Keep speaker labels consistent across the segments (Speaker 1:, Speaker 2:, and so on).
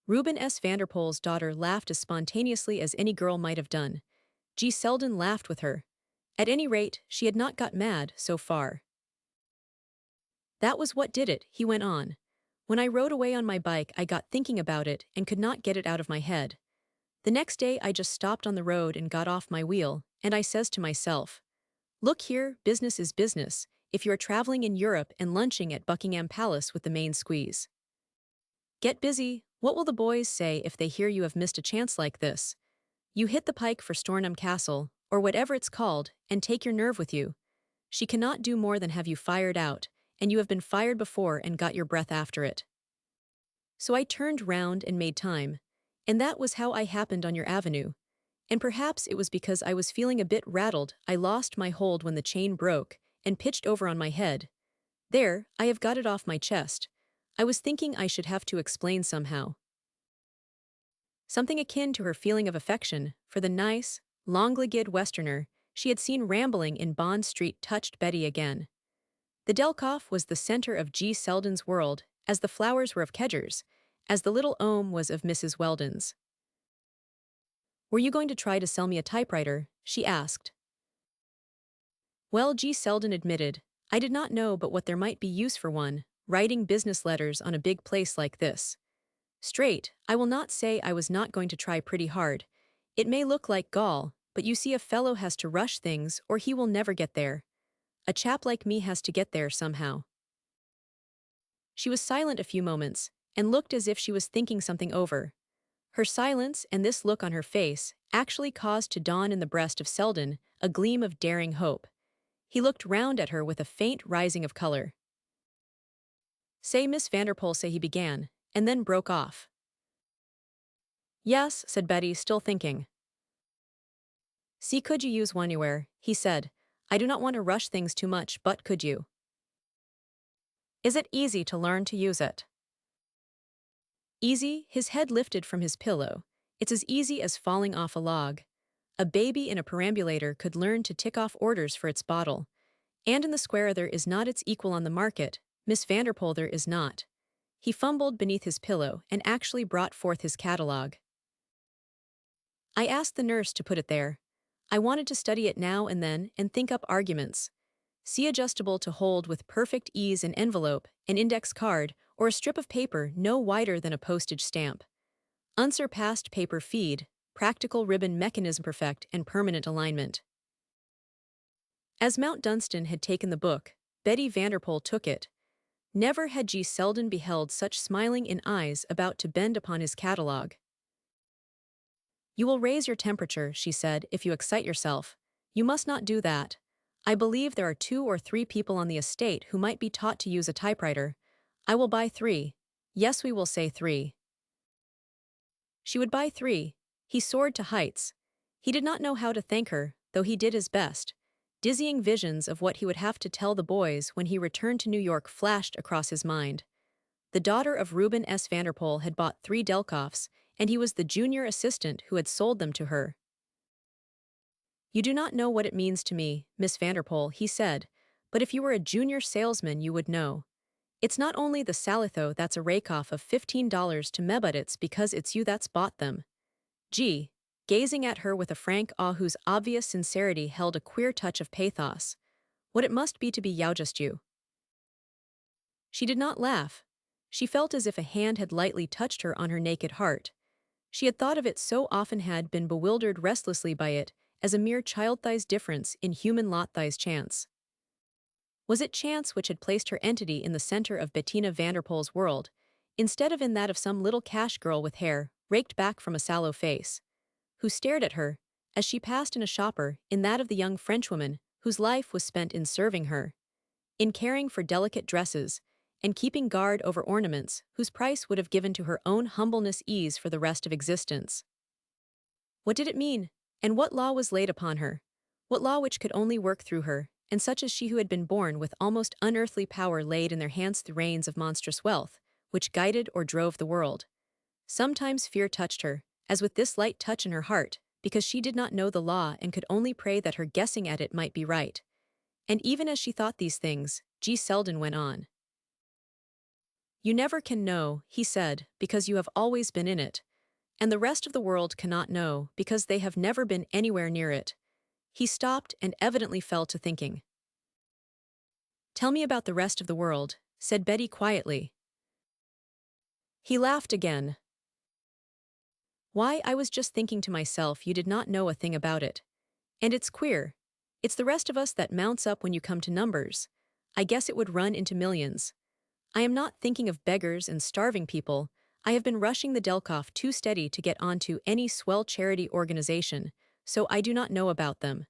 Speaker 1: Reuben S. Vanderpool's daughter laughed as spontaneously as any girl might have done. G. Selden laughed with her. At any rate, she had not got mad, so far. That was what did it, he went on. When I rode away on my bike, I got thinking about it and could not get it out of my head. The next day I just stopped on the road and got off my wheel, and I says to myself, look here, business is business, if you're traveling in Europe and lunching at Buckingham Palace with the main squeeze. Get busy, what will the boys say if they hear you have missed a chance like this? You hit the pike for Stornham Castle, or whatever it's called, and take your nerve with you. She cannot do more than have you fired out, and you have been fired before and got your breath after it. So I turned round and made time, and that was how I happened on your avenue. And perhaps it was because I was feeling a bit rattled I lost my hold when the chain broke and pitched over on my head. There, I have got it off my chest. I was thinking I should have to explain somehow. Something akin to her feeling of affection for the nice, long-legged Westerner she had seen rambling in Bond Street touched Betty again. The Delkoff was the center of G. Selden's world, as the flowers were of Kedger's, as the little Ohm was of Mrs. Weldon's. Were you going to try to sell me a typewriter? She asked. Well, G. Selden admitted, I did not know but what there might be use for one, writing business letters on a big place like this. Straight, I will not say I was not going to try pretty hard. It may look like gall, but you see a fellow has to rush things or he will never get there. A chap like me has to get there somehow. She was silent a few moments, and looked as if she was thinking something over. Her silence and this look on her face actually caused to dawn in the breast of Selden a gleam of daring hope. He looked round at her with a faint rising of color. Say, Miss Vanderpool, say he began, and then broke off. Yes, said Betty, still thinking. See, could you use one anywhere, he said. I do not want to rush things too much, but could you? Is it easy to learn to use it? Easy, his head lifted from his pillow. It's as easy as falling off a log. A baby in a perambulator could learn to tick off orders for its bottle. And in the square there is not its equal on the market, Miss Vanderpool there is not. He fumbled beneath his pillow and actually brought forth his catalogue. I asked the nurse to put it there. I wanted to study it now and then and think up arguments. See adjustable to hold with perfect ease an envelope, an index card, or a strip of paper no wider than a postage stamp. Unsurpassed paper feed, practical ribbon mechanism perfect and permanent alignment. As Mount Dunstan had taken the book, Betty Vanderpool took it. Never had G. Selden beheld such smiling in eyes about to bend upon his catalogue. You will raise your temperature, she said, if you excite yourself. You must not do that. I believe there are 2 or 3 people on the estate who might be taught to use a typewriter. I will buy 3. Yes, we will say 3. She would buy 3. He soared to heights. He did not know how to thank her, though he did his best. Dizzying visions of what he would have to tell the boys when he returned to New York flashed across his mind. The daughter of Reuben S. Vanderpool had bought 3 Delkoffs, and he was the junior assistant who had sold them to her. You do not know what it means to me, Miss Vanderpool, he said, but if you were a junior salesman you would know. It's not only the Salitho that's a rake-off of $15 to me, but it's because it's you that's bought them. Gee, gazing at her with a frank awe whose obvious sincerity held a queer touch of pathos. What it must be to be just you. She did not laugh. She felt as if a hand had lightly touched her on her naked heart. She had thought of it so often, had been bewildered restlessly by it, as a mere child-thigh's difference in human lot-thigh's chance. Was it chance which had placed her entity in the center of Bettina Vanderpool's world, instead of in that of some little cash girl with hair raked back from a sallow face, who stared at her, as she passed in a shopper, in that of the young Frenchwoman whose life was spent in serving her, in caring for delicate dresses, and keeping guard over ornaments whose price would have given to her own humbleness ease for the rest of existence? What did it mean, and what law was laid upon her? What law which could only work through her, and such as she who had been born with almost unearthly power laid in their hands the reins of monstrous wealth, which guided or drove the world? Sometimes fear touched her, as with this light touch in her heart, because she did not know the law and could only pray that her guessing at it might be right. And even as she thought these things, G. Selden went on. You never can know, he said, because you have always been in it. And the rest of the world cannot know because they have never been anywhere near it. He stopped and evidently fell to thinking. Tell me about the rest of the world, said Betty quietly. He laughed again. Why, I was just thinking to myself you did not know a thing about it. And it's queer. It's the rest of us that mounts up when you come to numbers. I guess it would run into millions. I am not thinking of beggars and starving people. I have been rushing the Delkoff too steady to get onto any swell charity organization, so I do not know about them.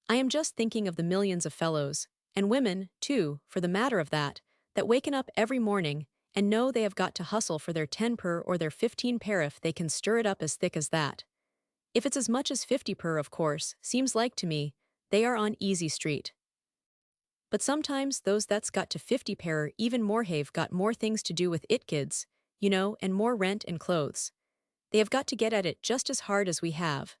Speaker 1: I am just thinking of the millions of fellows, and women, too, for the matter of that waken up every morning and know they have got to hustle for their 10 per or their 15 per if they can stir it up as thick as that. If it's as much as 50 per, of course, seems like to me, they are on easy street. But sometimes those that's got to 50 per even more have got more things to do with it kids, and more rent and clothes. They have got to get at it just as hard as we have.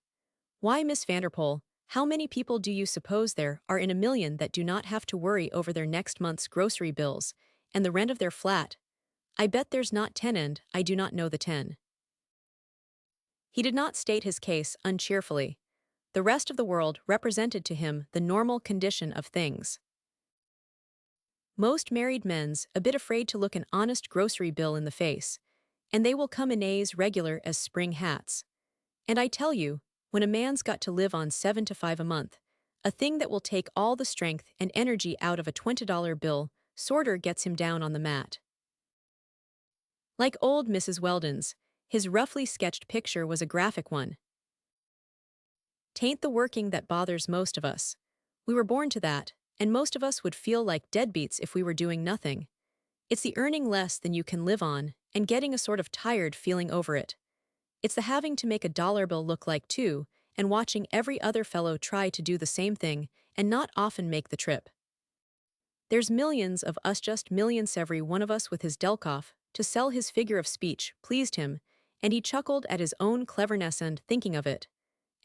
Speaker 1: Why, Miss Vanderpool, how many people do you suppose there are in a million that do not have to worry over their next month's grocery bills and the rent of their flat? I bet there's not 10, and I do not know the 10. He did not state his case uncheerfully. The rest of the world represented to him the normal condition of things. Most married men's a bit afraid to look an honest grocery bill in the face, and they will come in A's regular as spring hats. And I tell you, when a man's got to live on 7 to 5 a month, a thing that will take all the strength and energy out of a $20 bill sorter gets him down on the mat. Like old Mrs. Weldon's, his roughly sketched picture was a graphic one. "'Tain't the working that bothers most of us. We were born to that, and most of us would feel like deadbeats if we were doing nothing. It's the earning less than you can live on, and getting a sort of tired feeling over it. It's the having to make a dollar bill look like two, and watching every other fellow try to do the same thing, and not often make the trip. There's millions of us, just millions, every one of us with his Delkoff, to sell." His figure of speech pleased him, and he chuckled at his own cleverness and thinking of it,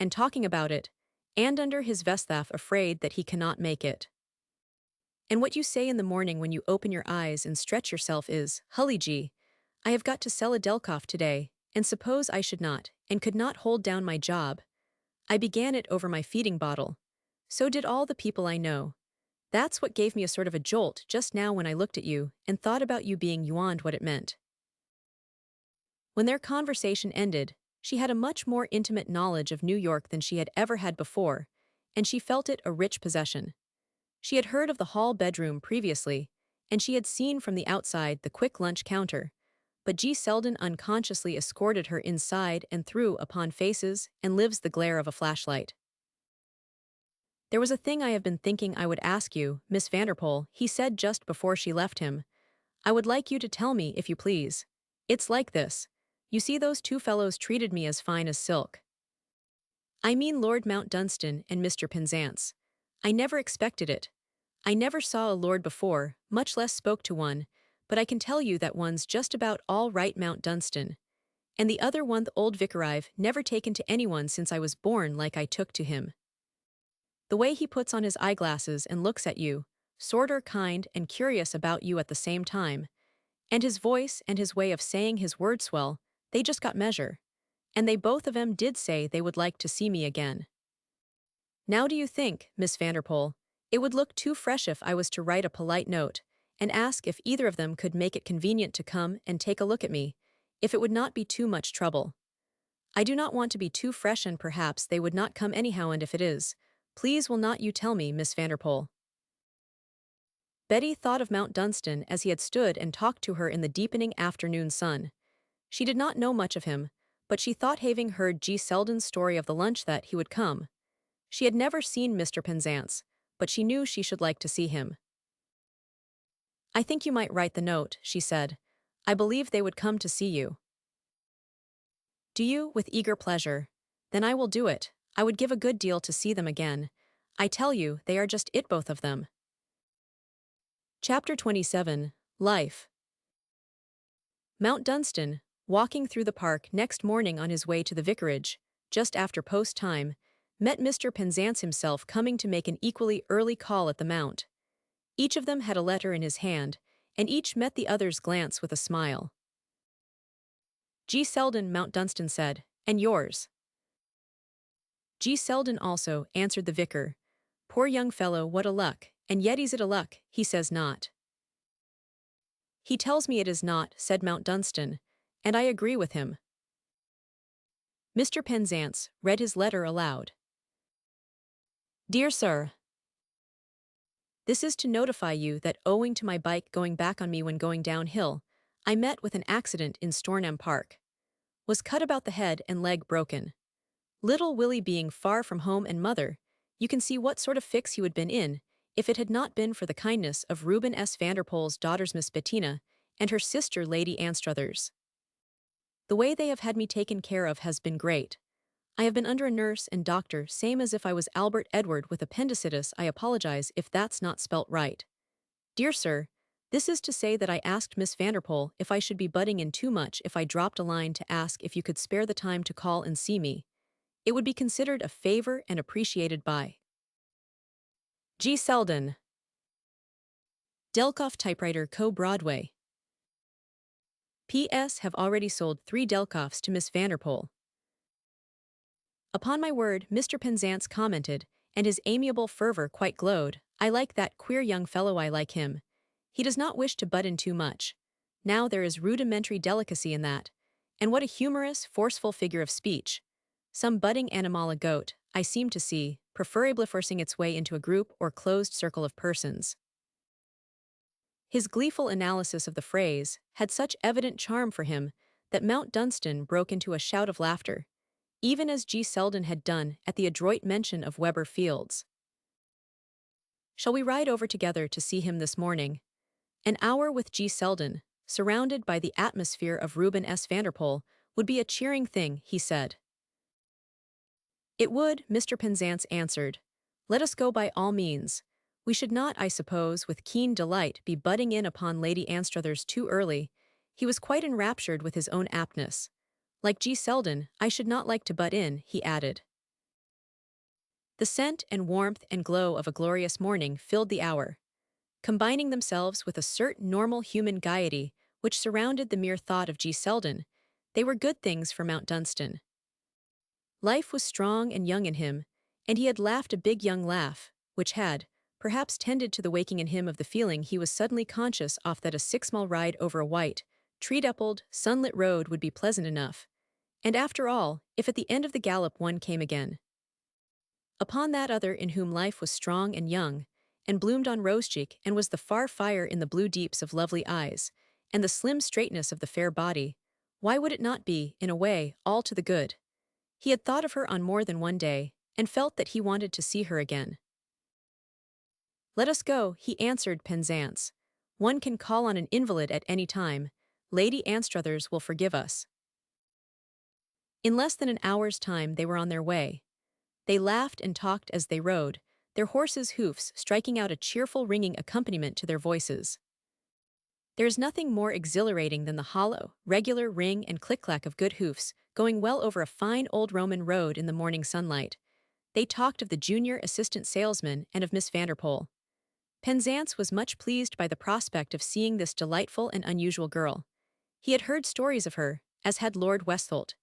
Speaker 1: and talking about it, and under his vesthaff afraid that he cannot make it. And what you say in the morning when you open your eyes and stretch yourself is, "Hully gee, I have got to sell a Delkoff today, and suppose I should not, and could not hold down my job. I began it over my feeding bottle. So did all the people I know. That's what gave me a sort of a jolt just now when I looked at you and thought about you being beyond what it meant." When their conversation ended, she had a much more intimate knowledge of New York than she had ever had before, and she felt it a rich possession. She had heard of the hall bedroom previously, and she had seen from the outside the quick lunch counter, but G. Selden unconsciously escorted her inside and threw upon faces and lives the glare of a flashlight. "There was a thing I have been thinking I would ask you, Miss Vanderpool," he said just before she left him. "I would like you to tell me, if you please. It's like this. You see, those two fellows treated me as fine as silk. I mean Lord Mount Dunstan and Mr. Penzance. I never expected it. I never saw a lord before, much less spoke to one, but I can tell you that one's just about all right, Mount Dunstan. And the other one, the old vicar, I've never taken to anyone since I was born like I took to him. The way he puts on his eyeglasses and looks at you, sorter kind and curious about you at the same time, and his voice and his way of saying his word swell, they just got measure. And they both of 'em did say they would like to see me again. Now do you think, Miss Vanderpool, it would look too fresh if I was to write a polite note and ask if either of them could make it convenient to come and take a look at me, if it would not be too much trouble? I do not want to be too fresh, and perhaps they would not come anyhow, and if it is, please will not you tell me, Miss Vanderpool?" Betty thought of Mount Dunstan as he had stood and talked to her in the deepening afternoon sun. She did not know much of him, but she thought, having heard G. Selden's story of the lunch, that he would come. She had never seen Mr. Penzance, but she knew she should like to see him. "I think you might write the note," she said. "I believe they would come to see you." "Do you?" With eager pleasure. "Then I will do it. I would give a good deal to see them again. I tell you, they are just it, both of them." Chapter 27. Life. Mount Dunstan, walking through the park next morning on his way to the vicarage, just after post time, met Mr. Penzance himself coming to make an equally early call at the Mount. Each of them had a letter in his hand, and each met the other's glance with a smile. G. Selden, Mount Dunstan said, and yours? G. Selden also, answered the vicar. Poor young fellow, what a luck, and yet is it a luck, he says not. He tells me it is not, said Mount Dunstan, and I agree with him. Mr. Penzance read his letter aloud. Dear Sir, this is to notify you that owing to my bike going back on me when going downhill, I met with an accident in Stornham Park. Was cut about the head and leg broken. Little Willie being far from home and mother, you can see what sort of fix he would been in if it had not been for the kindness of Reuben S. Vanderpoel's daughters Miss Bettina and her sister Lady Anstruthers. The way they have had me taken care of has been great. I have been under a nurse and doctor same as if I was Albert Edward with appendicitis. I apologize if that's not spelt right. Dear Sir, this is to say that I asked Miss Vanderpoel if I should be butting in too much if I dropped a line to ask if you could spare the time to call and see me. It would be considered a favor and appreciated by G. Selden. Delkoff Typewriter Co. Broadway. P.S. Have already sold 3 Delkoffs to Miss Vanderpoel. Upon my word, Mr. Penzance commented, and his amiable fervor quite glowed. I like that queer young fellow, I like him. He does not wish to butt in too much. Now there is rudimentary delicacy in that. And what a humorous, forceful figure of speech. Some budding animala goat, I seem to see, preferably forcing its way into a group or closed circle of persons. His gleeful analysis of the phrase had such evident charm for him that Mount Dunstan broke into a shout of laughter, even as G. Selden had done at the adroit mention of Weber Fields. Shall we ride over together to see him this morning? An hour with G. Selden, surrounded by the atmosphere of Reuben S. Vanderpoel, would be a cheering thing, he said. It would, Mr. Penzance answered. Let us go by all means. We should not, I suppose, with keen delight be butting in upon Lady Anstruthers too early. He was quite enraptured with his own aptness. Like G. Selden, I should not like to butt in, he added. The scent and warmth and glow of a glorious morning filled the hour, combining themselves with a certain normal human gaiety which surrounded the mere thought of G. Selden. They were good things for Mount Dunstan. Life was strong and young in him, and he had laughed a big young laugh, which had, perhaps tended to the waking in him of the feeling he was suddenly conscious of that a 6-mile ride over a white, tree-dappled, sunlit road would be pleasant enough. And after all, if at the end of the gallop one came again upon that other in whom life was strong and young, and bloomed on rose-cheek and was the far fire in the blue deeps of lovely eyes, and the slim straightness of the fair body, why would it not be, in a way, all to the good? He had thought of her on more than one day, and felt that he wanted to see her again. Let us go, he answered Penzance. One can call on an invalid at any time. Lady Anstruthers will forgive us. In less than an hour's time they were on their way. They laughed and talked as they rode, their horses' hoofs striking out a cheerful ringing accompaniment to their voices. There is nothing more exhilarating than the hollow, regular ring and click-clack of good hoofs going well over a fine old Roman road in the morning sunlight. They talked of the junior assistant salesman and of Miss Vanderpoel. Penzance was much pleased by the prospect of seeing this delightful and unusual girl. He had heard stories of her, as had Lord Westholt.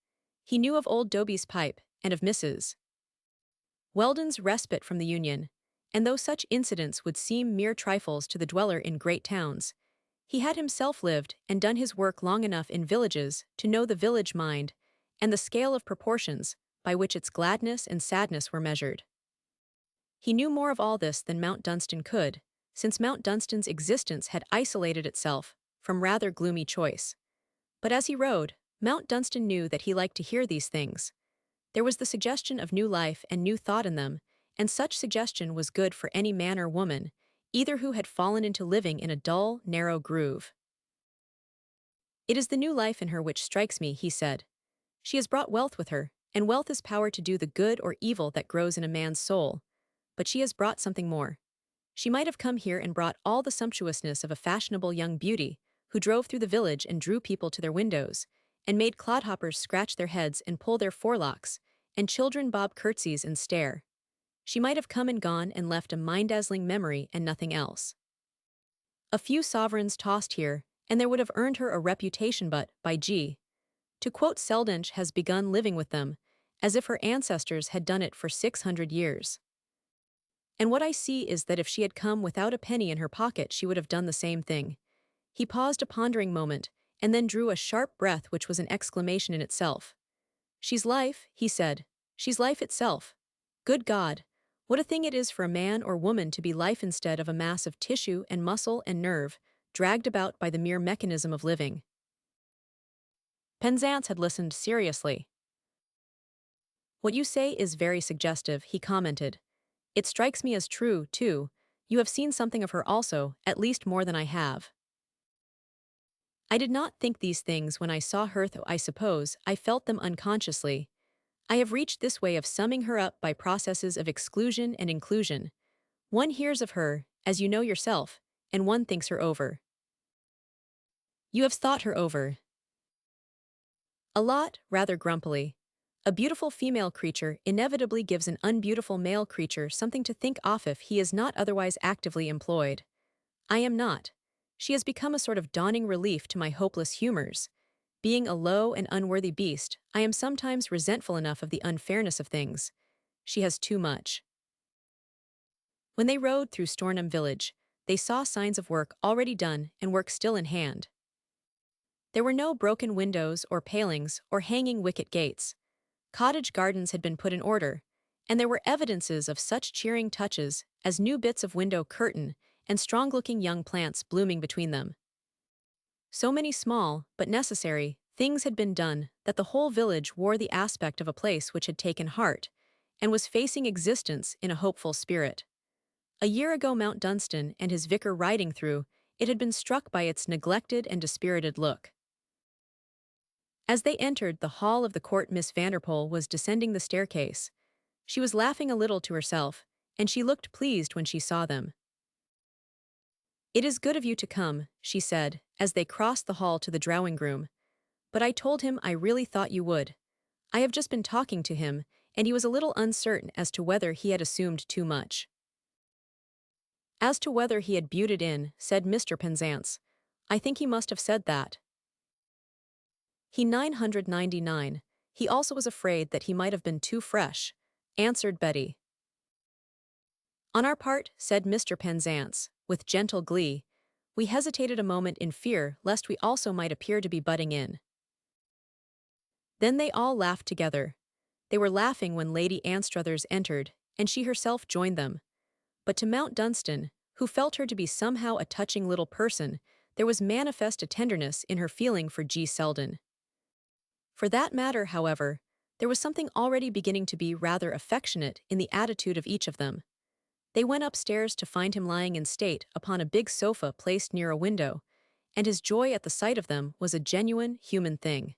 Speaker 1: He knew of old Doby's pipe, and of Mrs. Weldon's respite from the Union, and though such incidents would seem mere trifles to the dweller in great towns, he had himself lived and done his work long enough in villages to know the village mind and the scale of proportions by which its gladness and sadness were measured. He knew more of all this than Mount Dunstan could, since Mount Dunstan's existence had isolated itself from rather gloomy choice. But as he rode, Mount Dunstan knew that he liked to hear these things. There was the suggestion of new life and new thought in them, and such suggestion was good for any man or woman, either who had fallen into living in a dull, narrow groove. It is the new life in her which strikes me, he said. She has brought wealth with her, and wealth is power to do the good or evil that grows in a man's soul. But she has brought something more. She might have come here and brought all the sumptuousness of a fashionable young beauty, who drove through the village and drew people to their windows, and made clodhoppers scratch their heads and pull their forelocks, and children bob curtsies and stare. She might have come and gone and left a mind-dazzling memory and nothing else. A few sovereigns tossed here, and there would have earned her a reputation but, by G. To quote Seldench has begun living with them, as if her ancestors had done it for 600 years. And what I see is that if she had come without a penny in her pocket she would have done the same thing. He paused a pondering moment, and then drew a sharp breath which was an exclamation in itself. She's life, he said. She's life itself. Good God! What a thing it is for a man or woman to be life instead of a mass of tissue and muscle and nerve, dragged about by the mere mechanism of living. Penzance had listened seriously. What you say is very suggestive, he commented. It strikes me as true, too. You have seen something of her also, at least more than I have. I did not think these things when I saw her, though I suppose I felt them unconsciously. I have reached this way of summing her up by processes of exclusion and inclusion. One hears of her, as you know yourself, and one thinks her over. You have thought her over. A lot, rather grumpily. A beautiful female creature inevitably gives an unbeautiful male creature something to think of if he is not otherwise actively employed. I am not. She has become a sort of dawning relief to my hopeless humors. Being a low and unworthy beast, I am sometimes resentful enough of the unfairness of things. She has too much. When they rode through Stornham village, they saw signs of work already done and work still in hand. There were no broken windows or palings or hanging wicket gates. Cottage gardens had been put in order, and there were evidences of such cheering touches as new bits of window curtain and strong-looking young plants blooming between them. So many small, but necessary, things had been done that the whole village wore the aspect of a place which had taken heart and was facing existence in a hopeful spirit. A year ago Mount Dunstan and his vicar riding through, it had been struck by its neglected and dispirited look. As they entered the hall of the court, Miss Vanderpool was descending the staircase. She was laughing a little to herself, and she looked pleased when she saw them. "It is good of you to come," she said, as they crossed the hall to the drawing-room. "But I told him I really thought you would. I have just been talking to him, and he was a little uncertain as to whether he had assumed too much." "As to whether he had buted in," said Mr. Penzance, "I think he must have said that. He 999. He also was afraid that he might have been too fresh," answered Betty. "On our part," said Mr. Penzance, with gentle glee, "we hesitated a moment in fear lest we also might appear to be butting in." Then they all laughed together. They were laughing when Lady Anstruthers entered, and she herself joined them. But to Mount Dunstan, who felt her to be somehow a touching little person, there was manifest a tenderness in her feeling for G. Selden. For that matter, however, there was something already beginning to be rather affectionate in the attitude of each of them. They went upstairs to find him lying in state upon a big sofa placed near a window, and his joy at the sight of them was a genuine, human thing.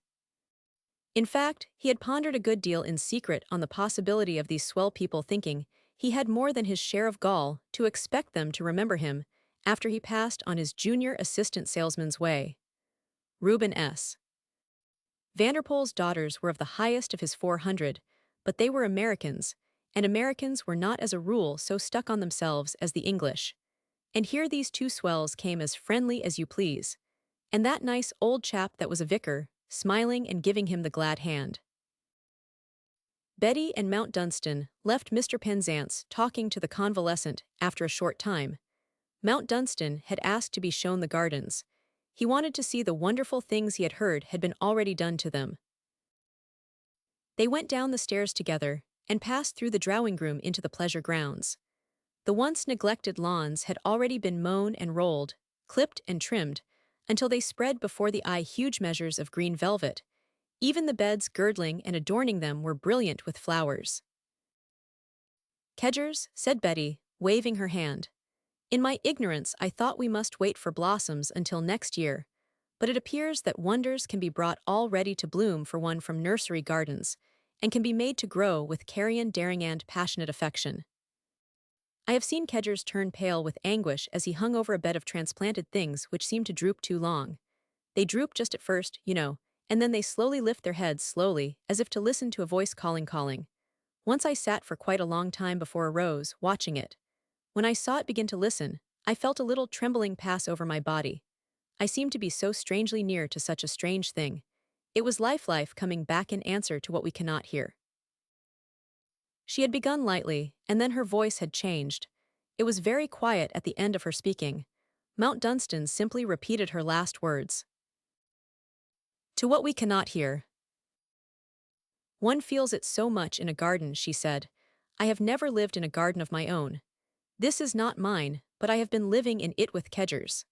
Speaker 1: In fact, he had pondered a good deal in secret on the possibility of these swell people thinking he had more than his share of gall to expect them to remember him after he passed on his junior assistant salesman's way. Reuben S. Vanderpool's daughters were of the highest of his 400, but they were Americans, and Americans were not as a rule so stuck on themselves as the English. And here these two swells came as friendly as you please, and that nice old chap that was a vicar, smiling and giving him the glad hand. Betty and Mount Dunstan left Mr. Penzance talking to the convalescent after a short time. Mount Dunstan had asked to be shown the gardens. He wanted to see the wonderful things he had heard had been already done to them. They went down the stairs together and passed through the drawing-room into the pleasure grounds. The once neglected lawns had already been mown and rolled, clipped and trimmed, until they spread before the eye huge measures of green velvet. Even the beds girdling and adorning them were brilliant with flowers. "Kedgers," said Betty, waving her hand. "In my ignorance I thought we must wait for blossoms until next year, but it appears that wonders can be brought all ready to bloom for one from nursery gardens, and can be made to grow with carrion daring and passionate affection." I have seen Kedgers turn pale with anguish as he hung over a bed of transplanted things which seemed to droop too long. They droop just at first, you know, and then they slowly lift their heads slowly, as if to listen to a voice calling. Once I sat for quite a long time before a rose, watching it. When I saw it begin to listen, I felt a little trembling pass over my body. I seemed to be so strangely near to such a strange thing. It was life coming back in answer to what we cannot hear. She had begun lightly, and then her voice had changed. It was very quiet at the end of her speaking. Mount Dunstan simply repeated her last words. To what we cannot hear. One feels it so much in a garden, she said. I have never lived in a garden of my own. This is not mine, but I have been living in it with kedgers.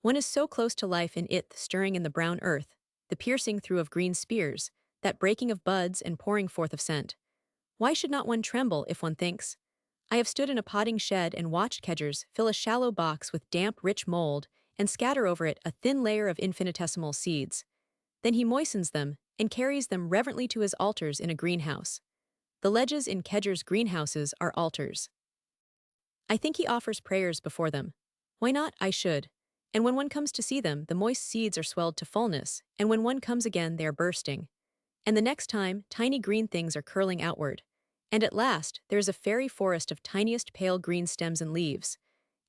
Speaker 1: One is so close to life in it, stirring in the brown earth, the piercing through of green spears, that breaking of buds and pouring forth of scent. Why should not one tremble if one thinks? I have stood in a potting shed and watched kedgers fill a shallow box with damp, rich mold and scatter over it a thin layer of infinitesimal seeds. Then he moistens them and carries them reverently to his altars in a greenhouse. The ledges in kedgers' greenhouses are altars. I think he offers prayers before them. Why not? I should. And when one comes to see them, the moist seeds are swelled to fullness, and when one comes again, they are bursting. And the next time, tiny green things are curling outward. And at last, there is a fairy forest of tiniest pale green stems and leaves.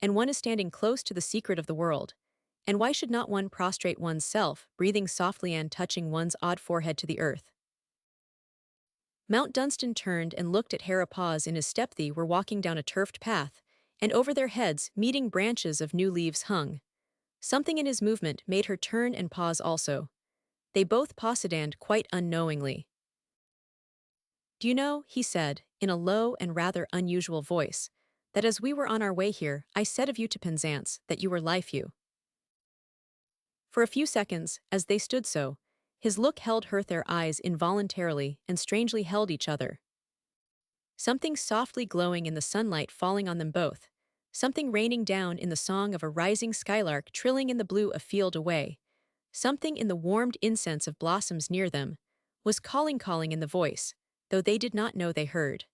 Speaker 1: And one is standing close to the secret of the world. And why should not one prostrate one's self, breathing softly and touching one's odd forehead to the earth? Mount Dunstan turned and looked at Hera Paws in his stepthy were walking down a turfed path, and over their heads meeting branches of new leaves hung. Something in his movement made her turn and pause also. They both pausedanned quite unknowingly. Do you know, he said, in a low and rather unusual voice, that as we were on our way here, I said of you to Penzance that you were life you. For a few seconds, as they stood so, his look held her their eyes involuntarily and strangely held each other. Something softly glowing in the sunlight falling on them both, something raining down in the song of a rising skylark trilling in the blue a field away, something in the warmed incense of blossoms near them, was calling in the voice, though they did not know they heard.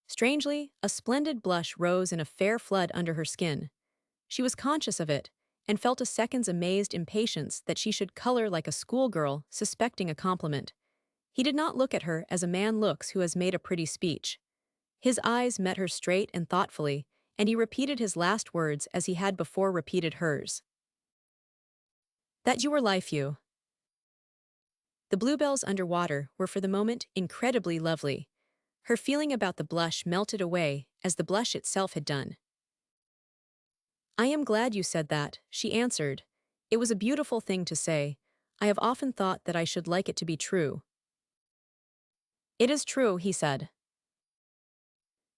Speaker 1: Strangely, a splendid blush rose in a fair flood under her skin. She was conscious of it, and felt a second's amazed impatience that she should color like a schoolgirl suspecting a compliment. He did not look at her as a man looks who has made a pretty speech. His eyes met her straight and thoughtfully, and he repeated his last words as he had before repeated hers. That you were life you. The bluebells under water were for the moment incredibly lovely. Her feeling about the blush melted away as the blush itself had done. I am glad you said that, she answered. It was a beautiful thing to say. I have often thought that I should like it to be true. It is true, he said.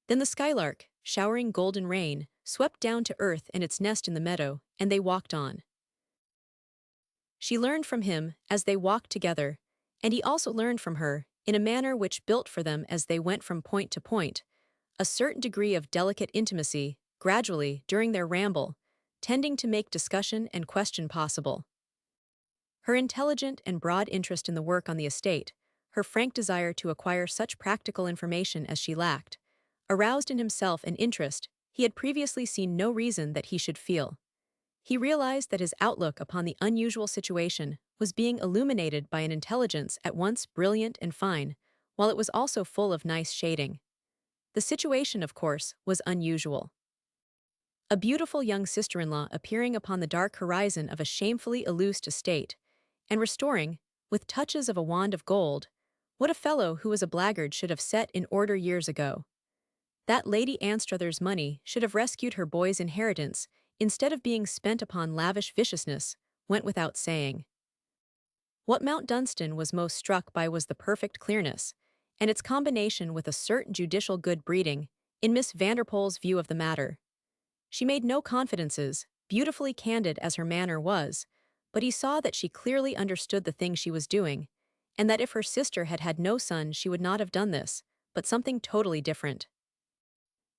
Speaker 1: Then the skylark, showering golden rain, swept down to earth and its nest in the meadow, and they walked on. She learned from him as they walked together, and he also learned from her, in a manner which built for them as they went from point to point, a certain degree of delicate intimacy, gradually, during their ramble, tending to make discussion and question possible. Her intelligent and broad interest in the work on the estate, her frank desire to acquire such practical information as she lacked, aroused in himself an interest he had previously seen no reason that he should feel. He realized that his outlook upon the unusual situation was being illuminated by an intelligence at once brilliant and fine, while it was also full of nice shading. The situation, of course, was unusual. A beautiful young sister-in-law appearing upon the dark horizon of a shamefully illused estate, and restoring, with touches of a wand of gold, what a fellow who was a blackguard should have set in order years ago. That Lady Anstruther's money should have rescued her boy's inheritance, instead of being spent upon lavish viciousness, went without saying. What Mount Dunstan was most struck by was the perfect clearness, and its combination with a certain judicial good breeding, in Miss Vanderpoel's view of the matter. She made no confidences, beautifully candid as her manner was, but he saw that she clearly understood the thing she was doing, and that if her sister had had no son she would not have done this, but something totally different.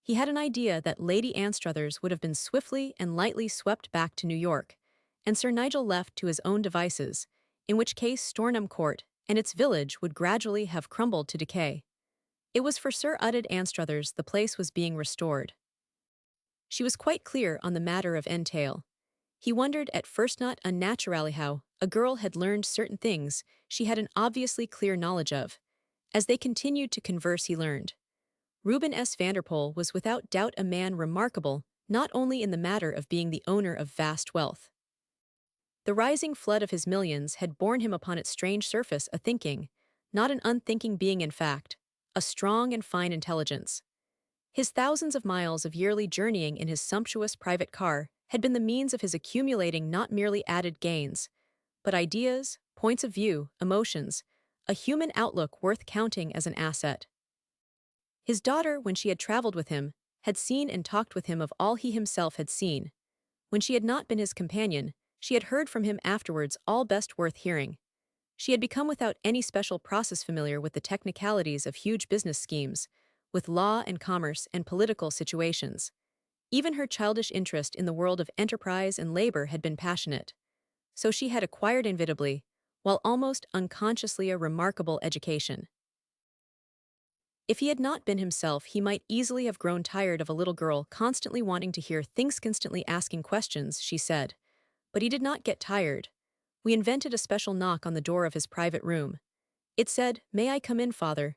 Speaker 1: He had an idea that Lady Anstruthers would have been swiftly and lightly swept back to New York, and Sir Nigel left to his own devices, in which case Stornham Court and its village would gradually have crumbled to decay. It was for Sir Udded Anstruthers the place was being restored. She was quite clear on the matter of entail. He wondered at first not unnaturally how a girl had learned certain things she had an obviously clear knowledge of. As they continued to converse he learned. Reuben S. Vanderpoel was without doubt a man remarkable, not only in the matter of being the owner of vast wealth. The rising flood of his millions had borne him upon its strange surface a thinking, not an unthinking being in fact, a strong and fine intelligence. His thousands of miles of yearly journeying in his sumptuous private car had been the means of his accumulating not merely added gains, but ideas, points of view, emotions, a human outlook worth counting as an asset. His daughter, when she had traveled with him, had seen and talked with him of all he himself had seen. When she had not been his companion, she had heard from him afterwards all best worth hearing. She had become without any special process familiar with the technicalities of huge business schemes, with law and commerce and political situations. Even her childish interest in the world of enterprise and labor had been passionate. So she had acquired inevitably, while almost unconsciously, a remarkable education. If he had not been himself, he might easily have grown tired of a little girl constantly wanting to hear things, constantly asking questions, she said. But he did not get tired. We invented a special knock on the door of his private room. It said, "May I come in, father?"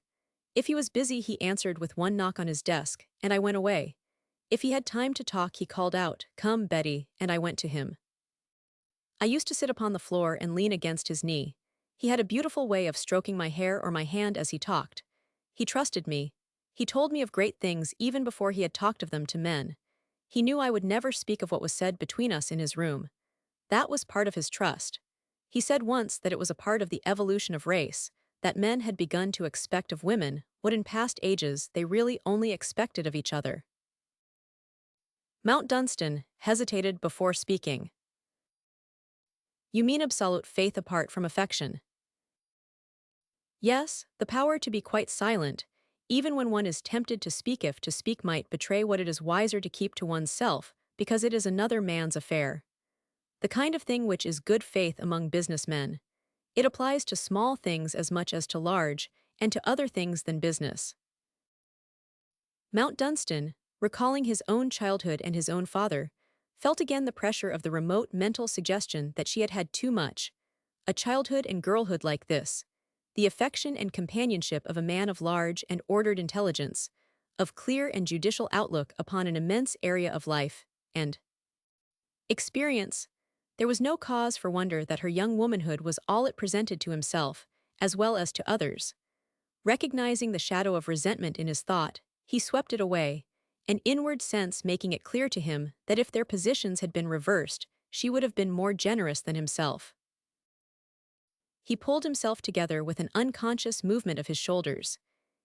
Speaker 1: If he was busy, he answered with one knock on his desk, and I went away. If he had time to talk, he called out, "Come, Betty," and I went to him. I used to sit upon the floor and lean against his knee. He had a beautiful way of stroking my hair or my hand as he talked. He trusted me. He told me of great things even before he had talked of them to men. He knew I would never speak of what was said between us in his room. That was part of his trust. He said once that it was a part of the evolution of race, that men had begun to expect of women what in past ages they really only expected of each other. Mount Dunstan hesitated before speaking. "You mean absolute faith apart from affection?" "Yes, the power to be quite silent, even when one is tempted to speak, if to speak might betray what it is wiser to keep to one's self, because it is another man's affair. The kind of thing which is good faith among businessmen. It applies to small things as much as to large, and to other things than business." Mount Dunstan, recalling his own childhood and his own father, felt again the pressure of the remote mental suggestion that she had had too much. A childhood and girlhood like this, the affection and companionship of a man of large and ordered intelligence, of clear and judicial outlook upon an immense area of life, and experience. There was no cause for wonder that her young womanhood was all it presented to himself, as well as to others. Recognizing the shadow of resentment in his thought, he swept it away, an inward sense making it clear to him that if their positions had been reversed, she would have been more generous than himself. He pulled himself together with an unconscious movement of his shoulders.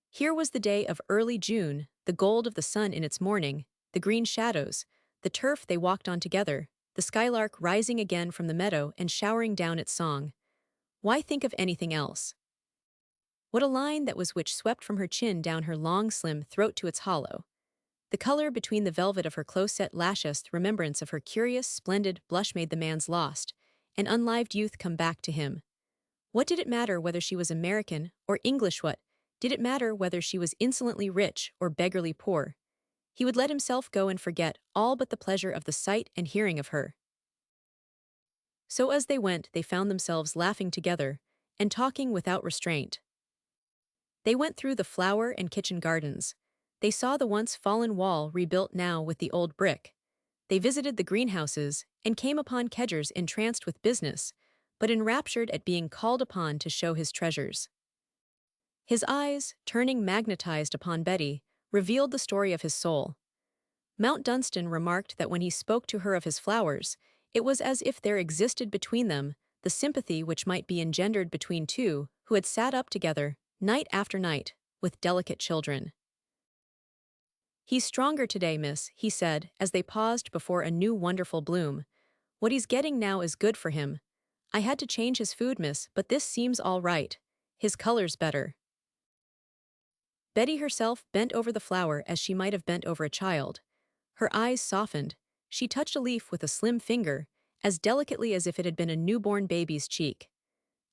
Speaker 1: Here was the day of early June, the gold of the sun in its morning, the green shadows, the turf they walked on together, the skylark rising again from the meadow and showering down its song. Why think of anything else? What a line that was which swept from her chin down her long slim throat to its hollow. The color between the velvet of her close-set lashes, the remembrance of her curious, splendid blush made the man's lost, and unlived youth come back to him. What did it matter whether she was American or English? What did it matter whether she was insolently rich or beggarly poor? He would let himself go and forget all but the pleasure of the sight and hearing of her. So as they went, they found themselves laughing together and talking without restraint. They went through the flower and kitchen gardens. They saw the once fallen wall rebuilt now with the old brick. They visited the greenhouses and came upon Kedgers entranced with business, but enraptured at being called upon to show his treasures. His eyes, turning magnetized upon Betty, revealed the story of his soul. Mount Dunstan remarked that when he spoke to her of his flowers, it was as if there existed between them the sympathy which might be engendered between two who had sat up together, night after night, with delicate children. "He's stronger today, miss," he said, as they paused before a new wonderful bloom. "What he's getting now is good for him. I had to change his food, miss, but this seems all right. His color's better." Betty herself bent over the flower as she might have bent over a child. Her eyes softened. She touched a leaf with a slim finger, as delicately as if it had been a newborn baby's cheek.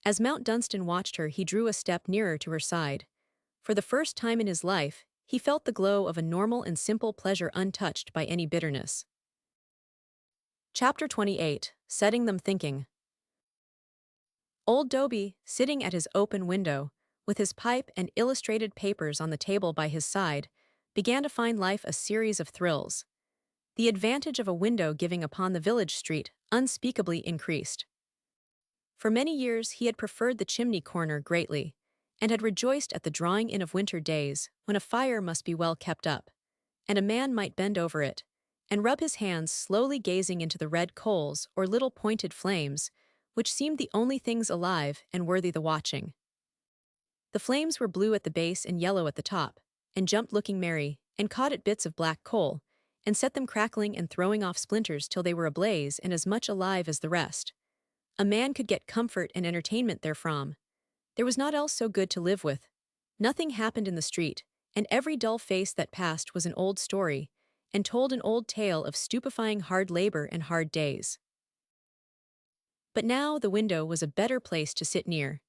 Speaker 1: As Mount Dunstan watched her, he drew a step nearer to her side. For the first time in his life, he felt the glow of a normal and simple pleasure untouched by any bitterness. Chapter 28, Setting Them Thinking. Old Dobie, sitting at his open window, with his pipe and illustrated papers on the table by his side, began to find life a series of thrills. the advantage of a window giving upon the village street unspeakably increased. For many years he had preferred the chimney corner greatly, and had rejoiced at the drawing in of winter days when a fire must be well kept up, and a man might bend over it, and rub his hands slowly gazing into the red coals or little pointed flames, which seemed the only things alive and worthy the watching. The flames were blue at the base and yellow at the top, and jumped looking merry, and caught at bits of black coal, and set them crackling and throwing off splinters till they were ablaze and as much alive as the rest. A man could get comfort and entertainment therefrom. There was naught else so good to live with. Nothing happened in the street, and every dull face that passed was an old story, and told an old tale of stupefying hard labor and hard days. But now the window was a better place to sit near.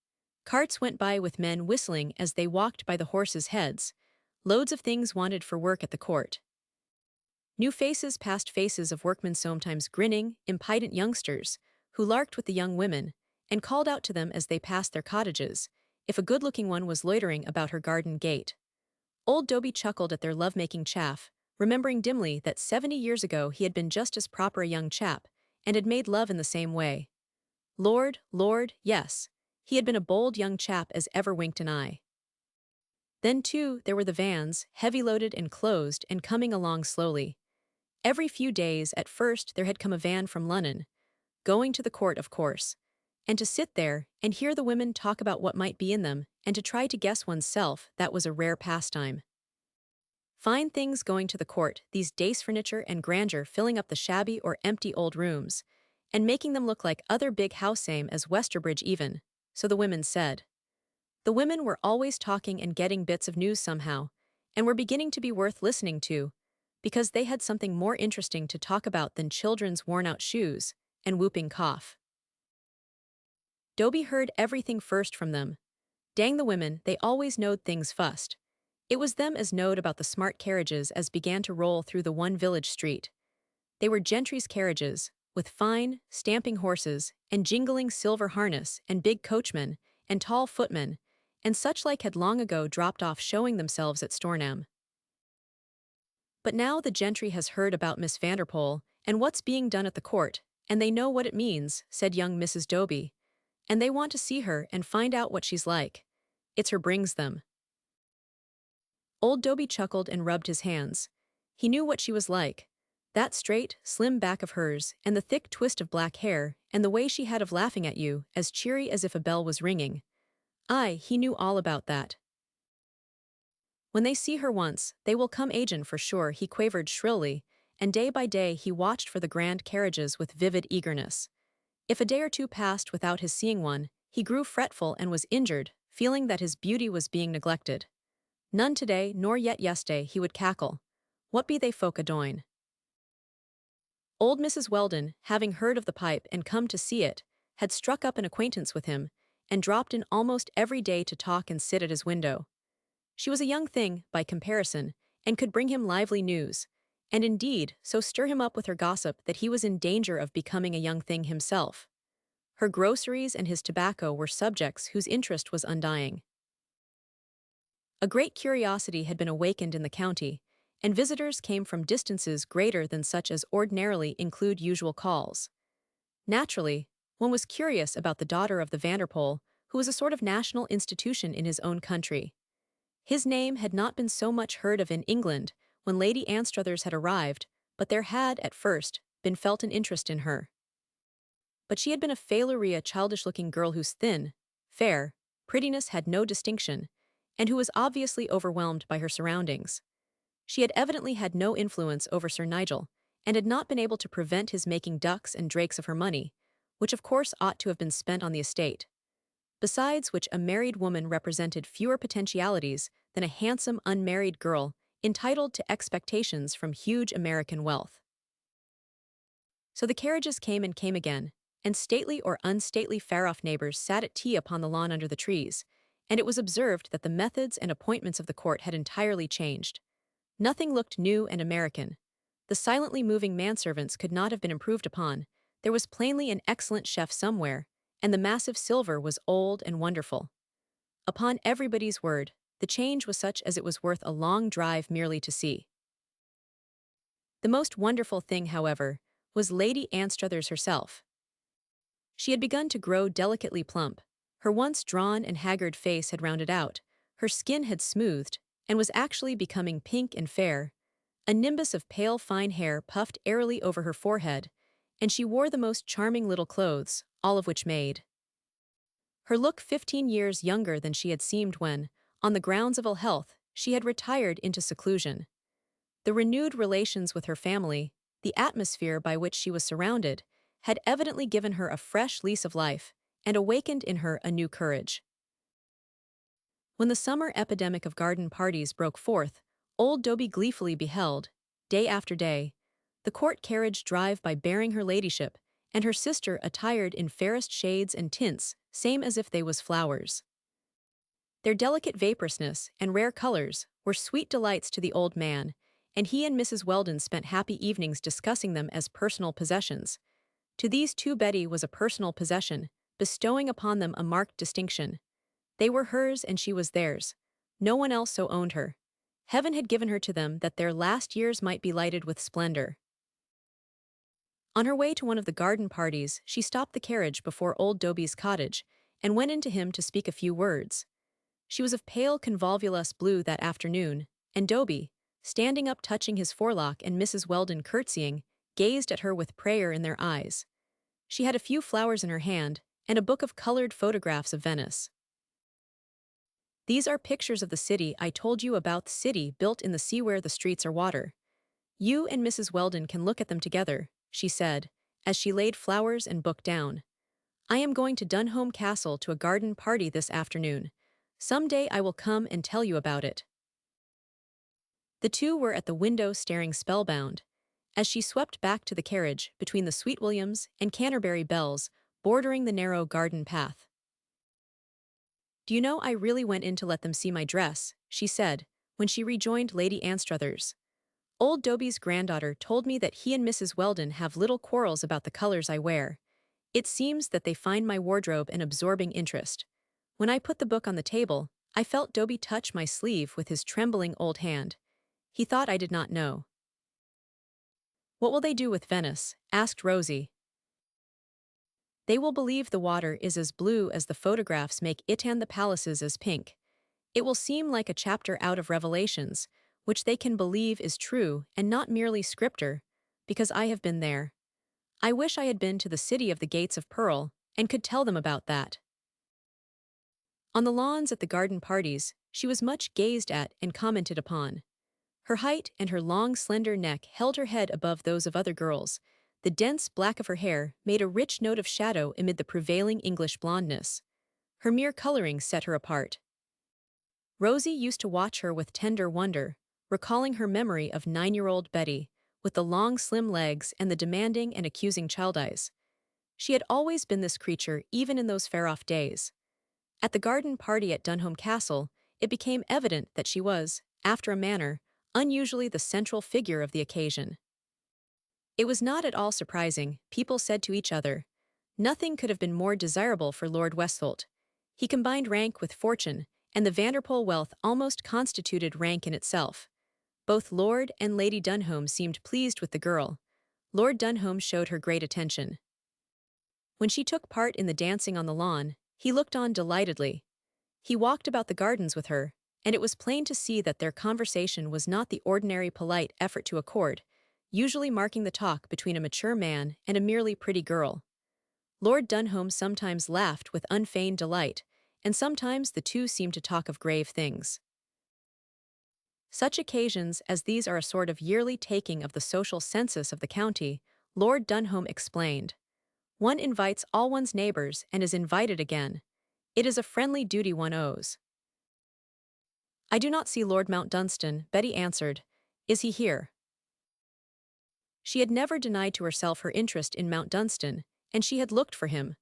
Speaker 1: Carts went by with men whistling as they walked by the horses' heads, loads of things wanted for work at the court. New faces passed faces of workmen, sometimes grinning, impudent youngsters, who larked with the young women, and called out to them as they passed their cottages, if a good-looking one was loitering about her garden gate. Old Dobie chuckled at their love-making chaff, remembering dimly that 70 years ago he had been just as proper a young chap, and had made love in the same way. Lord, Lord, yes, he had been a bold young chap as ever winked an eye. Then, too, there were the vans, heavy-loaded and closed and coming along slowly. Every few days, at first, there had come a van from London, going to the court, of course, and to sit there and hear the women talk about what might be in them, and to try to guess oneself, that was a rare pastime. Fine things going to the court, these dace furniture and grandeur filling up the shabby or empty old rooms, and making them look like other big house same as Westerbridge even, so the women said. The women were always talking and getting bits of news somehow, and were beginning to be worth listening to, because they had something more interesting to talk about than children's worn-out shoes and whooping cough. Dobie heard everything first from them. Dang the women, they always knowed things fust. It was them as knowed about the smart carriages as began to roll through the one village street. They were gentry's carriages, with fine, stamping horses, and jingling silver harness, and big coachmen, and tall footmen, and such like had long ago dropped off showing themselves at Stornham. But now the gentry has heard about Miss Vanderpoel, and what's being done at the court, and they know what it means, said young Mrs. Dobie, and they want to see her and find out what she's like. It's her brings them. Old Dobie chuckled and rubbed his hands. He knew what she was like. That straight, slim back of hers, and the thick twist of black hair, and the way she had of laughing at you, as cheery as if a bell was ringing. Aye, he knew all about that. When they see her once, they will come agin for sure, he quavered shrilly, and day by day he watched for the grand carriages with vivid eagerness. If a day or two passed without his seeing one, he grew fretful and was injured, feeling that his beauty was being neglected. None today, nor yet yesterday, he would cackle. What be they folk a-doing? Old Mrs. Weldon, having heard of the pipe and come to see it, had struck up an acquaintance with him, and dropped in almost every day to talk and sit at his window. She was a young thing, by comparison, and could bring him lively news, and indeed so stir him up with her gossip that he was in danger of becoming a young thing himself. Her groceries and his tobacco were subjects whose interest was undying. A great curiosity had been awakened in the county, and visitors came from distances greater than such as ordinarily include usual calls. Naturally, one was curious about the daughter of the Vanderpoel, who was a sort of national institution in his own country. His name had not been so much heard of in England when Lady Anstruthers had arrived, but there had, at first, been felt an interest in her. But she had been a failuria childish-looking girl whose thin, fair, prettiness had no distinction, and who was obviously overwhelmed by her surroundings. She had evidently had no influence over Sir Nigel, and had not been able to prevent his making ducks and drakes of her money, which of course ought to have been spent on the estate. Besides which a married woman represented fewer potentialities than a handsome unmarried girl entitled to expectations from huge American wealth. So the carriages came and came again, and stately or unstately far-off neighbors sat at tea upon the lawn under the trees, and it was observed that the methods and appointments of the court had entirely changed. Nothing looked new and American. The silently moving manservants could not have been improved upon. There was plainly an excellent chef somewhere, and the massive silver was old and wonderful. Upon everybody's word, the change was such as it was worth a long drive merely to see. The most wonderful thing, however, was Lady Anstruthers herself. She had begun to grow delicately plump. Her once drawn and haggard face had rounded out, her skin had smoothed, and was actually becoming pink and fair. A nimbus of pale fine hair puffed airily over her forehead, and she wore the most charming little clothes, all of which made her look 15 years younger than she had seemed when, on the grounds of ill health, she had retired into seclusion. The renewed relations with her family, the atmosphere by which she was surrounded, had evidently given her a fresh lease of life and awakened in her a new courage. When the summer epidemic of garden parties broke forth, old Dobie gleefully beheld, day after day, the court carriage drive by bearing her ladyship, and her sister attired in fairest shades and tints, same as if they was flowers. Their delicate vaporousness and rare colors were sweet delights to the old man, and he and Mrs. Weldon spent happy evenings discussing them as personal possessions. To these two Betty was a personal possession, bestowing upon them a marked distinction. They were hers and she was theirs. No one else so owned her. Heaven had given her to them that their last years might be lighted with splendor. On her way to one of the garden parties, she stopped the carriage before old Dobie's cottage and went in to him to speak a few words. She was of pale convolvulus blue that afternoon, and Dobie, standing up touching his forelock and Mrs. Weldon curtsying, gazed at her with prayer in their eyes. She had a few flowers in her hand and a book of colored photographs of Venice. These are pictures of the city I told you about, the city built in the sea where the streets are water. You and Mrs. Weldon can look at them together, she said, as she laid flowers and book down. I am going to Dunholm Castle to a garden party this afternoon. Some day I will come and tell you about it. The two were at the window staring spellbound. As she swept back to the carriage between the Sweet Williams and Canterbury bells, bordering the narrow garden path. Do you know I really went in to let them see my dress, she said, when she rejoined Lady Anstruthers. Old Dobie's granddaughter told me that he and Mrs. Weldon have little quarrels about the colors I wear. It seems that they find my wardrobe an absorbing interest. When I put the book on the table, I felt Dobie touch my sleeve with his trembling old hand. He thought I did not know. What will they do with Venice? Asked Rosie. They will believe the water is as blue as the photographs make it and the palaces as pink. It will seem like a chapter out of Revelations, which they can believe is true and not merely scripture, because I have been there. I wish I had been to the city of the gates of pearl and could tell them about that. On the lawns at the garden parties, she was much gazed at and commented upon. Her height and her long slender neck held her head above those of other girls. The dense black of her hair made a rich note of shadow amid the prevailing English blondness. Her mere coloring set her apart. Rosie used to watch her with tender wonder, recalling her memory of 9-year-old Betty, with the long slim legs and the demanding and accusing child eyes. She had always been this creature even in those far-off days. At the garden party at Dunholm Castle, it became evident that she was, after a manner, unusually the central figure of the occasion. It was not at all surprising, people said to each other. Nothing could have been more desirable for Lord Westholt. He combined rank with fortune, and the Vanderpoel wealth almost constituted rank in itself. Both Lord and Lady Dunholm seemed pleased with the girl. Lord Dunholm showed her great attention. When she took part in the dancing on the lawn, he looked on delightedly. He walked about the gardens with her, and it was plain to see that their conversation was not the ordinary polite effort to accord, usually marking the talk between a mature man and a merely pretty girl. Lord Dunholm sometimes laughed with unfeigned delight, and sometimes the two seemed to talk of grave things. Such occasions as these are a sort of yearly taking of the social census of the county, Lord Dunholm explained. One invites all one's neighbors and is invited again. It is a friendly duty one owes. I do not see Lord Mount Dunstan, Betty answered. Is he here? She had never denied to herself her interest in Mount Dunstan, and she had looked for him.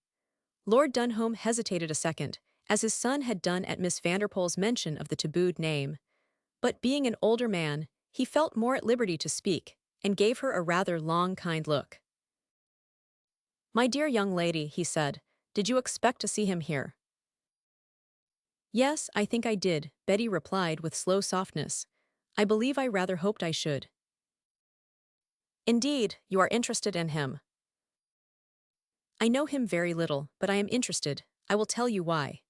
Speaker 1: Lord Dunholm hesitated a second, as his son had done at Miss Vanderpoel's mention of the tabooed name. But being an older man, he felt more at liberty to speak, and gave her a rather long, kind look. My dear young lady, he said, did you expect to see him here? Yes, I think I did, Betty replied with slow softness. I believe I rather hoped I should. Indeed, you are interested in him. I know him very little, but I am interested. I will tell you why.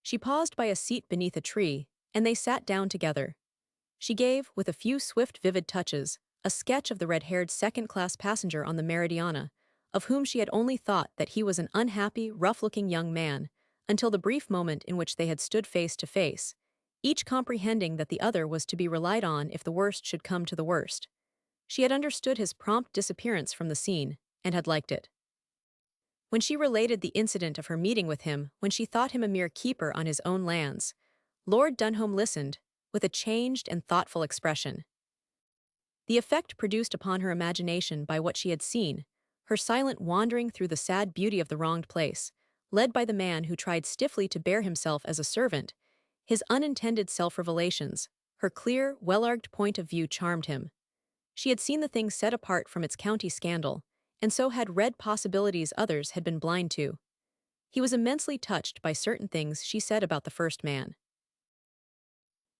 Speaker 1: She paused by a seat beneath a tree, and they sat down together. She gave, with a few swift, vivid touches, a sketch of the red-haired second-class passenger on the Meridiana, of whom she had only thought that he was an unhappy, rough-looking young man, until the brief moment in which they had stood face to face, each comprehending that the other was to be relied on if the worst should come to the worst. She had understood his prompt disappearance from the scene, and had liked it. When she related the incident of her meeting with him when she thought him a mere keeper on his own lands, Lord Dunholm listened, with a changed and thoughtful expression. The effect produced upon her imagination by what she had seen, her silent wandering through the sad beauty of the wronged place, led by the man who tried stiffly to bear himself as a servant, his unintended self-revelations, her clear, well-argued point of view charmed him. She had seen the thing set apart from its county scandal, and so had read possibilities others had been blind to. He was immensely touched by certain things she said about the first man.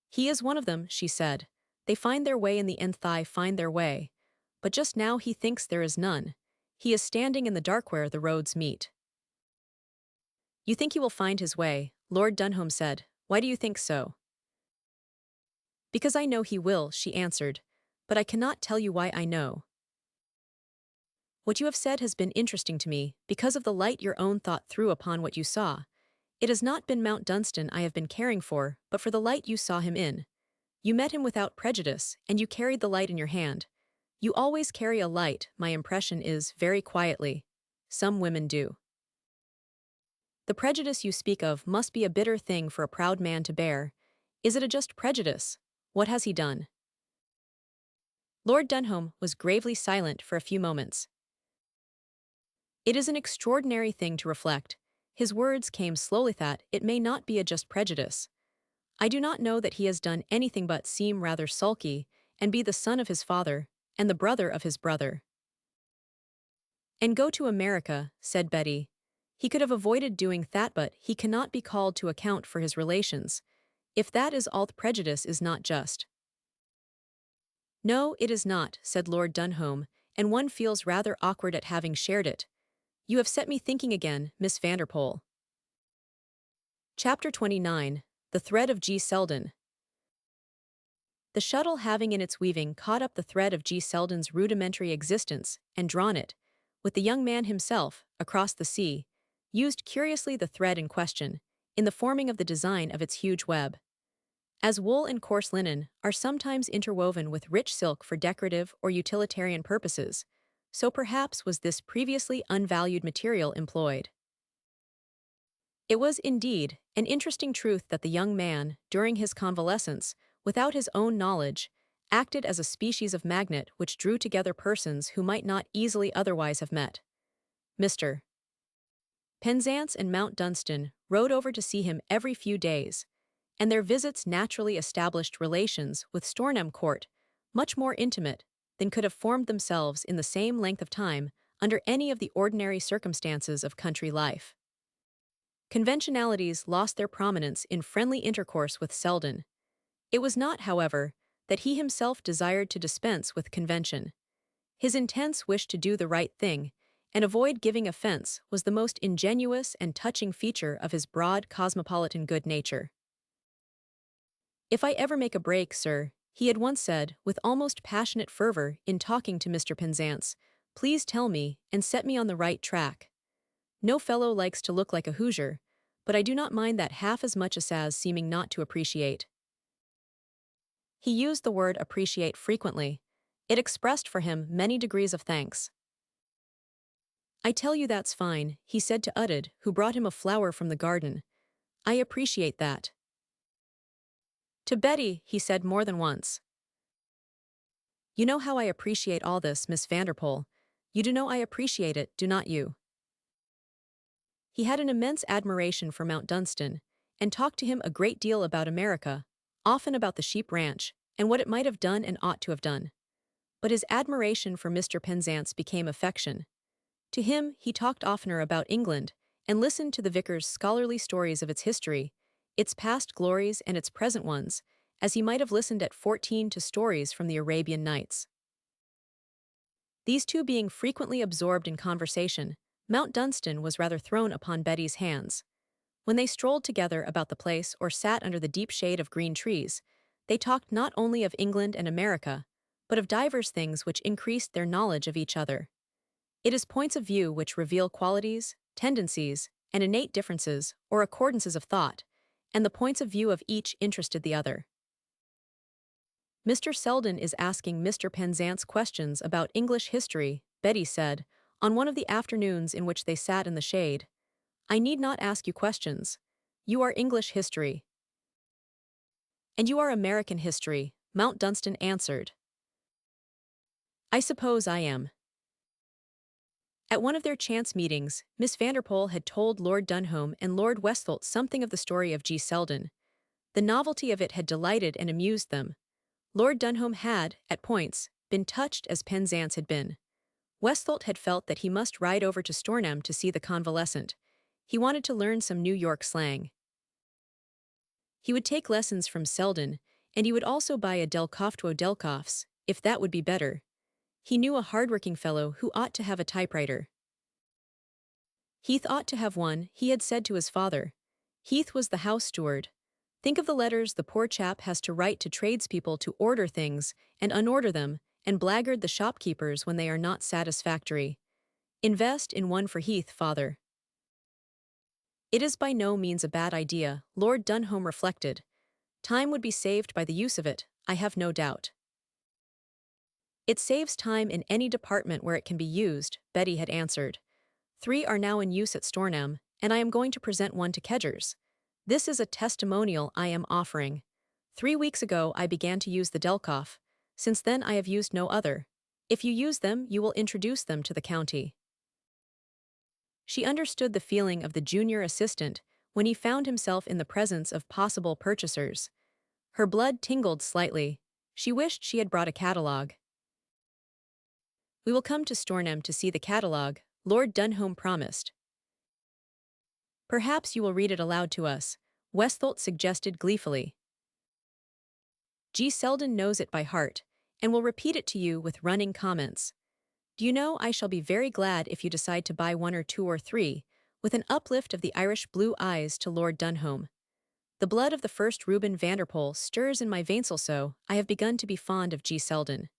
Speaker 1: He is one of them, she said. They find their way in the nth eye find their way. But just now he thinks there is none. He is standing in the dark where the roads meet. You think he will find his way, Lord Dunholm said. Why do you think so? Because I know he will, she answered. But I cannot tell you why I know. What you have said has been interesting to me, because of the light your own thought threw upon what you saw. It has not been Mount Dunstan I have been caring for, but for the light you saw him in. You met him without prejudice, and you carried the light in your hand. You always carry a light, my impression is, very quietly. Some women do. The prejudice you speak of must be a bitter thing for a proud man to bear. Is it a just prejudice? What has he done? Lord Dunholm was gravely silent for a few moments. It is an extraordinary thing to reflect. His words came slowly that it may not be a just prejudice. I do not know that he has done anything but seem rather sulky, and be the son of his father, and the brother of his brother. And go to America, said Betty. He could have avoided doing that, but he cannot be called to account for his relations. If that is all, the prejudice is not just. No, it is not, said Lord Dunholm, and one feels rather awkward at having shared it. You have set me thinking again, Miss Vanderpool. Chapter 29. The Thread of G. Selden. The shuttle having in its weaving caught up the thread of G. Selden's rudimentary existence and drawn it, with the young man himself, across the sea, used curiously the thread in question, in the forming of the design of its huge web. As wool and coarse linen are sometimes interwoven with rich silk for decorative or utilitarian purposes, so perhaps was this previously unvalued material employed. It was, indeed, an interesting truth that the young man, during his convalescence, without his own knowledge, acted as a species of magnet which drew together persons who might not easily otherwise have met. Mr. Penzance and Mount Dunstan rode over to see him every few days, and their visits naturally established relations with Stornham Court, much more intimate than could have formed themselves in the same length of time under any of the ordinary circumstances of country life. Conventionalities lost their prominence in friendly intercourse with Selden. It was not, however, that he himself desired to dispense with convention. His intense wish to do the right thing and avoid giving offense was the most ingenuous and touching feature of his broad cosmopolitan good nature. If I ever make a break, sir, he had once said, with almost passionate fervor in talking to Mr. Penzance, please tell me and set me on the right track. No fellow likes to look like a Hoosier, but I do not mind that half as much as seeming not to appreciate. He used the word appreciate frequently. It expressed for him many degrees of thanks. I tell you that's fine, he said to Udded, who brought him a flower from the garden. I appreciate that. To Betty, he said more than once. You know how I appreciate all this, Miss Vanderpool. You do know I appreciate it, do not you? He had an immense admiration for Mount Dunstan, and talked to him a great deal about America, often about the sheep ranch, and what it might have done and ought to have done. But his admiration for Mr. Penzance became affection. To him he talked oftener about England, and listened to the vicar's scholarly stories of its history, its past glories and its present ones, as he might have listened at 14 to stories from the Arabian Nights. These two being frequently absorbed in conversation, Mount Dunstan was rather thrown upon Betty's hands. When they strolled together about the place or sat under the deep shade of green trees, they talked not only of England and America, but of divers things which increased their knowledge of each other. It is points of view which reveal qualities, tendencies, and innate differences or accordances of thought, and the points of view of each interested the other. Mr. Selden is asking Mr. Penzance questions about English history, Betty said, on one of the afternoons in which they sat in the shade. I need not ask you questions. You are English history. And you are American history, Mount Dunstan answered. I suppose I am. At one of their chance meetings, Miss Vanderpoel had told Lord Dunholm and Lord Westholt something of the story of G. Selden. The novelty of it had delighted and amused them. Lord Dunholm had, at points, been touched as Penzance had been. Westholt had felt that he must ride over to Stornham to see the convalescent. He wanted to learn some New York slang. He would take lessons from Selden, and he would also buy a Delkoff Delkoffs, if that would be better. He knew a hard-working fellow who ought to have a typewriter. Heath ought to have one, he had said to his father. Heath was the house steward. Think of the letters the poor chap has to write to tradespeople to order things, and unorder them, and blackguard the shopkeepers when they are not satisfactory. Invest in one for Heath, father. It is by no means a bad idea, Lord Dunholm reflected. Time would be saved by the use of it, I have no doubt. It saves time in any department where it can be used, Betty had answered. 3 are now in use at Stornham, and I am going to present one to Kedgers. This is a testimonial I am offering. 3 weeks ago I began to use the Delkoff. Since then I have used no other. If you use them, you will introduce them to the county. She understood the feeling of the junior assistant when he found himself in the presence of possible purchasers. Her blood tingled slightly. She wished she had brought a catalogue. We will come to Stornham to see the catalogue, Lord Dunholm promised. Perhaps you will read it aloud to us, Westholt suggested gleefully. G. Selden knows it by heart, and will repeat it to you with running comments. Do you know, I shall be very glad if you decide to buy 1 or 2 or 3, with an uplift of the Irish blue eyes to Lord Dunholm. The blood of the first Reuben Vanderpoel stirs in my veins so I have begun to be fond of G. Selden.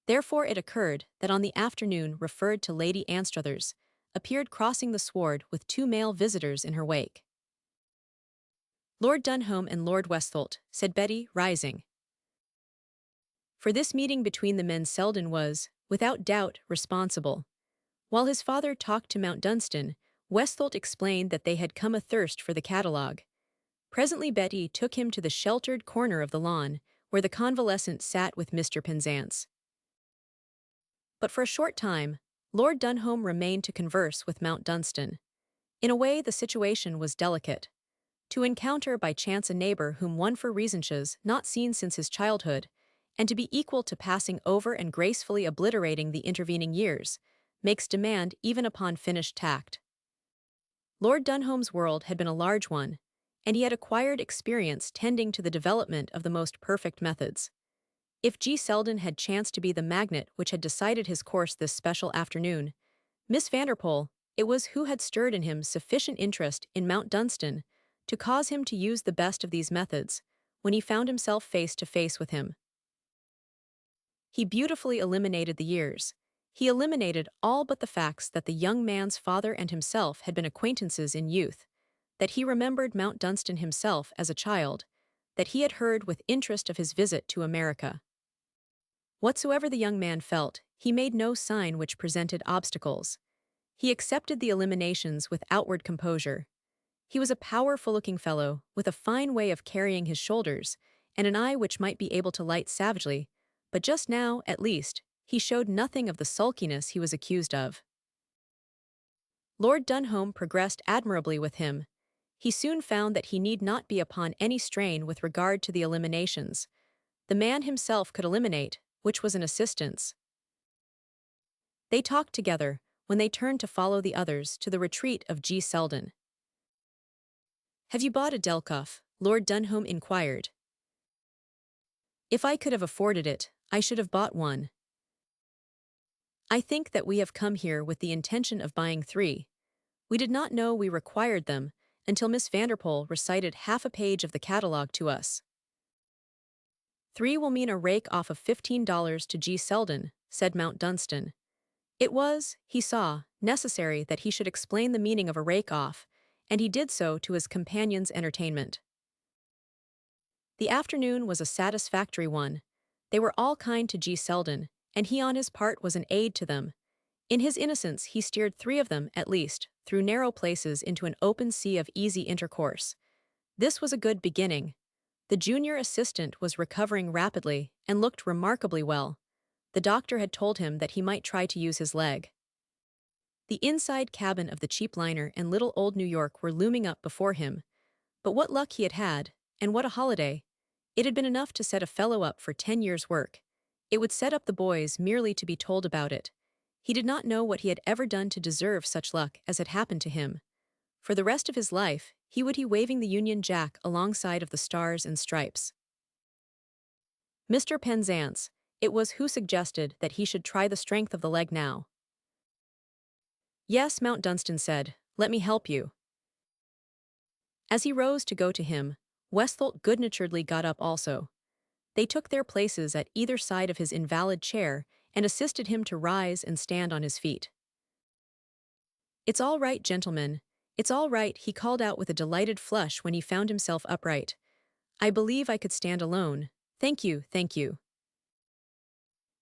Speaker 1: Therefore it occurred that on the afternoon referred to Lady Anstruthers, appeared crossing the sward with 2 male visitors in her wake. Lord Dunholm and Lord Westholt, said Betty, rising. For this meeting between the men Selden was, without doubt, responsible. While his father talked to Mount Dunstan, Westholt explained that they had come athirst for the catalogue. Presently Betty took him to the sheltered corner of the lawn, where the convalescent sat with Mr. Penzance. But for a short time, Lord Dunholm remained to converse with Mount Dunstan. In a way the situation was delicate. To encounter by chance a neighbor whom one for reasons not seen since his childhood, and to be equal to passing over and gracefully obliterating the intervening years, makes demand even upon finished tact. Lord Dunholm's world had been a large one, and he had acquired experience tending to the development of the most perfect methods. If G. Selden had chanced to be the magnet which had decided his course this special afternoon, Miss Vanderpoel, it was who had stirred in him sufficient interest in Mount Dunstan to cause him to use the best of these methods when he found himself face to face with him. He beautifully eliminated the years. He eliminated all but the facts that the young man's father and himself had been acquaintances in youth, that he remembered Mount Dunstan himself as a child, that he had heard with interest of his visit to America. Whatsoever the young man felt, he made no sign which presented obstacles. He accepted the eliminations with outward composure. He was a powerful-looking fellow, with a fine way of carrying his shoulders, and an eye which might be able to light savagely, but just now, at least, he showed nothing of the sulkiness he was accused of. Lord Dunholm progressed admirably with him. He soon found that he need not be upon any strain with regard to the eliminations. The man himself could eliminate, which was an assistance. They talked together, when they turned to follow the others to the retreat of G. Selden. Have you bought a Delkoff? Lord Dunholm inquired. If I could have afforded it, I should have bought one. I think that we have come here with the intention of buying 3. We did not know we required them until Miss Vanderpool recited half a page of the catalog to us. 3 will mean a rake off of $15 to G. Selden, said Mount Dunstan. It was, he saw, necessary that he should explain the meaning of a rake off, and he did so to his companion's entertainment. The afternoon was a satisfactory one. They were all kind to G. Selden, and he on his part was an aid to them. In his innocence he steered 3 of them, at least, through narrow places into an open sea of easy intercourse. This was a good beginning. The junior assistant was recovering rapidly and looked remarkably well. The doctor had told him that he might try to use his leg. The inside cabin of the cheap liner and little old New York were looming up before him. But what luck he had had, and what a holiday! It had been enough to set a fellow up for 10 years' work. It would set up the boys merely to be told about it. He did not know what he had ever done to deserve such luck as had happened to him. For the rest of his life, he would be waving the Union Jack alongside of the Stars and Stripes. Mr. Penzance, it was who suggested that he should try the strength of the leg now. Yes, Mount Dunstan said, let me help you. As he rose to go to him, Westholt good-naturedly got up also. They took their places at either side of his invalid chair and assisted him to rise and stand on his feet. It's all right, gentlemen. It's all right, he called out with a delighted flush when he found himself upright. I believe I could stand alone. Thank you, thank you.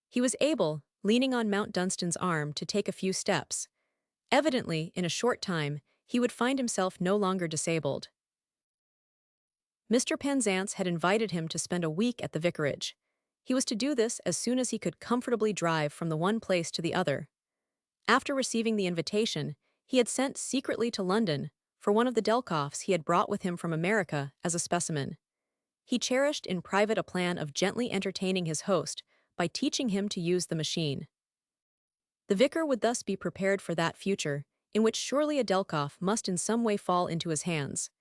Speaker 1: He was able, leaning on Mount Dunstan's arm, to take a few steps. Evidently, in a short time, he would find himself no longer disabled. Mr. Penzance had invited him to spend a week at the vicarage. He was to do this as soon as he could comfortably drive from the one place to the other. After receiving the invitation, he had sent secretly to London for one of the Delkoffs he had brought with him from America as a specimen. He cherished in private a plan of gently entertaining his host by teaching him to use the machine. The vicar would thus be prepared for that future, in which surely a Delkoff must in some way fall into his hands.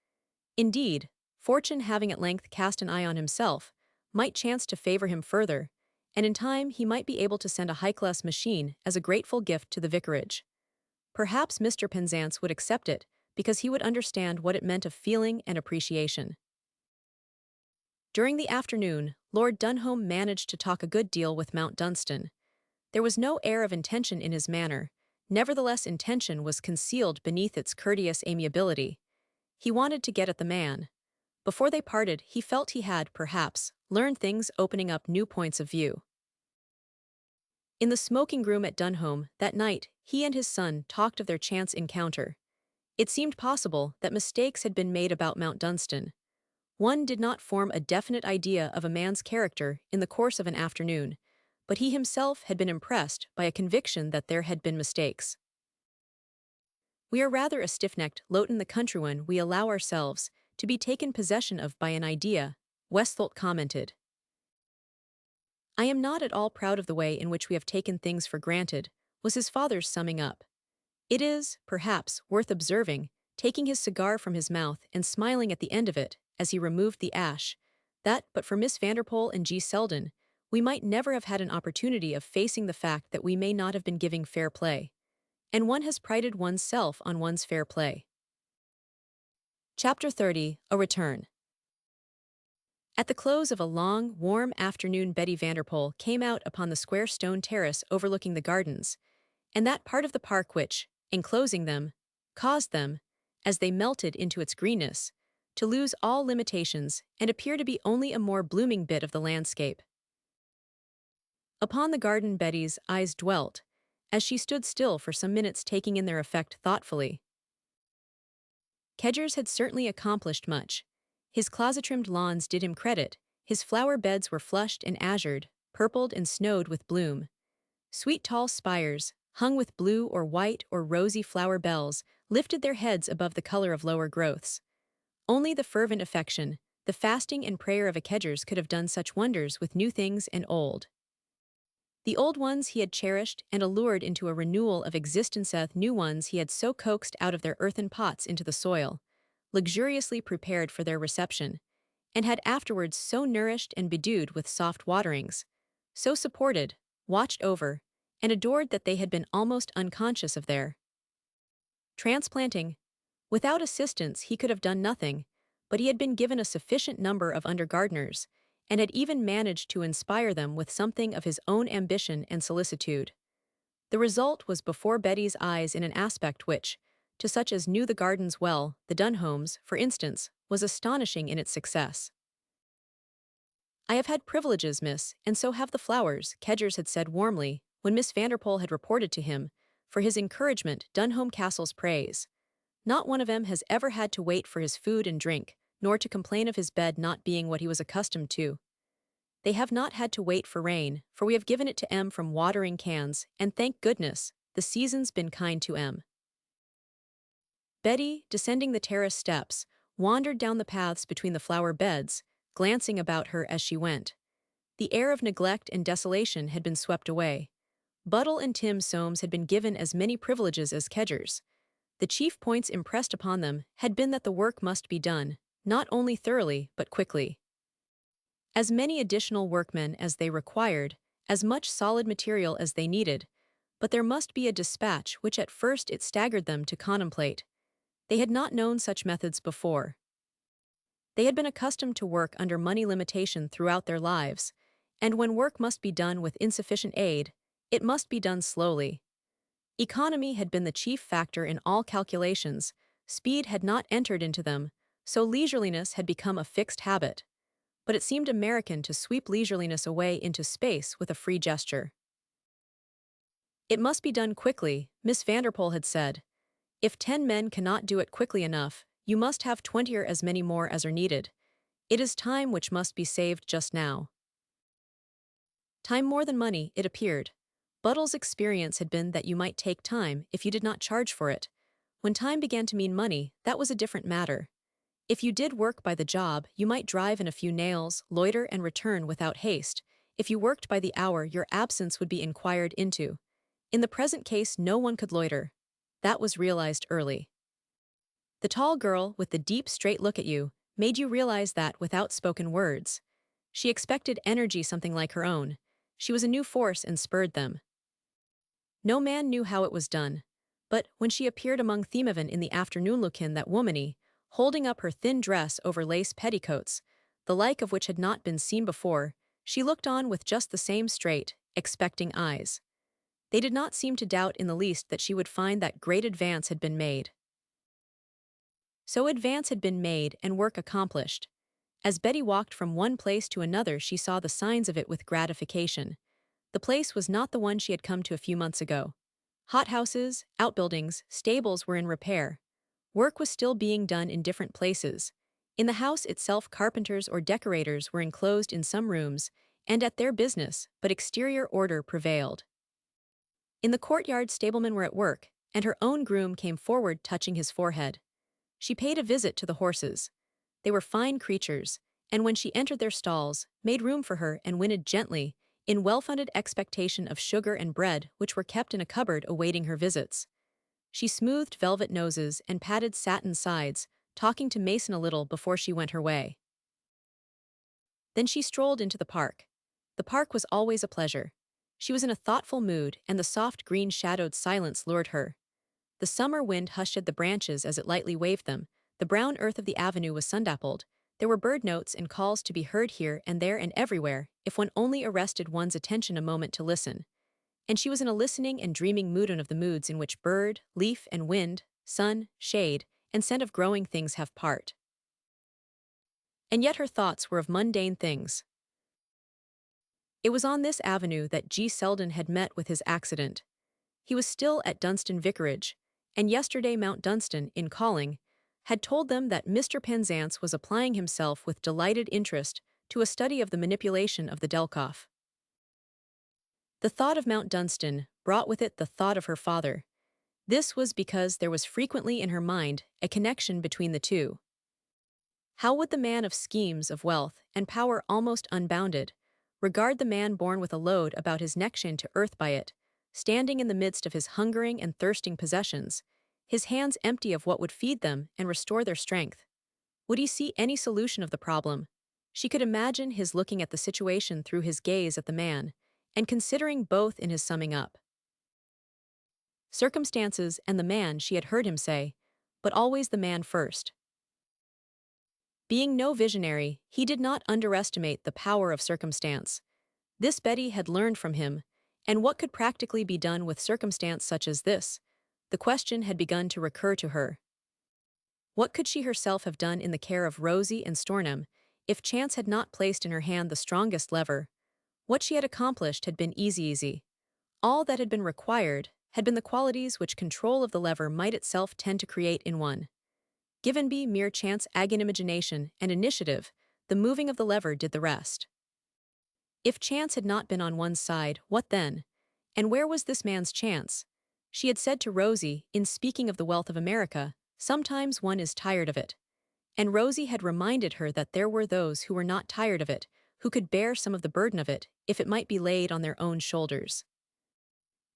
Speaker 1: Indeed, fortune having at length cast an eye on himself, might chance to favor him further, and in time he might be able to send a high-class machine as a grateful gift to the vicarage. Perhaps Mr. Penzance would accept it, because he would understand what it meant of feeling and appreciation. During the afternoon, Lord Dunholm managed to talk a good deal with Mount Dunstan. There was no air of intention in his manner, nevertheless intention was concealed beneath its courteous amiability. He wanted to get at the man. Before they parted, he felt he had, perhaps, learned things opening up new points of view. In the smoking room at Dunholm, that night, he and his son talked of their chance encounter. It seemed possible that mistakes had been made about Mount Dunstan. One did not form a definite idea of a man's character in the course of an afternoon, but he himself had been impressed by a conviction that there had been mistakes. We are rather a stiff-necked lot in the country when we allow ourselves to be taken possession of by an idea, Westholt commented. I am not at all proud of the way in which we have taken things for granted, was his father's summing up. It is, perhaps, worth observing, taking his cigar from his mouth and smiling at the end of it, as he removed the ash, that, but for Miss Vanderpool and G. Selden, we might never have had an opportunity of facing the fact that we may not have been giving fair play. And one has prided one's self on one's fair play. Chapter 30, A Return. At the close of a long, warm afternoon, Betty Vanderpool came out upon the square stone terrace overlooking the gardens, and that part of the park which, enclosing them, caused them, as they melted into its greenness, to lose all limitations and appear to be only a more blooming bit of the landscape. Upon the garden Betty's eyes dwelt, as she stood still for some minutes taking in their effect thoughtfully. Kedgers had certainly accomplished much. His closet-trimmed lawns did him credit, his flower beds were flushed and azured, purpled and snowed with bloom. Sweet tall spires, hung with blue or white or rosy flower bells, lifted their heads above the color of lower growths. Only the fervent affection, the fasting and prayer of a Kedgers could have done such wonders with new things and old. The old ones he had cherished and allured into a renewal of existence, new ones he had so coaxed out of their earthen pots into the soil, luxuriously prepared for their reception, and had afterwards so nourished and bedewed with soft waterings, so supported, watched over, and adored that they had been almost unconscious of their transplanting. Without assistance, he could have done nothing, but he had been given a sufficient number of undergardeners, and had even managed to inspire them with something of his own ambition and solicitude. The result was before Betty's eyes in an aspect which, to such as knew the gardens well, the Dunhomes, for instance, was astonishing in its success. "I have had privileges, miss, and so have the flowers," Kedgers had said warmly, when Miss Vanderpool had reported to him, for his encouragement, Dunhome Castle's praise. "Not one of 'em has ever had to wait for his food and drink, nor to complain of his bed not being what he was accustomed to. They have not had to wait for rain, for we have given it to 'em from watering cans, and thank goodness, the season's been kind to 'em." Betty, descending the terrace steps, wandered down the paths between the flower beds, glancing about her as she went. The air of neglect and desolation had been swept away. Buttle and Tim Soames had been given as many privileges as Kedgers. The chief points impressed upon them had been that the work must be done, not only thoroughly, but quickly. As many additional workmen as they required, as much solid material as they needed, but there must be a dispatch which at first it staggered them to contemplate. They had not known such methods before. They had been accustomed to work under money limitation throughout their lives, and when work must be done with insufficient aid, it must be done slowly. Economy had been the chief factor in all calculations, speed had not entered into them, so leisureliness had become a fixed habit. But it seemed American to sweep leisureliness away into space with a free gesture. "It must be done quickly," Miss Vanderpool had said. "If 10 men cannot do it quickly enough, you must have 20 or as many more as are needed. It is time which must be saved just now." Time more than money, it appeared. Buttle's experience had been that you might take time if you did not charge for it. When time began to mean money, that was a different matter. If you did work by the job, you might drive in a few nails, loiter and return without haste. If you worked by the hour, your absence would be inquired into. In the present case, no one could loiter. That was realized early. The tall girl, with the deep, straight look at you, made you realize that without spoken words. She expected energy something like her own. She was a new force and spurred them. No man knew how it was done. But when she appeared among Themeven in the afternoon lookin that womany, holding up her thin dress over lace petticoats, the like of which had not been seen before, she looked on with just the same straight, expecting eyes. They did not seem to doubt in the least that she would find that great advance had been made. So advance had been made and work accomplished. As Betty walked from one place to another, she saw the signs of it with gratification. The place was not the one she had come to a few months ago. Hothouses, outbuildings, stables were in repair. Work was still being done in different places. In the house itself, carpenters or decorators were enclosed in some rooms, and at their business, but exterior order prevailed. In the courtyard, stablemen were at work, and her own groom came forward touching his forehead. She paid a visit to the horses. They were fine creatures, and when she entered their stalls, made room for her and whinnied gently, in well-funded expectation of sugar and bread which were kept in a cupboard awaiting her visits. She smoothed velvet noses and patted satin sides, talking to Mason a little before she went her way. Then she strolled into the park. The park was always a pleasure. She was in a thoughtful mood, and the soft green-shadowed silence lured her. The summer wind hushed the branches as it lightly waved them. The brown earth of the avenue was sun-dappled. There were bird notes and calls to be heard here and there and everywhere, if one only arrested one's attention a moment to listen. And she was in a listening and dreaming mood, one of the moods in which bird, leaf and wind, sun, shade, and scent of growing things have part. And yet her thoughts were of mundane things. It was on this avenue that G. Selden had met with his accident. He was still at Dunstan Vicarage, and yesterday Mount Dunstan, in calling, had told them that Mr. Penzance was applying himself with delighted interest to a study of the manipulation of the Delkoff. The thought of Mount Dunstan brought with it the thought of her father. This was because there was frequently in her mind a connection between the two. How would the man of schemes of wealth and power almost unbounded regard the man born with a load about his neck shin to earth by it, standing in the midst of his hungering and thirsting possessions, his hands empty of what would feed them and restore their strength? Would he see any solution of the problem? She could imagine his looking at the situation through his gaze at the man, and considering both in his summing up. circumstances, and the man, she had heard him say, but always the man first. Being no visionary, he did not underestimate the power of circumstance. This Betty had learned from him, and what could practically be done with circumstance such as this? The question had begun to recur to her. What could she herself have done in the care of Rosie and Stornham, if chance had not placed in her hand the strongest lever? What she had accomplished had been easy. All that had been required had been the qualities which control of the lever might itself tend to create in one. Given be mere chance, imagination, and initiative, the moving of the lever did the rest. If chance had not been on one's side, what then? And where was this man's chance? She had said to Rosie, in speaking of the wealth of America, sometimes one is tired of it. And Rosie had reminded her that there were those who were not tired of it, who could bear some of the burden of it, if it might be laid on their own shoulders.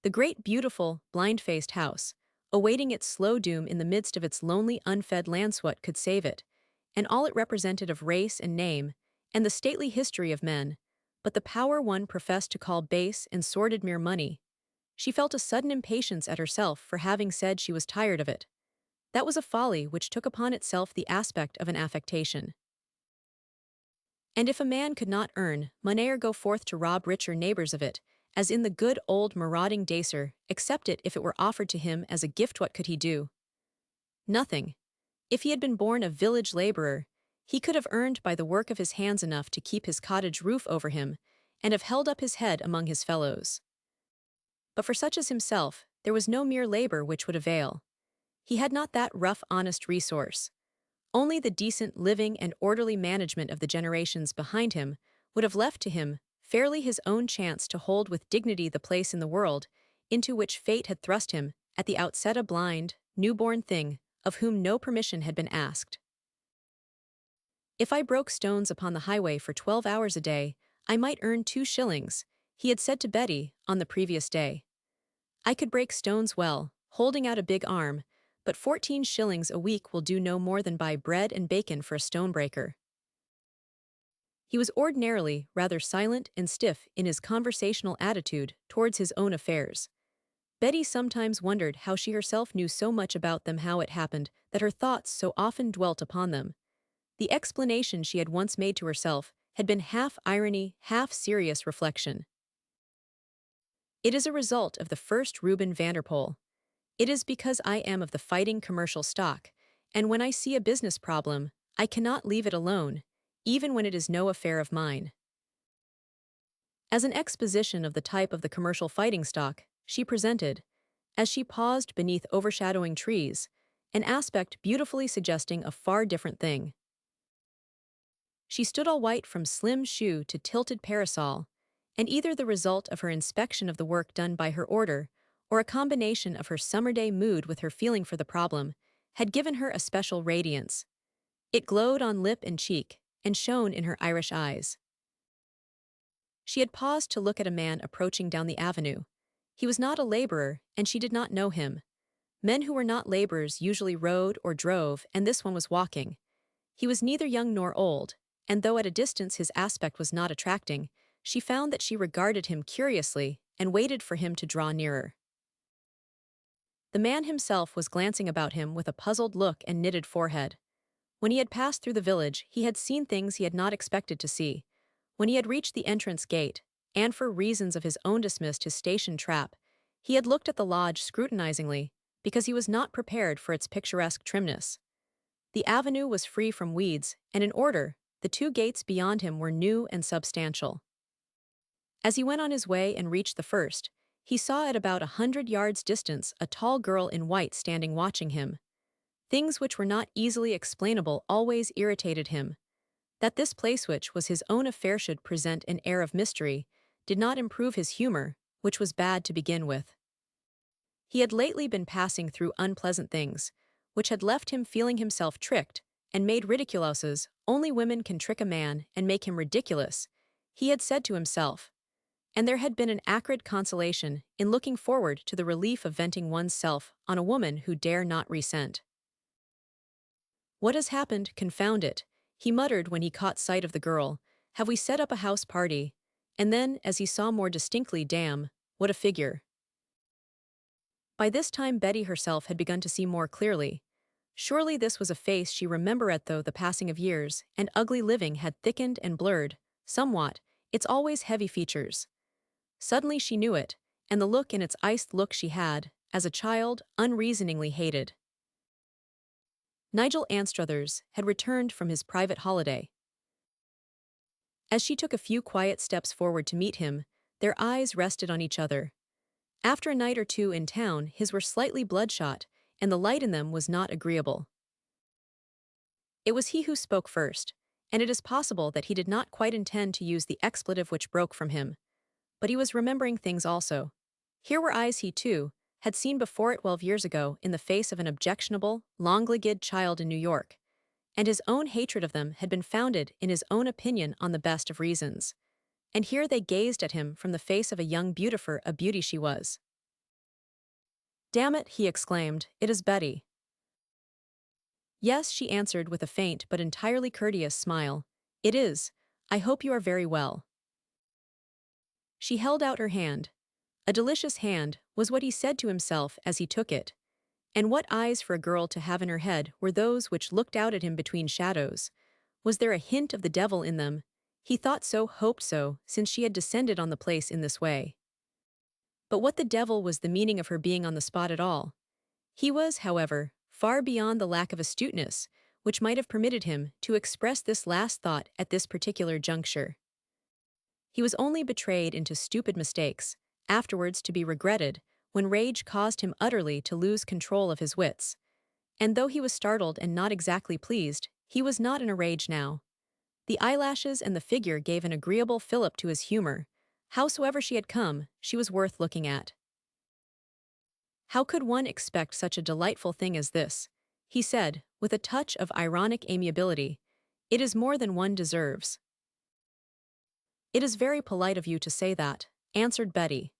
Speaker 1: The great, beautiful, blind-faced house, awaiting its slow doom in the midst of its lonely, unfed lands, what could save it, and all it represented of race and name, and the stately history of men, but the power one professed to call base and sordid mere money. She felt a sudden impatience at herself for having said she was tired of it. That was a folly which took upon itself the aspect of an affectation. And if a man could not earn money or go forth to rob richer neighbors of it, as in the good old marauding days, accept it if it were offered to him as a gift, what could he do? Nothing. If he had been born a village laborer, he could have earned by the work of his hands enough to keep his cottage roof over him, and have held up his head among his fellows. But for such as himself, there was no mere labor which would avail. He had not that rough, honest resource. Only the decent living and orderly management of the generations behind him would have left to him fairly his own chance to hold with dignity the place in the world into which fate had thrust him at the outset, a blind, newborn thing of whom no permission had been asked. If I broke stones upon the highway for 12 hours a day, I might earn 2 shillings, he had said to Betty on the previous day. I could break stones well, holding out a big arm, but 14 shillings a week will do no more than buy bread and bacon for a stonebreaker. He was ordinarily rather silent and stiff in his conversational attitude towards his own affairs. Betty sometimes wondered how she herself knew so much about them, how it happened that her thoughts so often dwelt upon them. The explanation she had once made to herself had been half irony, half serious reflection. It is a result of the first Reuben Vanderpoel. It is because I am of the fighting commercial stock, and when I see a business problem, I cannot leave it alone, even when it is no affair of mine. As an exposition of the type of the commercial fighting stock, she presented, as she paused beneath overshadowing trees, an aspect beautifully suggesting a far different thing. She stood all white from slim shoe to tilted parasol, and either the result of her inspection of the work done by her order, or a combination of her summer day mood with her feeling for the problem, had given her a special radiance. It glowed on lip and cheek, and shone in her Irish eyes. She had paused to look at a man approaching down the avenue. He was not a laborer, and she did not know him. Men who were not laborers usually rode or drove, and this one was walking. He was neither young nor old, and though at a distance his aspect was not attracting, she found that she regarded him curiously and waited for him to draw nearer. The man himself was glancing about him with a puzzled look and knitted forehead. When he had passed through the village, he had seen things he had not expected to see. When he had reached the entrance gate, and for reasons of his own dismissed his station trap, he had looked at the lodge scrutinizingly, because he was not prepared for its picturesque trimness. The avenue was free from weeds, and in order, the 2 gates beyond him were new and substantial. As he went on his way and reached the first, he saw at about 100 yards distance a tall girl in white standing watching him. Things which were not easily explainable always irritated him. That this place, which was his own affair, should present an air of mystery, did not improve his humor, which was bad to begin with. He had lately been passing through unpleasant things, which had left him feeling himself tricked, and made ridiculous. Only women can trick a man and make him ridiculous, he had said to himself. And there had been an acrid consolation in looking forward to the relief of venting one's self on a woman who dare not resent. What has happened, confound it, he muttered when he caught sight of the girl. Have we set up a house party? And then, as he saw more distinctly, damn, what a figure. By this time Betty herself had begun to see more clearly. Surely this was a face she remembered, though the passing of years and ugly living had thickened and blurred, somewhat, its always heavy features. Suddenly she knew it, and the look in its iced look she had, as a child, unreasoningly hated. Nigel Anstruthers had returned from his private holiday. As she took a few quiet steps forward to meet him, their eyes rested on each other. After a night or two in town, his were slightly bloodshot, and the light in them was not agreeable. It was he who spoke first, and it is possible that he did not quite intend to use the expletive which broke from him. But he was remembering things also. Here were eyes he, too, had seen before 12 years ago in the face of an objectionable, long-legged child in New York, and his own hatred of them had been founded in his own opinion on the best of reasons. And here they gazed at him from the face of a young beautifer, a beauty she was. "Damn it," he exclaimed, "it is Betty." "Yes," she answered with a faint but entirely courteous smile. "It is. I hope you are very well." She held out her hand. A delicious hand, was what he said to himself as he took it. And what eyes for a girl to have in her head were those which looked out at him between shadows. Was there a hint of the devil in them? He thought so, hoped so, since she had descended on the place in this way. But what the devil was the meaning of her being on the spot at all? He was, however, far beyond the lack of astuteness, which might have permitted him to express this last thought at this particular juncture. He was only betrayed into stupid mistakes, afterwards to be regretted, when rage caused him utterly to lose control of his wits. And though he was startled and not exactly pleased, he was not in a rage now. The eyelashes and the figure gave an agreeable fillip to his humor. Howsoever she had come, she was worth looking at. "How could one expect such a delightful thing as this?" he said, with a touch of ironic amiability. "It is more than one deserves." "It is very polite of you to say that," answered Betty.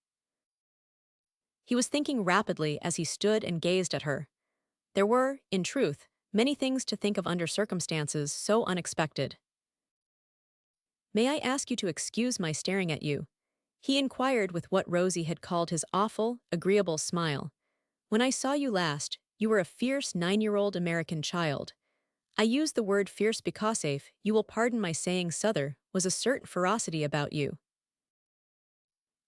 Speaker 1: He was thinking rapidly as he stood and gazed at her. There were, in truth, many things to think of under circumstances so unexpected. "May I ask you to excuse my staring at you?" he inquired with what Rosie had called his awful, agreeable smile. "When I saw you last, you were a fierce 9-year-old American child. I use the word fierce because, if you will pardon my saying so, was a certain ferocity about you.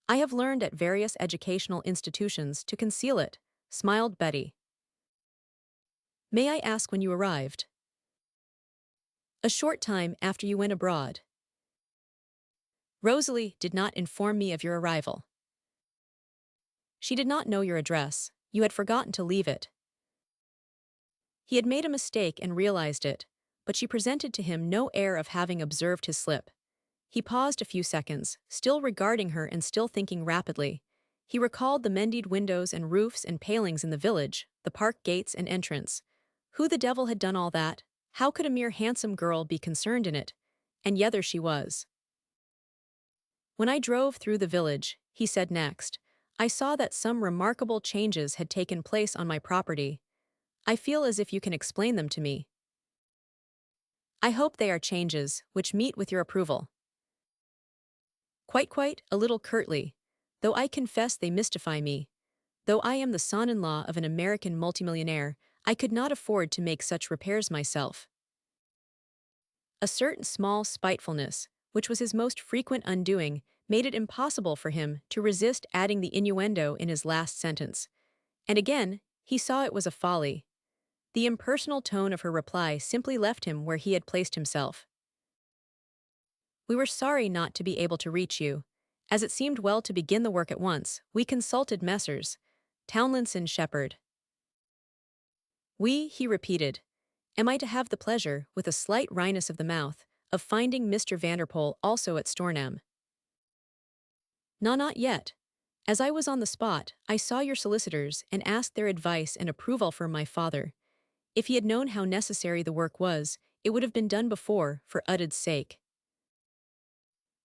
Speaker 1: I have learned at various educational institutions to conceal it," smiled Betty. "May I ask when you arrived?" "A short time after you went abroad." "Rosalie did not inform me of your arrival." "She did not know your address. You had forgotten to leave it." He had made a mistake and realized it, but she presented to him no air of having observed his slip. He paused a few seconds, still regarding her and still thinking rapidly. He recalled the mended windows and roofs and palings in the village, the park gates and entrance. Who the devil had done all that? How could a mere handsome girl be concerned in it? And yet there she was. "When I drove through the village," he said next, "I saw that some remarkable changes had taken place on my property. I feel as if you can explain them to me. I hope they are changes which meet with your approval." Quite, a little curtly. "Though I confess they mystify me. Though I am the son-in-law of an American multimillionaire, I could not afford to make such repairs myself." A certain small spitefulness, which was his most frequent undoing, made it impossible for him to resist adding the innuendo in his last sentence. And again, he saw it was a folly. The impersonal tone of her reply simply left him where he had placed himself. "We were sorry not to be able to reach you. As it seemed well to begin the work at once, we consulted Messrs. Townlinson Shepherd." "We," he repeated. "Am I to have the pleasure, with a slight wryness of the mouth, of finding Mr. Vanderpoel also at Stornham?" "No, not yet. As I was on the spot, I saw your solicitors and asked their advice and approval for my father. If he had known how necessary the work was, it would have been done before, for Udid's sake."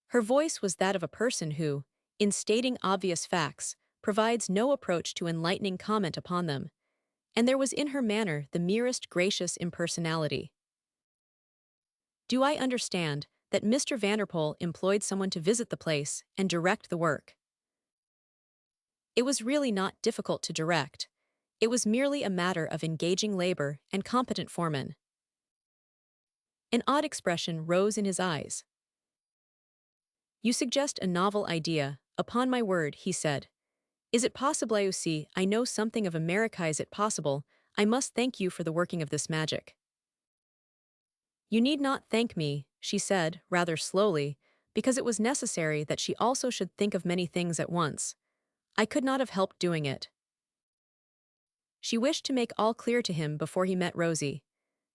Speaker 1: Her voice was that of a person who, in stating obvious facts, provides no approach to enlightening comment upon them, and there was in her manner the merest gracious impersonality. "Do I understand that Mr. Vanderpoel employed someone to visit the place and direct the work?" It was really not difficult to direct. It was merely a matter of engaging labor and competent foremen. An odd expression rose in his eyes. You suggest a novel idea. Upon my word, he said. Is it possible you see, I know something of America, is it possible? I must thank you for the working of this magic. You need not thank me, she said, rather slowly, because it was necessary that she also should think of many things at once. I could not have helped doing it. She wished to make all clear to him before he met Rosie.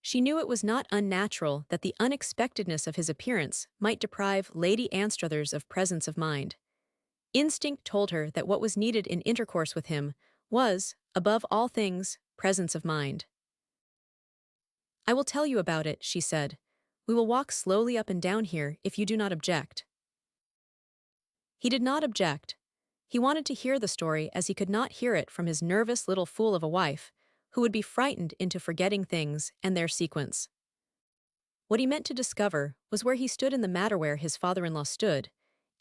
Speaker 1: She knew it was not unnatural that the unexpectedness of his appearance might deprive Lady Anstruthers of presence of mind. Instinct told her that what was needed in intercourse with him was, above all things, presence of mind. I will tell you about it, she said. We will walk slowly up and down here if you do not object. He did not object. He wanted to hear the story as he could not hear it from his nervous little fool of a wife, who would be frightened into forgetting things and their sequence. What he meant to discover was where he stood in the matter, where his father-in-law stood,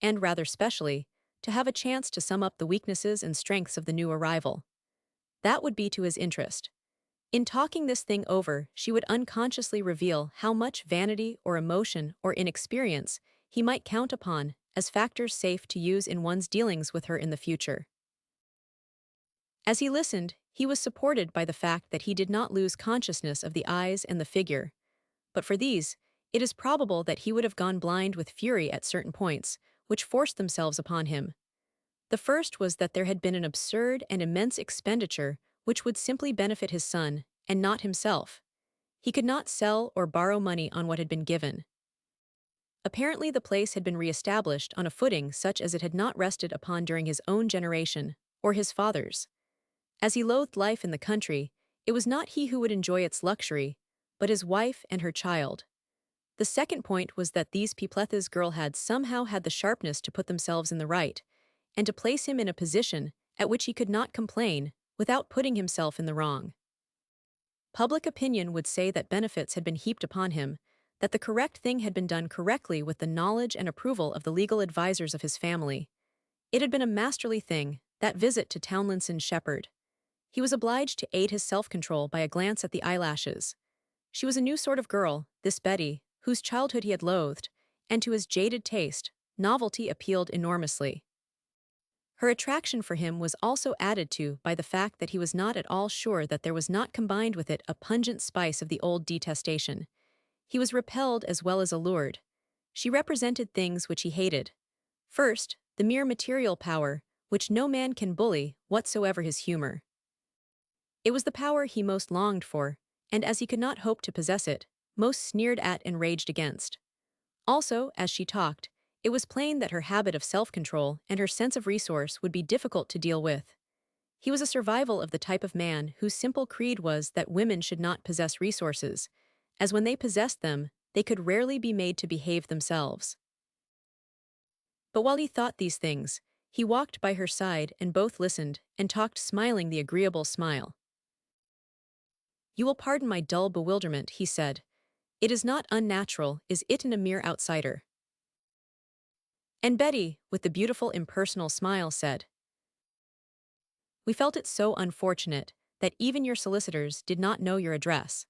Speaker 1: and rather specially, to have a chance to sum up the weaknesses and strengths of the new arrival. That would be to his interest. In talking this thing over, she would unconsciously reveal how much vanity or emotion or inexperience he might count upon as factors safe to use in one's dealings with her in the future. As he listened, he was supported by the fact that he did not lose consciousness of the eyes and the figure. But for these, it is probable that he would have gone blind with fury at certain points, which forced themselves upon him. The first was that there had been an absurd and immense expenditure which would simply benefit his son, and not himself. He could not sell or borrow money on what had been given. Apparently the place had been re-established on a footing such as it had not rested upon during his own generation, or his father's. As he loathed life in the country, it was not he who would enjoy its luxury, but his wife and her child. The second point was that these Pipletha's girl had somehow had the sharpness to put themselves in the right, and to place him in a position at which he could not complain without putting himself in the wrong. Public opinion would say that benefits had been heaped upon him, that the correct thing had been done correctly with the knowledge and approval of the legal advisers of his family. It had been a masterly thing, that visit to Townlinson Shepherd. He was obliged to aid his self-control by a glance at the eyelashes. She was a new sort of girl, this Betty, whose childhood he had loathed, and to his jaded taste, novelty appealed enormously. Her attraction for him was also added to by the fact that he was not at all sure that there was not combined with it a pungent spice of the old detestation. He was repelled as well as allured. She represented things which he hated. First, the mere material power, which no man can bully, whatsoever his humor. It was the power he most longed for, and as he could not hope to possess it, most sneered at and raged against. Also, as she talked, it was plain that her habit of self-control and her sense of resource would be difficult to deal with. He was a survival of the type of man whose simple creed was that women should not possess resources, as when they possessed them, they could rarely be made to behave themselves. But while he thought these things, he walked by her side and both listened and talked, smiling the agreeable smile. You will pardon my dull bewilderment, he said. It is not unnatural, is it, in a mere outsider? And Betty, with the beautiful impersonal smile, said, We felt it so unfortunate that even your solicitors did not know your address.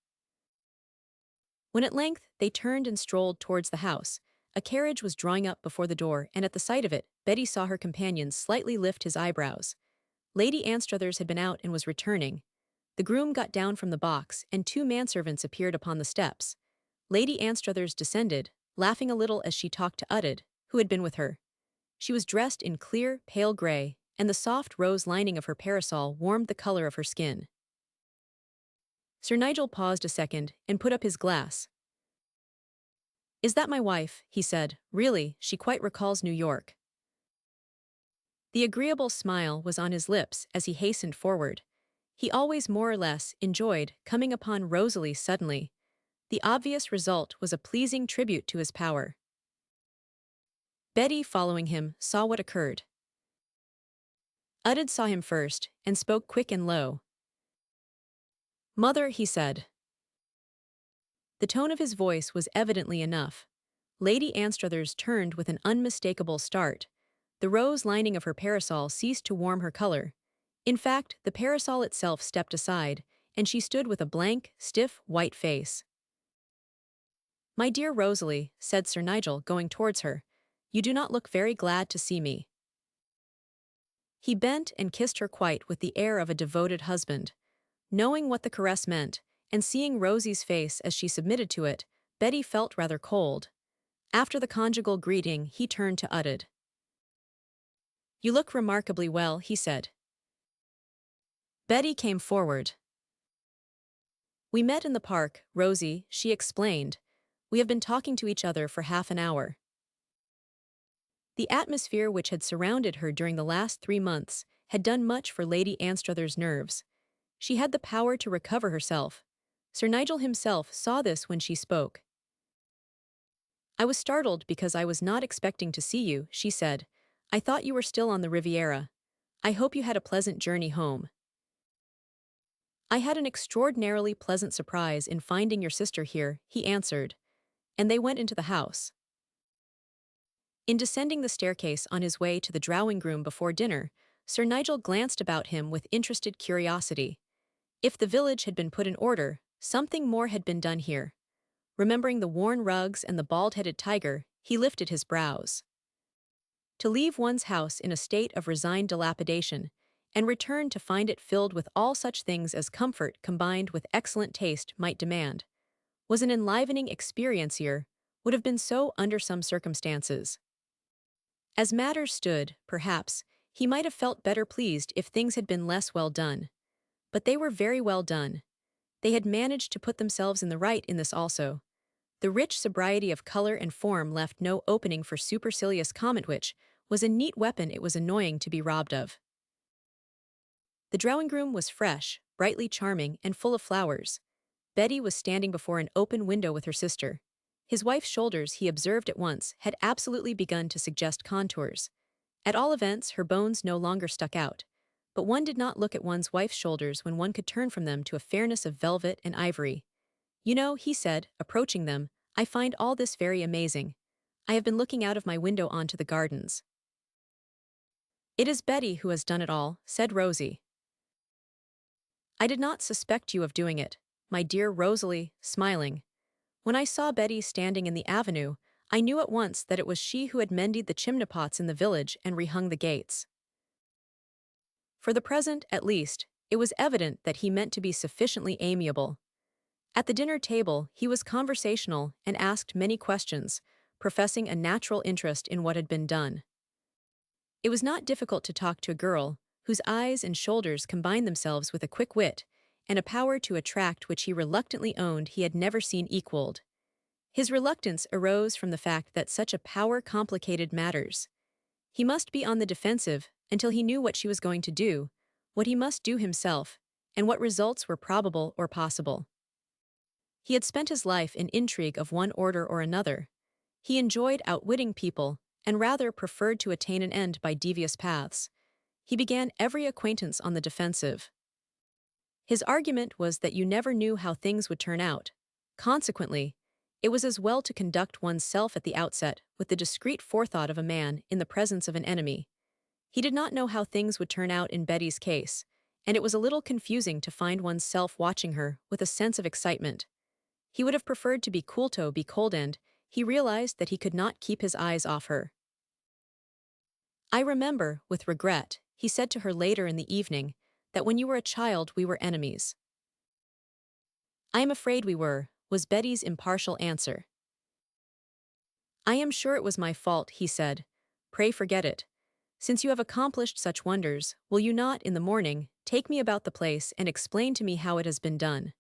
Speaker 1: When at length they turned and strolled towards the house, a carriage was drawing up before the door, and at the sight of it, Betty saw her companion slightly lift his eyebrows. Lady Anstruthers had been out and was returning. The groom got down from the box, and two manservants appeared upon the steps. Lady Anstruthers descended, laughing a little as she talked to Udded, who had been with her. She was dressed in clear, pale gray, and the soft rose lining of her parasol warmed the color of her skin. Sir Nigel paused a second and put up his glass. Is that my wife? He said. Really, she quite recalls New York. The agreeable smile was on his lips as he hastened forward. He always more or less enjoyed coming upon Rosalie suddenly. The obvious result was a pleasing tribute to his power. Betty, following him, saw what occurred. Udded saw him first and spoke quick and low. Mother, he said. The tone of his voice was evidently enough. Lady Anstruthers turned with an unmistakable start. The rose lining of her parasol ceased to warm her color. In fact, the parasol itself stepped aside, and she stood with a blank, stiff, white face. "My dear Rosalie," said Sir Nigel, going towards her, "you do not look very glad to see me." He bent and kissed her quite with the air of a devoted husband. Knowing what the caress meant, and seeing Rosie's face as she submitted to it, Betty felt rather cold. After the conjugal greeting, he turned to Udded. "You look remarkably well," he said. Betty came forward. "We met in the park, Rosie," she explained. "We have been talking to each other for half an hour." The atmosphere which had surrounded her during the last 3 months had done much for Lady Anstruther's nerves. She had the power to recover herself. Sir Nigel himself saw this when she spoke. "I was startled because I was not expecting to see you," she said. "I thought you were still on the Riviera. I hope you had a pleasant journey home." "I had an extraordinarily pleasant surprise in finding your sister here," he answered. And they went into the house. In descending the staircase on his way to the drawing-room before dinner, Sir Nigel glanced about him with interested curiosity. If the village had been put in order, something more had been done here. Remembering the worn rugs and the bald-headed tiger, he lifted his brows. To leave one's house in a state of resigned dilapidation, and return to find it filled with all such things as comfort combined with excellent taste might demand, was an enlivening experience here, would have been so under some circumstances. As matters stood, perhaps, he might have felt better pleased if things had been less well done. But they were very well done. They had managed to put themselves in the right in this also. The rich sobriety of color and form left no opening for supercilious comment, which was a neat weapon it was annoying to be robbed of. The drawing-room was fresh, brightly charming, and full of flowers. Betty was standing before an open window with her sister. His wife's shoulders, he observed at once, had absolutely begun to suggest contours. At all events, her bones no longer stuck out. But one did not look at one's wife's shoulders when one could turn from them to a fairness of velvet and ivory. "You know," he said, approaching them, "I find all this very amazing. I have been looking out of my window onto the gardens." "It is Betty who has done it all," said Rosie. "I did not suspect you of doing it, my dear Rosalie," smiling. "When I saw Betty standing in the avenue, I knew at once that it was she who had mended the chimney-pots in the village and rehung the gates." For the present, at least, it was evident that he meant to be sufficiently amiable. At the dinner table, he was conversational and asked many questions, professing a natural interest in what had been done. It was not difficult to talk to a girl whose eyes and shoulders combined themselves with a quick wit and a power to attract which he reluctantly owned he had never seen equaled. His reluctance arose from the fact that such a power complicated matters. He must be on the defensive until he knew what she was going to do, what he must do himself, and what results were probable or possible. He had spent his life in intrigue of one order or another. He enjoyed outwitting people, and rather preferred to attain an end by devious paths. He began every acquaintance on the defensive. His argument was that you never knew how things would turn out. Consequently, it was as well to conduct one's self at the outset with the discreet forethought of a man in the presence of an enemy. He did not know how things would turn out in Betty's case, and it was a little confusing to find one's self watching her with a sense of excitement. He would have preferred to be coolto be cold, and he realized that he could not keep his eyes off her. "I remember, with regret," he said to her later in the evening, "that when you were a child we were enemies." "I am afraid we were," was Betty's impartial answer. "I am sure it was my fault," he said. "Pray forget it. Since you have accomplished such wonders, will you not, in the morning, take me about the place and explain to me how it has been done?"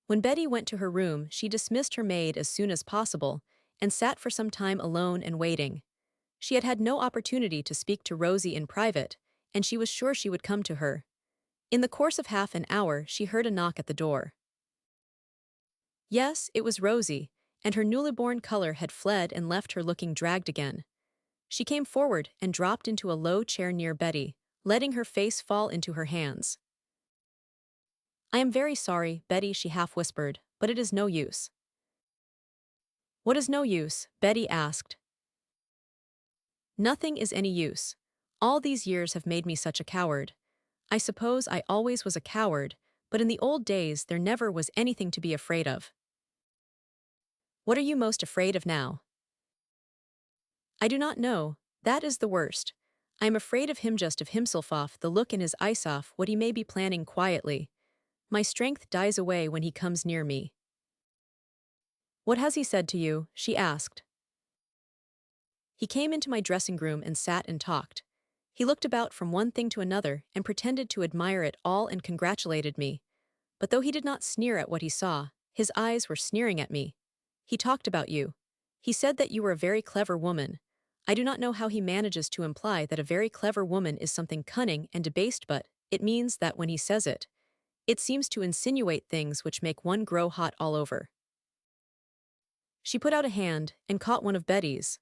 Speaker 1: When Betty went to her room, she dismissed her maid as soon as possible, and sat for some time alone and waiting. She had had no opportunity to speak to Rosie in private, and she was sure she would come to her. In the course of half an hour, she heard a knock at the door. Yes, it was Rosie, and her newly-born color had fled and left her looking dragged again. She came forward and dropped into a low chair near Betty, letting her face fall into her hands. "I am very sorry, Betty," she half whispered, "but it is no use." "What is no use?" Betty asked. Nothing is any use. All these years have made me such a coward. I suppose I always was a coward, but in the old days there never was anything to be afraid of. What are you most afraid of now? I do not know. That is the worst. I am afraid of him, just of himself, off the look in his eyes, off what he may be planning quietly. My strength dies away when he comes near me. What has he said to you? She asked. He came into my dressing room and sat and talked. He looked about from one thing to another and pretended to admire it all and congratulated me. But though he did not sneer at what he saw, his eyes were sneering at me. He talked about you. He said that you were a very clever woman. I do not know how he manages to imply that a very clever woman is something cunning and debased, but it means that when he says it, it seems to insinuate things which make one grow hot all over. She put out a hand and caught one of Betty's.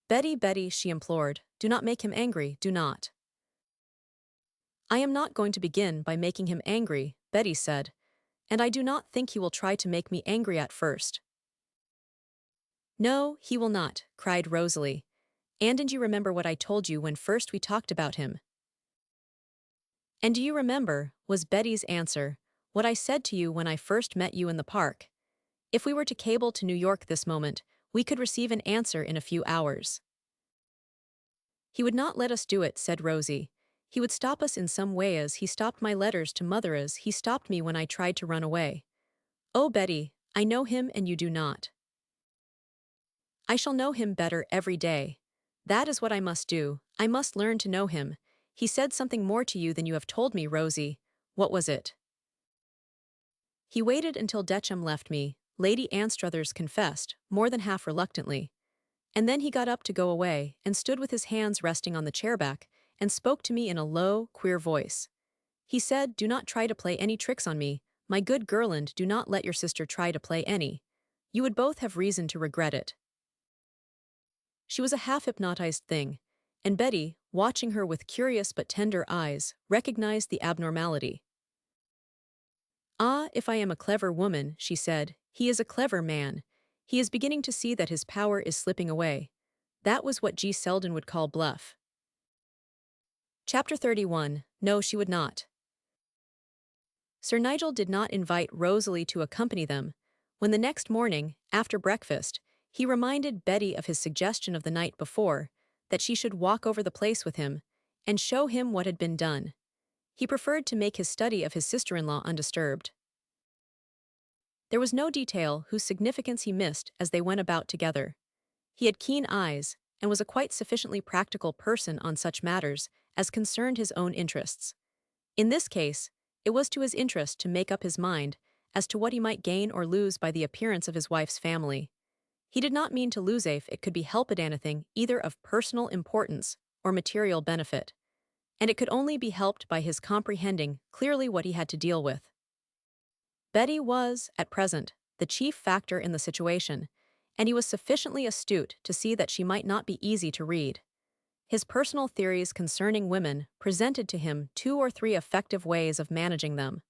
Speaker 1: Betty, Betty, she implored, do not make him angry, do not. I am not going to begin by making him angry, Betty said, and I do not think he will try to make me angry at first. No, he will not, cried Rosalie. And do you remember what I told you when first we talked about him? And do you remember, was Betty's answer, what I said to you when I first met you in the park? If we were to cable to New York this moment, we could receive an answer in a few hours. He would not let us do it, said Rosie. He would stop us in some way, as he stopped my letters to mother, as he stopped me when I tried to run away. Oh, Betty, I know him and you do not. I shall know him better every day. That is what I must do. I must learn to know him. He said something more to you than you have told me, Rosie. What was it? He waited until Detcham left me, Lady Anstruthers confessed, more than half reluctantly. And then he got up to go away, and stood with his hands resting on the chairback, and spoke to me in a low, queer voice. He said, do not try to play any tricks on me, my good girl, and do not let your sister try to play any. You would both have reason to regret it. She was a half-hypnotized thing, and Betty, watching her with curious but tender eyes, recognized the abnormality. Ah, if I am a clever woman, she said, he is a clever man. He is beginning to see that his power is slipping away. That was what G. Selden would call bluff. Chapter 31. No, she would not. Sir Nigel did not invite Rosalie to accompany them. When the next morning, after breakfast, he reminded Betty of his suggestion of the night before, that she should walk over the place with him, and show him what had been done. He preferred to make his study of his sister-in-law undisturbed. There was no detail whose significance he missed as they went about together. He had keen eyes, and was a quite sufficiently practical person on such matters as concerned his own interests. In this case, it was to his interest to make up his mind as to what he might gain or lose by the appearance of his wife's family. He did not mean to lose if it could be helped anything either of personal importance or material benefit, and it could only be helped by his comprehending clearly what he had to deal with. Betty was, at present, the chief factor in the situation, and he was sufficiently astute to see that she might not be easy to read. His personal theories concerning women presented to him 2 or 3 effective ways of managing them.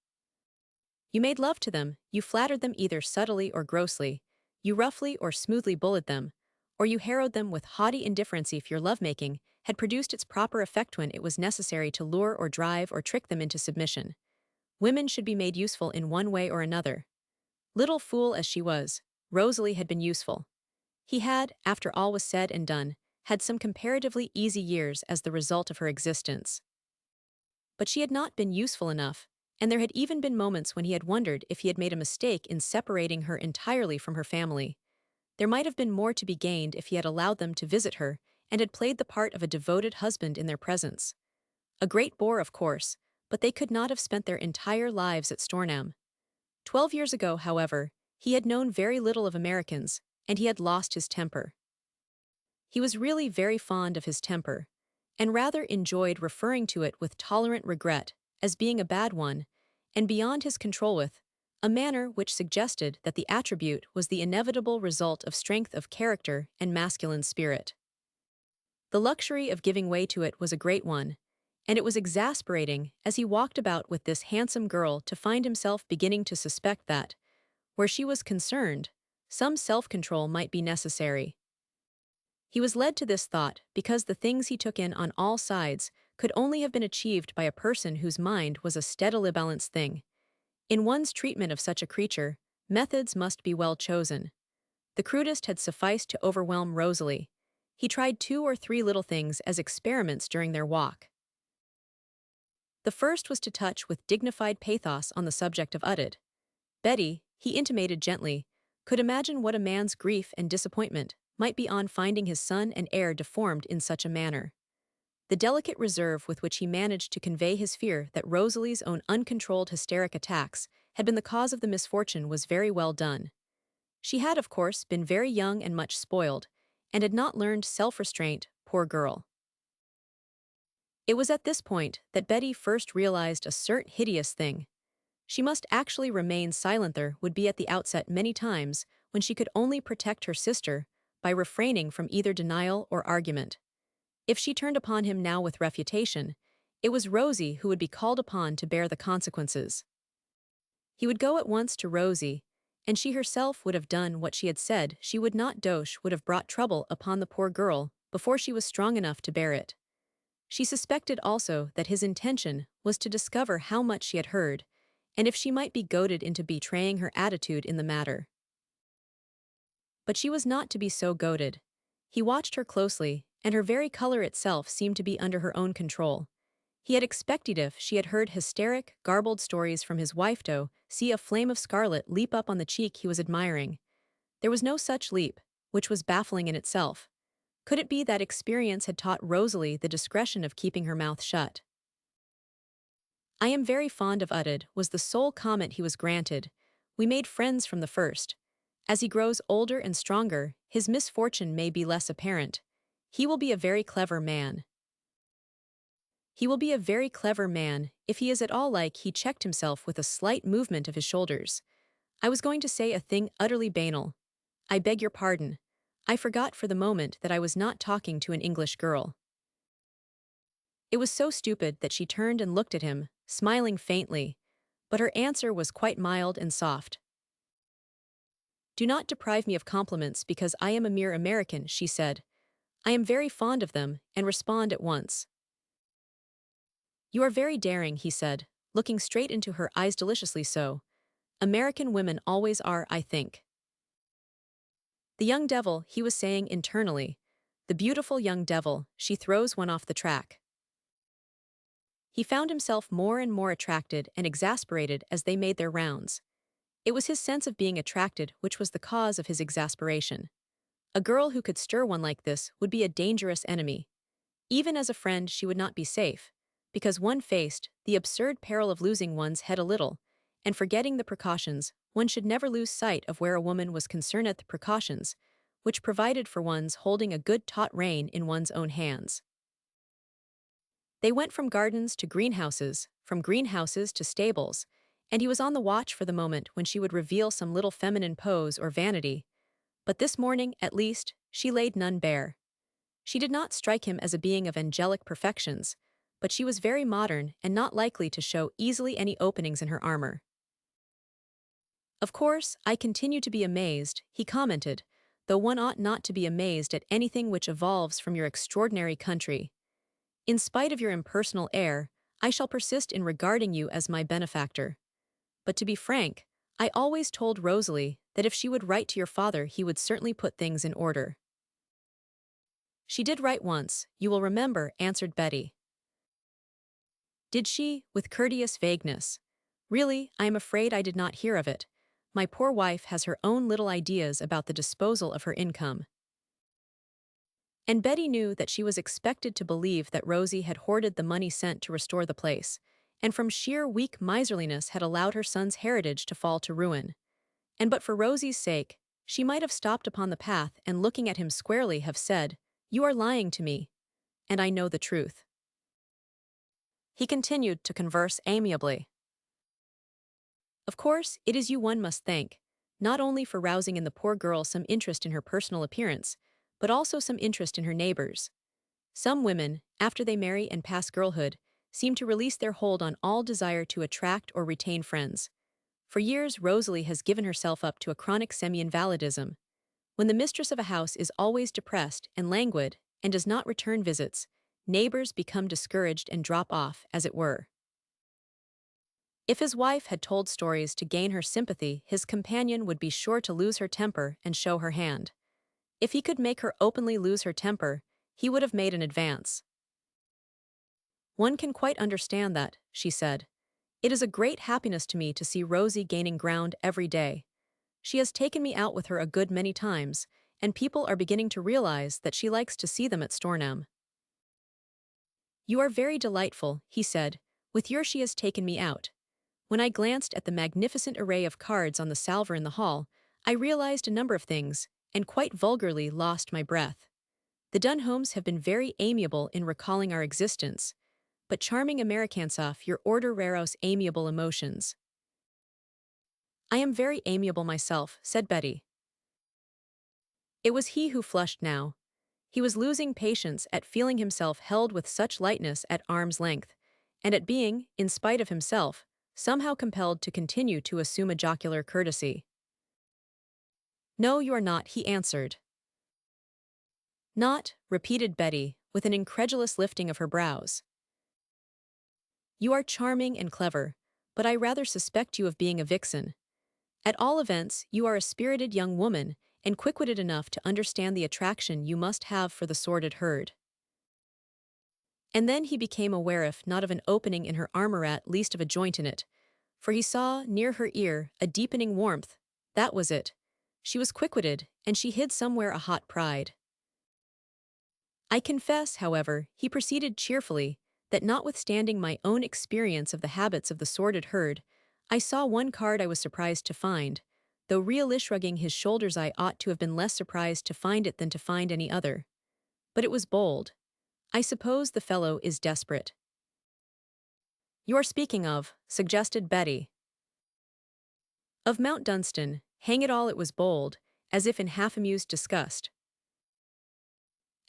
Speaker 1: You made love to them, you flattered them either subtly or grossly, you roughly or smoothly bullied them, or you harrowed them with haughty indifference if your lovemaking had produced its proper effect when it was necessary to lure or drive or trick them into submission. Women should be made useful in one way or another. Little fool as she was, Rosalie had been useful. He had, after all was said and done, had some comparatively easy years as the result of her existence. But she had not been useful enough, and there had even been moments when he had wondered if he had made a mistake in separating her entirely from her family. There might have been more to be gained if he had allowed them to visit her and had played the part of a devoted husband in their presence. A great bore, of course, but they could not have spent their entire lives at Stornham. 12 years ago, however, he had known very little of Americans, and he had lost his temper. He was really very fond of his temper, and rather enjoyed referring to it with tolerant regret as being a bad one, and beyond his control with a manner which suggested that the attribute was the inevitable result of strength of character and masculine spirit. The luxury of giving way to it was a great one, and it was exasperating as he walked about with this handsome girl to find himself beginning to suspect that, where she was concerned, some self-control might be necessary. He was led to this thought because the things he took in on all sides could only have been achieved by a person whose mind was a steadily balanced thing. In one's treatment of such a creature, methods must be well chosen. The crudest had sufficed to overwhelm Rosalie. He tried 2 or 3 little things as experiments during their walk. The first was to touch with dignified pathos on the subject of Udid. Betty, he intimated gently, could imagine what a man's grief and disappointment might be on finding his son and heir deformed in such a manner. The delicate reserve with which he managed to convey his fear that Rosalie's own uncontrolled hysteric attacks had been the cause of the misfortune was very well done. She had, of course, been very young and much spoiled, and had not learned self-restraint, poor girl. It was at this point that Betty first realized a certain hideous thing. She must actually remain silent. There would be at the outset many times when she could only protect her sister by refraining from either denial or argument. If she turned upon him now with refutation, it was Rosie who would be called upon to bear the consequences. He would go at once to Rosie, and she herself would have done what she had said she would not. Dosh would have brought trouble upon the poor girl before she was strong enough to bear it. She suspected also that his intention was to discover how much she had heard, and if she might be goaded into betraying her attitude in the matter. But she was not to be so goaded. He watched her closely, and her very color itself seemed to be under her own control. He had expected if she had heard hysteric, garbled stories from his wife to see a flame of scarlet leap up on the cheek he was admiring. There was no such leap, which was baffling in itself. Could it be that experience had taught Rosalie the discretion of keeping her mouth shut? "I am very fond of Udid," was the sole comment he was granted. "We made friends from the first. As he grows older and stronger, his misfortune may be less apparent. He will be a very clever man. He will be a very clever man, if he is at all like." He checked himself with a slight movement of his shoulders. "I was going to say a thing utterly banal. I beg your pardon. I forgot for the moment that I was not talking to an English girl." It was so stupid that she turned and looked at him, smiling faintly, but her answer was quite mild and soft. "Do not deprive me of compliments because I am a mere American," she said. "I am very fond of them and respond at once." "You are very daring," he said, looking straight into her eyes, deliciously so. "American women always are, I think." "The young devil," he was saying internally. "The beautiful young devil, she throws one off the track." He found himself more and more attracted and exasperated as they made their rounds. It was his sense of being attracted which was the cause of his exasperation. A girl who could stir one like this would be a dangerous enemy. Even as a friend she would not be safe, because one faced the absurd peril of losing one's head a little, and forgetting the precautions. One should never lose sight of where a woman was concerned at the precautions, which provided for one's holding a good taut rein in one's own hands. They went from gardens to greenhouses, from greenhouses to stables, and he was on the watch for the moment when she would reveal some little feminine pose or vanity. But this morning, at least, she laid none bare. She did not strike him as a being of angelic perfections, but she was very modern and not likely to show easily any openings in her armor. "Of course, I continue to be amazed," he commented, "though one ought not to be amazed at anything which evolves from your extraordinary country. In spite of your impersonal air, I shall persist in regarding you as my benefactor. But to be frank, I always told Rosalie that if she would write to your father he would certainly put things in order." "She did write once, you will remember," answered Betty. "Did she?" with courteous vagueness. "Really, I am afraid I did not hear of it. My poor wife has her own little ideas about the disposal of her income." And Betty knew that she was expected to believe that Rosie had hoarded the money sent to restore the place, and from sheer weak miserliness had allowed her son's heritage to fall to ruin. And but for Rosie's sake, she might have stopped upon the path and looking at him squarely have said, "You are lying to me, and I know the truth." He continued to converse amiably. "Of course, it is you one must thank, not only for rousing in the poor girl some interest in her personal appearance, but also some interest in her neighbors. Some women, after they marry and pass girlhood, seem to release their hold on all desire to attract or retain friends. For years Rosalie has given herself up to a chronic semi-invalidism. When the mistress of a house is always depressed and languid and does not return visits, neighbors become discouraged and drop off, as it were. If his wife had told stories to gain her sympathy, his companion would be sure to lose her temper and show her hand. If he could make her openly lose her temper, he would have made an advance. One can quite understand that, she said. It is a great happiness to me to see Rosie gaining ground every day. She has taken me out with her a good many times, and people are beginning to realize that she likes to see them at Stornham. You are very delightful, he said, with your she has taken me out. When I glanced at the magnificent array of cards on the salver in the hall, I realized a number of things, and quite vulgarly lost my breath. The Dunholms have been very amiable in recalling our existence, but charming Americansoff your order raros amiable emotions. I am very amiable myself, said Betty. It was he who flushed now. He was losing patience at feeling himself held with such lightness at arm's length, and at being, in spite of himself, somehow compelled to continue to assume a jocular courtesy. No, you are not, he answered. Not, repeated Betty, with an incredulous lifting of her brows. You are charming and clever, but I rather suspect you of being a vixen. At all events, you are a spirited young woman, and quick-witted enough to understand the attraction you must have for the sordid herd. And then he became aware if not of an opening in her armor at least of a joint in it, for he saw, near her ear, a deepening warmth. That was it. She was quick-witted, and she hid somewhere a hot pride. I confess, however, he proceeded cheerfully, that notwithstanding my own experience of the habits of the sordid herd, I saw one card I was surprised to find, though really shrugging his shoulders I ought to have been less surprised to find it than to find any other. But it was bold. I suppose the fellow is desperate. You're speaking of, suggested Betty. Of Mount Dunstan, hang it all, it was bold, as if in half-amused disgust.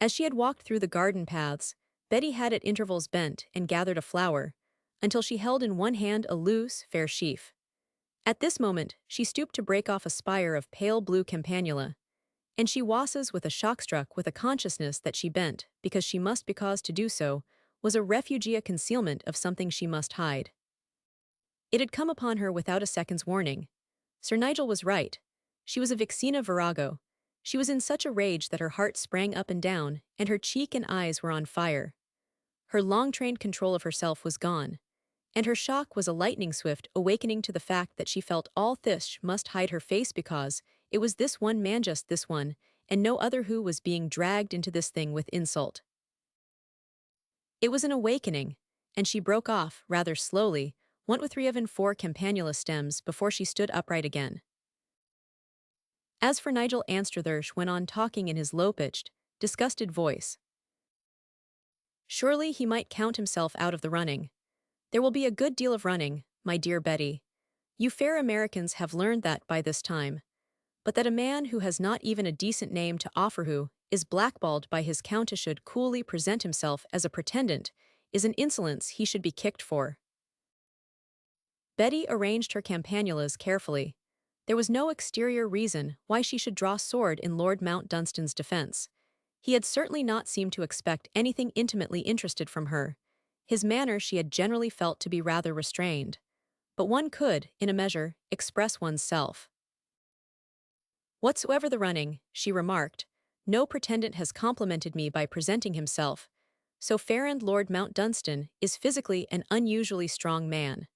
Speaker 1: As she had walked through the garden paths, Betty had at intervals bent and gathered a flower, until she held in one hand a loose, fair sheaf. At this moment, she stooped to break off a spire of pale blue campanula, and she was with a shock struck with a consciousness that she bent, because she must because to do so, was a refugia concealment of something she must hide. It had come upon her without a second's warning. Sir Nigel was right. She was a vixena virago. She was in such a rage that her heart sprang up and down, and her cheek and eyes were on fire. Her long-trained control of herself was gone, and her shock was a lightning-swift awakening to the fact that she felt all this must hide her face because it was this one man, just this one, and no other, who was being dragged into this thing with insult. It was an awakening, and she broke off, rather slowly, one with 3 of 4 campanula stems before she stood upright again. As for Nigel, Anstruthers went on talking in his low-pitched, disgusted voice. Surely he might count himself out of the running. There will be a good deal of running, my dear Betty. You fair Americans have learned that by this time. But that a man who has not even a decent name to offer, who is blackballed by his countess, should coolly present himself as a pretendant, is an insolence he should be kicked for. Betty arranged her campanulas carefully. There was no exterior reason why she should draw sword in Lord Mount Dunstan's defense. He had certainly not seemed to expect anything intimately interested from her. His manner she had generally felt to be rather restrained. But one could, in a measure, express one's self. Whatsoever the running, she remarked, no pretendant has complimented me by presenting himself. So Farrand Lord Mount Dunstan is physically an unusually strong man.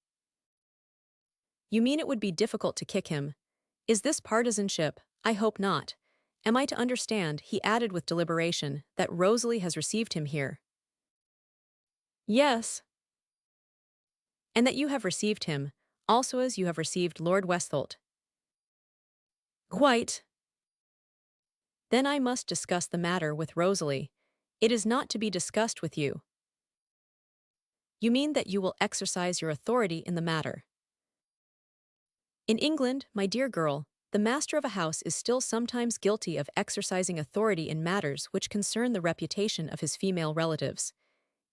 Speaker 1: You mean it would be difficult to kick him? Is this partisanship? I hope not. Am I to understand, he added with deliberation, that Rosalie has received him here? Yes. And that you have received him, also as you have received Lord Westholt? Quite. Then I must discuss the matter with Rosalie. It is not to be discussed with you. You mean that you will exercise your authority in the matter? In England, my dear girl, the master of a house is still sometimes guilty of exercising authority in matters which concern the reputation of his female relatives.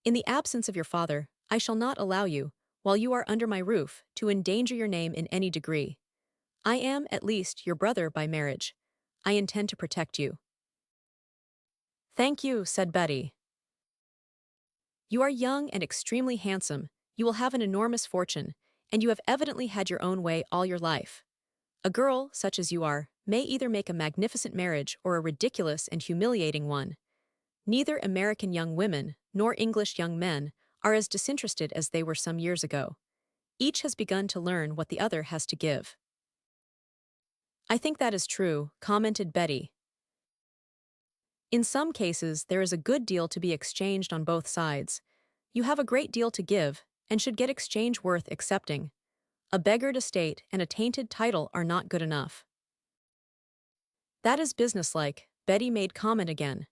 Speaker 1: In the absence of your father, I shall not allow you, while you are under my roof, to endanger your name in any degree. I am, at least, your brother by marriage. I intend to protect you." "Thank you," said Betty. "You are young and extremely handsome, you will have an enormous fortune, and you have evidently had your own way all your life. A girl, such as you are, may either make a magnificent marriage or a ridiculous and humiliating one. Neither American young women nor English young men are as disinterested as they were some years ago. Each has begun to learn what the other has to give." "I think that is true," commented Betty. "In some cases, there is a good deal to be exchanged on both sides. You have a great deal to give, and should get exchange worth accepting. A beggared estate and a tainted title are not good enough." "That is businesslike," Betty made comment again.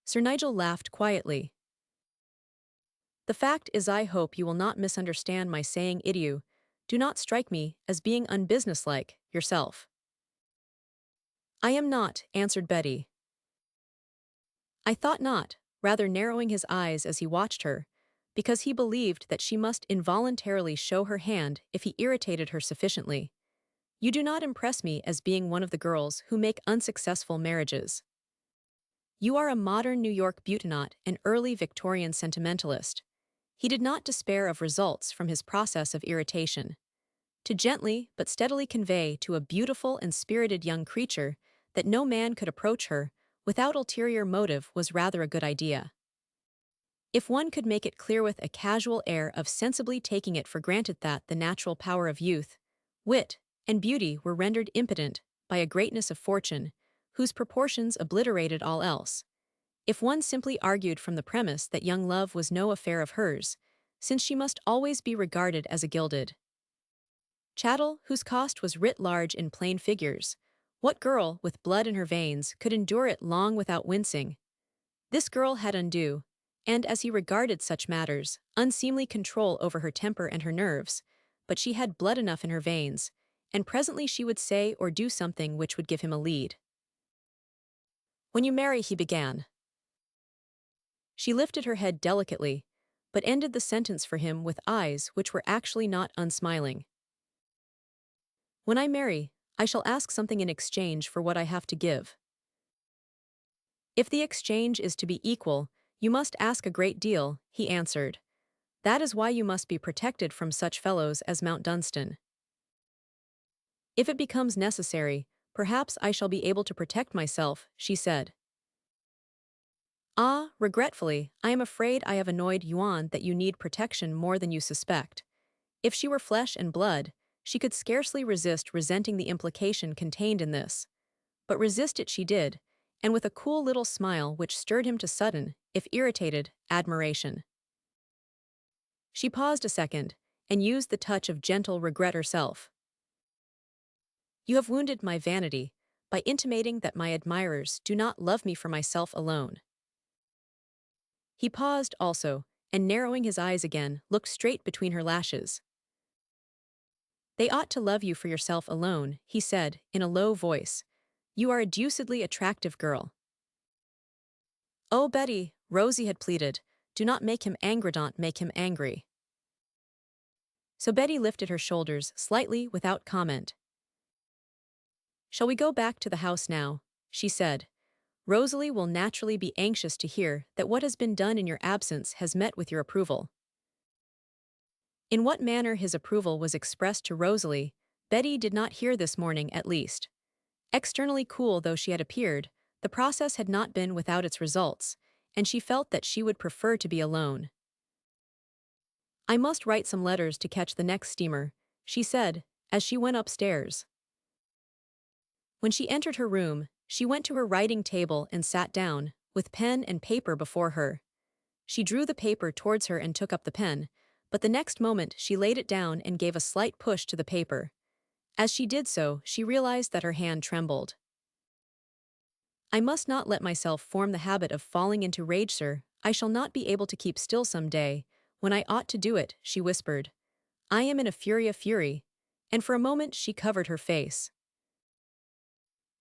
Speaker 1: Sir Nigel laughed quietly. "The fact is, I hope you will not misunderstand my saying idiot. Do not strike me as being unbusinesslike, yourself." "I am not," answered Betty. "I thought not," rather narrowing his eyes as he watched her, because he believed that she must involuntarily show her hand if he irritated her sufficiently. "You do not impress me as being one of the girls who make unsuccessful marriages. You are a modern New York Butenot, an early Victorian sentimentalist." He did not despair of results from his process of irritation. To gently but steadily convey to a beautiful and spirited young creature that no man could approach her without ulterior motive was rather a good idea. If one could make it clear with a casual air of sensibly taking it for granted that the natural power of youth, wit, and beauty were rendered impotent by a greatness of fortune, whose proportions obliterated all else. If one simply argued from the premise that young love was no affair of hers, since she must always be regarded as a gilded chattel whose cost was writ large in plain figures, what girl with blood in her veins could endure it long without wincing? This girl had undue, and as he regarded such matters, unseemly control over her temper and her nerves, but she had blood enough in her veins, and presently she would say or do something which would give him a lead. "When you marry," he began. She lifted her head delicately, but ended the sentence for him with eyes which were actually not unsmiling. "When I marry, I shall ask something in exchange for what I have to give. If the exchange is to be equal, you must ask a great deal," he answered. "That is why you must be protected from such fellows as Mount Dunstan." "If it becomes necessary, perhaps I shall be able to protect myself," she said. "Ah, regretfully, I am afraid I have annoyed Yuan that you need protection more than you suspect." If she were flesh and blood, she could scarcely resist resenting the implication contained in this. But resist it she did, and with a cool little smile which stirred him to sudden, if irritated, admiration. She paused a second, and used the touch of gentle regret herself. "You have wounded my vanity, by intimating that my admirers do not love me for myself alone." He paused also, and narrowing his eyes again, looked straight between her lashes. "They ought to love you for yourself alone," he said, in a low voice. "You are a deucedly attractive girl." "Oh, Betty," Rosie had pleaded, "do not make him angry, don't make him angry." So Betty lifted her shoulders slightly without comment. "Shall we go back to the house now?" she said. "Rosalie will naturally be anxious to hear that what has been done in your absence has met with your approval." In what manner his approval was expressed to Rosalie, Betty did not hear this morning at least. Externally cool though she had appeared, the process had not been without its results, and she felt that she would prefer to be alone. "I must write some letters to catch the next steamer," she said, as she went upstairs. When she entered her room, she went to her writing table and sat down, with pen and paper before her. She drew the paper towards her and took up the pen, but the next moment she laid it down and gave a slight push to the paper. As she did so, she realized that her hand trembled. "I must not let myself form the habit of falling into rage, sir. I shall not be able to keep still some day, when I ought to do it," she whispered. "I am in a fury of fury," and for a moment she covered her face.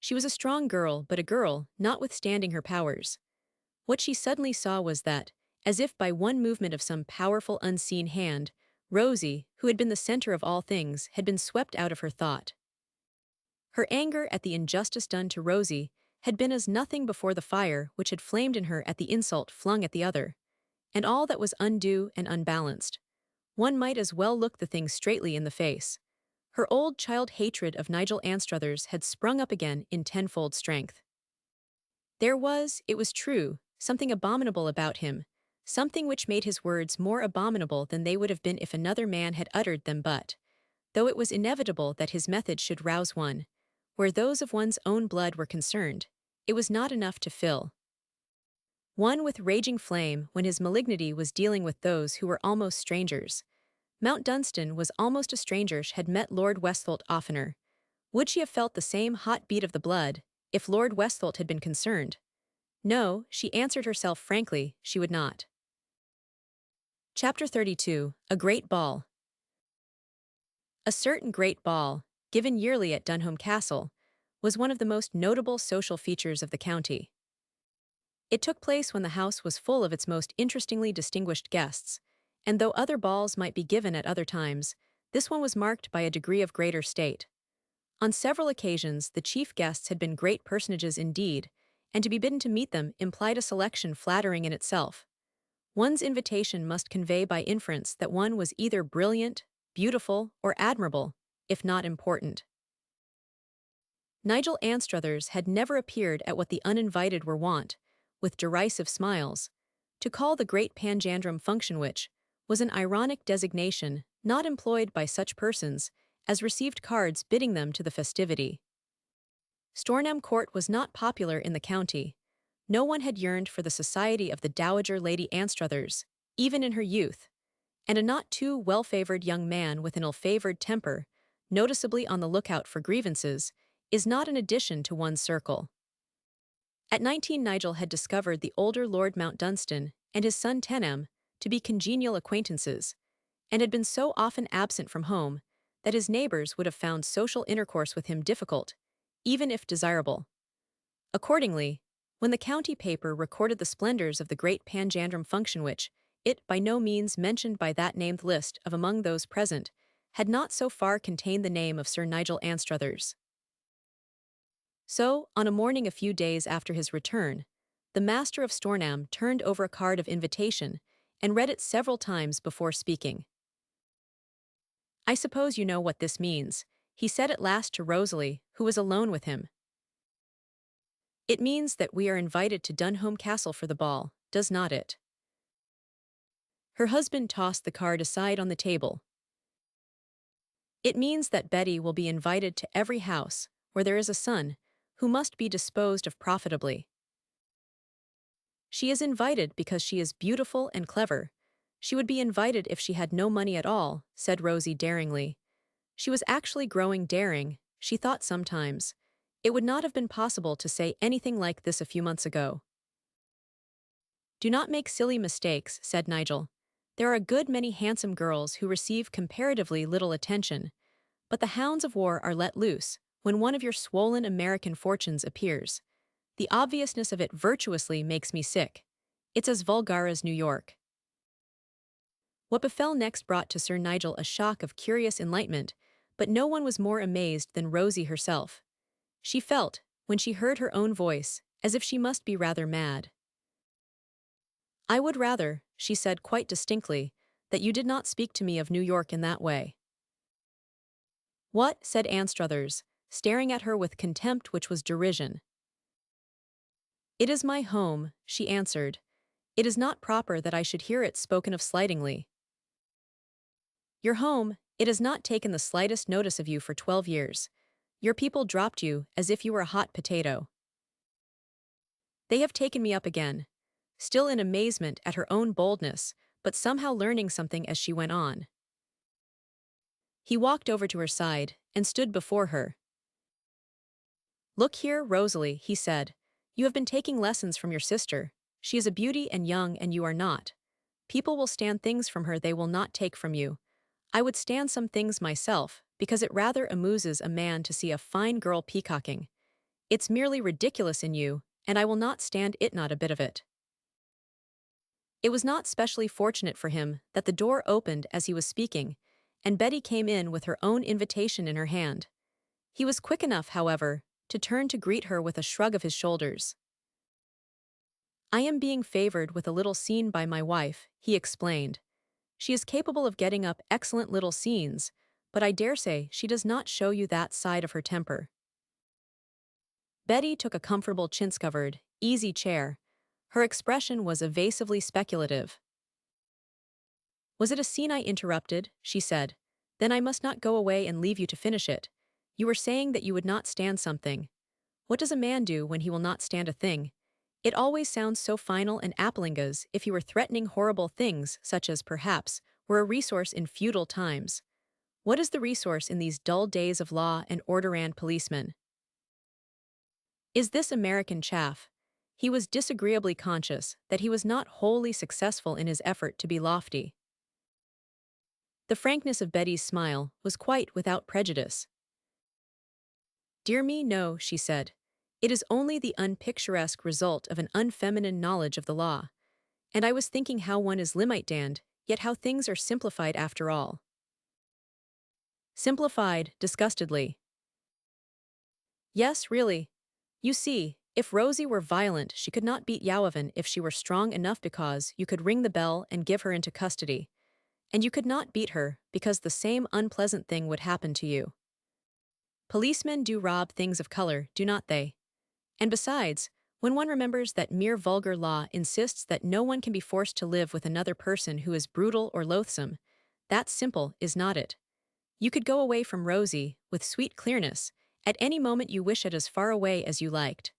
Speaker 1: She was a strong girl, but a girl, notwithstanding her powers. What she suddenly saw was that, as if by one movement of some powerful unseen hand, Rosie, who had been the center of all things, had been swept out of her thought. Her anger at the injustice done to Rosie had been as nothing before the fire which had flamed in her at the insult flung at the other, and all that was undue and unbalanced. One might as well look the thing straightly in the face. Her old child hatred of Nigel Anstruthers had sprung up again in tenfold strength. There was, it was true, something abominable about him, something which made his words more abominable than they would have been if another man had uttered them but, though it was inevitable that his method should rouse one, where those of one's own blood were concerned, it was not enough to fill one with raging flame when his malignity was dealing with those who were almost strangers. Mount Dunstan was almost a stranger had met Lord Westholt oftener. Would she have felt the same hot beat of the blood, if Lord Westholt had been concerned? No, she answered herself frankly, she would not. Chapter 32, A Great Ball. A certain great ball, given yearly at Dunholm Castle, was one of the most notable social features of the county. It took place when the house was full of its most interestingly distinguished guests, and though other balls might be given at other times, this one was marked by a degree of greater state. On several occasions the chief guests had been great personages indeed, and to be bidden to meet them implied a selection flattering in itself. One's invitation must convey by inference that one was either brilliant, beautiful, or admirable, if not important. Nigel Anstruthers had never appeared at what the uninvited were wont, with derisive smiles, to call the great panjandrum function which was an ironic designation not employed by such persons as received cards bidding them to the festivity. Stornham Court was not popular in the county. No one had yearned for the society of the Dowager Lady Anstruthers, even in her youth, and a not too well-favored young man with an ill-favored temper, noticeably on the lookout for grievances, is not an addition to one's circle. At 19 Nigel had discovered the older Lord Mount Dunstan and his son Tenham to be congenial acquaintances, and had been so often absent from home that his neighbors would have found social intercourse with him difficult, even if desirable. Accordingly, when the county paper recorded the splendors of the great panjandrum function which, it by no means mentioned by that named list of among those present, had not so far contained the name of Sir Nigel Anstruthers. So, on a morning a few days after his return, the master of Stornham turned over a card of invitation and read it several times before speaking. "I suppose you know what this means," he said at last to Rosalie, who was alone with him. "It means that we are invited to Dunholm Castle for the ball, does not it?" Her husband tossed the card aside on the table. "It means that Betty will be invited to every house where there is a son who must be disposed of profitably. She is invited because she is beautiful and clever. She would be invited if she had no money at all," said Rosie daringly. She was actually growing daring, she thought sometimes. It would not have been possible to say anything like this a few months ago. "Do not make silly mistakes," said Nigel. "There are a good many handsome girls who receive comparatively little attention, but the hounds of war are let loose when one of your swollen American fortunes appears. The obviousness of it virtuously makes me sick. It's as vulgar as New York." What befell next brought to Sir Nigel a shock of curious enlightenment, but no one was more amazed than Rosie herself. She felt, when she heard her own voice, as if she must be rather mad. "I would rather," she said quite distinctly, "that you did not speak to me of New York in that way." "What?" said Anstruthers, staring at her with contempt which was derision. "It is my home," she answered. "It is not proper that I should hear it spoken of slightingly." "Your home, it has not taken the slightest notice of you for 12 years. Your people dropped you as if you were a hot potato. They have taken me up again," still in amazement at her own boldness, but somehow learning something as she went on. He walked over to her side and stood before her. "Look here, Rosalie," he said. "You have been taking lessons from your sister. She is a beauty and young and you are not. People will stand things from her they will not take from you. I would stand some things myself, because it rather amuses a man to see a fine girl peacocking. It's merely ridiculous in you, and I will not stand it not a bit of it." It was not specially fortunate for him that the door opened as he was speaking, and Betty came in with her own invitation in her hand. He was quick enough, however, to turn to greet her with a shrug of his shoulders. "I am being favored with a little scene by my wife," he explained. "She is capable of getting up excellent little scenes, but I dare say she does not show you that side of her temper." Betty took a comfortable chintz-covered, easy chair. Her expression was evasively speculative. "Was it a scene I interrupted?" she said. "Then I must not go away and leave you to finish it. You were saying that you would not stand something. What does a man do when he will not stand a thing? It always sounds so final and applingas if you were threatening horrible things such as, perhaps, were a resource in feudal times. What is the resource in these dull days of law and order and policemen? Is this American chaff?" He was disagreeably conscious that he was not wholly successful in his effort to be lofty. The frankness of Betty's smile was quite without prejudice. "Dear me, no," she said. "It is only the unpicturesque result of an unfeminine knowledge of the law. And I was thinking how one is limit-danned, yet how things are simplified after all." Simplified, disgustedly. "Yes, really. You see, if Rosie were violent, she could not beat Yowavin if she were strong enough because you could ring the bell and give her into custody. And you could not beat her because the same unpleasant thing would happen to you. Policemen do rob things of color, do not they? And besides, when one remembers that mere vulgar law insists that no one can be forced to live with another person who is brutal or loathsome, that's simple, is not it? You could go away from Rosie, with sweet clearness, at any moment you wish it as far away as you liked.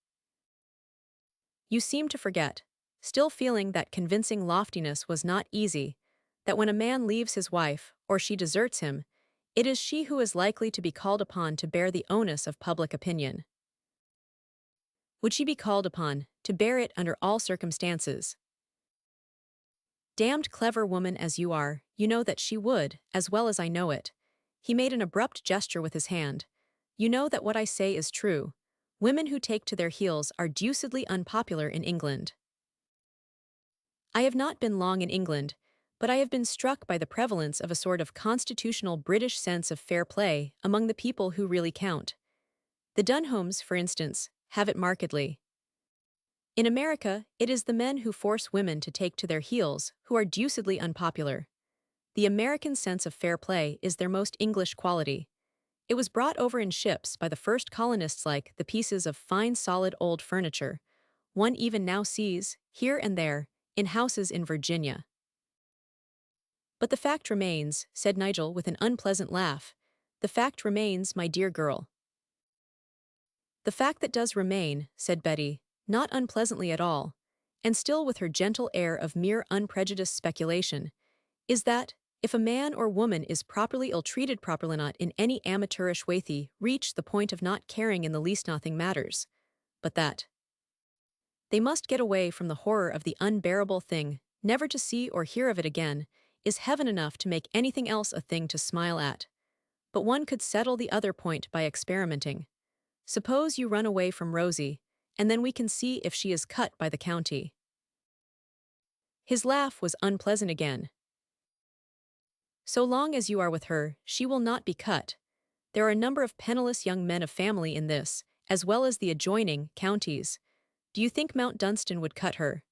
Speaker 1: You seem to forget, still feeling that convincing loftiness was not easy, that when a man leaves his wife, or she deserts him, it is she who is likely to be called upon to bear the onus of public opinion. Would she be called upon to bear it under all circumstances? Damned clever woman as you are, you know that she would, as well as I know it. He made an abrupt gesture with his hand. You know that what I say is true. Women who take to their heels are deucedly unpopular in England. I have not been long in England, but I have been struck by the prevalence of a sort of constitutional British sense of fair play among the people who really count. The Dunholms, for instance, have it markedly. In America, it is the men who force women to take to their heels who are deucedly unpopular. The American sense of fair play is their most English quality. It was brought over in ships by the first colonists like the pieces of fine solid old furniture one even now sees, here and there, in houses in Virginia. "But the fact remains," said Nigel with an unpleasant laugh. "The fact remains, my dear girl." "The fact that does remain," said Betty, not unpleasantly at all, and still with her gentle air of mere unprejudiced speculation, "is that, if a man or woman is properly ill-treated properly not in any amateurish way they reach the point of not caring in the least nothing matters, but that they must get away from the horror of the unbearable thing, never to see or hear of it again, is heaven enough to make anything else a thing to smile at. But one could settle the other point by experimenting. Suppose you run away from Rosie, and then we can see if she is cut by the county." His laugh was unpleasant again. "So long as you are with her, she will not be cut. There are a number of penniless young men of family in this, as well as the adjoining, counties. Do you think Mount Dunstan would cut her?"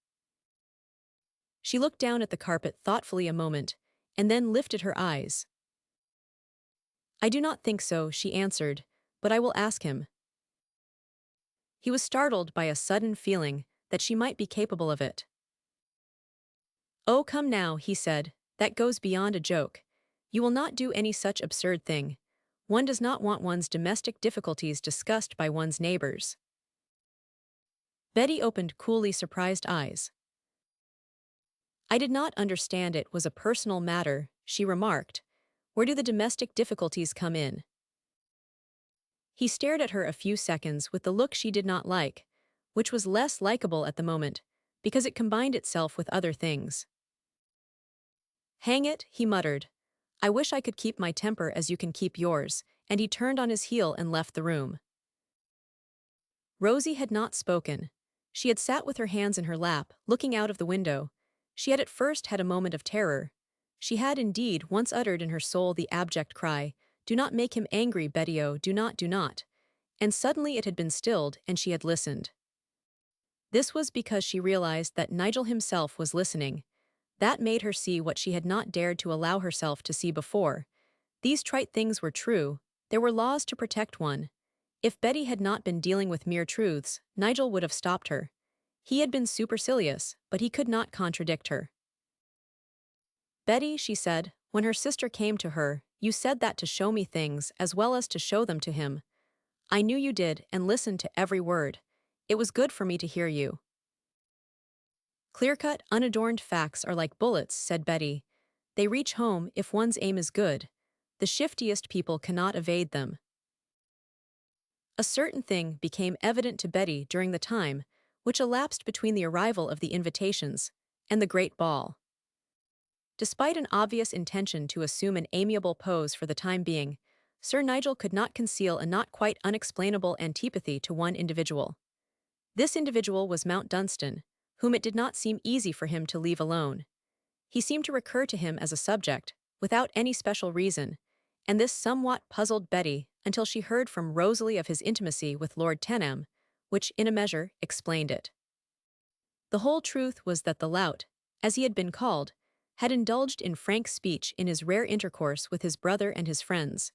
Speaker 1: She looked down at the carpet thoughtfully a moment, and then lifted her eyes. "I do not think so," she answered, "but I will ask him." He was startled by a sudden feeling that she might be capable of it. "Oh, come now," he said, "that goes beyond a joke. You will not do any such absurd thing. One does not want one's domestic difficulties discussed by one's neighbors." Betty opened coolly surprised eyes. "I did not understand it was a personal matter," she remarked. "Where do the domestic difficulties come in?" He stared at her a few seconds with the look she did not like, which was less likable at the moment, because it combined itself with other things. "Hang it," he muttered. "I wish I could keep my temper as you can keep yours," and he turned on his heel and left the room. Rosie had not spoken. She had sat with her hands in her lap, looking out of the window. She had at first had a moment of terror. She had indeed once uttered in her soul the abject cry, "Do not make him angry, Betty-o, do not, do not." And suddenly it had been stilled, and she had listened. This was because she realized that Nigel himself was listening. That made her see what she had not dared to allow herself to see before. These trite things were true. There were laws to protect one. If Betty had not been dealing with mere truths, Nigel would have stopped her. He had been supercilious, but he could not contradict her. "Betty," she said, when her sister came to her, "you said that to show me things as well as to show them to him. I knew you did and listened to every word. It was good for me to hear you." "Clear-cut, unadorned facts are like bullets," said Betty. "They reach home if one's aim is good. The shiftiest people cannot evade them." A certain thing became evident to Betty during the time which elapsed between the arrival of the invitations and the great ball. Despite an obvious intention to assume an amiable pose for the time being, Sir Nigel could not conceal a not quite unexplainable antipathy to one individual. This individual was Mount Dunstan, whom it did not seem easy for him to leave alone. He seemed to recur to him as a subject, without any special reason, and this somewhat puzzled Betty until she heard from Rosalie of his intimacy with Lord Tenham, which, in a measure, explained it. The whole truth was that the lout, as he had been called, had indulged in frank speech in his rare intercourse with his brother and his friends,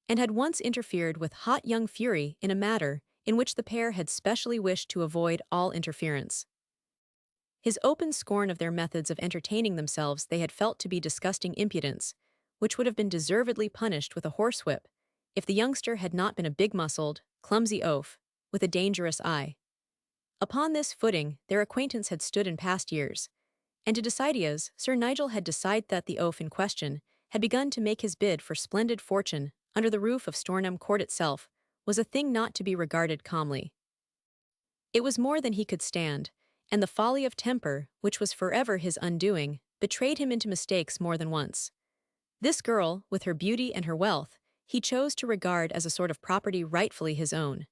Speaker 1: and had once interfered with hot young fury in a matter in which the pair had specially wished to avoid all interference. His open scorn of their methods of entertaining themselves they had felt to be disgusting impudence, which would have been deservedly punished with a horsewhip, if the youngster had not been a big-muscled, clumsy oaf, with a dangerous eye. Upon this footing their acquaintance had stood in past years, and to Decidia's, Sir Nigel had decided that the oaf in question had begun to make his bid for splendid fortune under the roof of Stornham Court itself, was a thing not to be regarded calmly. It was more than he could stand, and the folly of temper, which was forever his undoing, betrayed him into mistakes more than once. This girl, with her beauty and her wealth, he chose to regard as a sort of property rightfully his own.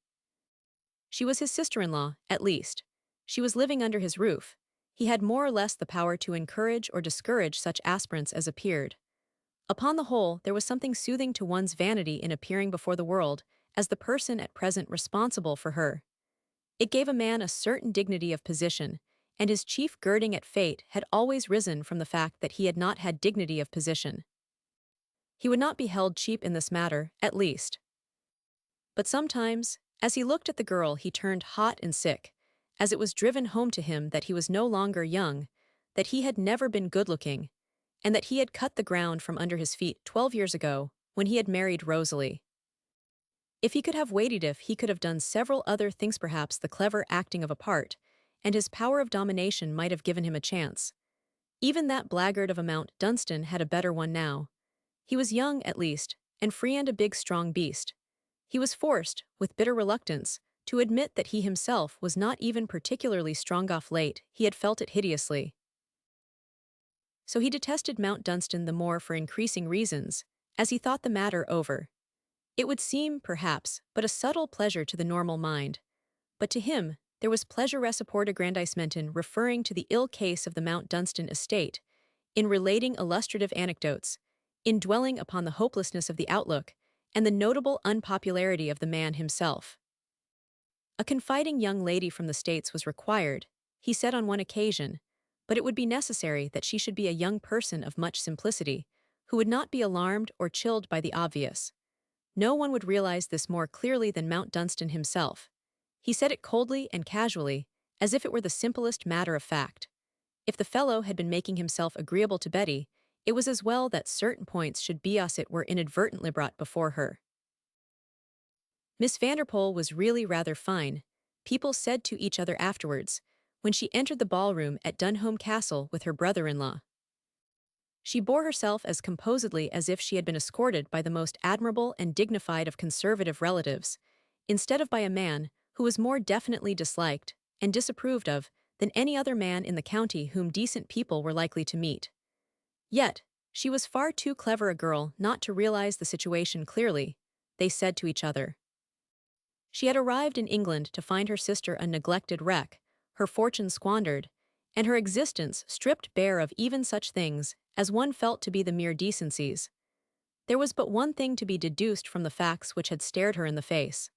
Speaker 1: She was his sister-in-law, at least. She was living under his roof. He had more or less the power to encourage or discourage such aspirants as appeared. Upon the whole, there was something soothing to one's vanity in appearing before the world as the person at present responsible for her. It gave a man a certain dignity of position, and his chief girding at fate had always risen from the fact that he had not had dignity of position. He would not be held cheap in this matter, at least. But sometimes, as he looked at the girl, he turned hot and sick, as it was driven home to him that he was no longer young, that he had never been good-looking, and that he had cut the ground from under his feet 12 years ago, when he had married Rosalie. If he could have waited, if he could have done several other things, perhaps the clever acting of a part, and his power of domination might have given him a chance. Even that blackguard of a Mount Dunstan had a better one now. He was young, at least, and free and a big strong beast. He was forced, with bitter reluctance, to admit that he himself was not even particularly strong. Off late, he had felt it hideously. So he detested Mount Dunstan the more for increasing reasons, as he thought the matter over. It would seem, perhaps, but a subtle pleasure to the normal mind. But to him, there was pleasure support aggrandizement in referring to the ill case of the Mount Dunstan estate, in relating illustrative anecdotes, in dwelling upon the hopelessness of the outlook, and the notable unpopularity of the man himself. A confiding young lady from the States was required, he said on one occasion, but it would be necessary that she should be a young person of much simplicity, who would not be alarmed or chilled by the obvious. No one would realize this more clearly than Mount Dunstan himself. He said it coldly and casually, as if it were the simplest matter of fact. If the fellow had been making himself agreeable to Betty, it was as well that certain points should be as it were inadvertently brought before her. Miss Vanderpoel was really rather fine, people said to each other afterwards, when she entered the ballroom at Dunholm Castle with her brother-in-law. She bore herself as composedly as if she had been escorted by the most admirable and dignified of conservative relatives, instead of by a man who was more definitely disliked and disapproved of than any other man in the county whom decent people were likely to meet. Yet, she was far too clever a girl not to realize the situation clearly, they said to each other. She had arrived in England to find her sister a neglected wreck, her fortune squandered, and her existence stripped bare of even such things as one felt to be the mere decencies. There was but one thing to be deduced from the facts which had stared her in the face.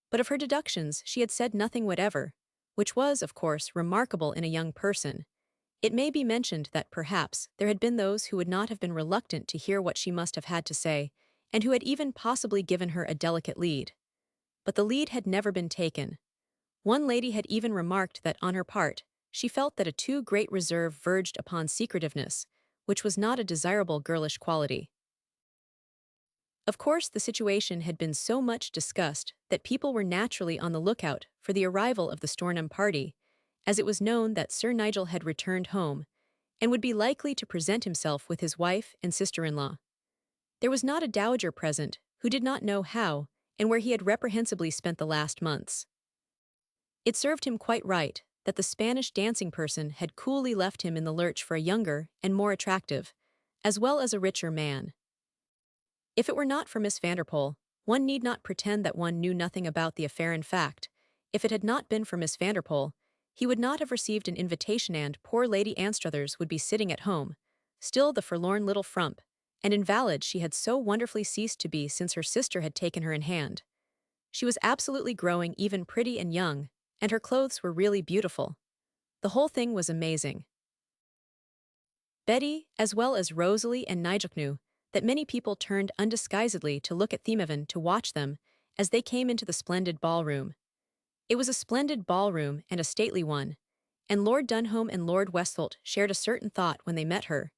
Speaker 1: But of her deductions she had said nothing whatever, which was, of course, remarkable in a young person. It may be mentioned that perhaps there had been those who would not have been reluctant to hear what she must have had to say, and who had even possibly given her a delicate lead. But the lead had never been taken. One lady had even remarked that on her part, she felt that a too great reserve verged upon secretiveness, which was not a desirable girlish quality. Of course, the situation had been so much discussed that people were naturally on the lookout for the arrival of the Stornham party, as it was known that Sir Nigel had returned home, and would be likely to present himself with his wife and sister-in-law. There was not a dowager present who did not know how and where he had reprehensibly spent the last months. It served him quite right that the Spanish dancing person had coolly left him in the lurch for a younger and more attractive, as well as a richer man. If it were not for Miss Vanderpool, one need not pretend that one knew nothing about the affair. In fact, if it had not been for Miss Vanderpool, he would not have received an invitation and poor Lady Anstruthers would be sitting at home, still the forlorn little frump, and invalid she had so wonderfully ceased to be since her sister had taken her in hand. She was absolutely growing even pretty and young, and her clothes were really beautiful. The whole thing was amazing. Betty, as well as Rosalie and Nigel, knew that many people turned undisguisedly to look at Themeven to watch them as they came into the splendid ballroom. It was a splendid ballroom and a stately one, and Lord Dunholm and Lord Westholt shared a certain thought when they met her,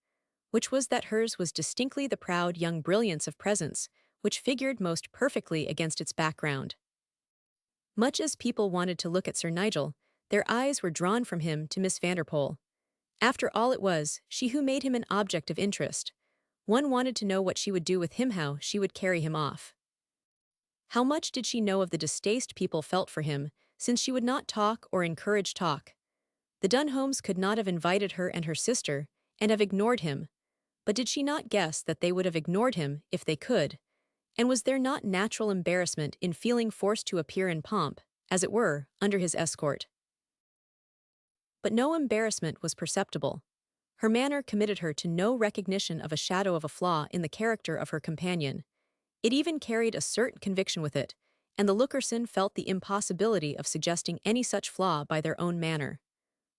Speaker 1: which was that hers was distinctly the proud young brilliance of presence which figured most perfectly against its background. Much as people wanted to look at Sir Nigel, their eyes were drawn from him to Miss Vanderpool. After all, it was she who made him an object of interest. One wanted to know what she would do with him, how she would carry him off. How much did she know of the distaste people felt for him, since she would not talk or encourage talk? The Dunholms could not have invited her and her sister, and have ignored him. But did she not guess that they would have ignored him if they could? And was there not natural embarrassment in feeling forced to appear in pomp, as it were, under his escort? But no embarrassment was perceptible. Her manner committed her to no recognition of a shadow of a flaw in the character of her companion. It even carried a certain conviction with it, and the lookers-in felt the impossibility of suggesting any such flaw by their own manner.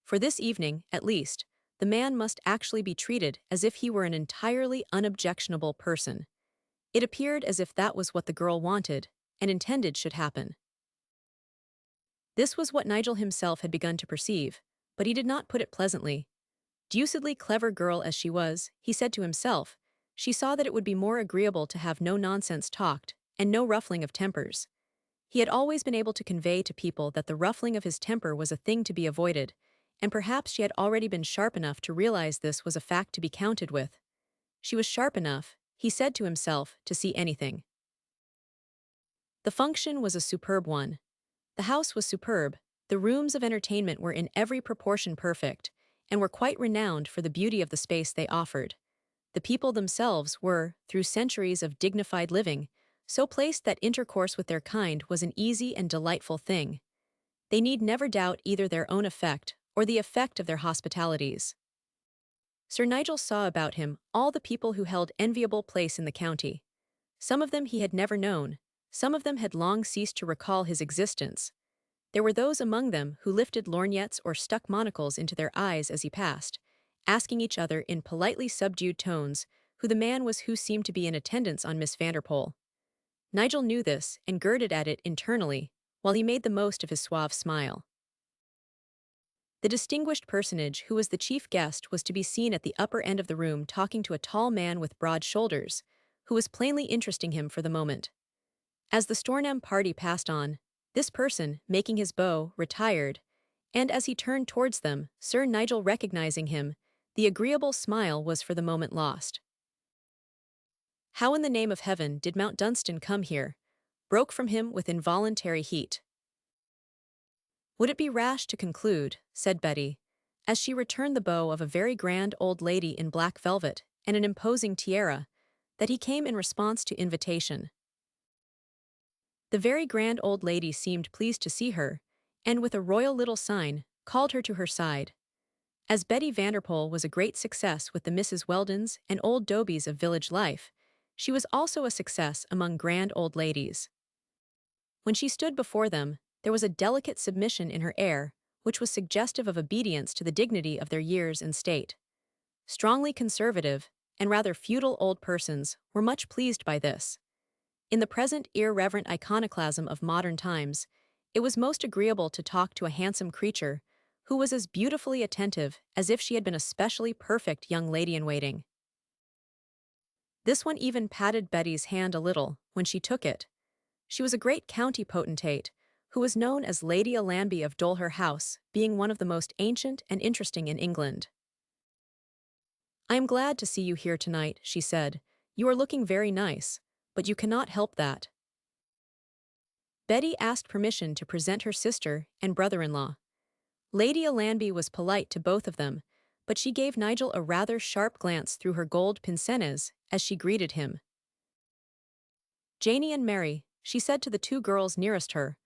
Speaker 1: For this evening, at least, the man must actually be treated as if he were an entirely unobjectionable person. It appeared as if that was what the girl wanted and intended should happen. This was what Nigel himself had begun to perceive, but he did not put it pleasantly. Deucedly clever girl as she was, he said to himself, she saw that it would be more agreeable to have no nonsense talked and no ruffling of tempers. He had always been able to convey to people that the ruffling of his temper was a thing to be avoided, and perhaps she had already been sharp enough to realize this was a fact to be counted with. She was sharp enough, he said to himself, to see anything. The function was a superb one. The house was superb, the rooms of entertainment were in every proportion perfect, and were quite renowned for the beauty of the space they offered. The people themselves were, through centuries of dignified living, so placed that intercourse with their kind was an easy and delightful thing. They need never doubt either their own effect or the effect of their hospitalities. Sir Nigel saw about him all the people who held enviable place in the county. Some of them he had never known, some of them had long ceased to recall his existence. There were those among them who lifted lorgnettes or stuck monocles into their eyes as he passed, asking each other in politely subdued tones who the man was who seemed to be in attendance on Miss Vanderpool. Nigel knew this and girded at it internally, while he made the most of his suave smile. The distinguished personage who was the chief guest was to be seen at the upper end of the room talking to a tall man with broad shoulders, who was plainly interesting him for the moment. As the Stornham party passed on, this person, making his bow, retired, and as he turned towards them, Sir Nigel recognizing him, the agreeable smile was for the moment lost. How in the name of heaven did Mount Dunstan come here? Broke from him with involuntary heat. Would it be rash to conclude, said Betty, as she returned the bow of a very grand old lady in black velvet and an imposing tiara, that he came in response to invitation. The very grand old lady seemed pleased to see her, and with a royal little sign, called her to her side. As Betty Vanderpool was a great success with the Mrs. Weldons and old Dobies of village life, She was also a success among grand old ladies. When she stood before them, there was a delicate submission in her air, which was suggestive of obedience to the dignity of their years and state. Strongly conservative, and rather feudal old persons were much pleased by this. In the present irreverent iconoclasm of modern times, it was most agreeable to talk to a handsome creature who was as beautifully attentive as if she had been a specially perfect young lady-in-waiting. This one even patted Betty's hand a little when she took it. She was a great county potentate, who was known as Lady Allanby of Dolher House, being one of the most ancient and interesting in England. "I am glad to see you here tonight," she said. "You are looking very nice, but you cannot help that." Betty asked permission to present her sister and brother-in-law. Lady Allanby was polite to both of them, but she gave Nigel a rather sharp glance through her gold pince-nez as she greeted him. "Janie and Mary," she said to the two girls nearest her,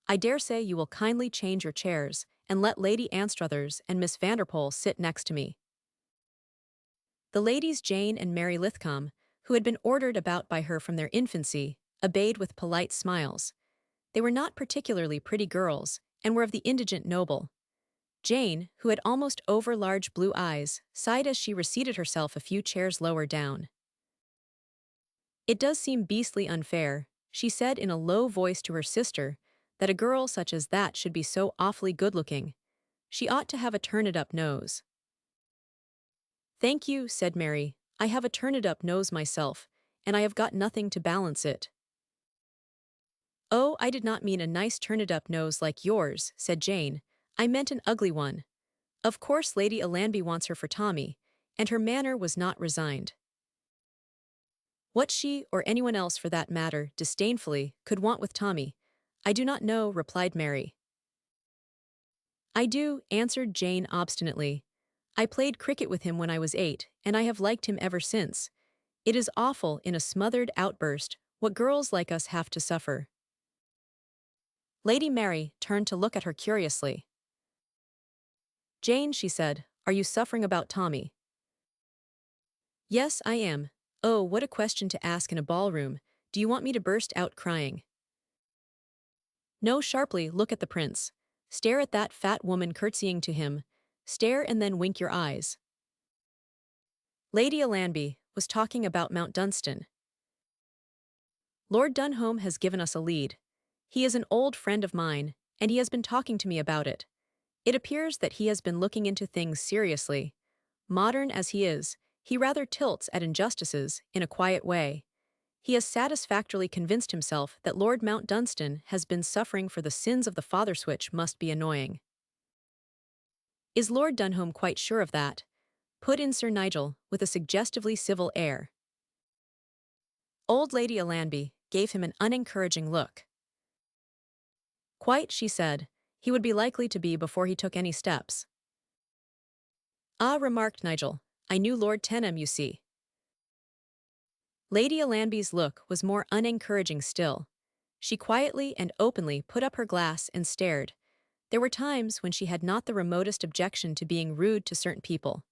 Speaker 1: "I dare say you will kindly change your chairs and let Lady Anstruthers and Miss Vanderpool sit next to me." The ladies Jane and Mary Lithcom, who had been ordered about by her from their infancy, obeyed with polite smiles. They were not particularly pretty girls, and were of the indigent noble. Jane, who had almost over-large blue eyes, sighed as she reseated herself a few chairs lower down. "It does seem beastly unfair," she said in a low voice to her sister, "that a girl such as that should be so awfully good-looking. She ought to have a turn-it-up nose." "Thank you," said Mary. "I have a turn-it-up nose myself, and I have got nothing to balance it." "Oh, I did not mean a nice turn-it-up nose like yours," said Jane. "I meant an ugly one. Of course Lady Allanby wants her for Tommy," and her manner was not resigned. "What she, or anyone else for that matter, disdainfully, could want with Tommy, I do not know," replied Mary. "I do," answered Jane obstinately. "I played cricket with him when I was 8, and I have liked him ever since. It is awful, in a smothered outburst, what girls like us have to suffer." Lady Mary turned to look at her curiously. "Jane," she said, "are you suffering about Tommy?" "Yes, I am. Oh, what a question to ask in a ballroom. Do you want me to burst out crying?" "No, sharply, look at the prince. Stare at that fat woman curtsying to him. Stare and then wink your eyes." Lady Allanby was talking about Mount Dunstan. "Lord Dunholm has given us a lead. He is an old friend of mine, and he has been talking to me about it. It appears that he has been looking into things seriously. Modern as he is, he rather tilts at injustices in a quiet way. He has satisfactorily convinced himself that Lord Mount Dunstan has been suffering for the sins of the father switch must be annoying." "Is Lord Dunholm quite sure of that?" put in Sir Nigel, with a suggestively civil air. Old Lady Allanby gave him an unencouraging look. "Quite," she said. "He would be likely to be before he took any steps." "Ah," remarked Nigel, "I knew Lord Tenham, you see." Lady Allanby's look was more unencouraging still. She quietly and openly put up her glass and stared. There were times when she had not the remotest objection to being rude to certain people.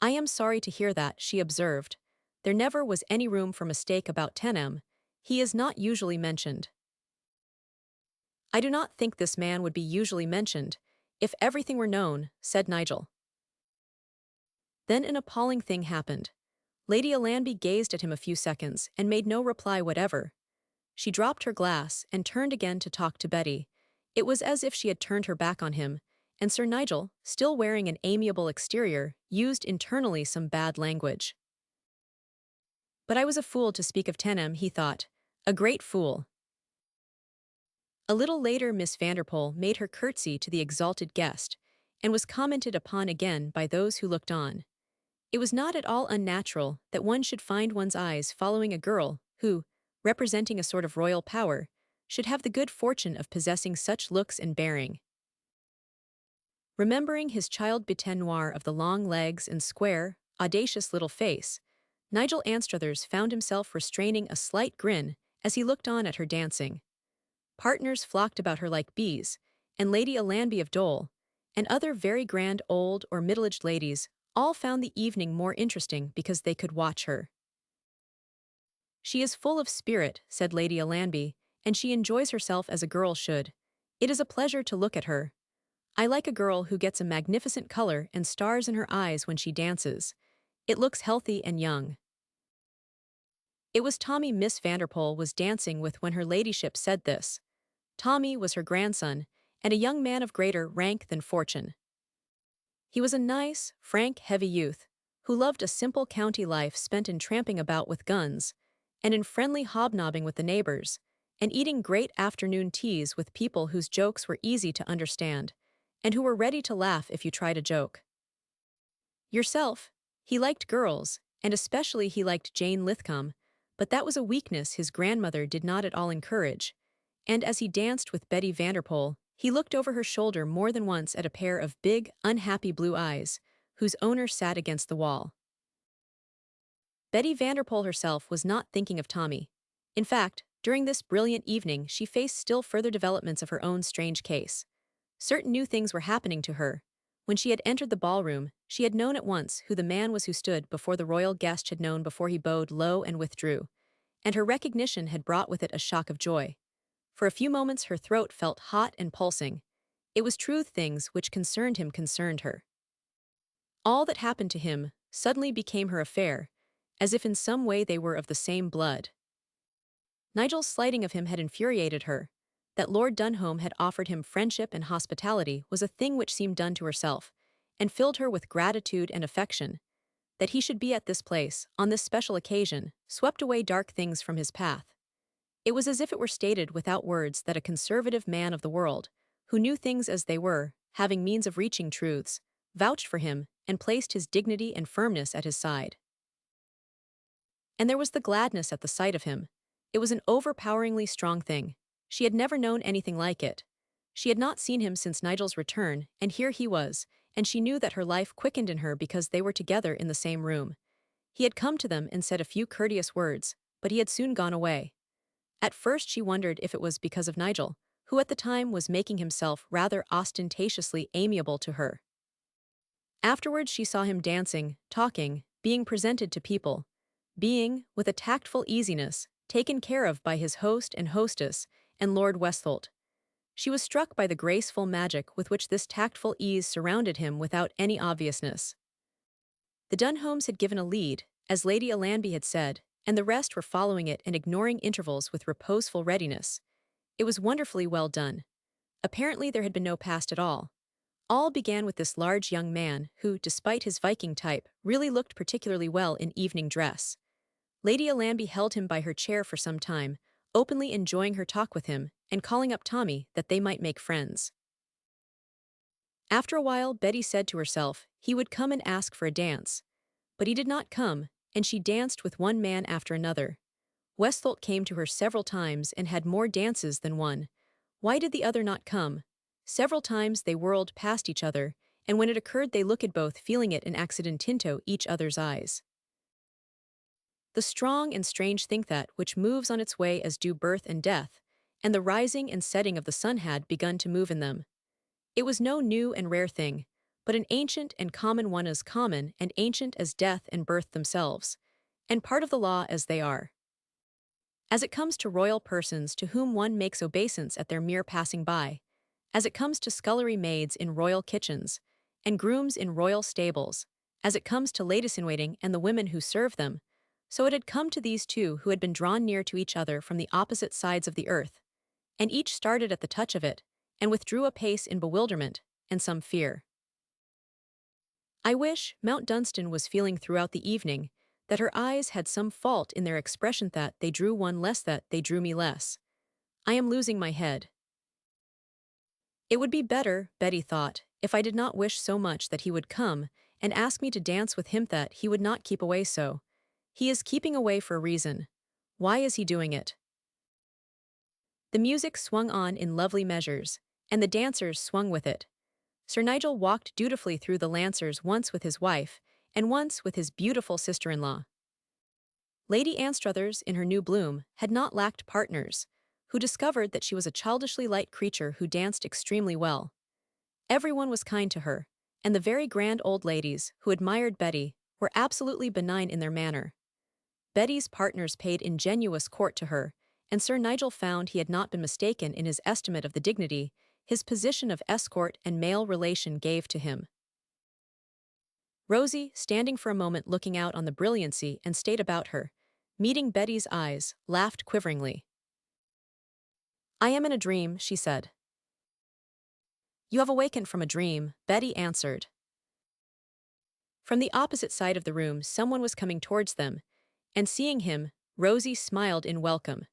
Speaker 1: "I am sorry to hear that," she observed. "There never was any room for mistake about Tenham. He is not usually mentioned." "I do not think this man would be usually mentioned, if everything were known," said Nigel. Then an appalling thing happened. Lady Allanby gazed at him a few seconds and made no reply whatever. She dropped her glass and turned again to talk to Betty. It was as if she had turned her back on him, and Sir Nigel, still wearing an amiable exterior, used internally some bad language. "But I was a fool to speak of Tenham," he thought. "A great fool." A little later Miss Vanderpool made her curtsy to the exalted guest, and was commented upon again by those who looked on. It was not at all unnatural that one should find one's eyes following a girl who, representing a sort of royal power, should have the good fortune of possessing such looks and bearing. Remembering his child bête noire of the long legs and square, audacious little face, Nigel Anstruthers found himself restraining a slight grin as he looked on at her dancing. Partners flocked about her like bees, and Lady Allanby of Dole, and other very grand old or middle-aged ladies, all found the evening more interesting because they could watch her. "She is full of spirit," said Lady Alanby, "and she enjoys herself as a girl should. It is a pleasure to look at her. I like a girl who gets a magnificent color and stars in her eyes when she dances. It looks healthy and young." It was Tommy Miss Vanderpool was dancing with when her ladyship said this. Tommy was her grandson, and a young man of greater rank than fortune. He was a nice, frank, heavy youth, who loved a simple county life spent in tramping about with guns, and in friendly hobnobbing with the neighbors, and eating great afternoon teas with people whose jokes were easy to understand, and who were ready to laugh if you tried a joke. Yourself, he liked girls, and especially he liked Jane Lithcom, but that was a weakness his grandmother did not at all encourage, and as he danced with Betty Vanderpool, he looked over her shoulder more than once at a pair of big, unhappy blue eyes, whose owner sat against the wall. Betty Vanderpool herself was not thinking of Tommy. In fact, during this brilliant evening she faced still further developments of her own strange case. Certain new things were happening to her. When she had entered the ballroom, she had known at once who the man was who stood before the royal guest had known before he bowed low and withdrew, and her recognition had brought with it a shock of joy. For a few moments her throat felt hot and pulsing. It was true things which concerned him concerned her. All that happened to him suddenly became her affair, as if in some way they were of the same blood. Nigel's slighting of him had infuriated her. That Lord Dunholm had offered him friendship and hospitality was a thing which seemed done to herself, and filled her with gratitude and affection. That he should be at this place, on this special occasion, swept away dark things from his path. It was as if it were stated without words that a conservative man of the world, who knew things as they were, having means of reaching truths, vouched for him and placed his dignity and firmness at his side. And there was the gladness at the sight of him. It was an overpoweringly strong thing. She had never known anything like it. She had not seen him since Nigel's return, and here he was, and she knew that her life quickened in her because they were together in the same room. He had come to them and said a few courteous words, but he had soon gone away. At first she wondered if it was because of Nigel, who at the time was making himself rather ostentatiously amiable to her. Afterwards she saw him dancing, talking, being presented to people, being, with a tactful easiness, taken care of by his host and hostess, and Lord Westholt. She was struck by the graceful magic with which this tactful ease surrounded him without any obviousness. The Dunholms had given a lead, as Lady Alanby had said, and the rest were following it and ignoring intervals with reposeful readiness. It was wonderfully well done. Apparently there had been no past at all. All began with this large young man who, despite his Viking type, really looked particularly well in evening dress. Lady Alanby held him by her chair for some time, openly enjoying her talk with him, and calling up Tommy that they might make friends. After a while Betty said to herself he would come and ask for a dance. But he did not come, and she danced with one man after another. Westholt came to her several times and had more dances than one. Why did the other not come? Several times they whirled past each other, and when it occurred they looked both feeling it in accidentinto each other's eyes. The strong and strange think that which moves on its way as do birth and death, and the rising and setting of the sun had begun to move in them. It was no new and rare thing, but an ancient and common one as common and ancient as death and birth themselves, and part of the law as they are. As it comes to royal persons to whom one makes obeisance at their mere passing by, as it comes to scullery maids in royal kitchens, and grooms in royal stables, as it comes to ladies-in-waiting and the women who serve them, so it had come to these two who had been drawn near to each other from the opposite sides of the earth, and each started at the touch of it, and withdrew a pace in bewilderment and some fear. I wish, Mount Dunstan was feeling throughout the evening, that her eyes had some fault in their expression that they drew one less that they drew me less. I am losing my head. It would be better, Betty thought, if I did not wish so much that he would come and ask me to dance with him that he would not keep away so. He is keeping away for a reason. Why is he doing it? The music swung on in lovely measures, and the dancers swung with it. Sir Nigel walked dutifully through the Lancers once with his wife, and once with his beautiful sister-in-law. Lady Anstruthers, in her new bloom, had not lacked partners, who discovered that she was a childishly light creature who danced extremely well. Everyone was kind to her, and the very grand old ladies, who admired Betty, were absolutely benign in their manner. Betty's partners paid ingenuous court to her, and Sir Nigel found he had not been mistaken in his estimate of the dignity his position of escort and male relation gave to him. Rosie, standing for a moment looking out on the brilliancy and state about her, meeting Betty's eyes, laughed quiveringly. "I am in a dream," she said. "You have awakened from a dream," Betty answered. From the opposite side of the room someone was coming towards them, and seeing him, Rosie smiled in welcome.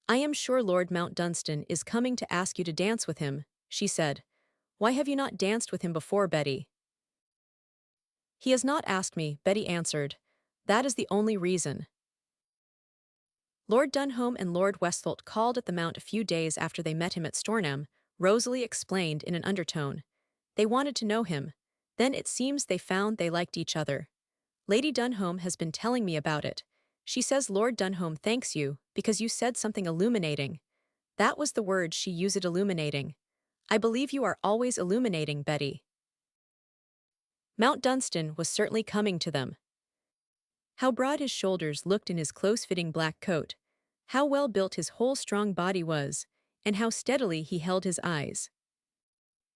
Speaker 1: "I am sure Lord Mount Dunstan is coming to ask you to dance with him," she said. "Why have you not danced with him before, Betty?" "He has not asked me," Betty answered. "That is the only reason." Lord Dunholm and Lord Westholt called at the Mount a few days after they met him at Stornham, Rosalie explained in an undertone. They wanted to know him. Then it seems they found they liked each other. Lady Dunholm has been telling me about it. She says Lord Dunholm thanks you because you said something illuminating. That was the word she used, illuminating. I believe you are always illuminating, Betty. Mount Dunstan was certainly coming to them. How broad his shoulders looked in his close-fitting black coat, how well built his whole strong body was, and how steadily he held his eyes.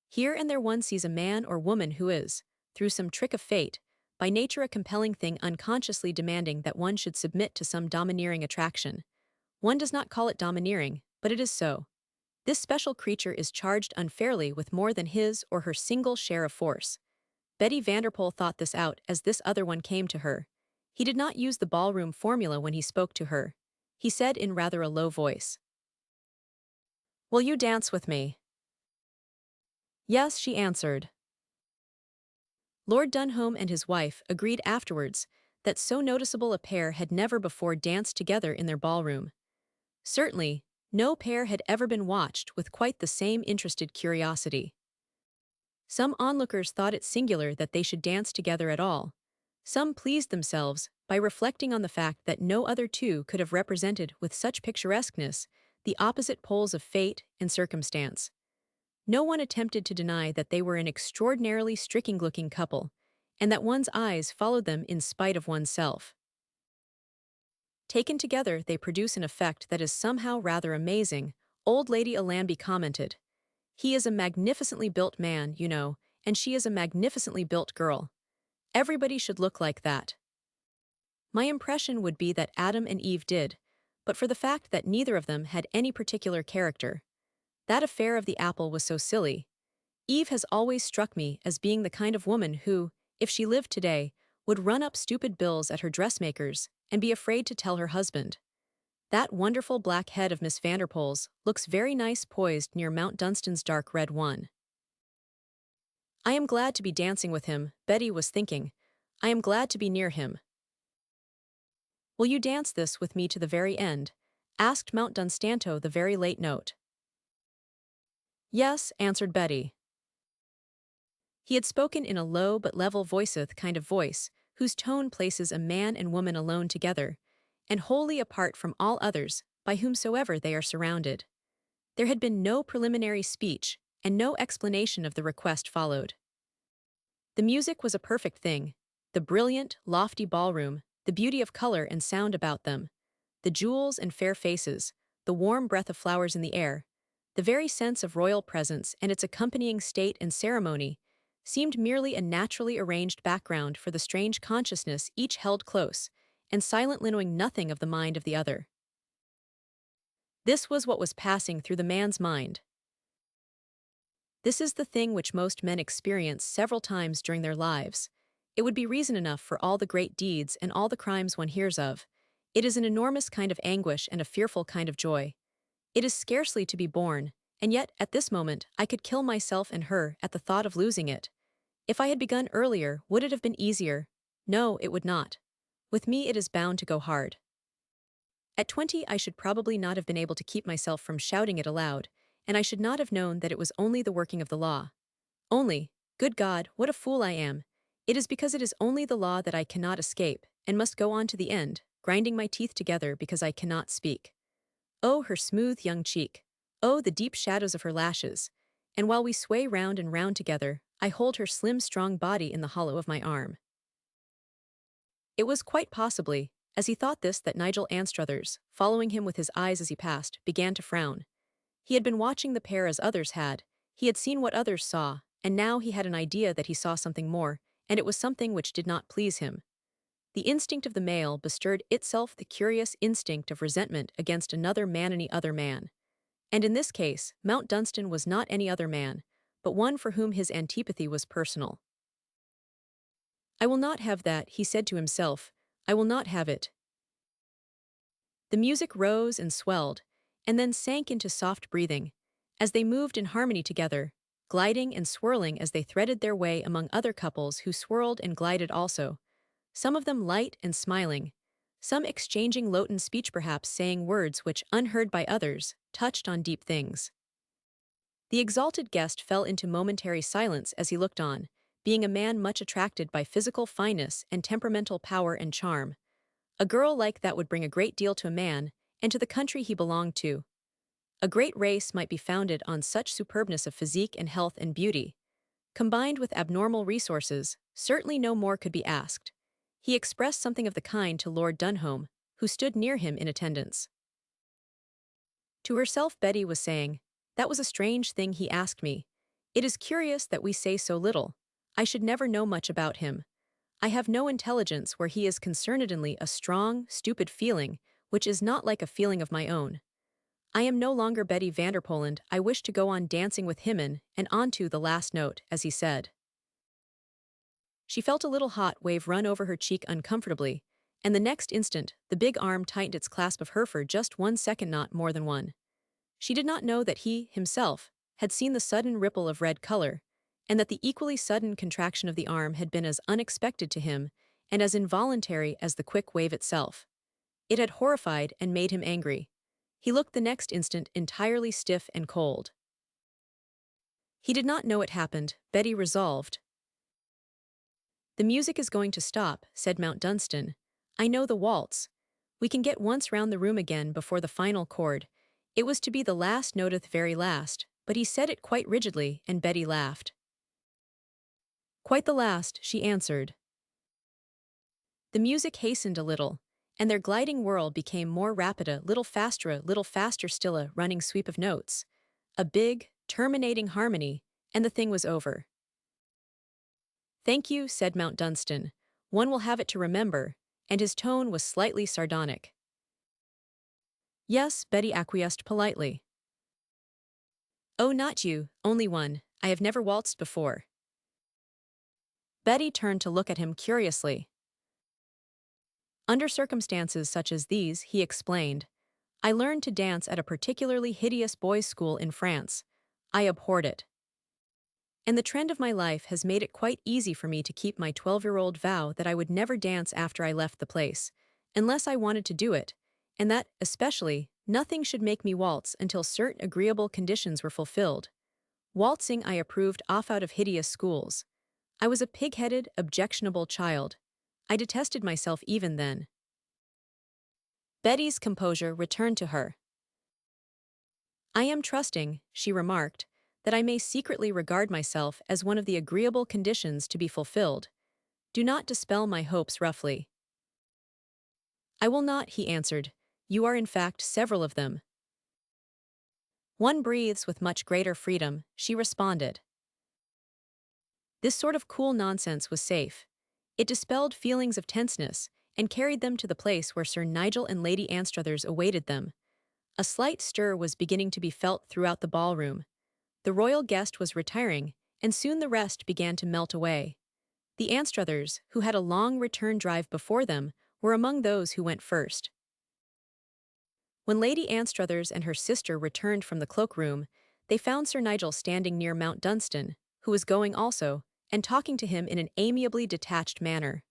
Speaker 1: Here and there one sees a man or woman who is, through some trick of fate, by nature a compelling thing unconsciously demanding that one should submit to some domineering attraction. One does not call it domineering, but it is so. This special creature is charged unfairly with more than his or her single share of force. Betty Vanderpoel thought this out as this other one came to her. He did not use the ballroom formula when he spoke to her. He said in rather a low voice, "Will you dance with me?" "Yes," she answered. Lord Dunholm and his wife agreed afterwards that so noticeable a pair had never before danced together in their ballroom. Certainly, no pair had ever been watched with quite the same interested curiosity. Some onlookers thought it singular that they should dance together at all. Some pleased themselves by reflecting on the fact that no other two could have represented with such picturesqueness the opposite poles of fate and circumstance. No one attempted to deny that they were an extraordinarily striking-looking couple, and that one's eyes followed them in spite of oneself. Taken together, they produce an effect that is somehow rather amazing, old Lady Allamby commented. He is a magnificently built man, you know, and she is a magnificently built girl. Everybody should look like that. My impression would be that Adam and Eve did, but for the fact that neither of them had any particular character. That affair of the apple was so silly. Eve has always struck me as being the kind of woman who, if she lived today, would run up stupid bills at her dressmaker's and be afraid to tell her husband. That wonderful black head of Miss Vanderpoel's looks very nice poised near Mount Dunstan's dark red one. I am glad to be dancing with him, Betty was thinking. I am glad to be near him. Will you dance this with me to the very end? Asked Mount Dunstanto the very late note. Yes, answered Betty. He had spoken in a low but level voiceth kind of voice, whose tone places a man and woman alone together, and wholly apart from all others, by whomsoever they are surrounded. There had been no preliminary speech, and no explanation of the request followed. The music was a perfect thing, the brilliant, lofty ballroom, the beauty of color and sound about them, the jewels and fair faces, the warm breath of flowers in the air, the very sense of royal presence and its accompanying state and ceremony, seemed merely a naturally arranged background for the strange consciousness each held close, and silently knowing nothing of the mind of the other. This was what was passing through the man's mind. This is the thing which most men experience several times during their lives. It would be reason enough for all the great deeds and all the crimes one hears of. It is an enormous kind of anguish and a fearful kind of joy. It is scarcely to be borne, and yet, at this moment, I could kill myself and her at the thought of losing it. If I had begun earlier, would it have been easier? No, it would not. With me it is bound to go hard. At 20 I should probably not have been able to keep myself from shouting it aloud, and I should not have known that it was only the working of the law. Only, good God, what a fool I am. It is because it is only the law that I cannot escape, and must go on to the end, grinding my teeth together because I cannot speak. Oh, her smooth young cheek. Oh, the deep shadows of her lashes. And while we sway round and round together, I hold her slim strong body in the hollow of my arm. It was quite possibly, as he thought this, that Nigel Anstruthers, following him with his eyes as he passed, began to frown. He had been watching the pair as others had, he had seen what others saw, and now he had an idea that he saw something more, and it was something which did not please him. The instinct of the male bestirred itself the curious instinct of resentment against another man, any other man. And in this case, Mount Dunstan was not any other man, but one for whom his antipathy was personal. "I will not have that," he said to himself. "I will not have it." The music rose and swelled, and then sank into soft breathing, as they moved in harmony together, gliding and swirling as they threaded their way among other couples who swirled and glided also, some of them light and smiling, some exchanging lotan speech, perhaps saying words which, unheard by others, touched on deep things. The exalted guest fell into momentary silence as he looked on, being a man much attracted by physical fineness and temperamental power and charm. A girl like that would bring a great deal to a man, and to the country he belonged to. A great race might be founded on such superbness of physique and health and beauty. Combined with abnormal resources, certainly no more could be asked. He expressed something of the kind to Lord Dunholm, who stood near him in attendance. To herself Betty was saying, "That was a strange thing he asked me. It is curious that we say so little. I should never know much about him. I have no intelligence where he is concernedly a strong, stupid feeling, which is not like a feeling of my own. I am no longer Betty Vanderpoland. I wish to go on dancing with him in, and on to the last note," as he said. She felt a little hot wave run over her cheek uncomfortably, and the next instant, the big arm tightened its clasp of her for just 1 second, not more than one. She did not know that he, himself, had seen the sudden ripple of red color, and that the equally sudden contraction of the arm had been as unexpected to him and as involuntary as the quick wave itself. It had horrified and made him angry. He looked the next instant entirely stiff and cold. He did not know it happened, Betty resolved. "The music is going to stop," said Mount Dunstan. "I know the waltz. We can get once round the room again before the final chord." It was to be the last note of the very last, but he said it quite rigidly, and Betty laughed. "Quite the last," she answered. The music hastened a little, and their gliding whirl became more rapid, a little faster still, a running sweep of notes, a big, terminating harmony, and the thing was over. "Thank you," said Mount Dunstan. "One will have it to remember," and his tone was slightly sardonic. "Yes," Betty acquiesced politely. "Oh, not you, only one. I have never waltzed before." Betty turned to look at him curiously. "Under circumstances such as these," he explained, "I learned to dance at a particularly hideous boys' school in France. I abhorred it. And the trend of my life has made it quite easy for me to keep my 12-year-old vow that I would never dance after I left the place, unless I wanted to do it, and that, especially, nothing should make me waltz until certain agreeable conditions were fulfilled. Waltzing I approved off out of hideous schools. I was a pig-headed, objectionable child. I detested myself even then." Betty's composure returned to her. "I am trusting," she remarked, "that I may secretly regard myself as one of the agreeable conditions to be fulfilled. Do not dispel my hopes roughly." "I will not," he answered. "You are in fact several of them." "One breathes with much greater freedom," she responded. This sort of cool nonsense was safe. It dispelled feelings of tenseness and carried them to the place where Sir Nigel and Lady Anstruthers awaited them. A slight stir was beginning to be felt throughout the ballroom. The royal guest was retiring, and soon the rest began to melt away. The Anstruthers, who had a long return drive before them, were among those who went first. When Lady Anstruthers and her sister returned from the cloakroom, they found Sir Nigel standing near Mount Dunstan, who was going also, and talking to him in an amiably detached manner.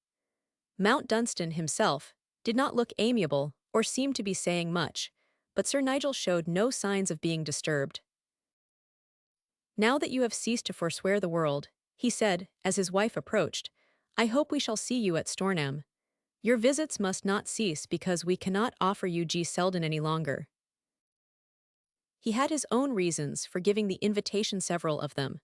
Speaker 1: Mount Dunstan himself did not look amiable or seem to be saying much, but Sir Nigel showed no signs of being disturbed. "Now that you have ceased to forswear the world," he said, as his wife approached, "I hope we shall see you at Stornham. Your visits must not cease because we cannot offer you G. Selden any longer." He had his own reasons for giving the invitation, several of them,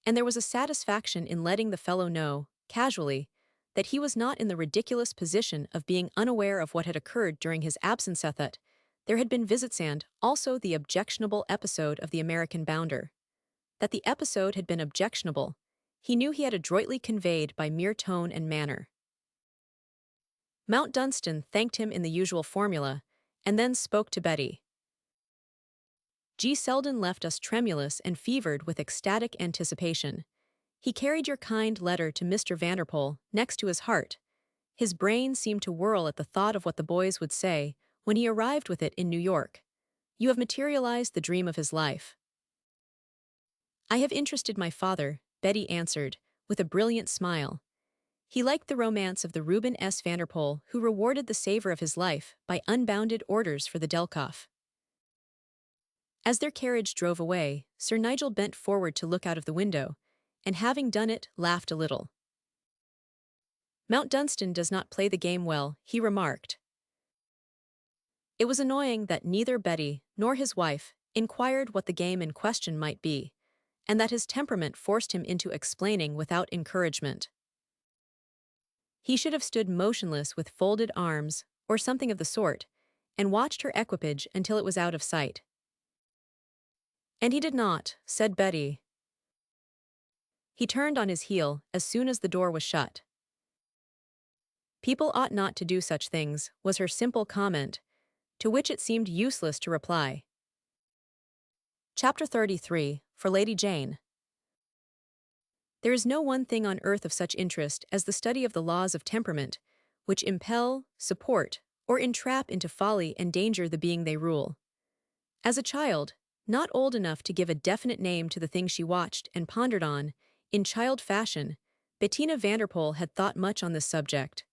Speaker 1: and there was a satisfaction in letting the fellow know, casually, that he was not in the ridiculous position of being unaware of what had occurred during his absence. That there had been visits and also the objectionable episode of the American bounder. That the episode had been objectionable, he knew he had adroitly conveyed by mere tone and manner. Mount Dunstan thanked him in the usual formula, and then spoke to Betty. G. Selden left us tremulous and fevered with ecstatic anticipation. He carried your kind letter to Mr. Vanderpool next to his heart. His brain seemed to whirl at the thought of what the boys would say when he arrived with it in New York. You have materialized the dream of his life. I have interested my father, Betty answered, with a brilliant smile. He liked the romance of the Reuben S. Vanderpool who rewarded the saver of his life by unbounded orders for the Delkoff. As their carriage drove away, Sir Nigel bent forward to look out of the window, and having done it, laughed a little. Mount Dunstan does not play the game well, he remarked. It was annoying that neither Betty nor his wife inquired what the game in question might be, and that his temperament forced him into explaining without encouragement. He should have stood motionless with folded arms, or something of the sort, and watched her equipage until it was out of sight. And he did not, said Betty. He turned on his heel as soon as the door was shut. People ought not to do such things, was her simple comment, to which it seemed useless to reply. Chapter 33, for Lady Jane. There is no one thing on earth of such interest as the study of the laws of temperament, which impel, support, or entrap into folly and danger the being they rule. As a child, not old enough to give a definite name to the thing she watched and pondered on, in child fashion, Bettina Vanderpool had thought much on this subject.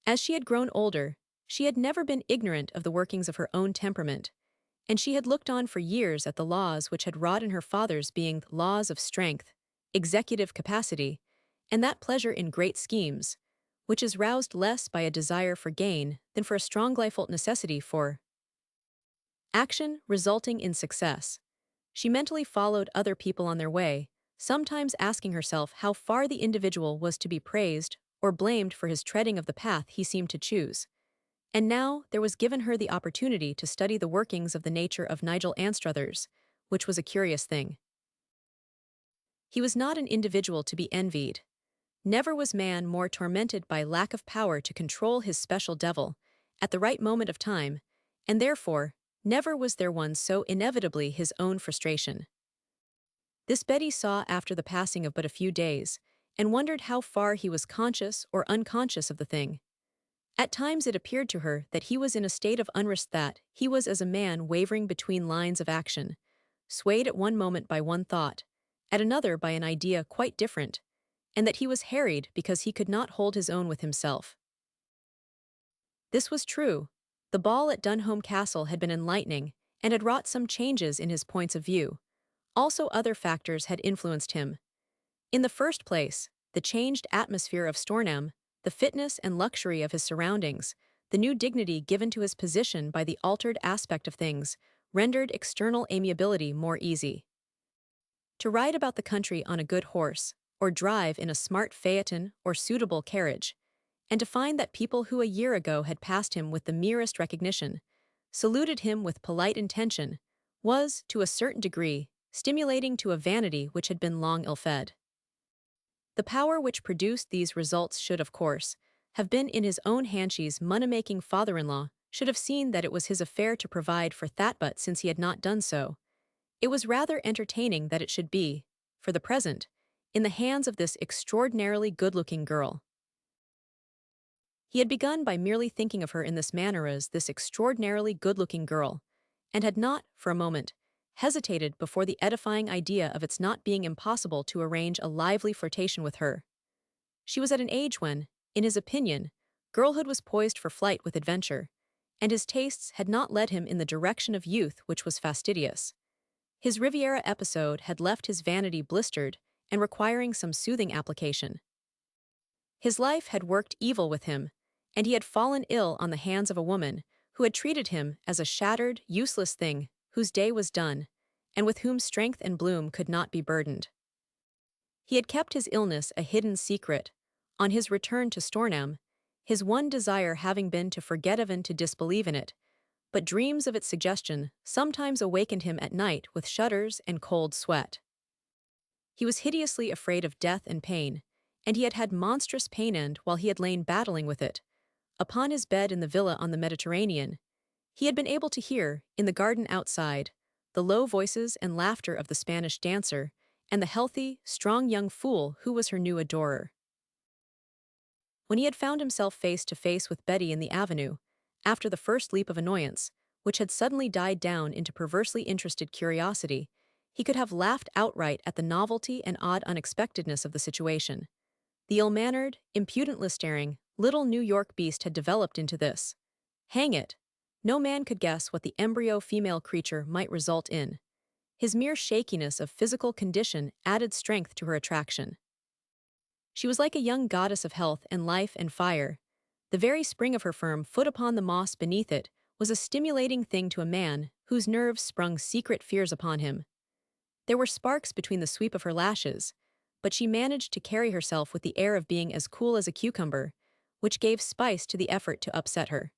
Speaker 1: As she had grown older, she had never been ignorant of the workings of her own temperament, and she had looked on for years at the laws which had wrought in her father's being laws of strength, executive capacity, and that pleasure in great schemes, which is roused less by a desire for gain than for a strong life-felt necessity for action resulting in success. She mentally followed other people on their way, sometimes asking herself how far the individual was to be praised or blamed for his treading of the path he seemed to choose. And now there was given her the opportunity to study the workings of the nature of Nigel Anstruthers, which was a curious thing. He was not an individual to be envied. Never was man more tormented by lack of power to control his special devil, at the right moment of time, and therefore, never was there one so inevitably his own frustration. This Betty saw after the passing of but a few days, and wondered how far he was conscious or unconscious of the thing. At times it appeared to her that he was in a state of unrest, that he was as a man wavering between lines of action, swayed at one moment by one thought, at another by an idea quite different, and that he was harried because he could not hold his own with himself. This was true. The ball at Dunholm Castle had been enlightening and had wrought some changes in his points of view. Also other factors had influenced him. In the first place, the changed atmosphere of Stornham, the fitness and luxury of his surroundings, the new dignity given to his position by the altered aspect of things, rendered external amiability more easy. To ride about the country on a good horse, or drive in a smart phaeton or suitable carriage, and to find that people who a year ago had passed him with the merest recognition, saluted him with polite intention, was, to a certain degree, stimulating to a vanity which had been long ill-fed. The power which produced these results should, of course, have been in his own hand. His money-making father-in-law should have seen that it was his affair to provide for that, but since he had not done so, it was rather entertaining that it should be, for the present, in the hands of this extraordinarily good-looking girl. He had begun by merely thinking of her in this manner as this extraordinarily good-looking girl, and had not, for a moment, hesitated before the edifying idea of its not being impossible to arrange a lively flirtation with her. She was at an age when, in his opinion, girlhood was poised for flight with adventure, and his tastes had not led him in the direction of youth, which was fastidious. His Riviera episode had left his vanity blistered and requiring some soothing application. His life had worked evil with him, and he had fallen ill on the hands of a woman who had treated him as a shattered, useless thing whose day was done, and with whom strength and bloom could not be burdened. He had kept his illness a hidden secret, on his return to Stornham, his one desire having been to forget of and to disbelieve in it, but dreams of its suggestion sometimes awakened him at night with shudders and cold sweat. He was hideously afraid of death and pain, and he had had monstrous pain and while he had lain battling with it, upon his bed in the villa on the Mediterranean, he had been able to hear, in the garden outside, the low voices and laughter of the Spanish dancer and the healthy, strong young fool who was her new adorer. When he had found himself face to face with Betty in the avenue, after the first leap of annoyance, which had suddenly died down into perversely interested curiosity, he could have laughed outright at the novelty and odd unexpectedness of the situation. The ill-mannered, impudently staring, little New York beast had developed into this. Hang it! No man could guess what the embryo female creature might result in. His mere shakiness of physical condition added strength to her attraction. She was like a young goddess of health and life and fire. The very spring of her firm foot upon the moss beneath it was a stimulating thing to a man whose nerves sprung secret fears upon him. There were sparks between the sweep of her lashes, but she managed to carry herself with the air of being as cool as a cucumber, which gave spice to the effort to upset her.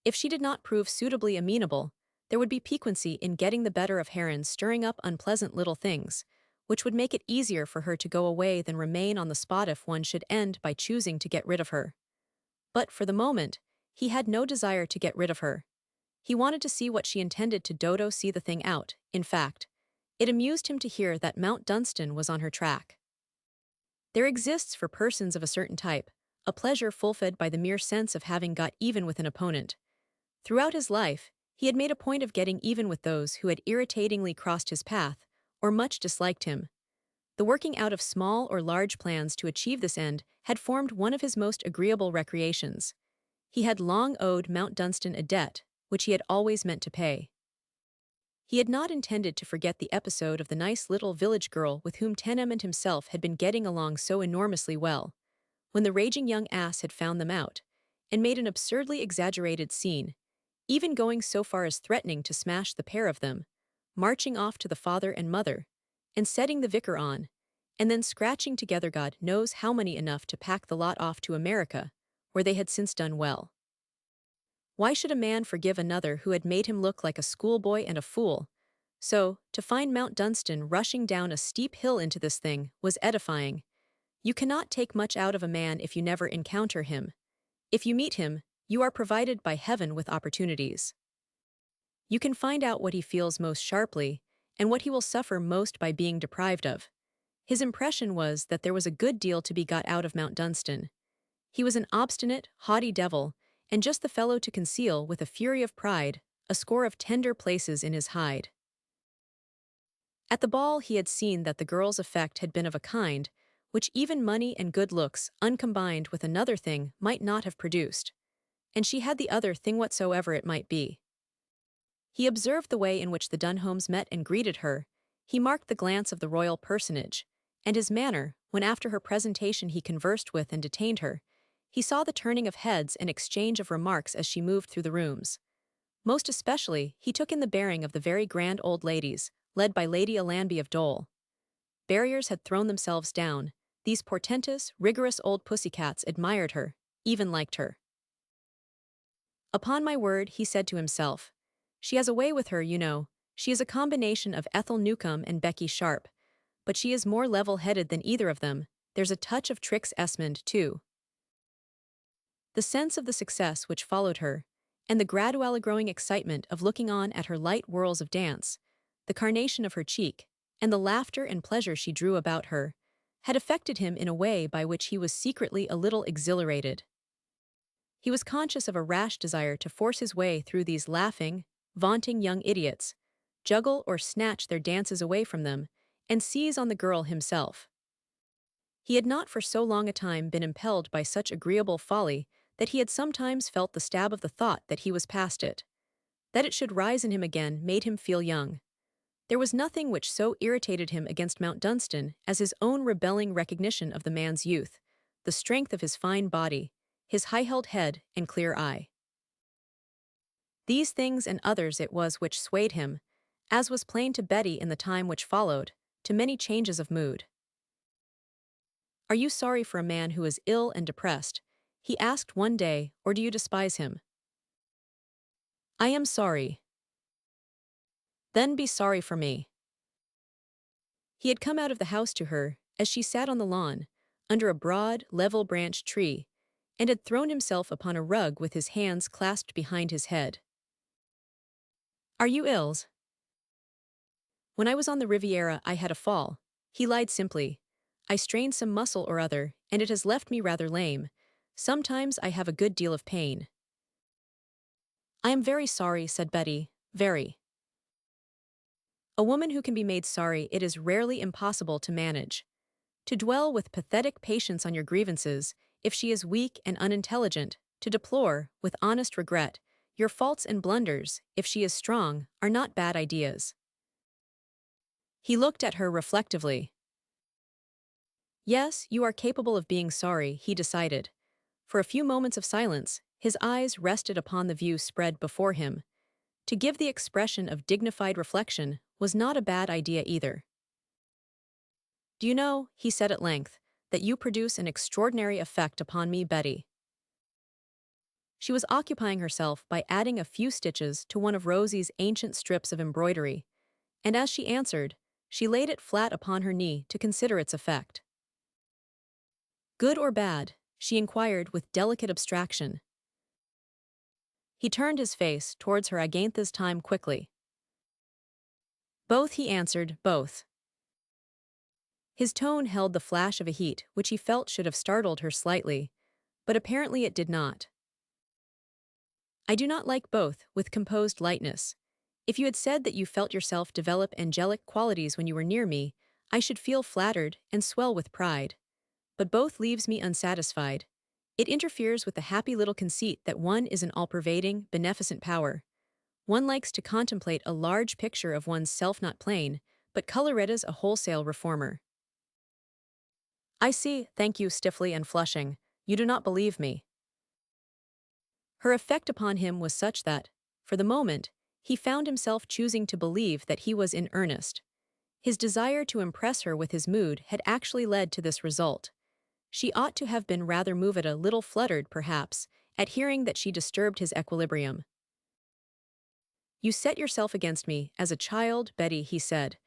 Speaker 1: If she did not prove suitably amenable, there would be piquancy in getting the better of Heron's stirring up unpleasant little things, which would make it easier for her to go away than remain on the spot if one should end by choosing to get rid of her. But for the moment, he had no desire to get rid of her. He wanted to see what she intended to Dodo see the thing out. In fact, it amused him to hear that Mount Dunstan was on her track. There exists for persons of a certain type a pleasure fulfilled by the mere sense of having got even with an opponent. Throughout his life, he had made a point of getting even with those who had irritatingly crossed his path or much disliked him. The working out of small or large plans to achieve this end had formed one of his most agreeable recreations. He had long owed Mount Dunstan a debt, which he had always meant to pay. He had not intended to forget the episode of the nice little village girl with whom Tenham and himself had been getting along so enormously well, when the raging young ass had found them out, and made an absurdly exaggerated scene, even going so far as threatening to smash the pair of them, marching off to the father and mother, and setting the vicar on, and then scratching together God knows how many enough to pack the lot off to America, where they had since done well. Why should a man forgive another who had made him look like a schoolboy and a fool? So, to find Mount Dunstan rushing down a steep hill into this thing was edifying. You cannot take much out of a man if you never encounter him. If you meet him, you are provided by heaven with opportunities. You can find out what he feels most sharply, and what he will suffer most by being deprived of. His impression was that there was a good deal to be got out of Mount Dunstan. He was an obstinate, haughty devil, and just the fellow to conceal, with a fury of pride, a score of tender places in his hide. At the ball he had seen that the girl's effect had been of a kind which even money and good looks, uncombined with another thing, might not have produced. And she had the other thing whatsoever it might be. He observed the way in which the Dunholms met and greeted her, he marked the glance of the royal personage, and his manner, when after her presentation he conversed with and detained her, he saw the turning of heads and exchange of remarks as she moved through the rooms. Most especially, he took in the bearing of the very grand old ladies, led by Lady Allanby of Dole. Barriers had thrown themselves down. These portentous, rigorous old pussycats admired her, even liked her. Upon my word, he said to himself, she has a way with her, you know. She is a combination of Ethel Newcomb and Becky Sharp, but she is more level-headed than either of them. There's a touch of Trix Esmond, too. The sense of the success which followed her, and the gradually growing excitement of looking on at her light whirls of dance, the carnation of her cheek, and the laughter and pleasure she drew about her, had affected him in a way by which he was secretly a little exhilarated. He was conscious of a rash desire to force his way through these laughing, vaunting young idiots, juggle or snatch their dances away from them, and seize on the girl himself. He had not for so long a time been impelled by such agreeable folly that he had sometimes felt the stab of the thought that he was past it. That it should rise in him again made him feel young. There was nothing which so irritated him against Mount Dunstan as his own rebelling recognition of the man's youth, the strength of his fine body, his high-held head and clear eye. These things and others it was which swayed him, as was plain to Betty in the time which followed, to many changes of mood. Are you sorry for a man who is ill and depressed? He asked one day, or do you despise him? I am sorry. Then be sorry for me. He had come out of the house to her, as she sat on the lawn, under a broad, level-branched tree, and had thrown himself upon a rug with his hands clasped behind his head. Are you ill? When I was on the Riviera, I had a fall. He lied simply. I strained some muscle or other, and it has left me rather lame. Sometimes I have a good deal of pain. I am very sorry, said Betty. Very. A woman who can be made sorry it is rarely impossible to manage. To dwell with pathetic patience on your grievances, if she is weak and unintelligent, to deplore, with honest regret, your faults and blunders, if she is strong, are not bad ideas. He looked at her reflectively. Yes, you are capable of being sorry, he decided. For a few moments of silence, his eyes rested upon the view spread before him. To give the expression of dignified reflection was not a bad idea either. Do you know, he said at length, that you produce an extraordinary effect upon me, Betty. She was occupying herself by adding a few stitches to one of Rosie's ancient strips of embroidery, and as she answered, she laid it flat upon her knee to consider its effect. Good or bad? She inquired with delicate abstraction. He turned his face towards her again this time quickly. Both, he answered, both. His tone held the flash of a heat which he felt should have startled her slightly, but apparently it did not. I do not like both, with composed lightness. If you had said that you felt yourself develop angelic qualities when you were near me, I should feel flattered and swell with pride. But both leaves me unsatisfied. It interferes with the happy little conceit that one is an all-pervading, beneficent power. One likes to contemplate a large picture of one's self not plain, but Coloretta's a wholesale reformer. I see, thank you, stiffly and flushing. You do not believe me. Her effect upon him was such that, for the moment, he found himself choosing to believe that he was in earnest. His desire to impress her with his mood had actually led to this result. She ought to have been rather moved, a little fluttered, perhaps, at hearing that she disturbed his equilibrium. You set yourself against me, as a child, Betty, he said.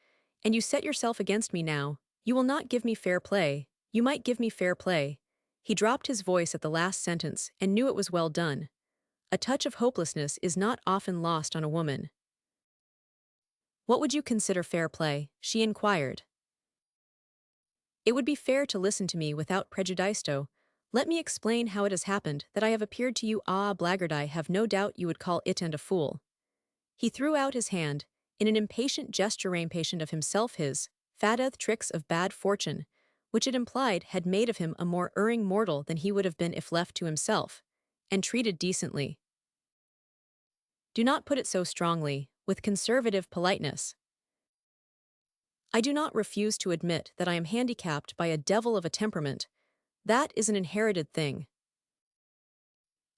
Speaker 1: And you set yourself against me now. You will not give me fair play. You might give me fair play. He dropped his voice at the last sentence and knew it was well done. A touch of hopelessness is not often lost on a woman. What would you consider fair play? She inquired. It would be fair to listen to me without prejudice. Let me explain how it has happened that I have appeared to you. Blackguard, I have no doubt you would call it and a fool. He threw out his hand, in an impatient gesture impatient of himself his fadeth tricks of bad fortune, which it implied had made of him a more erring mortal than he would have been if left to himself, and treated decently. Do not put it so strongly, with conservative politeness. I do not refuse to admit that I am handicapped by a devil of a temperament. That is an inherited thing.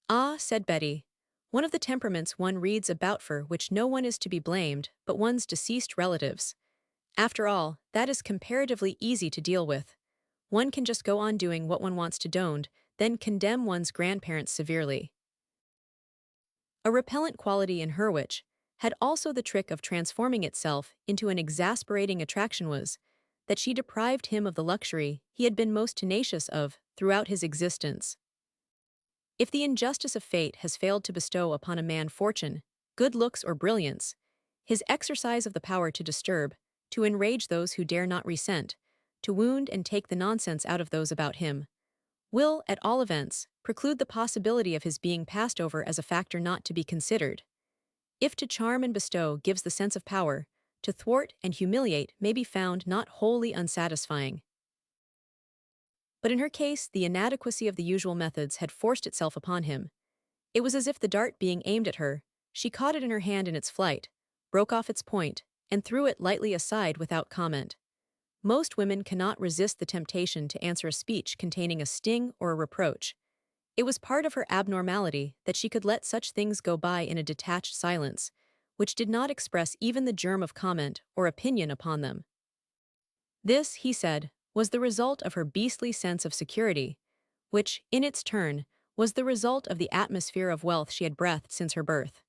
Speaker 1: Ah, said Betty, one of the temperaments one reads about for which no one is to be blamed but one's deceased relatives. After all, that is comparatively easy to deal with. One can just go on doing what one wants to don't, then condemn one's grandparents severely. A repellent quality in her which had also the trick of transforming itself into an exasperating attraction was that she deprived him of the luxury he had been most tenacious of throughout his existence. If the injustice of fate has failed to bestow upon a man fortune, good looks or brilliance, his exercise of the power to disturb, to enrage those who dare not resent, to wound and take the nonsense out of those about him, will, at all events, preclude the possibility of his being passed over as a factor not to be considered. If to charm and bestow gives the sense of power, to thwart and humiliate may be found not wholly unsatisfying. But in her case, the inadequacy of the usual methods had forced itself upon him. It was as if the dart being aimed at her, she caught it in her hand in its flight, broke off its point, and threw it lightly aside without comment. Most women cannot resist the temptation to answer a speech containing a sting or a reproach. It was part of her abnormality that she could let such things go by in a detached silence, which did not express even the germ of comment or opinion upon them. This, he said, was the result of her beastly sense of security, which, in its turn, was the result of the atmosphere of wealth she had breathed since her birth.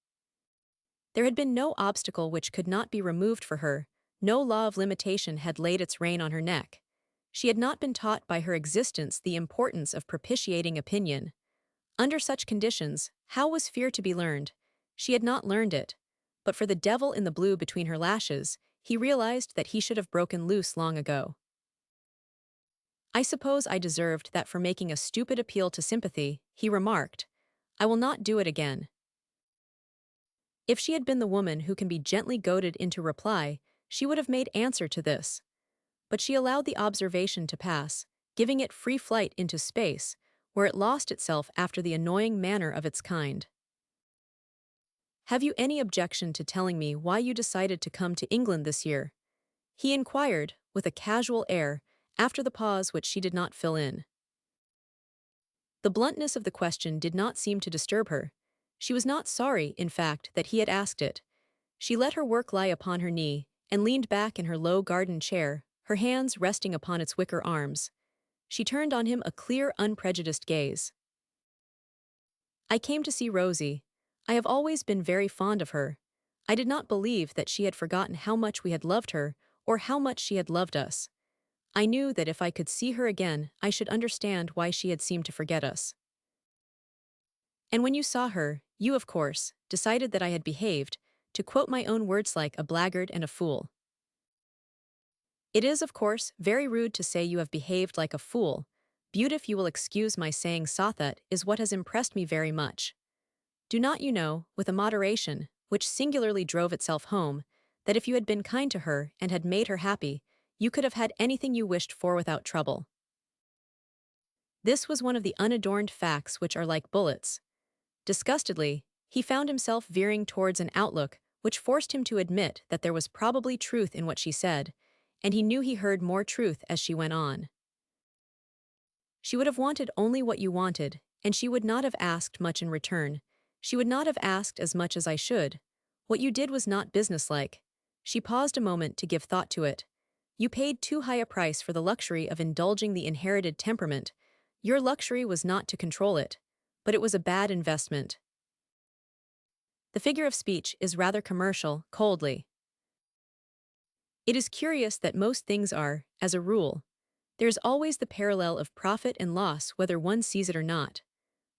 Speaker 1: There had been no obstacle which could not be removed for her, no law of limitation had laid its rein on her neck. She had not been taught by her existence the importance of propitiating opinion. Under such conditions, how was fear to be learned? She had not learned it. But for the devil in the blue between her lashes, he realized that he should have broken loose long ago. I suppose I deserved that for making a stupid appeal to sympathy, he remarked. I will not do it again. If she had been the woman who can be gently goaded into reply, she would have made answer to this. But she allowed the observation to pass, giving it free flight into space, where it lost itself after the annoying manner of its kind. Have you any objection to telling me why you decided to come to England this year? He inquired, with a casual air, after the pause which she did not fill in. The bluntness of the question did not seem to disturb her. She was not sorry, in fact, that he had asked it. She let her work lie upon her knee and leaned back in her low garden chair, her hands resting upon its wicker arms. She turned on him a clear, unprejudiced gaze. I came to see Rosie. I have always been very fond of her. I did not believe that she had forgotten how much we had loved her or how much she had loved us. I knew that if I could see her again, I should understand why she had seemed to forget us. And when you saw her, you, of course, decided that I had behaved, to quote my own words, like a blackguard and a fool. It is, of course, very rude to say you have behaved like a fool. But if you will excuse my saying so, that is what has impressed me very much. Do not you know, with a moderation, which singularly drove itself home, that if you had been kind to her and had made her happy, you could have had anything you wished for without trouble. This was one of the unadorned facts which are like bullets. Disgustedly, he found himself veering towards an outlook which forced him to admit that there was probably truth in what she said, and he knew he heard more truth as she went on. She would have wanted only what you wanted, and she would not have asked much in return. She would not have asked as much as I should. What you did was not businesslike. She paused a moment to give thought to it. You paid too high a price for the luxury of indulging the inherited temperament. Your luxury was not to control it, but it was a bad investment. The figure of speech is rather commercial, coldly. It is curious that most things are, as a rule. There is always the parallel of profit and loss whether one sees it or not.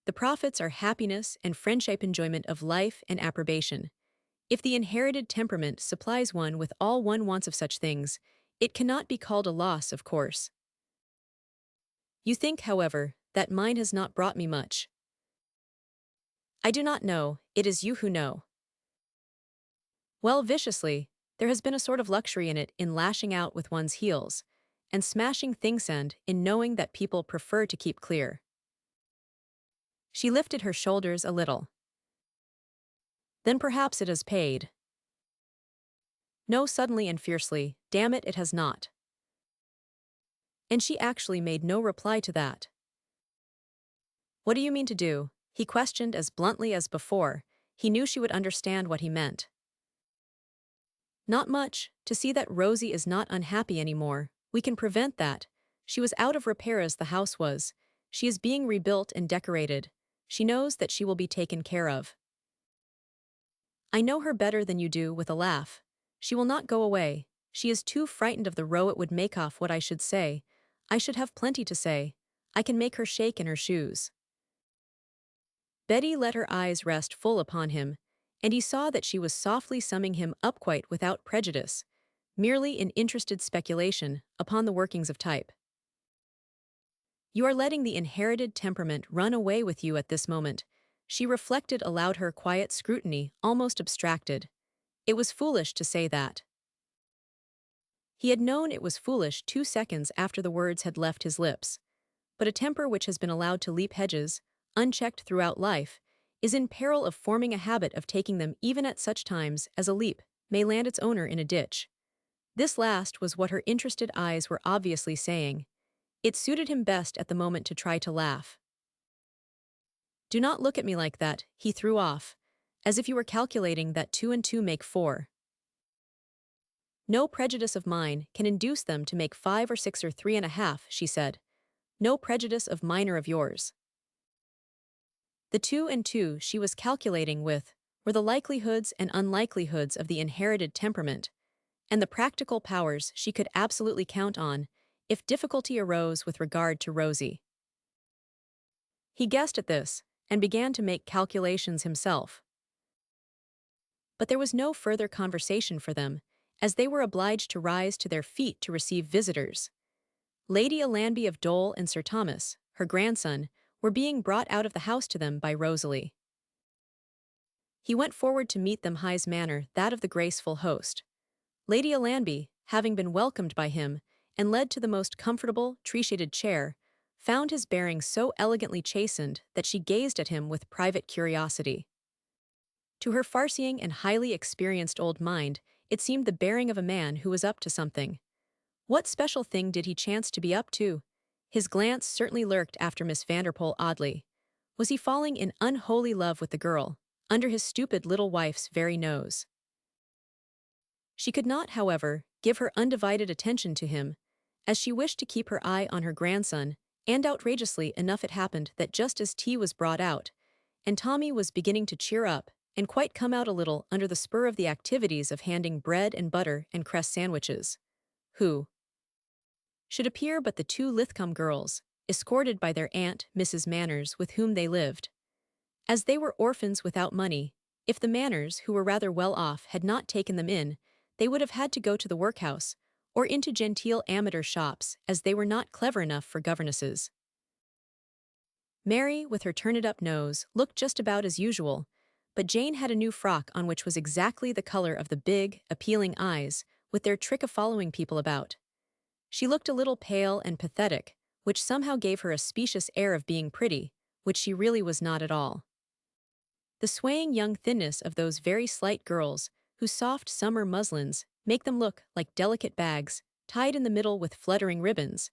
Speaker 1: The profits are happiness and friendship, enjoyment of life and approbation. If the inherited temperament supplies one with all one wants of such things, it cannot be called a loss, of course. You think, however, that mine has not brought me much. I do not know, it is you who know. Well, viciously, there has been a sort of luxury in it, in lashing out with one's heels, and smashing things, and in knowing that people prefer to keep clear. She lifted her shoulders a little. Then perhaps it has paid. No, suddenly and fiercely, damn it, it has not. And she actually made no reply to that. What do you mean to do? He questioned as bluntly as before. He knew she would understand what he meant. Not much, to see that Rosie is not unhappy anymore. We can prevent that. She was out of repair as the house was. She is being rebuilt and decorated. She knows that she will be taken care of. I know her better than you do, with a laugh. She will not go away. She is too frightened of the row it would make off what I should say. I should have plenty to say. I can make her shake in her shoes. Betty let her eyes rest full upon him, and he saw that she was softly summing him up quite without prejudice, merely in interested speculation upon the workings of type. You are letting the inherited temperament run away with you at this moment, she reflected aloud, her quiet scrutiny almost abstracted. It was foolish to say that. He had known it was foolish 2 seconds after the words had left his lips. But a temper which has been allowed to leap hedges, unchecked throughout life, is in peril of forming a habit of taking them even at such times as a leap may land its owner in a ditch. This last was what her interested eyes were obviously saying. It suited him best at the moment to try to laugh. Do not look at me like that, he threw off, as if you were calculating that 2 and 2 make 4. No prejudice of mine can induce them to make 5 or 6 or 3.5, she said. No prejudice of mine or of yours. The 2 and 2 she was calculating with were the likelihoods and unlikelihoods of the inherited temperament, and the practical powers she could absolutely count on if difficulty arose with regard to Rosie. He guessed at this and began to make calculations himself. But there was no further conversation for them, as they were obliged to rise to their feet to receive visitors. Lady Alanby of Dole and Sir Thomas, her grandson, were being brought out of the house to them by Rosalie. He went forward to meet them high's manner that of the graceful host. Lady Alanby, having been welcomed by him, and led to the most comfortable, tree-shaded chair, found his bearing so elegantly chastened that she gazed at him with private curiosity. To her farseeing and highly experienced old mind, it seemed the bearing of a man who was up to something. What special thing did he chance to be up to? His glance certainly lurked after Miss Vanderpool oddly. Was he falling in unholy love with the girl, under his stupid little wife's very nose? She could not, however, give her undivided attention to him, as she wished to keep her eye on her grandson, and outrageously enough it happened that just as tea was brought out, and Tommy was beginning to cheer up, and quite come out a little under the spur of the activities of handing bread and butter and cress sandwiches, who should appear but the 2 Lithcom girls, escorted by their aunt, Mrs. Manners, with whom they lived. As they were orphans without money, if the Manners, who were rather well off, had not taken them in, they would have had to go to the workhouse, or into genteel amateur shops, as they were not clever enough for governesses. Mary, with her turned-up nose, looked just about as usual, but Jane had a new frock on which was exactly the color of the big, appealing eyes, with their trick of following people about. She looked a little pale and pathetic, which somehow gave her a specious air of being pretty, which she really was not at all. The swaying young thinness of those very slight girls, whose soft summer muslins make them look like delicate bags, tied in the middle with fluttering ribbons,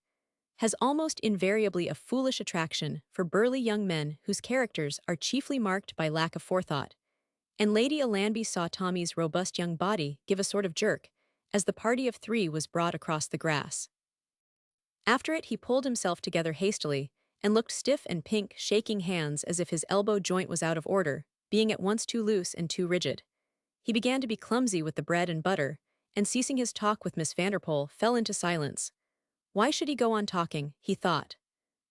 Speaker 1: has almost invariably a foolish attraction for burly young men whose characters are chiefly marked by lack of forethought, and Lady Alanby saw Tommy's robust young body give a sort of jerk, as the party of 3 was brought across the grass. After it he pulled himself together hastily, and looked stiff and pink, shaking hands as if his elbow joint was out of order, being at once too loose and too rigid. He began to be clumsy with the bread and butter, and ceasing his talk with Miss Vanderpool, fell into silence. Why should he go on talking, he thought.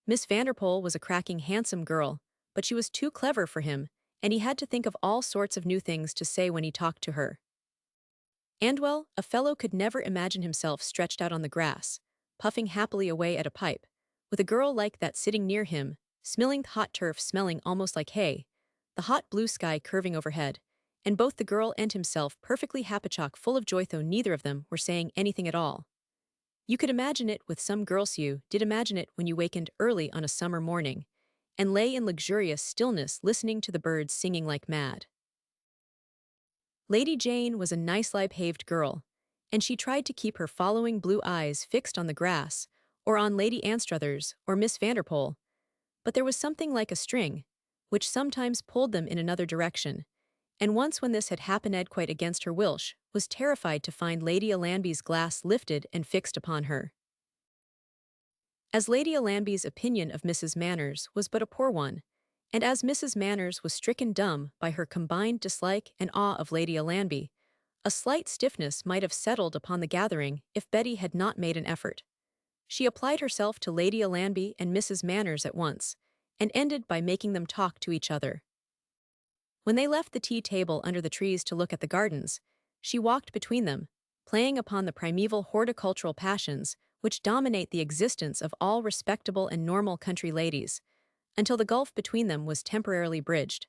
Speaker 1: Miss Vanderpool was a cracking, handsome girl, but she was too clever for him, and he had to think of all sorts of new things to say when he talked to her. And well, a fellow could never imagine himself stretched out on the grass, puffing happily away at a pipe, with a girl like that sitting near him, smelling the hot turf smelling almost like hay, the hot blue sky curving overhead, and both the girl and himself perfectly happy-chock full of joy though neither of them were saying anything at all. You could imagine it with some girls. You did imagine it when you wakened early on a summer morning, and lay in luxurious stillness listening to the birds singing like mad. Lady Jane was a nicely behaved girl, and she tried to keep her following blue eyes fixed on the grass, or on Lady Anstruthers, or Miss Vanderpool, but there was something like a string, which sometimes pulled them in another direction, and once when this had happened quite against her wilsh, was terrified to find Lady Alanby's glass lifted and fixed upon her. As Lady Alanby's opinion of Mrs. Manners was but a poor one, and as Mrs. Manners was stricken dumb by her combined dislike and awe of Lady Alanby, a slight stiffness might have settled upon the gathering if Betty had not made an effort. She applied herself to Lady Alanby and Mrs. Manners at once, and ended by making them talk to each other. When they left the tea table under the trees to look at the gardens, she walked between them, playing upon the primeval horticultural passions which dominate the existence of all respectable and normal country ladies, until the gulf between them was temporarily bridged.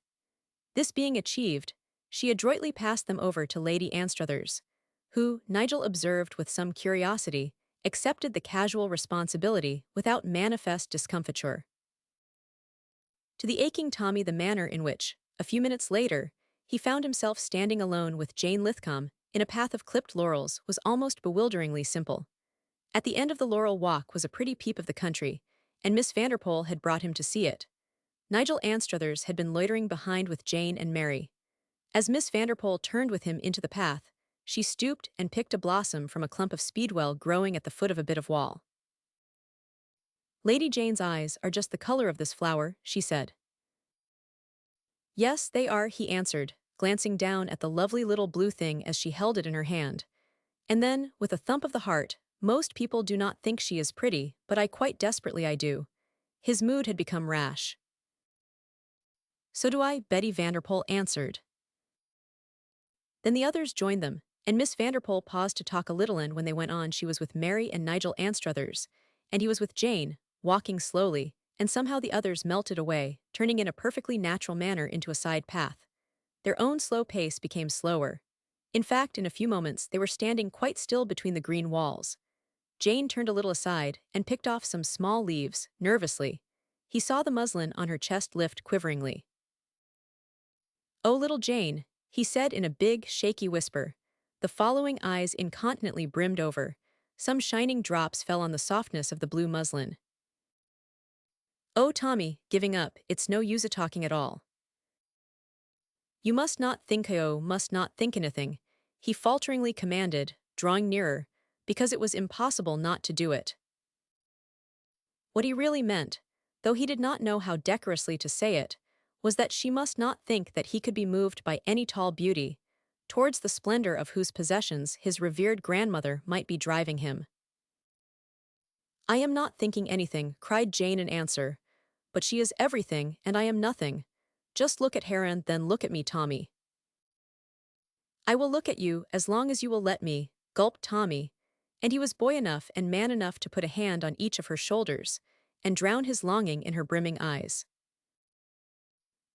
Speaker 1: This being achieved, she adroitly passed them over to Lady Anstruthers, who, Nigel observed with some curiosity, accepted the casual responsibility without manifest discomfiture. To the aching Tommy, the manner in which, a few minutes later, he found himself standing alone with Jane Lithcom in a path of clipped laurels was almost bewilderingly simple. At the end of the laurel walk was a pretty peep of the country, and Miss Vanderpool had brought him to see it. Nigel Anstruthers had been loitering behind with Jane and Mary. As Miss Vanderpool turned with him into the path, She stooped and picked a blossom from a clump of speedwell growing at the foot of a bit of wall. Lady Jane's eyes are just the color of this flower, she said. Yes, they are, he answered, glancing down at the lovely little blue thing as she held it in her hand. And then, with a thump of the heart, most people do not think she is pretty, but I quite desperately I do. His mood had become rash. So do I, Betty Vanderpool answered. Then the others joined them, and Miss Vanderpool paused to talk a little, and when they went on she was with Mary and Nigel Anstruthers, and he was with Jane, walking slowly, and somehow the others melted away, turning in a perfectly natural manner into a side path. Their own slow pace became slower. In fact, in a few moments they were standing quite still between the green walls. Jane turned a little aside and picked off some small leaves, nervously. He saw the muslin on her chest lift quiveringly. "Oh, little Jane," he said in a big, shaky whisper. The following eyes incontinently brimmed over. Some shining drops fell on the softness of the blue muslin. "Oh, Tommy, giving up, it's no use a talking at all. You must not think anything," he falteringly commanded, drawing nearer, because it was impossible not to do it. What he really meant, though he did not know how decorously to say it, was that she must not think that he could be moved by any tall beauty, towards the splendor of whose possessions his revered grandmother might be driving him. "I am not thinking anything," cried Jane in answer, "but she is everything and I am nothing. Just look at her and then look at me, Tommy." "I will look at you as long as you will let me," gulped Tommy, and he was boy enough and man enough to put a hand on each of her shoulders and drown his longing in her brimming eyes.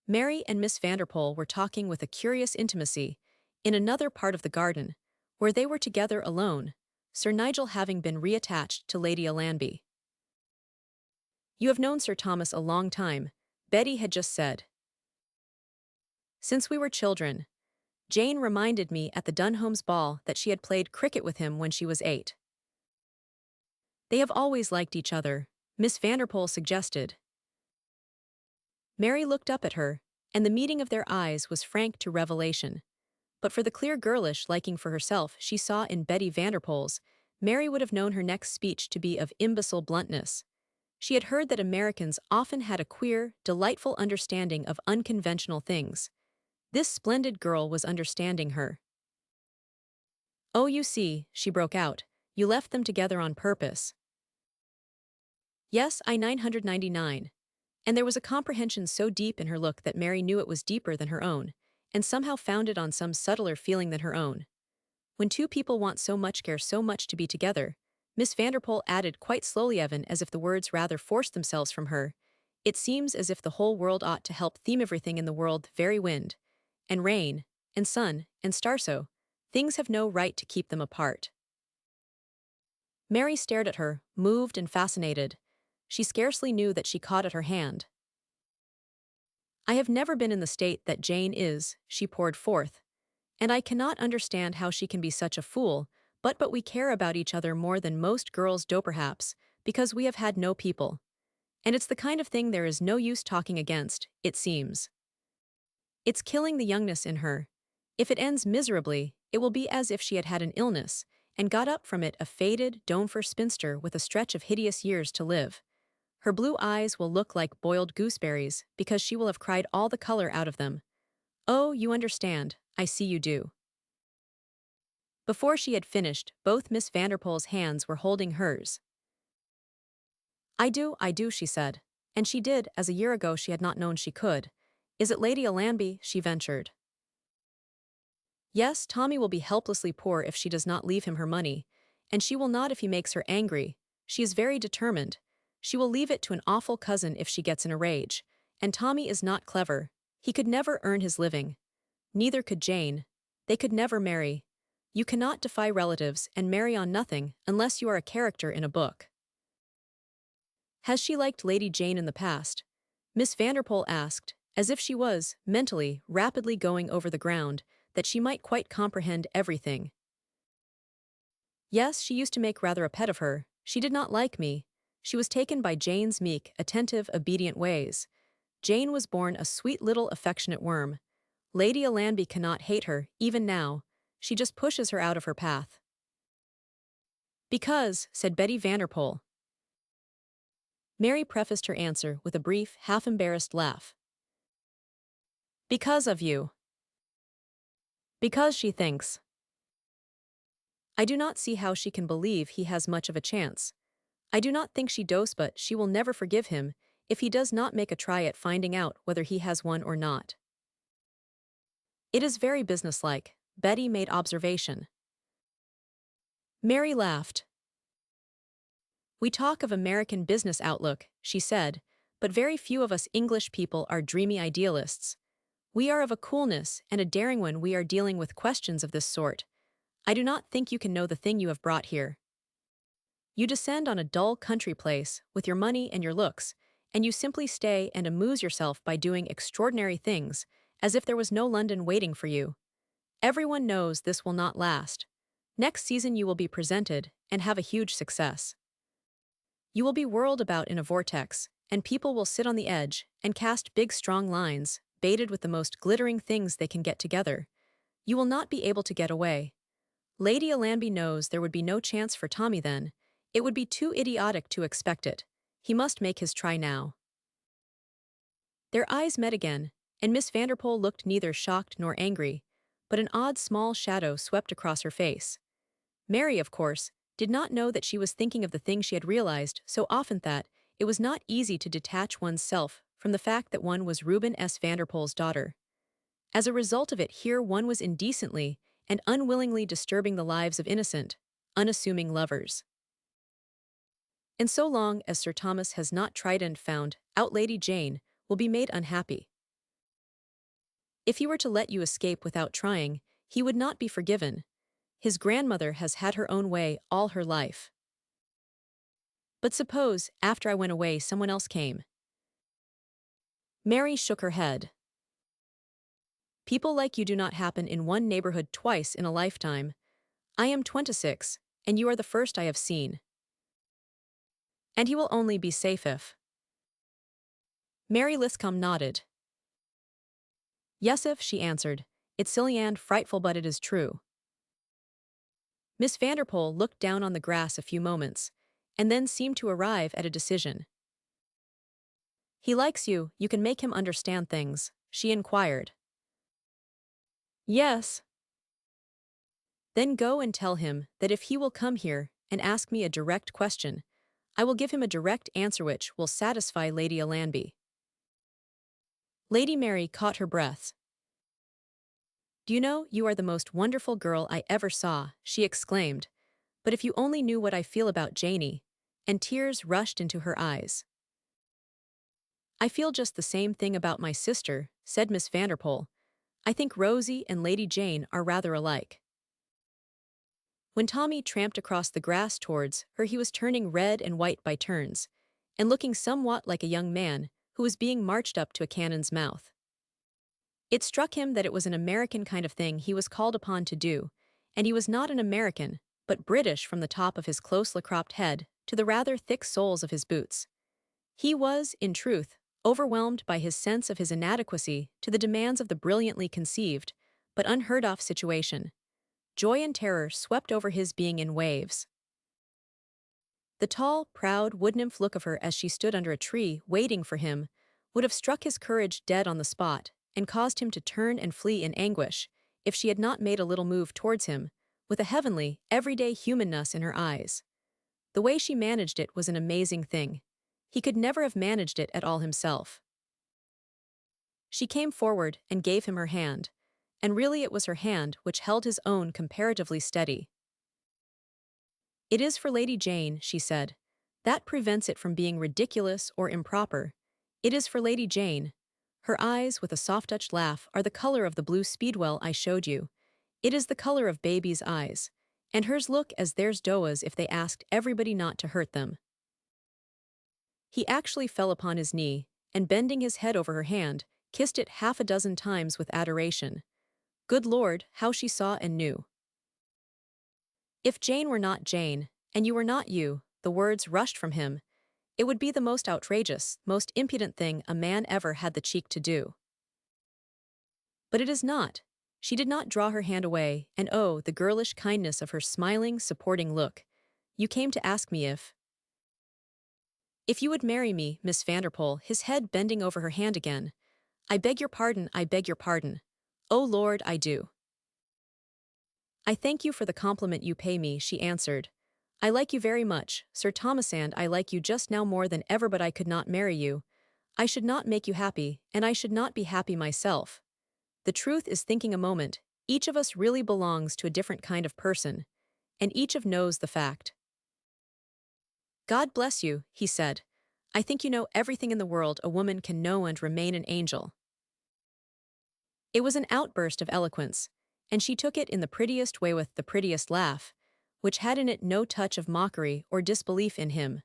Speaker 1: Mary and Miss Vanderpool were talking with a curious intimacy in another part of the garden, where they were together alone, Sir Nigel having been reattached to Lady Allanby. "You have known Sir Thomas a long time," Betty had just said. "Since we were children. Jane reminded me at the Dunholm's ball that she had played cricket with him when she was 8. "They have always liked each other," Miss Vanderpool suggested. Mary looked up at her, and the meeting of their eyes was frank to revelation. But for the clear girlish liking for herself she saw in Betty Vanderpool's, Mary would have known her next speech to be of imbecile bluntness. She had heard that Americans often had a queer, delightful understanding of unconventional things. This splendid girl was understanding her. "Oh, you see," she broke out, "you left them together on purpose." "Yes, I 999. And there was a comprehension so deep in her look that Mary knew it was deeper than her own, and somehow founded on some subtler feeling than her own. When two people want so much, care so much to be together, Miss Vanderpool added quite slowly, even as if the words rather forced themselves from her, "It seems as if the whole world ought to help theme everything in the world, very wind, and rain, and sun, and star, so things have no right to keep them apart." Mary stared at her, moved and fascinated. She scarcely knew that she caught at her hand. "I have never been in the state that Jane is," she poured forth, "and I cannot understand how she can be such a fool, but we care about each other more than most girls do perhaps, because we have had no people. And it's the kind of thing there is no use talking against, it seems. It's killing the youngness in her. If it ends miserably, it will be as if she had had an illness, and got up from it a faded, Domfer spinster with a stretch of hideous years to live. Her blue eyes will look like boiled gooseberries, because she will have cried all the color out of them. Oh, you understand, I see you do." Before she had finished, both Miss Vanderpool's hands were holding hers. I do," she said. And she did, as a year ago she had not known she could. "Is it Lady Allanby?" she ventured. "Yes, Tommy will be helplessly poor if she does not leave him her money, and she will not if he makes her angry. She is very determined. She will leave it to an awful cousin if she gets in a rage, and Tommy is not clever. He could never earn his living. Neither could Jane. They could never marry. You cannot defy relatives and marry on nothing unless you are a character in a book." "Has she liked Lady Jane in the past?" Miss Vanderpool asked, as if she was, mentally, rapidly going over the ground, that she might quite comprehend everything. "Yes, she used to make rather a pet of her. She did not like me. She was taken by Jane's meek, attentive, obedient ways. Jane was born a sweet little affectionate worm. Lady Allanby cannot hate her, even now. she just pushes her out of her path. Because, said Betty Vanderpool. Mary prefaced her answer with a brief, half-embarrassed laugh. Because of you. Because she thinks. I do not see how she can believe he has much of a chance. I do not think she does, but she will never forgive him if he does not make a try at finding out whether he has one or not. It is very businesslike, Betty made observation. Mary laughed. We talk of American business outlook, she said, but very few of us English people are dreamy idealists. We are of a coolness and a daring when we are dealing with questions of this sort. I do not think you can know the thing you have brought here. You descend on a dull country place, with your money and your looks, and you simply stay and amuse yourself by doing extraordinary things, as if there was no London waiting for you. Everyone knows this will not last. Next season you will be presented, and have a huge success. You will be whirled about in a vortex, and people will sit on the edge, and cast big strong lines, baited with the most glittering things they can get together. You will not be able to get away. Lady Alanby knows there would be no chance for Tommy then. It would be too idiotic to expect it. He must make his try now. Their eyes met again, and Miss Vanderpool looked neither shocked nor angry, but an odd small shadow swept across her face. Mary, of course, did not know that she was thinking of the thing she had realized so often that it was not easy to detach one's self from the fact that one was Reuben S. Vanderpool's daughter. As a result of it, here one was indecently and unwillingly disturbing the lives of innocent, unassuming lovers. And so long as Sir Thomas has not tried and found out, Lady Jane will be made unhappy. If he were to let you escape without trying, he would not be forgiven. His grandmother has had her own way all her life. But suppose, after I went away, someone else came. Mary shook her head. People like you do not happen in one neighborhood twice in a lifetime. I am 26, and you are the first I have seen. And he will only be safe if. Mary Liscombe nodded. Yes, if, she answered. It's silly and frightful, but it is true. Miss Vanderpool looked down on the grass a few moments, and then seemed to arrive at a decision. He likes you, you can make him understand things, she inquired. Yes. Then go and tell him that if he will come here and ask me a direct question, I will give him a direct answer which will satisfy Lady Alanby. Lady Mary caught her breath. Do you know, you are the most wonderful girl I ever saw, she exclaimed, but if you only knew what I feel about Janie, and tears rushed into her eyes. I feel just the same thing about my sister, said Miss Vanderpool. I think Rosie and Lady Jane are rather alike. When Tommy tramped across the grass towards her, he was turning red and white by turns, and looking somewhat like a young man who was being marched up to a cannon's mouth. It struck him that it was an American kind of thing he was called upon to do, and he was not an American, but British from the top of his closely cropped head to the rather thick soles of his boots. He was, in truth, overwhelmed by his sense of his inadequacy to the demands of the brilliantly conceived, but unheard-of situation. Joy and terror swept over his being in waves. The tall, proud wood-nymph look of her as she stood under a tree waiting for him would have struck his courage dead on the spot and caused him to turn and flee in anguish if she had not made a little move towards him, with a heavenly, everyday humanness in her eyes. The way she managed it was an amazing thing. He could never have managed it at all himself. She came forward and gave him her hand, and really it was her hand which held his own comparatively steady. It is for Lady Jane, she said. That prevents it from being ridiculous or improper. It is for Lady Jane. Her eyes, with a soft-touched laugh, are the color of the blue speedwell I showed you. It is the color of baby's eyes, and hers look as theirs does if they asked everybody not to hurt them. He actually fell upon his knee, and bending his head over her hand, kissed it half a dozen times with adoration. Good Lord, how she saw and knew. If Jane were not Jane, and you were not you, the words rushed from him, it would be the most outrageous, most impudent thing a man ever had the cheek to do. But it is not. She did not draw her hand away, and oh, the girlish kindness of her smiling, supporting look. You came to ask me if you would marry me, Miss Vanderpool, his head bending over her hand again. I beg your pardon, I beg your pardon. Oh Lord, I do. I thank you for the compliment you pay me, she answered. I like you very much, Sir Thomas, and I like you just now more than ever, but I could not marry you. I should not make you happy, and I should not be happy myself. The truth is, thinking a moment, each of us really belongs to a different kind of person, and each of knows the fact. God bless you, he said. I think you know everything in the world a woman can know and remain an angel. It was an outburst of eloquence, and she took it in the prettiest way with the prettiest laugh, which had in it no touch of mockery or disbelief in him.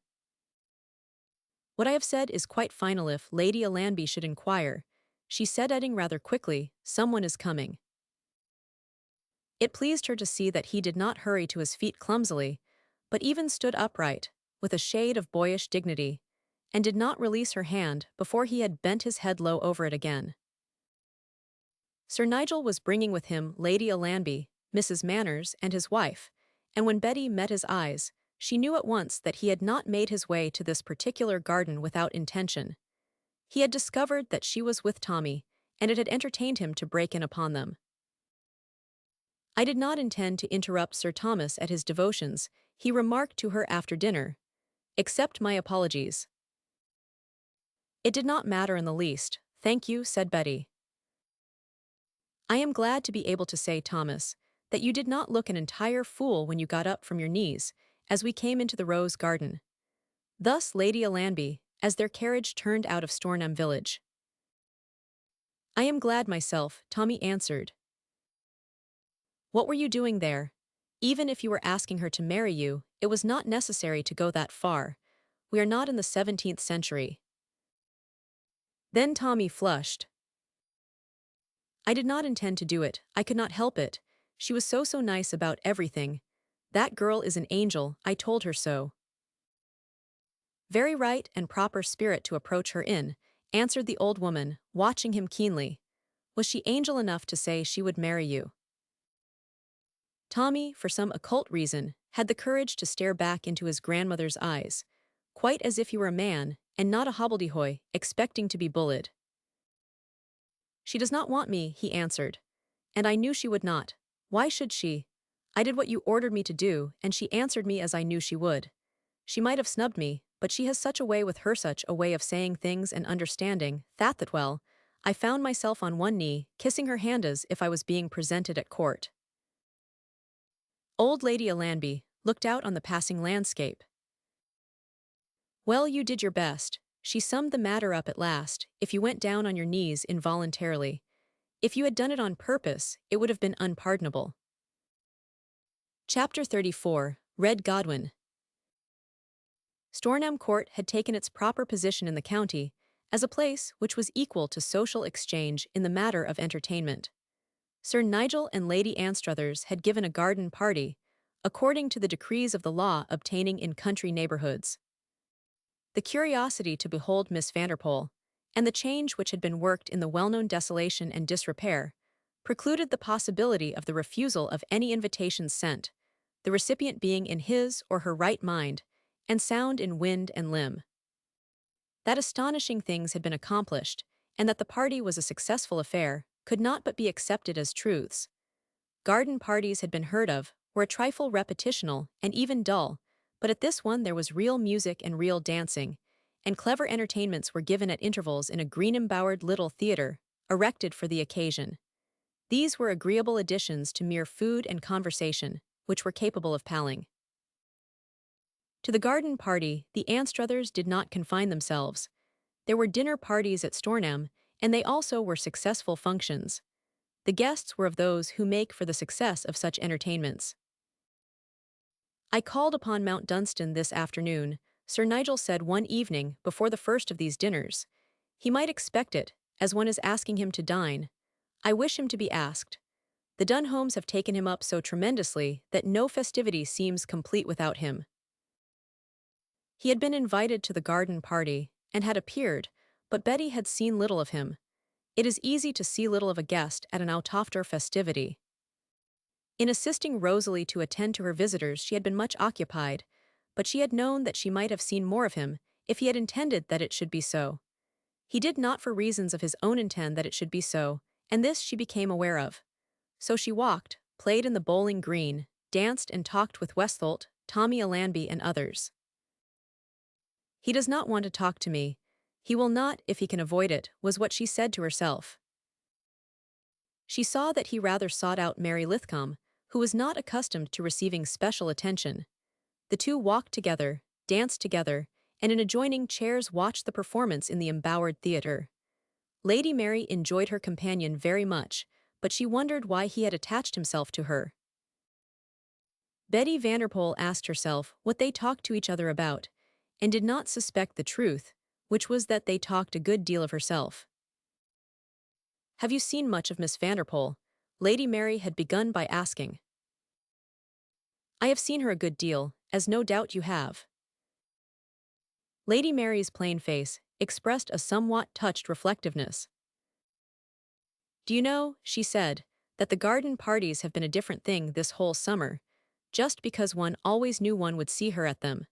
Speaker 1: What I have said is quite final if Lady Alanby should inquire, she said, adding rather quickly, someone is coming. It pleased her to see that he did not hurry to his feet clumsily, but even stood upright, with a shade of boyish dignity, and did not release her hand before he had bent his head low over it again. Sir Nigel was bringing with him Lady Alanby, Mrs. Manners, and his wife, and when Betty met his eyes, she knew at once that he had not made his way to this particular garden without intention. He had discovered that she was with Tommy, and it had entertained him to break in upon them. I did not intend to interrupt Sir Thomas at his devotions, he remarked to her after dinner. Accept my apologies. It did not matter in the least, thank you, said Betty. I am glad to be able to say, Thomas, that you did not look an entire fool when you got up from your knees, as we came into the rose garden. Thus Lady Alanby, as their carriage turned out of Stornham village. I am glad myself, Tommy answered. What were you doing there? Even if you were asking her to marry you, it was not necessary to go that far. We are not in the 17th century. Then Tommy flushed. I did not intend to do it, I could not help it. She was so nice about everything. That girl is an angel, I told her so. Very right and proper spirit to approach her in, answered the old woman, watching him keenly. Was she angel enough to say she would marry you? Tommy, for some occult reason, had the courage to stare back into his grandmother's eyes, quite as if he were a man, and not a hobbledehoy, expecting to be bullied. She does not want me, he answered. And I knew she would not. Why should she? I did what you ordered me to do, and she answered me as I knew she would. She might have snubbed me, but she has such a way with her, such a way of saying things and understanding, that well, I found myself on one knee, kissing her hand as if I was being presented at court. Old Lady Alanby looked out on the passing landscape. Well, you did your best. She summed the matter up at last. If you went down on your knees involuntarily. If you had done it on purpose, it would have been unpardonable. Chapter 34, Red Godwin. Stornham Court had taken its proper position in the county, as a place which was equal to social exchange in the matter of entertainment. Sir Nigel and Lady Anstruthers had given a garden party, according to the decrees of the law obtaining in country neighborhoods. The curiosity to behold Miss Vanderpool, and the change which had been worked in the well-known desolation and disrepair, precluded the possibility of the refusal of any invitations sent, the recipient being in his or her right mind, and sound in wind and limb. That astonishing things had been accomplished, and that the party was a successful affair, could not but be accepted as truths. Garden parties had been heard of, were a trifle repetitional and even dull, but at this one there was real music and real dancing, and clever entertainments were given at intervals in a green-embowered little theatre, erected for the occasion. These were agreeable additions to mere food and conversation, which were capable of palling. To the garden party, the Anstruthers did not confine themselves. There were dinner parties at Stornham, and they also were successful functions. The guests were of those who make for the success of such entertainments. I called upon Mount Dunstan this afternoon, Sir Nigel said one evening before the first of these dinners. He might expect it, as one is asking him to dine. I wish him to be asked. The Dunholms have taken him up so tremendously that no festivity seems complete without him. He had been invited to the garden party, and had appeared, but Betty had seen little of him, It is easy to see little of a guest at an out-after festivity. In assisting Rosalie to attend to her visitors, she had been much occupied, but she had known that she might have seen more of him if he had intended that it should be so. He did not for reasons of his own intend that it should be so, and this she became aware of. So she walked, played in the bowling green, danced and talked with Westholt, Tommy Allanby and others. He does not want to talk to me. He will not if he can avoid it, was what she said to herself. She saw that he rather sought out Mary Lithcom, who was not accustomed to receiving special attention. The two walked together, danced together, and in adjoining chairs watched the performance in the embowered theatre. Lady Mary enjoyed her companion very much, but she wondered why he had attached himself to her. Betty Vanderpoel asked herself what they talked to each other about, and did not suspect the truth, which was that they talked a good deal of herself. "Have you seen much of Miss Vanderpoel?" Lady Mary had begun by asking. "I have seen her a good deal, as no doubt you have." Lady Mary's plain face expressed a somewhat touched reflectiveness. "Do you know," she said, "that the garden parties have been a different thing this whole summer, just because one always knew one would see her at them."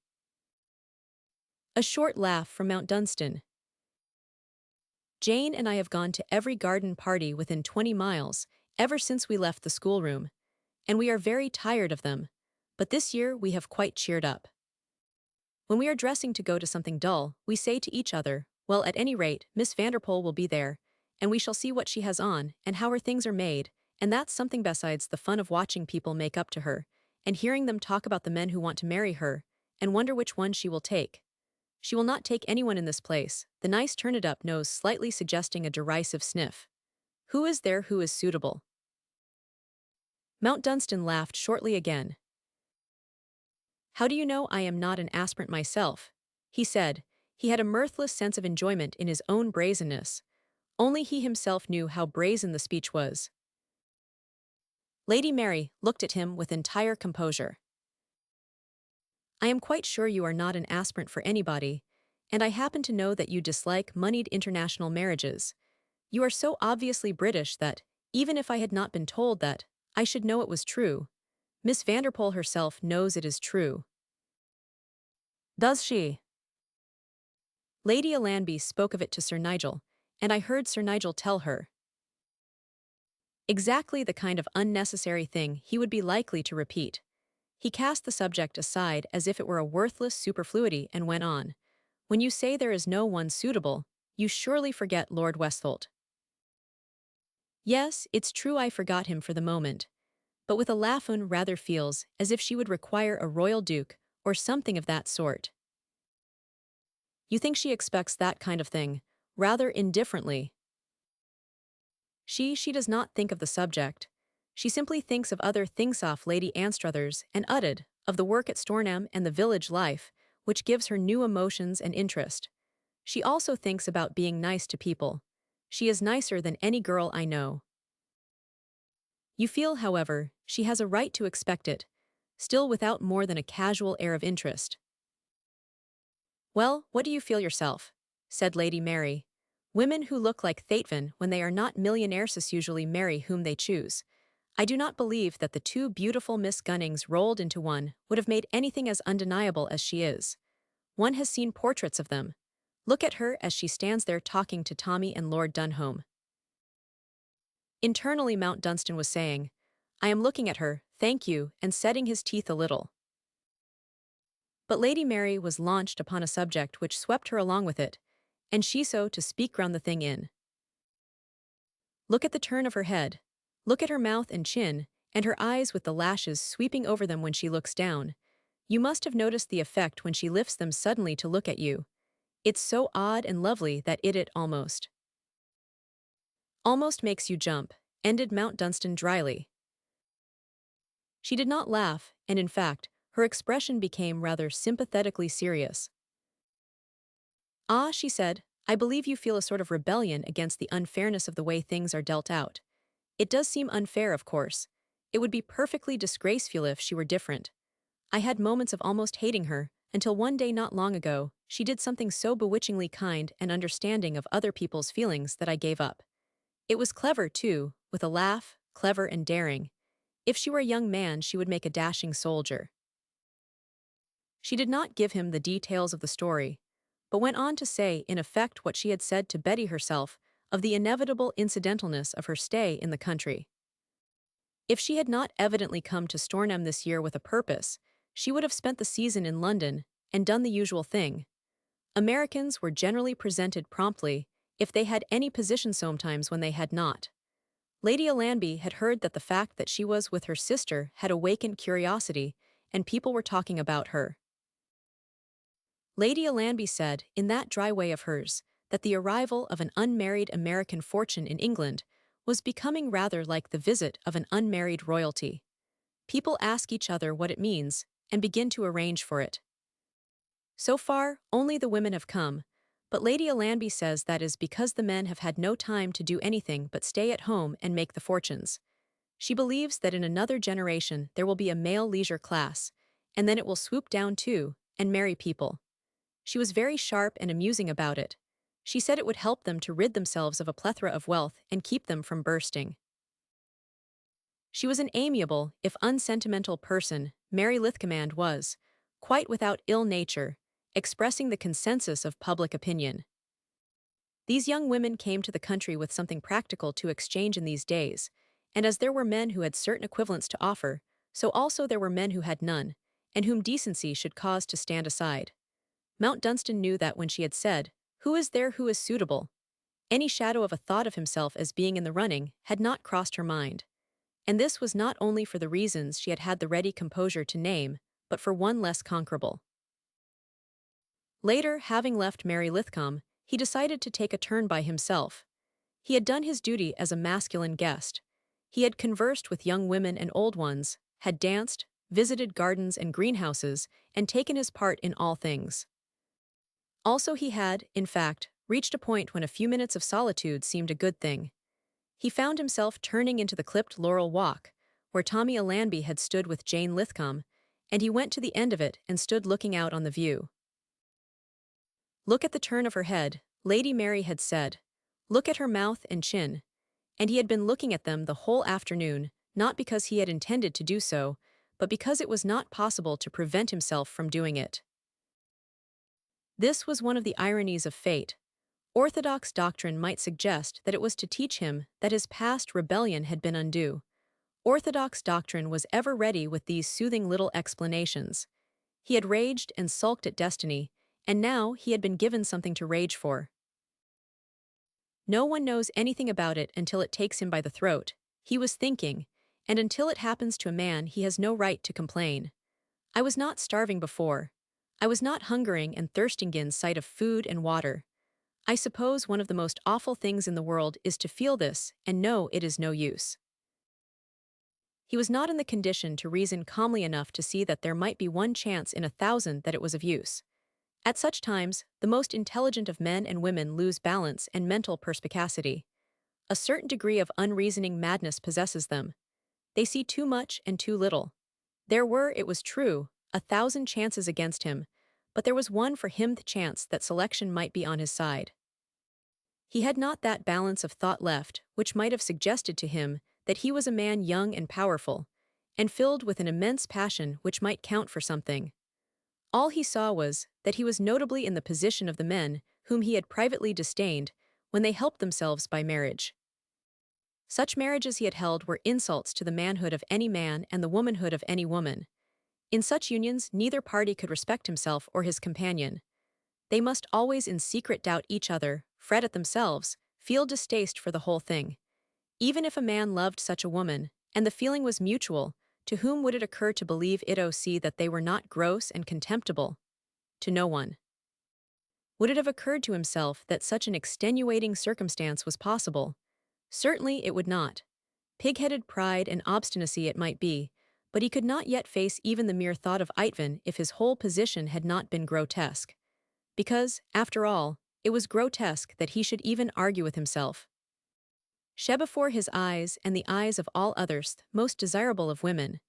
Speaker 1: A short laugh from Mount Dunstan. "Jane and I have gone to every garden party within 20 miles, ever since we left the schoolroom, and we are very tired of them, but this year we have quite cheered up. When we are dressing to go to something dull, we say to each other, well, at any rate, Miss Vanderpoel will be there, and we shall see what she has on, and how her things are made, and that's something besides the fun of watching people make up to her, and hearing them talk about the men who want to marry her, and wonder which one she will take. She will not take anyone in this place," the nice turned-up nose slightly suggesting a derisive sniff. "Who is there who is suitable?" Mount Dunstan laughed shortly again. "How do you know I am not an aspirant myself?" he said. He had a mirthless sense of enjoyment in his own brazenness. Only he himself knew how brazen the speech was. Lady Mary looked at him with entire composure. "I am quite sure you are not an aspirant for anybody, and I happen to know that you dislike moneyed international marriages. You are so obviously British that, even if I had not been told that, I should know it was true. Miss Vanderpoel herself knows it is true." "Does she?" "Lady Allanby spoke of it to Sir Nigel, and I heard Sir Nigel tell her." Exactly the kind of unnecessary thing he would be likely to repeat. He cast the subject aside as if it were a worthless superfluity and went on. "When you say there is no one suitable, you surely forget Lord Westholt." "Yes, it's true I forgot him for the moment, but with a laugh one rather feels as if she would require a royal duke or something of that sort." "You think she expects that kind of thing, rather indifferently." She does not think of the subject. She simply thinks of other things off Lady Anstruthers and Udded, of the work at Stornham and the village life, which gives her new emotions and interest. She also thinks about being nice to people. She is nicer than any girl I know. You feel, however, she has a right to expect it, still without more than a casual air of interest. "Well, what do you feel yourself?" said Lady Mary. "Women who look like Theightvan when they are not millionairesses usually marry whom they choose. I do not believe that the two beautiful Miss Gunnings rolled into one would have made anything as undeniable as she is. One has seen portraits of them. Look at her as she stands there talking to Tommy and Lord Dunholm." Internally Mount Dunstan was saying, "I am looking at her, thank you," and setting his teeth a little. But Lady Mary was launched upon a subject which swept her along with it, and she so to speak ground the thing in. "Look at the turn of her head. Look at her mouth and chin, and her eyes with the lashes sweeping over them when she looks down. You must have noticed the effect when she lifts them suddenly to look at you. It's so odd and lovely that it almost makes you jump," ended Mount Dunstan dryly. She did not laugh, and in fact, her expression became rather sympathetically serious. "Ah," she said, "I believe you feel a sort of rebellion against the unfairness of the way things are dealt out. It does seem unfair, of course. It would be perfectly disgraceful if she were different. I had moments of almost hating her, until one day not long ago, she did something so bewitchingly kind and understanding of other people's feelings that I gave up. It was clever, too, with a laugh, clever and daring. If she were a young man, she would make a dashing soldier. She did not give him the details of the story, but went on to say in effect what she had said to Betty herself of the inevitable incidentalness of her stay in the country. If she had not evidently come to Stornham this year with a purpose, she would have spent the season in London and done the usual thing. Americans were generally presented promptly if they had any position, sometimes when they had not. Lady Alanby had heard that the fact that she was with her sister had awakened curiosity, and people were talking about her. Lady Alanby said, in that dry way of hers, that the arrival of an unmarried American fortune in England was becoming rather like the visit of an unmarried royalty. People ask each other what it means and begin to arrange for it. So far, only the women have come, but Lady Alanby says that is because the men have had no time to do anything but stay at home and make the fortunes. She believes that in another generation there will be a male leisure class, and then it will swoop down too and marry people. She was very sharp and amusing about it. She said it would help them to rid themselves of a plethora of wealth and keep them from bursting. She was an amiable, if unsentimental person, Mary Lithcommand was, quite without ill nature, expressing the consensus of public opinion. These young women came to the country with something practical to exchange in these days, and as there were men who had certain equivalents to offer, so also there were men who had none, and whom decency should cause to stand aside. Mount Dunstan knew that when she had said, "Who is there who is suitable?" any shadow of a thought of himself as being in the running had not crossed her mind. And this was not only for the reasons she had had the ready composure to name, but for one less conquerable. Later, having left Mary Lithcom, he decided to take a turn by himself. He had done his duty as a masculine guest. He had conversed with young women and old ones, had danced, visited gardens and greenhouses, and taken his part in all things. Also he had, in fact, reached a point when a few minutes of solitude seemed a good thing. He found himself turning into the clipped laurel walk, where Tommy Alanby had stood with Jane Lithcom, and he went to the end of it and stood looking out on the view. Look at the turn of her head, Lady Mary had said. Look at her mouth and chin. And he had been looking at them the whole afternoon, not because he had intended to do so, but because it was not possible to prevent himself from doing it. This was one of the ironies of fate. Orthodox doctrine might suggest that it was to teach him that his past rebellion had been undue. Orthodox doctrine was ever ready with these soothing little explanations. He had raged and sulked at destiny, and now he had been given something to rage for. No one knows anything about it until it takes him by the throat, he was thinking, and until it happens to a man he has no right to complain. I was not starving before. I was not hungering and thirsting in sight of food and water. I suppose one of the most awful things in the world is to feel this and know it is no use. He was not in the condition to reason calmly enough to see that there might be one chance in 1,000 that it was of use. At such times, the most intelligent of men and women lose balance and mental perspicacity. A certain degree of unreasoning madness possesses them. They see too much and too little. There were, it was true, 1,000 chances against him, but there was one for him, the chance that selection might be on his side. He had not that balance of thought left which might have suggested to him that he was a man young and powerful, and filled with an immense passion which might count for something. All he saw was that he was notably in the position of the men whom he had privately disdained when they helped themselves by marriage. Such marriages he had held were insults to the manhood of any man and the womanhood of any woman. In such unions neither party could respect himself or his companion. They must always in secret doubt each other, fret at themselves, feel distaste for the whole thing. Even if a man loved such a woman, and the feeling was mutual, to whom would it occur to believe that they were not gross and contemptible? To no one. Would it have occurred to himself that such an extenuating circumstance was possible? Certainly it would not. Pig-headed pride and obstinacy it might be, but he could not yet face even the mere thought of Itvin if his whole position had not been grotesque. Because, after all, it was grotesque that he should even argue with himself. She before his eyes and the eyes of all others most desirable of women,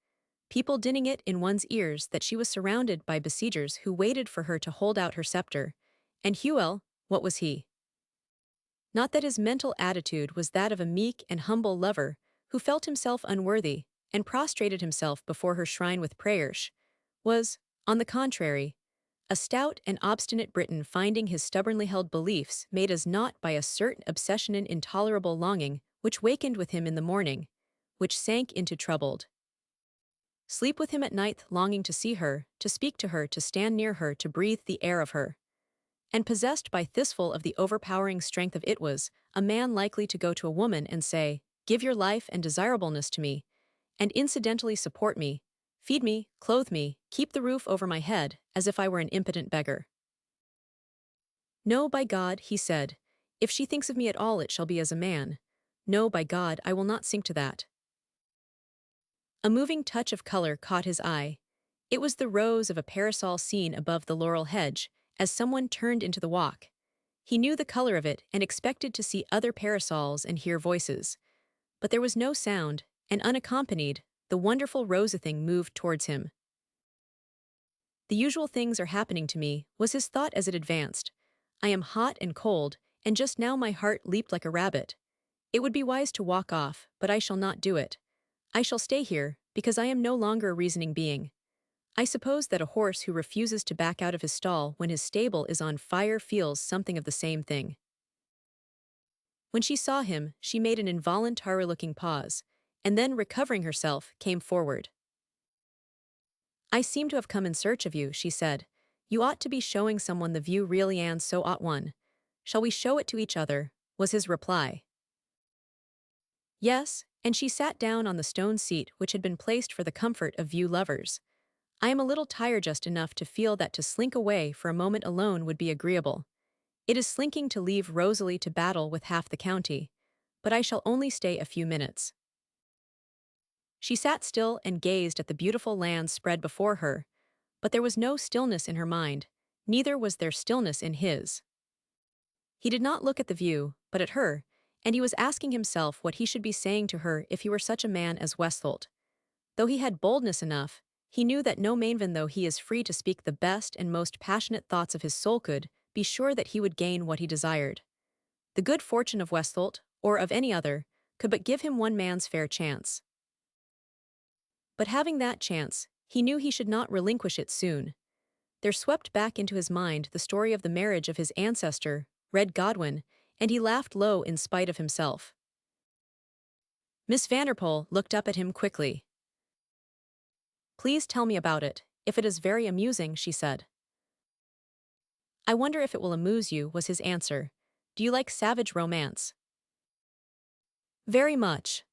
Speaker 1: people dinning it in one's ears that she was surrounded by besiegers who waited for her to hold out her scepter, and Hewell, what was he? Not that his mental attitude was that of a meek and humble lover who felt himself unworthy and prostrated himself before her shrine with prayers, was, on the contrary, a stout and obstinate Briton finding his stubbornly held beliefs made as naught by a certain obsession and intolerable longing which wakened with him in the morning, which sank into troubled sleep with him at night, longing to see her, to speak to her, to stand near her, to breathe the air of her. And possessed by thistful of the overpowering strength of it was, a man likely to go to a woman and say, "Give your life and desirableness to me, and incidentally support me, feed me, clothe me, keep the roof over my head, as if I were an impotent beggar." "No, by God," he said, "if she thinks of me at all it shall be as a man. No, by God, I will not sink to that." A moving touch of color caught his eye. It was the rose of a parasol seen above the laurel hedge, as someone turned into the walk. He knew the color of it and expected to see other parasols and hear voices. But there was no sound, and unaccompanied, the wonderful rosy thing moved towards him. "The usual things are happening to me," was his thought as it advanced. "I am hot and cold, and just now my heart leaped like a rabbit. It would be wise to walk off, but I shall not do it. I shall stay here, because I am no longer a reasoning being. I suppose that a horse who refuses to back out of his stall when his stable is on fire feels something of the same thing." When she saw him, she made an involuntary-looking pause, and then, recovering herself, came forward. "I seem to have come in search of you," she said. "You ought to be showing someone the view really, and so ought one. Shall we show it to each other?" was his reply. "Yes," and she sat down on the stone seat which had been placed for the comfort of view lovers. "I am a little tired just enough to feel that to slink away for a moment alone would be agreeable. It is slinking to leave Rosalie to battle with half the county, but I shall only stay a few minutes." She sat still and gazed at the beautiful lands spread before her, but there was no stillness in her mind, neither was there stillness in his. He did not look at the view, but at her, and he was asking himself what he should be saying to her if he were such a man as Westholt. Though he had boldness enough, he knew that no man, though he is free to speak the best and most passionate thoughts of his soul, could be sure that he would gain what he desired. The good fortune of Westholt, or of any other, could but give him one man's fair chance. But having that chance, he knew he should not relinquish it soon. There swept back into his mind the story of the marriage of his ancestor, Red Godwin, and he laughed low in spite of himself. Miss Vanderpool looked up at him quickly. "Please tell me about it, if it is very amusing," she said. "I wonder if it will amuse you," was his answer. "Do you like savage romance?" "Very much."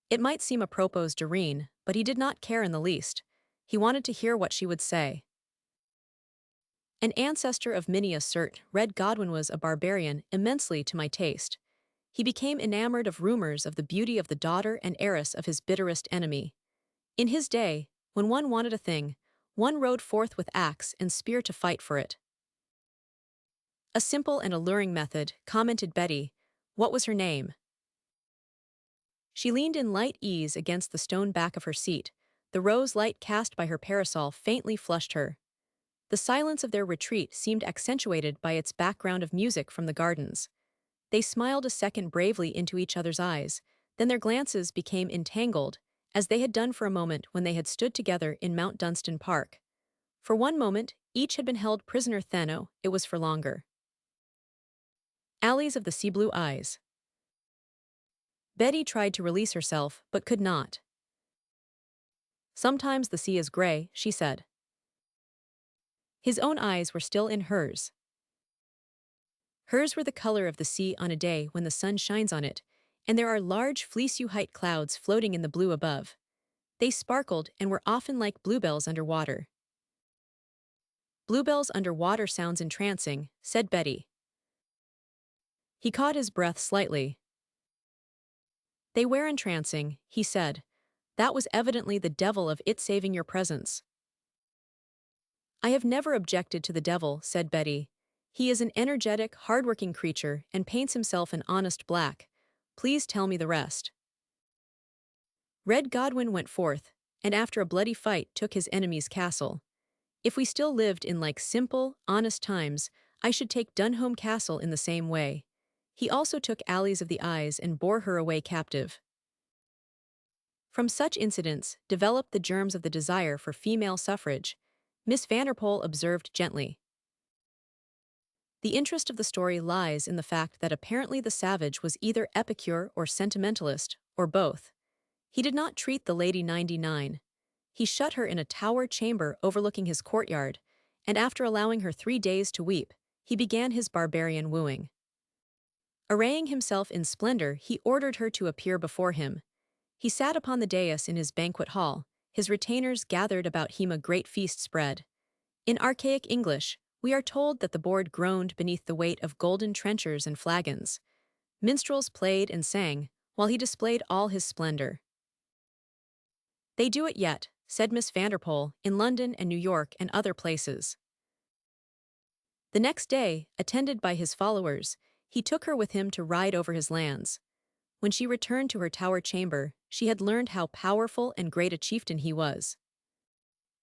Speaker 1: It might seem apropos Doreen, but he did not care in the least. He wanted to hear what she would say. "An ancestor of many assert Red Godwin was a barbarian immensely to my taste. He became enamored of rumors of the beauty of the daughter and heiress of his bitterest enemy. In his day, when one wanted a thing, one rode forth with axe and spear to fight for it." "A simple and alluring method," commented Betty. "What was her name?" She leaned in light ease against the stone back of her seat. The rose light cast by her parasol faintly flushed her. The silence of their retreat seemed accentuated by its background of music from the gardens. They smiled a second bravely into each other's eyes, then their glances became entangled, as they had done for a moment when they had stood together in Mount Dunstan Park. For one moment, each had been held prisoner, then it was for longer. Alleys of the sea blue eyes. Betty tried to release herself, but could not. "Sometimes the sea is gray," she said. His own eyes were still in hers. Hers were the color of the sea on a day when the sun shines on it, and there are large fleece-white clouds floating in the blue above. They sparkled and were often like bluebells under water. "Bluebells under water sounds entrancing," said Betty. He caught his breath slightly. "They were entrancing," he said. "That was evidently the devil of it saving your presence." "I have never objected to the devil," said Betty. "He is an energetic, hard-working creature and paints himself an honest black. Please tell me the rest." "Red Godwin went forth, and after a bloody fight took his enemy's castle. If we still lived in like simple, honest times, I should take Dunholm Castle in the same way. He also took Alleys of the Eyes and bore her away captive. From such incidents developed the germs of the desire for female suffrage, Miss Vanderpoel observed gently. The interest of the story lies in the fact that apparently the savage was either epicure or sentimentalist, or both. He did not treat the Lady 99. He shut her in a tower chamber overlooking his courtyard, and after allowing her 3 days to weep, he began his barbarian wooing. Arraying himself in splendor, he ordered her to appear before him. He sat upon the dais in his banquet hall, his retainers gathered about him, a great feast spread. In archaic English, we are told that the board groaned beneath the weight of golden trenchers and flagons. Minstrels played and sang, while he displayed all his splendor. They do it yet, said Miss Vanderpoel, in London and New York and other places. The next day, attended by his followers, he took her with him to ride over his lands. When she returned to her tower chamber, she had learned how powerful and great a chieftain he was.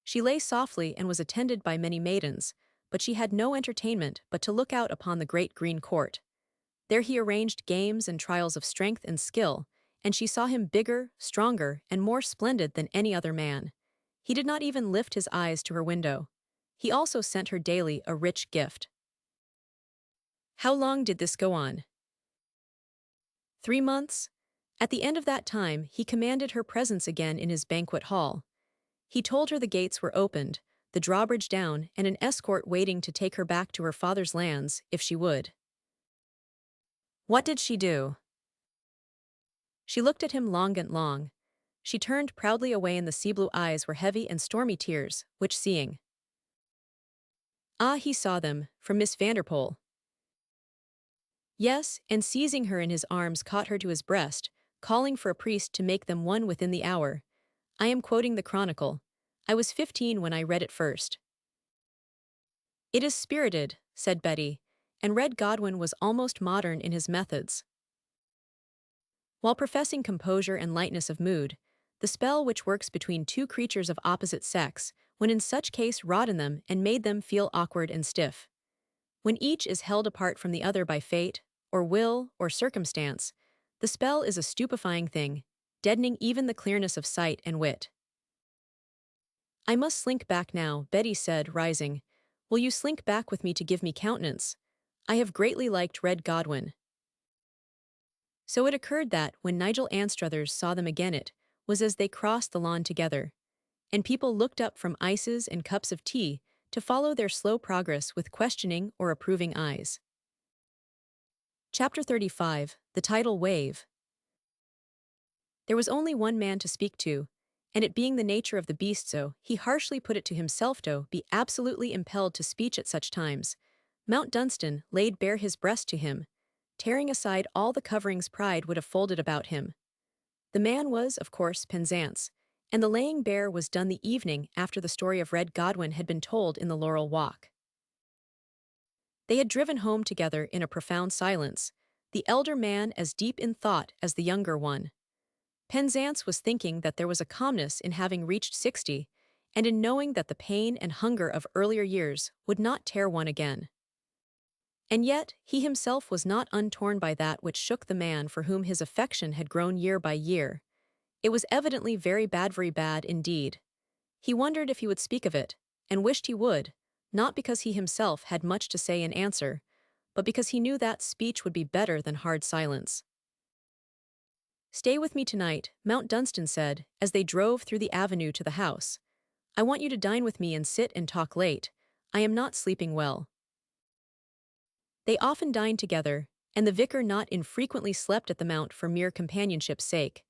Speaker 1: She lay softly and was attended by many maidens, but she had no entertainment but to look out upon the great green court. There he arranged games and trials of strength and skill, and she saw him bigger, stronger, and more splendid than any other man. He did not even lift his eyes to her window. He also sent her daily a rich gift. How long did this go on? 3 months. At the end of that time, he commanded her presence again in his banquet hall. He told her the gates were opened, the drawbridge down, and an escort waiting to take her back to her father's lands, if she would. What did she do? She looked at him long and long. She turned proudly away, and the sea-blue eyes were heavy and stormy tears, which seeing. Ah, he saw them, from Miss Vanderpoel. Yes, and seizing her in his arms caught her to his breast, calling for a priest to make them one within the hour. I am quoting the Chronicle. I was 15 when I read it first. It is spirited, said Betty, and Red Godwin was almost modern in his methods. While professing composure and lightness of mood, the spell which works between two creatures of opposite sex, when in such case wrought in them and made them feel awkward and stiff. When each is held apart from the other by fate, or will, or circumstance, the spell is a stupefying thing, deadening even the clearness of sight and wit. I must slink back now, Betty said, rising. Will you slink back with me to give me countenance? I have greatly liked Red Godwin. So it occurred that, when Nigel Anstruthers saw them again, it was as they crossed the lawn together, and people looked up from ices and cups of tea to follow their slow progress with questioning or approving eyes. Chapter 35, The Tidal Wave. There was only one man to speak to, and it being the nature of the beast so, he harshly put it to himself to be absolutely impelled to speech at such times. Mount Dunstan laid bare his breast to him, tearing aside all the coverings pride would have folded about him. The man was, of course, Penzance, and the laying bare was done the evening after the story of Red Godwin had been told in the Laurel Walk. They had driven home together in a profound silence, the elder man as deep in thought as the younger one. Penzance was thinking that there was a calmness in having reached 60, and in knowing that the pain and hunger of earlier years would not tear one again. And yet, he himself was not untorn by that which shook the man for whom his affection had grown year by year. It was evidently very bad indeed. He wondered if he would speak of it, and wished he would, not because he himself had much to say in answer, but because he knew that speech would be better than hard silence. Stay with me tonight, Mount Dunstan said, as they drove through the avenue to the house. I want you to dine with me and sit and talk late. I am not sleeping well. They often dined together, and the vicar not infrequently slept at the Mount for mere companionship's sake.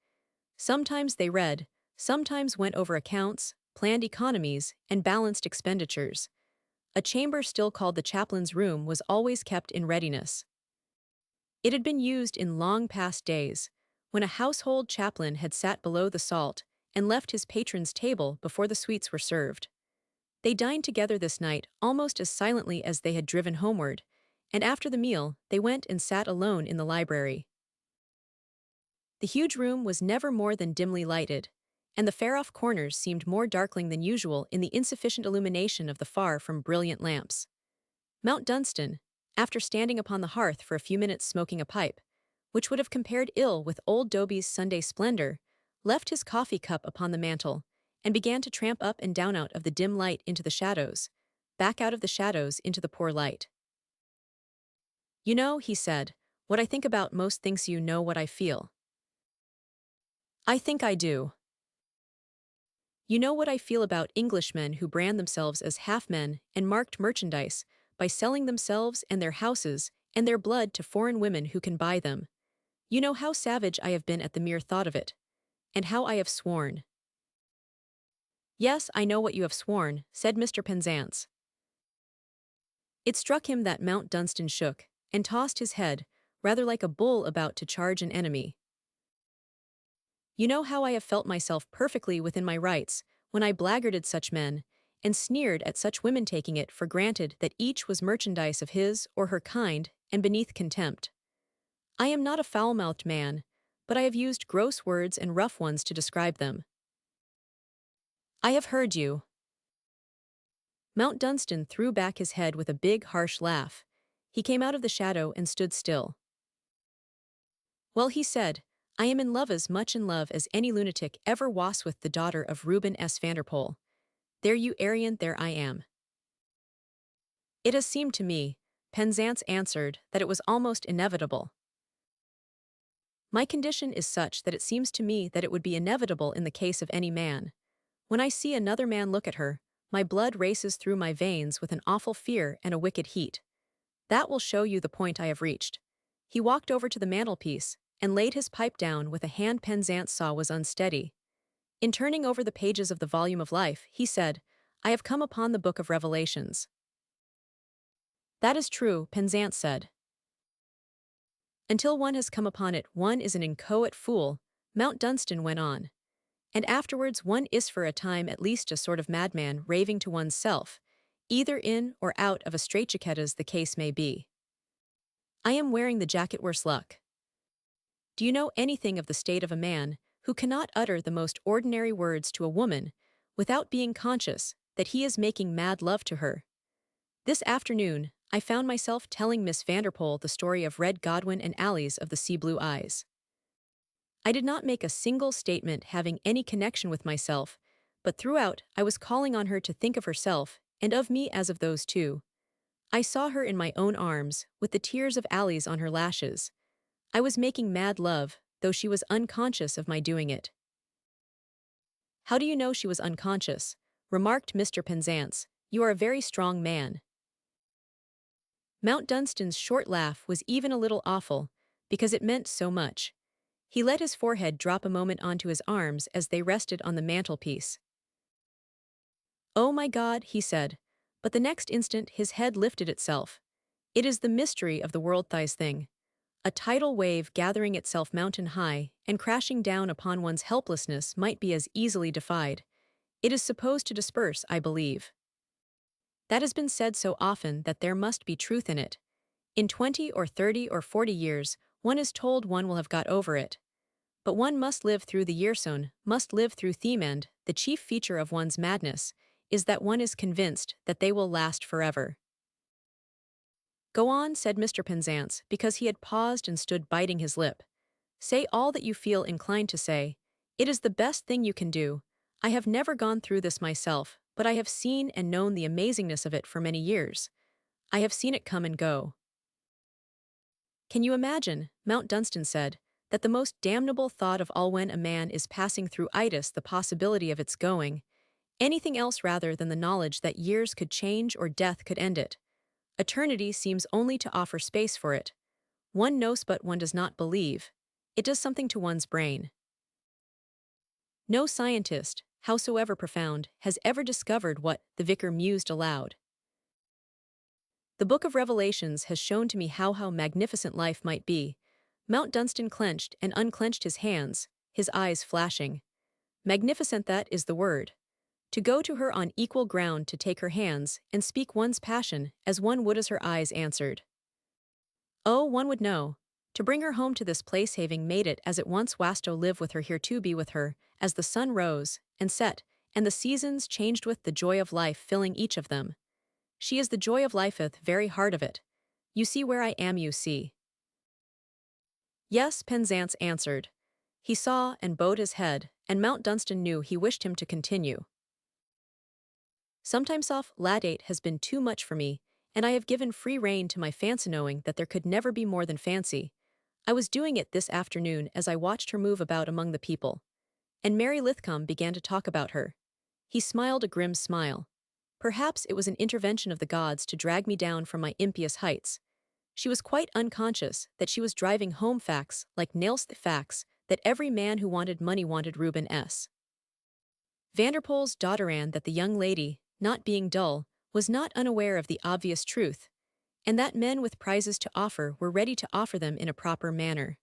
Speaker 1: Sometimes they read, sometimes went over accounts, planned economies, and balanced expenditures. A chamber still called the chaplain's room was always kept in readiness. It had been used in long past days, when a household chaplain had sat below the salt and left his patron's table before the sweets were served. They dined together this night almost as silently as they had driven homeward, and after the meal they went and sat alone in the library. The huge room was never more than dimly lighted, and the far-off corners seemed more darkling than usual in the insufficient illumination of the far from brilliant lamps. Mount Dunstan, after standing upon the hearth for a few minutes smoking a pipe, which would have compared ill with old Dobie's Sunday splendor, left his coffee cup upon the mantel, and began to tramp up and down out of the dim light into the shadows, back out of the shadows into the poor light. "You know," he said, "what I think about most thinks you know what I feel. I think I do. You know what I feel about Englishmen who brand themselves as half-men and marked merchandise by selling themselves and their houses and their blood to foreign women who can buy them. You know how savage I have been at the mere thought of it, and how I have sworn." "Yes, I know what you have sworn," said Mr. Penzance. It struck him that Mount Dunstan shook and tossed his head, rather like a bull about to charge an enemy. "You know how I have felt myself perfectly within my rights when I blackguarded such men, and sneered at such women, taking it for granted that each was merchandise of his or her kind and beneath contempt. I am not a foul-mouthed man, but I have used gross words and rough ones to describe them. I have heard you." Mount Dunstan threw back his head with a big, harsh laugh. He came out of the shadow and stood still. "Well," he said, "I am in love, as much in love as any lunatic ever was with the daughter of Reuben S. Vanderpoel. There you Aryan, there I am." "It has seemed to me," Penzance answered, "that it was almost inevitable. My condition is such that it seems to me that it would be inevitable in the case of any man. When I see another man look at her, my blood races through my veins with an awful fear and a wicked heat. That will show you the point I have reached." He walked over to the mantelpiece and laid his pipe down with a hand Penzance saw was unsteady. In turning over the pages of the volume of life, he said, "I have come upon the book of Revelations." "That is true," Penzance said. "Until one has come upon it, one is an inchoate fool," Mount Dunstan went on. "And afterwards one is for a time at least a sort of madman raving to one's self, either in or out of a straitjacket as the case may be. I am wearing the jacket worse luck. Do you know anything of the state of a man who cannot utter the most ordinary words to a woman without being conscious that he is making mad love to her? This afternoon, I found myself telling Miss Vanderpoel the story of Red Godwin and Alice of the Sea Blue Eyes. I did not make a single statement having any connection with myself, but throughout I was calling on her to think of herself and of me as of those two. I saw her in my own arms, with the tears of Alice on her lashes. I was making mad love, though she was unconscious of my doing it." "How do you know she was unconscious?" remarked Mr. Penzance. "You are a very strong man." Mount Dunstan's short laugh was even a little awful, because it meant so much. He let his forehead drop a moment onto his arms as they rested on the mantelpiece. "Oh my God," he said, but the next instant his head lifted itself. "It is the mystery of the world-thighs thing. A tidal wave gathering itself mountain high and crashing down upon one's helplessness might be as easily defied. It is supposed to disperse, I believe. That has been said so often that there must be truth in it. In 20 or 30 or 40 years, one is told one will have got over it. But one must live through the yearstone, must live through theme end. The chief feature of one's madness is that one is convinced that they will last forever." "Go on," said Mr. Penzance, because he had paused and stood biting his lip. "Say all that you feel inclined to say. It is the best thing you can do. I have never gone through this myself, but I have seen and known the amazingness of it for many years. I have seen it come and go." "Can you imagine," Mount Dunstan said, "that the most damnable thought of all when a man is passing through itis the possibility of its going, anything else rather than the knowledge that years could change or death could end it? Eternity seems only to offer space for it. One knows but one does not believe. It does something to one's brain. No scientist, howsoever profound, has ever discovered what," the vicar mused aloud. "The book of Revelations has shown to me how magnificent life might be." Mount Dunstan clenched and unclenched his hands, his eyes flashing. "Magnificent, that is the word. To go to her on equal ground, to take her hands, and speak one's passion as one would as her eyes answered. Oh, one would know. To bring her home to this place, having made it as it once was to live with her here, to be with her, as the sun rose and set, and the seasons changed with the joy of life filling each of them. She is the joy of lifeth very heart of it. You see where I am, you see. Yes, Penzance answered. He saw and bowed his head, and Mount Dunstan knew he wished him to continue. Sometimes off ladate has been too much for me, and I have given free rein to my fancy knowing that there could never be more than fancy. I was doing it this afternoon as I watched her move about among the people. And Mary Lithcom began to talk about her. He smiled a grim smile. Perhaps it was an intervention of the gods to drag me down from my impious heights. She was quite unconscious that she was driving home facts like nails the facts that every man who wanted money wanted Reuben S. Vanderpoel's daughter Anne that the young lady, not being dull, was not unaware of the obvious truth, and that men with prizes to offer were ready to offer them in a proper manner.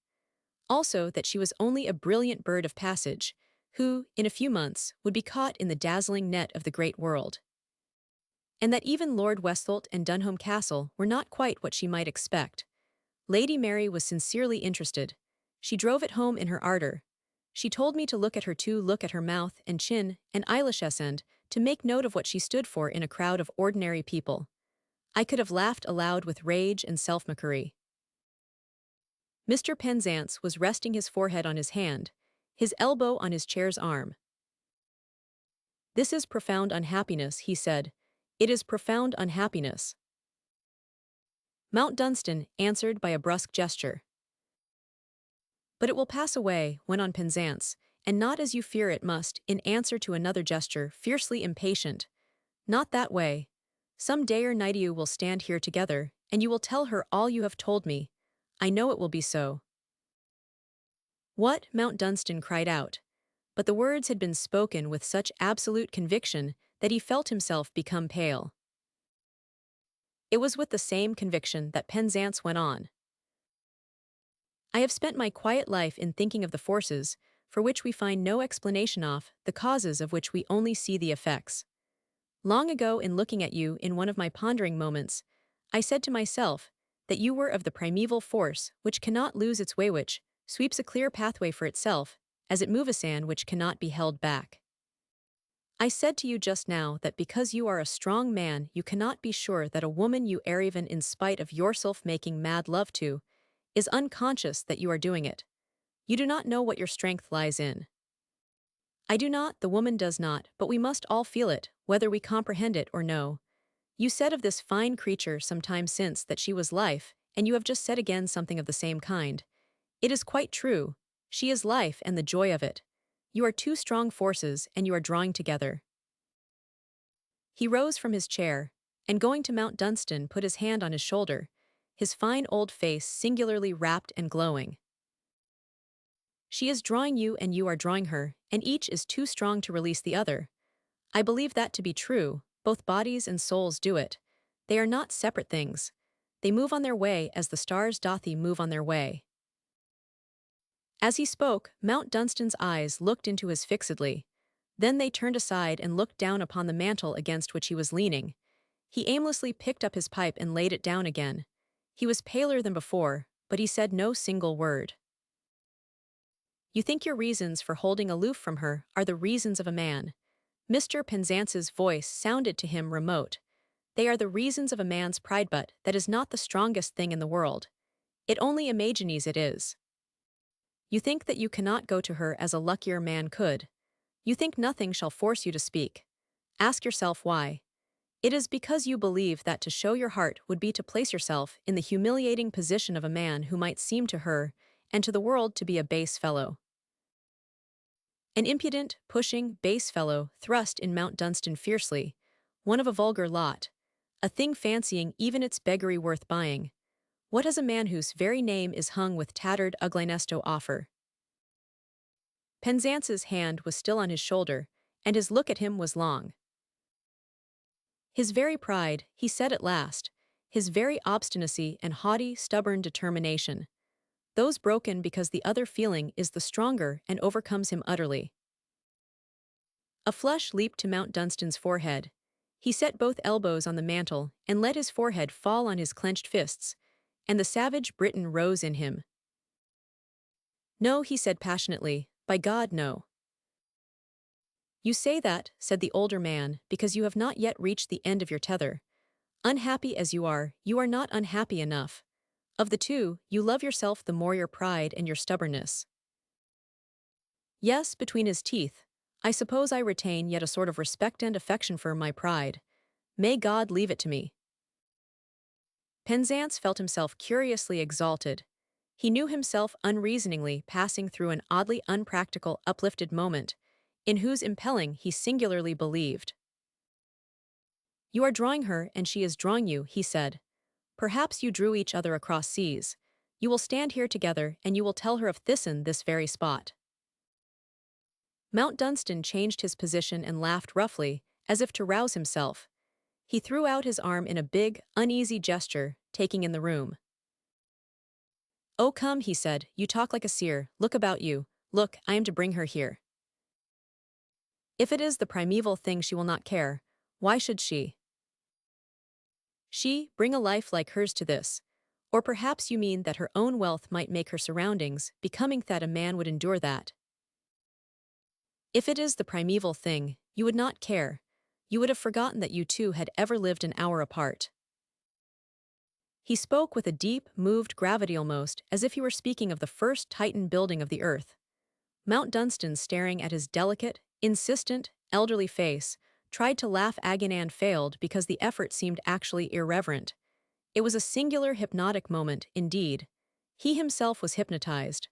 Speaker 1: Also that she was only a brilliant bird of passage, who, in a few months, would be caught in the dazzling net of the great world. And that even Lord Westholt and Dunholm Castle were not quite what she might expect. Lady Mary was sincerely interested. She drove it home in her ardor. She told me to look at her mouth and chin and eyelashes and to make note of what she stood for in a crowd of ordinary people. I could have laughed aloud with rage and self-mockery. Mr. Penzance was resting his forehead on his hand, his elbow on his chair's arm. This is profound unhappiness, he said. It is profound unhappiness. Mount Dunstan answered by a brusque gesture. But it will pass away, went on Penzance, and not as you fear it must, in answer to another gesture, fiercely impatient. Not that way. Some day or night you will stand here together, and you will tell her all you have told me. I know it will be so. What? Mount Dunstan cried out. But the words had been spoken with such absolute conviction that he felt himself become pale. It was with the same conviction that Penzance went on. I have spent my quiet life in thinking of the forces, for which we find no explanation of, the causes of which we only see the effects. Long ago in looking at you in one of my pondering moments, I said to myself that you were of the primeval force which cannot lose its way which sweeps a clear pathway for itself, as it moves an which cannot be held back. I said to you just now that because you are a strong man you cannot be sure that a woman you are even in spite of yourself making mad love to, is unconscious that you are doing it. You do not know what your strength lies in. I do not, the woman does not, but we must all feel it, whether we comprehend it or no. You said of this fine creature some time since that she was life, and you have just said again something of the same kind. It is quite true. She is life and the joy of it. You are two strong forces, and you are drawing together. He rose from his chair, and going to Mount Dunstan put his hand on his shoulder, his fine old face singularly rapt and glowing. She is drawing you and you are drawing her, and each is too strong to release the other. I believe that to be true, both bodies and souls do it. They are not separate things. They move on their way as the stars doth move on their way. As he spoke, Mount Dunstan's eyes looked into his fixedly. Then they turned aside and looked down upon the mantel against which he was leaning. He aimlessly picked up his pipe and laid it down again. He was paler than before, but he said no single word. You think your reasons for holding aloof from her are the reasons of a man. Mr. Penzance's voice sounded to him remote. They are the reasons of a man's pride, but that is not the strongest thing in the world. It only imagines it is. You think that you cannot go to her as a luckier man could. You think nothing shall force you to speak. Ask yourself why. It is because you believe that to show your heart would be to place yourself in the humiliating position of a man who might seem to her and to the world to be a base fellow. An impudent, pushing, base fellow thrust in Mount Dunstan fiercely, one of a vulgar lot, a thing fancying even its beggary worth buying. What has a man whose very name is hung with tattered ugliness to offer? Penzance's hand was still on his shoulder, and his look at him was long. His very pride, he said at last, his very obstinacy and haughty, stubborn determination. Those broken because the other feeling is the stronger and overcomes him utterly. A flush leaped to Mount Dunstan's forehead. He set both elbows on the mantel and let his forehead fall on his clenched fists, and the savage Briton rose in him. No, he said passionately, by God, no. You say that, said the older man, because you have not yet reached the end of your tether. Unhappy as you are not unhappy enough. Of the two, you love yourself the more your pride and your stubbornness. Yes, between his teeth. I suppose I retain yet a sort of respect and affection for my pride. May God leave it to me. Penzance felt himself curiously exalted. He knew himself unreasoningly passing through an oddly unpractical, uplifted moment, in whose impelling he singularly believed. You are drawing her, and she is drawing you, he said. Perhaps you drew each other across seas. You will stand here together, and you will tell her of Thyssen this very spot. Mount Dunstan changed his position and laughed roughly, as if to rouse himself. He threw out his arm in a big, uneasy gesture, taking in the room. Oh come, he said, you talk like a seer, look about you, look, I am to bring her here. If it is the primeval thing she will not care, why should she? She, bring a life like hers to this. Or perhaps you mean that her own wealth might make her surroundings becoming that a man would endure that. If it is the primeval thing, you would not care. You would have forgotten that you two had ever lived an hour apart. He spoke with a deep, moved gravity almost, as if he were speaking of the first Titan building of the earth. Mount Dunstan, staring at his delicate, insistent, elderly face, tried to laugh again and failed because the effort seemed actually irreverent. It was a singular hypnotic moment, indeed. He himself was hypnotized.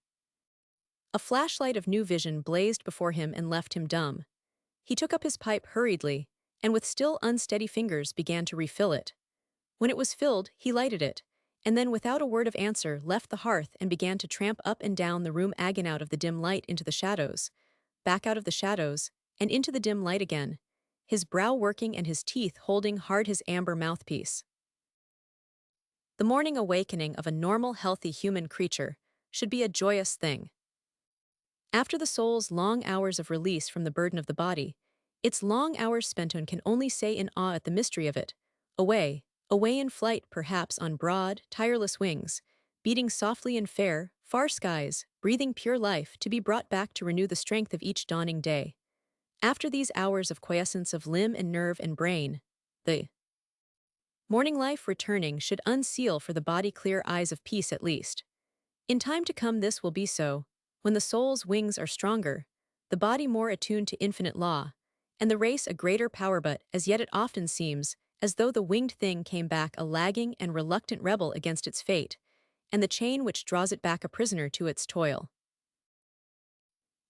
Speaker 1: A flashlight of new vision blazed before him and left him dumb. He took up his pipe hurriedly, and with still unsteady fingers began to refill it. When it was filled, he lighted it, and then without a word of answer left the hearth and began to tramp up and down the room again out of the dim light into the shadows, back out of the shadows, and into the dim light again, his brow working and his teeth holding hard his amber mouthpiece. The morning awakening of a normal, healthy human creature should be a joyous thing. After the soul's long hours of release from the burden of the body, its long hours spent on can only say in awe at the mystery of it, away in flight perhaps on broad, tireless wings, beating softly in fair, far skies, breathing pure life to be brought back to renew the strength of each dawning day. After these hours of quiescence of limb and nerve and brain, the morning life returning should unseal for the body clear eyes of peace at least. In time to come this will be so, when the soul's wings are stronger, the body more attuned to infinite law, and the race a greater power, but as yet it often seems as though the winged thing came back a lagging and reluctant rebel against its fate, and the chain which draws it back a prisoner to its toil.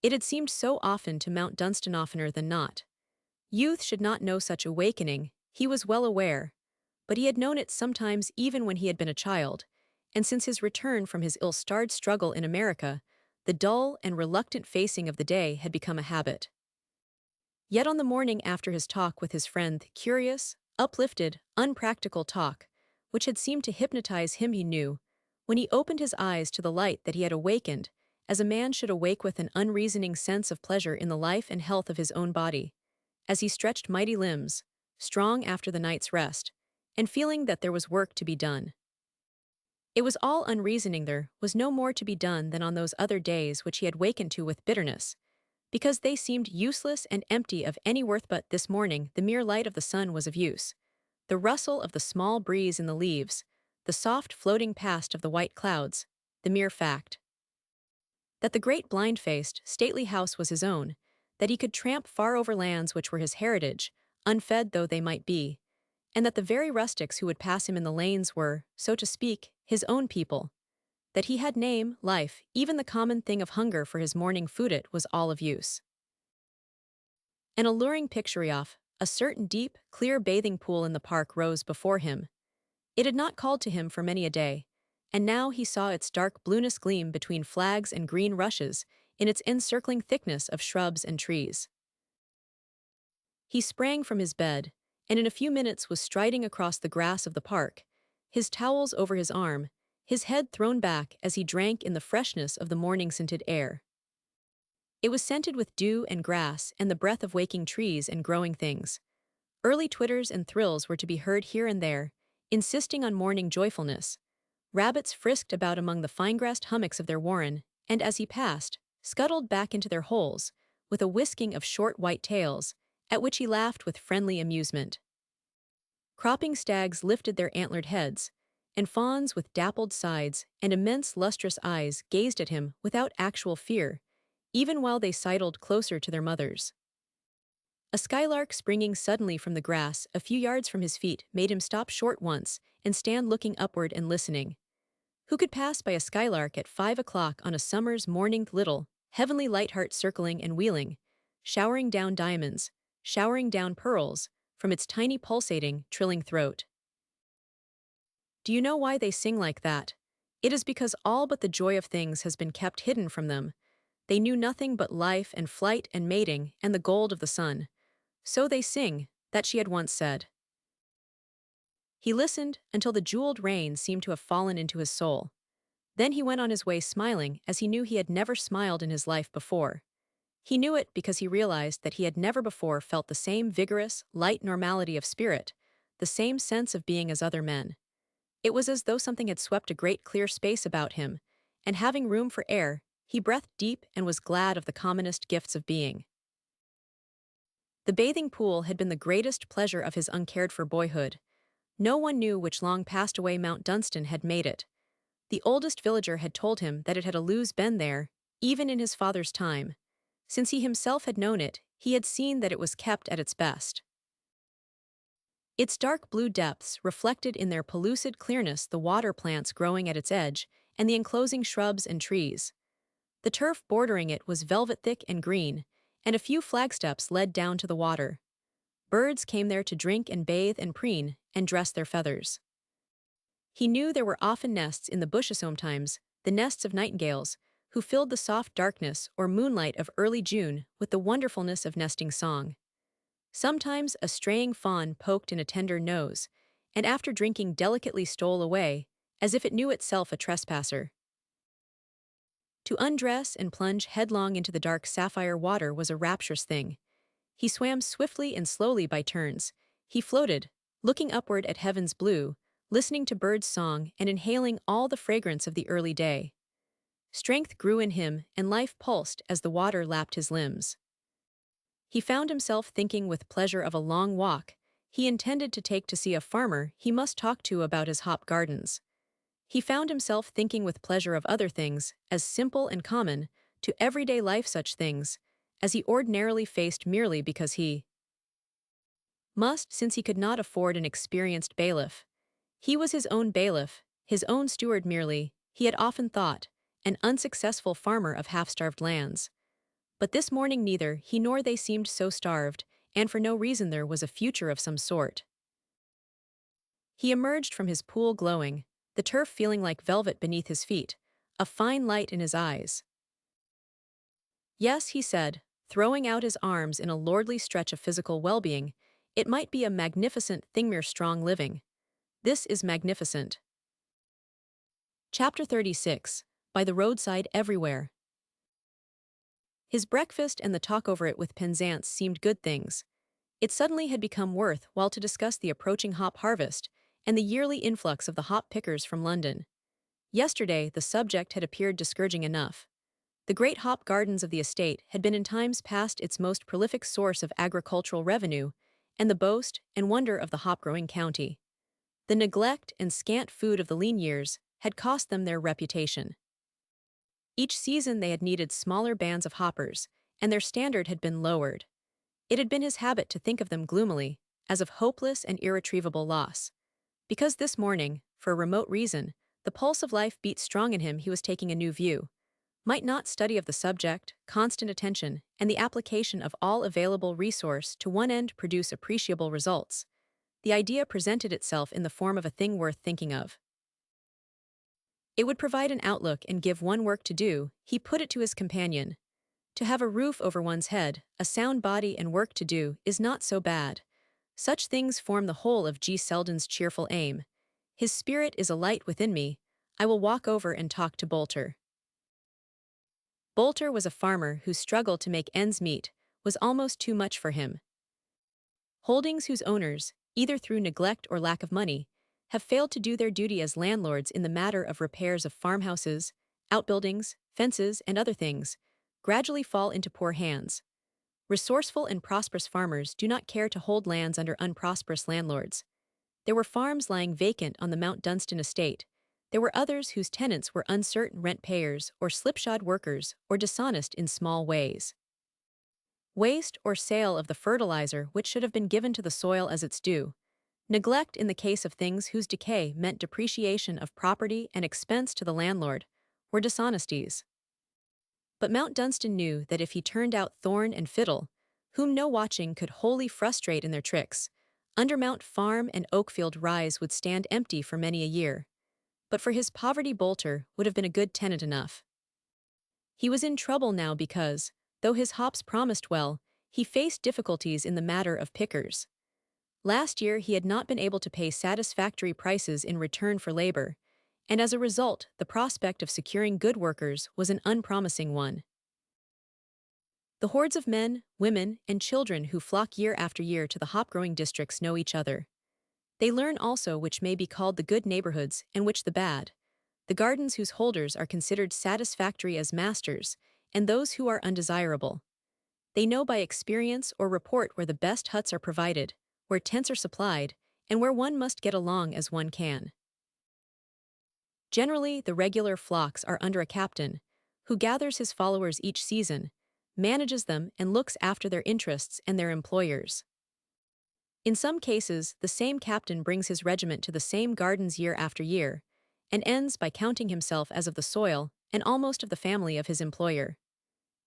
Speaker 1: It had seemed so often to Mount Dunstan oftener than not. Youth should not know such awakening, he was well aware, but he had known it sometimes even when he had been a child, and since his return from his ill-starred struggle in America, the dull and reluctant facing of the day had become a habit. Yet on the morning after his talk with his friend, the curious, uplifted, unpractical talk, which had seemed to hypnotize him, he knew, when he opened his eyes to the light that he had awakened, as a man should awake with an unreasoning sense of pleasure in the life and health of his own body, as he stretched mighty limbs, strong after the night's rest, and feeling that there was work to be done. It was all unreasoning. There was no more to be done than on those other days which he had wakened to with bitterness, because they seemed useless and empty of any worth, but this morning the mere light of the sun was of use. The rustle of the small breeze in the leaves, the soft floating past of the white clouds, the mere fact that the great blind-faced, stately house was his own, that he could tramp far over lands which were his heritage, unfed though they might be, and that the very rustics who would pass him in the lanes were, so to speak, his own people, that he had name, life, even the common thing of hunger for his morning food, it was all of use. An alluring picture of a certain deep, clear bathing pool in the park rose before him. It had not called to him for many a day, and now he saw its dark blueness gleam between flags and green rushes in its encircling thickness of shrubs and trees. He sprang from his bed, and in a few minutes was striding across the grass of the park, his towels over his arm, his head thrown back as he drank in the freshness of the morning-scented air. It was scented with dew and grass and the breath of waking trees and growing things. Early twitters and thrills were to be heard here and there, insisting on morning joyfulness. Rabbits frisked about among the fine-grassed hummocks of their warren, and as he passed, scuttled back into their holes, with a whisking of short white tails, at which he laughed with friendly amusement. Cropping stags lifted their antlered heads, and fawns with dappled sides and immense lustrous eyes gazed at him without actual fear, even while they sidled closer to their mothers. A skylark springing suddenly from the grass a few yards from his feet made him stop short once and stand looking upward and listening. Who could pass by a skylark at 5 o'clock on a summer's morning? Little, heavenly light-heart circling and wheeling, showering down diamonds, showering down pearls, from its tiny pulsating, trilling throat. Do you know why they sing like that? It is because all but the joy of things has been kept hidden from them. They knew nothing but life and flight and mating and the gold of the sun. So they sing, that she had once said. He listened until the jeweled rain seemed to have fallen into his soul. Then he went on his way smiling as he knew he had never smiled in his life before. He knew it because he realized that he had never before felt the same vigorous, light normality of spirit, the same sense of being as other men. It was as though something had swept a great clear space about him, and having room for air, he breathed deep and was glad of the commonest gifts of being. The bathing pool had been the greatest pleasure of his uncared-for boyhood. No one knew which long-passed-away Mount Dunstan had made it. The oldest villager had told him that it had always been there, even in his father's time. Since he himself had known it, he had seen that it was kept at its best. Its dark blue depths reflected in their pellucid clearness the water plants growing at its edge and the enclosing shrubs and trees. The turf bordering it was velvet thick and green, and a few flagsteps led down to the water. Birds came there to drink and bathe and preen and dress their feathers. He knew there were often nests in the bushes sometimes, the nests of nightingales, who filled the soft darkness or moonlight of early June with the wonderfulness of nesting song. Sometimes a straying fawn poked in a tender nose, and after drinking delicately stole away, as if it knew itself a trespasser. To undress and plunge headlong into the dark sapphire water was a rapturous thing. He swam swiftly and slowly by turns. He floated, looking upward at heaven's blue, listening to birds' song and inhaling all the fragrance of the early day. Strength grew in him and life pulsed as the water lapped his limbs. He found himself thinking with pleasure of a long walk he intended to take to see a farmer he must talk to about his hop gardens. He found himself thinking with pleasure of other things, as simple and common, to everyday life such things, as he ordinarily faced merely because he must, since he could not afford an experienced bailiff. He was his own bailiff, his own steward merely, he had often thought, an unsuccessful farmer of half-starved lands. But this morning neither he nor they seemed so starved, and for no reason there was a future of some sort. He emerged from his pool glowing, the turf feeling like velvet beneath his feet, a fine light in his eyes. Yes, he said, throwing out his arms in a lordly stretch of physical well-being, it might be a magnificent thing mere strong living. This is magnificent. Chapter 36, By the Roadside Everywhere. His breakfast and the talk over it with Penzance seemed good things. It suddenly had become worth while to discuss the approaching hop harvest and the yearly influx of the hop pickers from London. Yesterday, the subject had appeared discouraging enough. The great hop gardens of the estate had been in times past its most prolific source of agricultural revenue, and the boast and wonder of the hop-growing county. The neglect and scant food of the lean years had cost them their reputation. Each season they had needed smaller bands of hoppers, and their standard had been lowered. It had been his habit to think of them gloomily, as of hopeless and irretrievable loss. Because this morning, for a remote reason, the pulse of life beat strong in him, he was taking a new view. Might not study of the subject, constant attention, and the application of all available resource to one end produce appreciable results? The idea presented itself in the form of a thing worth thinking of. It would provide an outlook and give one work to do, he put it to his companion. To have a roof over one's head, a sound body and work to do, is not so bad. Such things form the whole of G. Selden's cheerful aim. His spirit is a light within me. I will walk over and talk to Bolter. Bolter was a farmer whose struggle to make ends meet was almost too much for him. Holdings whose owners, either through neglect or lack of money, have failed to do their duty as landlords in the matter of repairs of farmhouses, outbuildings, fences, and other things, gradually fall into poor hands. Resourceful and prosperous farmers do not care to hold lands under unprosperous landlords. There were farms lying vacant on the Mount Dunstan estate. There were others whose tenants were uncertain rent payers or slipshod workers or dishonest in small ways. Waste or sale of the fertilizer which should have been given to the soil as its due. Neglect in the case of things whose decay meant depreciation of property and expense to the landlord, were dishonesties. But Mount Dunstan knew that if he turned out Thorn and Fiddle, whom no watching could wholly frustrate in their tricks, Undermount Farm and Oakfield Rise would stand empty for many a year. But for his poverty Bolter would have been a good tenant enough. He was in trouble now because, though his hops promised well, he faced difficulties in the matter of pickers. Last year he had not been able to pay satisfactory prices in return for labor, and as a result the prospect of securing good workers was an unpromising one. The hordes of men, women, and children who flock year after year to the hop-growing districts know each other. They learn also which may be called the good neighborhoods and which the bad, the gardens whose holders are considered satisfactory as masters, and those who are undesirable. They know by experience or report where the best huts are provided, where tents are supplied, and where one must get along as one can. Generally, the regular flocks are under a captain, who gathers his followers each season, manages them, and looks after their interests and their employers. In some cases, the same captain brings his regiment to the same gardens year after year, and ends by counting himself as of the soil and almost of the family of his employer.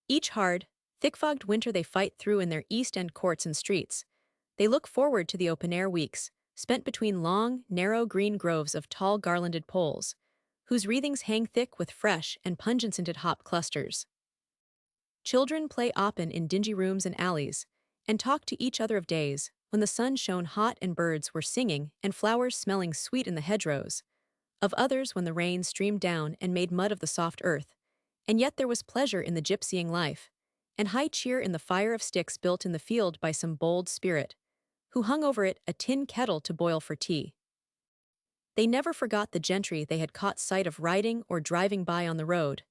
Speaker 1: Each hard, thick-fogged winter they fight through in their East End courts and streets. They look forward to the open-air weeks, spent between long, narrow green groves of tall garlanded poles, whose wreathings hang thick with fresh and pungent-scented hop clusters. Children play oppen in dingy rooms and alleys, and talk to each other of days when the sun shone hot and birds were singing and flowers smelling sweet in the hedgerows, of others when the rain streamed down and made mud of the soft earth, and yet there was pleasure in the gypsying life, and high cheer in the fire of sticks built in the field by some bold spirit, who hung over it a tin kettle to boil for tea. They never forgot the gentry they had caught sight of riding or driving by on the road,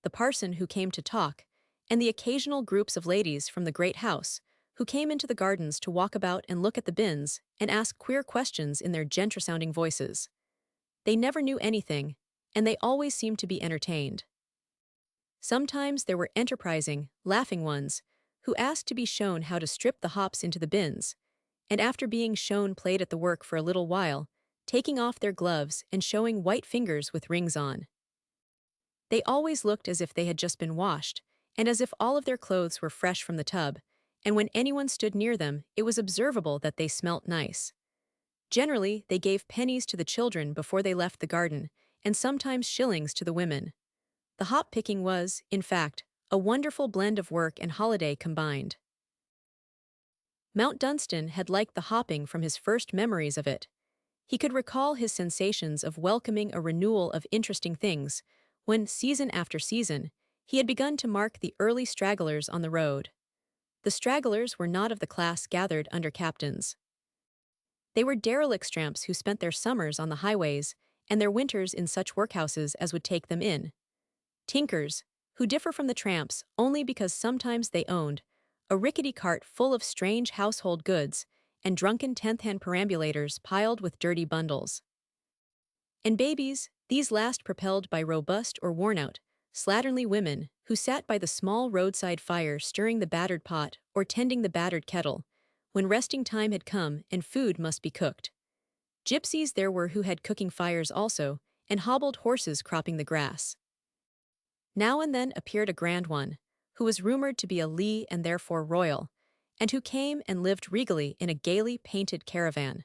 Speaker 1: the parson who came to talk, and the occasional groups of ladies from the great house, who came into the gardens to walk about and look at the bins and ask queer questions in their gentle-sounding voices. They never knew anything, and they always seemed to be entertained. Sometimes there were enterprising, laughing ones, who asked to be shown how to strip the hops into the bins, and after being shown played at the work for a little while, taking off their gloves and showing white fingers with rings on. They always looked as if they had just been washed, and as if all of their clothes were fresh from the tub, and when anyone stood near them, it was observable that they smelt nice. Generally, they gave pennies to the children before they left the garden, and sometimes shillings to the women. The hop-picking was, in fact, a wonderful blend of work and holiday combined. Mount Dunstan had liked the hopping from his first memories of it. He could recall his sensations of welcoming a renewal of interesting things, when, season after season, he had begun to mark the early stragglers on the road. The stragglers were not of the class gathered under captains. They were derelict tramps who spent their summers on the highways and their winters in such workhouses as would take them in. Tinkers, who differ from the tramps only because sometimes they owned a rickety cart full of strange household goods and drunken tenth-hand perambulators piled with dirty bundles. And babies, these last propelled by robust or worn-out, slatternly women who sat by the small roadside fire stirring the battered pot or tending the battered kettle, when resting time had come and food must be cooked. Gypsies there were who had cooking fires also, and hobbled horses cropping the grass. Now and then appeared a grand one, who was rumored to be a lee and therefore royal, and who came and lived regally in a gaily painted caravan.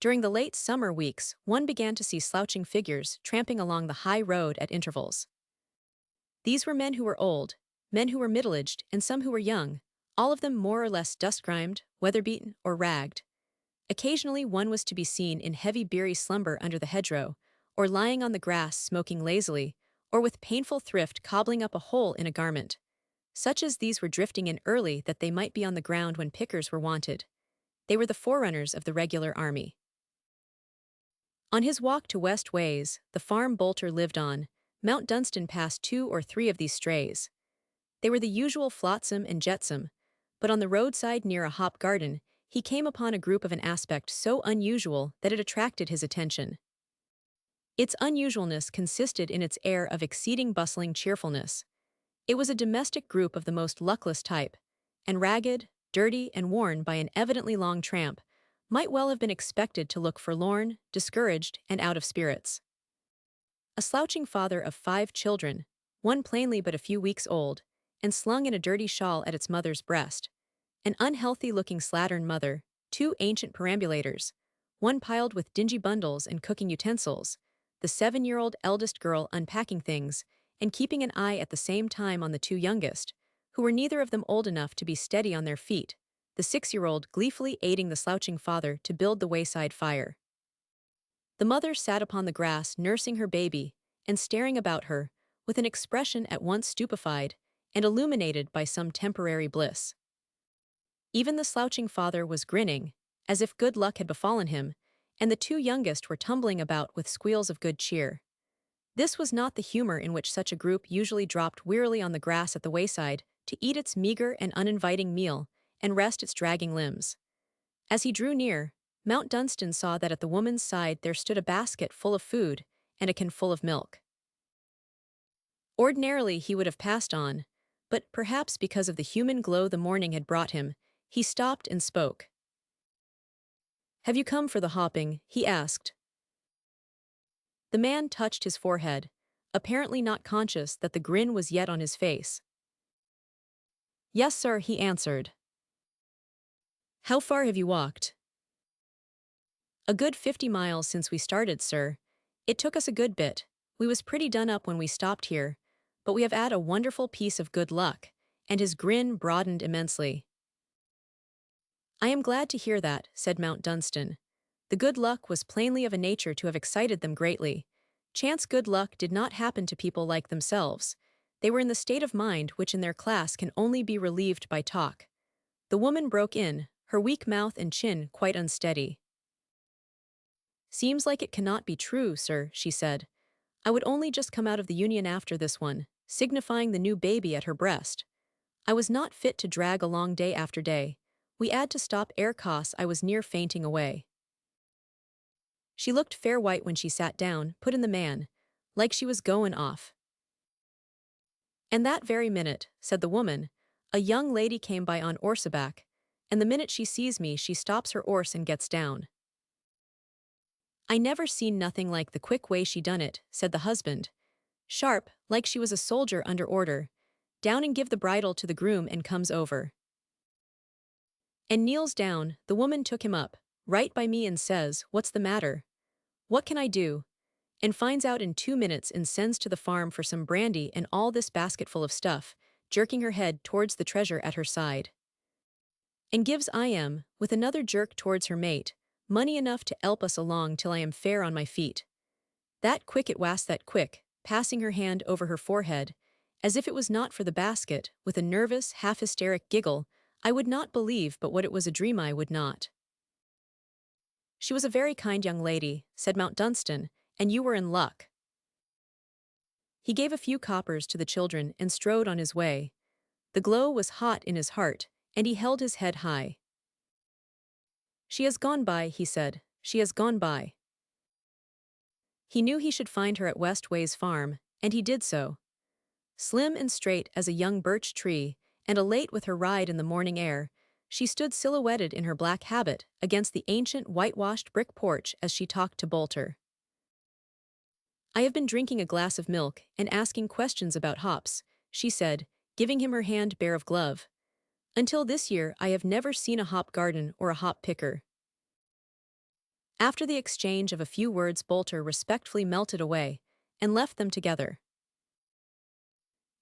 Speaker 1: During the late summer weeks, one began to see slouching figures tramping along the high road at intervals. These were men who were old, men who were middle-aged, and some who were young, all of them more or less dust-grimed, weather-beaten, or ragged. Occasionally one was to be seen in heavy beery slumber under the hedgerow, or lying on the grass smoking lazily, or with painful thrift cobbling up a hole in a garment. Such as these were drifting in early that they might be on the ground when pickers were wanted. They were the forerunners of the regular army. On his walk to West Ways, the farm Bolter lived on, Mount Dunstan passed 2 or 3 of these strays. They were the usual flotsam and jetsam, but on the roadside near a hop garden, he came upon a group of an aspect so unusual that it attracted his attention. Its unusualness consisted in its air of exceeding bustling cheerfulness. It was a domestic group of the most luckless type, and ragged, dirty, and worn by an evidently long tramp, might well have been expected to look forlorn, discouraged, and out of spirits. A slouching father of 5 children, one plainly but a few weeks old, and slung in a dirty shawl at its mother's breast. An unhealthy-looking slattern mother, 2 ancient perambulators, one piled with dingy bundles and cooking utensils, the 7-year-old eldest girl unpacking things, and keeping an eye at the same time on the 2 youngest, who were neither of them old enough to be steady on their feet, the 6-year-old gleefully aiding the slouching father to build the wayside fire. The mother sat upon the grass nursing her baby and staring about her, with an expression at once stupefied and illuminated by some temporary bliss. Even the slouching father was grinning, as if good luck had befallen him, and the 2 youngest were tumbling about with squeals of good cheer. This was not the humor in which such a group usually dropped wearily on the grass at the wayside to eat its meager and uninviting meal and rest its dragging limbs. As he drew near, Mount Dunstan saw that at the woman's side there stood a basket full of food and a can full of milk. Ordinarily he would have passed on, but perhaps because of the human glow the morning had brought him, he stopped and spoke. "Have you come for the hopping?" he asked. The man touched his forehead, apparently not conscious that the grin was yet on his face. "Yes, sir," he answered. "How far have you walked?" "A good 50 miles since we started, sir. It took us a good bit. We was pretty done up when we stopped here, but we have 'ad a wonderful piece of good luck," and his grin broadened immensely. "I am glad to hear that," said Mount Dunstan. The good luck was plainly of a nature to have excited them greatly. Chance good luck did not happen to people like themselves. They were in the state of mind which in their class can only be relieved by talk. The woman broke in, her weak mouth and chin quite unsteady. "Seems like it cannot be true, sir," she said. "I would only just come out of the Union after this one, signifying the new baby at her breast. I was not fit to drag along day after day. We 'ad to stop ere 'cause I was near fainting away." She looked fair white when she sat down, put in the man, like she was goin' off. "And that very minute," said the woman, "a young lady came by on 'orseback, and the minute she sees me she stops her 'orse and gets down. I never seen nothing like the quick way she done it," said the husband. "Sharp, like she was a soldier under order. Down and give the bridle to the groom and comes over. And kneels down, the woman took him up, right by me and says, 'What's the matter? What can I do?' And finds out in 2 minutes and sends to the farm for some brandy and all this basketful of stuff, jerking her head towards the treasure at her side. And gives I am, with another jerk towards her mate, money enough to 'elp us along till I am fair on my feet. That quick it was that quick, passing her hand over her forehead, as if it was not for the basket, with a nervous, half-hysteric giggle, I would not believe but what it was a dream I would not. She was a very kind young lady," said Mount Dunstan, "and you were in luck." He gave a few coppers to the children and strode on his way. The glow was hot in his heart, and he held his head high. "She has gone by," he said. "She has gone by." He knew he should find her at Westway's farm, and he did so. Slim and straight as a young birch tree, and elate with her ride in the morning air, she stood silhouetted in her black habit against the ancient whitewashed brick porch as she talked to Bolter. "I have been drinking a glass of milk and asking questions about hops," she said, giving him her hand bare of glove. "Until this year I have never seen a hop garden or a hop picker." After the exchange of a few words Bolter respectfully melted away, and left them together.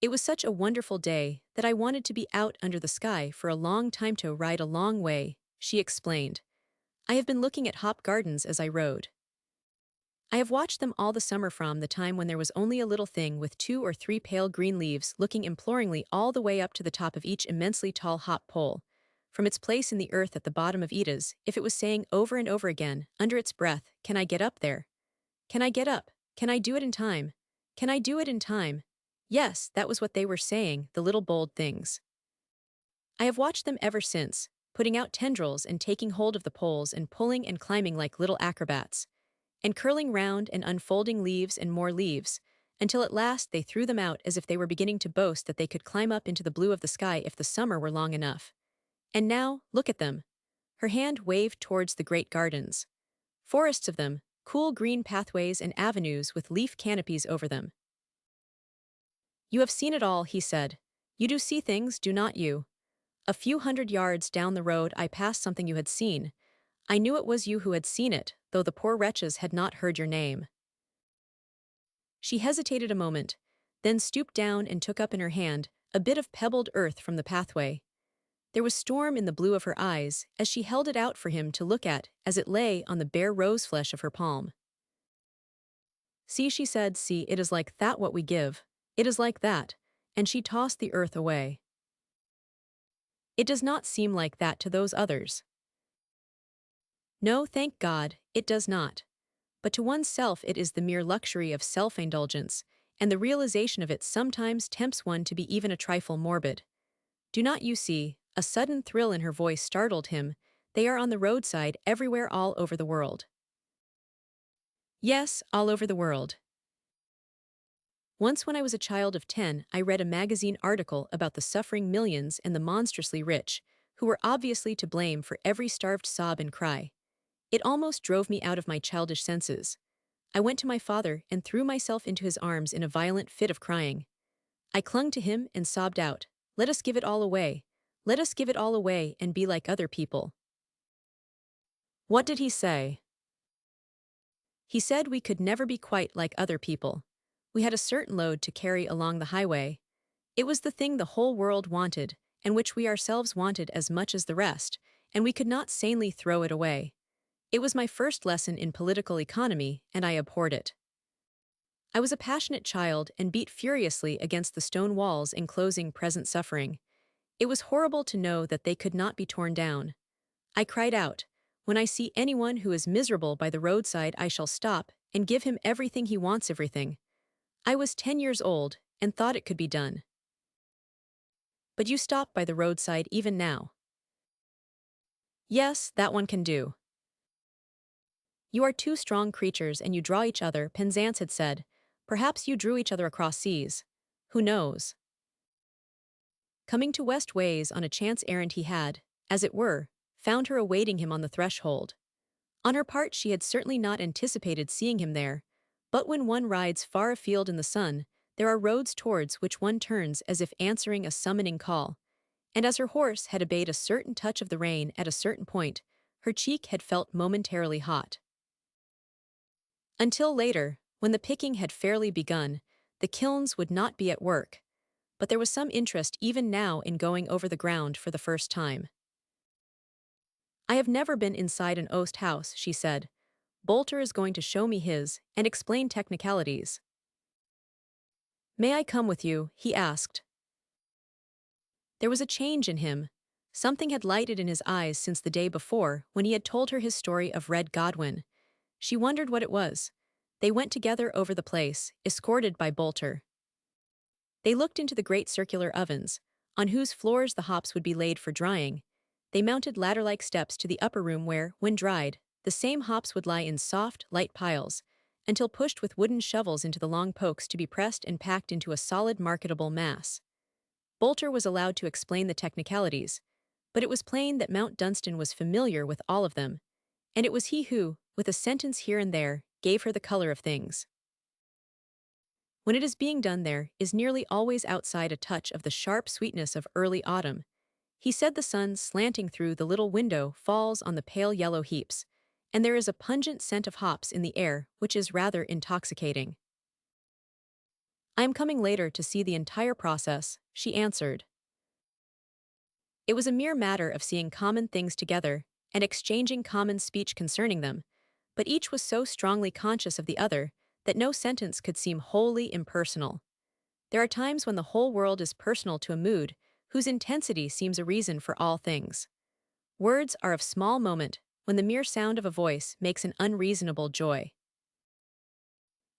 Speaker 1: "It was such a wonderful day that I wanted to be out under the sky for a long time to ride a long way," she explained. "I have been looking at hop gardens as I rode. I have watched them all the summer from the time when there was only a little thing with 2 or 3 pale green leaves looking imploringly all the way up to the top of each immensely tall hop pole, from its place in the earth at the bottom of it as if it was saying over and over again, under its breath, 'Can I get up there? Can I get up? Can I do it in time? Can I do it in time?' Yes, that was what they were saying, the little bold things. I have watched them ever since, putting out tendrils and taking hold of the poles and pulling and climbing like little acrobats, and curling round and unfolding leaves and more leaves, until at last they threw them out as if they were beginning to boast that they could climb up into the blue of the sky if the summer were long enough. And now, look at them. Her hand waved towards the great gardens. Forests of them, cool green pathways and avenues with leaf canopies over them. You have seen it all, he said. You do see things, do not you? A few hundred yards down the road I passed something you had seen. I knew it was you who had seen it, though the poor wretches had not heard your name. She hesitated a moment, then stooped down and took up in her hand a bit of pebbled earth from the pathway. There was storm in the blue of her eyes as she held it out for him to look at as it lay on the bare rose flesh of her palm. See, she said, see, it is like that what we give. It is like that, and she tossed the earth away. It does not seem like that to those others. No, thank God, it does not. But to oneself it is the mere luxury of self-indulgence, and the realization of it sometimes tempts one to be even a trifle morbid. Do not you see? A sudden thrill in her voice startled him. They are on the roadside everywhere all over the world. Yes, all over the world. Once when I was a child of 10, I read a magazine article about the suffering millions and the monstrously rich, who were obviously to blame for every starved sob and cry. It almost drove me out of my childish senses. I went to my father and threw myself into his arms in a violent fit of crying. I clung to him and sobbed out, "Let us give it all away. Let us give it all away and be like other people." What did he say? He said we could never be quite like other people. We had a certain load to carry along the highway. It was the thing the whole world wanted, and which we ourselves wanted as much as the rest, and we could not sanely throw it away. It was my first lesson in political economy, and I abhorred it. I was a passionate child and beat furiously against the stone walls enclosing present suffering. It was horrible to know that they could not be torn down. I cried out, "When I see anyone who is miserable by the roadside, I shall stop and give him everything he wants, everything." I was 10 years old and thought it could be done. But you stop by the roadside even now. Yes, that one can do. You are two strong creatures and you draw each other, Penzance had said. Perhaps you drew each other across seas. Who knows? Coming to West Ways on a chance errand he had, as it were, found her awaiting him on the threshold. On her part she had certainly not anticipated seeing him there, but when one rides far afield in the sun, there are roads towards which one turns as if answering a summoning call, and as her horse had obeyed a certain touch of the rein at a certain point, her cheek had felt momentarily hot. Until later, when the picking had fairly begun, the kilns would not be at work, but there was some interest even now in going over the ground for the first time. I have never been inside an oast house, she said. Bolter is going to show me his and explain technicalities. May I come with you? He asked. There was a change in him. Something had lighted in his eyes since the day before when he had told her his story of Red Godwin. She wondered what it was. They went together over the place, escorted by Bolter. They looked into the great circular ovens, on whose floors the hops would be laid for drying. They mounted ladder-like steps to the upper room where, when dried, the same hops would lie in soft, light piles, until pushed with wooden shovels into the long pokes to be pressed and packed into a solid marketable mass. Bolter was allowed to explain the technicalities, but it was plain that Mount Dunstan was familiar with all of them, and it was he who, with a sentence here and there, gave her the color of things. When it is being done there is nearly always outside a touch of the sharp sweetness of early autumn. He said the sun slanting through the little window falls on the pale yellow heaps, and there is a pungent scent of hops in the air which is rather intoxicating. I am coming later to see the entire process, she answered. It was a mere matter of seeing common things together and exchanging common speech concerning them, but each was so strongly conscious of the other that no sentence could seem wholly impersonal. There are times when the whole world is personal to a mood whose intensity seems a reason for all things. Words are of small moment when the mere sound of a voice makes an unreasonable joy.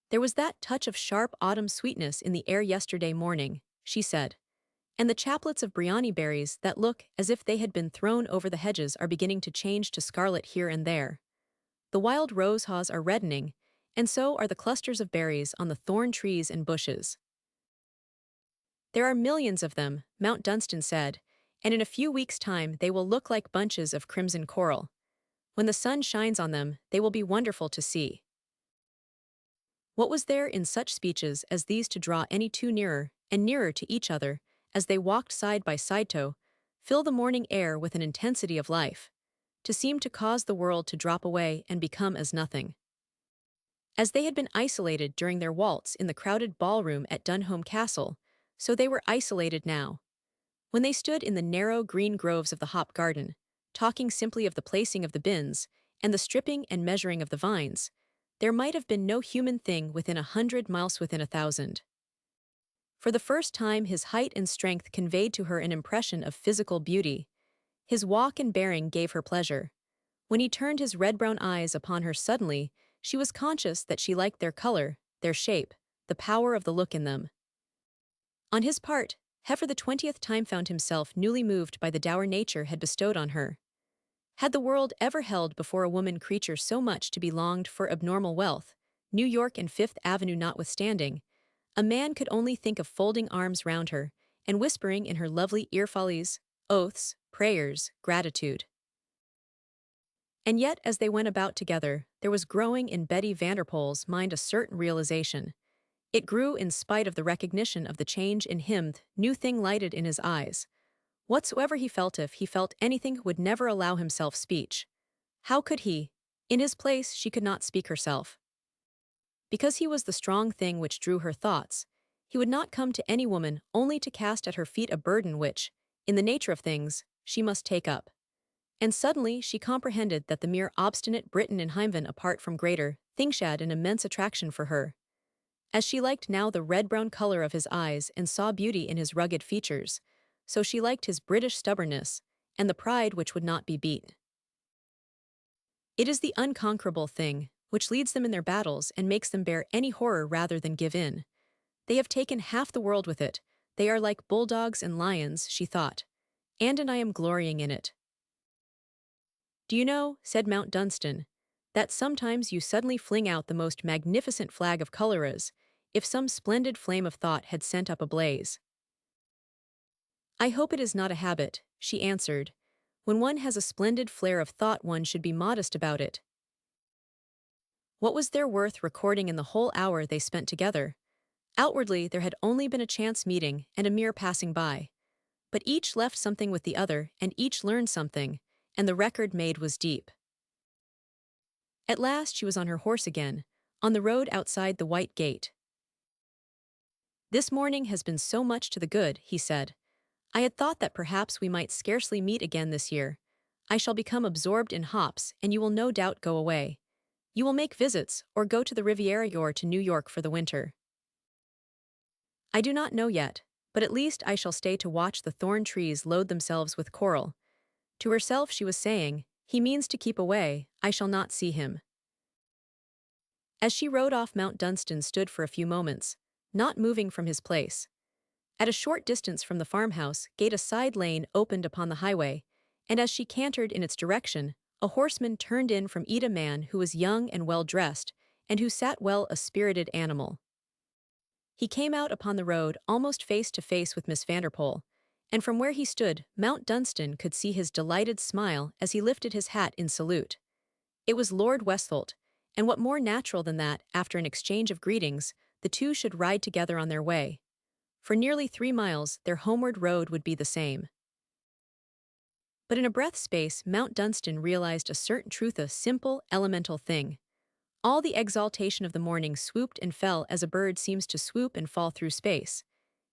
Speaker 1: There was that touch of sharp autumn sweetness in the air yesterday morning, she said. And the chaplets of briony berries that look as if they had been thrown over the hedges are beginning to change to scarlet here and there. The wild rose haws are reddening, and so are the clusters of berries on the thorn trees and bushes. There are millions of them, Mount Dunstan said, and in a few weeks' time they will look like bunches of crimson coral. When the sun shines on them, they will be wonderful to see. What was there in such speeches as these to draw any two nearer and nearer to each other, as they walked side by side to fill the morning air with an intensity of life, to seem to cause the world to drop away and become as nothing? As they had been isolated during their waltz in the crowded ballroom at Dunholm Castle, so they were isolated now. When they stood in the narrow green groves of the hop garden, talking simply of the placing of the bins and the stripping and measuring of the vines, there might have been no human thing within 100 miles within 1,000. For the first time his height and strength conveyed to her an impression of physical beauty. His walk and bearing gave her pleasure. When he turned his red-brown eyes upon her suddenly, she was conscious that she liked their color, their shape, the power of the look in them. On his part, He for the 20th time found himself newly moved by the dower nature had bestowed on her. Had the world ever held before a woman creature so much to be longed for abnormal wealth, New York and Fifth Avenue notwithstanding, a man could only think of folding arms round her and whispering in her lovely ear follies, oaths, prayers, gratitude. And yet, as they went about together, there was growing in Betty Vanderpoel's mind a certain realization. It grew in spite of the recognition of the change in him, new thing lighted in his eyes. Whatsoever he felt, if he felt anything, would never allow himself speech. How could he? In his place she could not speak herself. Because he was the strong thing which drew her thoughts, he would not come to any woman only to cast at her feet a burden which, in the nature of things, she must take up. And suddenly she comprehended that the mere obstinate Briton in Heimven apart from greater things had an immense attraction for her. As she liked now the red-brown color of his eyes and saw beauty in his rugged features, so she liked his British stubbornness and the pride which would not be beat. It is the unconquerable thing which leads them in their battles and makes them bear any horror rather than give in. They have taken half the world with it. They are like bulldogs and lions, she thought, and I am glorying in it. Do you know, said Mount Dunstan, that sometimes you suddenly fling out the most magnificent flag of color as if some splendid flame of thought had sent up a blaze. I hope it is not a habit, she answered. When one has a splendid flare of thought one should be modest about it. What was there worth recording in the whole hour they spent together? Outwardly there had only been a chance meeting and a mere passing by. But each left something with the other and each learned something, and the record made was deep. At last she was on her horse again, on the road outside the white gate. This morning has been so much to the good, he said. I had thought that perhaps we might scarcely meet again this year. I shall become absorbed in hops, and you will no doubt go away. You will make visits, or go to the Riviera or to New York for the winter. I do not know yet, but at least I shall stay to watch the thorn trees load themselves with coral. To herself she was saying, he means to keep away, I shall not see him. As she rode off, Mount Dunstan stood for a few moments, not moving from his place. At a short distance from the farmhouse gate a side lane opened upon the highway, and as she cantered in its direction, a horseman turned in from it, a man who was young and well-dressed, and who sat well, a spirited animal. He came out upon the road almost face to face with Miss Vanderpoel, and from where he stood, Mount Dunstan could see his delighted smile as he lifted his hat in salute. It was Lord Westholt, and what more natural than that, after an exchange of greetings, the two should ride together on their way. For nearly 3 miles, their homeward road would be the same. But in a breath space, Mount Dunstan realized a certain truth, a simple, elemental thing. All the exaltation of the morning swooped and fell as a bird seems to swoop and fall through space.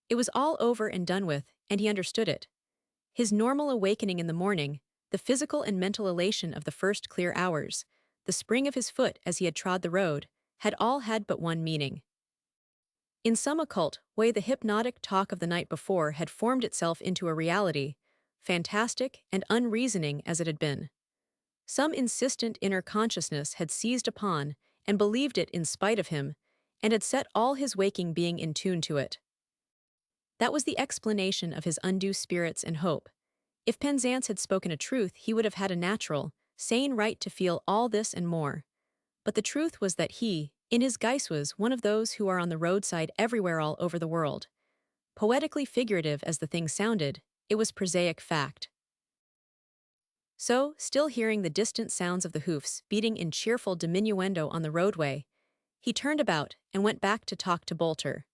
Speaker 1: It was all over and done with, and he understood it. His normal awakening in the morning, the physical and mental elation of the first clear hours, the spring of his foot as he had trod the road, had all had but one meaning. In some occult way the hypnotic talk of the night before had formed itself into a reality, fantastic and unreasoning as it had been. Some insistent inner consciousness had seized upon and believed it in spite of him, and had set all his waking being in tune to it. That was the explanation of his undue spirits and hope. If Penzance had spoken a truth, he would have had a natural, sane right to feel all this and more. But the truth was that he, in his guise, was one of those who are on the roadside everywhere all over the world. Poetically figurative as the thing sounded, it was prosaic fact. So, still hearing the distant sounds of the hoofs beating in cheerful diminuendo on the roadway, he turned about and went back to talk to Bolter.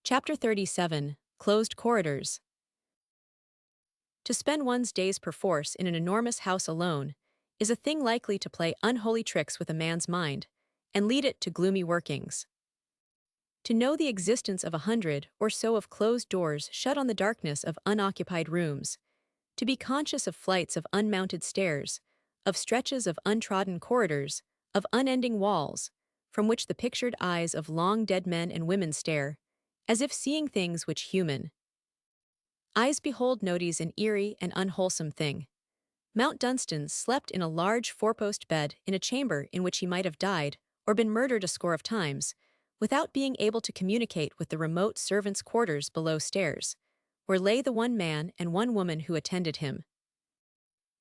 Speaker 1: Chapter 37, Closed Corridors. To spend one's days perforce in an enormous house alone is a thing likely to play unholy tricks with a man's mind and lead it to gloomy workings. To know the existence of 100 or so of closed doors shut on the darkness of unoccupied rooms, to be conscious of flights of unmounted stairs, of stretches of untrodden corridors, of unending walls, from which the pictured eyes of long dead men and women stare, as if seeing things which human eyes behold notice an eerie and unwholesome thing. Mount Dunstan slept in a large four-post bed in a chamber in which he might have died or been murdered a score of times, without being able to communicate with the remote servants' quarters below stairs, where lay the one man and one woman who attended him.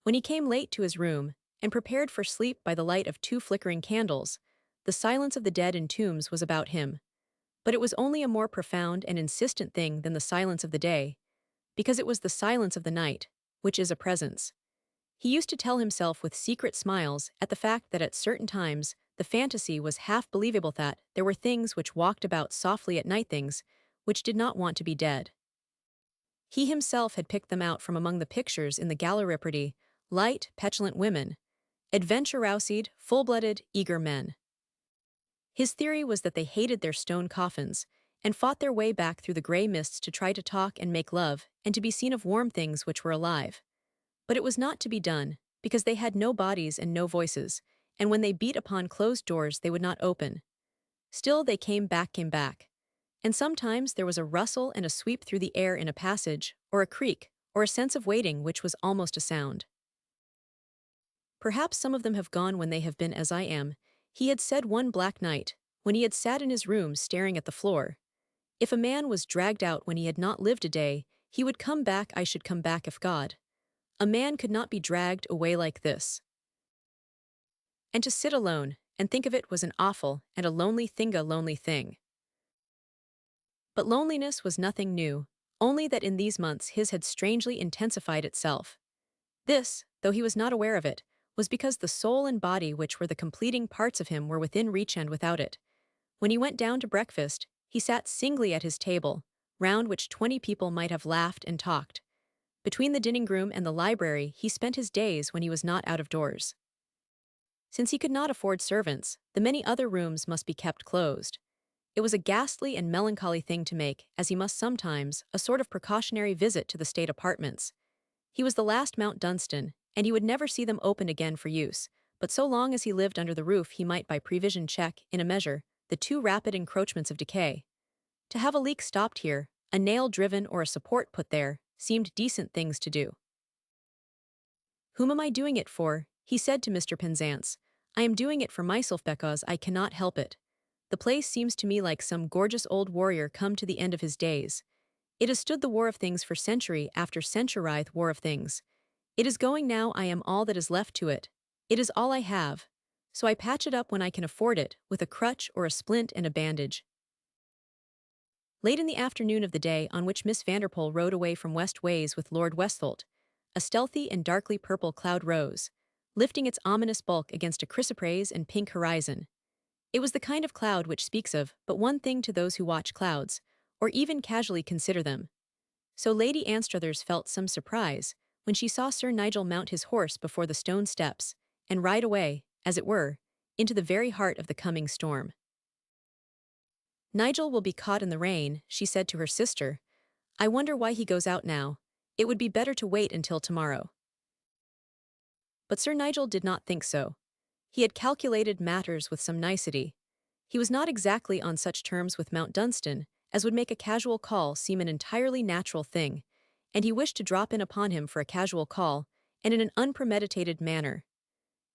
Speaker 1: When he came late to his room, and prepared for sleep by the light of 2 flickering candles, the silence of the dead in tombs was about him. But it was only a more profound and insistent thing than the silence of the day, because it was the silence of the night, which is a presence. He used to tell himself with secret smiles at the fact that at certain times the fantasy was half believable that there were things which walked about softly at night, things which did not want to be dead. He himself had picked them out from among the pictures in the gallery, light, petulant women, adventure-roused, full-blooded, eager men. His theory was that they hated their stone coffins and fought their way back through the gray mists to try to talk and make love and to be seen of warm things which were alive. But it was not to be done, because they had no bodies and no voices, and when they beat upon closed doors they would not open. Still they came back, and sometimes there was a rustle and a sweep through the air in a passage, or a creak, or a sense of waiting which was almost a sound. Perhaps some of them have gone when they have been as I am, he had said one black night, when he had sat in his room staring at the floor. If a man was dragged out when he had not lived a day, he would come back. I should come back if God. A man could not be dragged away like this. And to sit alone and think of it was an awful and a lonely thing. But loneliness was nothing new, only that in these months his had strangely intensified itself. This, though he was not aware of it, was because the soul and body which were the completing parts of him were within reach, and without it. When he went down to breakfast, he sat singly at his table, round which 20 people might have laughed and talked. Between the dining room and the library he spent his days when he was not out of doors. Since he could not afford servants, the many other rooms must be kept closed. It was a ghastly and melancholy thing to make, as he must sometimes, a sort of precautionary visit to the state apartments. He was the last Mount Dunstan, and he would never see them opened again for use, but so long as he lived under the roof he might by prevision check, in a measure, the too rapid encroachments of decay. To have a leak stopped here, a nail driven or a support put there, seemed decent things to do. "Whom am I doing it for?" he said to Mr. Penzance. "I am doing it for myself because I cannot help it. The place seems to me like some gorgeous old warrior come to the end of his days. It has stood the war of things for century after century war of things. It is going now. I am all that is left to it. It is all I have. So I patch it up when I can afford it, with a crutch or a splint and a bandage." Late in the afternoon of the day on which Miss Vanderpool rode away from West Ways with Lord Westholt, a stealthy and darkly purple cloud rose, lifting its ominous bulk against a chrysoprase and pink horizon. It was the kind of cloud which speaks of but one thing to those who watch clouds, or even casually consider them. So Lady Anstruthers felt some surprise when she saw Sir Nigel mount his horse before the stone steps and ride away, as it were, into the very heart of the coming storm. "Nigel will be caught in the rain," she said to her sister. "I wonder why he goes out now. It would be better to wait until tomorrow." But Sir Nigel did not think so. He had calculated matters with some nicety. He was not exactly on such terms with Mount Dunstan as would make a casual call seem an entirely natural thing, and he wished to drop in upon him for a casual call, and in an unpremeditated manner.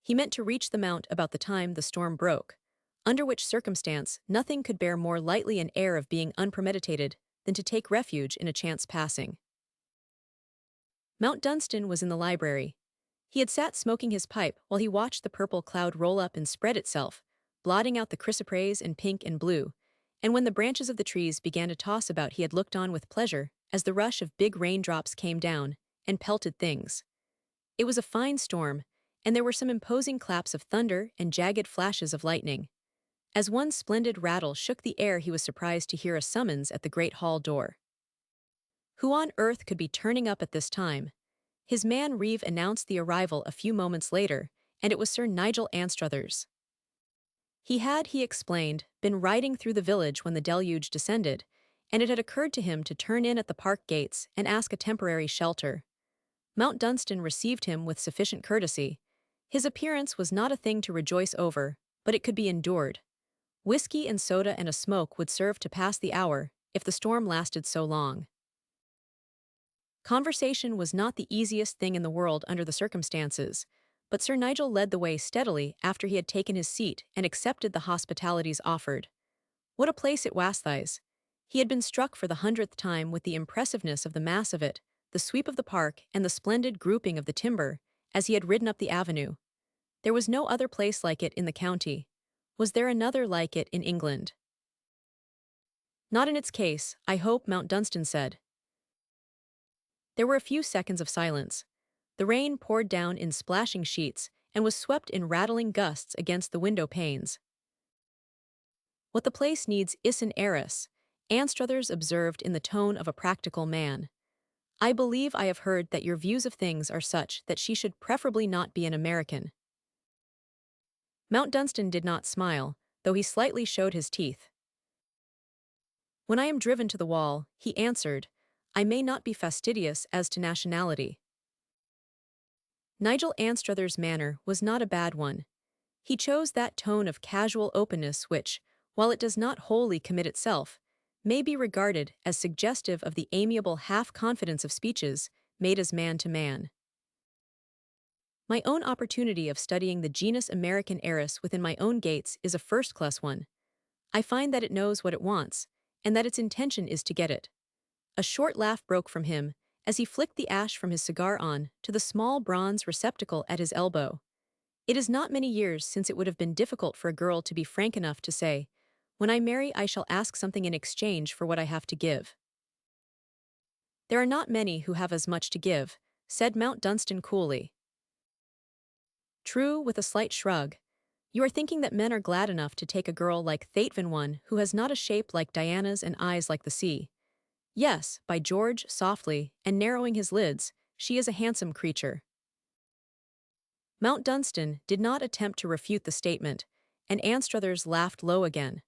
Speaker 1: He meant to reach the Mount about the time the storm broke, under which circumstance nothing could bear more lightly an air of being unpremeditated than to take refuge in a chance passing. Mount Dunstan was in the library. He had sat smoking his pipe while he watched the purple cloud roll up and spread itself, blotting out the chrysoprase and pink and blue, and when the branches of the trees began to toss about he had looked on with pleasure as the rush of big raindrops came down and pelted things. It was a fine storm, and there were some imposing claps of thunder and jagged flashes of lightning. As one splendid rattle shook the air he was surprised to hear a summons at the great hall door. Who on earth could be turning up at this time? His man Reeve announced the arrival a few moments later, and it was Sir Nigel Anstruthers. He had, he explained, been riding through the village when the deluge descended, and it had occurred to him to turn in at the park gates and ask a temporary shelter. Mount Dunstan received him with sufficient courtesy. His appearance was not a thing to rejoice over, but it could be endured. Whiskey and soda and a smoke would serve to pass the hour, if the storm lasted so long. Conversation was not the easiest thing in the world under the circumstances, but Sir Nigel led the way steadily after he had taken his seat and accepted the hospitalities offered. What a place it was thys! He had been struck for the 100th time with the impressiveness of the mass of it, the sweep of the park, and the splendid grouping of the timber, as he had ridden up the avenue. There was no other place like it in the county. Was there another like it in England? Not in its case, I hope, Mount Dunstan said. There were a few seconds of silence. The rain poured down in splashing sheets and was swept in rattling gusts against the window panes. What the place needs is an heiress, Anstruthers observed in the tone of a practical man. I believe I have heard that your views of things are such that she should preferably not be an American. Mount Dunstan did not smile, though he slightly showed his teeth. When I am driven to the wall, he answered, I may not be fastidious as to nationality. Nigel Anstruthers' manner was not a bad one. He chose that tone of casual openness which, while it does not wholly commit itself, may be regarded as suggestive of the amiable half-confidence of speeches made as man to man. My own opportunity of studying the genus American heiress within my own gates is a first-class one. I find that it knows what it wants, and that its intention is to get it. A short laugh broke from him as he flicked the ash from his cigar on to the small bronze receptacle at his elbow. It is not many years since it would have been difficult for a girl to be frank enough to say, when I marry I shall ask something in exchange for what I have to give. There are not many who have as much to give, said Mount Dunstan coolly. True, with a slight shrug. You are thinking that men are glad enough to take a girl like Thatvin, one who has not a shape like Diana's and eyes like the sea. Yes, by George, softly, and narrowing his lids, she is a handsome creature. Mount Dunstan did not attempt to refute the statement, and Anstruthers laughed low again.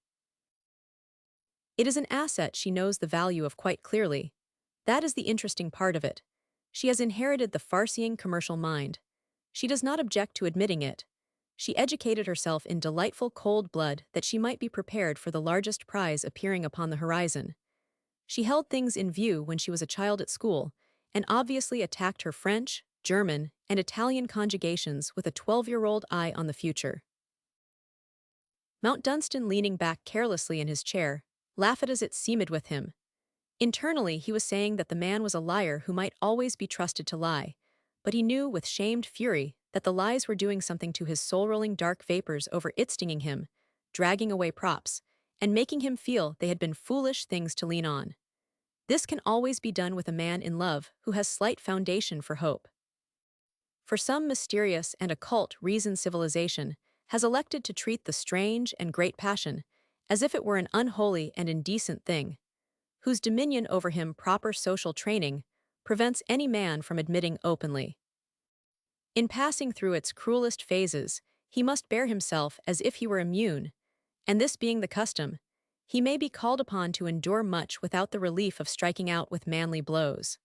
Speaker 1: It is an asset she knows the value of quite clearly. That is the interesting part of it. She has inherited the farcing commercial mind. She does not object to admitting it. She educated herself in delightful cold blood that she might be prepared for the largest prize appearing upon the horizon. She held things in view when she was a child at school, and obviously attacked her French, German, and Italian conjugations with a 12-year-old eye on the future. Mount Dunstan, leaning back carelessly in his chair, laughed as it seemed with him. Internally he was saying that the man was a liar who might always be trusted to lie, but he knew with shamed fury that the lies were doing something to his soul-rolling dark vapors over it, stinging him, dragging away props, and making him feel they had been foolish things to lean on. This can always be done with a man in love who has slight foundation for hope. For some mysterious and occult reason civilization has elected to treat the strange and great passion as if it were an unholy and indecent thing, whose dominion over him proper social training prevents any man from admitting openly. In passing through its cruelest phases, he must bear himself as if he were immune, and this being the custom, he may be called upon to endure much without the relief of striking out with manly blows.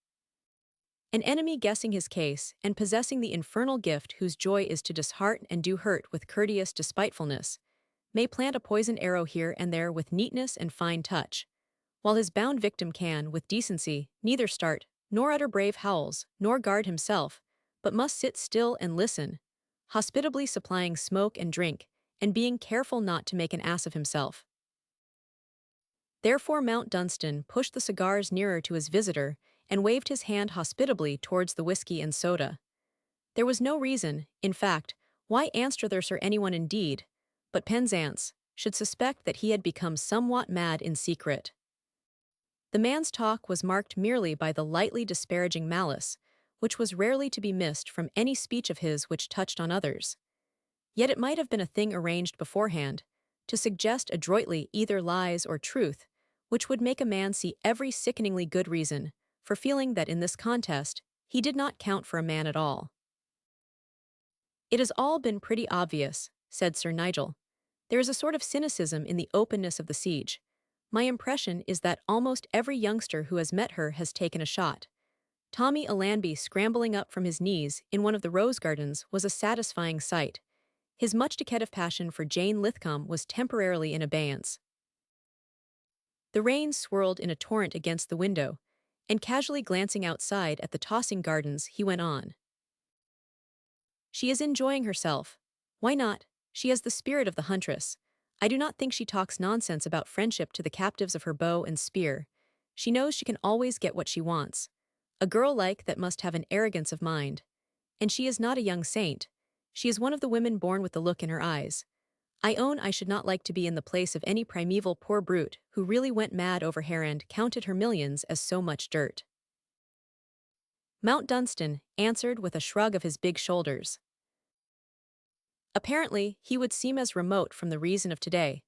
Speaker 1: An enemy guessing his case and possessing the infernal gift whose joy is to dishearten and do hurt with courteous despitefulness, may plant a poisoned arrow here and there with neatness and fine touch, while his bound victim can, with decency, neither start, nor utter brave howls, nor guard himself, but must sit still and listen, hospitably supplying smoke and drink, and being careful not to make an ass of himself. Therefore Mount Dunstan pushed the cigars nearer to his visitor and waved his hand hospitably towards the whiskey and soda. There was no reason, in fact, why Anstruthers or anyone indeed, but Penzance, should suspect that he had become somewhat mad in secret. The man's talk was marked merely by the lightly disparaging malice, which was rarely to be missed from any speech of his which touched on others. Yet it might have been a thing arranged beforehand, to suggest adroitly either lies or truth, which would make a man see every sickeningly good reason for feeling that in this contest he did not count for a man at all. "It has all been pretty obvious," said Sir Nigel. "There is a sort of cynicism in the openness of the siege. My impression is that almost every youngster who has met her has taken a shot. Tommy Allanby scrambling up from his knees in one of the rose gardens was a satisfying sight. His much decayed passion for Jane Lithcom was temporarily in abeyance." The rain swirled in a torrent against the window, and casually glancing outside at the tossing gardens, he went on. "She is enjoying herself. Why not? She has the spirit of the huntress. I do not think she talks nonsense about friendship to the captives of her bow and spear. She knows she can always get what she wants. A girl like that must have an arrogance of mind. And she is not a young saint. She is one of the women born with the look in her eyes. I own I should not like to be in the place of any primeval poor brute who really went mad over her and counted her millions as so much dirt." Mount Dunstan answered with a shrug of his big shoulders. Apparently, he would seem as remote from the reason of today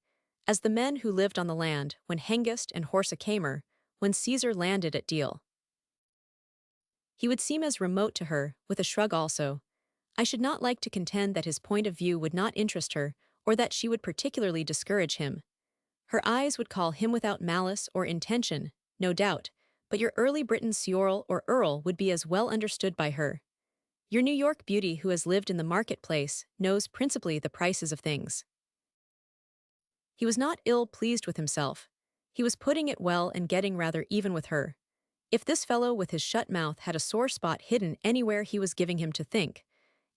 Speaker 1: as the men who lived on the land when Hengist and Horsa Camer, when Caesar landed at Deal. He would seem as remote to her, with a shrug also. I should not like to contend that his point of view would not interest her, or that she would particularly discourage him. Her eyes would call him without malice or intention, no doubt, but your early Briton Seorl or Earl would be as well understood by her. Your New York beauty who has lived in the marketplace knows principally the prices of things. He was not ill pleased with himself. He was putting it well and getting rather even with her. If this fellow with his shut mouth had a sore spot hidden anywhere, he was giving him to think,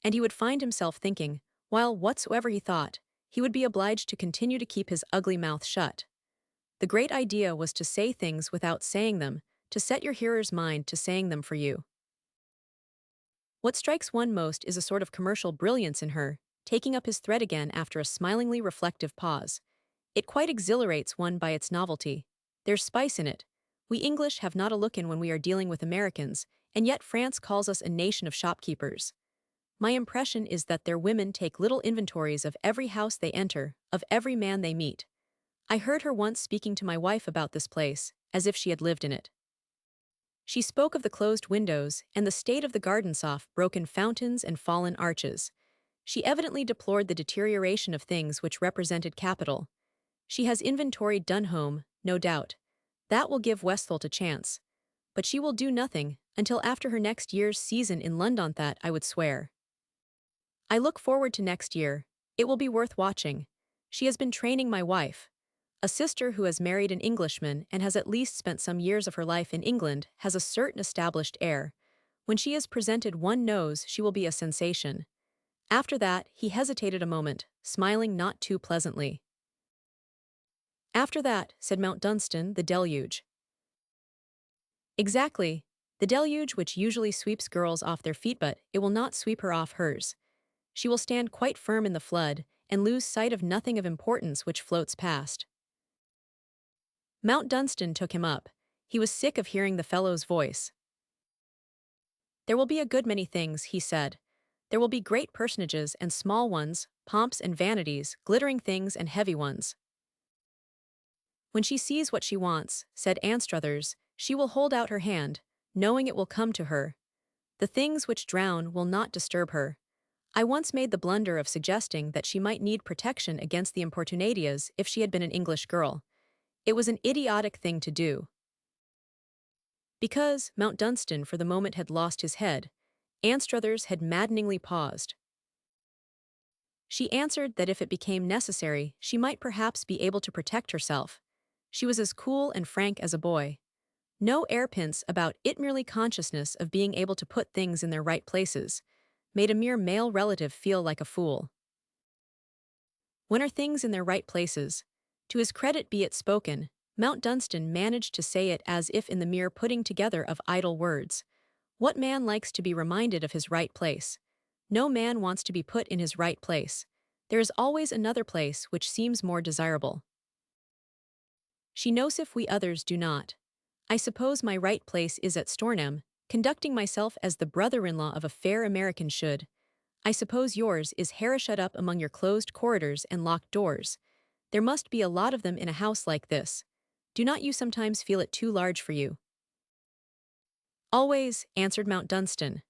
Speaker 1: and he would find himself thinking, while whatsoever he thought, he would be obliged to continue to keep his ugly mouth shut. The great idea was to say things without saying them, to set your hearer's mind to saying them for you. What strikes one most is a sort of commercial brilliance in her, taking up his thread again after a smilingly reflective pause. It quite exhilarates one by its novelty. There's spice in it. We English have not a look in when we are dealing with Americans, and yet France calls us a nation of shopkeepers. My impression is that their women take little inventories of every house they enter, of every man they meet. I heard her once speaking to my wife about this place, as if she had lived in it. She spoke of the closed windows and the state of the gardens off broken fountains and fallen arches. She evidently deplored the deterioration of things which represented capital. She has inventoried Dunholm, no doubt. That will give Westholt a chance. But she will do nothing until after her next year's season in London, that I would swear. I look forward to next year. It will be worth watching. She has been training my wife. A sister who has married an Englishman and has at least spent some years of her life in England has a certain established air. When she is presented, one knows she will be a sensation. After that, he hesitated a moment, smiling not too pleasantly. "After that," said Mount Dunstan, "the deluge." "Exactly. The deluge which usually sweeps girls off their feet, but it will not sweep her off hers. She will stand quite firm in the flood, and lose sight of nothing of importance which floats past." Mount Dunstan took him up. He was sick of hearing the fellow's voice. "There will be a good many things," he said. "There will be great personages and small ones, pomps and vanities, glittering things and heavy ones. When she sees what she wants," said Anstruthers, "she will hold out her hand, knowing it will come to her. The things which drown will not disturb her. I once made the blunder of suggesting that she might need protection against the importunatias if she had been an English girl. It was an idiotic thing to do." Because Mount Dunstan for the moment had lost his head, Anstruthers had maddeningly paused. She answered that if it became necessary, she might perhaps be able to protect herself. She was as cool and frank as a boy. No airpins about it, merely consciousness of being able to put things in their right places, made a mere male relative feel like a fool. When are things in their right places? To his credit be it spoken, Mount Dunstan managed to say it as if in the mere putting together of idle words. What man likes to be reminded of his right place? No man wants to be put in his right place. There is always another place which seems more desirable. She knows if we others do not. I suppose my right place is at Stornham, conducting myself as the brother-in-law of a fair American should. I suppose yours is hair shut up among your closed corridors and locked doors. There must be a lot of them in a house like this. Do not you sometimes feel it too large for you? Always, answered Mount Dunstan.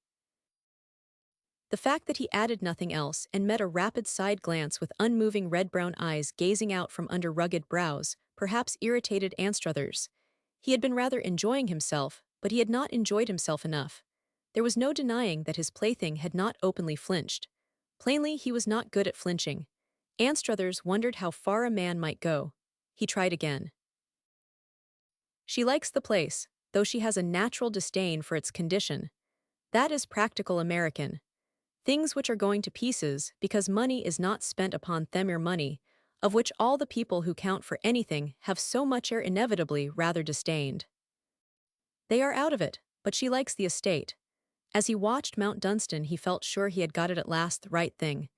Speaker 1: The fact that he added nothing else and met a rapid side glance with unmoving red-brown eyes gazing out from under rugged brows perhaps irritated Anstruthers. He had been rather enjoying himself, but he had not enjoyed himself enough. There was no denying that his plaything had not openly flinched. Plainly, he was not good at flinching. Anstruthers wondered how far a man might go. He tried again. She likes the place, though she has a natural disdain for its condition. That is practical American. Things which are going to pieces because money is not spent upon them money, of which all the people who count for anything have so much inevitably rather disdained. They are out of it, but she likes the estate. As he watched Mount Dunstan he felt sure he had got it at last the right thing.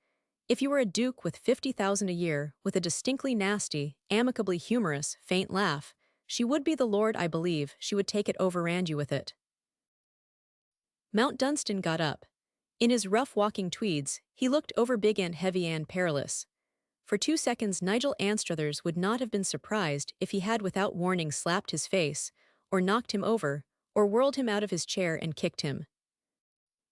Speaker 1: If you were a duke with 50,000 a year, with a distinctly nasty, amicably humorous, faint laugh, she would be the lord I believe, she would take it overrand you with it. Mount Dunstan got up. In his rough walking tweeds, he looked overbig and heavy and perilous. For 2 seconds Nigel Anstruthers would not have been surprised if he had without warning slapped his face, or knocked him over, or whirled him out of his chair and kicked him.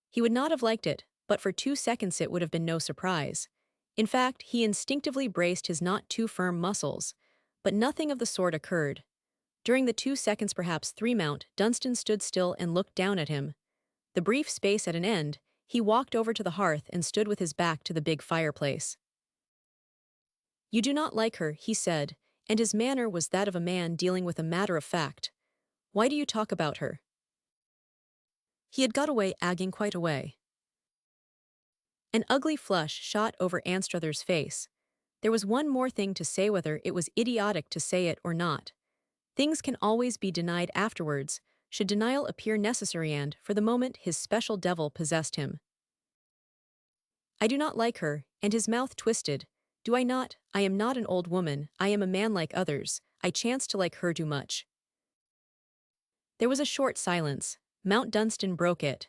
Speaker 1: He would not have liked it, but for 2 seconds it would have been no surprise. In fact, he instinctively braced his not too firm muscles, but nothing of the sort occurred. During the 2 seconds, perhaps 3, Mount Dunstan stood still and looked down at him. The brief space at an end, he walked over to the hearth and stood with his back to the big fireplace. You do not like her, he said, and his manner was that of a man dealing with a matter of fact. Why do you talk about her? He had got away, agging quite away. An ugly flush shot over Anstruthers' face. There was one more thing to say, whether it was idiotic to say it or not. Things can always be denied afterwards, should denial appear necessary, and, for the moment, his special devil possessed him. I do not like her, and his mouth twisted. Do I not? I am not an old woman, I am a man like others, I chance to like her too much. There was a short silence. Mount Dunstan broke it.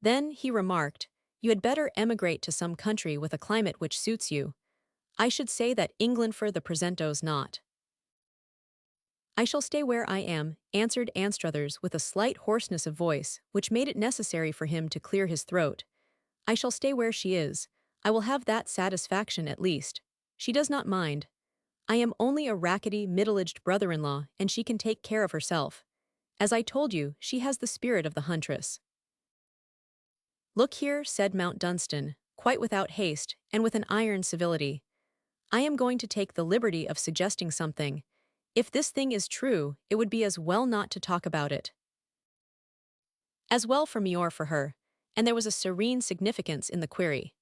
Speaker 1: Then, he remarked, you had better emigrate to some country with a climate which suits you. I should say that England for the presento's not. I shall stay where I am, answered Anstruthers with a slight hoarseness of voice, which made it necessary for him to clear his throat. I shall stay where she is. I will have that satisfaction at least. She does not mind. I am only a rackety, middle-aged brother-in-law, and she can take care of herself. As I told you, she has the spirit of the huntress. Look here, said Mount Dunstan, quite without haste, and with an iron civility. I am going to take the liberty of suggesting something. If this thing is true, it would be as well not to talk about it. As well for me or for her, and there was a serene significance in the query.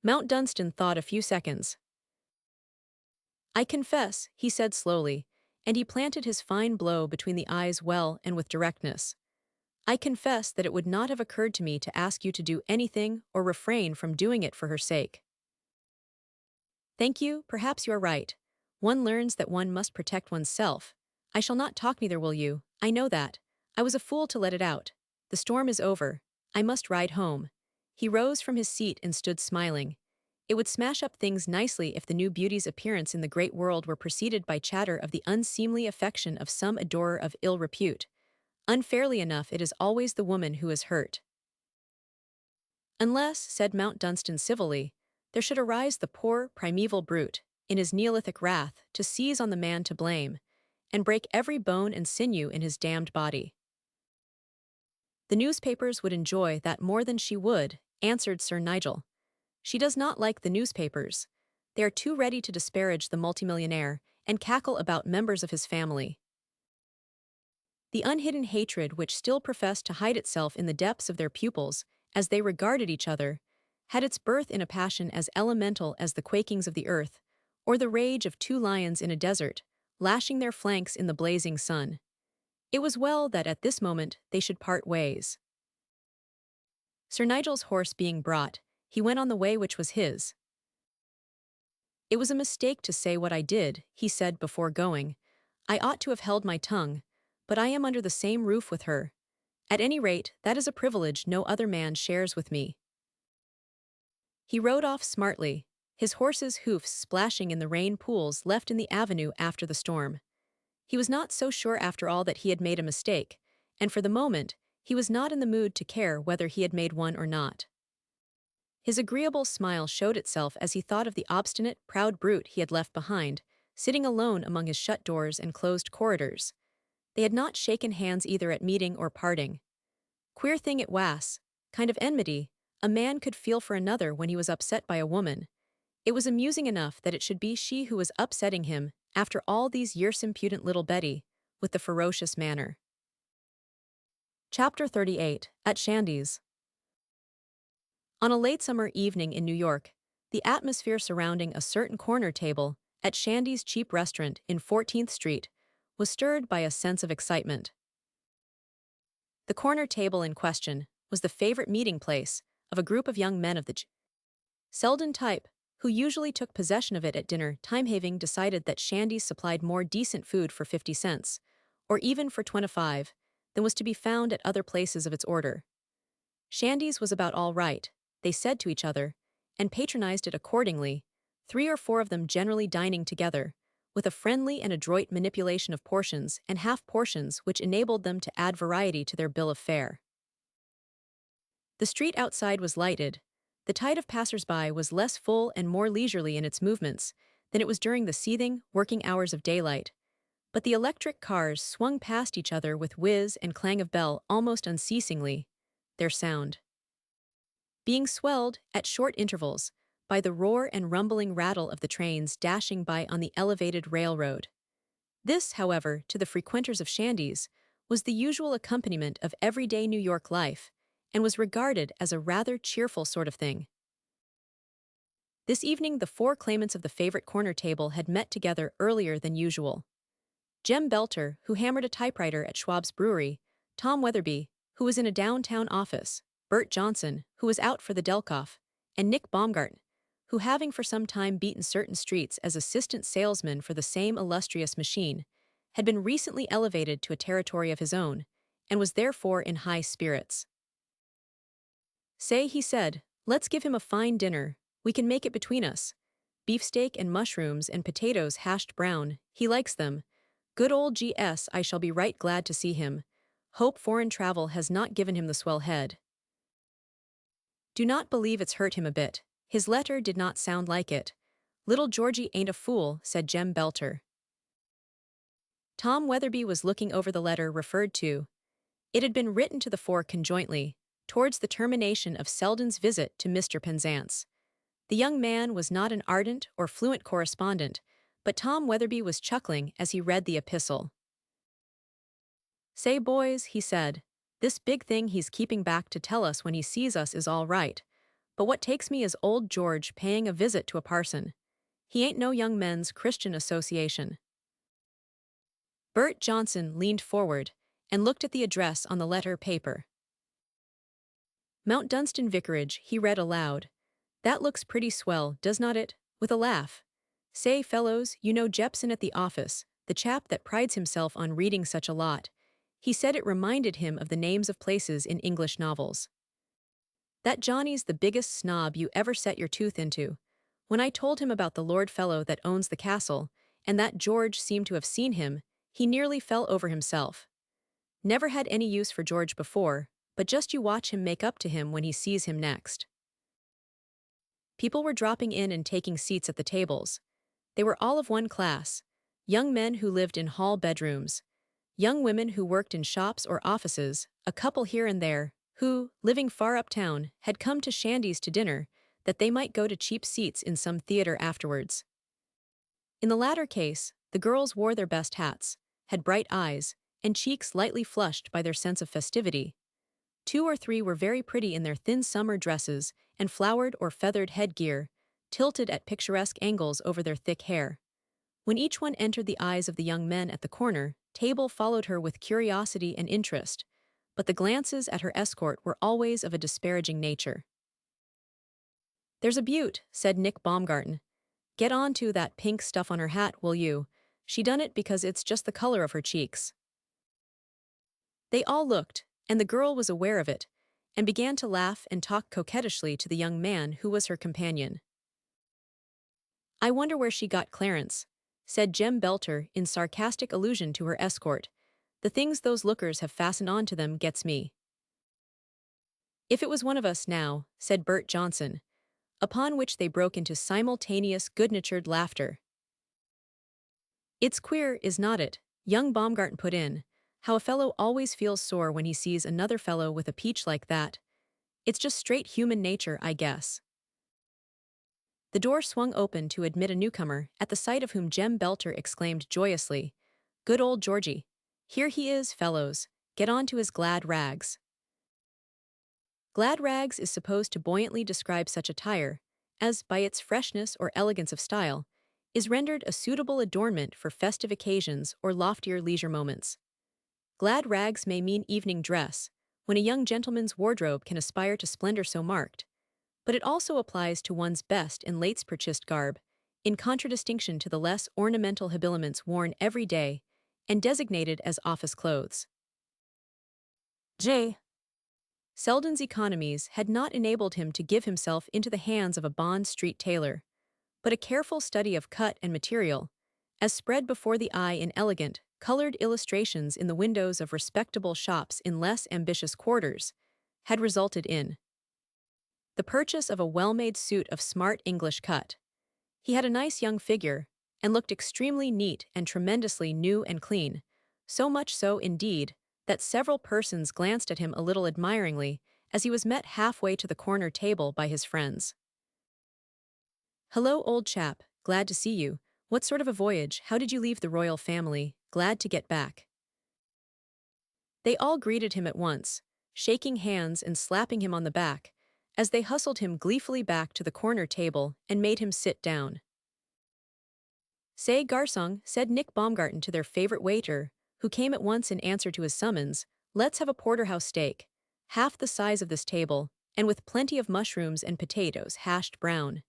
Speaker 1: Mount Dunstan thought a few seconds. I confess, he said slowly, and he planted his fine blow between the eyes well and with directness. I confess that it would not have occurred to me to ask you to do anything or refrain from doing it for her sake. Thank you, perhaps you are right. One learns that one must protect oneself. I shall not talk, neither will you, I know that. I was a fool to let it out. The storm is over. I must ride home. He rose from his seat and stood smiling. It would smash up things nicely if the new beauty's appearance in the great world were preceded by chatter of the unseemly affection of some adorer of ill repute. Unfairly enough, it is always the woman who is hurt. Unless, said Mount Dunstan civilly, there should arise the poor, primeval brute, in his Neolithic wrath, to seize on the man to blame, and break every bone and sinew in his damned body. The newspapers would enjoy that more than she would, answered Sir Nigel. She does not like the newspapers. They are too ready to disparage the multimillionaire and cackle about members of his family. The unhidden hatred which still professed to hide itself in the depths of their pupils, as they regarded each other, had its birth in a passion as elemental as the quakings of the earth, or the rage of two lions in a desert, lashing their flanks in the blazing sun. It was well that at this moment they should part ways. Sir Nigel's horse being brought, he went on the way which was his. It was a mistake to say what I did, he said before going. I ought to have held my tongue, but I am under the same roof with her. At any rate, that is a privilege no other man shares with me. He rode off smartly, his horse's hoofs splashing in the rain pools left in the avenue after the storm. He was not so sure after all that he had made a mistake, and for the moment, he was not in the mood to care whether he had made one or not. His agreeable smile showed itself as he thought of the obstinate, proud brute he had left behind, sitting alone among his shut doors and closed corridors. They had not shaken hands either at meeting or parting. Queer thing it was, kind of enmity, a man could feel for another when he was upset by a woman. It was amusing enough that it should be she who was upsetting him, after all these years. Impudent little Betty, with the ferocious manner. Chapter 38, at Shandy's. On a late summer evening in New York, the atmosphere surrounding a certain corner table at Shandy's cheap restaurant in 14th Street was stirred by a sense of excitement. The corner table in question was the favorite meeting place of a group of young men of the Selden type, who usually took possession of it at dinner time. Having decided that Shandy's supplied more decent food for 50 cents, or even for 25, than was to be found at other places of its order. Shandy's was about all right, they said to each other, and patronized it accordingly, 3 or 4 of them generally dining together, with a friendly and adroit manipulation of portions and half-portions which enabled them to add variety to their bill of fare. The street outside was lighted. The tide of passers-by was less full and more leisurely in its movements than it was during the seething, working hours of daylight, but the electric cars swung past each other with whiz and clang of bell almost unceasingly, their sound being swelled, at short intervals, by the roar and rumbling rattle of the trains dashing by on the elevated railroad. This, however, to the frequenters of Shandy's, was the usual accompaniment of everyday New York life, and was regarded as a rather cheerful sort of thing. This evening the 4 claimants of the favorite corner table had met together earlier than usual. Jem Belter, who hammered a typewriter at Schwab's brewery, Tom Weatherby, who was in a downtown office, Bert Johnson, who was out for the Delkoff, and Nick Baumgarten, who, having for some time beaten certain streets as assistant salesman for the same illustrious machine, had been recently elevated to a territory of his own, and was therefore in high spirits. Say, he said, let's give him a fine dinner, we can make it between us. Beefsteak and mushrooms and potatoes hashed brown, he likes them. Good old G.S. I shall be right glad to see him. Hope foreign travel has not given him the swell head. Do not believe it's hurt him a bit. His letter did not sound like it. Little Georgie ain't a fool, said Jem Belter. Tom Weatherby was looking over the letter referred to. It had been written to the 4 conjointly, towards the termination of Selden's visit to Mr. Penzance. The young man was not an ardent or fluent correspondent, but Tom Weatherby was chuckling as he read the epistle. Say, boys, he said, this big thing he's keeping back to tell us when he sees us is all right, but what takes me is old George paying a visit to a parson. He ain't no Young Men's Christian Association. Bert Johnson leaned forward and looked at the address on the letter paper. Mount Dunstan Vicarage, he read aloud. That looks pretty swell, does not it? With a laugh. Say, fellows, you know Jepson at the office, the chap that prides himself on reading such a lot. He said it reminded him of the names of places in English novels. That Johnny's the biggest snob you ever set your tooth into. When I told him about the Lord fellow that owns the castle, and that George seemed to have seen him, he nearly fell over himself. Never had any use for George before, but just you watch him make up to him when he sees him next. People were dropping in and taking seats at the tables. They were all of one class, young men who lived in hall bedrooms, young women who worked in shops or offices, a couple here and there, who, living far uptown, had come to Shandy's to dinner, that they might go to cheap seats in some theater afterwards. In the latter case, the girls wore their best hats, had bright eyes, and cheeks lightly flushed by their sense of festivity. 2 or 3 were very pretty in their thin summer dresses and flowered or feathered headgear, tilted at picturesque angles over their thick hair. When each one entered the eyes of the young men at the corner, table followed her with curiosity and interest, but the glances at her escort were always of a disparaging nature. "There's a beaut," said Nick Baumgarten. "Get on to that pink stuff on her hat, will you? She done it because it's just the color of her cheeks." They all looked, and the girl was aware of it, and began to laugh and talk coquettishly to the young man who was her companion. "I wonder where she got Clarence," said Jem Belter in sarcastic allusion to her escort. "The things those lookers have fastened on to them gets me." "If it was one of us now," said Bert Johnson, upon which they broke into simultaneous good-natured laughter. "It's queer, is not it?" young Baumgarten put in, "how a fellow always feels sore when he sees another fellow with a peach like that. It's just straight human nature, I guess." The door swung open to admit a newcomer, at the sight of whom Jem Belter exclaimed joyously, "Good old Georgie. Here he is, fellows. Get on to his glad rags." Glad rags is supposed to buoyantly describe such attire, as, by its freshness or elegance of style, is rendered a suitable adornment for festive occasions or loftier leisure moments. Glad rags may mean evening dress, when a young gentleman's wardrobe can aspire to splendor so marked, but it also applies to one's best and latest purchased garb, in contradistinction to the less ornamental habiliments worn every day and designated as office clothes. J. Selden's economies had not enabled him to give himself into the hands of a Bond Street tailor, but a careful study of cut and material, as spread before the eye in elegant, colored illustrations in the windows of respectable shops in less ambitious quarters, had resulted in the purchase of a well-made suit of smart English cut. He had a nice young figure, and looked extremely neat and tremendously new and clean, so much so, indeed, that several persons glanced at him a little admiringly as he was met halfway to the corner table by his friends. "Hello, old chap, glad to see you. What sort of a voyage? How did you leave the royal family? Glad to get back." They all greeted him at once, shaking hands and slapping him on the back, as they hustled him gleefully back to the corner table and made him sit down. "Say, garçon," said Nick Baumgarten to their favorite waiter, who came at once in answer to his summons, "let's have a porterhouse steak, half the size of this table, and with plenty of mushrooms and potatoes hashed brown.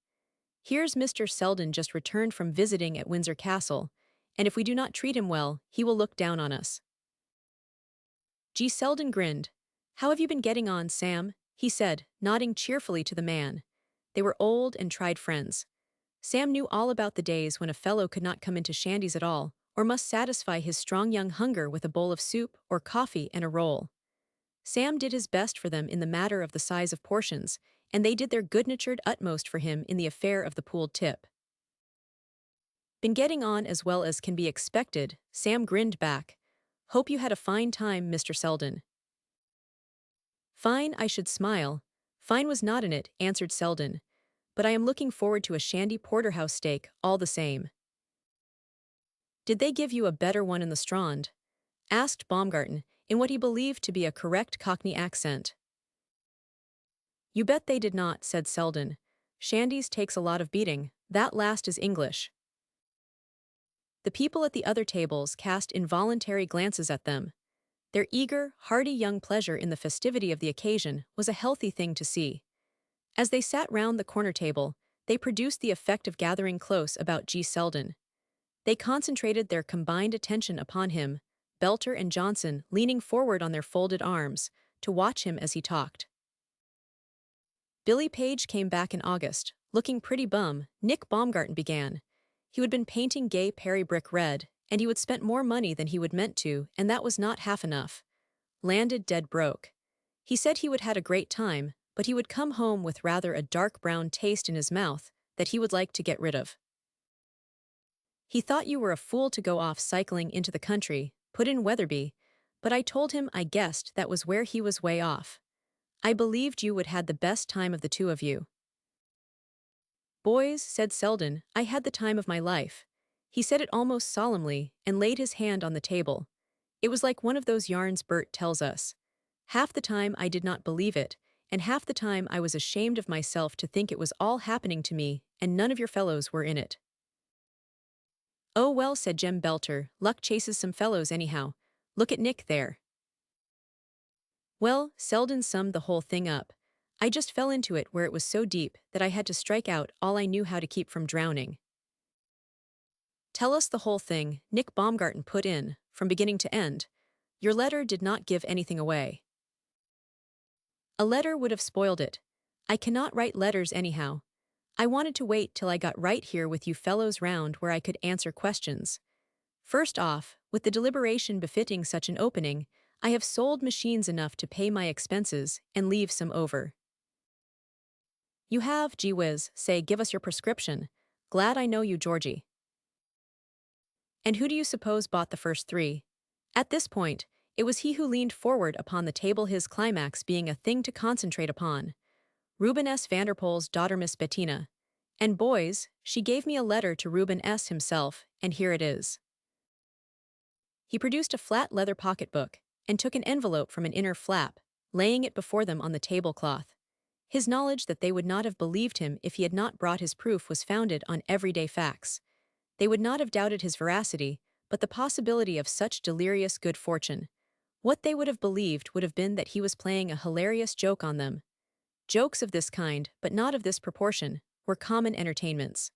Speaker 1: Here's Mr. Selden just returned from visiting at Windsor Castle, and if we do not treat him well, he will look down on us." G. Selden grinned. "How have you been getting on, Sam?" he said, nodding cheerfully to the man. They were old and tried friends. Sam knew all about the days when a fellow could not come into Shandy's at all, or must satisfy his strong young hunger with a bowl of soup or coffee and a roll. Sam did his best for them in the matter of the size of portions, and they did their good-natured utmost for him in the affair of the pooled tip. "Been getting on as well as can be expected," Sam grinned back. "Hope you had a fine time, Mr. Selden." "Fine, I should smile. Fine was not in it," answered Selden, "but I am looking forward to a Shandy porterhouse steak, all the same." "Did they give you a better one in the Strand?" asked Baumgarten, in what he believed to be a correct Cockney accent. "You bet they did not," said Selden. "Shandy's takes a lot of beating, that last is English." The people at the other tables cast involuntary glances at them. Their eager, hearty young pleasure in the festivity of the occasion was a healthy thing to see. As they sat round the corner table, they produced the effect of gathering close about G. Selden. They concentrated their combined attention upon him, Belter and Johnson leaning forward on their folded arms, to watch him as he talked. "Billy Page came back in August, looking pretty bum," Nick Baumgarten began. "He would been painting gay Perry brick red, and he would spent more money than he would meant to, and that was not half enough. Landed dead broke. He said he would had a great time, but he would come home with rather a dark brown taste in his mouth that he would like to get rid of. He thought you were a fool to go off cycling into the country," put in Weatherby, "but I told him I guessed that was where he was way off. I believed you would had the best time of the two of you." "Boys," said Selden, "I had the time of my life." He said it almost solemnly, and laid his hand on the table. It was like one of those yarns Bert tells us. Half the time I did not believe it, and half the time I was ashamed of myself to think it was all happening to me and none of your fellows were in it. Oh well, said Jem Belter, luck chases some fellows anyhow. Look at Nick there. Well, Selden summed the whole thing up. I just fell into it where it was so deep that I had to strike out all I knew how to keep from drowning. Tell us the whole thing, Nick Baumgarten put in, from beginning to end. Your letter did not give anything away. A letter would have spoiled it. I cannot write letters anyhow. I wanted to wait till I got right here with you fellows round where I could answer questions. First off, with the deliberation befitting such an opening, I have sold machines enough to pay my expenses and leave some over. You have, gee whiz, say give us your prescription. Glad I know you, Georgie. And who do you suppose bought the first three? At this point, it was he who leaned forward upon the table, his climax being a thing to concentrate upon. Reuben S. Vanderpoel's daughter Miss Bettina. And boys, she gave me a letter to Reuben S. himself, and here it is. He produced a flat leather pocketbook, and took an envelope from an inner flap, laying it before them on the tablecloth. His knowledge that they would not have believed him if he had not brought his proof was founded on everyday facts. They would not have doubted his veracity, but the possibility of such delirious good fortune. What they would have believed would have been that he was playing a hilarious joke on them. Jokes of this kind, but not of this proportion, were common entertainments.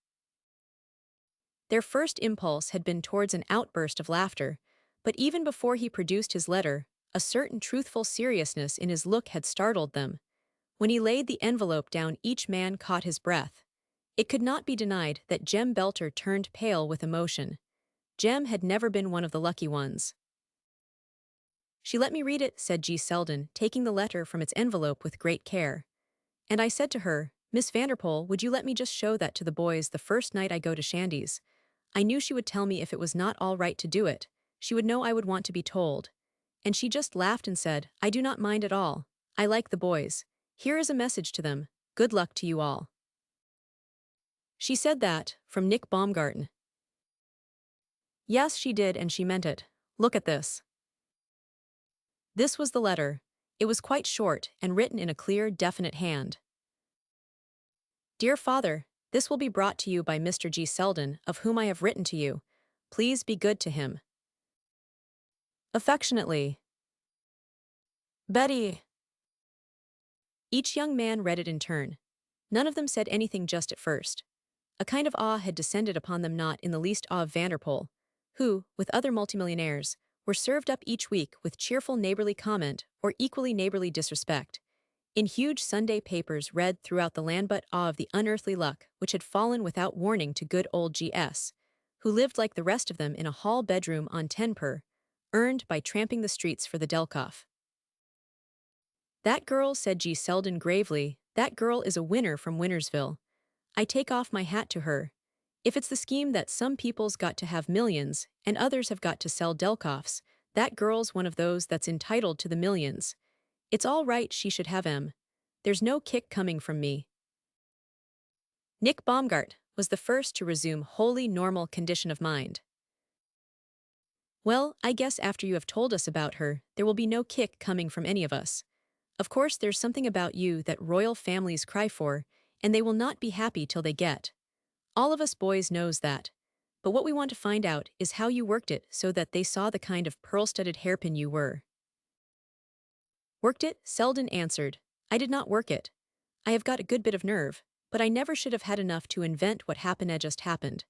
Speaker 1: Their first impulse had been towards an outburst of laughter, but even before he produced his letter, a certain truthful seriousness in his look had startled them. When he laid the envelope down, each man caught his breath. It could not be denied that Jem Belter turned pale with emotion. Jem had never been one of the lucky ones. She let me read it, said G. Selden, taking the letter from its envelope with great care. And I said to her, Miss Vanderpoel, would you let me just show that to the boys the first night I go to Shandy's? I knew she would tell me if it was not all right to do it. She would know I would want to be told. And she just laughed and said, I do not mind at all. I like the boys. Here is a message to them. Good luck to you all. She said that, from Nick Baumgarten. Yes, she did, and she meant it. Look at this. This was the letter. It was quite short and written in a clear, definite hand. Dear Father, this will be brought to you by Mr. G. Selden, of whom I have written to you. Please be good to him. Affectionately, Betty. Each young man read it in turn. None of them said anything just at first. A kind of awe had descended upon them, not in the least awe of Vanderpoel, who, with other multimillionaires, were served up each week with cheerful neighborly comment or equally neighborly disrespect. In huge Sunday papers read throughout the land, but awe of the unearthly luck which had fallen without warning to good old G.S., who lived like the rest of them in a hall bedroom on 10 per, earned by tramping the streets for the Delkoff. That girl, said G. Selden gravely, that girl is a winner from Winnersville. I take off my hat to her. If it's the scheme that some people's got to have millions and others have got to sell Delkoffs, that girl's one of those that's entitled to the millions. It's all right, she should have 'em. There's no kick coming from me. Nick Baumgart was the first to resume wholly normal condition of mind. Well, I guess after you have told us about her, there will be no kick coming from any of us. Of course, there's something about you that royal families cry for, and they will not be happy till they get. All of us boys knows that. But what we want to find out is how you worked it so that they saw the kind of pearl-studded hairpin you were. Worked it? Selden answered. I did not work it. I have got a good bit of nerve, but I never should have had enough to invent what happened just happened.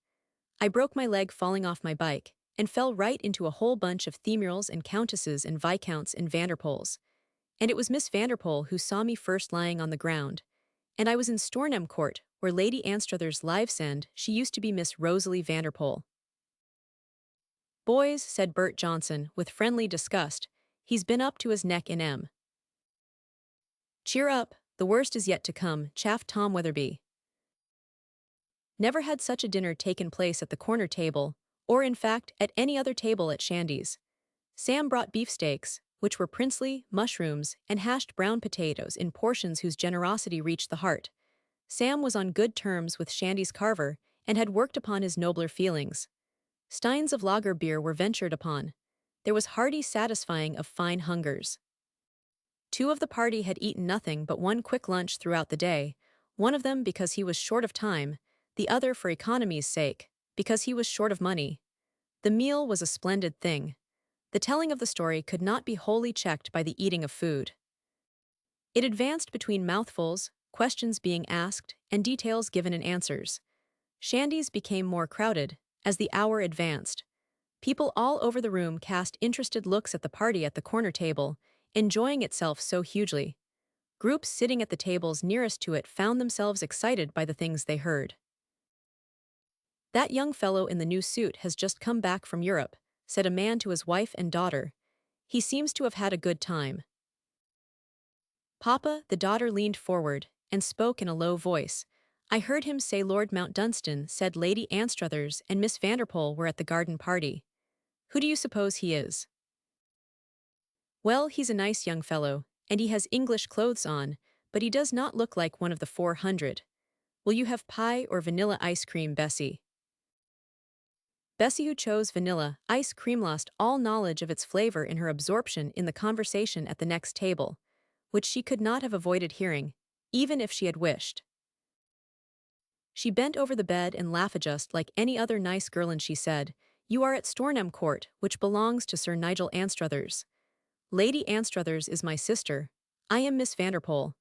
Speaker 1: I broke my leg falling off my bike, and fell right into a whole bunch of Themurals and Countesses and Viscounts and Vanderpoels. And it was Miss Vanderpoel who saw me first lying on the ground. And I was in Stornham Court, where Lady Anstruther's lives end. She used to be Miss Rosalie Vanderpoel. Boys, said Bert Johnson, with friendly disgust, he's been up to his neck in M. Cheer up, the worst is yet to come, chaffed Tom Weatherby. Never had such a dinner taken place at the corner table, or in fact at any other table at Shandy's. Sam brought beefsteaks, which were princely, mushrooms, and hashed brown potatoes in portions whose generosity reached the heart. Sam was on good terms with Shandy's carver, and had worked upon his nobler feelings. Steins of lager beer were ventured upon. There was hearty satisfying of fine hungers. Two of the party had eaten nothing but one quick lunch throughout the day, one of them because he was short of time, the other for economy's sake, because he was short of money. The meal was a splendid thing. The telling of the story could not be wholly checked by the eating of food. It advanced between mouthfuls, questions being asked, and details given in answers. Shandies became more crowded as the hour advanced. People all over the room cast interested looks at the party at the corner table, enjoying itself so hugely. Groups sitting at the tables nearest to it found themselves excited by the things they heard. "That young fellow in the new suit has just come back from Europe," said a man to his wife and daughter. "He seems to have had a good time." "Papa," the daughter leaned forward and spoke in a low voice. "I heard him say Lord Mount Dunstan said Lady Anstruthers and Miss Vanderpool were at the garden party. Who do you suppose he is?" "Well, he's a nice young fellow, and he has English clothes on, but he does not look like one of the 400. Will you have pie or vanilla ice cream, Bessie?" Bessie, who chose vanilla ice cream, lost all knowledge of its flavor in her absorption in the conversation at the next table, which she could not have avoided hearing, even if she had wished. She bent over the bed and laughed just like any other nice girl, and she said, "You are at Stornham Court, which belongs to Sir Nigel Anstruthers. Lady Anstruthers is my sister. I am Miss Vanderpool.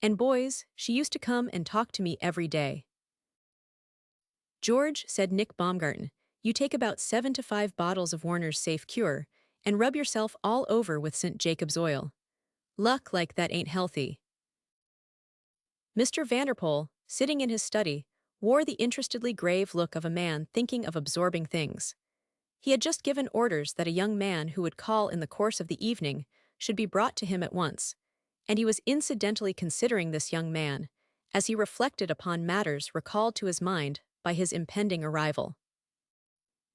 Speaker 1: And boys, she used to come and talk to me every day." "George," said Nick Baumgarten, "you take about 7 to 5 bottles of Warner's Safe Cure and rub yourself all over with St. Jacob's oil. Luck like that ain't healthy." Mr. Vanderpool, sitting in his study, wore the interestedly grave look of a man thinking of absorbing things. He had just given orders that a young man who would call in the course of the evening should be brought to him at once, and he was incidentally considering this young man, as he reflected upon matters recalled to his mind by his impending arrival.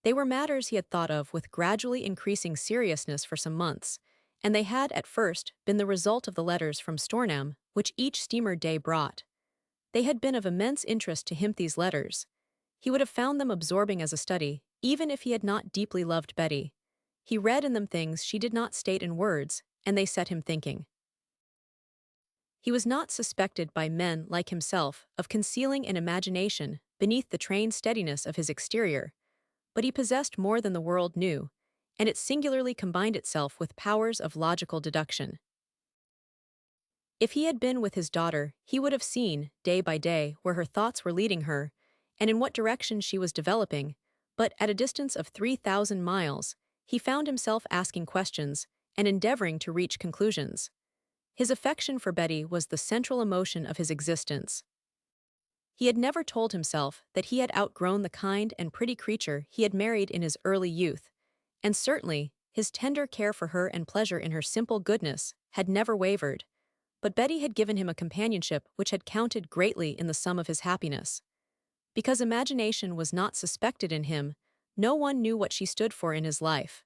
Speaker 1: They were matters he had thought of with gradually increasing seriousness for some months, and they had at first been the result of the letters from Stornham which each steamer day brought. They had been of immense interest to him, these letters. He would have found them absorbing as a study, even if he had not deeply loved Betty. He read in them things she did not state in words, and they set him thinking. He was not suspected by men like himself of concealing an imagination beneath the trained steadiness of his exterior, but he possessed more than the world knew, and it singularly combined itself with powers of logical deduction. If he had been with his daughter, he would have seen, day by day, where her thoughts were leading her, and in what direction she was developing, but at a distance of 3,000 miles, he found himself asking questions and endeavoring to reach conclusions. His affection for Betty was the central emotion of his existence. He had never told himself that he had outgrown the kind and pretty creature he had married in his early youth, and certainly his tender care for her and pleasure in her simple goodness had never wavered. But Betty had given him a companionship which had counted greatly in the sum of his happiness. Because imagination was not suspected in him, no one knew what she stood for in his life.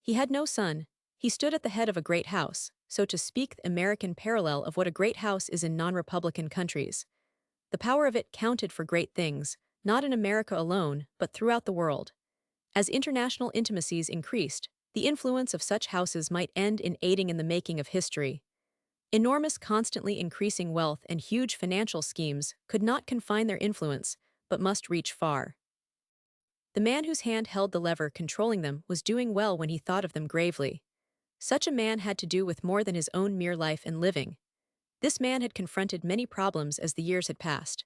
Speaker 1: He had no son. He stood at the head of a great house, so to speak, the American parallel of what a great house is in non-republican countries. The power of it counted for great things, not in America alone, but throughout the world. As international intimacies increased, the influence of such houses might end in aiding in the making of history. Enormous, constantly increasing wealth and huge financial schemes could not confine their influence, but must reach far. The man whose hand held the lever controlling them was doing well when he thought of them gravely. Such a man had to do with more than his own mere life and living. This man had confronted many problems as the years had passed.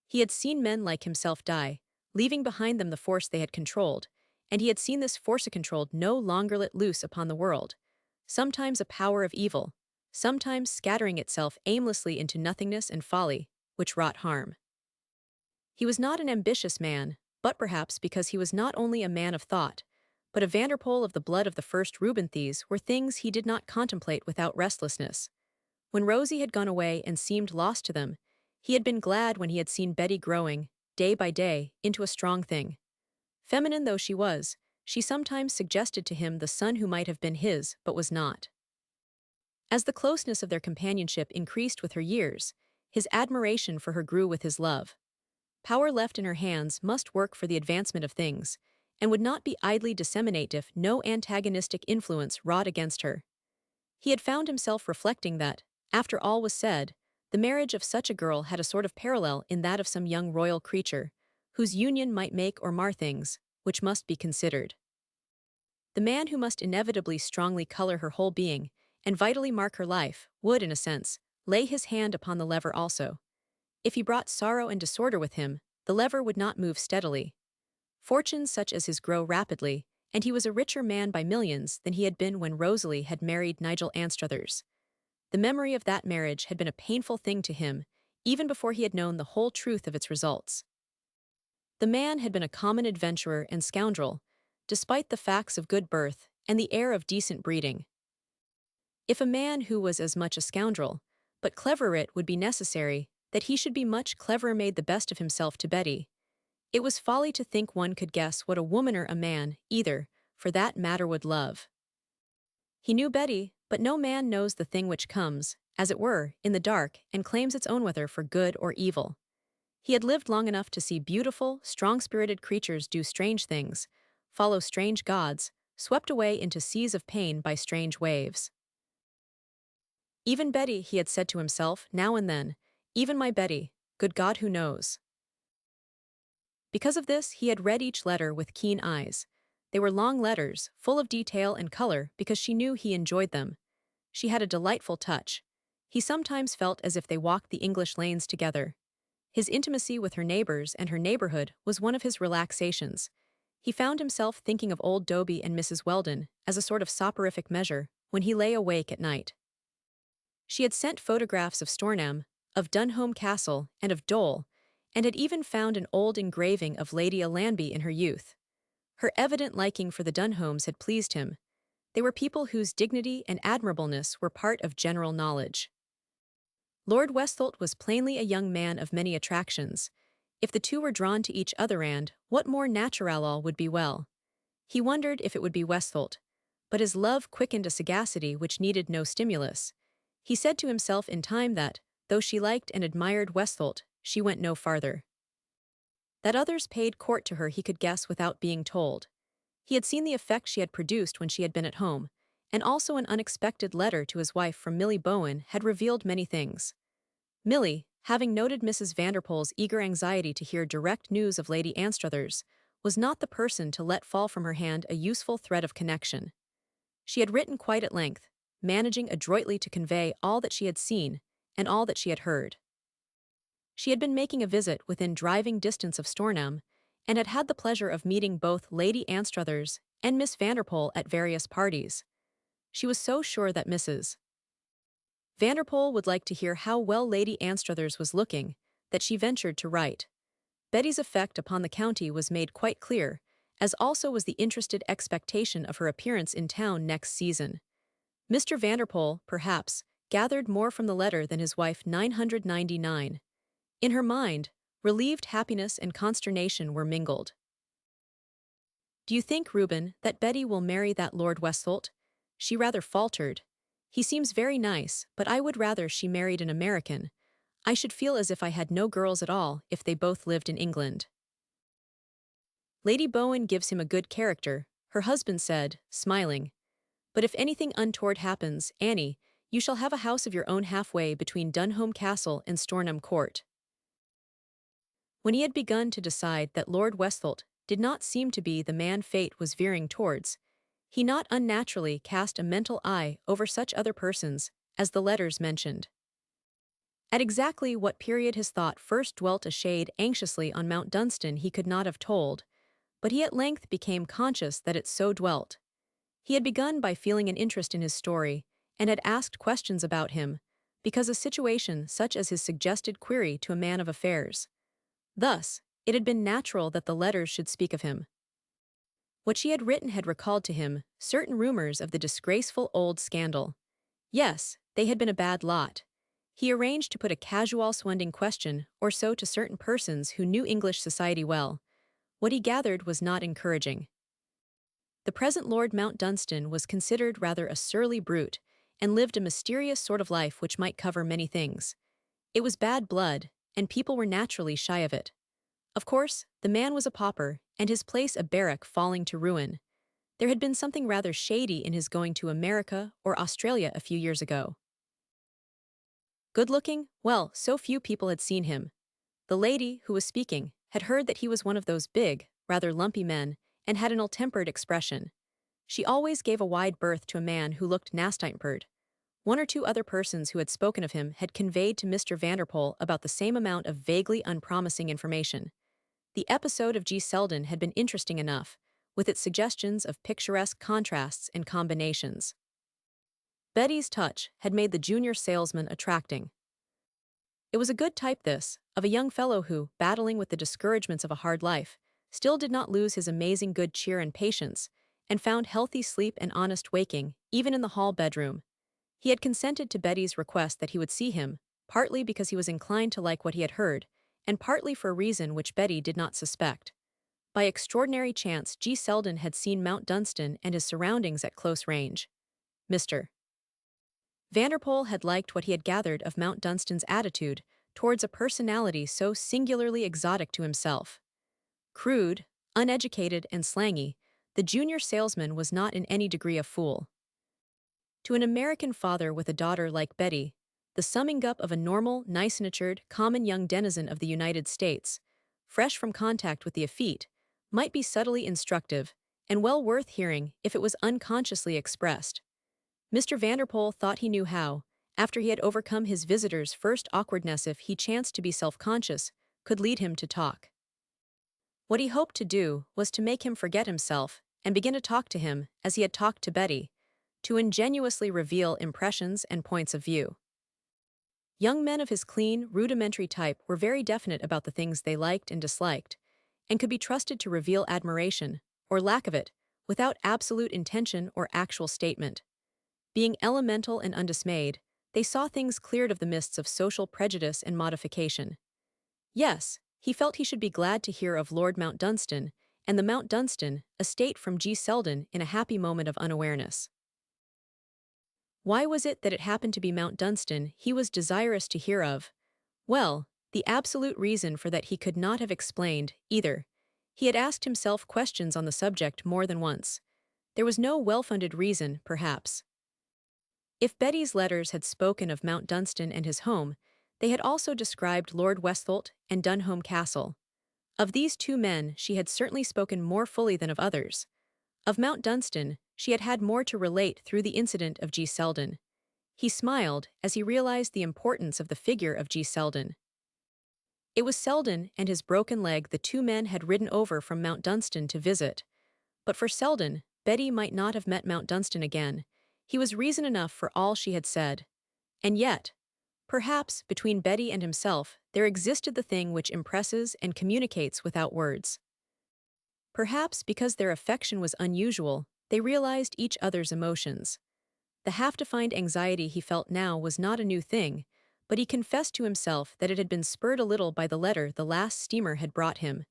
Speaker 1: He had seen men like himself die, leaving behind them the force they had controlled, and he had seen this force controlled no longer let loose upon the world, sometimes a power of evil, sometimes scattering itself aimlessly into nothingness and folly, which wrought harm. He was not an ambitious man, but perhaps because he was not only a man of thought, but a Vanderpool of the blood of the first Rubenthes were things he did not contemplate without restlessness. When Rosie had gone away and seemed lost to them, he had been glad when he had seen Betty growing, day by day, into a strong thing. Feminine though she was, she sometimes suggested to him the son who might have been his, but was not. As the closeness of their companionship increased with her years, his admiration for her grew with his love. Power left in her hands must work for the advancement of things, and would not be idly disseminated if no antagonistic influence wrought against her. He had found himself reflecting that, after all was said, The marriage of such a girl had a sort of parallel in that of some young royal creature, whose union might make or mar things, which must be considered. The man who must inevitably strongly color her whole being, and vitally mark her life, would, in a sense, lay his hand upon the lever also. If he brought sorrow and disorder with him, the lever would not move steadily. Fortunes such as his grow rapidly, and he was a richer man by millions than he had been when Rosalie had married Nigel Anstruthers. The memory of that marriage had been a painful thing to him, even before he had known the whole truth of its results. The man had been a common adventurer and scoundrel, despite the facts of good birth and the air of decent breeding. If a man who was as much a scoundrel, but cleverer, it would be necessary that he should be much cleverer made the best of himself to Betty. It was folly to think one could guess what a woman or a man, either, for that matter, would love. He knew Betty, but no man knows the thing which comes, as it were, in the dark and claims its own whether for good or evil. He had lived long enough to see beautiful, strong-spirited creatures do strange things, follow strange gods, swept away into seas of pain by strange waves. Even Betty, he had said to himself now and then, even my Betty, good God, who knows? Because of this, he had read each letter with keen eyes. They were long letters, full of detail and color, because she knew he enjoyed them. She had a delightful touch. He sometimes felt as if they walked the English lanes together. His intimacy with her neighbors and her neighborhood was one of his relaxations. He found himself thinking of old Doby and Mrs. Weldon as a sort of soporific measure when he lay awake at night. She had sent photographs of Stornham, of Dunholm Castle, and of Dole, and had even found an old engraving of Lady Allanby in her youth. Her evident liking for the Dunholms had pleased him. They were people whose dignity and admirableness were part of general knowledge. Lord Westholt was plainly a young man of many attractions. If the two were drawn to each other, and what more natural all would be well. He wondered if it would be Westholt, but his love quickened a sagacity which needed no stimulus. He said to himself in time that, though she liked and admired Westholt, she went no farther. That others paid court to her he could guess without being told. He had seen the effect she had produced when she had been at home, and also an unexpected letter to his wife from Milly Bowen had revealed many things. Milly, having noted Mrs. Vanderpoel's eager anxiety to hear direct news of Lady Anstruthers, was not the person to let fall from her hand a useful thread of connection. She had written quite at length, managing adroitly to convey all that she had seen and all that she had heard. She had been making a visit within driving distance of Stornham, and had had the pleasure of meeting both Lady Anstruthers and Miss Vanderpoel at various parties. She was so sure that Mrs. Vanderpoel would like to hear how well Lady Anstruthers was looking, that she ventured to write. Betty's effect upon the county was made quite clear, as also was the interested expectation of her appearance in town next season. Mr. Vanderpoel, perhaps, gathered more from the letter than his wife 999. In her mind, relieved happiness and consternation were mingled. "Do you think, Reuben, that Betty will marry that Lord Westholt?" She rather faltered. "He seems very nice, but I would rather she married an American. I should feel as if I had no girls at all if they both lived in England." "Lady Bowen gives him a good character," her husband said, smiling. "But if anything untoward happens, Annie, you shall have a house of your own halfway between Dunholm Castle and Stornham Court." When he had begun to decide that Lord Westholt did not seem to be the man fate was veering towards, he not unnaturally cast a mental eye over such other persons as the letters mentioned. At exactly what period his thought first dwelt a shade anxiously on Mount Dunstan he could not have told, but he at length became conscious that it so dwelt. He had begun by feeling an interest in his story, and had asked questions about him, because a situation such as his suggested query to a man of affairs. Thus, it had been natural that the letters should speak of him. What she had written had recalled to him certain rumors of the disgraceful old scandal. Yes, they had been a bad lot. He arranged to put a casual sounding question or so to certain persons who knew English society well. What he gathered was not encouraging. The present Lord Mount Dunstan was considered rather a surly brute, and lived a mysterious sort of life which might cover many things. It was bad blood, and people were naturally shy of it. Of course, the man was a pauper, and his place a barrack falling to ruin. There had been something rather shady in his going to America or Australia a few years ago. Good-looking? Well, so few people had seen him. The lady, who was speaking, had heard that he was one of those big, rather lumpy men, and had an ill-tempered expression. She always gave a wide berth to a man who looked nasty-tempered. One or two other persons who had spoken of him had conveyed to Mr. Vanderpoel about the same amount of vaguely unpromising information. The episode of G. Selden had been interesting enough, with its suggestions of picturesque contrasts and combinations. Betty's touch had made the junior salesman attracting. It was a good type, this, of a young fellow who, battling with the discouragements of a hard life, still did not lose his amazing good cheer and patience, and found healthy sleep and honest waking, even in the hall bedroom. He had consented to Betty's request that he would see him, partly because he was inclined to like what he had heard, and partly for a reason which Betty did not suspect. By extraordinary chance, G. Selden had seen Mount Dunstan and his surroundings at close range. Mr. Vanderpoel had liked what he had gathered of Mount Dunstan's attitude towards a personality so singularly exotic to himself. Crude, uneducated, and slangy, the junior salesman was not in any degree a fool. To an American father with a daughter like Betty, the summing up of a normal, nice-natured, common young denizen of the United States, fresh from contact with the effete, might be subtly instructive and well worth hearing if it was unconsciously expressed. Mr. Vanderpoel thought he knew how, after he had overcome his visitor's first awkwardness if he chanced to be self-conscious, could lead him to talk. What he hoped to do was to make him forget himself and begin to talk to him as he had talked to Betty, to ingenuously reveal impressions and points of view. Young men of his clean, rudimentary type were very definite about the things they liked and disliked, and could be trusted to reveal admiration, or lack of it, without absolute intention or actual statement. Being elemental and undismayed, they saw things cleared of the mists of social prejudice and modification. Yes, he felt he should be glad to hear of Lord Mount Dunstan, and the Mount Dunstan estate from G. Selden in a happy moment of unawareness. Why was it that it happened to be Mount Dunstan he was desirous to hear of? Well, the absolute reason for that he could not have explained, either. He had asked himself questions on the subject more than once. There was no well-funded reason, perhaps. If Betty's letters had spoken of Mount Dunstan and his home, they had also described Lord Westholt and Dunholm Castle. Of these two men she had certainly spoken more fully than of others. Of Mount Dunstan she had had more to relate through the incident of G. Selden. He smiled as he realized the importance of the figure of G. Selden. It was Selden and his broken leg the two men had ridden over from Mount Dunstan to visit. But for Selden, Betty might not have met Mount Dunstan again. He was reason enough for all she had said. And yet, perhaps between Betty and himself there existed the thing which impresses and communicates without words. Perhaps because their affection was unusual, they realized each other's emotions. The half-defined anxiety he felt now was not a new thing, but he confessed to himself that it had been spurred a little by the letter the last steamer had brought him.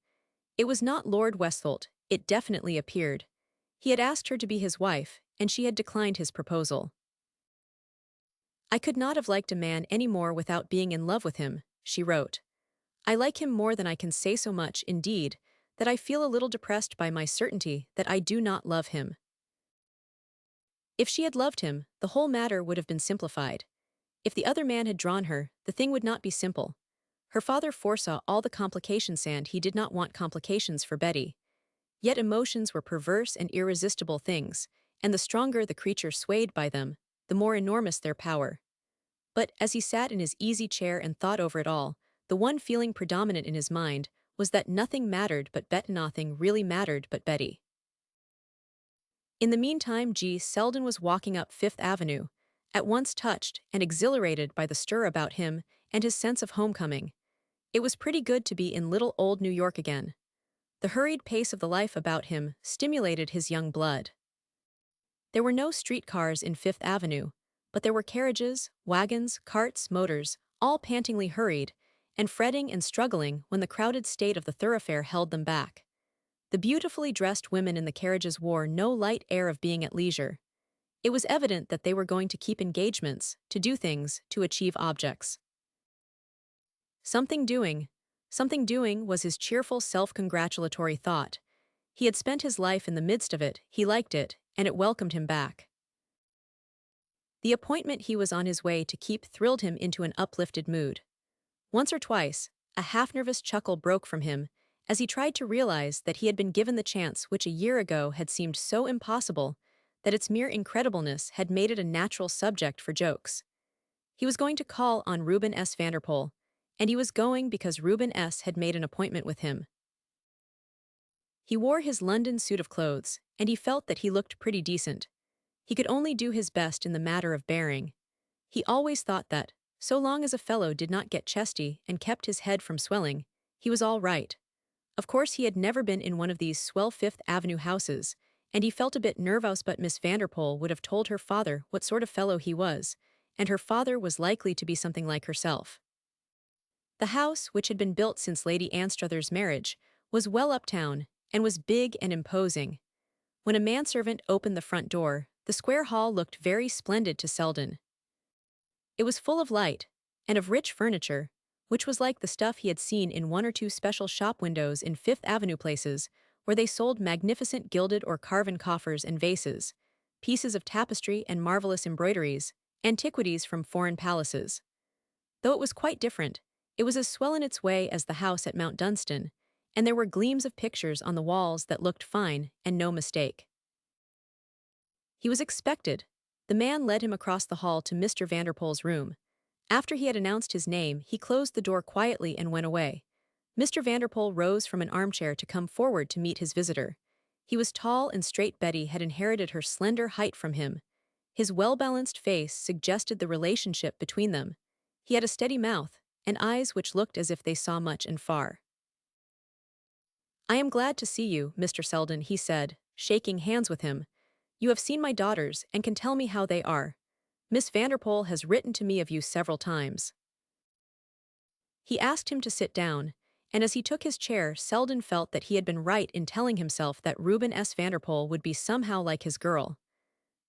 Speaker 1: It was not Lord Westholt, it definitely appeared. He had asked her to be his wife, and she had declined his proposal. "I could not have liked a man any more without being in love with him," she wrote. "I like him more than I can say, so much, indeed, that I feel a little depressed by my certainty that I do not love him." If she had loved him, the whole matter would have been simplified. If the other man had drawn her, the thing would not be simple. Her father foresaw all the complications, and he did not want complications for Betty. Yet emotions were perverse and irresistible things, and the stronger the creature swayed by them, the more enormous their power. But as he sat in his easy chair and thought over it all, the one feeling predominant in his mind was that nothing mattered but Bet, nothing really mattered but Betty. In the meantime, G. Selden was walking up Fifth Avenue, at once touched and exhilarated by the stir about him and his sense of homecoming. It was pretty good to be in little old New York again. The hurried pace of the life about him stimulated his young blood. There were no streetcars in Fifth Avenue, but there were carriages, wagons, carts, motors, all pantingly hurried, and fretting and struggling when the crowded state of the thoroughfare held them back. The beautifully dressed women in the carriages wore no light air of being at leisure. It was evident that they were going to keep engagements, to do things, to achieve objects. Something doing was his cheerful self-congratulatory thought. He had spent his life in the midst of it, he liked it, and it welcomed him back. The appointment he was on his way to keep thrilled him into an uplifted mood. Once or twice, a half-nervous chuckle broke from him as he tried to realize that he had been given the chance which a year ago had seemed so impossible that its mere incredibleness had made it a natural subject for jokes. He was going to call on Reuben S. Vanderpoel, and he was going because Reuben S. had made an appointment with him. He wore his London suit of clothes, and he felt that he looked pretty decent. He could only do his best in the matter of bearing. He always thought that, so long as a fellow did not get chesty and kept his head from swelling, he was all right. Of course he had never been in one of these swell Fifth Avenue houses, and he felt a bit nervous, but Miss Vanderpoel would have told her father what sort of fellow he was, and her father was likely to be something like herself. The house, which had been built since Lady Anstruther's marriage, was well uptown and was big and imposing. When a manservant opened the front door, the square hall looked very splendid to Selden. It was full of light, and of rich furniture, which was like the stuff he had seen in one or two special shop windows in Fifth Avenue places, where they sold magnificent gilded or carven coffers and vases, pieces of tapestry and marvelous embroideries, antiquities from foreign palaces. Though it was quite different, it was as swell in its way as the house at Mount Dunstan, and there were gleams of pictures on the walls that looked fine and no mistake. He was expected. The man led him across the hall to Mr. Vanderpoel's room. After he had announced his name, he closed the door quietly and went away. Mr. Vanderpoel rose from an armchair to come forward to meet his visitor. He was tall and straight. Betty had inherited her slender height from him. His well-balanced face suggested the relationship between them. He had a steady mouth, and eyes which looked as if they saw much and far. "I am glad to see you, Mr. Selden," he said, shaking hands with him. "You have seen my daughters and can tell me how they are. Miss Vanderpoel has written to me of you several times." He asked him to sit down, and as he took his chair, Selden felt that he had been right in telling himself that Reuben S. Vanderpoel would be somehow like his girl.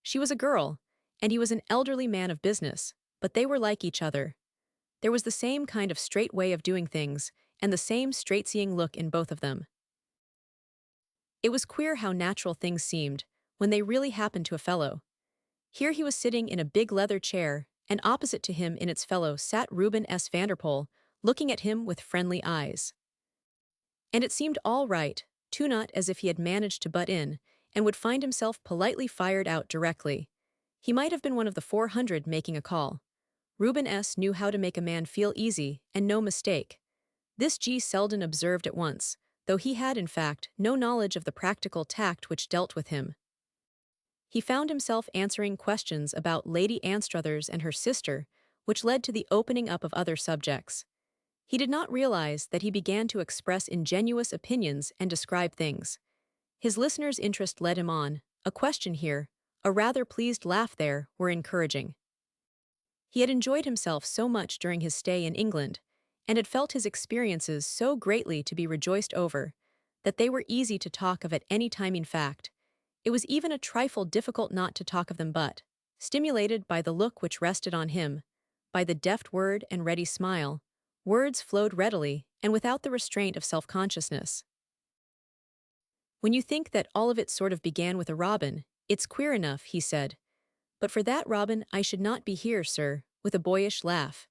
Speaker 1: She was a girl, and he was an elderly man of business, but they were like each other. There was the same kind of straight way of doing things, and the same straight-seeing look in both of them. It was queer how natural things seemed, when they really happened to a fellow. Here he was sitting in a big leather chair, and opposite to him in its fellow sat Reuben S. Vanderpoel, looking at him with friendly eyes. And it seemed all right, too, not as if he had managed to butt in, and would find himself politely fired out directly. He might have been one of the 400 making a call. Reuben S. knew how to make a man feel easy, and no mistake. This G. Selden observed at once, though he had in fact no knowledge of the practical tact which dealt with him. He found himself answering questions about Lady Anstruthers and her sister, which led to the opening up of other subjects. He did not realize that he began to express ingenuous opinions and describe things. His listener's interest led him on. A question here, a rather pleased laugh there, were encouraging. He had enjoyed himself so much during his stay in England, and had felt his experiences so greatly to be rejoiced over, that they were easy to talk of at any time. In fact, it was even a trifle difficult not to talk of them, but, stimulated by the look which rested on him, by the deft word and ready smile, words flowed readily and without the restraint of self-consciousness. "When you think that all of it sort of began with a robin, it's queer enough," he said. "But for that robin I should not be here, sir," with a boyish laugh.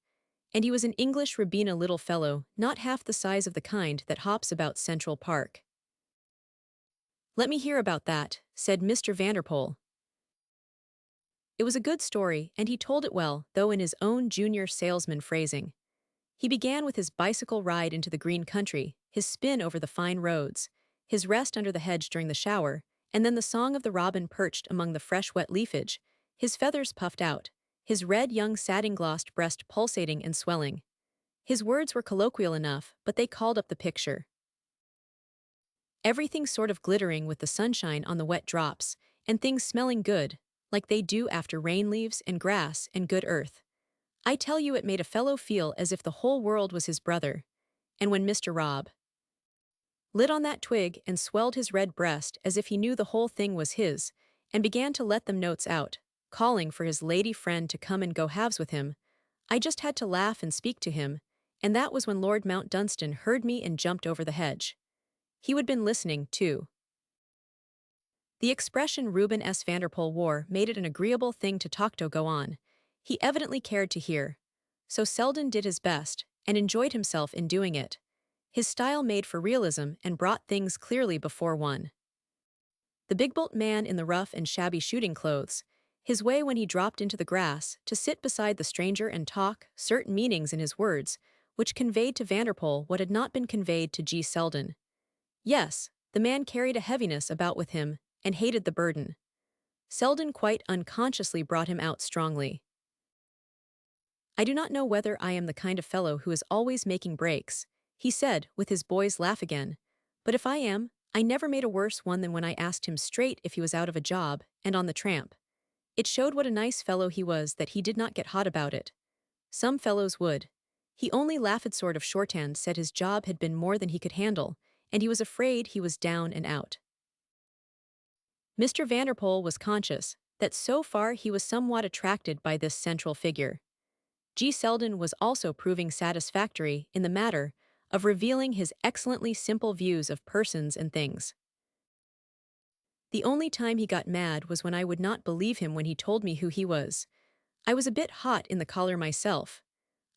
Speaker 1: And he was an English Rabina little fellow, not half the size of the kind that hops about Central Park. "Let me hear about that," said Mr. Vanderpoel. It was a good story, and he told it well, though in his own junior salesman phrasing. He began with his bicycle ride into the green country, his spin over the fine roads, his rest under the hedge during the shower, and then the song of the robin perched among the fresh wet leafage, his feathers puffed out, his red young satin-glossed breast pulsating and swelling. His words were colloquial enough, but they called up the picture. Everything sort of glittering with the sunshine on the wet drops, and things smelling good, like they do after rain leaves and grass and good earth. I tell you, it made a fellow feel as if the whole world was his brother. And when Mr. Rob lit on that twig and swelled his red breast as if he knew the whole thing was his, and began to let them notes out, calling for his lady friend to come and go halves with him, I just had to laugh and speak to him, and that was when Lord Mount Dunstan heard me and jumped over the hedge. He would been listening, too. The expression Reuben S. Vanderpoel wore made it an agreeable thing to talk to go on. He evidently cared to hear. So Selden did his best, and enjoyed himself in doing it. His style made for realism and brought things clearly before one. The big-built man in the rough and shabby shooting clothes, his way when he dropped into the grass to sit beside the stranger and talk, certain meanings in his words, which conveyed to Vanderpoel what had not been conveyed to G. Selden. Yes, the man carried a heaviness about with him, and hated the burden. Selden quite unconsciously brought him out strongly. "I do not know whether I am the kind of fellow who is always making breaks," he said, with his boy's laugh again. "But if I am, I never made a worse one than when I asked him straight if he was out of a job, and on the tramp. It showed what a nice fellow he was that he did not get hot about it. Some fellows would. He only laughed sort of shorthand, said his job had been more than he could handle, and he was afraid he was down and out." Mr. Vanderpoel was conscious that so far he was somewhat attracted by this central figure. G. Selden was also proving satisfactory in the matter of revealing his excellently simple views of persons and things. The only time he got mad was when I would not believe him when he told me who he was. I was a bit hot in the collar myself.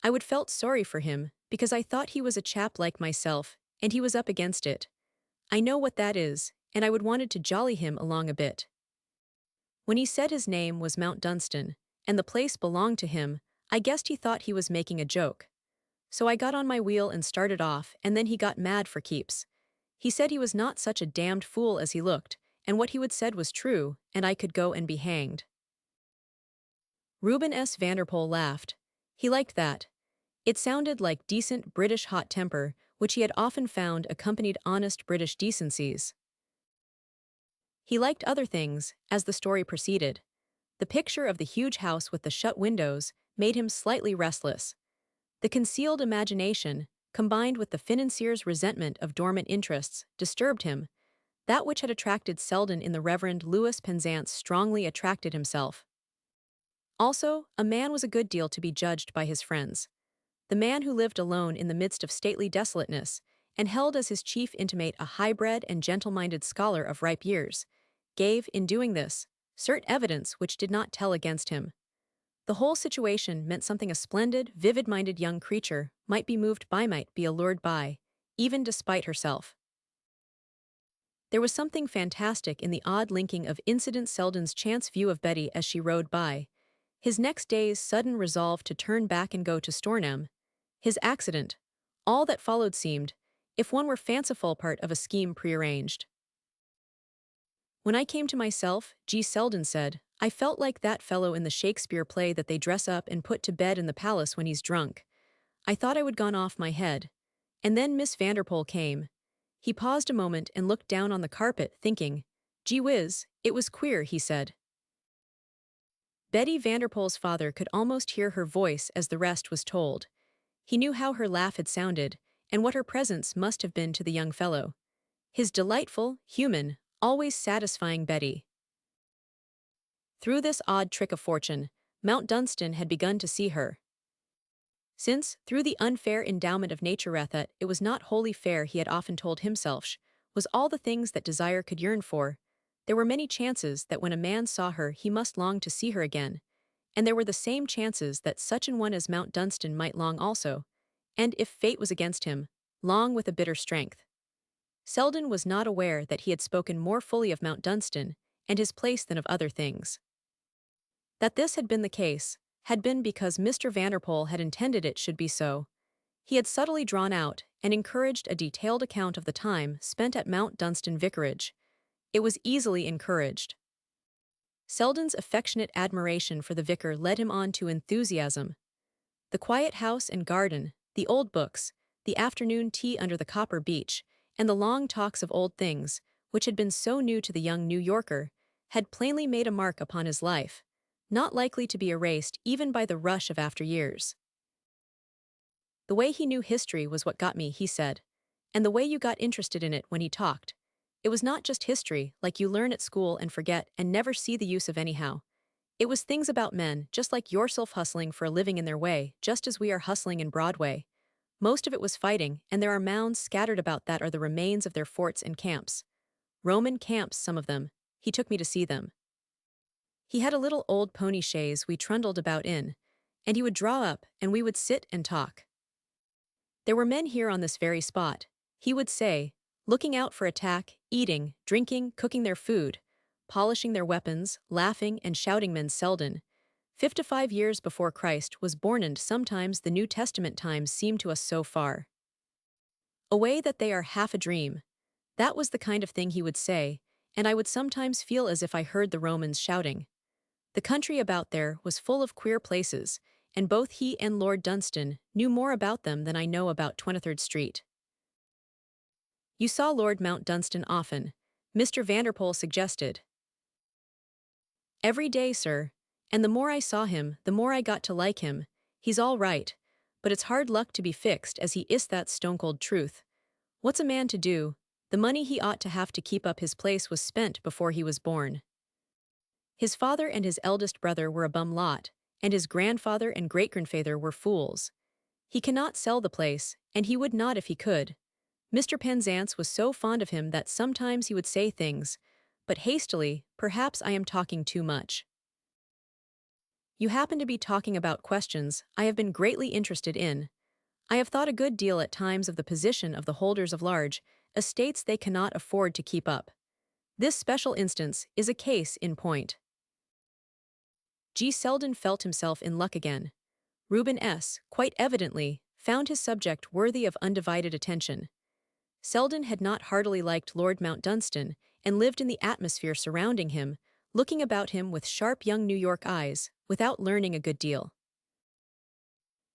Speaker 1: I would felt sorry for him, because I thought he was a chap like myself, and he was up against it. I know what that is, and I would wanted to jolly him along a bit. When he said his name was Mount Dunstan, and the place belonged to him, I guessed he thought he was making a joke. So I got on my wheel and started off, and then he got mad for keeps. He said he was not such a damned fool as he looked, and what he would said was true, and I could go and be hanged. Reuben S. Vanderpoel laughed. He liked that. It sounded like decent British hot temper, which he had often found accompanied honest British decencies. He liked other things, as the story proceeded. The picture of the huge house with the shut windows made him slightly restless. The concealed imagination, combined with the financier's resentment of dormant interests, disturbed him. That which had attracted Selden in the Reverend Louis Penzance strongly attracted himself. Also, a man was a good deal to be judged by his friends. The man who lived alone in the midst of stately desolateness, and held as his chief intimate a high-bred and gentle-minded scholar of ripe years, gave, in doing this, certain evidence which did not tell against him. The whole situation meant something a splendid, vivid-minded young creature might be moved by, might be allured by, even despite herself. There was something fantastic in the odd linking of incident. Selden's chance view of Betty as she rode by, his next day's sudden resolve to turn back and go to Stornham, his accident, all that followed seemed, if one were fanciful, part of a scheme prearranged. "When I came to myself," G. Selden said, "I felt like that fellow in the Shakespeare play that they dress up and put to bed in the palace when he's drunk. I thought I would gone off my head. And then Miss Vanderpoel came." He paused a moment and looked down on the carpet, thinking. "Gee whiz, it was queer," he said. Betty Vanderpoel's father could almost hear her voice as the rest was told. He knew how her laugh had sounded, and what her presence must have been to the young fellow. His delightful, human, always satisfying Betty. Through this odd trick of fortune, Mount Dunstan had begun to see her. Since, through the unfair endowment of nature, it was not wholly fair, he had often told himself, was all the things that desire could yearn for. There were many chances that when a man saw her he must long to see her again, and there were the same chances that such an one as Mount Dunstan might long also, and if fate was against him, long with a bitter strength. Selden was not aware that he had spoken more fully of Mount Dunstan and his place than of other things. That this had been the case had been because Mr. Vanderpoel had intended it should be so. He had subtly drawn out and encouraged a detailed account of the time spent at Mount Dunstan Vicarage. It was easily encouraged. Selden's affectionate admiration for the vicar led him on to enthusiasm. The quiet house and garden, the old books, the afternoon tea under the copper beech, and the long talks of old things, which had been so new to the young New Yorker, had plainly made a mark upon his life, not likely to be erased even by the rush of after years. "The way he knew history was what got me," he said, "and the way you got interested in it when he talked. It was not just history, like you learn at school and forget and never see the use of anyhow. It was things about men, just like yourself, hustling for a living in their way, just as we are hustling in Broadway. Most of it was fighting, and there are mounds scattered about that are the remains of their forts and camps. Roman camps, some of them," he took me to see them. He had a little old pony chaise we trundled about in, and he would draw up and we would sit and talk. There were men here on this very spot, he would say, looking out for attack, eating, drinking, cooking their food, polishing their weapons, laughing and shouting. Men Selden, 55 years before Christ was born, and sometimes the New Testament times seem to us so far away that they are half a dream. That was the kind of thing he would say, and I would sometimes feel as if I heard the Romans shouting. The country about there was full of queer places, and both he and Lord Dunstan knew more about them than I know about 23rd Street. You saw Lord Mount Dunstan often, Mr. Vanderpoel suggested. Every day, sir, and the more I saw him, the more I got to like him. He's all right, but it's hard luck to be fixed as he is, that stone-cold truth. What's a man to do? The money he ought to have to keep up his place was spent before he was born. His father and his eldest brother were a bum lot, and his grandfather and great-grandfather were fools. He cannot sell the place, and he would not if he could. Mr. Penzance was so fond of him that sometimes he would say things, but hastily. Perhaps I am talking too much. You happen to be talking about questions I have been greatly interested in. I have thought a good deal at times of the position of the holders of large estates they cannot afford to keep up. This special instance is a case in point. G. Selden felt himself in luck again. Reuben S., quite evidently, found his subject worthy of undivided attention. Selden had not heartily liked Lord Mount Dunstan, and lived in the atmosphere surrounding him, looking about him with sharp young New York eyes, without learning a good deal.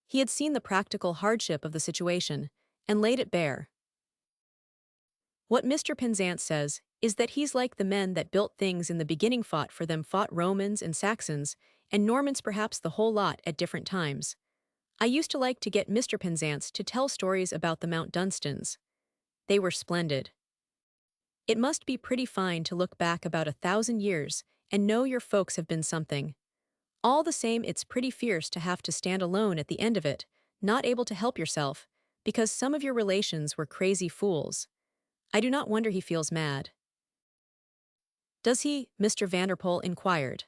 Speaker 1: He had seen the practical hardship of the situation, and laid it bare. What Mr. Penzance says is that he's like the men that built things in the beginning, fought for them, fought Romans and Saxons, and Normans, perhaps the whole lot at different times. I used to like to get Mr. Penzance to tell stories about the Mount Dunstans. They were splendid. It must be pretty fine to look back about 1,000 years and know your folks have been something. All the same, it's pretty fierce to have to stand alone at the end of it, not able to help yourself, because some of your relations were crazy fools. I do not wonder he feels mad. Does he? Mr. Vanderpoel inquired.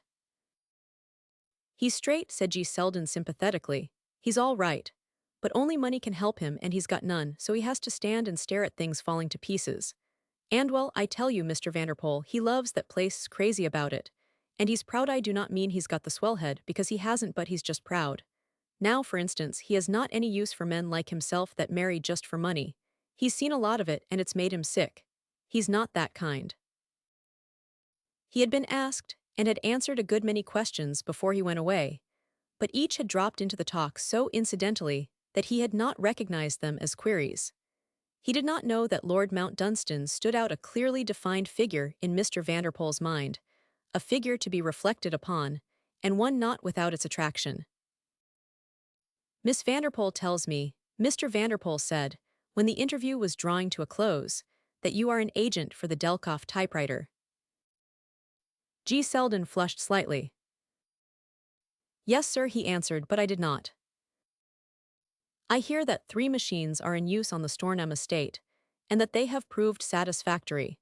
Speaker 1: He's straight, said G. Selden sympathetically. He's all right. But only money can help him, and he's got none, so he has to stand and stare at things falling to pieces. And well, I tell you, Mr. Vanderpoel, he loves that place, crazy about it. And he's proud. I do not mean he's got the swell head, because he hasn't, but he's just proud. Now, for instance, he has not any use for men like himself that marry just for money. He's seen a lot of it, and it's made him sick. He's not that kind. He had been asked, and had answered a good many questions before he went away, but each had dropped into the talk so incidentally that he had not recognized them as queries. He did not know that Lord Mount Dunstan stood out a clearly defined figure in Mr. Vanderpoel's mind, a figure to be reflected upon, and one not without its attraction. Miss Vanderpoel tells me, Mr. Vanderpoel said, when the interview was drawing to a close, that you are an agent for the Delkoff typewriter. G. Selden flushed slightly. Yes, sir, he answered, but I did not. I hear that 3 machines are in use on the Stornham estate, and that they have proved satisfactory.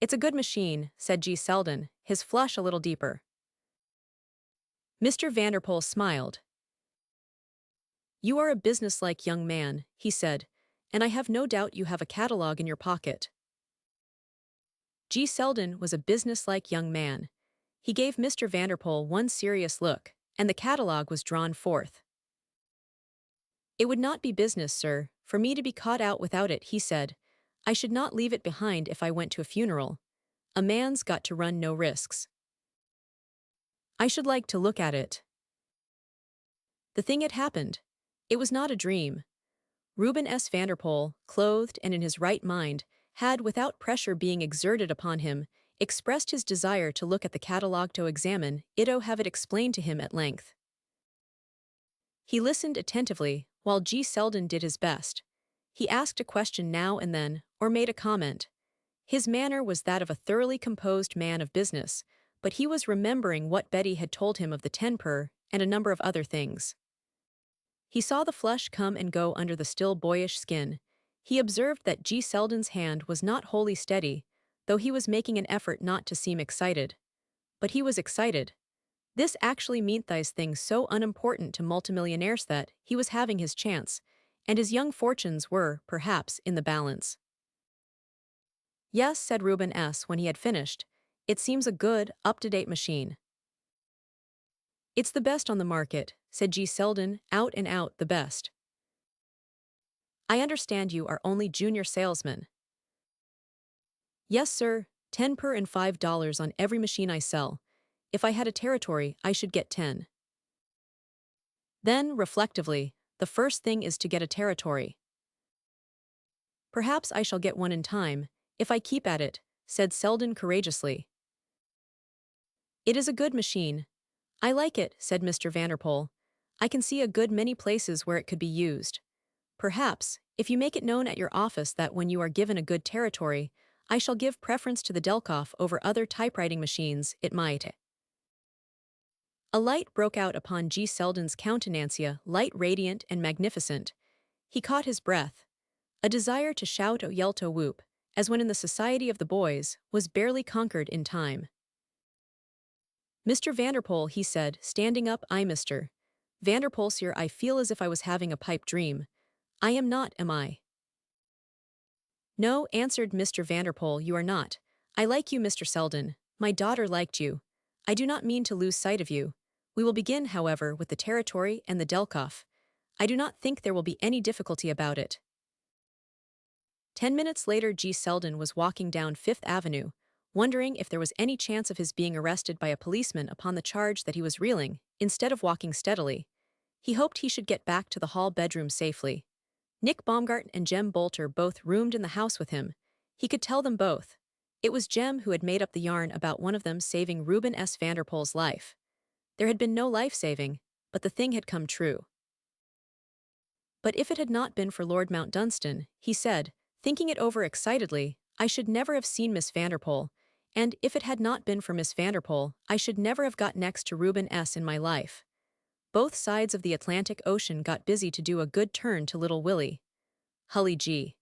Speaker 1: It's a good machine, said G. Selden, his flush a little deeper. Mr. Vanderpoel smiled. You are a businesslike young man, he said, and I have no doubt you have a catalogue in your pocket. G. Selden was a businesslike young man. He gave Mr. Vanderpoel one serious look, and the catalogue was drawn forth. It would not be business, sir, for me to be caught out without it, he said. I should not leave it behind if I went to a funeral. A man's got to run no risks. I should like to look at it. The thing had happened. It was not a dream. Reuben S. Vanderpoel, clothed and in his right mind, had, without pressure being exerted upon him, expressed his desire to look at the catalogue, to examine it, have it explained to him at length. He listened attentively, while G. Selden did his best. He asked a question now and then, or made a comment. His manner was that of a thoroughly composed man of business, but he was remembering what Betty had told him of the 10 per, and a number of other things. He saw the flush come and go under the still boyish skin. He observed that G. Selden's hand was not wholly steady, though he was making an effort not to seem excited. But he was excited. This actually meant these things so unimportant to multimillionaires that he was having his chance, and his young fortunes were, perhaps, in the balance. Yes, said Reuben S. when he had finished. It seems a good, up-to-date machine. It's the best on the market, said G. Selden, out and out the best. I understand you are only junior salesman. Yes, sir, 10 per and $5 on every machine I sell. If I had a territory, I should get 10. Then, reflectively, the first thing is to get a territory. Perhaps I shall get one in time, if I keep at it, said Selden courageously. It is a good machine. I like it, said Mr. Vanderpoel. I can see a good many places where it could be used. Perhaps, if you make it known at your office that when you are given a good territory, I shall give preference to the Delkoff over other typewriting machines, it might. A light broke out upon G. Selden's countenance, light radiant and magnificent. He caught his breath. A desire to shout or yell to whoop, as when in the society of the boys, was barely conquered in time. Mr. Vanderpoel, he said, standing up, I Mr. Vanderpoel, sir, I feel as if I was having a pipe dream. I am not, am I? No, answered Mr. Vanderpoel, you are not. I like you, Mr. Selden. My daughter liked you. I do not mean to lose sight of you. We will begin, however, with the territory and the Delkoff. I do not think there will be any difficulty about it. 10 minutes later, G. Selden was walking down Fifth Avenue, wondering if there was any chance of his being arrested by a policeman upon the charge that he was reeling, instead of walking steadily. He hoped he should get back to the hall bedroom safely. Nick Baumgarten and Jem Bolter both roomed in the house with him. He could tell them both. It was Jem who had made up the yarn about one of them saving Reuben S. Vanderpoel's life. There had been no life-saving, but the thing had come true. But if it had not been for Lord Mount Dunstan, he said, thinking it over excitedly, I should never have seen Miss Vanderpoel, and if it had not been for Miss Vanderpoel, I should never have got next to Reuben S. in my life. Both sides of the Atlantic Ocean got busy to do a good turn to little Willie. Hully G.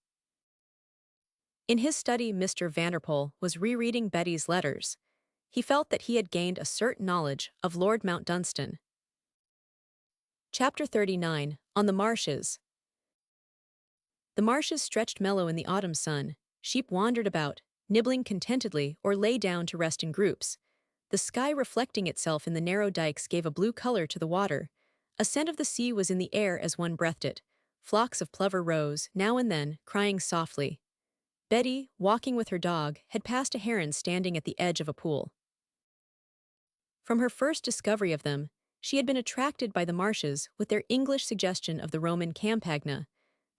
Speaker 1: In his study, Mr. Vanderpoel was rereading Betty's letters. He felt that he had gained a certain knowledge of Lord Mount Dunstan. Chapter 39, On the Marshes. The marshes stretched mellow in the autumn sun. Sheep wandered about, nibbling contentedly or lay down to rest in groups. The sky reflecting itself in the narrow dikes gave a blue color to the water. A scent of the sea was in the air as one breathed it. Flocks of plover rose, now and then, crying softly. Betty, walking with her dog, had passed a heron standing at the edge of a pool. From her first discovery of them, she had been attracted by the marshes with their English suggestion of the Roman Campagna,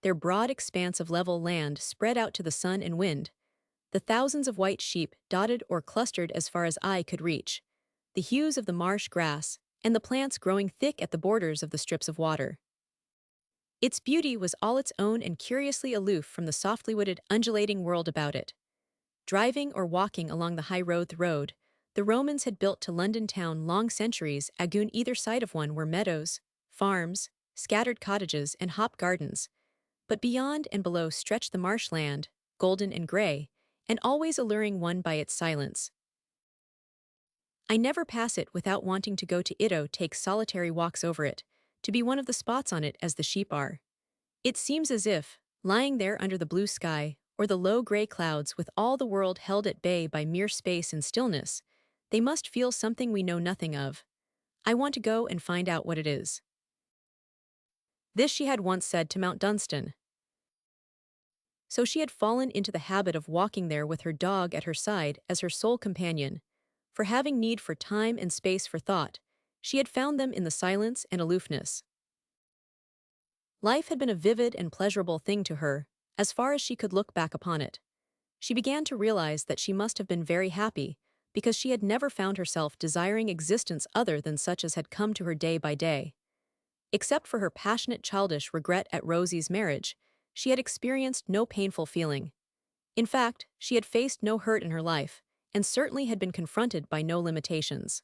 Speaker 1: their broad expanse of level land spread out to the sun and wind, the thousands of white sheep dotted or clustered as far as eye could reach, the hues of the marsh grass, and the plants growing thick at the borders of the strips of water. Its beauty was all its own and curiously aloof from the softly wooded, undulating world about it. Driving or walking along the high road, the Romans had built to London town long centuries agoon either side of one were meadows, farms, scattered cottages, and hop gardens. But beyond and below stretched the marshland, golden and gray, and always alluring one by its silence. I never pass it without wanting to go to it or take solitary walks over it, to be one of the spots on it as the sheep are. It seems as if, lying there under the blue sky, or the low gray clouds with all the world held at bay by mere space and stillness, they must feel something we know nothing of. I want to go and find out what it is. This she had once said to Mount Dunstan. So she had fallen into the habit of walking there with her dog at her side as her sole companion. For having need for time and space for thought, she had found them in the silence and aloofness. Life had been a vivid and pleasurable thing to her, as far as she could look back upon it. She began to realize that she must have been very happy, because she had never found herself desiring existence other than such as had come to her day by day. Except for her passionate childish regret at Rosie's marriage, she had experienced no painful feeling. In fact, she had faced no hurt in her life, and certainly had been confronted by no limitations.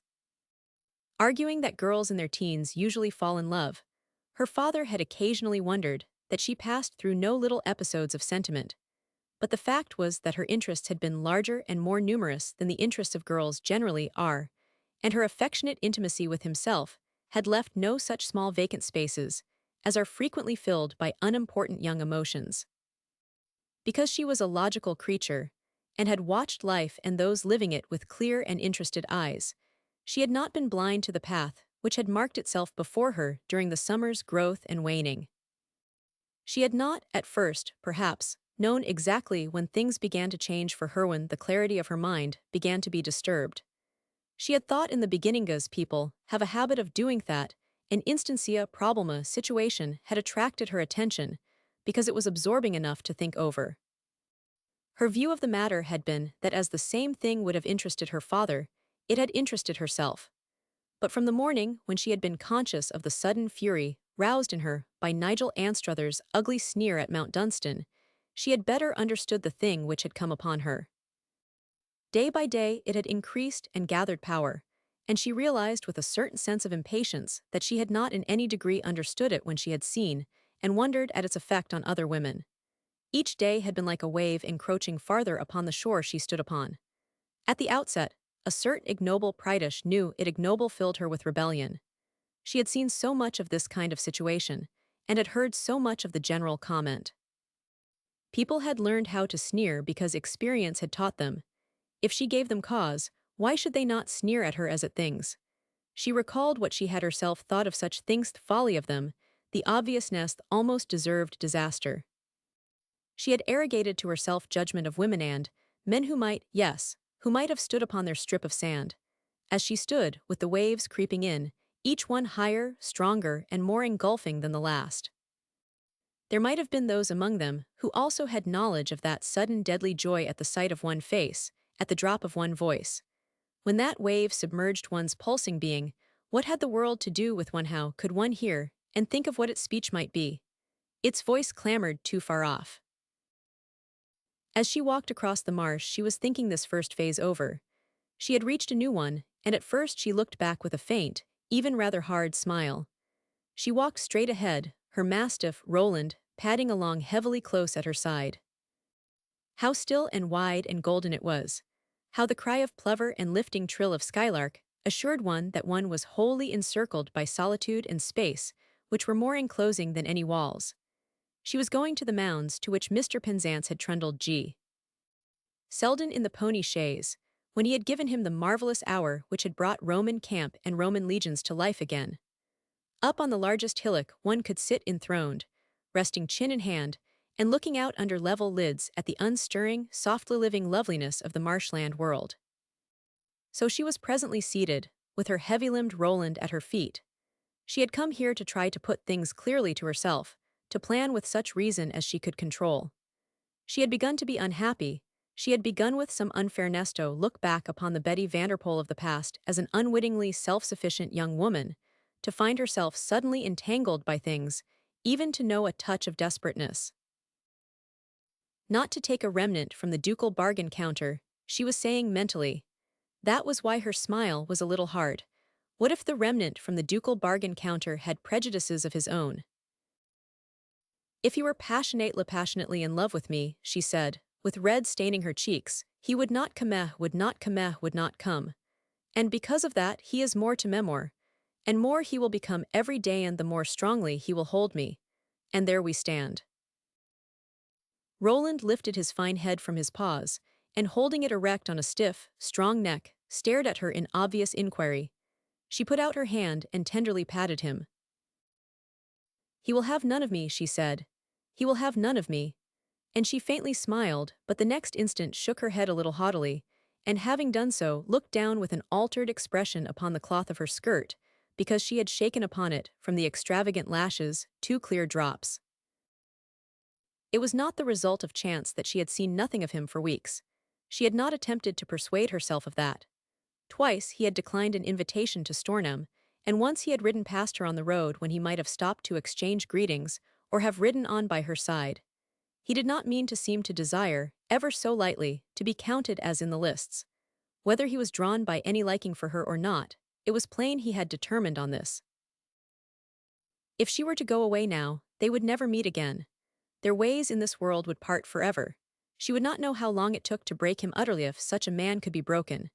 Speaker 1: Arguing that girls in their teens usually fall in love, her father had occasionally wondered that she passed through no little episodes of sentiment. But the fact was that her interests had been larger and more numerous than the interests of girls generally are, and her affectionate intimacy with himself had left no such small vacant spaces as are frequently filled by unimportant young emotions. Because she was a logical creature, and had watched life and those living it with clear and interested eyes, she had not been blind to the path which had marked itself before her during the summer's growth and waning. She had not, at first, perhaps, known exactly when things began to change for her, when the clarity of her mind began to be disturbed. She had thought in the beginning as people have a habit of doing that an instancia problema situation had attracted her attention because it was absorbing enough to think over. Her view of the matter had been that as the same thing would have interested her father, it had interested herself. But from the morning when she had been conscious of the sudden fury roused in her by Nigel Anstruther's ugly sneer at Mount Dunstan, she had better understood the thing which had come upon her. Day by day it had increased and gathered power, and she realized with a certain sense of impatience that she had not in any degree understood it when she had seen and wondered at its effect on other women. Each day had been like a wave encroaching farther upon the shore she stood upon. At the outset, a certain ignoble prideish knew it ignoble filled her with rebellion. She had seen so much of this kind of situation, and had heard so much of the general comment. People had learned how to sneer because experience had taught them. If she gave them cause, why should they not sneer at her as at things? She recalled what she had herself thought of such things, the folly of them, the obviousness, the almost deserved disaster. She had arrogated to herself judgment of women and men who might, yes, who might have stood upon their strip of sand. As she stood, with the waves creeping in, each one higher, stronger, and more engulfing than the last. There might have been those among them who also had knowledge of that sudden deadly joy at the sight of one face, at the drop of one voice. When that wave submerged one's pulsing being, what had the world to do with one? How could one hear and think of what its speech might be? Its voice clamored too far off. As she walked across the marsh, she was thinking this first phase over. She had reached a new one, and at first she looked back with a faint, even rather hard smile. She walked straight ahead, her mastiff, Roland, padding along heavily close at her side. How still and wide and golden it was! How the cry of plover and lifting trill of skylark assured one that one was wholly encircled by solitude and space, which were more enclosing than any walls. She was going to the mounds to which Mr. Penzance had trundled G. Selden in the pony chaise, when he had given him the marvelous hour which had brought Roman camp and Roman legions to life again. Up on the largest hillock one could sit enthroned, resting chin in hand, and looking out under level lids at the unstirring, softly living loveliness of the marshland world. So she was presently seated, with her heavy-limbed Roland at her feet. She had come here to try to put things clearly to herself, to plan with such reason as she could control. She had begun to be unhappy. She had begun with some unfairness to look back upon the Betty Vanderpoel of the past as an unwittingly self-sufficient young woman, to find herself suddenly entangled by things, even to know a touch of desperateness. Not to take a remnant from the ducal bargain counter, she was saying mentally. That was why her smile was a little hard. What if the remnant from the ducal bargain counter had prejudices of his own? If he were passionately in love with me, she said, with red staining her cheeks, he would not would not come. And because of that he is more to memoir, and more he will become every day, and the more strongly he will hold me. And there we stand. Roland lifted his fine head from his paws, and holding it erect on a stiff, strong neck, stared at her in obvious inquiry. She put out her hand and tenderly patted him. He will have none of me, she said. He will have none of me. And she faintly smiled, but the next instant shook her head a little haughtily, and having done so, looked down with an altered expression upon the cloth of her skirt, because she had shaken upon it, from the extravagant lashes, 2 clear drops. It was not the result of chance that she had seen nothing of him for weeks. She had not attempted to persuade herself of that. Twice he had declined an invitation to Stornham, and once he had ridden past her on the road when he might have stopped to exchange greetings, or have ridden on by her side. He did not mean to seem to desire, ever so lightly, to be counted as in the lists. Whether he was drawn by any liking for her or not, it was plain he had determined on this. If she were to go away now, they would never meet again. Their ways in this world would part forever. She would not know how long it took to break him utterly if such a man could be broken.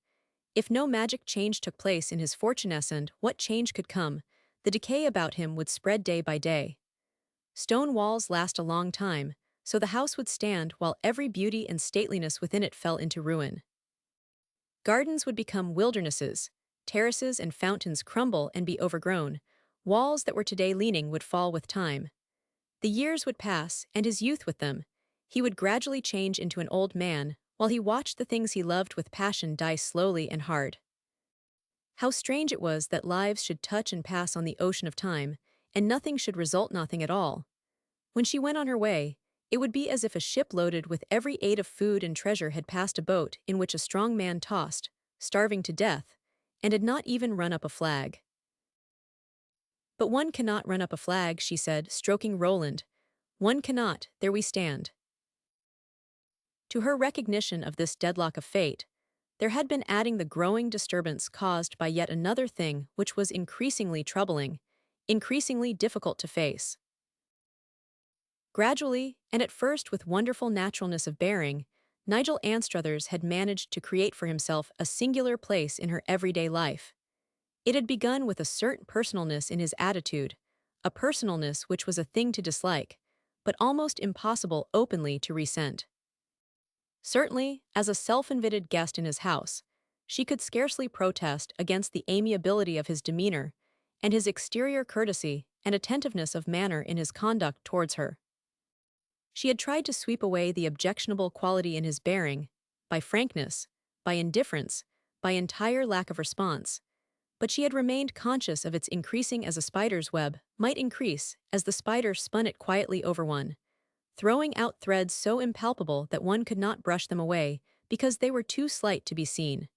Speaker 1: If no magic change took place in his fortunescence, and what change could come, the decay about him would spread day by day. Stone walls last a long time, so the house would stand while every beauty and stateliness within it fell into ruin. Gardens would become wildernesses, terraces and fountains crumble and be overgrown, walls that were today leaning would fall with time. The years would pass, and his youth with them. He would gradually change into an old man, while he watched the things he loved with passion die slowly and hard. How strange it was that lives should touch and pass on the ocean of time, and nothing should result nothing at all. When she went on her way, it would be as if a ship loaded with every aid of food and treasure had passed a boat in which a strong man tossed, starving to death, and had not even run up a flag. But one cannot run up a flag, she said, stroking Roland. One cannot, there we stand. To her recognition of this deadlock of fate, there had been adding the growing disturbance caused by yet another thing which was increasingly troubling, increasingly difficult to face. Gradually, and at first with wonderful naturalness of bearing, Nigel Anstruthers had managed to create for himself a singular place in her everyday life. It had begun with a certain personalness in his attitude, a personalness which was a thing to dislike, but almost impossible openly to resent. Certainly, as a self-invited guest in his house, she could scarcely protest against the amiability of his demeanor and his exterior courtesy and attentiveness of manner in his conduct towards her. She had tried to sweep away the objectionable quality in his bearing, by frankness, by indifference, by entire lack of response, but she had remained conscious of its increasing as a spider's web might increase as the spider spun it quietly over one, throwing out threads so impalpable that one could not brush them away because they were too slight to be seen.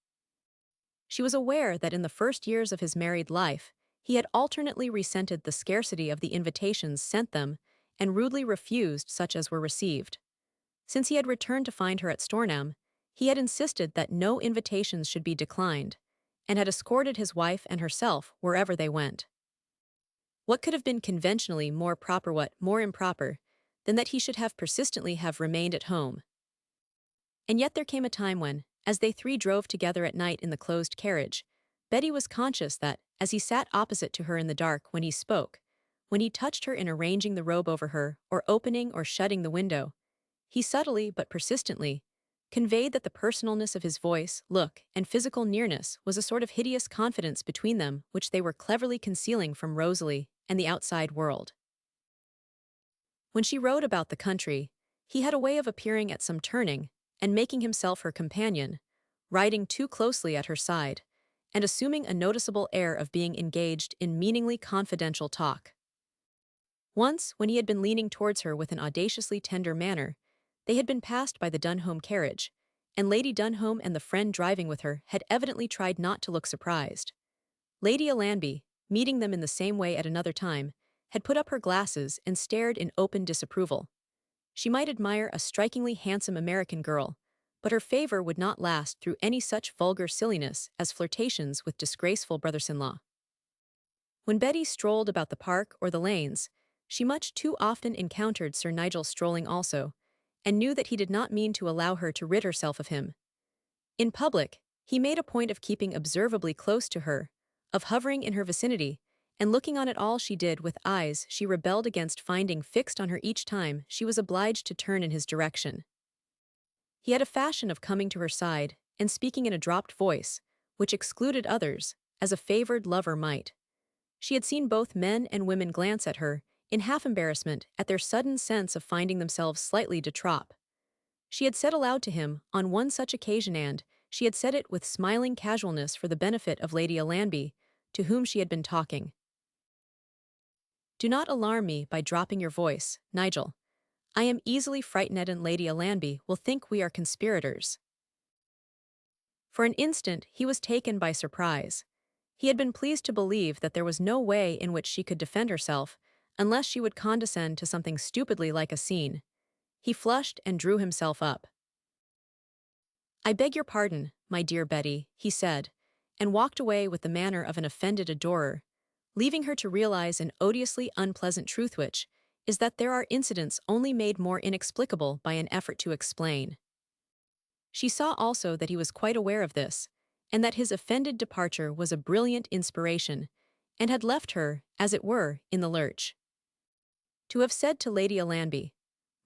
Speaker 1: She was aware that in the first years of his married life, he had alternately resented the scarcity of the invitations sent them and rudely refused such as were received. Since he had returned to find her at Stornham, he had insisted that no invitations should be declined, and had escorted his wife and herself wherever they went. What could have been conventionally more proper, what more improper, than that he should have persistently have remained at home? And yet there came a time when, as they three drove together at night in the closed carriage, Betty was conscious that, as he sat opposite to her in the dark when he spoke, when he touched her in arranging the robe over her, or opening or shutting the window, he subtly but persistently conveyed that the personalness of his voice, look, and physical nearness was a sort of hideous confidence between them which they were cleverly concealing from Rosalie and the outside world. When she rode about the country, he had a way of appearing at some turning and making himself her companion, riding too closely at her side, and assuming a noticeable air of being engaged in meaningly confidential talk. Once, when he had been leaning towards her with an audaciously tender manner, they had been passed by the Dunholm carriage, and Lady Dunholm and the friend driving with her had evidently tried not to look surprised. Lady Alanby, meeting them in the same way at another time, had put up her glasses and stared in open disapproval. She might admire a strikingly handsome American girl, but her favor would not last through any such vulgar silliness as flirtations with disgraceful brothers-in-law. When Betty strolled about the park or the lanes, she much too often encountered Sir Nigel strolling also, and knew that he did not mean to allow her to rid herself of him. In public, he made a point of keeping observably close to her, of hovering in her vicinity, and looking on at all she did with eyes she rebelled against finding fixed on her each time she was obliged to turn in his direction. He had a fashion of coming to her side and speaking in a dropped voice, which excluded others, as a favored lover might. She had seen both men and women glance at her, in half-embarrassment at their sudden sense of finding themselves slightly de trop. She had said aloud to him on one such occasion, and she had said it with smiling casualness for the benefit of Lady Alanby, to whom she had been talking. "Do not alarm me by dropping your voice, Nigel. I am easily frightened, and Lady Alanby will think we are conspirators." For an instant he was taken by surprise. He had been pleased to believe that there was no way in which she could defend herself, unless she would condescend to something stupidly like a scene. He flushed and drew himself up. "I beg your pardon, my dear Betty," he said, and walked away with the manner of an offended adorer, leaving her to realize an odiously unpleasant truth which, is that there are incidents only made more inexplicable by an effort to explain. She saw also that he was quite aware of this, and that his offended departure was a brilliant inspiration, and had left her, as it were, in the lurch. To have said to Lady Alanby,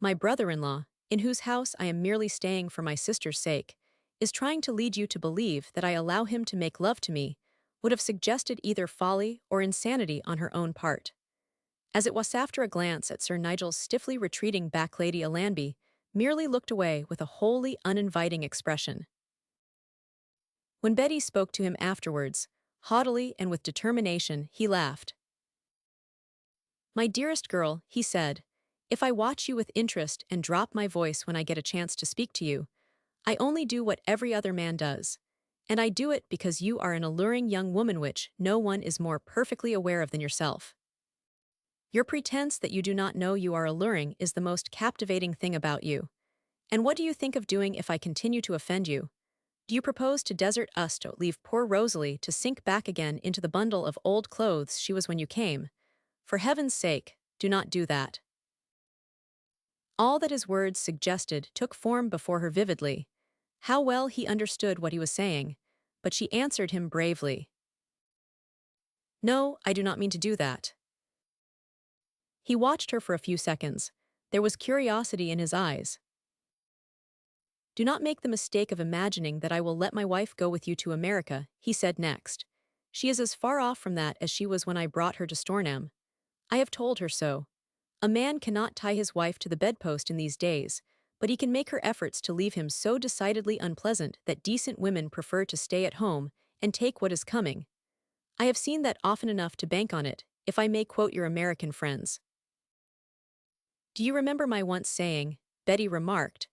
Speaker 1: "My brother-in-law, in whose house I am merely staying for my sister's sake, is trying to lead you to believe that I allow him to make love to me," would have suggested either folly or insanity on her own part. As it was after a glance at Sir Nigel's stiffly retreating back, Lady Alanby merely looked away with a wholly uninviting expression. When Betty spoke to him afterwards, haughtily and with determination, he laughed. "My dearest girl," he said, "if I watch you with interest and drop my voice when I get a chance to speak to you, I only do what every other man does, and I do it because you are an alluring young woman which no one is more perfectly aware of than yourself. Your pretense that you do not know you are alluring is the most captivating thing about you. And what do you think of doing if I continue to offend you? Do you propose to desert us to leave poor Rosalie to sink back again into the bundle of old clothes she was when you came? For heaven's sake, do not do that." All that his words suggested took form before her vividly. How well he understood what he was saying, but she answered him bravely. "No, I do not mean to do that." He watched her for a few seconds. There was curiosity in his eyes. "Do not make the mistake of imagining that I will let my wife go with you to America," he said next. "She is as far off from that as she was when I brought her to Stornham. I have told her so. A man cannot tie his wife to the bedpost in these days, but he can make her efforts to leave him so decidedly unpleasant that decent women prefer to stay at home and take what is coming. I have seen that often enough to bank on it, if I may quote your American friends. Do you remember my once saying," Betty remarked,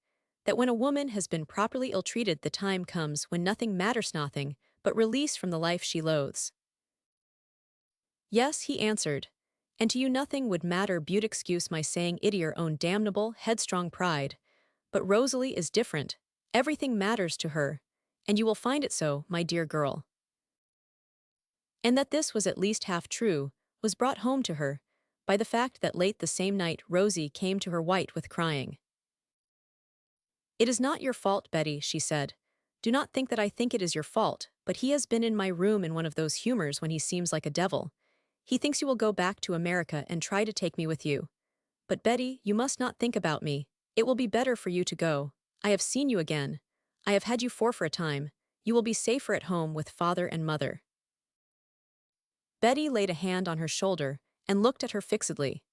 Speaker 1: "that when a woman has been properly ill-treated the time comes when nothing matters nothing but release from the life she loathes?" "Yes," he answered, "and to you nothing would matter but excuse my saying it your own damnable, headstrong pride. But Rosalie is different. Everything matters to her, and you will find it so, my dear girl." And that this was at least half true was brought home to her by the fact that late the same night Rosie came to her white with crying. "It is not your fault, Betty," she said. "Do not think that I think it is your fault, but he has been in my room in one of those humors when he seems like a devil. He thinks you will go back to America and try to take me with you. But Betty, you must not think about me. It will be better for you to go. I have seen you again. I have had you for a time. You will be safer at home with father and mother." Betty laid a hand on her shoulder and looked at her fixedly.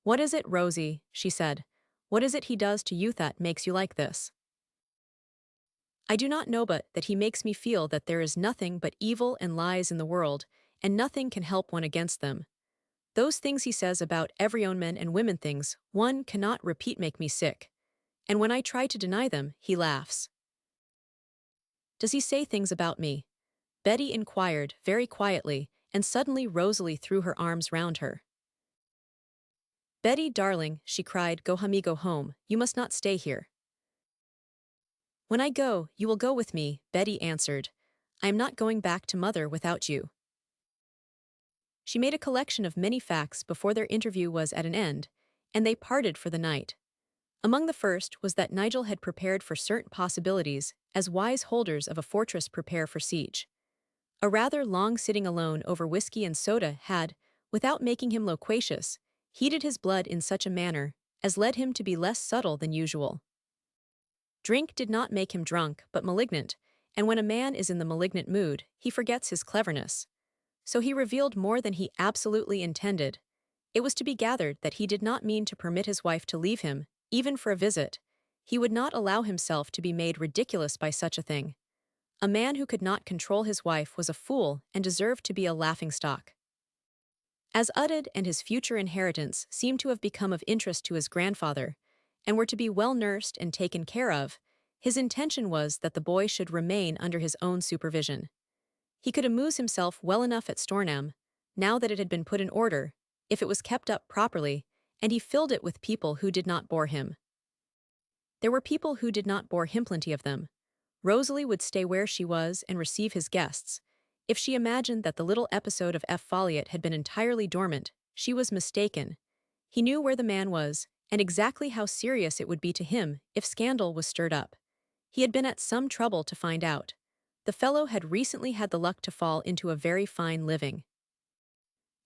Speaker 1: "What is it, Rosie?" she said. "What is it he does to you that makes you like this?" "I do not know but that he makes me feel that there is nothing but evil and lies in the world, and nothing can help one against them. Those things he says about every own men and women things one cannot repeat make me sick. And when I try to deny them, he laughs." "Does he say things about me?" Betty inquired very quietly, and suddenly Rosalie threw her arms round her. "Betty, darling," she cried, "go home. You must not stay here." "When I go, you will go with me," Betty answered. "I am not going back to mother without you." She made a collection of many facts before their interview was at an end, and they parted for the night. Among the first was that Nigel had prepared for certain possibilities, as wise holders of a fortress prepare for siege. A rather long sitting alone over whiskey and soda had, without making him loquacious, heated his blood in such a manner as led him to be less subtle than usual. Drink did not make him drunk but malignant, and when a man is in the malignant mood, he forgets his cleverness. So he revealed more than he absolutely intended. It was to be gathered that he did not mean to permit his wife to leave him, even for a visit. He would not allow himself to be made ridiculous by such a thing. A man who could not control his wife was a fool and deserved to be a laughingstock. As Udded and his future inheritance seemed to have become of interest to his grandfather, and were to be well nursed and taken care of, his intention was that the boy should remain under his own supervision. He could amuse himself well enough at Stornham, now that it had been put in order, if it was kept up properly, and he filled it with people who did not bore him. There were people who did not bore him, plenty of them. Rosalie would stay where she was and receive his guests. If she imagined that the little episode of F. Folliot had been entirely dormant, she was mistaken. He knew where the man was, and exactly how serious it would be to him if scandal was stirred up. He had been at some trouble to find out. The fellow had recently had the luck to fall into a very fine living.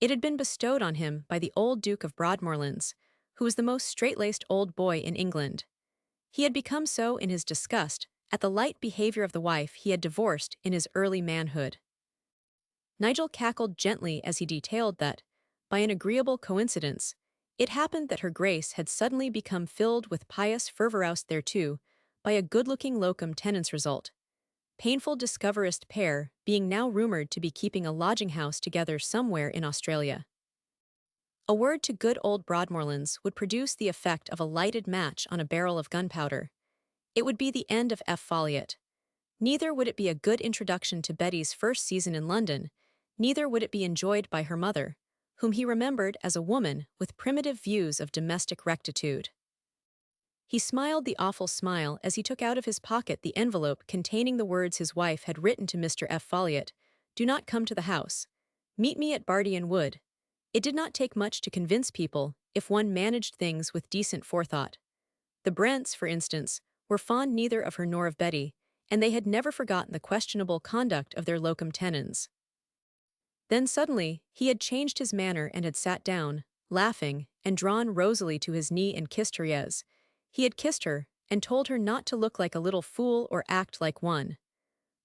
Speaker 1: It had been bestowed on him by the old Duke of Broadmorlands, who was the most straight-laced old boy in England. He had become so in his disgust at the light behavior of the wife he had divorced in his early manhood. Nigel cackled gently as he detailed that, by an agreeable coincidence, it happened that her grace had suddenly become filled with pious fervour thereto by a good-looking locum tenens result. Painful discoverist pair being now rumoured to be keeping a lodging-house together somewhere in Australia. A word to good old Broadmorlands would produce the effect of a lighted match on a barrel of gunpowder. It would be the end of F. Folliot. Neither would it be a good introduction to Betty's first season in London, neither would it be enjoyed by her mother, whom he remembered as a woman with primitive views of domestic rectitude. He smiled the awful smile as he took out of his pocket the envelope containing the words his wife had written to Mr. F. Folliot: "Do not come to the house. Meet me at Bardian Wood." It did not take much to convince people if one managed things with decent forethought. The Brents, for instance, were fond neither of her nor of Betty, and they had never forgotten the questionable conduct of their locum tenens. Then suddenly, he had changed his manner and had sat down, laughing, and drawn Rosalie to his knee and kissed her. Yes, he had kissed her, and told her not to look like a little fool or act like one.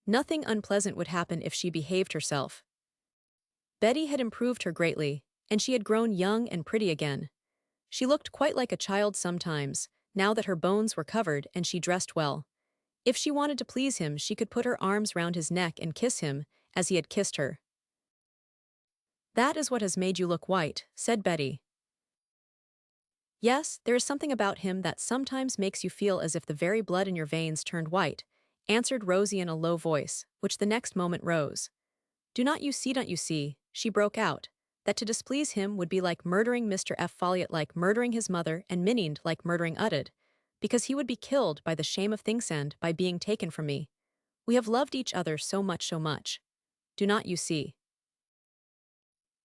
Speaker 1: Nothing unpleasant would happen if she behaved herself. Betty had improved her greatly, and she had grown young and pretty again. She looked quite like a child sometimes, now that her bones were covered and she dressed well. If she wanted to please him, she could put her arms round his neck and kiss him, as he had kissed her. "That is what has made you look white," said Betty. "Yes, there is something about him that sometimes makes you feel as if the very blood in your veins turned white," answered Rosie in a low voice, which the next moment rose. Don't you see," she broke out, "that to displease him would be like murdering Mr. F. Folliot, like murdering his mother, and Minind like murdering Udded, because he would be killed by the shame of Thingsend by being taken from me. We have loved each other so much, so much. Do not you see?"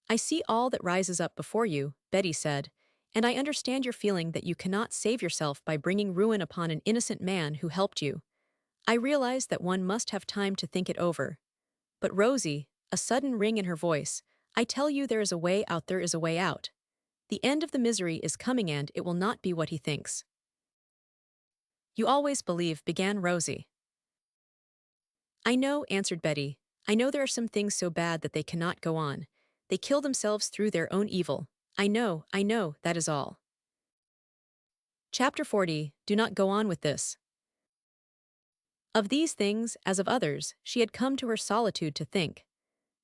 Speaker 1: "I see all that rises up before you," Betty said, "and I understand your feeling that you cannot save yourself by bringing ruin upon an innocent man who helped you. I realize that one must have time to think it over. But Rosie," a sudden ring in her voice, "I tell you there is a way out, there is a way out. The end of the misery is coming and it will not be what he thinks." "You always believe," began Rosie. "I know," answered Betty. "I know there are some things so bad that they cannot go on. They kill themselves through their own evil. I know, that is all." Chapter 40. Do not go on with this. Of these things, as of others, she had come to her solitude to think.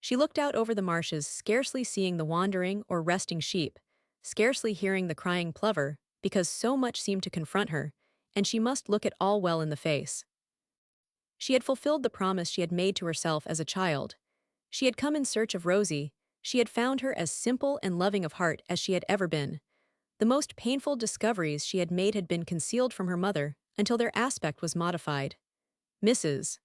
Speaker 1: She looked out over the marshes, scarcely seeing the wandering or resting sheep, scarcely hearing the crying plover, because so much seemed to confront her, and she must look it all well in the face. She had fulfilled the promise she had made to herself as a child. She had come in search of Rosie. She had found her as simple and loving of heart as she had ever been. The most painful discoveries she had made had been concealed from her mother until their aspect was modified. Mrs.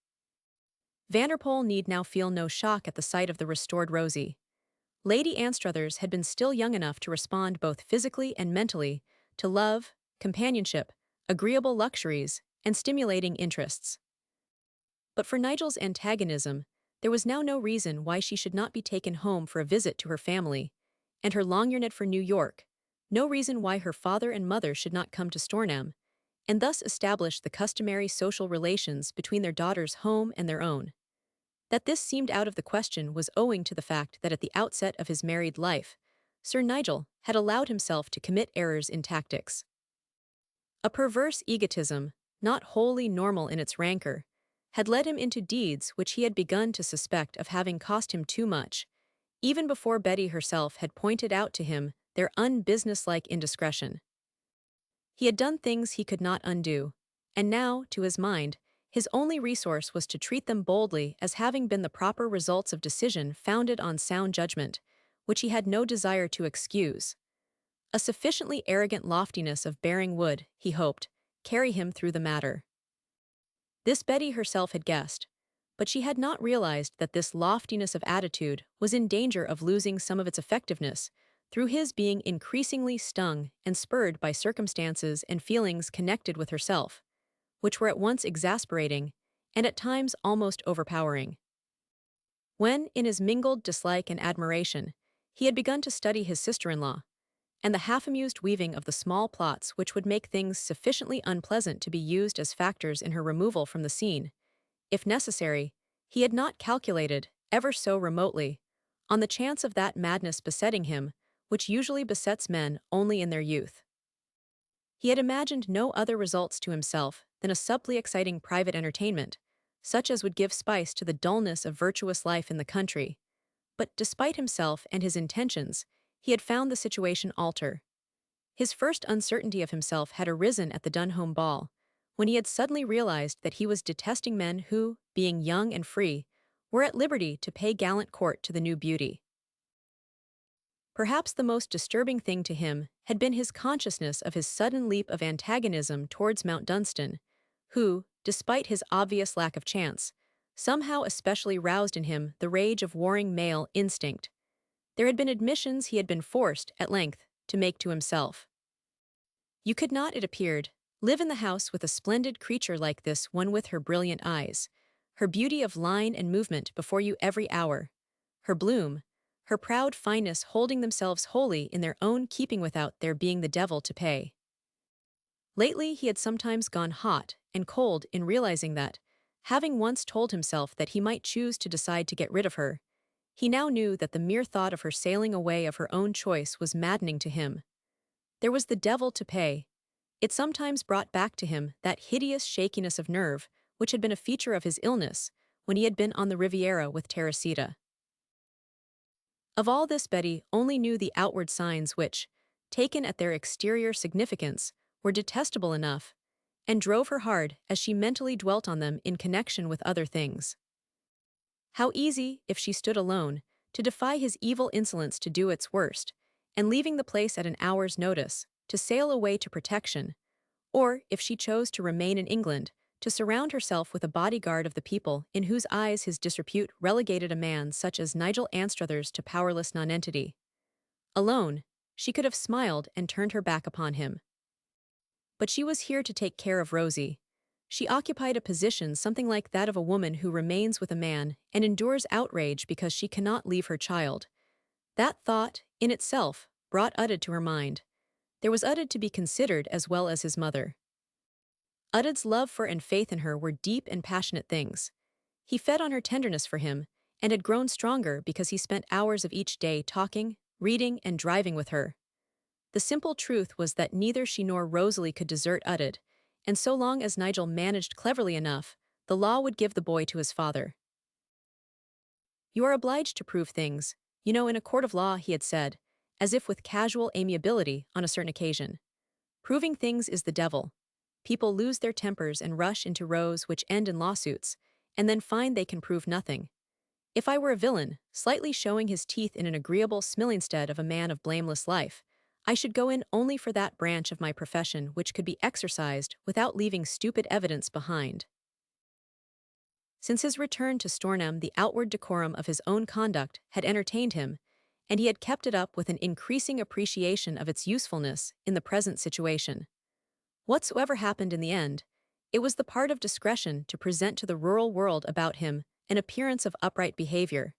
Speaker 1: Vanderpoel need now feel no shock at the sight of the restored Rosie. Lady Anstruthers had been still young enough to respond both physically and mentally to love, companionship, agreeable luxuries, and stimulating interests. But for Nigel's antagonism, there was now no reason why she should not be taken home for a visit to her family, and her long-yearned for New York, no reason why her father and mother should not come to Stornham, and thus establish the customary social relations between their daughter's home and their own. That this seemed out of the question was owing to the fact that at the outset of his married life, Sir Nigel had allowed himself to commit errors in tactics. A perverse egotism, not wholly normal in its rancor, had led him into deeds which he had begun to suspect of having cost him too much, even before Betty herself had pointed out to him their unbusinesslike indiscretion. He had done things he could not undo, and now, to his mind, his only resource was to treat them boldly as having been the proper results of decision founded on sound judgment, which he had no desire to excuse. A sufficiently arrogant loftiness of bearing would, he hoped, carry him through the matter. This Betty herself had guessed, but she had not realized that this loftiness of attitude was in danger of losing some of its effectiveness through his being increasingly stung and spurred by circumstances and feelings connected with herself, which were at once exasperating and at times almost overpowering. When, in his mingled dislike and admiration, he had begun to study his sister-in-law, and the half-amused weaving of the small plots which would make things sufficiently unpleasant to be used as factors in her removal from the scene, if necessary, he had not calculated, ever so remotely, on the chance of that madness besetting him, which usually besets men only in their youth. He had imagined no other results to himself than a subtly exciting private entertainment, such as would give spice to the dullness of virtuous life in the country. But despite himself and his intentions, he had found the situation alter. His first uncertainty of himself had arisen at the Dunhome ball, when he had suddenly realized that he was detesting men who, being young and free, were at liberty to pay gallant court to the new beauty. Perhaps the most disturbing thing to him had been his consciousness of his sudden leap of antagonism towards Mount Dunstan, who, despite his obvious lack of chance, somehow especially roused in him the rage of warring male instinct. There had been admissions he had been forced, at length, to make to himself. You could not, it appeared, live in the house with a splendid creature like this one with her brilliant eyes, her beauty of line and movement before you every hour, her bloom, her proud fineness holding themselves wholly in their own keeping without there being the devil to pay. Lately he had sometimes gone hot and cold in realizing that, having once told himself that he might choose to decide to get rid of her, he now knew that the mere thought of her sailing away of her own choice was maddening to him. There was the devil to pay. It sometimes brought back to him that hideous shakiness of nerve which had been a feature of his illness when he had been on the Riviera with Teresita. Of all this Betty only knew the outward signs which, taken at their exterior significance, were detestable enough, and drove her hard as she mentally dwelt on them in connection with other things. How easy, if she stood alone, to defy his evil insolence to do its worst, and leaving the place at an hour's notice, to sail away to protection, or, if she chose to remain in England, to surround herself with a bodyguard of the people in whose eyes his disrepute relegated a man such as Nigel Anstruthers to powerless nonentity. Alone, she could have smiled and turned her back upon him. But she was here to take care of Rosie. She occupied a position something like that of a woman who remains with a man and endures outrage because she cannot leave her child. That thought, in itself, brought Udded to her mind. There was Udded to be considered as well as his mother. Udded's love for and faith in her were deep and passionate things. He fed on her tenderness for him, and had grown stronger because he spent hours of each day talking, reading, and driving with her. The simple truth was that neither she nor Rosalie could desert Udded, and so long as Nigel managed cleverly enough, the law would give the boy to his father. You are obliged to prove things, you know, in a court of law, he had said, as if with casual amiability on a certain occasion. Proving things is the devil. People lose their tempers and rush into rows which end in lawsuits, and then find they can prove nothing. If I were a villain, slightly showing his teeth in an agreeable Smillingstead of a man of blameless life, I should go in only for that branch of my profession which could be exercised without leaving stupid evidence behind. Since his return to Stornham, the outward decorum of his own conduct had entertained him, and he had kept it up with an increasing appreciation of its usefulness in the present situation. Whatsoever happened in the end, it was the part of discretion to present to the rural world about him an appearance of upright behavior.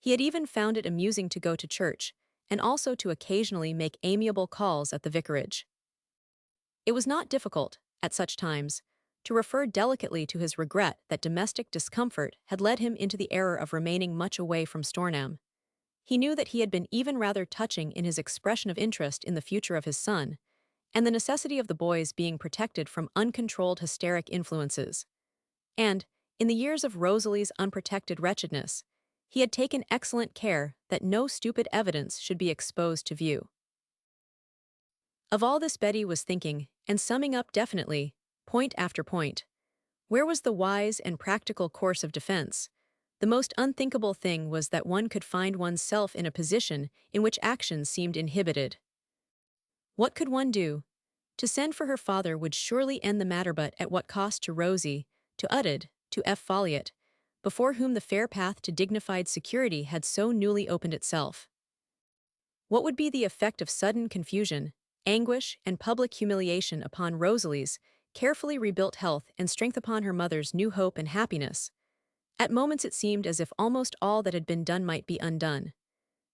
Speaker 1: He had even found it amusing to go to church, and also to occasionally make amiable calls at the vicarage. It was not difficult, at such times, to refer delicately to his regret that domestic discomfort had led him into the error of remaining much away from Stornham. He knew that he had been even rather touching in his expression of interest in the future of his son, and the necessity of the boy's being protected from uncontrolled hysteric influences. And, in the years of Rosalie's unprotected wretchedness, he had taken excellent care that no stupid evidence should be exposed to view. Of all this Betty was thinking, and summing up definitely, point after point. Where was the wise and practical course of defense? The most unthinkable thing was that one could find one's self in a position in which action seemed inhibited. What could one do? To send for her father would surely end the matter, but at what cost to Rosie, to Udded, to F. Folliot, before whom the fair path to dignified security had so newly opened itself. What would be the effect of sudden confusion, anguish, and public humiliation upon Rosalie's carefully rebuilt health and strength upon her mother's new hope and happiness? At moments it seemed as if almost all that had been done might be undone.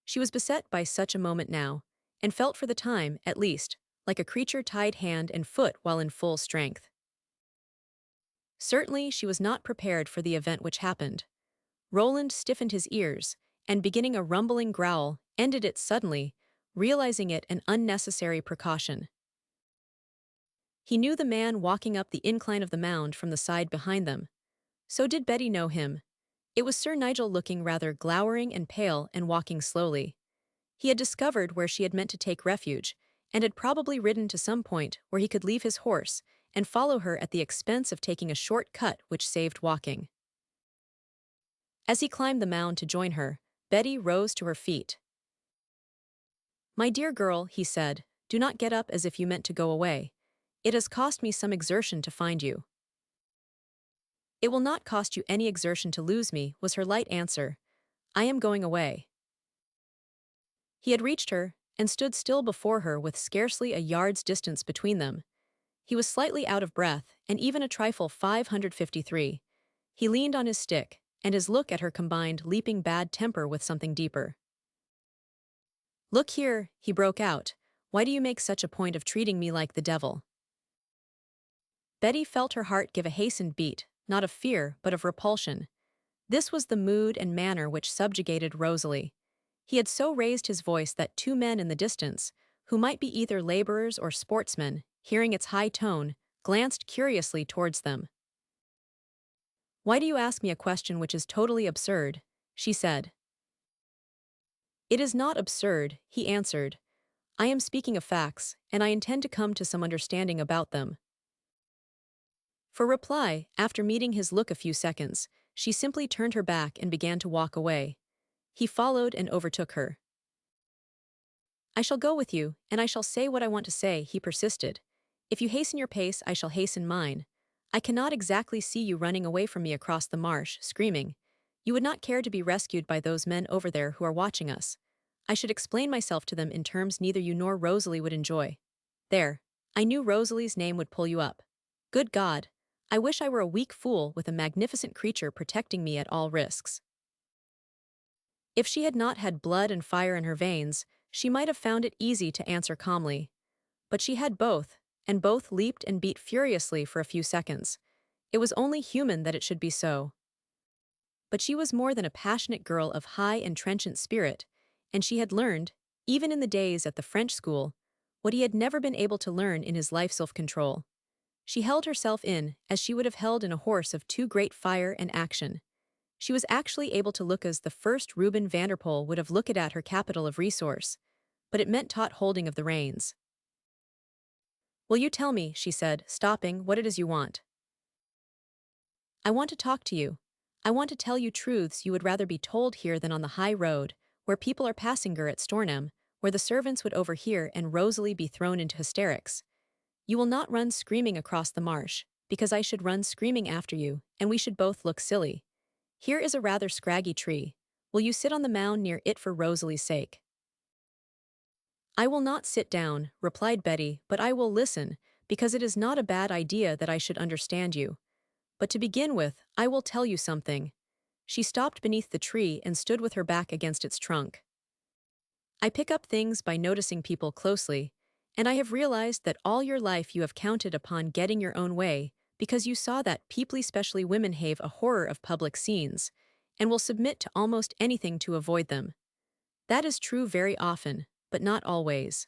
Speaker 1: She was beset by such a moment now, and felt for the time, at least, like a creature tied hand and foot while in full strength. Certainly she was not prepared for the event which happened. Roland stiffened his ears, and beginning a rumbling growl, ended it suddenly, realizing it an unnecessary precaution. He knew the man walking up the incline of the mound from the side behind them. So did Betty know him. It was Sir Nigel, looking rather glowering and pale and walking slowly. He had discovered where she had meant to take refuge, and had probably ridden to some point where he could leave his horse and follow her at the expense of taking a short cut which saved walking. As he climbed the mound to join her, Betty rose to her feet. "My dear girl," he said, "do not get up as if you meant to go away. It has cost me some exertion to find you." "It will not cost you any exertion to lose me," was her light answer. "I am going away." He had reached her, and stood still before her with scarcely a yard's distance between them. He was slightly out of breath, and even a trifle 553. He leaned on his stick, and his look at her combined leaping bad temper with something deeper. "Look here," he broke out, "why do you make such a point of treating me like the devil?" Betty felt her heart give a hastened beat, not of fear but of repulsion. This was the mood and manner which subjugated Rosalie. He had so raised his voice that two men in the distance, who might be either laborers or sportsmen, hearing its high tone, glanced curiously towards them. "Why do you ask me a question which is totally absurd?" she said. "It is not absurd," he answered. "I am speaking of facts, and I intend to come to some understanding about them." For reply, after meeting his look a few seconds, she simply turned her back and began to walk away. He followed and overtook her. "I shall go with you, and I shall say what I want to say," he persisted. "If you hasten your pace, I shall hasten mine. I cannot exactly see you running away from me across the marsh, screaming. You would not care to be rescued by those men over there who are watching us. I should explain myself to them in terms neither you nor Rosalie would enjoy. There, I knew Rosalie's name would pull you up. Good God, I wish I were a weak fool with a magnificent creature protecting me at all risks." If she had not had blood and fire in her veins, she might have found it easy to answer calmly. But she had both, and both leaped and beat furiously for a few seconds. It was only human that it should be so. But she was more than a passionate girl of high and trenchant spirit, and she had learned, even in the days at the French school, what he had never been able to learn in his life: self-control. She held herself in as she would have held in a horse of too great fire and action. She was actually able to look as the first Reuben Vanderpoel would have looked at her capital of resource, but it meant taut holding of the reins. "Will you tell me," she said, stopping, "what it is you want?" "I want to talk to you. I want to tell you truths you would rather be told here than on the high road, where people are passing her at Stornham, where the servants would overhear and Rosalie be thrown into hysterics. You will not run screaming across the marsh, because I should run screaming after you, and we should both look silly. Here is a rather scraggy tree. Will you sit on the mound near it for Rosalie's sake?" "I will not sit down," replied Betty, "but I will listen, because it is not a bad idea that I should understand you. But to begin with, I will tell you something." She stopped beneath the tree and stood with her back against its trunk. "I pick up things by noticing people closely, and I have realized that all your life you have counted upon getting your own way, because you saw that people, especially women, have a horror of public scenes, and will submit to almost anything to avoid them. That is true very often, but not always."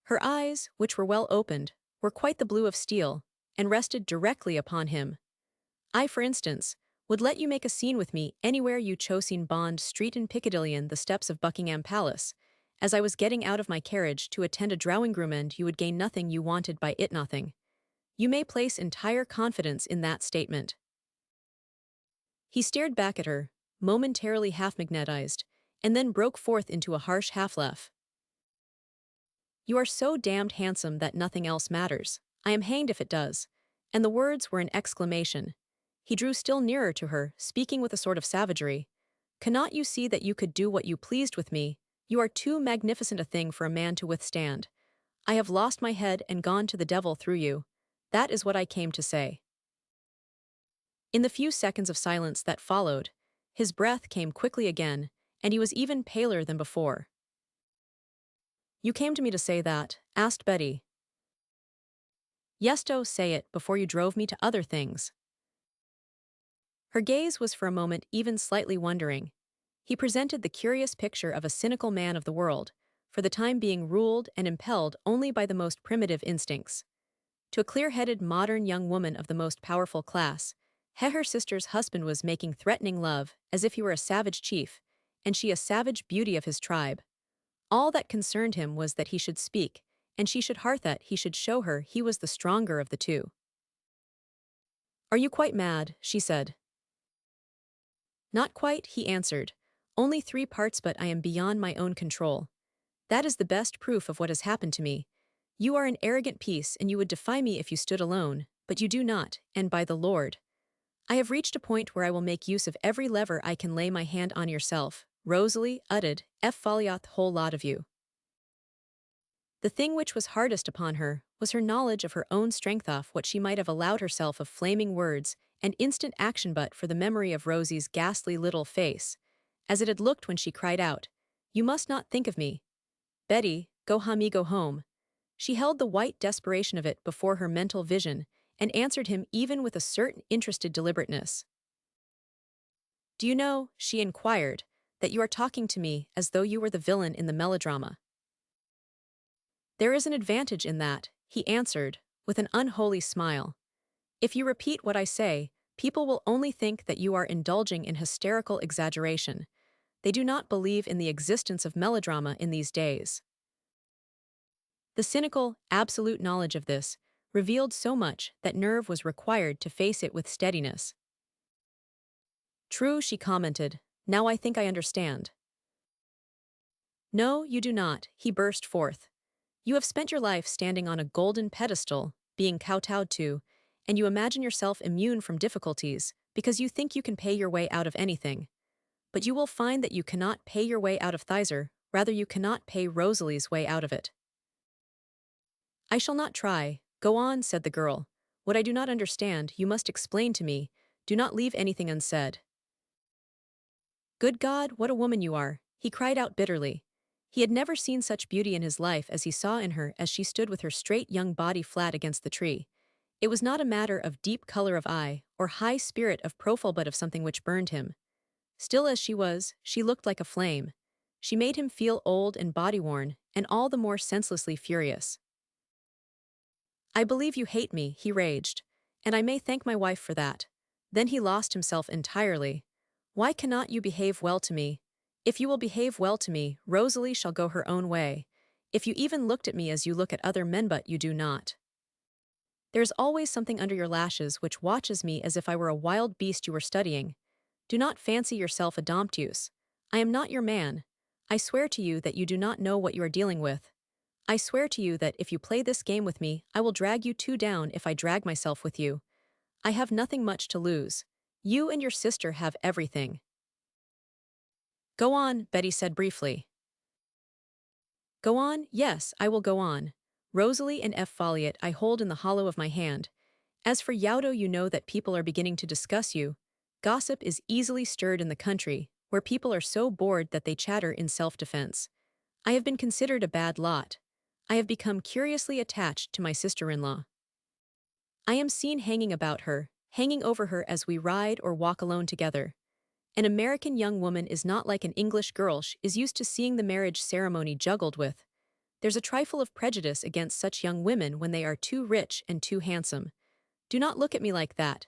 Speaker 1: Her eyes, which were well opened, were quite the blue of steel, and rested directly upon him. "I, for instance, would let you make a scene with me anywhere you chose in Bond Street, in Piccadilly, and the steps of Buckingham Palace. As I was getting out of my carriage to attend a drawing room, and you would gain nothing you wanted by it, nothing. You may place entire confidence in that statement." He stared back at her, momentarily half magnetized, and then broke forth into a harsh half-laugh. "You are so damned handsome that nothing else matters. I am hanged if it does." And the words were an exclamation. He drew still nearer to her, speaking with a sort of savagery. "Cannot you see that you could do what you pleased with me, You are too magnificent a thing for a man to withstand. I have lost my head and gone to the devil through you. That is what I came to say." In the few seconds of silence that followed, his breath came quickly again, and he was even paler than before. "You came to me to say that?" asked Betty. "Yesto, say it before you drove me to other things." Her gaze was for a moment even slightly wondering. He presented the curious picture of a cynical man of the world, for the time being ruled and impelled only by the most primitive instincts. To a clear-headed modern young woman of the most powerful class, her sister's husband was making threatening love as if he were a savage chief, and she a savage beauty of his tribe. All that concerned him was that he should speak, and she should heart that he should show her he was the stronger of the two. "Are you quite mad?" she said. "Not quite," he answered. "Only 3 parts, but I am beyond my own control. That is the best proof of what has happened to me. You are an arrogant piece, and you would defy me if you stood alone, but you do not, and by the Lord. I have reached a point where I will make use of every lever I can lay my hand on yourself, Rosalie, utted, foliath whole lot of you." The thing which was hardest upon her was her knowledge of her own strength off what she might have allowed herself of flaming words and instant action but for the memory of Rosie's ghastly little face, as it had looked when she cried out, "You must not think of me. Betty, go home." She held the white desperation of it before her mental vision and answered him even with a certain interested deliberateness. "Do you know," she inquired, "that you are talking to me as though you were the villain in the melodrama?" "There is an advantage in that," he answered, with an unholy smile. "If you repeat what I say, people will only think that you are indulging in hysterical exaggeration. They do not believe in the existence of melodrama in these days." The cynical, absolute knowledge of this revealed so much that nerve was required to face it with steadiness. "True," she commented. "Now I think I understand." "No, you do not," he burst forth. "You have spent your life standing on a golden pedestal, being kowtowed to, and you imagine yourself immune from difficulties because you think you can pay your way out of anything. But you will find that you cannot pay your way out of Thizer, rather you cannot pay Rosalie's way out of it." "I shall not try. Go on," said the girl. "What I do not understand, you must explain to me. Do not leave anything unsaid." "Good God, what a woman you are!" he cried out bitterly. He had never seen such beauty in his life as he saw in her as she stood with her straight young body flat against the tree. It was not a matter of deep color of eye or high spirit of profile but of something which burned him. Still as she was, she looked like a flame. She made him feel old and body-worn, and all the more senselessly furious. "I believe you hate me," he raged, "and I may thank my wife for that." Then he lost himself entirely. "Why cannot you behave well to me? If you will behave well to me, Rosalie shall go her own way. If you even looked at me as you look at other men but you do not. There is always something under your lashes which watches me as if I were a wild beast you were studying. Do not fancy yourself a dompteuse. I am not your man. I swear to you that you do not know what you are dealing with. I swear to you that if you play this game with me, I will drag you two down if I drag myself with you. I have nothing much to lose. You and your sister have everything." "Go on," Betty said briefly. "Go on, yes, I will go on. Rosalie and Folliot I hold in the hollow of my hand. As for Yaudo, you know that people are beginning to discuss you. Gossip is easily stirred in the country, where people are so bored that they chatter in self-defense. I have been considered a bad lot. I have become curiously attached to my sister-in-law. I am seen hanging about her, hanging over her as we ride or walk alone together. An American young woman is not like an English girl she is used to seeing the marriage ceremony juggled with. There's a trifle of prejudice against such young women when they are too rich and too handsome. Do not look at me like that."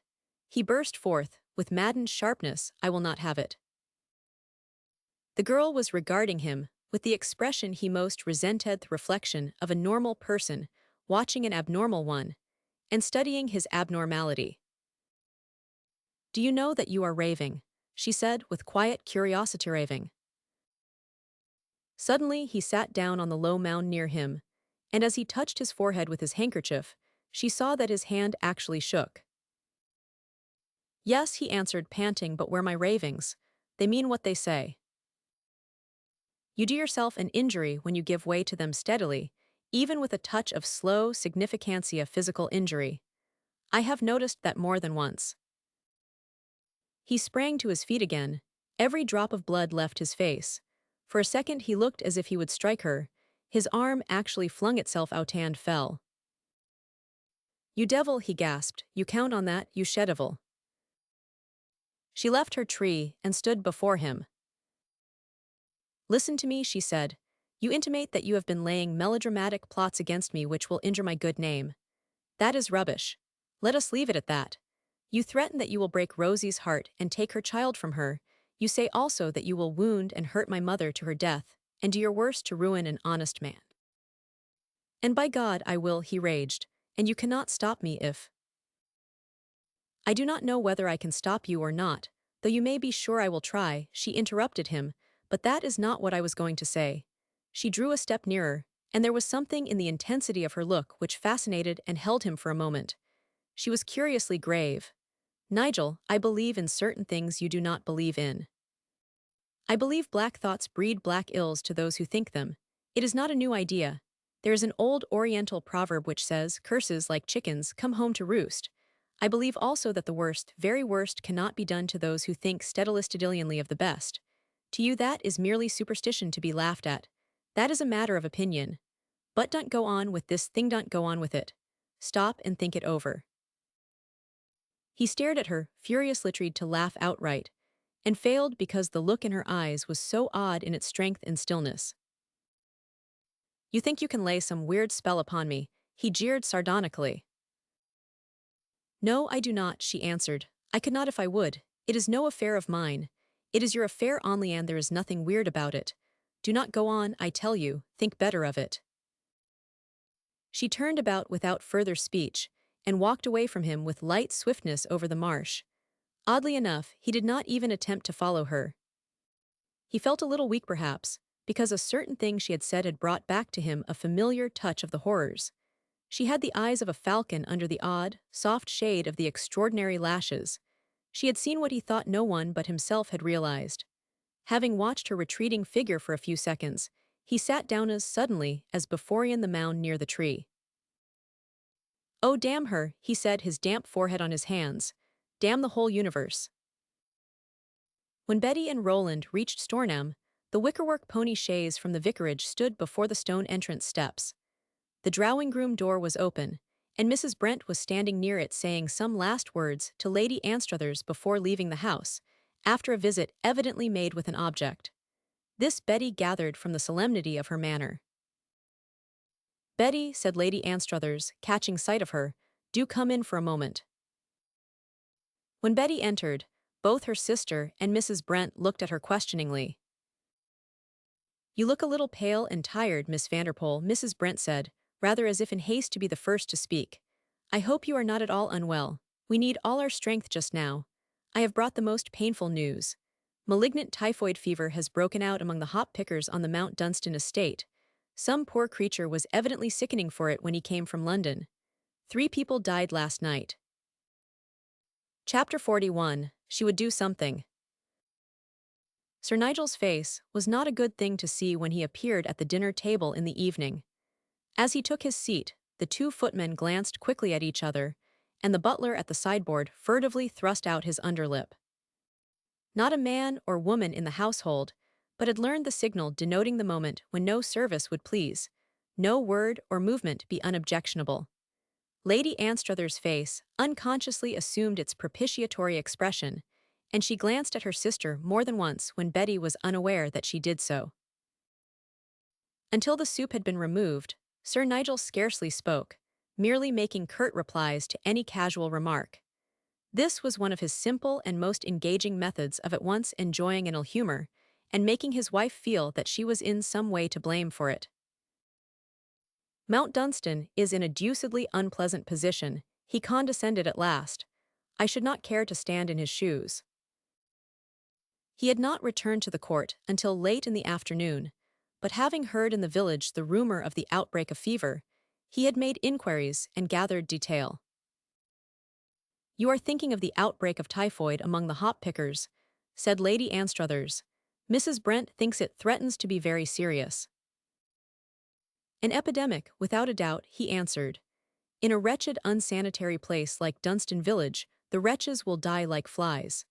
Speaker 1: He burst forth, with maddened sharpness, "I will not have it." The girl was regarding him, with the expression he most resented, the reflection of a normal person watching an abnormal one, and studying his abnormality. "Do you know that you are raving?" she said with quiet curiosity. "Raving." Suddenly he sat down on the low mound near him, and as he touched his forehead with his handkerchief, she saw that his hand actually shook. "Yes," he answered, panting, "but where my ravings? They mean what they say." You do yourself an injury when you give way to them steadily, even with a touch of slow significancia physical injury. I have noticed that more than once. He sprang to his feet again. Every drop of blood left his face. For a second he looked as if he would strike her. His arm actually flung itself out and fell. You devil, he gasped. You count on that, you she-devil. She left her tree and stood before him. Listen to me, she said. You intimate that you have been laying melodramatic plots against me which will injure my good name. That is rubbish. Let us leave it at that. You threaten that you will break Rosie's heart and take her child from her. You say also that you will wound and hurt my mother to her death, and do your worst to ruin an honest man. And by God I will, he raged, and you cannot stop me if. I do not know whether I can stop you or not, though you may be sure I will try, she interrupted him, but that is not what I was going to say. She drew a step nearer, and there was something in the intensity of her look which fascinated and held him for a moment. She was curiously grave. Nigel, I believe in certain things you do not believe in. I believe black thoughts breed black ills to those who think them. It is not a new idea. There is an old Oriental proverb which says, curses like chickens come home to roost. I believe also that the worst, very worst, cannot be done to those who think steadily of the best. To you that is merely superstition to be laughed at. That is a matter of opinion. But don't go on with this thing, don't go on with it. Stop and think it over. He stared at her, furiously tried to laugh outright, and failed because the look in her eyes was so odd in its strength and stillness. You think you can lay some weird spell upon me, he jeered sardonically. No, I do not, she answered. I could not if I would. It is no affair of mine. It is your affair only, and there is nothing weird about it. Do not go on, I tell you, think better of it. She turned about without further speech, and walked away from him with light swiftness over the marsh. Oddly enough, he did not even attempt to follow her. He felt a little weak perhaps, because a certain thing she had said had brought back to him a familiar touch of the horrors. She had the eyes of a falcon under the odd, soft shade of the extraordinary lashes. She had seen what he thought no one but himself had realized. Having watched her retreating figure for a few seconds, he sat down as suddenly as before in the mound near the tree. Oh, damn her, he said, his damp forehead on his hands. Damn the whole universe. When Betty and Roland reached Stornham, the wickerwork pony chaise from the vicarage stood before the stone entrance steps. The drawing-room door was open, and Mrs. Brent was standing near it saying some last words to Lady Anstruthers before leaving the house, after a visit evidently made with an object. This Betty gathered from the solemnity of her manner. Betty, said Lady Anstruthers, catching sight of her, do come in for a moment. When Betty entered, both her sister and Mrs. Brent looked at her questioningly. You look a little pale and tired, Miss Vanderpool, Mrs. Brent said, rather as if in haste to be the first to speak. I hope you are not at all unwell. We need all our strength just now. I have brought the most painful news. Malignant typhoid fever has broken out among the hop pickers on the Mount Dunstan estate. Some poor creature was evidently sickening for it when he came from London. 3 people died last night. Chapter 41. She would do something. Sir Nigel's face was not a good thing to see when he appeared at the dinner table in the evening. As he took his seat, the 2 footmen glanced quickly at each other, and the butler at the sideboard furtively thrust out his underlip. Not a man or woman in the household, but had learned the signal denoting the moment when no service would please, no word or movement be unobjectionable. Lady Anstruthers' face unconsciously assumed its propitiatory expression, and she glanced at her sister more than once when Betty was unaware that she did so. Until the soup had been removed, Sir Nigel scarcely spoke, merely making curt replies to any casual remark. This was one of his simple and most engaging methods of at once enjoying an ill humor and making his wife feel that she was in some way to blame for it. Mount Dunstan is in a deucedly unpleasant position, he condescended at last. I should not care to stand in his shoes. He had not returned to the court until late in the afternoon, but having heard in the village the rumor of the outbreak of fever, he had made inquiries and gathered detail. You are thinking of the outbreak of typhoid among the hop pickers, said Lady Anstruthers. Mrs. Brent thinks it threatens to be very serious. An epidemic, without a doubt, he answered. In a wretched, unsanitary place like Dunstan Village, the wretches will die like flies.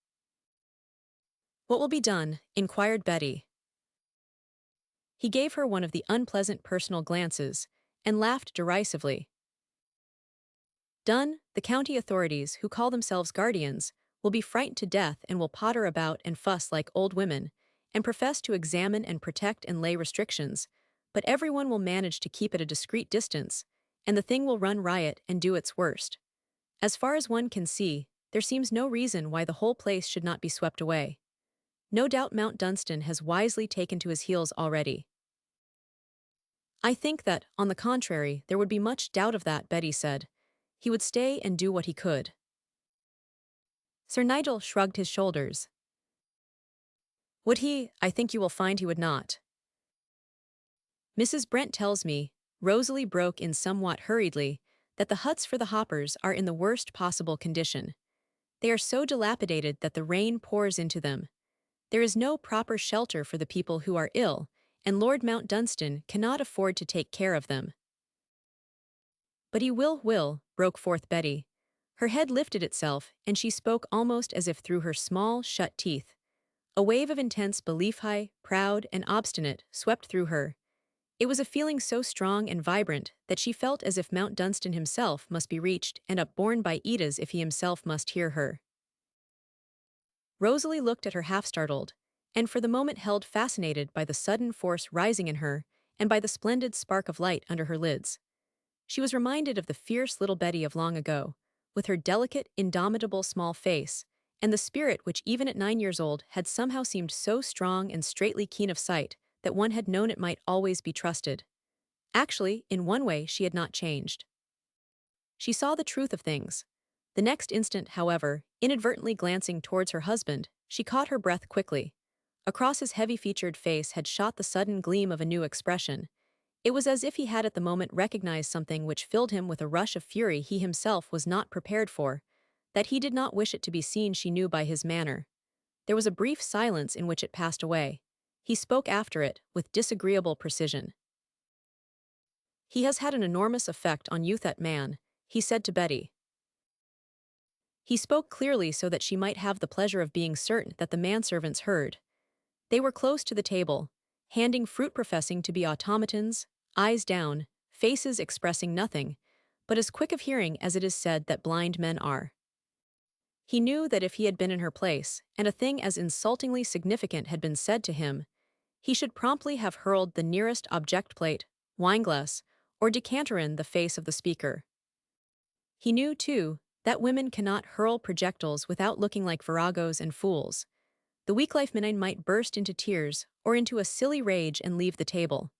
Speaker 1: What will be done? Inquired Betty. He gave her one of the unpleasant personal glances, and laughed derisively. Done, the county authorities, who call themselves guardians, will be frightened to death and will potter about and fuss like old women, and profess to examine and protect and lay restrictions, but everyone will manage to keep at a discreet distance, and the thing will run riot and do its worst. As far as one can see, there seems no reason why the whole place should not be swept away. No doubt Mount Dunstan has wisely taken to his heels already. I think that, on the contrary, there would be much doubt of that, Betty said. He would stay and do what he could. Sir Nigel shrugged his shoulders. Would he? I think you will find he would not. Mrs. Brent tells me, Rosalie broke in somewhat hurriedly, that the huts for the Hoppers are in the worst possible condition. They are so dilapidated that the rain pours into them. There is no proper shelter for the people who are ill, and Lord Mount Dunstan cannot afford to take care of them. But he will, broke forth Betty. Her head lifted itself, and she spoke almost as if through her small, shut teeth. A wave of intense belief, high, proud, and obstinate, swept through her. It was a feeling so strong and vibrant that she felt as if Mount Dunstan himself must be reached and upborne by Idas if he himself must hear her. Rosalie looked at her half-startled, and for the moment held fascinated by the sudden force rising in her and by the splendid spark of light under her lids. She was reminded of the fierce little Betty of long ago, with her delicate, indomitable small face, and the spirit which even at 9 years old had somehow seemed so strong and straightly keen of sight that one had known it might always be trusted. Actually, in one way she had not changed. She saw the truth of things. The next instant, however, inadvertently glancing towards her husband, she caught her breath quickly. Across his heavy-featured face had shot the sudden gleam of a new expression. It was as if he had at the moment recognized something which filled him with a rush of fury he himself was not prepared for, that he did not wish it to be seen she knew by his manner. There was a brief silence in which it passed away. He spoke after it, with disagreeable precision. He has had an enormous effect on youth at man, he said to Betty. He spoke clearly so that she might have the pleasure of being certain that the manservants heard. They were close to the table, handing fruit professing to be automatons, eyes down, faces expressing nothing, but as quick of hearing as it is said that blind men are. He knew that if he had been in her place, and a thing as insultingly significant had been said to him, he should promptly have hurled the nearest object plate, wineglass, or decanter in the face of the speaker. He knew, too, that women cannot hurl projectiles without looking like viragos and fools. The weak-life feminine might burst into tears or into a silly rage and leave the table.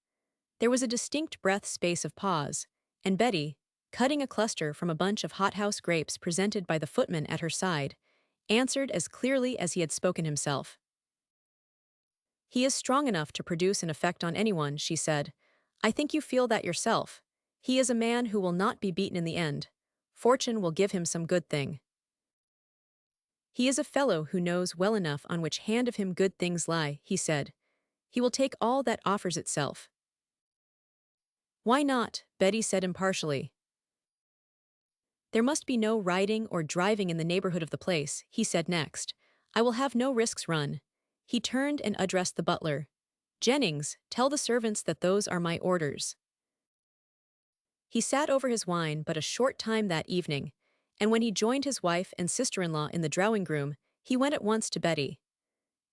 Speaker 1: There was a distinct breath space of pause, and Betty, cutting a cluster from a bunch of hothouse grapes presented by the footman at her side, answered as clearly as he had spoken himself. He is strong enough to produce an effect on anyone, she said. I think you feel that yourself. He is a man who will not be beaten in the end. Fortune will give him some good thing. He is a fellow who knows well enough on which hand of him good things lie, he said. He will take all that offers itself. Why not? Betty said impartially. There must be no riding or driving in the neighborhood of the place, he said next. I will have no risks run. He turned and addressed the butler. Jennings, tell the servants that those are my orders. He sat over his wine but a short time that evening, and when he joined his wife and sister-in-law in the drawing-room, he went at once to Betty.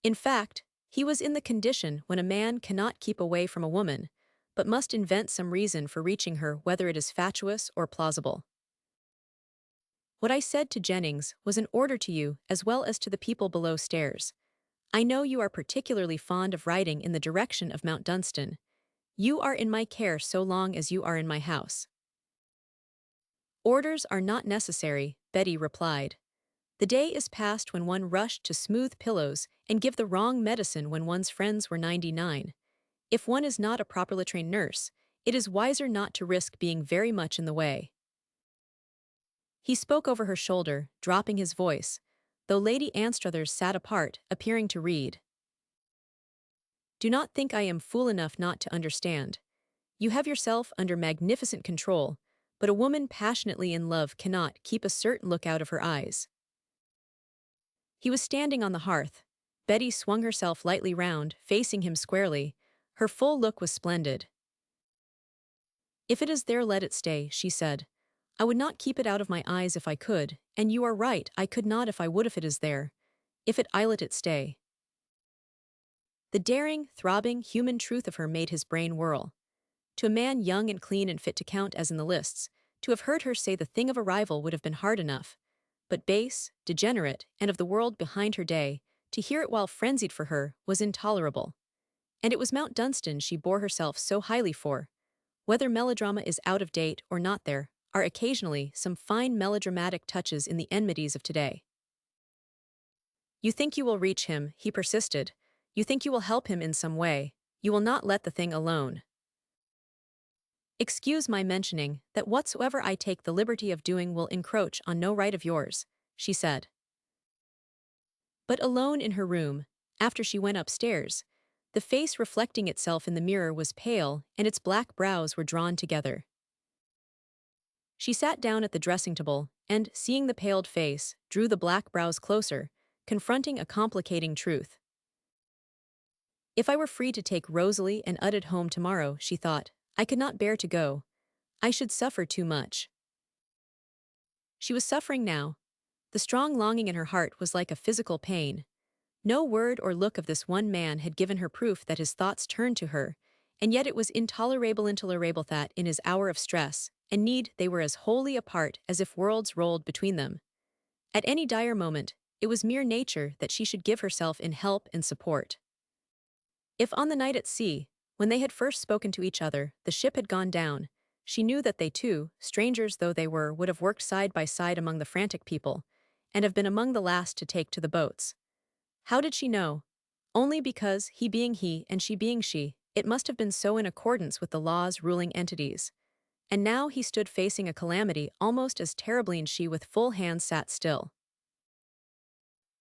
Speaker 1: In fact, he was in the condition when a man cannot keep away from a woman, but must invent some reason for reaching her whether it is fatuous or plausible. What I said to Jennings was an order to you as well as to the people below stairs. I know you are particularly fond of riding in the direction of Mount Dunstan. You are in my care so long as you are in my house. Orders are not necessary, Betty replied. The day is past when one rushed to smooth pillows and give the wrong medicine when one's friends were 99. If one is not a properly trained nurse, it is wiser not to risk being very much in the way. He spoke over her shoulder, dropping his voice, though Lady Anstruthers sat apart, appearing to read. Do not think I am fool enough not to understand. You have yourself under magnificent control, but a woman passionately in love cannot keep a certain look out of her eyes. He was standing on the hearth. Betty swung herself lightly round, facing him squarely. Her full look was splendid. If it is there, let it stay, she said. I would not keep it out of my eyes if I could, and you are right, I could not if I would if it is there. If it I let it stay. The daring, throbbing, human truth of her made his brain whirl. To a man young and clean and fit to count as in the lists, to have heard her say the thing of a rival would have been hard enough. But base, degenerate, and of the world behind her day, to hear it while frenzied for her was intolerable. And it was Mount Dunstan she bore herself so highly for. Whether melodrama is out of date or not, there are occasionally some fine melodramatic touches in the enmities of today. You think you will reach him, he persisted. You think you will help him in some way. You will not let the thing alone. Excuse my mentioning that whatsoever I take the liberty of doing will encroach on no right of yours, she said. But alone in her room, after she went upstairs, the face reflecting itself in the mirror was pale and its black brows were drawn together. She sat down at the dressing table and, seeing the paled face, drew the black brows closer, confronting a complicating truth. If I were free to take Rosalie and Udded home tomorrow, she thought, I could not bear to go. I should suffer too much. She was suffering now. The strong longing in her heart was like a physical pain. No word or look of this one man had given her proof that his thoughts turned to her, and yet it was intolerable that in his hour of stress and need they were as wholly apart as if worlds rolled between them. At any dire moment, it was mere nature that she should give herself in help and support. If on the night at sea, when they had first spoken to each other, the ship had gone down, she knew that they too, strangers though they were, would have worked side by side among the frantic people, and have been among the last to take to the boats. How did she know? Only because, he being he and she being she, it must have been so in accordance with the laws ruling entities. And now he stood facing a calamity almost as terribly, and she with full hands sat still.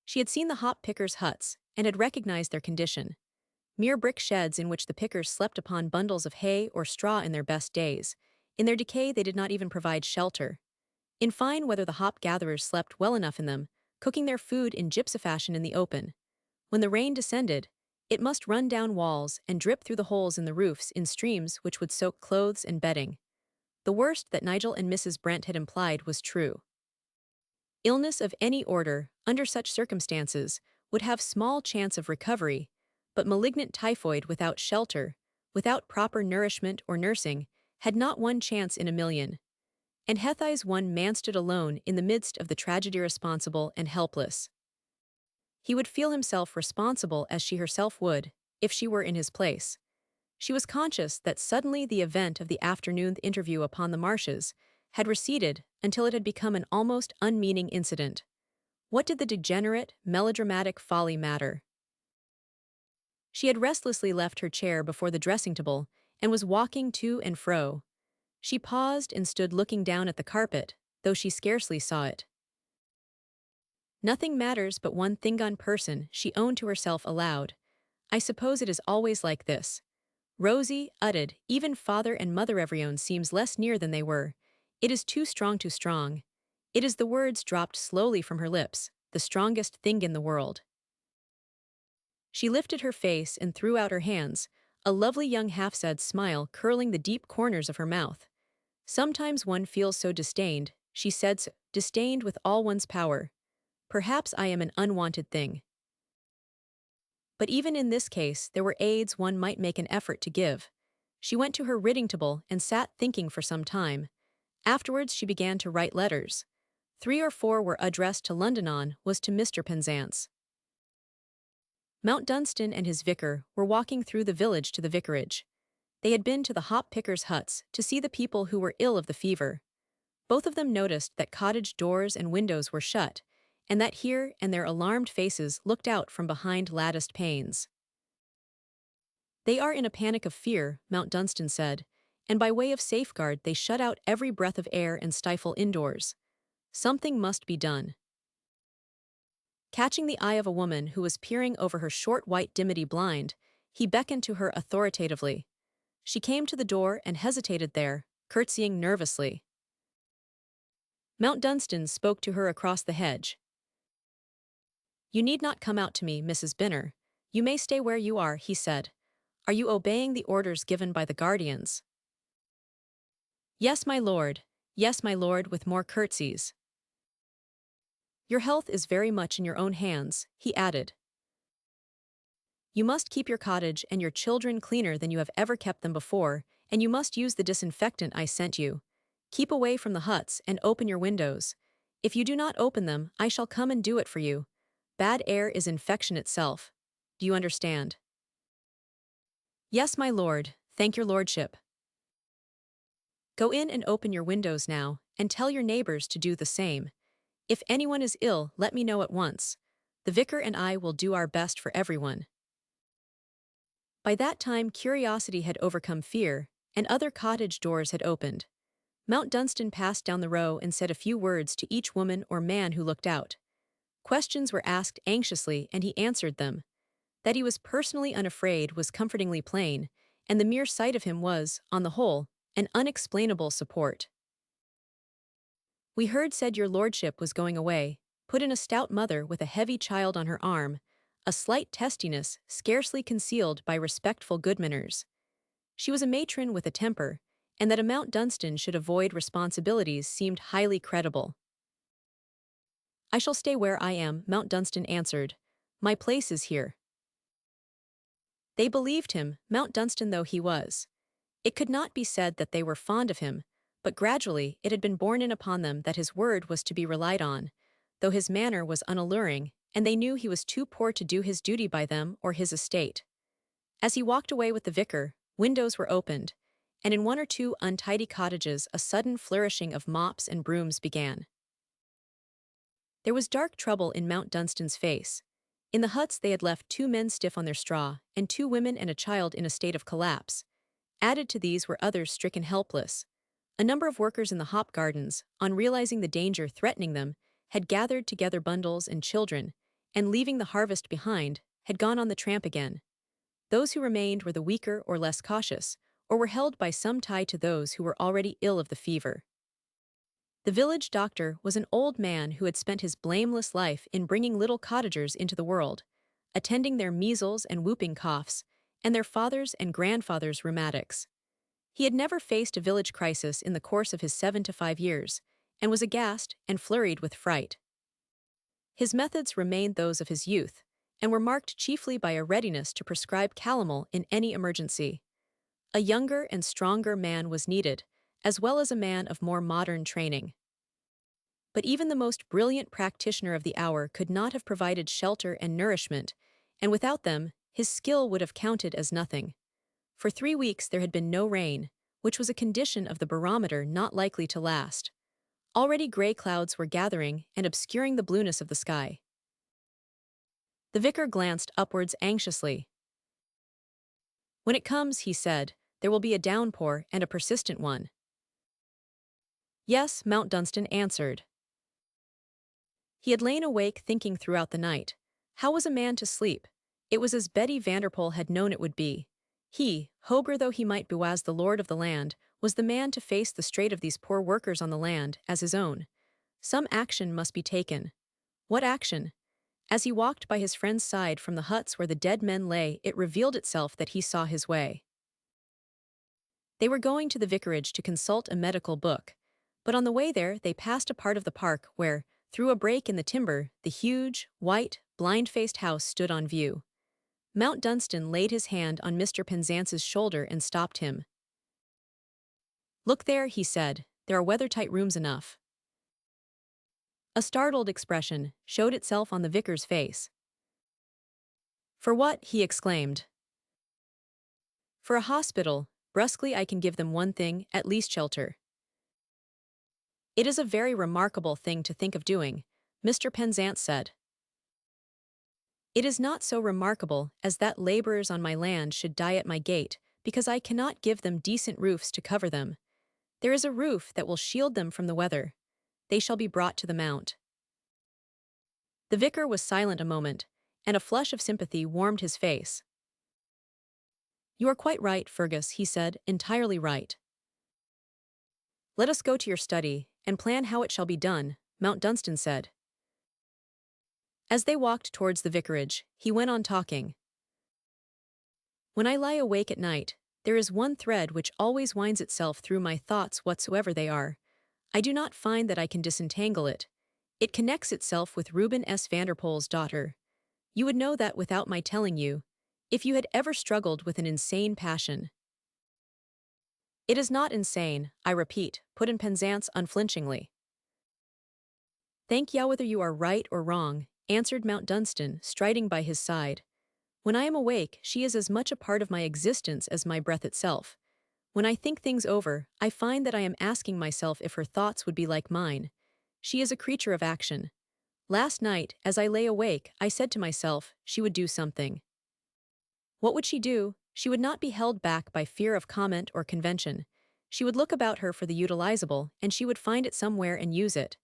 Speaker 1: She had seen the hop pickers' huts, and had recognized their condition. Mere brick sheds in which the pickers slept upon bundles of hay or straw in their best days. In their decay they did not even provide shelter. In fine, whether the hop gatherers slept well enough in them, cooking their food in gypsy fashion in the open. When the rain descended, it must run down walls and drip through the holes in the roofs in streams which would soak clothes and bedding. The worst that Nigel and Mrs. Brent had implied was true. Illness of any order, under such circumstances, would have small chance of recovery, but malignant typhoid without shelter, without proper nourishment or nursing, had not one chance in a million. And Hethi's one man stood alone in the midst of the tragedy, responsible and helpless. He would feel himself responsible as she herself would, if she were in his place. She was conscious that suddenly the event of the afternoon interview upon the marshes had receded until it had become an almost unmeaning incident. What did the degenerate, melodramatic folly matter? She had restlessly left her chair before the dressing table and was walking to and fro. She paused and stood looking down at the carpet, though she scarcely saw it. Nothing matters but one thing on person, she owned to herself aloud. I suppose it is always like this. Rosie, Udded, even father and mother everyone seems less near than they were. It is too strong too strong. It is the words dropped slowly from her lips, the strongest thing in the world. She lifted her face and threw out her hands, a lovely young half-sad smile curling the deep corners of her mouth. Sometimes one feels so disdained, she said, so disdained with all one's power. Perhaps I am an unwanted thing. But even in this case there were aids one might make an effort to give. She went to her writing table and sat thinking for some time. Afterwards she began to write letters. 3 or 4 were addressed to London, was to Mr. Penzance. Mount Dunstan and his vicar were walking through the village to the vicarage. They had been to the hop pickers' huts to see the people who were ill of the fever. Both of them noticed that cottage doors and windows were shut, and that here and there alarmed faces looked out from behind latticed panes. They are in a panic of fear, Mount Dunstan said, and by way of safeguard they shut out every breath of air and stifle indoors. Something must be done. Catching the eye of a woman who was peering over her short white dimity blind, He beckoned to her authoritatively. She came to the door and hesitated there, curtsying nervously. Mount Dunstan spoke to her across the hedge. "You need not come out to me, Mrs. Binner. You may stay where you are," he said. "Are you obeying the orders given by the guardians?" "Yes, my lord. Yes, my lord," with more curtsies. "Your health is very much in your own hands," he added. "You must keep your cottage and your children cleaner than you have ever kept them before, and you must use the disinfectant I sent you. Keep away from the huts and open your windows. If you do not open them, I shall come and do it for you. Bad air is infection itself. Do you understand?" "Yes, my lord, thank your lordship." "Go in and open your windows now, and tell your neighbors to do the same. If anyone is ill, let me know at once. The vicar and I will do our best for everyone." By that time curiosity had overcome fear, and other cottage doors had opened. Mount Dunstan passed down the row and said a few words to each woman or man who looked out. Questions were asked anxiously, and he answered them. That he was personally unafraid was comfortingly plain, and the mere sight of him was, on the whole, an unexplainable support. "We heard said your lordship was going away," put in a stout mother with a heavy child on her arm, a slight testiness scarcely concealed by respectful good manners. She was a matron with a temper, and that a Mount Dunstan should avoid responsibilities seemed highly credible. "I shall stay where I am," Mount Dunstan answered. "My place is here." They believed him, Mount Dunstan though he was. It could not be said that they were fond of him, but gradually it had been borne in upon them that his word was to be relied on, though his manner was unalluring, and they knew he was too poor to do his duty by them or his estate. As he walked away with the vicar, windows were opened, and in one or two untidy cottages a sudden flourishing of mops and brooms began. There was dark trouble in Mount Dunstan's face. In the huts they had left 2 men stiff on their straw, and 2 women and a child in a state of collapse. Added to these were others stricken helpless. A number of workers in the hop gardens, on realizing the danger threatening them, had gathered together bundles and children, and leaving the harvest behind, had gone on the tramp again. Those who remained were the weaker or less cautious, or were held by some tie to those who were already ill of the fever. The village doctor was an old man who had spent his blameless life in bringing little cottagers into the world, attending their measles and whooping coughs, and their fathers' and grandfathers' rheumatics. He had never faced a village crisis in the course of his 7 to 5 years, and was aghast and flurried with fright. His methods remained those of his youth, and were marked chiefly by a readiness to prescribe calomel in any emergency. A younger and stronger man was needed, as well as a man of more modern training. But even the most brilliant practitioner of the hour could not have provided shelter and nourishment, and without them, his skill would have counted as nothing. For 3 weeks there had been no rain, which was a condition of the barometer not likely to last. Already gray clouds were gathering and obscuring the blueness of the sky. The vicar glanced upwards anxiously. "When it comes," he said, "there will be a downpour and a persistent one." "Yes," Mount Dunstan answered. He had lain awake thinking throughout the night. How was a man to sleep? It was as Betty Vanderpool had known it would be. He, Hober though he might be as the lord of the land, was the man to face the strait of these poor workers on the land as his own. Some action must be taken. What action? As he walked by his friend's side from the huts where the dead men lay, it revealed itself that he saw his way. They were going to the vicarage to consult a medical book, but on the way there they passed a part of the park where, through a break in the timber, the huge, white, blind-faced house stood on view. Mount Dunstan laid his hand on Mr. Penzance's shoulder and stopped him. "Look there," he said, "there are weather-tight rooms enough." A startled expression showed itself on the vicar's face. "For what?" he exclaimed. "For a hospital. Brusquely I can give them one thing, at least shelter." "It is a very remarkable thing to think of doing," Mr. Penzance said. "It is not so remarkable as that laborers on my land should die at my gate, because I cannot give them decent roofs to cover them. There is a roof that will shield them from the weather. They shall be brought to the mount." The vicar was silent a moment, and a flush of sympathy warmed his face. You are quite right, Fergus, he said, entirely right. Let us go to your study, and plan how it shall be done, Mount Dunstan said. As they walked towards the vicarage, he went on talking. When I lie awake at night, there is one thread which always winds itself through my thoughts whatsoever they are. I do not find that I can disentangle it. It connects itself with Reuben S. Vanderpoel's daughter. You would know that without my telling you, if you had ever struggled with an insane passion. It is not insane, I repeat, put in Penzance unflinchingly. Thank Yah whether you are right or wrong, answered Mount Dunstan, striding by his side. When I am awake, she is as much a part of my existence as my breath itself. When I think things over, I find that I am asking myself if her thoughts would be like mine. She is a creature of action. Last night, as I lay awake, I said to myself, she would do something. What would she do? She would not be held back by fear of comment or convention. She would look about her for the utilizable, and she would find it somewhere and use it.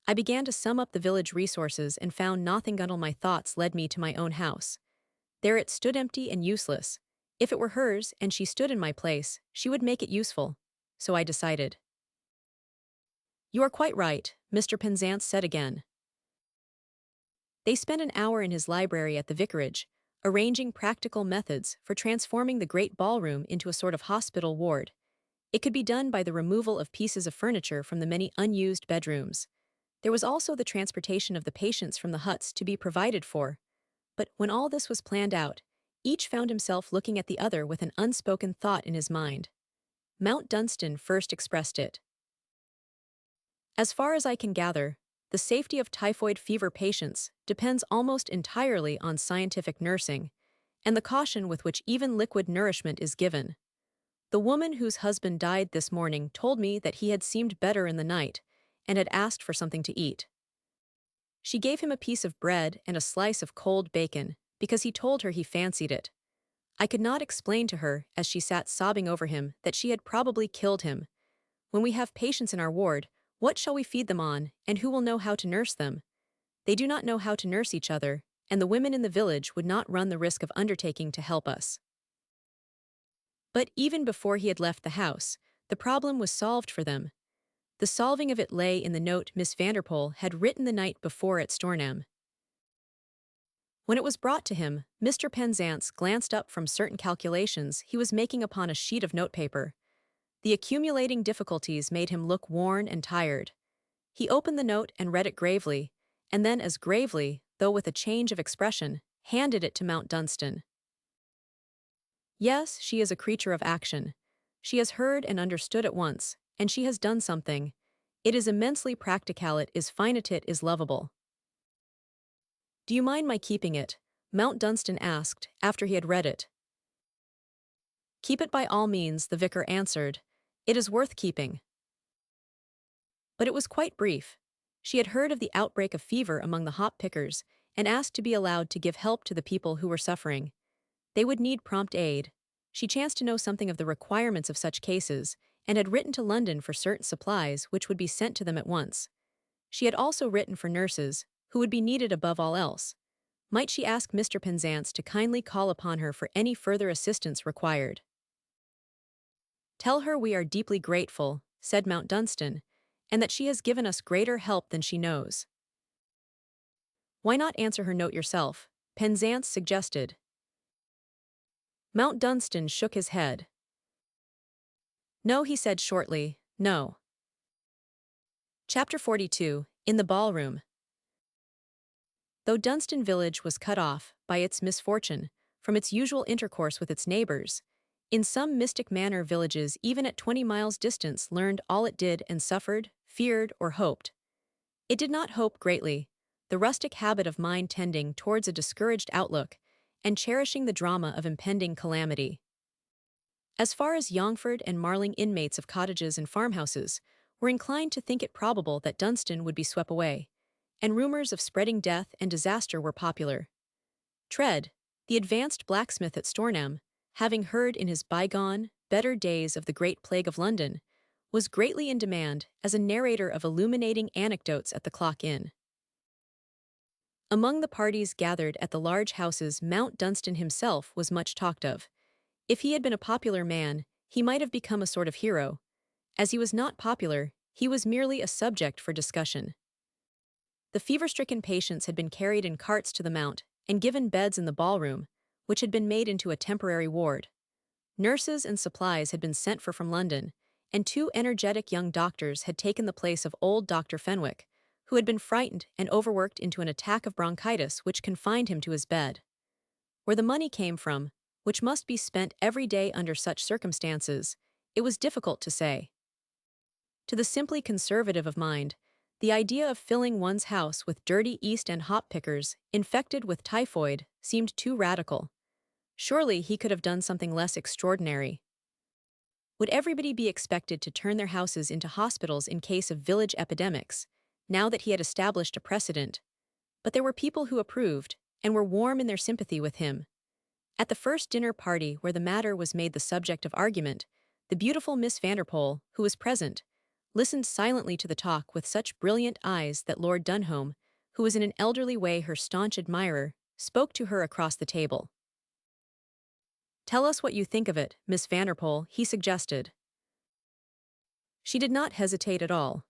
Speaker 1: I began to sum up the village resources and found nothing until my thoughts led me to my own house. There it stood empty and useless. If it were hers and she stood in my place, she would make it useful. So I decided. You are quite right, Mr. Penzance said again. They spent an hour in his library at the vicarage, arranging practical methods for transforming the great ballroom into a sort of hospital ward. It could be done by the removal of pieces of furniture from the many unused bedrooms. There was also the transportation of the patients from the huts to be provided for. But when all this was planned out, each found himself looking at the other with an unspoken thought in his mind. Mount Dunstan first expressed it. As far as I can gather, the safety of typhoid fever patients depends almost entirely on scientific nursing, and the caution with which even liquid nourishment is given. The woman whose husband died this morning told me that he had seemed better in the night, and had asked for something to eat. She gave him a piece of bread and a slice of cold bacon, because he told her he fancied it. I could not explain to her, as she sat sobbing over him, that she had probably killed him. When we have patients in our ward, what shall we feed them on, and who will know how to nurse them? They do not know how to nurse each other, and the women in the village would not run the risk of undertaking to help us. But even before he had left the house, the problem was solved for them. The solving of it lay in the note Miss Vanderpoel had written the night before at Stornham. When it was brought to him, Mr. Penzance glanced up from certain calculations he was making upon a sheet of notepaper. The accumulating difficulties made him look worn and tired. He opened the note and read it gravely, and then as gravely, though with a change of expression, handed it to Mount Dunstan. Yes, she is a creature of action. She has heard and understood at once, and she has done something. It is immensely practical, it is fine, it is lovable. Do you mind my keeping it? Mount Dunstan asked, after he had read it. Keep it by all means, the vicar answered. It is worth keeping. But it was quite brief. She had heard of the outbreak of fever among the hop pickers, and asked to be allowed to give help to the people who were suffering. They would need prompt aid. She chanced to know something of the requirements of such cases, and had written to London for certain supplies which would be sent to them at once. She had also written for nurses, who would be needed above all else. Might she ask Mr. Penzance to kindly call upon her for any further assistance required? Tell her we are deeply grateful, said Mount Dunstan, and that she has given us greater help than she knows. Why not answer her note yourself? Penzance suggested. Mount Dunstan shook his head. No, he said shortly, no. Chapter 42, In the Ballroom. Though Dunstan village was cut off, by its misfortune, from its usual intercourse with its neighbors, in some mystic manner villages even at 20 miles distance learned all it did and suffered, feared, or hoped. It did not hope greatly, the rustic habit of mind tending towards a discouraged outlook, and cherishing the drama of impending calamity. As far as Yongford and Marling inmates of cottages and farmhouses were inclined to think it probable that Dunstan would be swept away, and rumors of spreading death and disaster were popular. Tread, the advanced blacksmith at Stornham, having heard in his bygone, better days of the Great Plague of London, was greatly in demand as a narrator of illuminating anecdotes at the Clock Inn. Among the parties gathered at the large houses, Mount Dunstan himself was much talked of. If he had been a popular man, he might have become a sort of hero. As he was not popular, he was merely a subject for discussion. The fever-stricken patients had been carried in carts to the mount and given beds in the ballroom, which had been made into a temporary ward. Nurses and supplies had been sent for from London, and two energetic young doctors had taken the place of old Dr. Fenwick, who had been frightened and overworked into an attack of bronchitis which confined him to his bed. Where the money came from, which must be spent every day under such circumstances, it was difficult to say. To the simply conservative of mind, the idea of filling one's house with dirty East End hop pickers, infected with typhoid, seemed too radical. Surely he could have done something less extraordinary. Would everybody be expected to turn their houses into hospitals in case of village epidemics, now that he had established a precedent? But there were people who approved, and were warm in their sympathy with him. At the first dinner party where the matter was made the subject of argument, the beautiful Miss Vanderpoel, who was present, listened silently to the talk with such brilliant eyes that Lord Dunholm, who was in an elderly way her staunch admirer, spoke to her across the table. "Tell us what you think of it, Miss Vanderpoel," he suggested. She did not hesitate at all.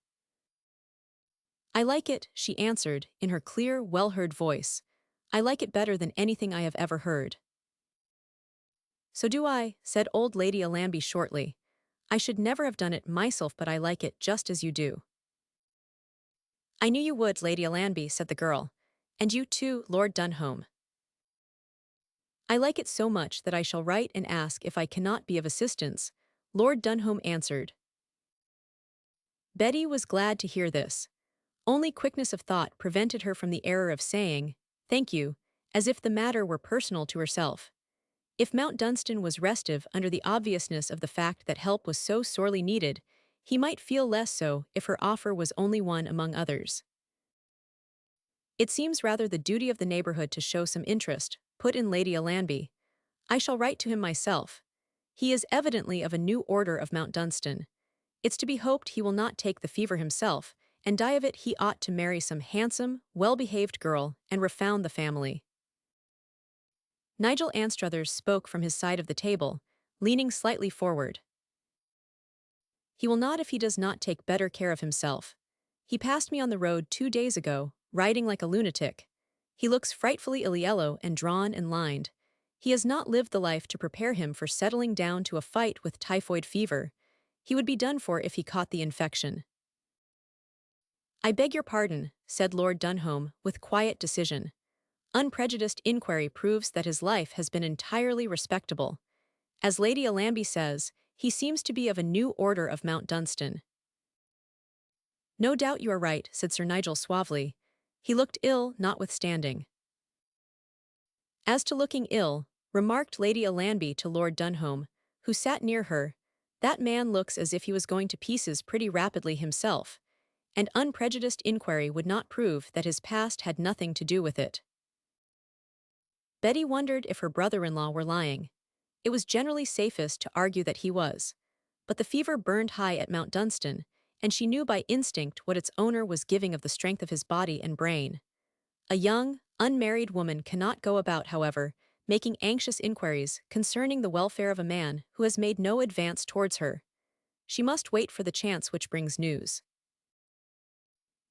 Speaker 1: "I like it," she answered, in her clear, well-heard voice. "I like it better than anything I have ever heard." "So do I," said old Lady Allamby shortly. "I should never have done it myself, but I like it just as you do." "I knew you would, Lady Allamby," said the girl. "And you too, Lord Dunholm." "I like it so much that I shall write and ask if I cannot be of assistance," Lord Dunholm answered. Betty was glad to hear this. Only quickness of thought prevented her from the error of saying, "Thank you," as if the matter were personal to herself. If Mount Dunstan was restive under the obviousness of the fact that help was so sorely needed, he might feel less so if her offer was only one among others. "It seems rather the duty of the neighborhood to show some interest," put in Lady Allamby. "I shall write to him myself. He is evidently of a new order of Mount Dunstan. It's to be hoped he will not take the fever himself, and die of it. He ought to marry some handsome, well-behaved girl and refound the family." Nigel Anstruthers spoke from his side of the table, leaning slightly forward. "He will not if he does not take better care of himself. He passed me on the road 2 days ago, riding like a lunatic. He looks frightfully ill-yellow and drawn and lined. He has not lived the life to prepare him for settling down to a fight with typhoid fever. He would be done for if he caught the infection." "I beg your pardon," said Lord Dunholm, with quiet decision. "Unprejudiced inquiry proves that his life has been entirely respectable. As Lady Allamby says, he seems to be of a new order of Mount Dunstan." "No doubt you are right," said Sir Nigel suavely. "He looked ill, notwithstanding." "As to looking ill," remarked Lady Allamby to Lord Dunholm, who sat near her, "that man looks as if he was going to pieces pretty rapidly himself, and unprejudiced inquiry would not prove that his past had nothing to do with it." Betty wondered if her brother-in-law were lying. It was generally safest to argue that he was. But the fever burned high at Mount Dunstan, and she knew by instinct what its owner was giving of the strength of his body and brain. A young, unmarried woman cannot go about, however, making anxious inquiries concerning the welfare of a man who has made no advance towards her. She must wait for the chance which brings news.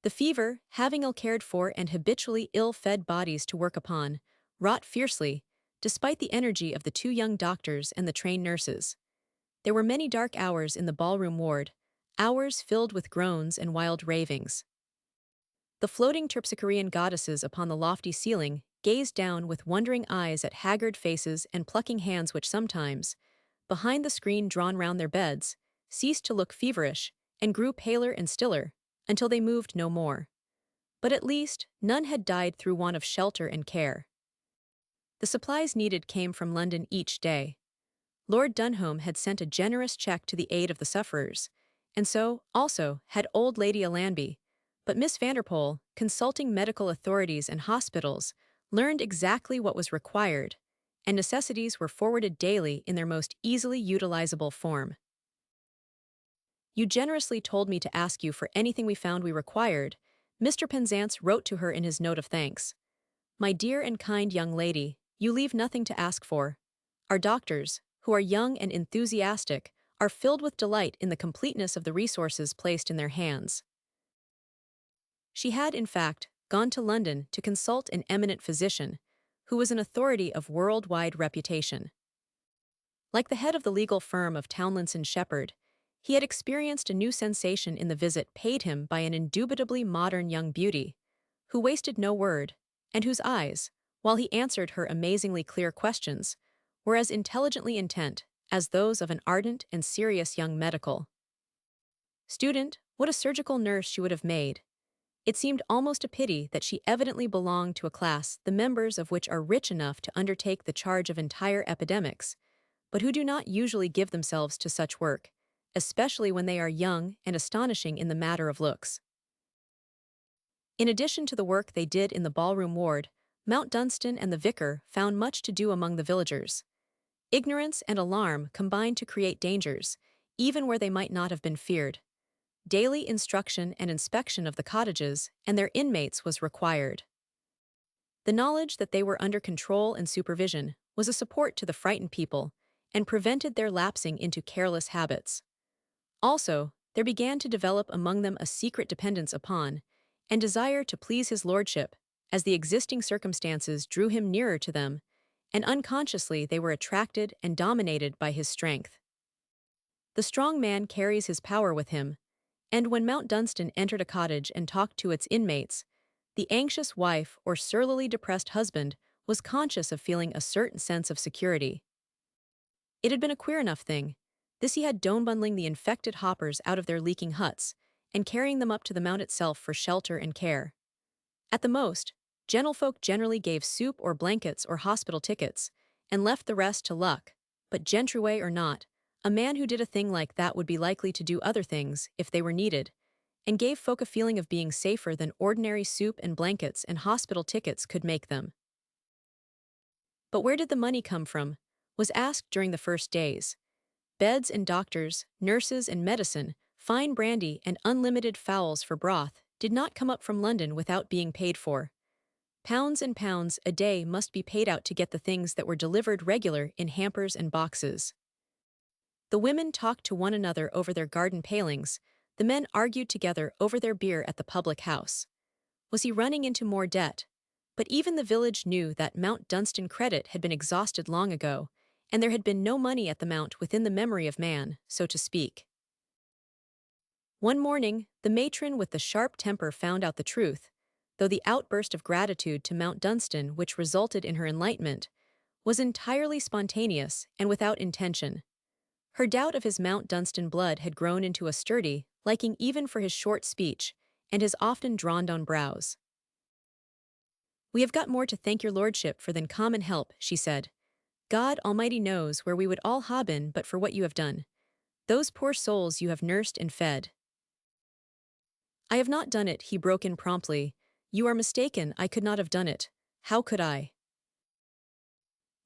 Speaker 1: The fever, having ill-cared for and habitually ill-fed bodies to work upon, wrought fiercely, despite the energy of the 2 young doctors and the trained nurses. There were many dark hours in the ballroom ward, hours filled with groans and wild ravings. The floating Terpsichorean goddesses upon the lofty ceiling gazed down with wondering eyes at haggard faces and plucking hands which sometimes, behind the screen drawn round their beds, ceased to look feverish and grew paler and stiller, until they moved no more. But at least, none had died through want of shelter and care. The supplies needed came from London each day. Lord Dunholm had sent a generous cheque to the aid of the sufferers, and so, also, had old Lady Allamby, but Miss Vanderpoel, consulting medical authorities and hospitals, learned exactly what was required, and necessities were forwarded daily in their most easily utilizable form. "You generously told me to ask you for anything we found we required," Mr. Penzance wrote to her in his note of thanks. "My dear and kind young lady, you leave nothing to ask for. Our doctors, who are young and enthusiastic, are filled with delight in the completeness of the resources placed in their hands. She had, in fact, gone to London to consult an eminent physician, who was an authority of worldwide reputation. Like the head of the legal firm of Townlinson Shepherd, he had experienced a new sensation in the visit paid him by an indubitably modern young beauty, who wasted no word, and whose eyes, while he answered her amazingly clear questions, were as intelligently intent as those of an ardent and serious young medical student. What a surgical nurse she would have made! It seemed almost a pity that she evidently belonged to a class the members of which are rich enough to undertake the charge of entire epidemics, but who do not usually give themselves to such work, especially when they are young and astonishing in the matter of looks. In addition to the work they did in the ballroom ward, Mount Dunstan and the vicar found much to do among the villagers. Ignorance and alarm combined to create dangers, even where they might not have been feared. Daily instruction and inspection of the cottages and their inmates was required. The knowledge that they were under control and supervision was a support to the frightened people and prevented their lapsing into careless habits. Also, there began to develop among them a secret dependence upon and desire to please his lordship, as the existing circumstances drew him nearer to them, and unconsciously they were attracted and dominated by his strength. The strong man carries his power with him, and when Mount Dunstan entered a cottage and talked to its inmates, the anxious wife or surlily depressed husband was conscious of feeling a certain sense of security. It had been a queer enough thing. This he had done, bundling the infected hoppers out of their leaking huts and carrying them up to the mount itself for shelter and care. At the most, gentlefolk generally gave soup or blankets or hospital tickets and left the rest to luck, but gentry or not, a man who did a thing like that would be likely to do other things if they were needed, and gave folk a feeling of being safer than ordinary soup and blankets and hospital tickets could make them. But where did the money come from? Was asked during the first days. Beds and doctors, nurses and medicine, fine brandy and unlimited fowls for broth did not come up from London without being paid for. Pounds and pounds a day must be paid out to get the things that were delivered regular in hampers and boxes. The women talked to one another over their garden palings, the men argued together over their beer at the public house. Was he running into more debt? But even the village knew that Mount Dunstan credit had been exhausted long ago, and there had been no money at the Mount within the memory of man, so to speak. One morning, the matron with the sharp temper found out the truth, though the outburst of gratitude to Mount Dunstan which resulted in her enlightenment was entirely spontaneous and without intention. Her doubt of his Mount Dunstan blood had grown into a sturdy liking even for his short speech and his often drawn-down brows. "We have got more to thank your lordship for than common help," she said. "God Almighty knows where we would all ha been but for what you have done. Those poor souls you have nursed and fed." "I have not done it," he broke in promptly. "You are mistaken, I could not have done it. How could I?"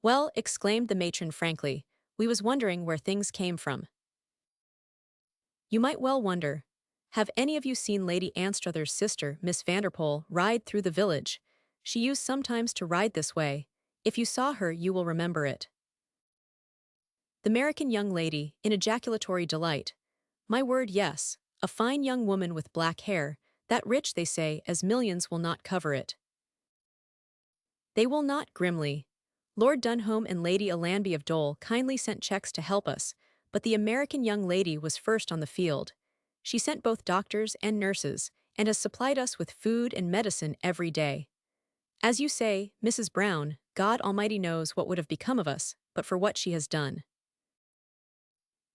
Speaker 1: "Well," exclaimed the matron frankly, "we was wondering where things came from." "You might well wonder. Have any of you seen Lady Anstruther's sister, Miss Vanderpool, ride through the village? She used sometimes to ride this way. If you saw her, you will remember it." The American young lady, in ejaculatory delight. "My word, yes. A fine young woman with black hair, that rich, they say, as millions will not cover it." "They will not," grimly. "Lord Dunholm and Lady Allanby of Dole kindly sent checks to help us, but the American young lady was first on the field. She sent both doctors and nurses, and has supplied us with food and medicine every day. As you say, Mrs. Brown, God Almighty knows what would have become of us, but for what she has done."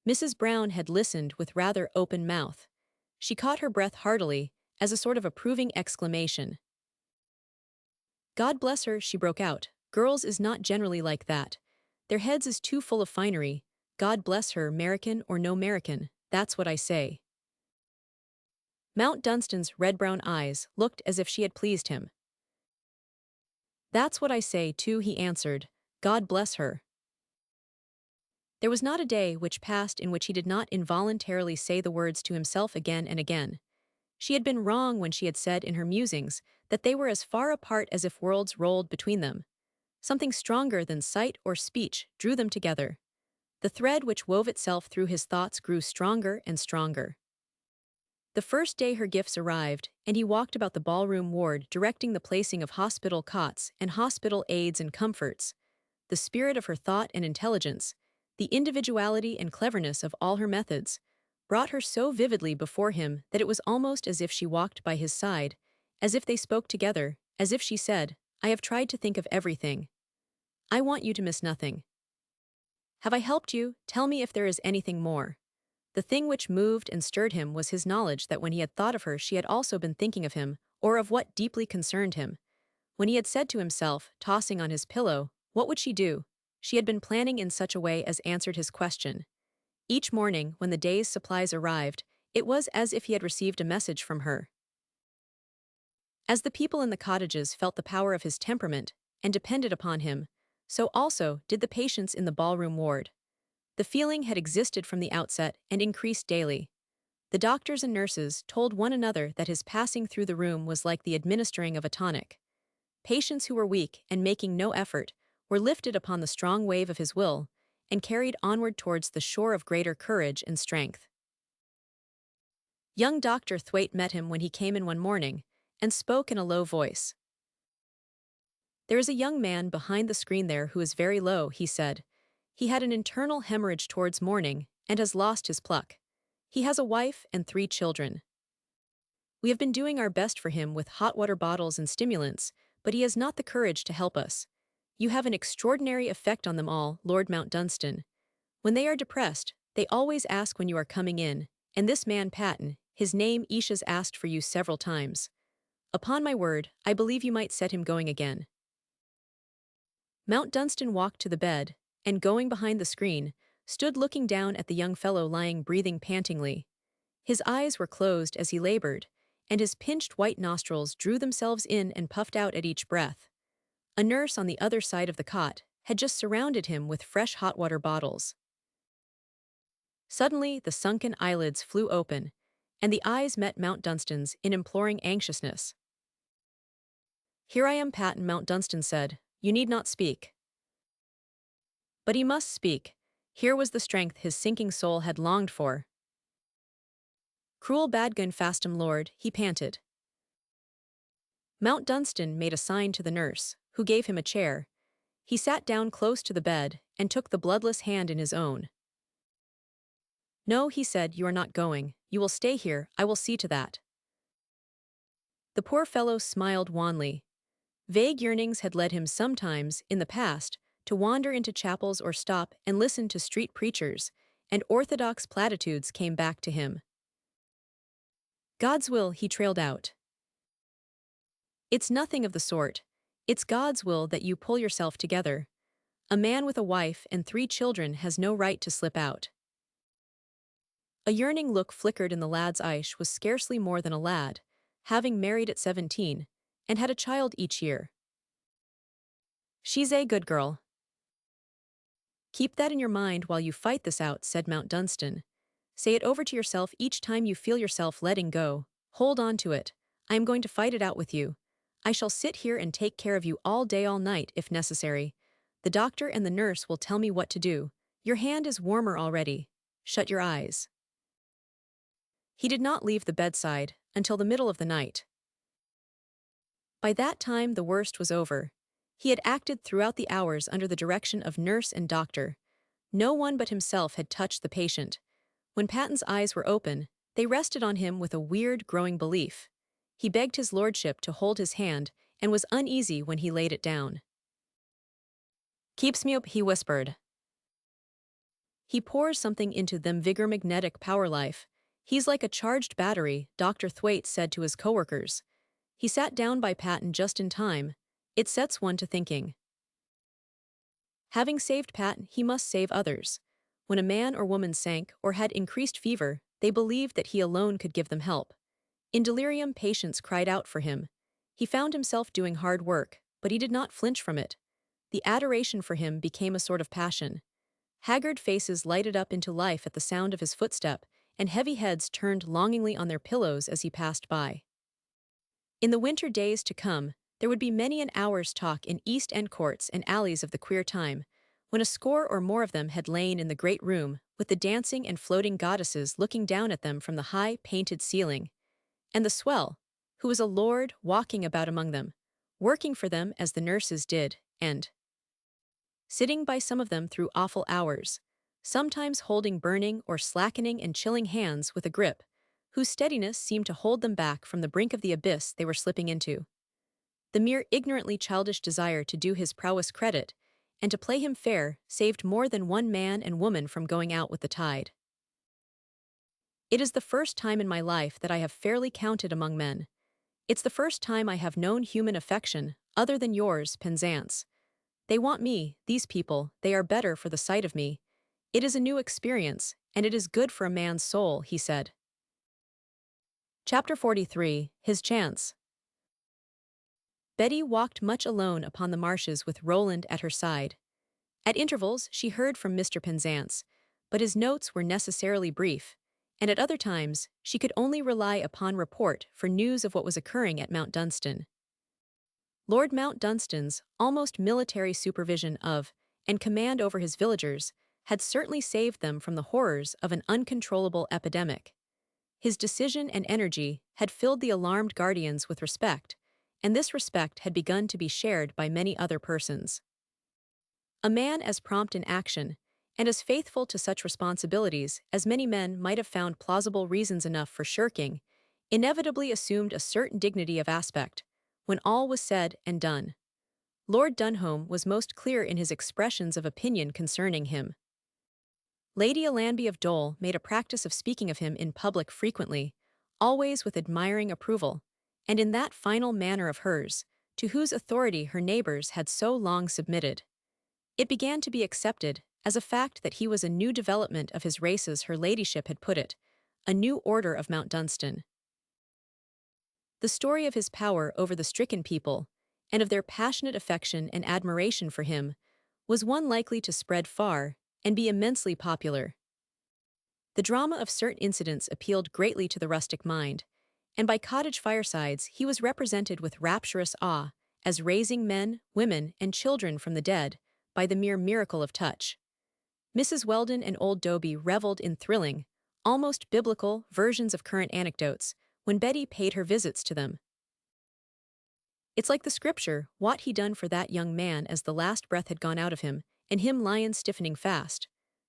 Speaker 1: Mrs. Brown had listened with rather open mouth. She caught her breath heartily, as a sort of approving exclamation. "God bless her," she broke out. "Girls is not generally like that. Their heads is too full of finery. God bless her, 'Merican or no 'Merican, that's what I say." Mount Dunstan's red-brown eyes looked as if she had pleased him. "That's what I say, too," he answered. "God bless her." There was not a day which passed in which he did not involuntarily say the words to himself again and again. She had been wrong when she had said in her musings that they were as far apart as if worlds rolled between them. Something stronger than sight or speech drew them together. The thread which wove itself through his thoughts grew stronger and stronger. The first day her gifts arrived, and he walked about the ballroom ward directing the placing of hospital cots and hospital aids and comforts. The spirit of her thought and intelligence, the individuality and cleverness of all her methods, brought her so vividly before him that it was almost as if she walked by his side, as if they spoke together, as if she said, "I have tried to think of everything. I want you to miss nothing. Have I helped you? Tell me if there is anything more." The thing which moved and stirred him was his knowledge that when he had thought of her she had also been thinking of him, or of what deeply concerned him. When he had said to himself, tossing on his pillow, what would she do? She had been planning in such a way as answered his question. Each morning, when the day's supplies arrived, it was as if he had received a message from her. As the people in the cottages felt the power of his temperament and depended upon him, so also did the patients in the ballroom ward. The feeling had existed from the outset and increased daily. The doctors and nurses told one another that his passing through the room was like the administering of a tonic. Patients who were weak and making no effort were lifted upon the strong wave of his will and carried onward towards the shore of greater courage and strength. Young Dr. Thwaite met him when he came in one morning and spoke in a low voice. "There is a young man behind the screen there who is very low," he said. "He had an internal hemorrhage towards morning and has lost his pluck. He has a wife and 3 children. We have been doing our best for him with hot water bottles and stimulants, but he has not the courage to help us. You have an extraordinary effect on them all, Lord Mount Dunstan. When they are depressed, they always ask when you are coming in, and this man Patton, his name Isha's asked for you several times. Upon my word, I believe you might set him going again." Mount Dunstan walked to the bed, and going behind the screen, stood looking down at the young fellow lying breathing pantingly. His eyes were closed as he labored, and his pinched white nostrils drew themselves in and puffed out at each breath. A nurse on the other side of the cot had just surrounded him with fresh hot water bottles. Suddenly, the sunken eyelids flew open, and the eyes met Mount Dunstan's in imploring anxiousness. "Here I am, Patton," Mount Dunstan said. "You need not speak." But he must speak. Here was the strength his sinking soul had longed for. "Cruel Badgun fastum lord," he panted. Mount Dunstan made a sign to the nurse, who gave him a chair. He sat down close to the bed and took the bloodless hand in his own. "No," he said, "you are not going. You will stay here, I will see to that." The poor fellow smiled wanly. Vague yearnings had led him sometimes, in the past, to wander into chapels or stop and listen to street preachers, and orthodox platitudes came back to him. "God's will," he trailed out. "It's nothing of the sort. It's God's will that you pull yourself together. A man with a wife and 3 children has no right to slip out." A yearning look flickered in the lad's eyes. Was scarcely more than a lad, having married at 17, and had a child each year. "She's a good girl." "Keep that in your mind while you fight this out," said Mount Dunstan. "Say it over to yourself each time you feel yourself letting go. Hold on to it. I am going to fight it out with you. I shall sit here and take care of you all day all night, if necessary. The doctor and the nurse will tell me what to do. Your hand is warmer already. Shut your eyes." He did not leave the bedside until the middle of the night. By that time the worst was over. He had acted throughout the hours under the direction of nurse and doctor. No one but himself had touched the patient. When Patton's eyes were open, they rested on him with a weird, growing belief. He begged his lordship to hold his hand and was uneasy when he laid it down. "Keeps me up," he whispered. "He pours something into them vigor magnetic power life. He's like a charged battery," Dr. Thwaite said to his coworkers. He sat down by Patton just in time. It sets one to thinking. Having saved Patton, he must save others. When a man or woman sank or had increased fever, they believed that he alone could give them help. In delirium, patients cried out for him. He found himself doing hard work, but he did not flinch from it. The adoration for him became a sort of passion. Haggard faces lighted up into life at the sound of his footstep, and heavy heads turned longingly on their pillows as he passed by. In the winter days to come, there would be many an hour's talk in East End courts and alleys of the queer time, when a score or more of them had lain in the great room, with the dancing and floating goddesses looking down at them from the high, painted ceiling, and the swell, who was a lord walking about among them, working for them as the nurses did, and sitting by some of them through awful hours, sometimes holding burning or slackening and chilling hands with a grip, whose steadiness seemed to hold them back from the brink of the abyss they were slipping into. The mere ignorantly childish desire to do his prowess credit, and to play him fair, saved more than one man and woman from going out with the tide. It is the first time in my life that I have fairly counted among men. It's the first time I have known human affection, other than yours, Penzance. They want me, these people, they are better for the sight of me. It is a new experience, and it is good for a man's soul, he said. Chapter 43, His Chance. Betty walked much alone upon the marshes with Roland at her side. At intervals she heard from Mr. Penzance, but his notes were necessarily brief, and at other times she could only rely upon report for news of what was occurring at Mount Dunstan. Lord Mount Dunstan's almost military supervision of, and command over his villagers, had certainly saved them from the horrors of an uncontrollable epidemic. His decision and energy had filled the alarmed guardians with respect, and this respect had begun to be shared by many other persons. A man as prompt in action, and as faithful to such responsibilities as many men might have found plausible reasons enough for shirking, inevitably assumed a certain dignity of aspect, when all was said and done. Lord Dunholm was most clear in his expressions of opinion concerning him. Lady Alanby of Dole made a practice of speaking of him in public frequently, always with admiring approval, and in that final manner of hers, to whose authority her neighbours had so long submitted. It began to be accepted, as a fact that he was a new development of his race as her ladyship had put it, a new order of Mount Dunstan. The story of his power over the stricken people, and of their passionate affection and admiration for him, was one likely to spread far and be immensely popular. The drama of certain incidents appealed greatly to the rustic mind, and by cottage firesides he was represented with rapturous awe, as raising men, women, and children from the dead, by the mere miracle of touch. Mrs. Weldon and old Doby reveled in thrilling, almost biblical, versions of current anecdotes, when Betty paid her visits to them. It's like the scripture, what he done for that young man as the last breath had gone out of him, and him lyin' stiffening fast.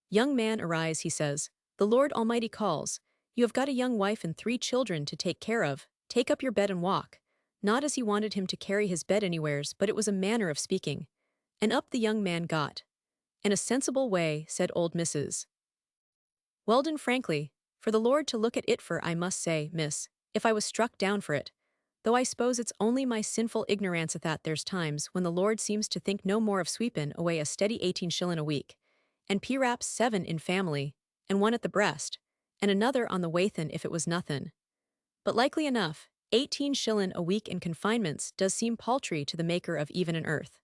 Speaker 1: Young man, arise, he says, the Lord Almighty calls, you have got a young wife and 3 children to take care of, take up your bed and walk. Not as he wanted him to carry his bed anywheres, but it was a manner of speaking. And up the young man got. In a sensible way, said old Mrs. Weldon frankly, for the Lord to look at it for I must say, miss, if I was struck down for it, though I suppose it's only my sinful ignorance at that there's times when the Lord seems to think no more of sweepin' away a steady 18 shillin' a week, and perhaps 7 in family, and 1 at the breast, and another on the waithin if it was nothin'. But likely enough, 18 shillin' a week in confinements does seem paltry to the maker of even and earth.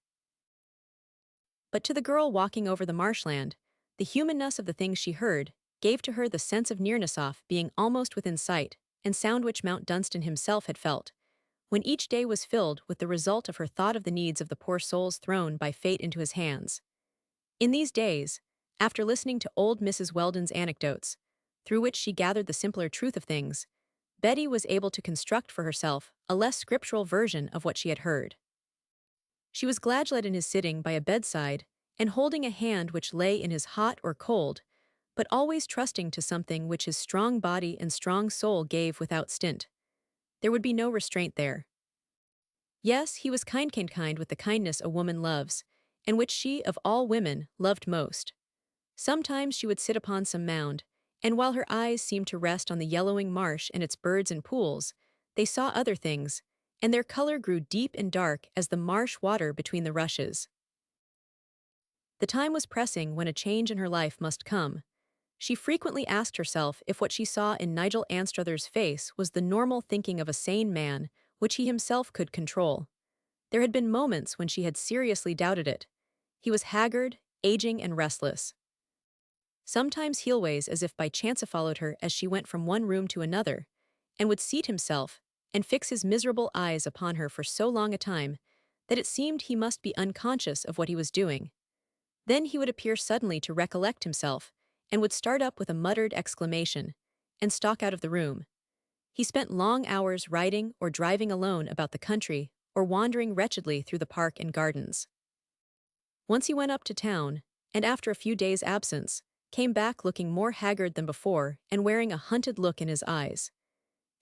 Speaker 1: But to the girl walking over the marshland, the humanness of the things she heard gave to her the sense of nearness of being almost within sight and sound which Mount Dunstan himself had felt, when each day was filled with the result of her thought of the needs of the poor souls thrown by fate into his hands. In these days, after listening to old Mrs. Weldon's anecdotes, through which she gathered the simpler truth of things, Betty was able to construct for herself a less scriptural version of what she had heard. She was glad in his sitting by a bedside and holding a hand which lay in his hot or cold, but always trusting to something which his strong body and strong soul gave without stint. There would be no restraint there. Yes, he was kind with the kindness a woman loves, and which she, of all women, loved most. Sometimes she would sit upon some mound, and while her eyes seemed to rest on the yellowing marsh and its birds and pools, they saw other things, and their color grew deep and dark as the marsh water between the rushes. The time was pressing when a change in her life must come. She frequently asked herself if what she saw in Nigel Anstruther's face was the normal thinking of a sane man, which he himself could control. There had been moments when she had seriously doubted it. He was haggard, aging, and restless. Sometimes heelways as if by chance followed her as she went from one room to another, and would seat himself and fix his miserable eyes upon her for so long a time that it seemed he must be unconscious of what he was doing. Then he would appear suddenly to recollect himself, and would start up with a muttered exclamation, and stalk out of the room. He spent long hours riding or driving alone about the country, or wandering wretchedly through the park and gardens. Once he went up to town, and after a few days' absence, came back looking more haggard than before and wearing a hunted look in his eyes.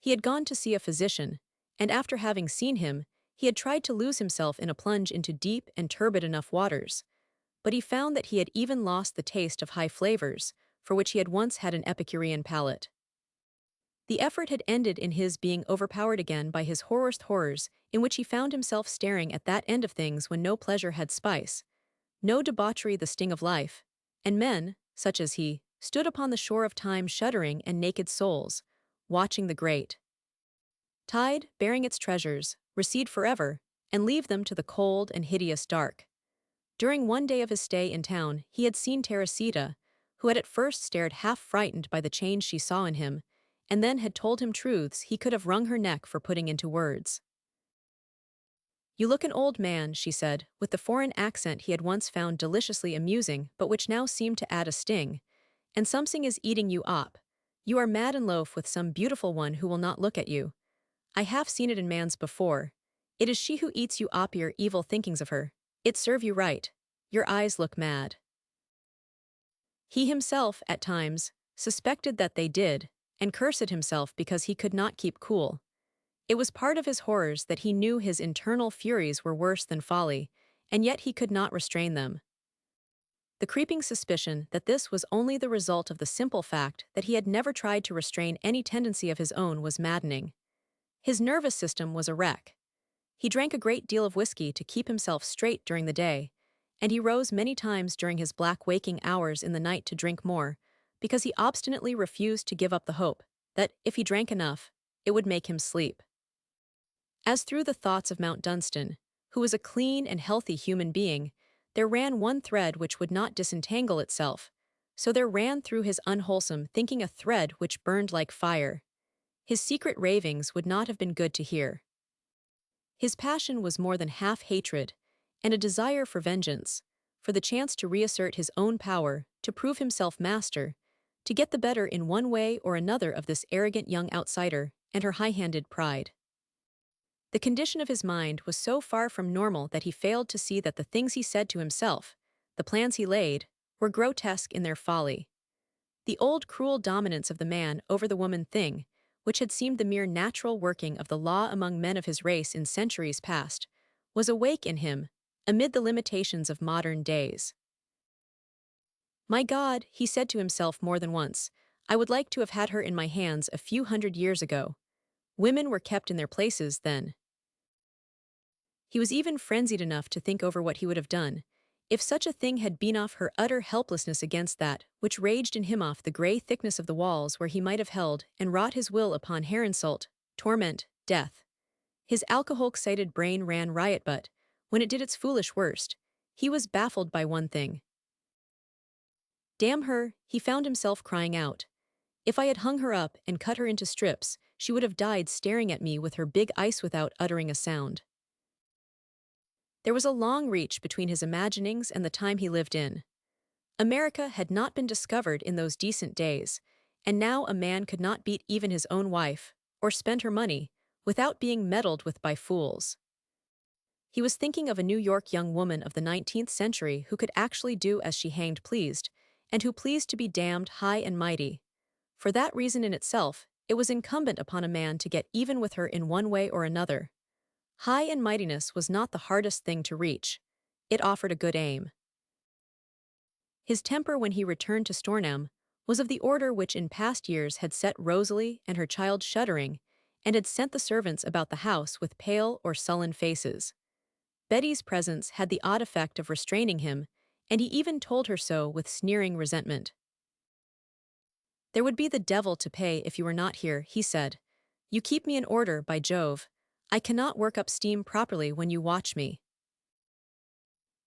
Speaker 1: He had gone to see a physician, and after having seen him, he had tried to lose himself in a plunge into deep and turbid enough waters, but he found that he had even lost the taste of high flavors, for which he had once had an Epicurean palate. The effort had ended in his being overpowered again by his horrorst horrors, in which he found himself staring at that end of things when no pleasure had spice, no debauchery the sting of life, and men, such as he, stood upon the shore of time shuddering and naked souls, watching the great tide, bearing its treasures, recede forever, and leave them to the cold and hideous dark. During one day of his stay in town, he had seen Teresita, who had at first stared half frightened by the change she saw in him, and then had told him truths he could have wrung her neck for putting into words. "You look an old man," she said, with the foreign accent he had once found deliciously amusing but which now seemed to add a sting, "and something is eating you up. You are mad and loaf with some beautiful one who will not look at you. I have seen it in man's before. It is she who eats you up your evil thinkings of her. It serve you right. Your eyes look mad." He himself, at times, suspected that they did, and cursed himself because he could not keep cool. It was part of his horrors that he knew his internal furies were worse than folly, and yet he could not restrain them. The creeping suspicion that this was only the result of the simple fact that he had never tried to restrain any tendency of his own was maddening. His nervous system was a wreck. He drank a great deal of whiskey to keep himself straight during the day, and he rose many times during his black waking hours in the night to drink more, because he obstinately refused to give up the hope that, if he drank enough, it would make him sleep. As through the thoughts of Mount Dunstan, who was a clean and healthy human being, there ran one thread which would not disentangle itself, so there ran through his unwholesome thinking a thread which burned like fire. His secret ravings would not have been good to hear. His passion was more than half hatred, and a desire for vengeance, for the chance to reassert his own power, to prove himself master, to get the better in one way or another of this arrogant young outsider and her high-handed pride. The condition of his mind was so far from normal that he failed to see that the things he said to himself, the plans he laid, were grotesque in their folly. The old cruel dominance of the man over the woman thing, which had seemed the mere natural working of the law among men of his race in centuries past, was awake in him, amid the limitations of modern days. "My God," he said to himself more than once, "I would like to have had her in my hands a few 100 years ago. Women were kept in their places then." He was even frenzied enough to think over what he would have done, if such a thing had been off her utter helplessness against that which raged in him off the grey thickness of the walls where he might have held and wrought his will upon hair insult, torment, death. His alcohol-excited brain ran riot, but, when it did its foolish worst, he was baffled by one thing. "Damn her," he found himself crying out. "If I had hung her up and cut her into strips, she would have died staring at me with her big eyes without uttering a sound." There was a long reach between his imaginings and the time he lived in. America had not been discovered in those decent days, and now a man could not beat even his own wife, or spend her money, without being meddled with by fools. He was thinking of a New York young woman of the 19th century who could actually do as she hanged pleased, and who pleased to be damned high and mighty. For that reason in itself, it was incumbent upon a man to get even with her in one way or another. High and mightiness was not the hardest thing to reach. It offered a good aim. His temper when he returned to Stornham was of the order which in past years had set Rosalie and her child shuddering, and had sent the servants about the house with pale or sullen faces. Betty's presence had the odd effect of restraining him, and he even told her so with sneering resentment. "There would be the devil to pay if you were not here," he said. "You keep me in order, by Jove. I cannot work up steam properly when you watch me."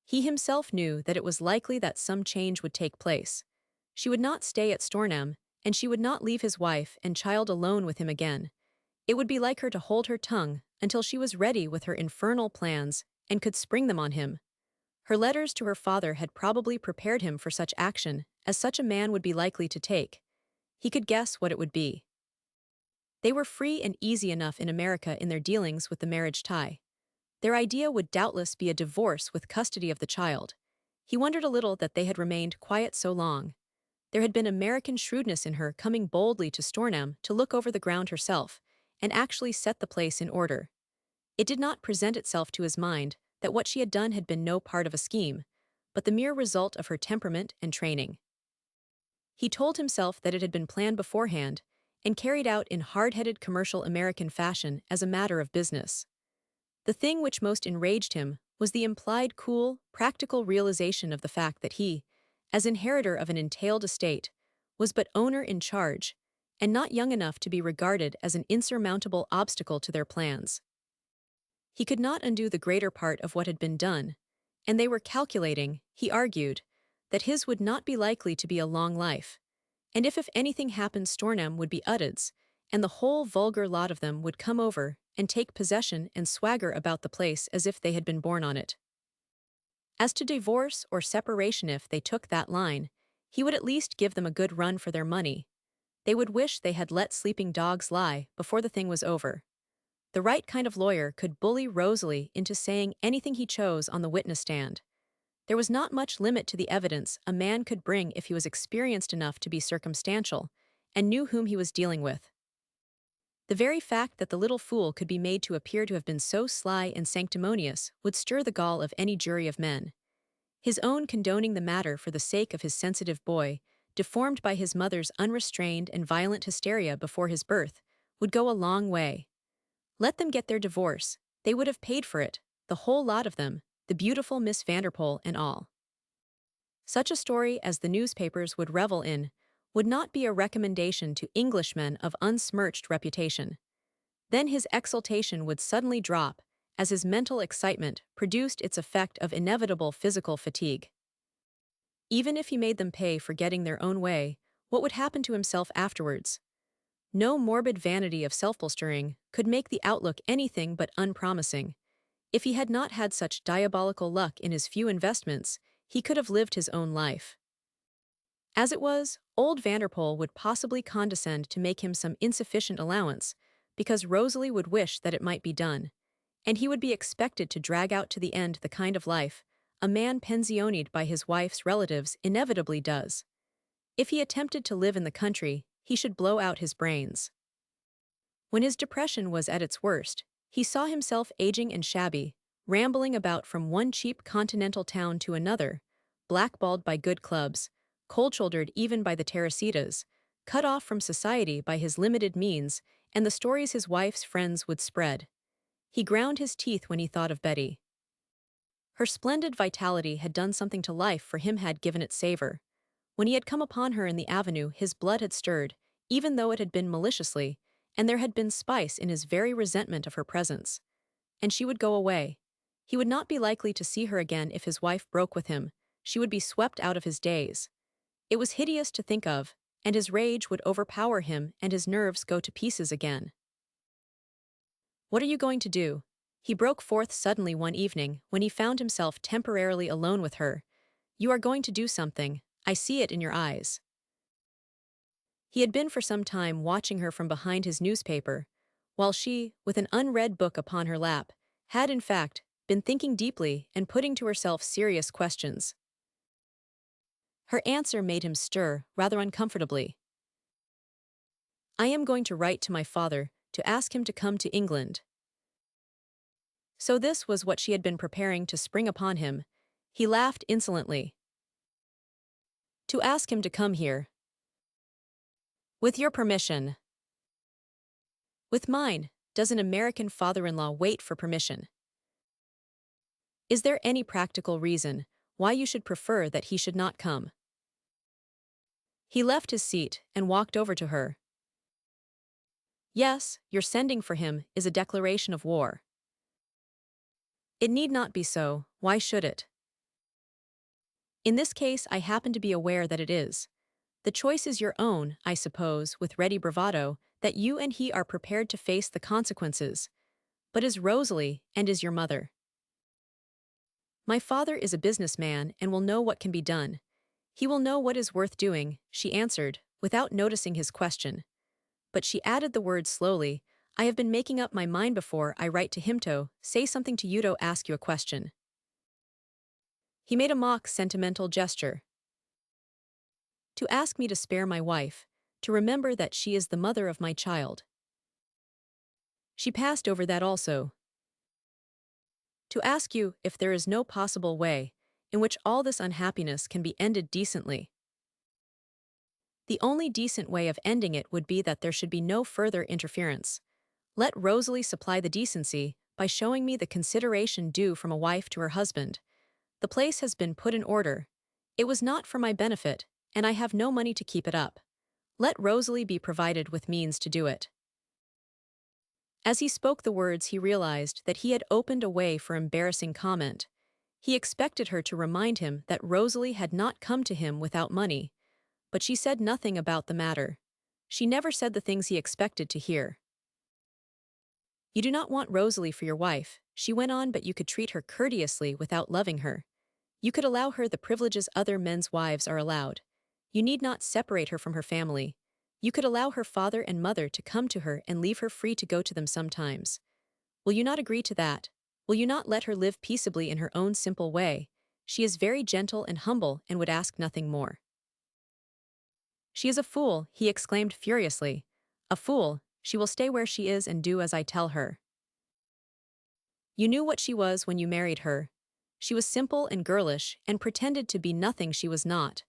Speaker 1: He himself knew that it was likely that some change would take place. She would not stay at Stornham, and she would not leave his wife and child alone with him again. It would be like her to hold her tongue until she was ready with her infernal plans and could spring them on him. Her letters to her father had probably prepared him for such action as such a man would be likely to take. He could guess what it would be. They were free and easy enough in America in their dealings with the marriage tie. Their idea would doubtless be a divorce with custody of the child. He wondered a little that they had remained quiet so long. There had been American shrewdness in her coming boldly to Stornham to look over the ground herself, and actually set the place in order. It did not present itself to his mind that what she had done had been no part of a scheme, but the mere result of her temperament and training. He told himself that it had been planned beforehand and carried out in hard-headed commercial American fashion as a matter of business. The thing which most enraged him was the implied cool, practical realization of the fact that he, as inheritor of an entailed estate, was but owner in charge, and not young enough to be regarded as an insurmountable obstacle to their plans. He could not undo the greater part of what had been done, and they were calculating, he argued, that his would not be likely to be a long life, and if anything happened Stornham would be Udded's, and the whole vulgar lot of them would come over and take possession and swagger about the place as if they had been born on it. As to divorce or separation, if they took that line, he would at least give them a good run for their money. They would wish they had let sleeping dogs lie before the thing was over. The right kind of lawyer could bully Rosalie into saying anything he chose on the witness stand. There was not much limit to the evidence a man could bring if he was experienced enough to be circumstantial and knew whom he was dealing with. The very fact that the little fool could be made to appear to have been so sly and sanctimonious would stir the gall of any jury of men. His own condoning the matter for the sake of his sensitive boy, deformed by his mother's unrestrained and violent hysteria before his birth, would go a long way. Let them get their divorce, they would have paid for it, the whole lot of them, the beautiful Miss Vanderpool and all. Such a story as the newspapers would revel in would not be a recommendation to Englishmen of unsmirched reputation. Then his exultation would suddenly drop, as his mental excitement produced its effect of inevitable physical fatigue. Even if he made them pay for getting their own way, what would happen to himself afterwards? No morbid vanity of self-bolstering could make the outlook anything but unpromising. If he had not had such diabolical luck in his few investments, he could have lived his own life. As it was, old Vanderpool would possibly condescend to make him some insufficient allowance, because Rosalie would wish that it might be done, and he would be expected to drag out to the end the kind of life a man pensioned by his wife's relatives inevitably does. If he attempted to live in the country, he should blow out his brains. When his depression was at its worst, he saw himself aging and shabby, rambling about from one cheap continental town to another, blackballed by good clubs, cold-shouldered even by the Teresitas, cut off from society by his limited means and the stories his wife's friends would spread. He ground his teeth when he thought of Betty. Her splendid vitality had done something to life for him, had given it savor. When he had come upon her in the avenue, his blood had stirred, even though it had been maliciously, and there had been spice in his very resentment of her presence. And she would go away. He would not be likely to see her again if his wife broke with him. She would be swept out of his days. It was hideous to think of, and his rage would overpower him and his nerves go to pieces again. "What are you going to do?" he broke forth suddenly one evening when he found himself temporarily alone with her. "You are going to do something, I see it in your eyes." He had been for some time watching her from behind his newspaper, while she, with an unread book upon her lap, had in fact been thinking deeply and putting to herself serious questions. Her answer made him stir rather uncomfortably. "I am going to write to my father to ask him to come to England." So this was what she had been preparing to spring upon him. He laughed insolently. "To ask him to come here." "With your permission." "With mine. Does an American father-in-law wait for permission? Is there any practical reason why you should prefer that he should not come?" He left his seat and walked over to her. "Yes, your sending for him is a declaration of war." "It need not be so, why should it?" "In this case I happen to be aware that it is. The choice is your own, I suppose, with ready bravado, that you and he are prepared to face the consequences. But is Rosalie, and is your mother?" My father is a businessman and will know what can be done. He will know what is worth doing, she answered, without noticing his question. But she added the words slowly. I have been making up my mind before I write to him to say something to you to ask you a question. He made a mock sentimental gesture. To ask me to spare my wife, to remember that she is the mother of my child. She passed over that also. To ask you if there is no possible way in which all this unhappiness can be ended decently. The only decent way of ending it would be that there should be no further interference. Let Rosalie supply the decency by showing me the consideration due from a wife to her husband. The place has been put in order. It was not for my benefit, and I have no money to keep it up. Let Rosalie be provided with means to do it. As he spoke the words, he realized that he had opened a way for embarrassing comment. He expected her to remind him that Rosalie had not come to him without money, but she said nothing about the matter. She never said the things he expected to hear. You do not want Rosalie for your wife, she went on, but you could treat her courteously without loving her. You could allow her the privileges other men's wives are allowed. You need not separate her from her family. You could allow her father and mother to come to her and leave her free to go to them sometimes. Will you not agree to that? Will you not let her live peaceably in her own simple way? She is very gentle and humble and would ask nothing more. She is a fool, he exclaimed furiously. A fool, she will stay where she is and do as I tell her. You knew what she was when you married her. She was simple and girlish and pretended to be nothing she was not.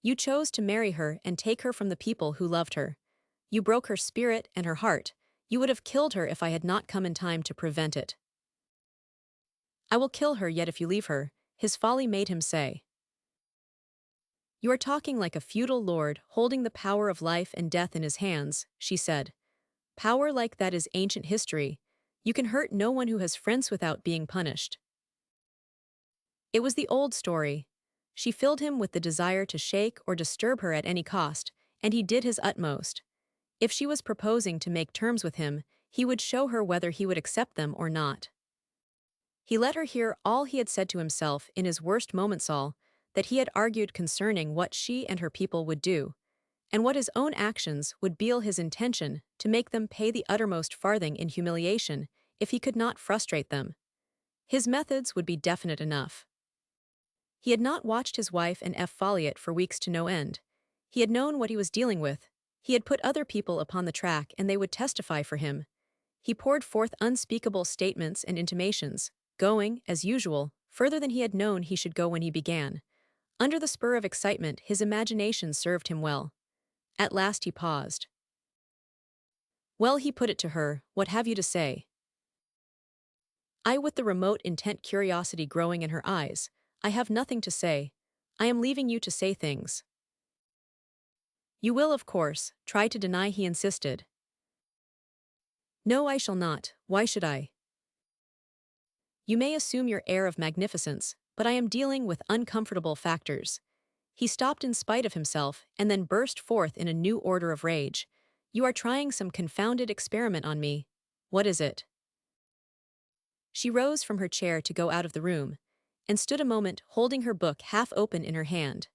Speaker 1: You chose to marry her and take her from the people who loved her. You broke her spirit and her heart. You would have killed her if I had not come in time to prevent it. I will kill her yet if you leave her, his folly made him say. You are talking like a feudal lord holding the power of life and death in his hands, she said. Power like that is ancient history. You can hurt no one who has friends without being punished. It was the old story. She filled him with the desire to shake or disturb her at any cost, and he did his utmost. If she was proposing to make terms with him, he would show her whether he would accept them or not. He let her hear all he had said to himself in his worst moments, all that he had argued concerning what she and her people would do, and what his own actions would belie his intention to make them pay the uttermost farthing in humiliation if he could not frustrate them. His methods would be definite enough. He had not watched his wife and F. Folliot for weeks to no end. He had known what he was dealing with. He had put other people upon the track and they would testify for him. He poured forth unspeakable statements and intimations, going, as usual, further than he had known he should go when he began. Under the spur of excitement, his imagination served him well. At last he paused. Well, he put it to her, what have you to say? I, with the remote intent curiosity growing in her eyes, I have nothing to say. I am leaving you to say things. You will, of course, try to deny, he insisted. No, I shall not. Why should I? You may assume your air of magnificence, but I am dealing with uncomfortable factors. He stopped in spite of himself and then burst forth in a new order of rage. You are trying some confounded experiment on me. What is it? She rose from her chair to go out of the room, and stood a moment holding her book half open in her hand.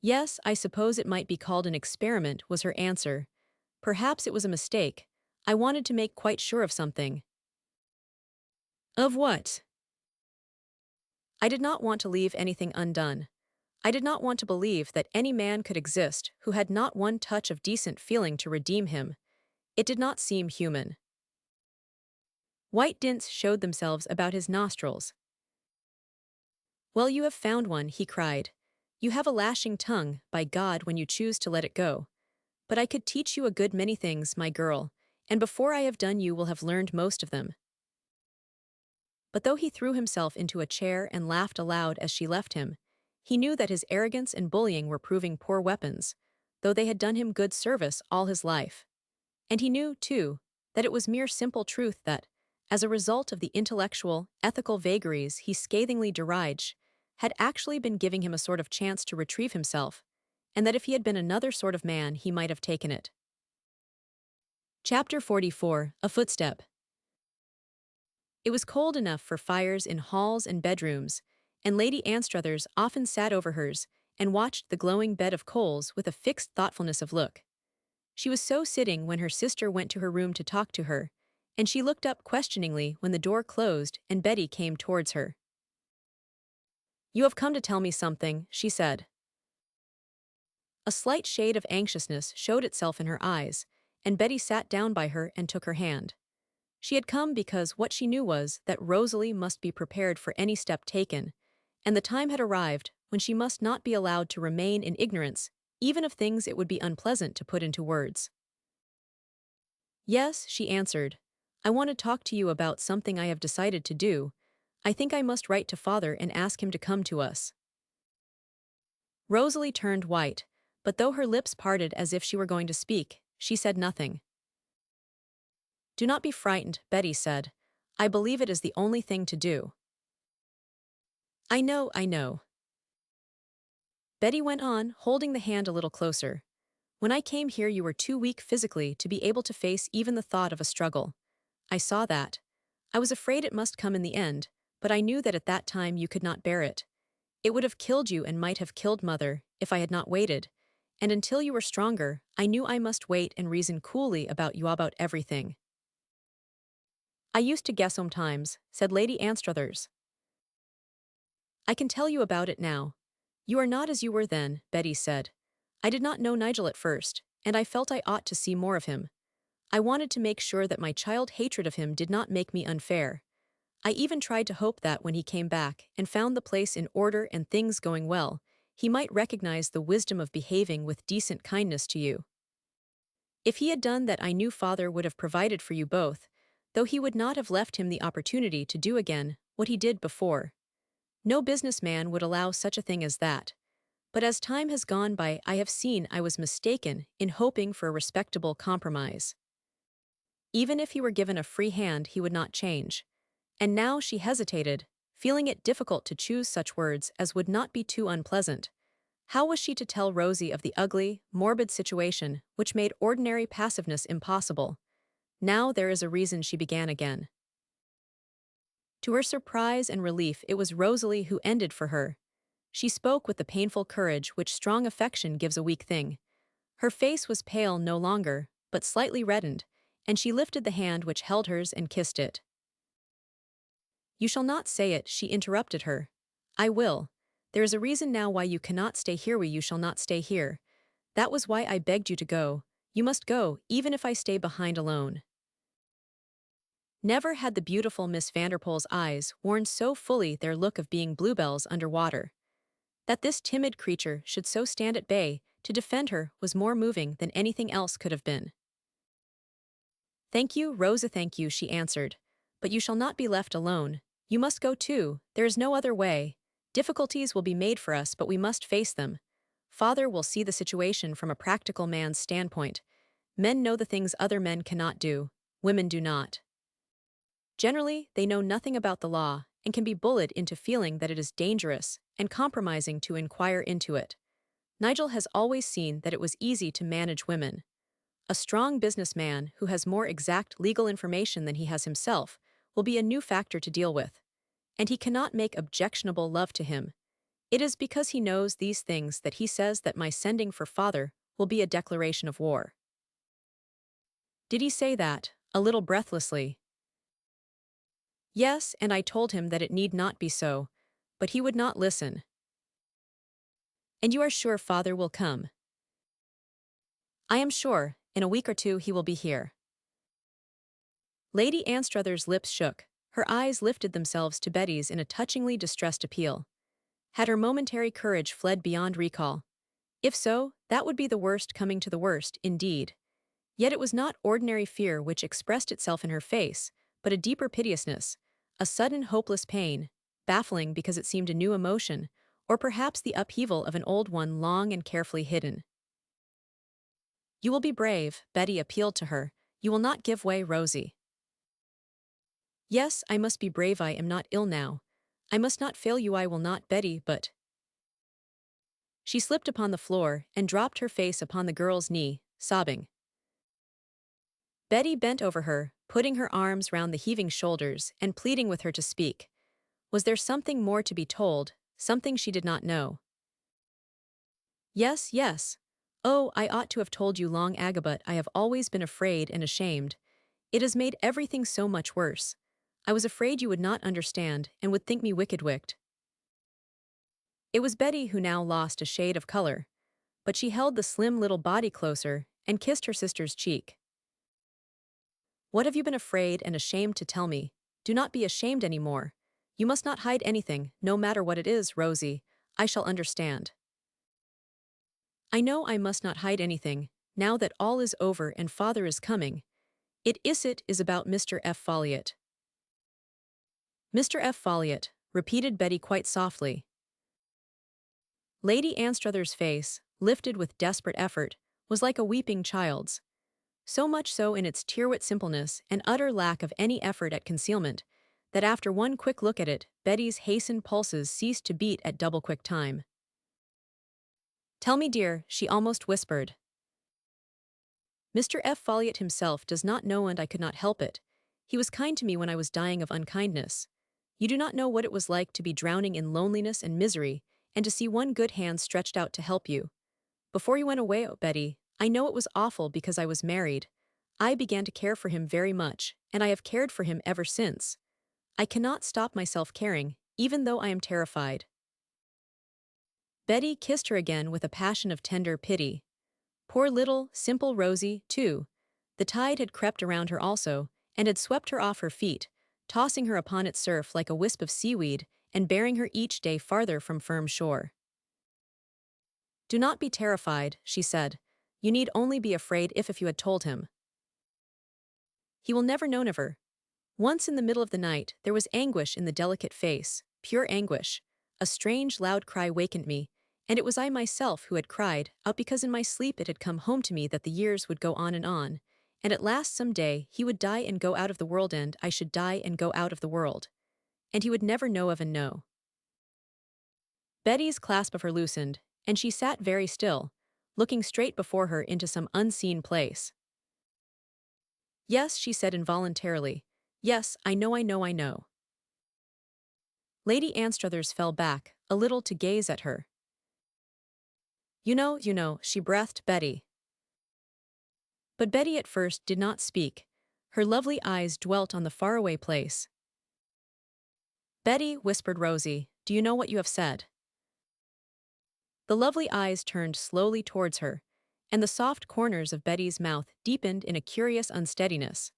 Speaker 1: Yes, I suppose it might be called an experiment, was her answer. Perhaps it was a mistake. I wanted to make quite sure of something. Of what? I did not want to leave anything undone. I did not want to believe that any man could exist who had not one touch of decent feeling to redeem him. It did not seem human. White dints showed themselves about his nostrils. Well, you have found one, he cried. You have a lashing tongue, by God, when you choose to let it go. But I could teach you a good many things, my girl, and before I have done you will have learned most of them. But though he threw himself into a chair and laughed aloud as she left him, he knew that his arrogance and bullying were proving poor weapons, though they had done him good service all his life. And he knew, too, that it was mere simple truth that, as a result of the intellectual, ethical vagaries he scathingly derided, had actually been giving him a sort of chance to retrieve himself, and that if he had been another sort of man he might have taken it. Chapter 44, A Footstep. It was cold enough for fires in halls and bedrooms, and Lady Anstruthers often sat over hers and watched the glowing bed of coals with a fixed thoughtfulness of look. She was so sitting when her sister went to her room to talk to her, and she looked up questioningly when the door closed and Betty came towards her. "You have come to tell me something," she said. A slight shade of anxiousness showed itself in her eyes, and Betty sat down by her and took her hand. She had come because what she knew was that Rosalie must be prepared for any step taken, and the time had arrived when she must not be allowed to remain in ignorance, even of things it would be unpleasant to put into words. "Yes," she answered. "I want to talk to you about something I have decided to do. I think I must write to father and ask him to come to us." Rosalie turned white, but though her lips parted as if she were going to speak, she said nothing. "Do not be frightened," Betty said. "I believe it is the only thing to do." I know. Betty went on, holding the hand a little closer. "When I came here you were too weak physically to be able to face even the thought of a struggle. I saw that. I was afraid it must come in the end, but I knew that at that time you could not bear it. It would have killed you and might have killed Mother, if I had not waited. And until you were stronger, I knew I must wait and reason coolly about you about everything." "I used to guess sometimes," said Lady Anstruthers. "I can tell you about it now. You are not as you were then," Betty said. "I did not know Nigel at first, and I felt I ought to see more of him. I wanted to make sure that my child hatred of him did not make me unfair. I even tried to hope that when he came back and found the place in order and things going well, he might recognize the wisdom of behaving with decent kindness to you. If he had done that, I knew father would have provided for you both, though he would not have left him the opportunity to do again what he did before. No businessman would allow such a thing as that. But as time has gone by, I have seen I was mistaken in hoping for a respectable compromise. Even if he were given a free hand, he would not change." And now she hesitated, feeling it difficult to choose such words as would not be too unpleasant. How was she to tell Rosie of the ugly, morbid situation which made ordinary passiveness impossible? "Now there is a reason," she began again. To her surprise and relief, it was Rosalie who ended for her. She spoke with the painful courage which strong affection gives a weak thing. Her face was pale no longer, but slightly reddened, and she lifted the hand which held hers and kissed it. "You shall not say it," she interrupted her. "I will. There is a reason now why you cannot stay here. You shall not stay here. That was why I begged you to go. You must go, even if I stay behind alone." Never had the beautiful Miss Vanderpoel's eyes worn so fully their look of being bluebells under water. That this timid creature should so stand at bay to defend her was more moving than anything else could have been. "Thank you, Rosa, thank you," she answered. "But you shall not be left alone. You must go too. There is no other way. Difficulties will be made for us, but we must face them. Father will see the situation from a practical man's standpoint. Men know the things other men cannot do. Women do not. Generally, they know nothing about the law and can be bullied into feeling that it is dangerous and compromising to inquire into it. Nigel has always seen that it was easy to manage women. A strong businessman who has more exact legal information than he has himself will be a new factor to deal with. And he cannot make objectionable love to him. It is because he knows these things that he says that my sending for father will be a declaration of war." "Did he say that?" a little breathlessly. "Yes, and I told him that it need not be so, but he would not listen." "And you are sure father will come?" "I am sure. In a week or two he will be here." Lady Anstruthers' lips shook. Her eyes lifted themselves to Betty's in a touchingly distressed appeal. Had her momentary courage fled beyond recall? If so, that would be the worst coming to the worst, indeed. Yet it was not ordinary fear which expressed itself in her face, but a deeper piteousness, a sudden hopeless pain, baffling because it seemed a new emotion, or perhaps the upheaval of an old one long and carefully hidden. "You will be brave," Betty appealed to her. "You will not give way, Rosie." "Yes, I must be brave. I am not ill now. I must not fail you. I will not, Betty, but—" She slipped upon the floor and dropped her face upon the girl's knee, sobbing. Betty bent over her, putting her arms round the heaving shoulders and pleading with her to speak. Was there something more to be told, something she did not know? Yes, yes. Oh, I ought to have told you long ago, but I have always been afraid and ashamed. It has made everything so much worse. I was afraid you would not understand and would think me wicked. It was Betty who now lost a shade of color, but she held the slim little body closer and kissed her sister's cheek. What have you been afraid and ashamed to tell me? Do not be ashamed any more. You must not hide anything, no matter what it is, Rosie. I shall understand. I know I must not hide anything, now that all is over and father is coming. It is about Mr. F. Folliot. Mr. F. Folliot, repeated Betty quite softly. Lady Anstruther's face, lifted with desperate effort, was like a weeping child's. So much so in its tear-wet simpleness and utter lack of any effort at concealment, that after one quick look at it, Betty's hastened pulses ceased to beat at double-quick time. Tell me, dear, she almost whispered. Mr. F. Folliot himself does not know, and I could not help it. He was kind to me when I was dying of unkindness. You do not know what it was like to be drowning in loneliness and misery, and to see one good hand stretched out to help you. Before you went away, Betty, I know it was awful because I was married. I began to care for him very much, and I have cared for him ever since. I cannot stop myself caring, even though I am terrified. Betty kissed her again with a passion of tender pity. Poor little, simple Rosie, too. The tide had crept around her also, and had swept her off her feet, tossing her upon its surf like a wisp of seaweed, and bearing her each day farther from firm shore. Do not be terrified, she said. You need only be afraid if you had told him. He will never know, never. Once in the middle of the night, there was anguish in the delicate face, pure anguish. A strange loud cry wakened me, and it was I myself who had cried out because in my sleep it had come home to me that the years would go on, and at last some day he would die and go out of the world, and I should die and go out of the world. And he would never know of and know. Betty's clasp of her loosened, and she sat very still, looking straight before her into some unseen place. Yes, she said involuntarily. Yes, I know. Lady Anstruthers fell back, a little to gaze at her. You know, she breathed Betty. But Betty at first did not speak. Her lovely eyes dwelt on the faraway place. Betty, whispered Rosie, do you know what you have said? The lovely eyes turned slowly towards her, and the soft corners of Betty's mouth deepened in a curious unsteadiness.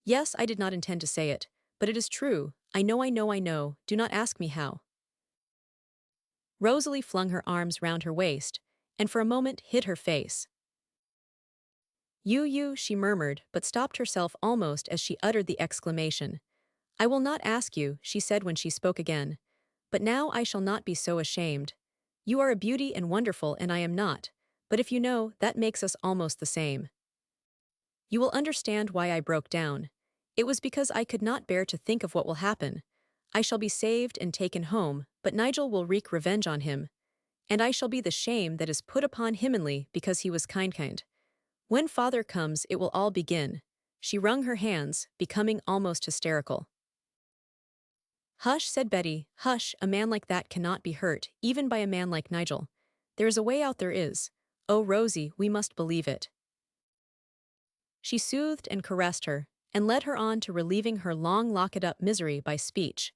Speaker 1: Yes, I did not intend to say it, but it is true. I know. Do not ask me how. Rosalie flung her arms round her waist, and for a moment hid her face. You, she murmured, but stopped herself almost as she uttered the exclamation. I will not ask you, she said when she spoke again. But now I shall not be so ashamed. You are a beauty and wonderful, and I am not, but if you know, that makes us almost the same. You will understand why I broke down. It was because I could not bear to think of what will happen. I shall be saved and taken home, but Nigel will wreak revenge on him. And I shall be the shame that is put upon him because he was kind. When father comes, it will all begin. She wrung her hands, becoming almost hysterical. Hush, said Betty, hush, a man like that cannot be hurt, even by a man like Nigel. There is a way out, there is. Oh, Rosie, we must believe it. She soothed and caressed her, and led her on to relieving her long locked-up misery by speech.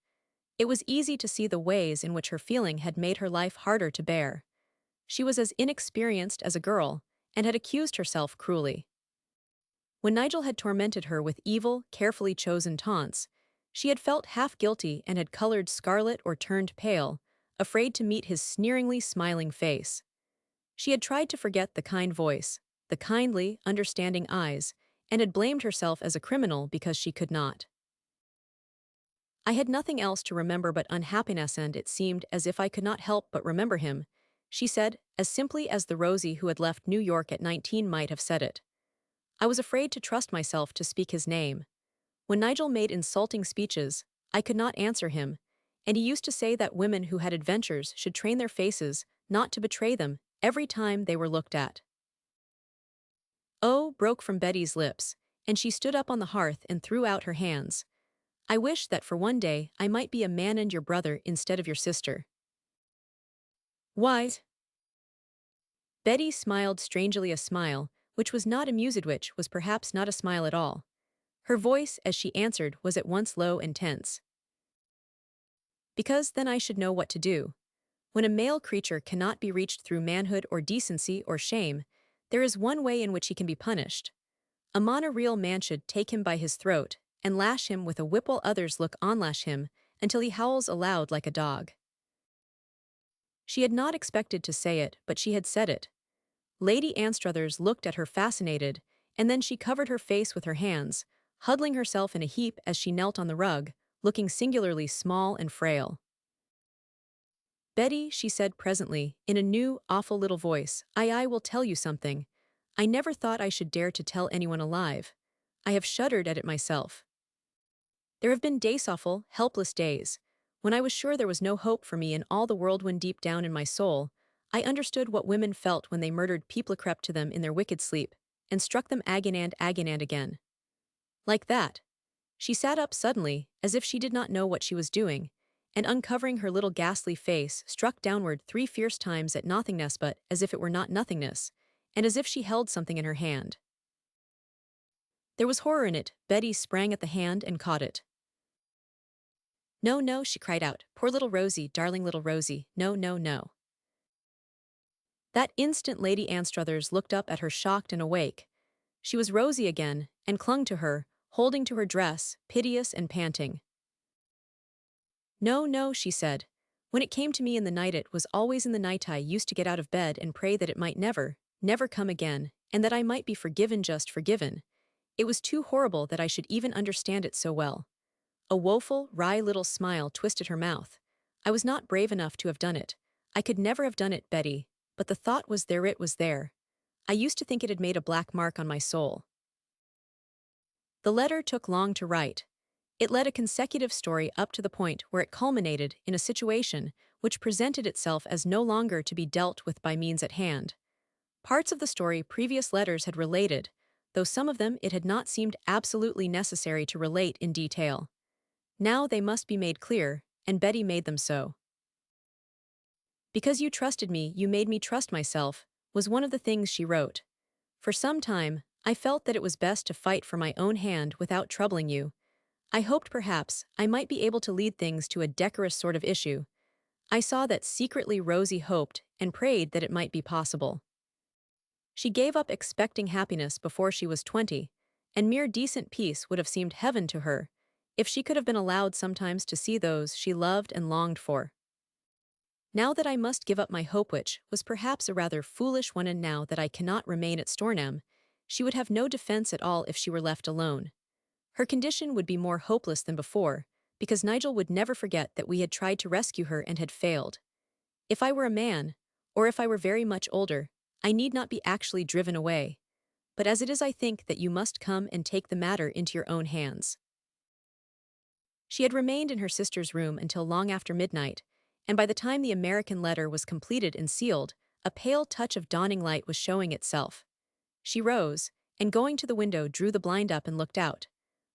Speaker 1: It was easy to see the ways in which her feeling had made her life harder to bear. She was as inexperienced as a girl, and had accused herself cruelly. When Nigel had tormented her with evil, carefully chosen taunts, she had felt half guilty and had colored scarlet or turned pale, afraid to meet his sneeringly smiling face. She had tried to forget the kind voice, the kindly, understanding eyes, and had blamed herself as a criminal because she could not. I had nothing else to remember but unhappiness, and it seemed as if I could not help but remember him, she said, as simply as the Rosie who had left New York at 19 might have said it. I was afraid to trust myself to speak his name. When Nigel made insulting speeches, I could not answer him, and he used to say that women who had adventures should train their faces not to betray them every time they were looked at. Oh, broke from Betty's lips, and she stood up on the hearth and threw out her hands. I wish that for one day I might be a man and your brother instead of your sister. Why? Betty smiled strangely, a smile, which was not amused, which was perhaps not a smile at all. Her voice, as she answered, was at once low and tense. Because then I should know what to do. When a male creature cannot be reached through manhood or decency or shame, there is one way in which he can be punished. A monoreal man should take him by his throat and lash him with a whip while others look on, lash him until he howls aloud like a dog. She had not expected to say it, but she had said it. Lady Anstruthers looked at her fascinated, and then she covered her face with her hands, huddling herself in a heap as she knelt on the rug, looking singularly small and frail. Betty, she said presently, in a new, awful little voice, I will tell you something. I never thought I should dare to tell anyone alive. I have shuddered at it myself. There have been days, awful, helpless days, when I was sure there was no hope for me in all the world, when deep down in my soul, I understood what women felt when they murdered people, crept to them in their wicked sleep, and struck them again and again. Like that. She sat up suddenly, as if she did not know what she was doing, and uncovering her little ghastly face, struck downward 3 fierce times at nothingness, but as if it were not nothingness, and as if she held something in her hand. There was horror in it. Betty sprang at the hand and caught it. No, no, she cried out. Poor little Rosie, darling little Rosie, no, no, no. That instant Lady Anstruthers looked up at her, shocked and awake. She was Rosie again, and clung to her, holding to her dress, piteous and panting. No, no, she said. When it came to me in the night, it was always in the night I used to get out of bed and pray that it might never, never come again, and that I might be forgiven, just forgiven. It was too horrible that I should even understand it so well. A woeful, wry little smile twisted her mouth. I was not brave enough to have done it. I could never have done it, Betty, but the thought was there, it was there. I used to think it had made a black mark on my soul. The letter took long to write. It led a consecutive story up to the point where it culminated in a situation which presented itself as no longer to be dealt with by means at hand. Parts of the story previous letters had related, though some of them it had not seemed absolutely necessary to relate in detail. Now they must be made clear, and Betty made them so. Because you trusted me, you made me trust myself, was one of the things she wrote. For some time, I felt that it was best to fight for my own hand without troubling you. I hoped perhaps I might be able to lead things to a decorous sort of issue. I saw that secretly Rosie hoped and prayed that it might be possible. She gave up expecting happiness before she was 20, and mere decent peace would have seemed heaven to her, if she could have been allowed sometimes to see those she loved and longed for. Now that I must give up my hope, which was perhaps a rather foolish one, and now that I cannot remain at Stornham, she would have no defense at all if she were left alone. Her condition would be more hopeless than before, because Nigel would never forget that we had tried to rescue her and had failed. If I were a man, or if I were very much older, I need not be actually driven away. But as it is, I think that you must come and take the matter into your own hands. She had remained in her sister's room until long after midnight, and by the time the American letter was completed and sealed, a pale touch of dawning light was showing itself. She rose, and going to the window drew the blind up and looked out.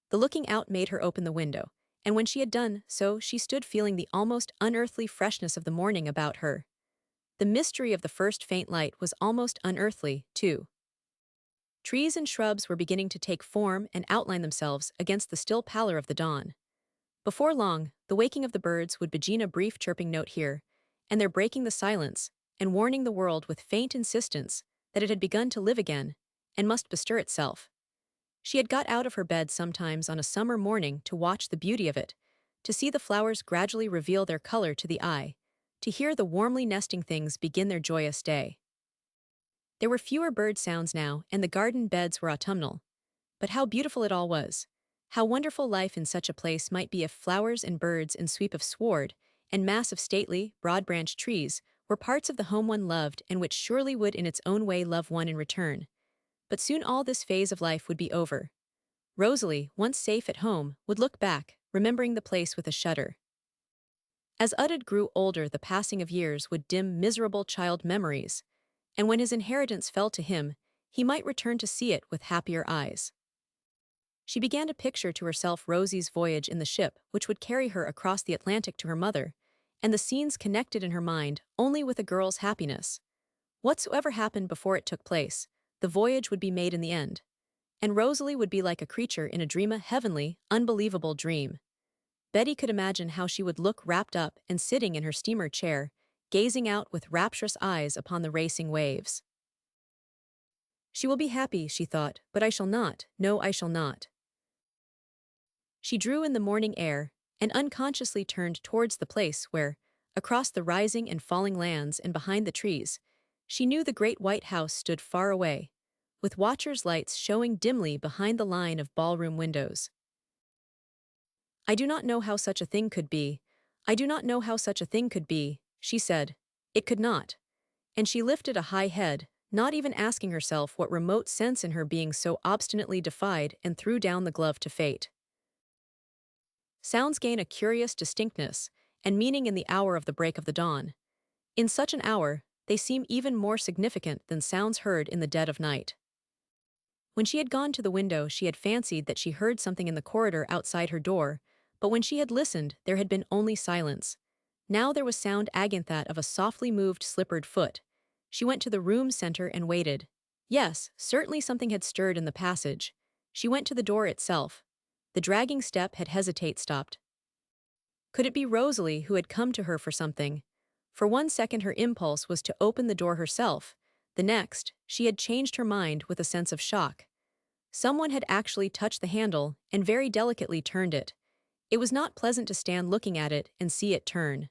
Speaker 1: The looking out made her open the window, and when she had done so, she stood feeling the almost unearthly freshness of the morning about her. The mystery of the first faint light was almost unearthly, too. Trees and shrubs were beginning to take form and outline themselves against the still pallor of the dawn. Before long, the waking of the birds would begin, a brief chirping note here, and there breaking the silence, and warning the world with faint insistence that it had begun to live again, and must bestir itself. She had got out of her bed sometimes on a summer morning to watch the beauty of it, to see the flowers gradually reveal their color to the eye, to hear the warmly nesting things begin their joyous day. There were fewer bird sounds now, and the garden beds were autumnal. But how beautiful it all was! How wonderful life in such a place might be if flowers and birds and sweep of sward, and mass of stately, broad-branched trees were parts of the home one loved and which surely would in its own way love one in return. But soon all this phase of life would be over. Rosalie, once safe at home, would look back, remembering the place with a shudder. As Udded grew older, the passing of years would dim miserable child memories, and when his inheritance fell to him, he might return to see it with happier eyes. She began to picture to herself Rosie's voyage in the ship which would carry her across the Atlantic to her mother, and the scenes connected in her mind only with a girl's happiness. Whatsoever happened before it took place, the voyage would be made in the end, and Rosalie would be like a creature in a dream, a heavenly, unbelievable dream. Betty could imagine how she would look wrapped up and sitting in her steamer chair, gazing out with rapturous eyes upon the racing waves. She will be happy, she thought, but I shall not, no, I shall not. She drew in the morning air and unconsciously turned towards the place where, across the rising and falling lands and behind the trees, she knew the great white house stood far away, with watchers' lights showing dimly behind the line of ballroom windows. I do not know how such a thing could be. I do not know how such a thing could be, she said. It could not. And she lifted a high head, not even asking herself what remote sense in her being so obstinately defied, and threw down the glove to fate. Sounds gain a curious distinctness and meaning in the hour of the break of the dawn. In such an hour, they seem even more significant than sounds heard in the dead of night. When she had gone to the window, she had fancied that she heard something in the corridor outside her door, but when she had listened, there had been only silence. Now there was sound again, that of a softly moved slippered foot. She went to the room's center and waited. Yes, certainly something had stirred in the passage. She went to the door itself. The dragging step had stopped. Could it be Rosalie who had come to her for something? For one second her impulse was to open the door herself. The next, she had changed her mind with a sense of shock. Someone had actually touched the handle and very delicately turned it. It was not pleasant to stand looking at it and see it turn.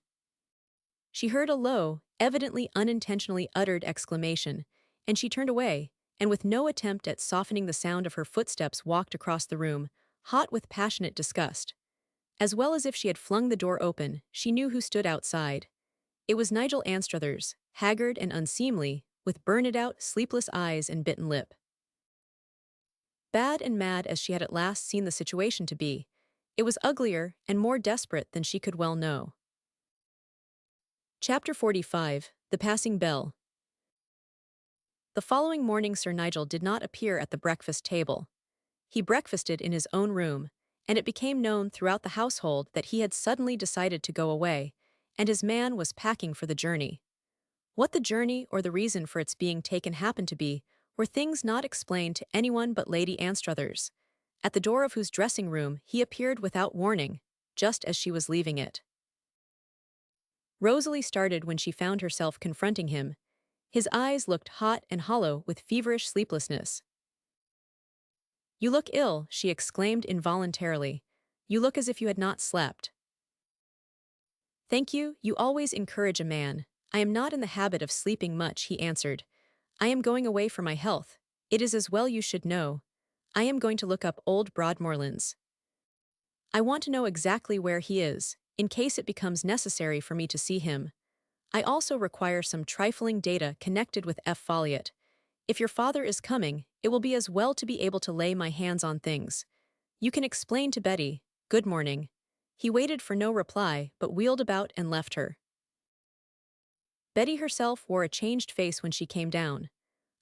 Speaker 1: She heard a low, evidently unintentionally uttered exclamation, and she turned away, and with no attempt at softening the sound of her footsteps walked across the room, hot with passionate disgust. As well as if she had flung the door open, she knew who stood outside. It was Nigel Anstruthers, haggard and unseemly, with burned-out, sleepless eyes and bitten lip. Bad and mad as she had at last seen the situation to be, it was uglier and more desperate than she could well know. Chapter 45, The Passing Bell. The following morning Sir Nigel did not appear at the breakfast table. He breakfasted in his own room, and it became known throughout the household that he had suddenly decided to go away, and his man was packing for the journey. What the journey or the reason for its being taken happened to be were things not explained to anyone but Lady Anstruthers, at the door of whose dressing room he appeared without warning, just as she was leaving it. Rosalie started when she found herself confronting him. His eyes looked hot and hollow with feverish sleeplessness. "You look ill," she exclaimed involuntarily. "You look as if you had not slept." "Thank you, you always encourage a man. I am not in the habit of sleeping much," he answered. "I am going away for my health. It is as well you should know. I am going to look up old Broadmorlands. I want to know exactly where he is, in case it becomes necessary for me to see him. I also require some trifling data connected with F. Folliot. If your father is coming, it will be as well to be able to lay my hands on things. You can explain to Betty. Good morning." He waited for no reply, but wheeled about and left her. Betty herself wore a changed face when she came down.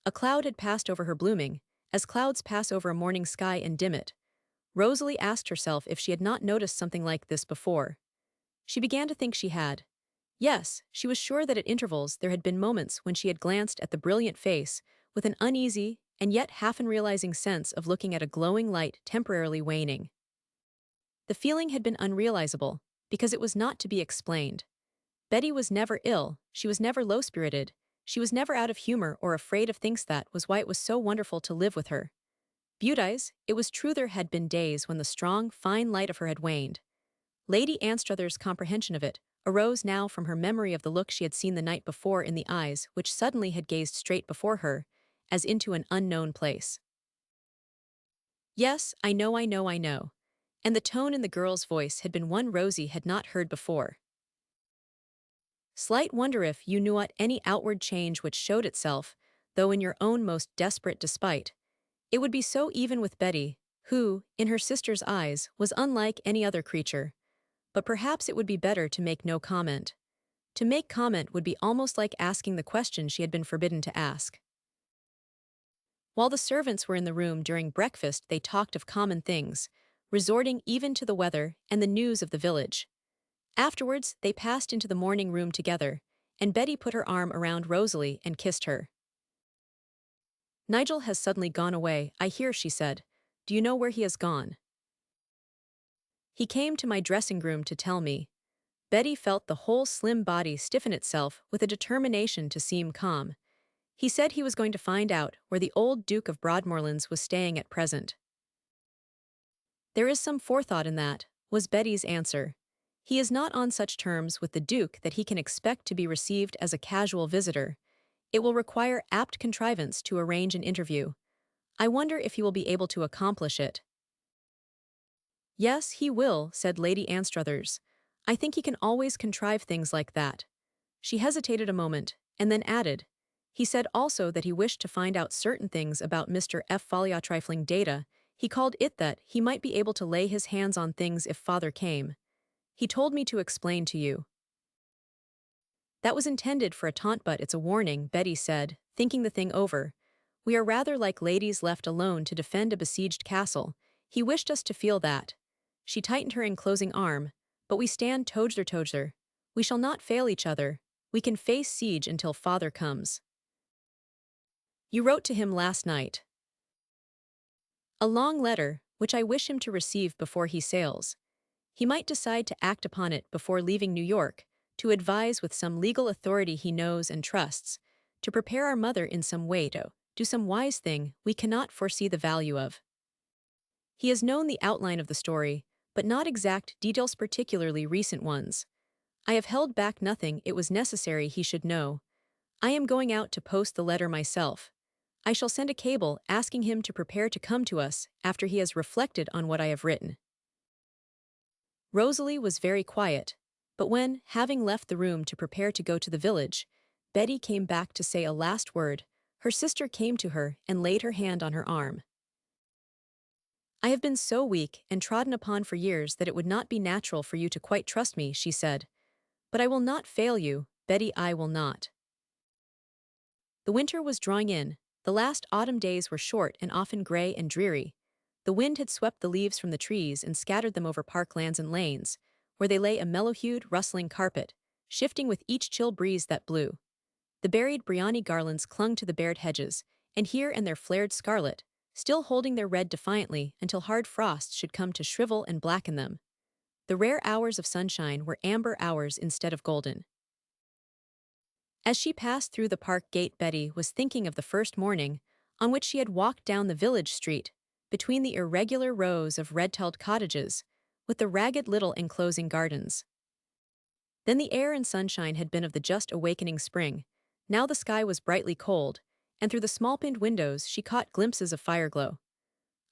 Speaker 1: A cloud had passed over her blooming, as clouds pass over a morning sky and dim it. Rosalie asked herself if she had not noticed something like this before. She began to think she had. Yes, she was sure that at intervals there had been moments when she had glanced at the brilliant face with an uneasy and yet half-unrealizing sense of looking at a glowing light temporarily waning. The feeling had been unrealizable, because it was not to be explained. Betty was never ill, she was never low-spirited, she was never out of humor or afraid of things. That was why it was so wonderful to live with her. Beautise, it was true there had been days when the strong, fine light of her had waned. Lady Anstruthers' comprehension of it arose now from her memory of the look she had seen the night before in the eyes which suddenly had gazed straight before her, as into an unknown place. "Yes, I know, I know, I know." And the tone in the girl's voice had been one Rosie had not heard before. "Slight wonder if you knew what any outward change which showed itself, though in your own most desperate despite. It would be so even with Betty, who, in her sister's eyes, was unlike any other creature. But perhaps it would be better to make no comment. To make comment would be almost like asking the question she had been forbidden to ask. While the servants were in the room during breakfast, they talked of common things, resorting even to the weather and the news of the village. Afterwards, they passed into the morning room together, and Betty put her arm around Rosalie and kissed her. Nigel has suddenly gone away, I hear, she said. Do you know where he has gone? He came to my dressing room to tell me. Betty felt the whole slim body stiffen itself with a determination to seem calm. He said he was going to find out where the old Duke of Broadmorlands was staying at present. There is some forethought in that, was Betty's answer. He is not on such terms with the Duke that he can expect to be received as a casual visitor. It will require apt contrivance to arrange an interview. I wonder if he will be able to accomplish it. Yes, he will, said Lady Anstruthers. I think he can always contrive things like that. She hesitated a moment, and then added, he said also that he wished to find out certain things about Mr. F. Follia trifling data. He called it that he might be able to lay his hands on things if father came. He told me to explain to you. That was intended for a taunt, but it's a warning, Betty said, thinking the thing over. We are rather like ladies left alone to defend a besieged castle. He wished us to feel that. She tightened her enclosing arm. But we stand together. We shall not fail each other. We can face siege until father comes. You wrote to him last night. A long letter, which I wish him to receive before he sails. He might decide to act upon it before leaving New York, to advise with some legal authority he knows and trusts, to prepare our mother in some way to do some wise thing we cannot foresee the value of. He has known the outline of the story, but not exact details, particularly recent ones. I have held back nothing it was necessary he should know. I am going out to post the letter myself. I shall send a cable asking him to prepare to come to us after he has reflected on what I have written. Rosalie was very quiet, but when, having left the room to prepare to go to the village, Betty came back to say a last word, her sister came to her and laid her hand on her arm. I have been so weak and trodden upon for years that it would not be natural for you to quite trust me, she said. But I will not fail you, Betty, I will not. The winter was drawing in. The last autumn days were short and often gray and dreary. The wind had swept the leaves from the trees and scattered them over parklands and lanes, where they lay a mellow-hued, rustling carpet, shifting with each chill breeze that blew. The buried briony garlands clung to the bared hedges, and here and there flared scarlet, still holding their red defiantly until hard frosts should come to shrivel and blacken them. The rare hours of sunshine were amber hours instead of golden. As she passed through the park gate, Betty was thinking of the first morning on which she had walked down the village street, between the irregular rows of red-tiled cottages, with the ragged little enclosing gardens. Then the air and sunshine had been of the just awakening spring. Now the sky was brightly cold, and through the small-paned windows she caught glimpses of fireglow.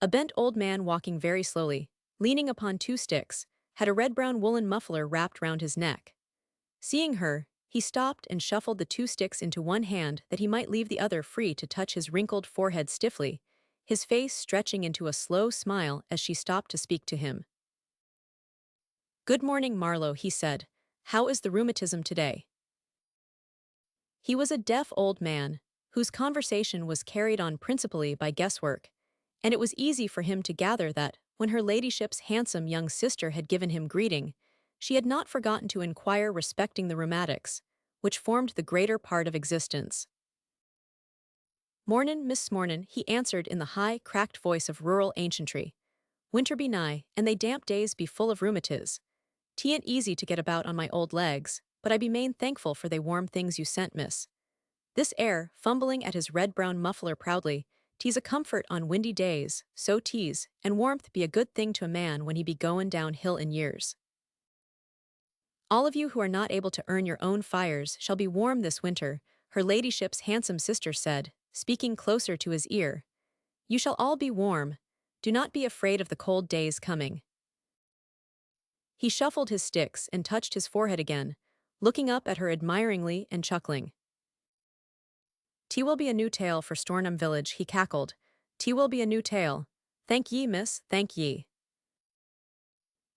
Speaker 1: A bent old man walking very slowly, leaning upon two sticks, had a red-brown woolen muffler wrapped round his neck. Seeing her, he stopped and shuffled the two sticks into one hand that he might leave the other free to touch his wrinkled forehead stiffly, his face stretching into a slow smile as she stopped to speak to him. Good morning, Marlowe, he said. How is the rheumatism today? He was a deaf old man, whose conversation was carried on principally by guesswork, and it was easy for him to gather that, when her ladyship's handsome young sister had given him greeting, she had not forgotten to inquire respecting the rheumatics, which formed the greater part of existence. Mornin', Miss Mornin', he answered in the high, cracked voice of rural ancientry. Winter be nigh, and they damp days be full of rheumatiz. 'Tain't easy to get about on my old legs, but I be main thankful for they warm things you sent, miss. This air, fumbling at his red-brown muffler proudly, 'tees a comfort on windy days, so 'tees, and warmth be a good thing to a man when he be goin' downhill in years. All of you who are not able to earn your own fires shall be warm this winter, her ladyship's handsome sister said, speaking closer to his ear. You shall all be warm. Do not be afraid of the cold days coming. He shuffled his sticks and touched his forehead again, looking up at her admiringly and chuckling. "'T will be a new tale for Stornham village," he cackled. "'T will be a new tale. Thank ye, miss, thank ye."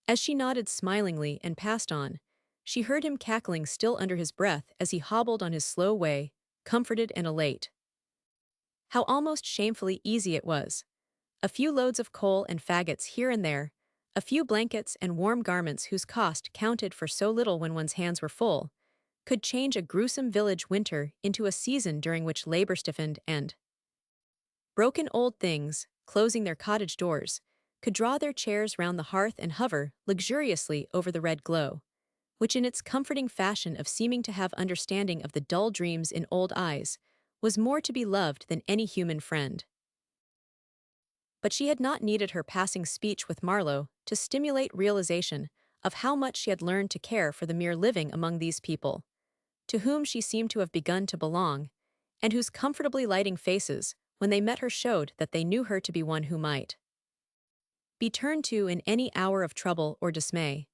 Speaker 1: As she nodded smilingly and passed on, she heard him cackling still under his breath as he hobbled on his slow way, comforted and elate. How almost shamefully easy it was. A few loads of coal and faggots here and there, a few blankets and warm garments whose cost counted for so little when one's hands were full, could change a gruesome village winter into a season during which labor stiffened and broken old things, closing their cottage doors, could draw their chairs round the hearth and hover luxuriously over the red glow, which in its comforting fashion of seeming to have understanding of the dull dreams in old eyes, was more to be loved than any human friend. But she had not needed her passing speech with Marlowe to stimulate realization of how much she had learned to care for the mere living among these people, to whom she seemed to have begun to belong, and whose comfortably lighting faces, when they met her, showed that they knew her to be one who might be turned to in any hour of trouble or dismay.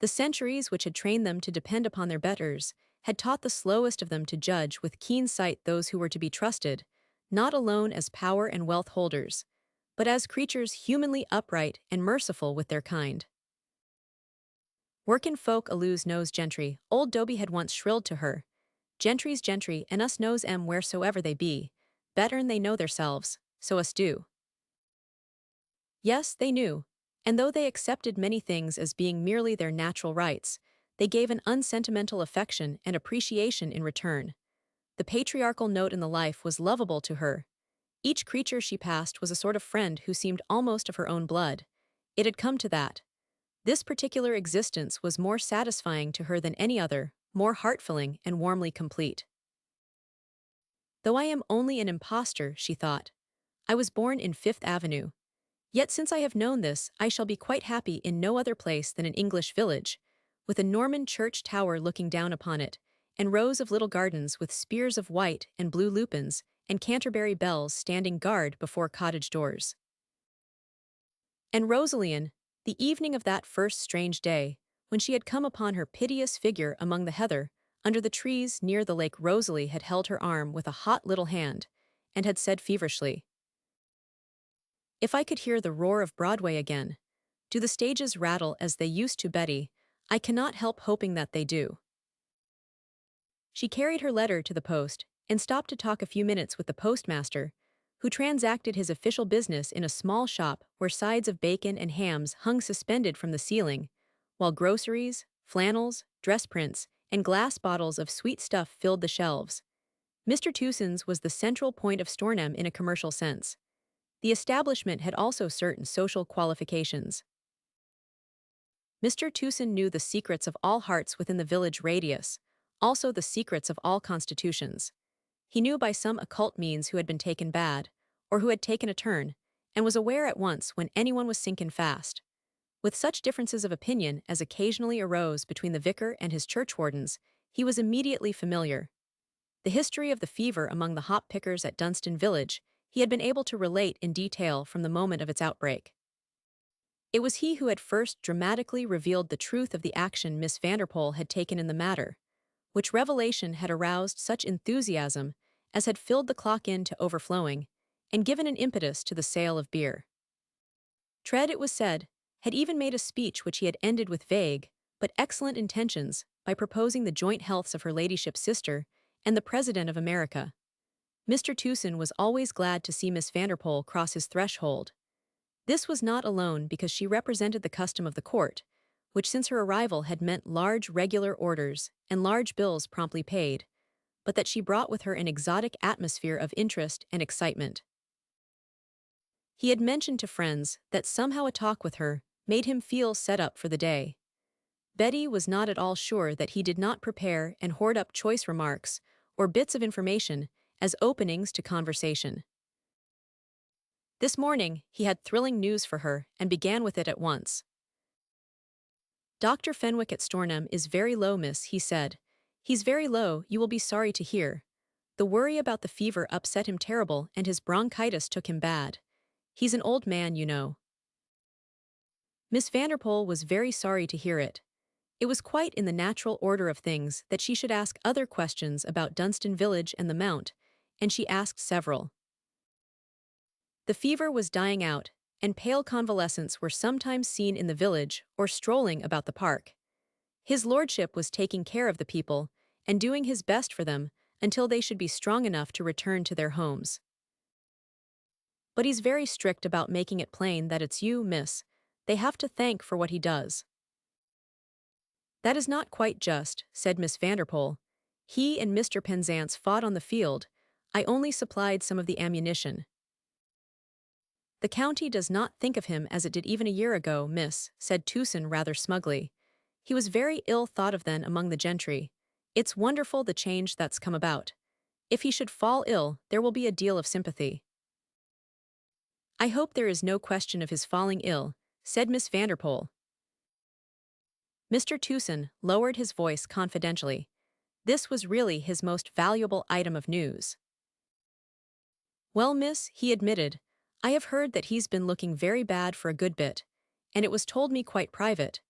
Speaker 1: The centuries which had trained them to depend upon their betters had taught the slowest of them to judge with keen sight those who were to be trusted, not alone as power and wealth holders, but as creatures humanly upright and merciful with their kind. Workin' folk alloos knows gentry, old Doby had once shrilled to her. Gentry's gentry, and us knows 'em wheresoever they be, better'n they know theirselves, so us do. Yes, they knew, and though they accepted many things as being merely their natural rights, they gave an unsentimental affection and appreciation in return. The patriarchal note in the life was lovable to her. Each creature she passed was a sort of friend who seemed almost of her own blood. It had come to that. This particular existence was more satisfying to her than any other, more heart-filling and warmly complete. Though I am only an impostor, she thought. I was born in Fifth Avenue. Yet since I have known this, I shall be quite happy in no other place than an English village, with a Norman church tower looking down upon it, and rows of little gardens with spears of white and blue lupins and Canterbury bells standing guard before cottage doors. And Rosaline, the evening of that first strange day, when she had come upon her piteous figure among the heather, under the trees near the lake, Rosalie had held her arm with a hot little hand, and had said feverishly, "If I could hear the roar of Broadway again, do the stages rattle as they used to, Betty? I cannot help hoping that they do." She carried her letter to the post, and stopped to talk a few minutes with the postmaster, who transacted his official business in a small shop where sides of bacon and hams hung suspended from the ceiling, while groceries, flannels, dress prints, and glass bottles of sweet stuff filled the shelves. Mr. Tewson's was the central point of Stornham in a commercial sense. The establishment had also certain social qualifications. Mr. Tewson knew the secrets of all hearts within the village radius, also the secrets of all constitutions. He knew by some occult means who had been taken bad, or who had taken a turn, and was aware at once when anyone was sinking fast. With such differences of opinion as occasionally arose between the vicar and his churchwardens, he was immediately familiar. The history of the fever among the hop-pickers at Dunstan village he had been able to relate in detail from the moment of its outbreak. It was he who had first dramatically revealed the truth of the action Miss Vanderpoel had taken in the matter, which revelation had aroused such enthusiasm as had filled the clock inn to overflowing, and given an impetus to the sale of beer. Tread, it was said, had even made a speech which he had ended with vague, but excellent intentions, by proposing the joint healths of her ladyship's sister and the President of America. Mr. Tewson was always glad to see Miss Vanderpoel cross his threshold. This was not alone because she represented the custom of the court, which since her arrival had meant large regular orders and large bills promptly paid, but that she brought with her an exotic atmosphere of interest and excitement. He had mentioned to friends that somehow a talk with her made him feel set up for the day. Betty was not at all sure that he did not prepare and hoard up choice remarks or bits of information as openings to conversation. This morning, he had thrilling news for her and began with it at once. "Dr. Fenwick at Stornham is very low, miss," he said. "He's very low, you will be sorry to hear. The worry about the fever upset him terrible and his bronchitis took him bad. He's an old man, you know." Miss Vanderpoel was very sorry to hear it. It was quite in the natural order of things that she should ask other questions about Dunstan village and the Mount, and she asked several. The fever was dying out, and pale convalescents were sometimes seen in the village or strolling about the park. His lordship was taking care of the people and doing his best for them until they should be strong enough to return to their homes. But he's very strict about making it plain that it's you, miss, they have to thank for what he does. That is not quite just, said Miss Vanderpool. He and Mr. Penzance fought on the field. I only supplied some of the ammunition. The county does not think of him as it did even a year ago, miss, said Tewson rather smugly. He was very ill thought of then among the gentry. It's wonderful the change that's come about. If he should fall ill, there will be a deal of sympathy. I hope there is no question of his falling ill, said Miss Vanderpool. Mr. Tewson lowered his voice confidentially. This was really his most valuable item of news. Well, miss, he admitted, I have heard that he's been looking very bad for a good bit, and it was told me quite private,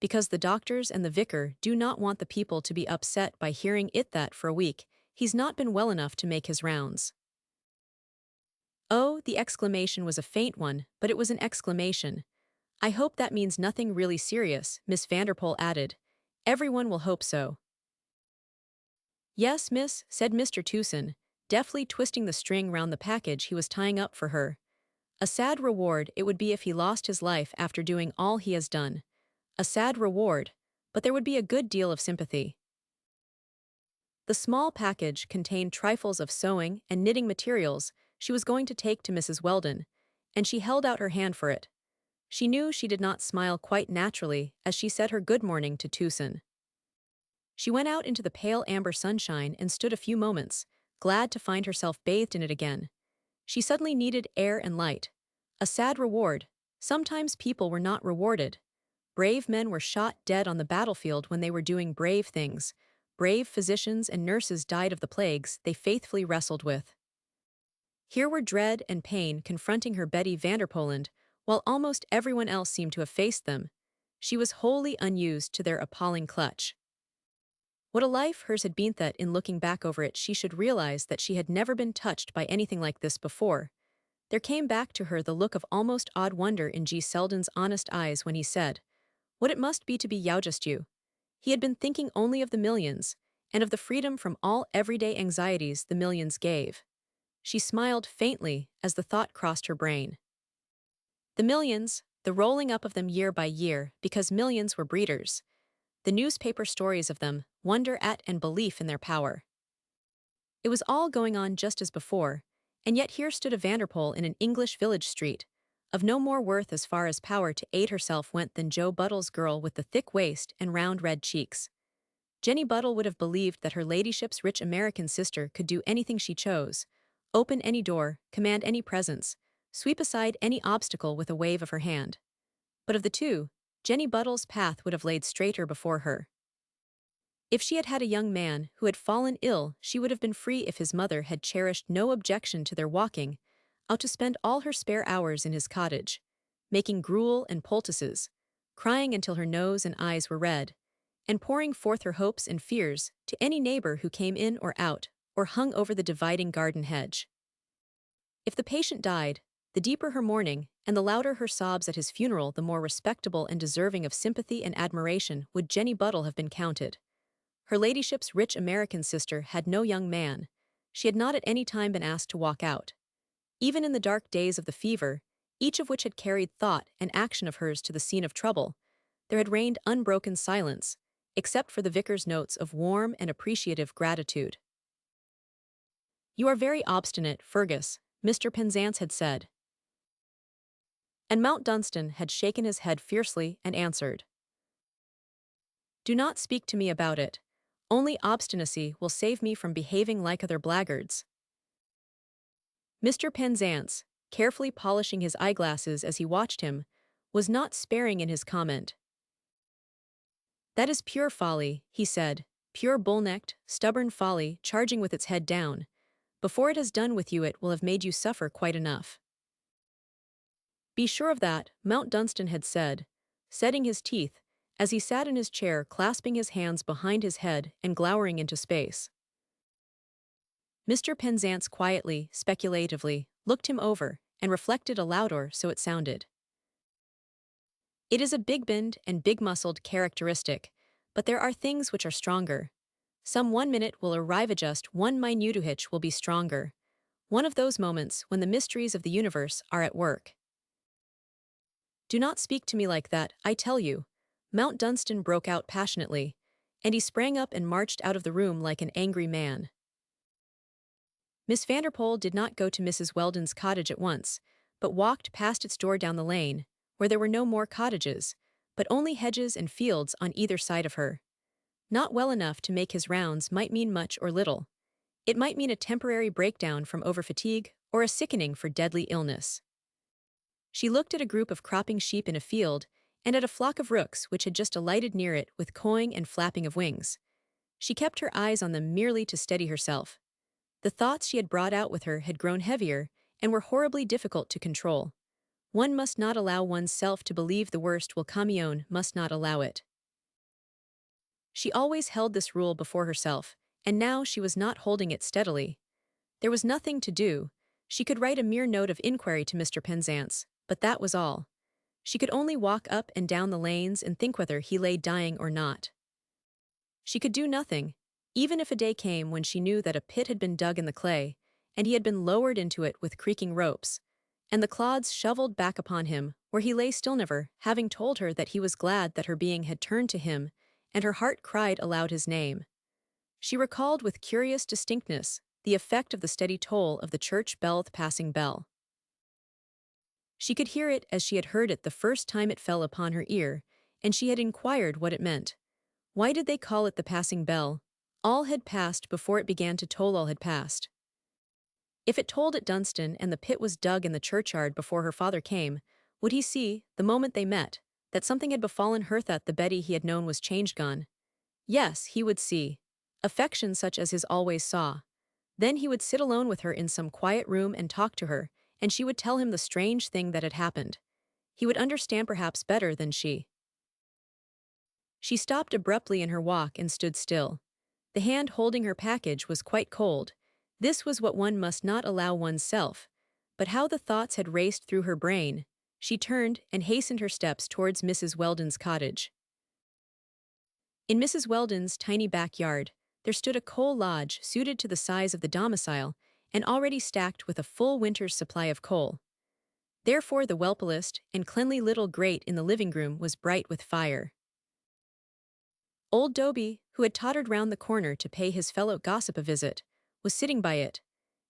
Speaker 1: because the doctors and the vicar do not want the people to be upset by hearing it that for a week he's not been well enough to make his rounds. Oh, the exclamation was a faint one, but it was an exclamation. I hope that means nothing really serious, Miss Vanderpool added. Everyone will hope so. Yes, miss, said Mr. Tewson, deftly twisting the string round the package he was tying up for her. A sad reward it would be if he lost his life after doing all he has done. A sad reward, but there would be a good deal of sympathy. The small package contained trifles of sewing and knitting materials she was going to take to Mrs. Weldon, and she held out her hand for it. She knew she did not smile quite naturally as she said her good morning to Tewson. She went out into the pale amber sunshine and stood a few moments, glad to find herself bathed in it again. She suddenly needed air and light. A sad reward. Sometimes people were not rewarded. Brave men were shot dead on the battlefield when they were doing brave things. Brave physicians and nurses died of the plagues they faithfully wrestled with. Here were dread and pain confronting her Betty Vanderpoland, while almost everyone else seemed to have faced them. She was wholly unused to their appalling clutch. What a life hers had been that in looking back over it she should realize that she had never been touched by anything like this before. There came back to her the look of almost odd wonder in G. Selden's honest eyes when he said, "What it must be to be just you." He had been thinking only of the millions, and of the freedom from all everyday anxieties the millions gave. She smiled faintly as the thought crossed her brain. The millions, the rolling up of them year by year, because millions were breeders. The newspaper stories of them, wonder at and belief in their power. It was all going on just as before, and yet here stood a Vanderpool in an English village street, of no more worth as far as power to aid herself went than Joe Buttle's girl with the thick waist and round red cheeks. Jenny Buttle would have believed that her ladyship's rich American sister could do anything she chose, open any door, command any presence, sweep aside any obstacle with a wave of her hand. But of the two, Jenny Buttle's path would have laid straighter before her. If she had had a young man who had fallen ill, she would have been free if his mother had cherished no objection to their walking out to spend all her spare hours in his cottage, making gruel and poultices, crying until her nose and eyes were red, and pouring forth her hopes and fears to any neighbor who came in or out, or hung over the dividing garden hedge. If the patient died, the deeper her mourning, and the louder her sobs at his funeral, the more respectable and deserving of sympathy and admiration would Jenny Buttle have been counted. Her ladyship's rich American sister had no young man. She had not at any time been asked to walk out. Even in the dark days of the fever, each of which had carried thought and action of hers to the scene of trouble, there had reigned unbroken silence, except for the vicar's notes of warm and appreciative gratitude. "You are very obstinate, Fergus," Mr. Penzance had said. And Mount Dunstan had shaken his head fiercely and answered, "Do not speak to me about it. Only obstinacy will save me from behaving like other blackguards." Mr. Penzance, carefully polishing his eyeglasses as he watched him, was not sparing in his comment. "That is pure folly," he said, "pure bull-necked, stubborn folly charging with its head down. Before it has done with you it will have made you suffer quite enough." "Be sure of that," Mount Dunstan had said, setting his teeth, as he sat in his chair clasping his hands behind his head and glowering into space. Mr. Penzance quietly, speculatively, looked him over, and reflected aloud, or so it sounded. "It is a big-boned and big-muscled characteristic, but there are things which are stronger. Some 1 minute will arrive, just one minute hitch will be stronger. One of those moments when the mysteries of the universe are at work. Do not speak to me like that, I tell you. Mount Dunstan broke out passionately, and he sprang up and marched out of the room like an angry man. Miss Vanderpool did not go to Mrs. Weldon's cottage at once, but walked past its door down the lane, where there were no more cottages, but only hedges and fields on either side of her. Not well enough to make his rounds might mean much or little. It might mean a temporary breakdown from overfatigue or a sickening for deadly illness. She looked at a group of cropping sheep in a field and at a flock of rooks which had just alighted near it with cawing and flapping of wings. She kept her eyes on them merely to steady herself. The thoughts she had brought out with her had grown heavier and were horribly difficult to control. One must not allow one's self to believe the worst while Camion must not allow it. She always held this rule before herself, and now she was not holding it steadily. There was nothing to do. She could write a mere note of inquiry to Mr. Penzance, but that was all. She could only walk up and down the lanes and think whether he lay dying or not. She could do nothing, even if a day came when she knew that a pit had been dug in the clay, and he had been lowered into it with creaking ropes, and the clods shoveled back upon him, where he lay still, never having told her that he was glad that her being had turned to him, and her heart cried aloud his name. She recalled with curious distinctness the effect of the steady toll of the church bell's passing bell. She could hear it as she had heard it the first time it fell upon her ear, and she had inquired what it meant. Why did they call it the passing bell? All had passed before it began to toll, all had passed. If it tolled at Dunstan and the pit was dug in the churchyard before her father came, would he see, the moment they met, that something had befallen her, that the Betty he had known was changed, gone? Yes, he would see. Affection such as his always saw. Then he would sit alone with her in some quiet room and talk to her, and she would tell him the strange thing that had happened. He would understand perhaps better than she. She stopped abruptly in her walk and stood still. The hand holding her package was quite cold. This was what one must not allow oneself. But how the thoughts had raced through her brain! She turned and hastened her steps towards Mrs. Weldon's cottage. In Mrs. Weldon's tiny backyard, there stood a coal lodge suited to the size of the domicile and already stacked with a full winter's supply of coal. Therefore the whelpless and cleanly little grate in the living room was bright with fire. Old Dobie, who had tottered round the corner to pay his fellow gossip a visit, was sitting by it,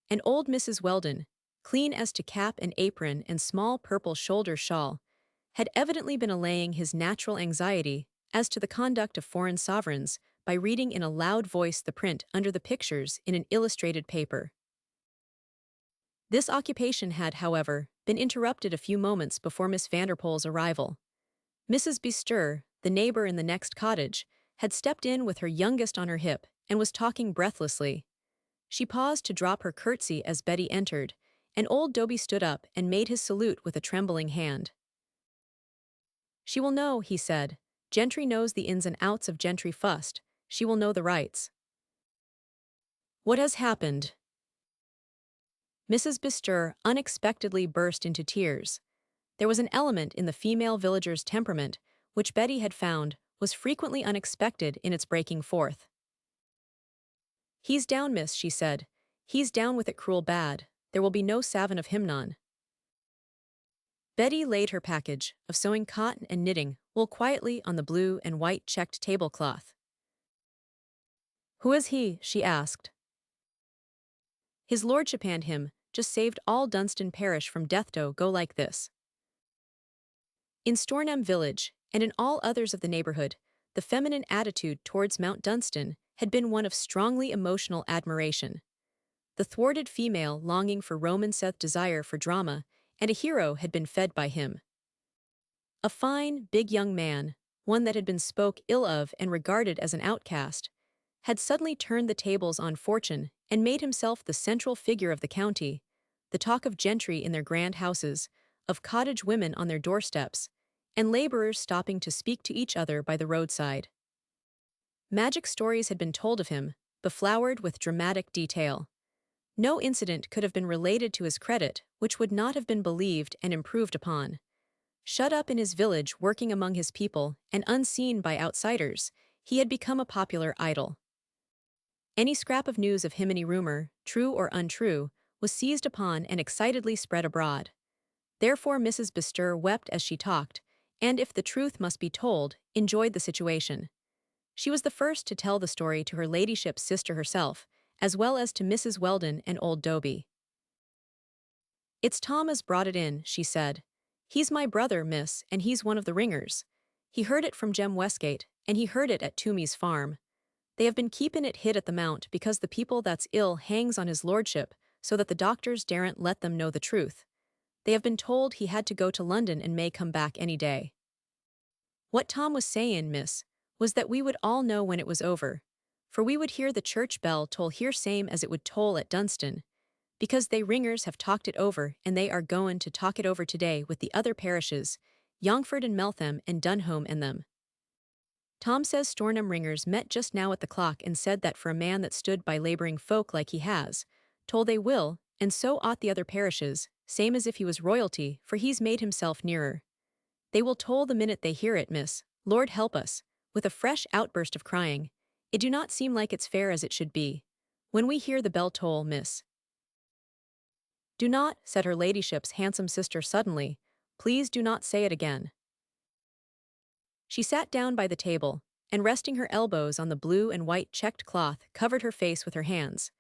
Speaker 1: and old Mrs. Weldon, clean as to cap and apron and small purple shoulder shawl, had evidently been allaying his natural anxiety as to the conduct of foreign sovereigns by reading in a loud voice the print under the pictures in an illustrated paper. This occupation had, however, been interrupted a few moments before Miss Vanderpool's arrival. Mrs. Bestir, the neighbor in the next cottage, had stepped in with her youngest on her hip and was talking breathlessly. She paused to drop her curtsy as Betty entered, and old Dobie stood up and made his salute with a trembling hand. She will know, he said. Gentry knows the ins and outs of gentry fust. She will know the rights. What has happened? Mrs. Bestir unexpectedly burst into tears. There was an element in the female villager's temperament which Betty had found was frequently unexpected in its breaking forth. He's down, miss, she said. He's down with it cruel bad. There will be no savin of him none. Betty laid her package of sewing cotton and knitting wool quietly on the blue and white checked tablecloth. Who is he? She asked. His lordship and him just saved all Dunstan parish from death do go like this. In Stornham village, and in all others of the neighborhood, the feminine attitude towards Mount Dunstan had been one of strongly emotional admiration. The thwarted female longing for Romanceth desire for drama, and a hero had been fed by him. A fine, big young man, one that had been spoke ill of and regarded as an outcast, had suddenly turned the tables on fortune and made himself the central figure of the county, the talk of gentry in their grand houses, of cottage women on their doorsteps, and laborers stopping to speak to each other by the roadside. Magic stories had been told of him, beflowered with dramatic detail. No incident could have been related to his credit which would not have been believed and improved upon. Shut up in his village working among his people and unseen by outsiders, he had become a popular idol. Any scrap of news of him, any rumor, true or untrue, was seized upon and excitedly spread abroad. Therefore Mrs. Bestir wept as she talked, and if the truth must be told, enjoyed the situation. She was the first to tell the story to her ladyship's sister herself, as well as to Mrs. Weldon and old Doby. "It's Tom as brought it in," she said. "He's my brother, miss, and he's one of the ringers. He heard it from Jem Westgate, and he heard it at Toomey's farm. They have been keepin' it hid at the Mount because the people that's ill hangs on his lordship, so that the doctors daren't let them know the truth. They have been told he had to go to London and may come back any day. What Tom was sayin', miss, was that we would all know when it was over, for we would hear the church bell toll here same as it would toll at Dunstan, because they ringers have talked it over and they are goin' to talk it over today with the other parishes, Yongford and Meltham and Dunholm and them. Tom says Stornham ringers met just now at the clock and said that for a man that stood by labouring folk like he has, told they will, and so ought the other parishes, same as if he was royalty, for he's made himself nearer. They will toll the minute they hear it, miss, Lord help us," with a fresh outburst of crying. "It do not seem like it's fair as it should be. When we hear the bell toll, miss." "Do not," said her ladyship's handsome sister suddenly, "please do not say it again." She sat down by the table, and resting her elbows on the blue and white checked cloth, covered her face with her hands.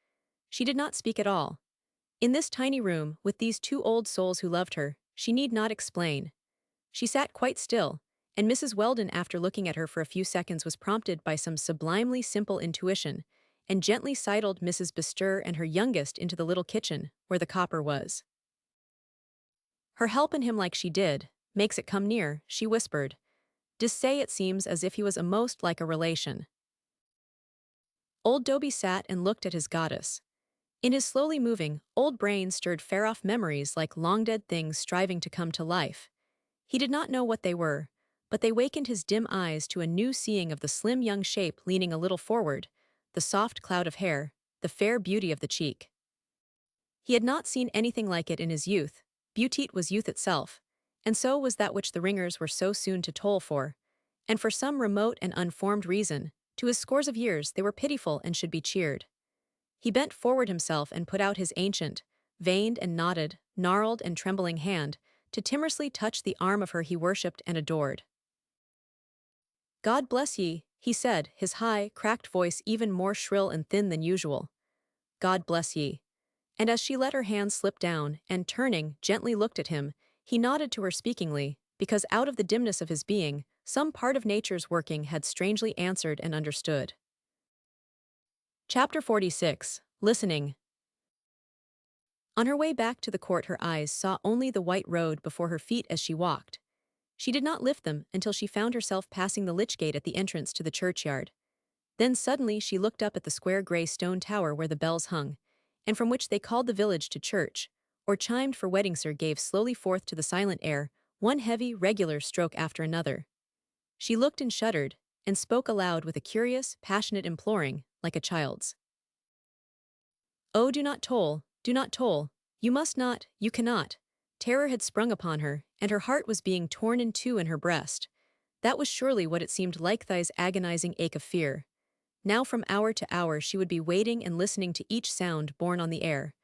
Speaker 1: She did not speak at all. In this tiny room, with these two old souls who loved her, she need not explain. She sat quite still, and Mrs. Weldon, after looking at her for a few seconds, was prompted by some sublimely simple intuition, and gently sidled Mrs. Bestir and her youngest into the little kitchen, where the copper was. "Her helpin' him like she did, makes it come near," she whispered. "Dis say it seems as if he was a'most like a relation." Old Doby sat and looked at his goddess. In his slowly moving, old brain stirred far-off memories like long-dead things striving to come to life. He did not know what they were, but they wakened his dim eyes to a new seeing of the slim young shape leaning a little forward, the soft cloud of hair, the fair beauty of the cheek. He had not seen anything like it in his youth. Beauty was youth itself, and so was that which the ringers were so soon to toll for, and for some remote and unformed reason, to his scores of years they were pitiful and should be cheered. He bent forward himself and put out his ancient, veined and knotted, gnarled and trembling hand, to timorously touch the arm of her he worshipped and adored. "God bless ye," he said, his high, cracked voice even more shrill and thin than usual. "God bless ye." And as she let her hand slip down, and turning, gently looked at him, he nodded to her speakingly, because out of the dimness of his being, some part of nature's working had strangely answered and understood. Chapter 46. Listening. On her way back to the court her eyes saw only the white road before her feet as she walked. She did not lift them until she found herself passing the lich gate at the entrance to the churchyard. Then suddenly she looked up at the square grey stone tower where the bells hung, and from which they called the village to church, or chimed for wedding-sir gave slowly forth to the silent air, one heavy, regular stroke after another. She looked and shuddered, and spoke aloud with a curious, passionate imploring, like a child's. "Oh, do not toll, do not toll. You must not, you cannot." Terror had sprung upon her, and her heart was being torn in two in her breast. That was surely what it seemed like, Thai's agonizing ache of fear. Now from hour to hour she would be waiting and listening to each sound borne on the air.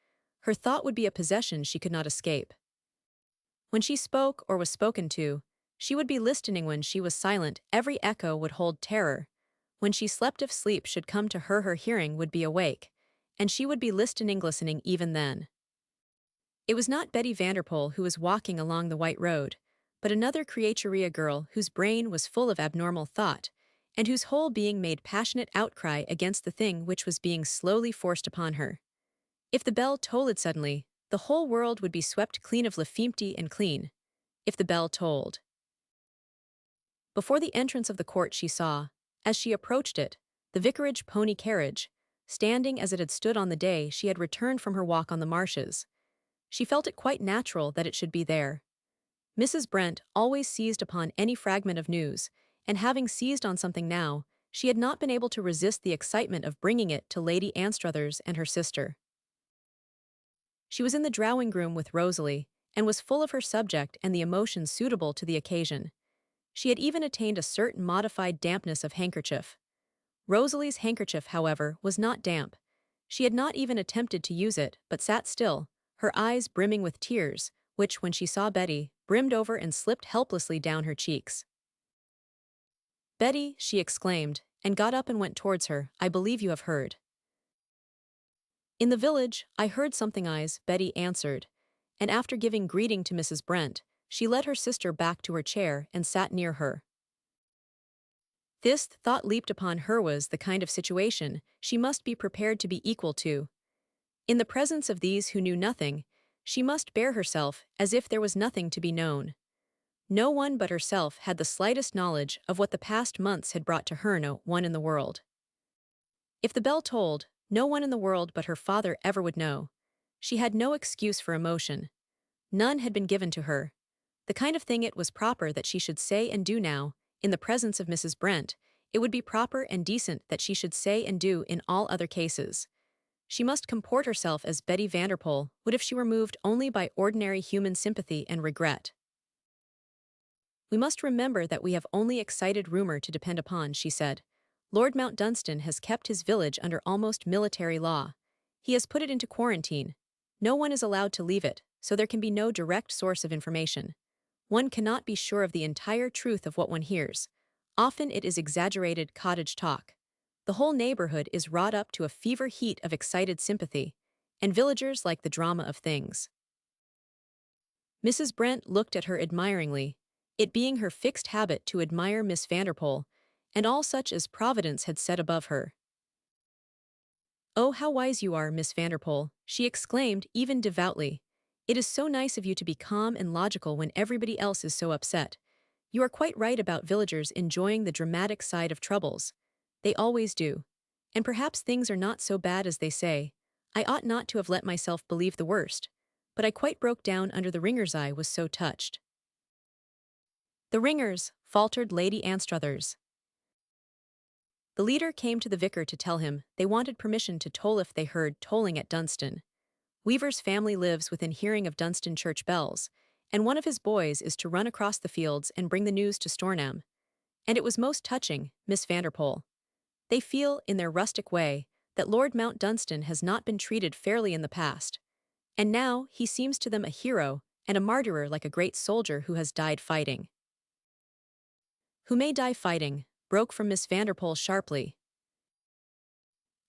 Speaker 1: Her thought would be a possession she could not escape. When she spoke or was spoken to, she would be listening. When she was silent, every echo would hold terror. When she slept, if sleep should come to her, her hearing would be awake, and she would be listening even then. It was not Betty Vanderpool who was walking along the white road, but another creaturia girl whose brain was full of abnormal thought, and whose whole being made passionate outcry against the thing which was being slowly forced upon her. If the bell tolled suddenly, the whole world would be swept clean of lefempty and clean. If the bell tolled. Before the entrance of the court she saw, as she approached it, the vicarage pony carriage, standing as it had stood on the day she had returned from her walk on the marshes. She felt it quite natural that it should be there. Mrs. Brent always seized upon any fragment of news, and having seized on something now, she had not been able to resist the excitement of bringing it to Lady Anstruthers and her sister. She was in the drawing-room with Rosalie, and was full of her subject and the emotions suitable to the occasion. She had even attained a certain modified dampness of handkerchief. Rosalie's handkerchief, however, was not damp. She had not even attempted to use it, but sat still, her eyes brimming with tears, which, when she saw Betty, brimmed over and slipped helplessly down her cheeks. "Betty," she exclaimed, and got up and went towards her. "I believe you have heard." "In the village, I heard something, eyes," Betty answered, and after giving greeting to Mrs. Brent, she led her sister back to her chair and sat near her. This thought leaped upon her: was the kind of situation she must be prepared to be equal to. In the presence of these who knew nothing, she must bear herself as if there was nothing to be known. No one but herself had the slightest knowledge of what the past months had brought to her. No one in the world. If the bell tolled, no one in the world but her father ever would know. She had no excuse for emotion. None had been given to her. The kind of thing it was proper that she should say and do now, in the presence of Mrs. Brent, it would be proper and decent that she should say and do in all other cases. She must comport herself as Betty Vanderpool would if she were moved only by ordinary human sympathy and regret. "We must remember that we have only excited rumor to depend upon," she said. "Lord Mount Dunstan has kept his village under almost military law. He has put it into quarantine. No one is allowed to leave it, so there can be no direct source of information. One cannot be sure of the entire truth of what one hears. Often it is exaggerated cottage talk. The whole neighborhood is wrought up to a fever heat of excited sympathy, and villagers like the drama of things." Mrs. Brent looked at her admiringly, it being her fixed habit to admire Miss Vanderpool, and all such as Providence had set above her. "Oh, how wise you are, Miss Vanderpool," she exclaimed, even devoutly. "It is so nice of you to be calm and logical when everybody else is so upset. You are quite right about villagers enjoying the dramatic side of troubles. They always do. And perhaps things are not so bad as they say. I ought not to have let myself believe the worst. But I quite broke down under the ringers. I was so touched." "The ringers," faltered Lady Anstruthers. "The leader came to the vicar to tell him they wanted permission to toll if they heard tolling at Dunstan. Weaver's family lives within hearing of Dunstan church bells, and one of his boys is to run across the fields and bring the news to Stornham. And it was most touching, Miss Vanderpool. They feel, in their rustic way, that Lord Mount Dunstan has not been treated fairly in the past. And now he seems to them a hero and a martyr, like a great soldier who has died fighting." "Who may die fighting," broke from Miss Vanderpool sharply.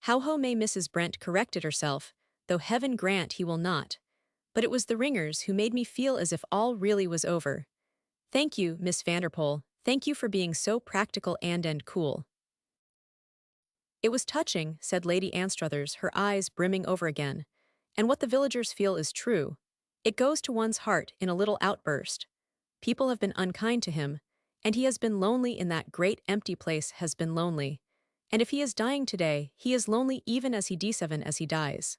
Speaker 1: "How may Mrs. Brent corrected herself, though heaven grant he will not. But it was the ringers who made me feel as if all really was over. Thank you, Miss Vanderpool, thank you for being so practical and cool." "It was touching," said Lady Anstruthers, her eyes brimming over again. "And what the villagers feel is true. It goes to one's heart in a little outburst. People have been unkind to him, and he has been lonely in that great empty place, has been lonely. And if he is dying today, he is lonely even as he dies."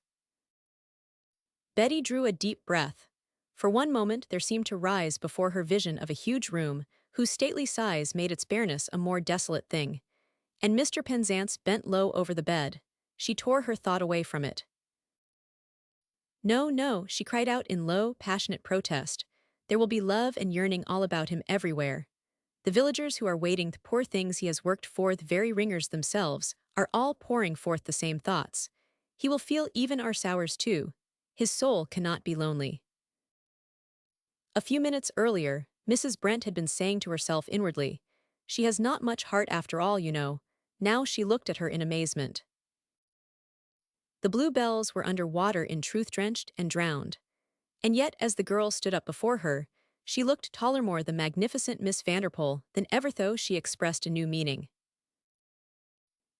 Speaker 1: Betty drew a deep breath. For one moment there seemed to rise before her vision of a huge room whose stately size made its bareness a more desolate thing. And Mr. Penzance bent low over the bed. She tore her thought away from it. "No, no," she cried out in low, passionate protest. "There will be love and yearning all about him everywhere. The villagers who are waiting, the poor things he has worked for, the very ringers themselves, are all pouring forth the same thoughts. He will feel even our sours too. His soul cannot be lonely." A few minutes earlier, Mrs. Brent had been saying to herself inwardly, "She has not much heart after all, you know." Now she looked at her in amazement. The blue bells were under water, in truth drenched and drowned. And yet, as the girl stood up before her, she looked taller, more the magnificent Miss Vanderpool than ever, though she expressed a new meaning.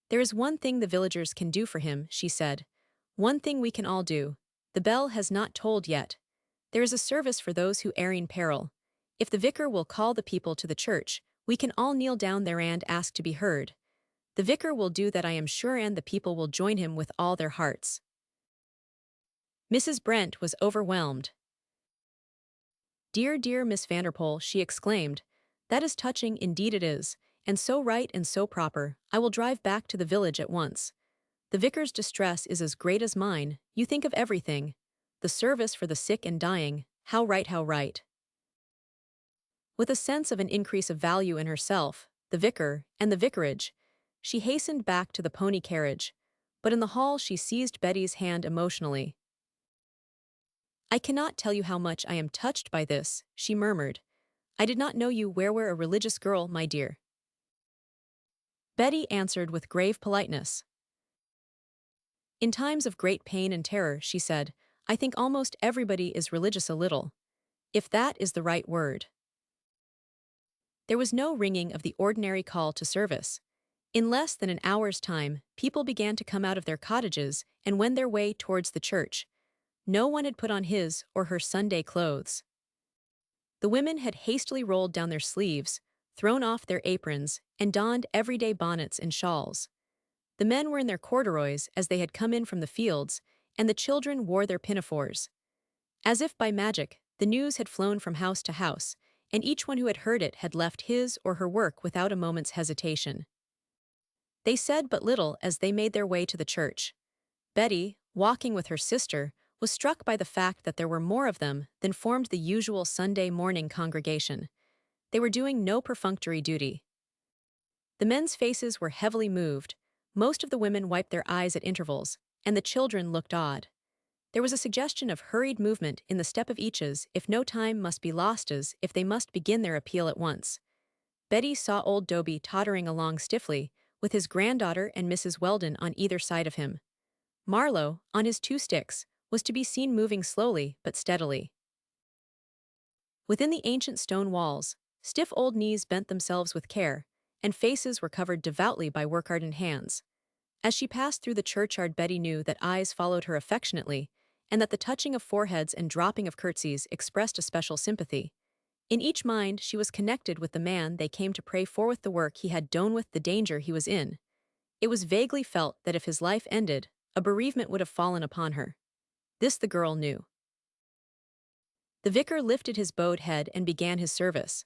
Speaker 1: "There is one thing the villagers can do for him," she said. "One thing we can all do. The bell has not tolled yet. There is a service for those who are in peril. If the vicar will call the people to the church, we can all kneel down there and ask to be heard. The vicar will do that, I am sure, and the people will join him with all their hearts." Mrs. Brent was overwhelmed. "Dear, dear Miss Vanderpool," she exclaimed, "that is touching, indeed it is, and so right and so proper. I will drive back to the village at once. The vicar's distress is as great as mine. You think of everything. The service for the sick and dying, how right, how right." With a sense of an increase of value in herself, the vicar, and the vicarage, she hastened back to the pony carriage. but in the hall she seized Betty's hand emotionally. "I cannot tell you how much I am touched by this," she murmured. "I did not know you were a religious girl, my dear." Betty answered with grave politeness. "In times of great pain and terror," she said, "I think almost everybody is religious a little. If that is the right word." There was no ringing of the ordinary call to service. In less than an hour's time, people began to come out of their cottages and wend their way towards the church. No one had put on his or her Sunday clothes. The women had hastily rolled down their sleeves, thrown off their aprons, and donned everyday bonnets and shawls. The men were in their corduroys as they had come in from the fields, and the children wore their pinafores. As if by magic, the news had flown from house to house, and each one who had heard it had left his or her work without a moment's hesitation. They said but little as they made their way to the church. Betty, walking with her sister, was struck by the fact that there were more of them than formed the usual Sunday morning congregation. They were doing no perfunctory duty. The men's faces were heavily moved, most of the women wiped their eyes at intervals, and the children looked odd. There was a suggestion of hurried movement in the step of each as if no time must be lost as if they must begin their appeal at once. Betty saw old Dobie tottering along stiffly, with his granddaughter and Mrs. Weldon on either side of him. Marlowe, on his two sticks, was to be seen moving slowly but steadily. Within the ancient stone walls, stiff old knees bent themselves with care, and faces were covered devoutly by work-hardened hands. As she passed through the churchyard, Betty knew that eyes followed her affectionately, and that the touching of foreheads and dropping of curtsies expressed a special sympathy. In each mind she was connected with the man they came to pray for, with the work he had done, with the danger he was in. It was vaguely felt that if his life ended, a bereavement would have fallen upon her. This the girl knew. The vicar lifted his bowed head and began his service.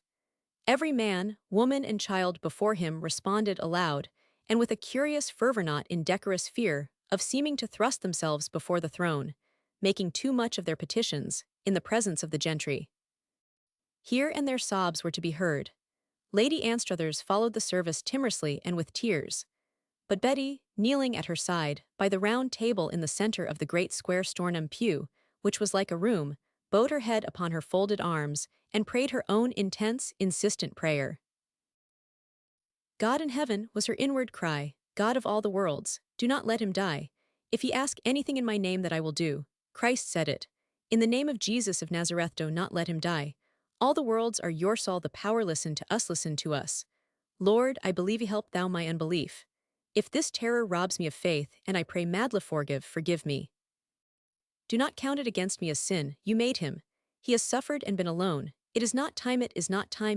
Speaker 1: Every man, woman, and child before him responded aloud, and with a curious fervor, not indecorous fear of seeming to thrust themselves before the throne, making too much of their petitions, in the presence of the gentry. Here and there sobs were to be heard. Lady Anstruthers followed the service timorously and with tears. But Betty, kneeling at her side, by the round table in the center of the great square Stornham pew, which was like a room, bowed her head upon her folded arms, and prayed her own intense, insistent prayer. "God in heaven," was her inward cry, "God of all the worlds, do not let him die. If he ask anything in my name, that I will do." Christ said it. "In the name of Jesus of Nazareth, do not let him die. All the worlds are yours, all the power, listen to us. Lord, I believe, help thou my unbelief. If this terror robs me of faith, and I pray madly, forgive me. Do not count it against me as sin. You made him. He has suffered and been alone. It is not time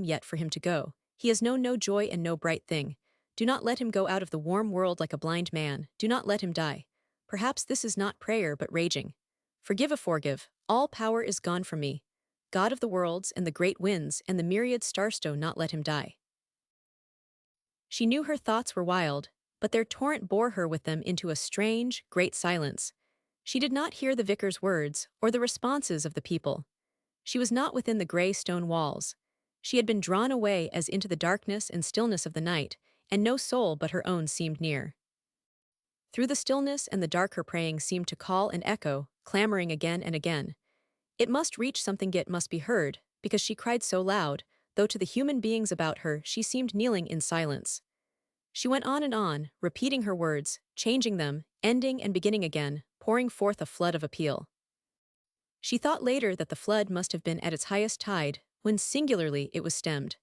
Speaker 1: yet for him to go. He has known no joy and no bright thing. Do not let him go out of the warm world like a blind man. Do not let him die. Perhaps this is not prayer but raging. Forgive. All power is gone from me. God of the worlds and the great winds and the myriad stars, do not let him die." She knew her thoughts were wild, but their torrent bore her with them into a strange, great silence. She did not hear the vicar's words or the responses of the people. She was not within the gray stone walls. She had been drawn away as into the darkness and stillness of the night, and no soul but her own seemed near. Through the stillness and the dark her praying seemed to call and echo, clamoring again and again. It must reach something, it must be heard, because she cried so loud, though to the human beings about her she seemed kneeling in silence. She went on and on, repeating her words, changing them, ending and beginning again, pouring forth a flood of appeal. She thought later that the flood must have been at its highest tide, when singularly it was stemmed.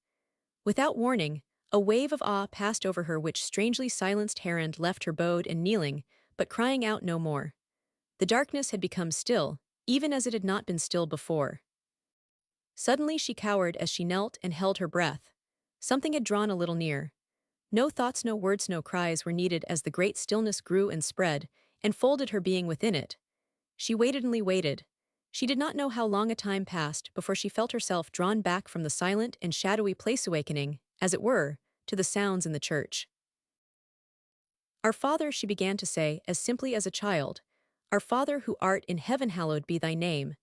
Speaker 1: Without warning, a wave of awe passed over her which strangely silenced her and left her bowed and kneeling, but crying out no more. The darkness had become still, even as it had not been still before. Suddenly she cowered as she knelt and held her breath. Something had drawn a little near. No thoughts, no words, no cries were needed as the great stillness grew and spread, and folded her being within it. She waited and waited. She did not know how long a time passed before she felt herself drawn back from the silent and shadowy place, awakening, as it were, to the sounds in the church. "Our Father," she began to say, as simply as a child, "Our Father who art in heaven, hallowed be thy name."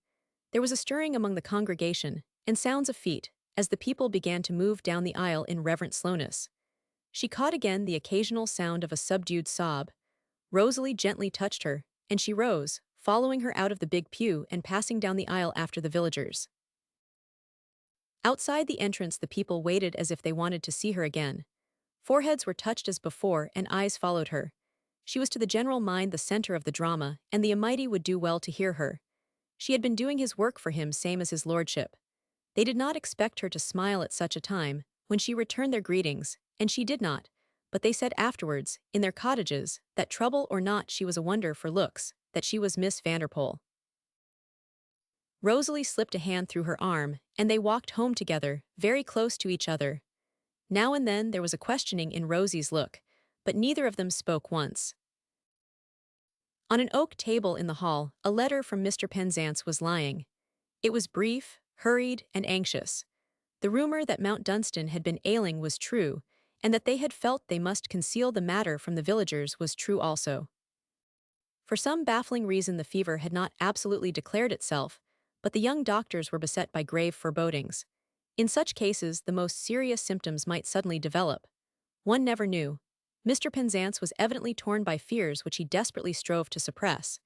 Speaker 1: There was a stirring among the congregation, and sounds of feet, as the people began to move down the aisle in reverent slowness. She caught again the occasional sound of a subdued sob. Rosalie gently touched her, and she rose, following her out of the big pew and passing down the aisle after the villagers. Outside the entrance the people waited as if they wanted to see her again. Foreheads were touched as before and eyes followed her. She was to the general mind the center of the drama, and the Almighty would do well to hear her. She had been doing his work for him same as his lordship. They did not expect her to smile at such a time, when she returned their greetings, and she did not, but they said afterwards, in their cottages, that trouble or not she was a wonder for looks, that she was Miss Vanderpool. Rosalie slipped a hand through her arm, and they walked home together, very close to each other. Now and then there was a questioning in Rosie's look, but neither of them spoke once. On an oak table in the hall, a letter from Mr. Penzance was lying. It was brief, hurried, and anxious. The rumor that Mount Dunstan had been ailing was true, and that they had felt they must conceal the matter from the villagers was true also. For some baffling reason the fever had not absolutely declared itself, but the young doctors were beset by grave forebodings. In such cases the most serious symptoms might suddenly develop. One never knew. Mr. Penzance was evidently torn by fears which he desperately strove to suppress.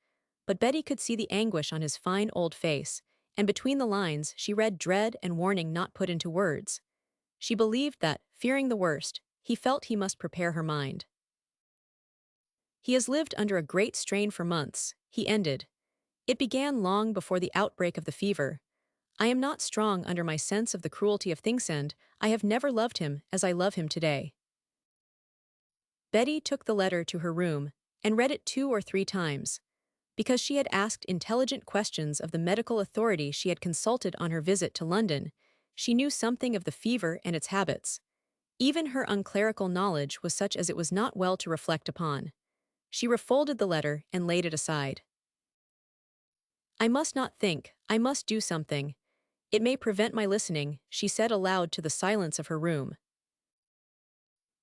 Speaker 1: But Betty could see the anguish on his fine old face, and between the lines she read dread and warning not put into words. She believed that, fearing the worst, he felt he must prepare her mind. He has lived under a great strain for months, he ended. It began long before the outbreak of the fever. I am not strong under my sense of the cruelty of things, and I have never loved him as I love him today. Betty took the letter to her room and read it 2 or 3 times. Because she had asked intelligent questions of the medical authority she had consulted on her visit to London, she knew something of the fever and its habits. Even her unclerical knowledge was such as it was not well to reflect upon. She refolded the letter and laid it aside. I must not think, I must do something. It may prevent my listening, she said aloud to the silence of her room.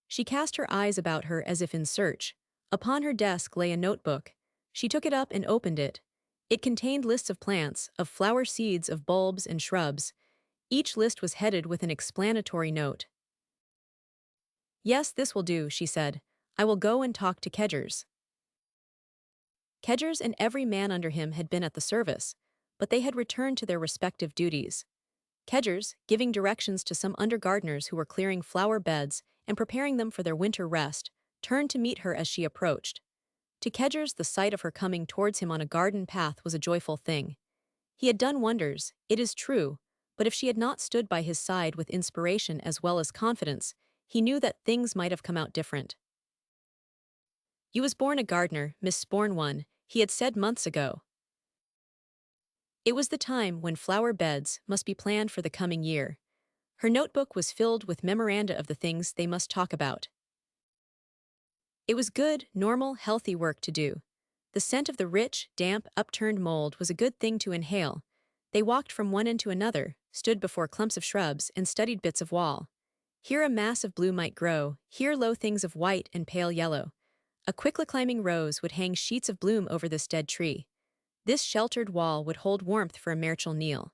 Speaker 1: She cast her eyes about her as if in search. Upon her desk lay a notebook. She took it up and opened it. It contained lists of plants, of flower seeds, of bulbs and shrubs. Each list was headed with an explanatory note. Yes, this will do, she said. I will go and talk to Kedgers. Kedgers and every man under him had been at the service, but they had returned to their respective duties. Kedgers, giving directions to some under-gardeners who were clearing flower beds and preparing them for their winter rest, turned to meet her as she approached. To Kedgers the sight of her coming towards him on a garden path was a joyful thing. He had done wonders, it is true, but if she had not stood by his side with inspiration as well as confidence, he knew that things might have come out different. You was born a gardener, Miss Sporn one, he had said months ago. It was the time when flower beds must be planned for the coming year. Her notebook was filled with memoranda of the things they must talk about. It was good, normal, healthy work to do. The scent of the rich, damp, upturned mold was a good thing to inhale. They walked from one end to another, stood before clumps of shrubs, and studied bits of wall. Here a mass of blue might grow, here low things of white and pale yellow. A quickly climbing rose would hang sheets of bloom over this dead tree. This sheltered wall would hold warmth for a Merchel Neal.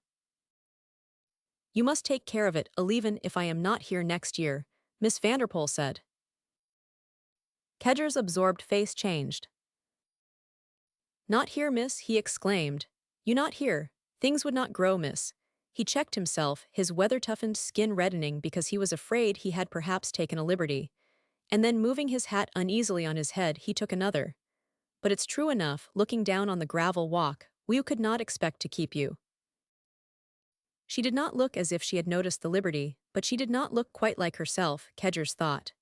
Speaker 1: You must take care of it, even if I am not here next year, Miss Vanderpool said. Kedger's absorbed face changed. Not here, miss, he exclaimed. You not here. Things would not grow, miss. He checked himself, his weather-toughened skin reddening because he was afraid he had perhaps taken a liberty. And then moving his hat uneasily on his head, he took another. But it's true enough, looking down on the gravel walk, we could not expect to keep you. She did not look as if she had noticed the liberty, but she did not look quite like herself, Kedgers thought.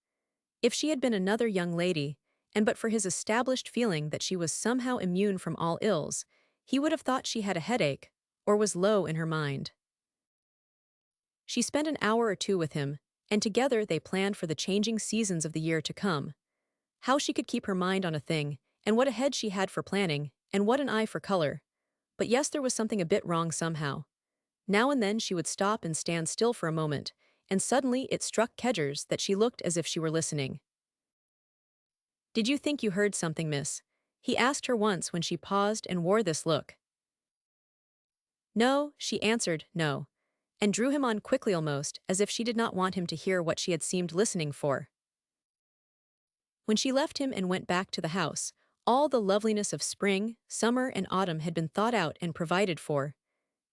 Speaker 1: If she had been another young lady, and but for his established feeling that she was somehow immune from all ills, he would have thought she had a headache, or was low in her mind. She spent an hour or 2 with him, and together they planned for the changing seasons of the year to come. How she could keep her mind on a thing, and what a head she had for planning, and what an eye for color. But yes, there was something a bit wrong somehow. Now and then she would stop and stand still for a moment, and suddenly it struck Kedgers that she looked as if she were listening. Did you think you heard something, miss? He asked her once when she paused and wore this look. No, she answered, no, and drew him on quickly almost, as if she did not want him to hear what she had seemed listening for. When she left him and went back to the house, All the loveliness of spring, summer, and autumn had been thought out and provided for.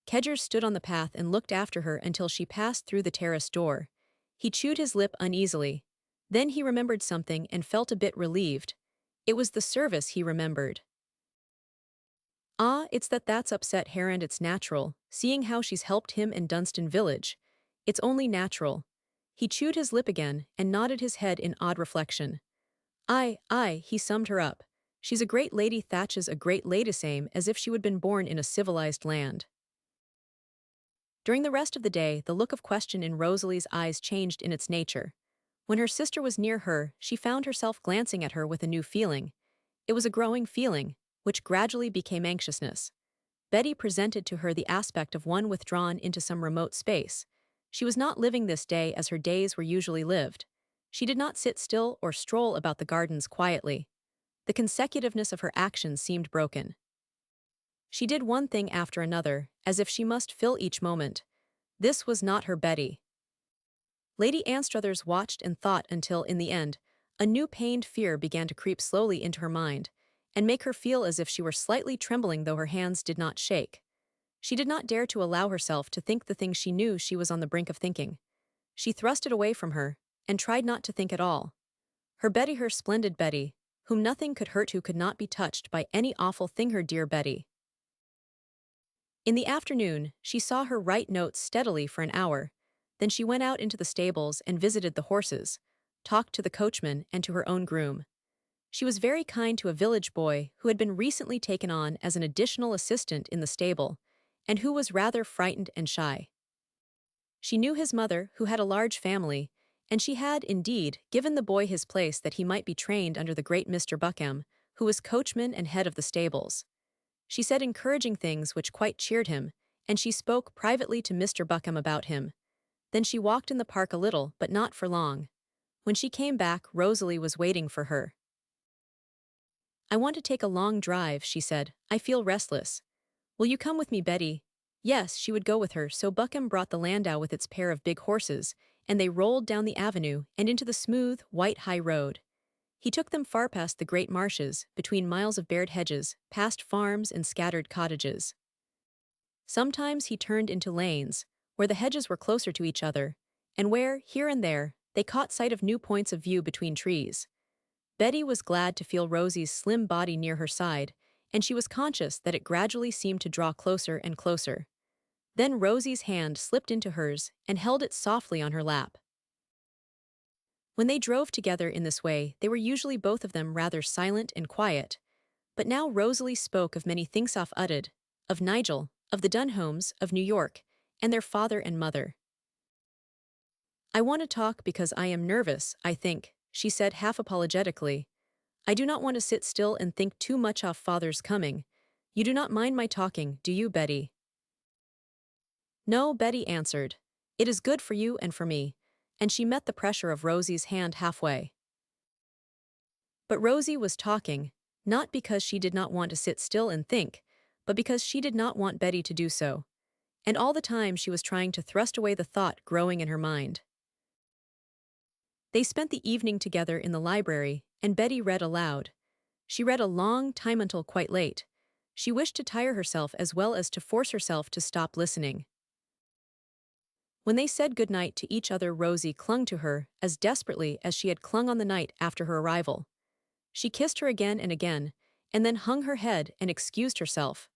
Speaker 1: Kedger stood on the path and looked after her until she passed through the terrace door. He chewed his lip uneasily. Then he remembered something and felt a bit relieved. It was the service he remembered. Ah, it's that's upset her and it's natural, seeing how she's helped him in Dunstan village. It's only natural. He chewed his lip again and nodded his head in odd reflection. Aye, he summed her up. She's a great lady thatches a great lady same as if she would been born in a civilized land. During the rest of the day, the look of question in Rosalie's eyes changed in its nature. When her sister was near her, she found herself glancing at her with a new feeling. It was a growing feeling, which gradually became anxiousness. Betty presented to her the aspect of one withdrawn into some remote space. She was not living this day as her days were usually lived. She did not sit still or stroll about the gardens quietly. The consecutiveness of her actions seemed broken. She did one thing after another, as if she must fill each moment. This was not her Betty. Lady Anstruthers watched and thought until, in the end, a new pained fear began to creep slowly into her mind, and make her feel as if she were slightly trembling though her hands did not shake. She did not dare to allow herself to think the things she knew she was on the brink of thinking. She thrust it away from her, and tried not to think at all. Her Betty, her splendid Betty, whom nothing could hurt, who could not be touched by any awful thing, her dear Betty. In the afternoon, she saw her write notes steadily for an hour. Then she went out into the stables and visited the horses, talked to the coachman and to her own groom. She was very kind to a village boy who had been recently taken on as an additional assistant in the stable, and who was rather frightened and shy. She knew his mother, who had a large family, and she had, indeed, given the boy his place that he might be trained under the great Mr. Buckham, who was coachman and head of the stables. She said encouraging things which quite cheered him, and she spoke privately to Mr. Buckham about him. Then she walked in the park a little, but not for long. When she came back, Rosalie was waiting for her. "I want to take a long drive," she said. "I feel restless. Will you come with me, Betty?" Yes, she would go with her, so Buckham brought the landau with its pair of big horses, and they rolled down the avenue and into the smooth, white high road. He took them far past the great marshes, between miles of bared hedges, past farms and scattered cottages. Sometimes he turned into lanes, where the hedges were closer to each other, and where, here and there, they caught sight of new points of view between trees. Betty was glad to feel Rosie's slim body near her side, and she was conscious that it gradually seemed to draw closer and closer. Then Rosie's hand slipped into hers and held it softly on her lap. When they drove together in this way, they were usually both of them rather silent and quiet. But now Rosalie spoke of many things off-utted, of Nigel, of the Dunholms, of New York, and their father and mother. "I want to talk because I am nervous, I think," she said half apologetically. "I do not want to sit still and think too much of father's coming. You do not mind my talking, do you, Betty?" "No," Betty answered. "It is good for you and for me," and she met the pressure of Rosie's hand halfway. But Rosie was talking, not because she did not want to sit still and think, but because she did not want Betty to do so. And all the time she was trying to thrust away the thought growing in her mind. They spent the evening together in the library, and Betty read aloud. She read a long time until quite late. She wished to tire herself as well as to force herself to stop listening. When they said good night to each other, Rosie clung to her as desperately as she had clung on the night after her arrival. She kissed her again and then hung her head and excused herself.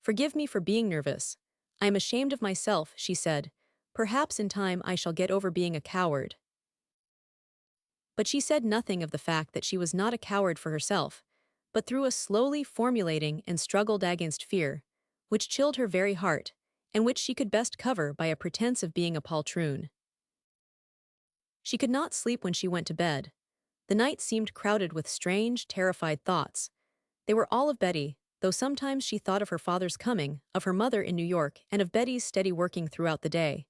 Speaker 1: "Forgive me for being nervous. I am ashamed of myself," she said. "Perhaps in time I shall get over being a coward." But she said nothing of the fact that she was not a coward for herself, but through a slowly formulating and struggled against fear, which chilled her very heart, and which she could best cover by a pretense of being a poltroon. She could not sleep when she went to bed. The night seemed crowded with strange, terrified thoughts. They were all of Betty, though sometimes she thought of her father's coming, of her mother in New York, and of Betty's steady working throughout the day.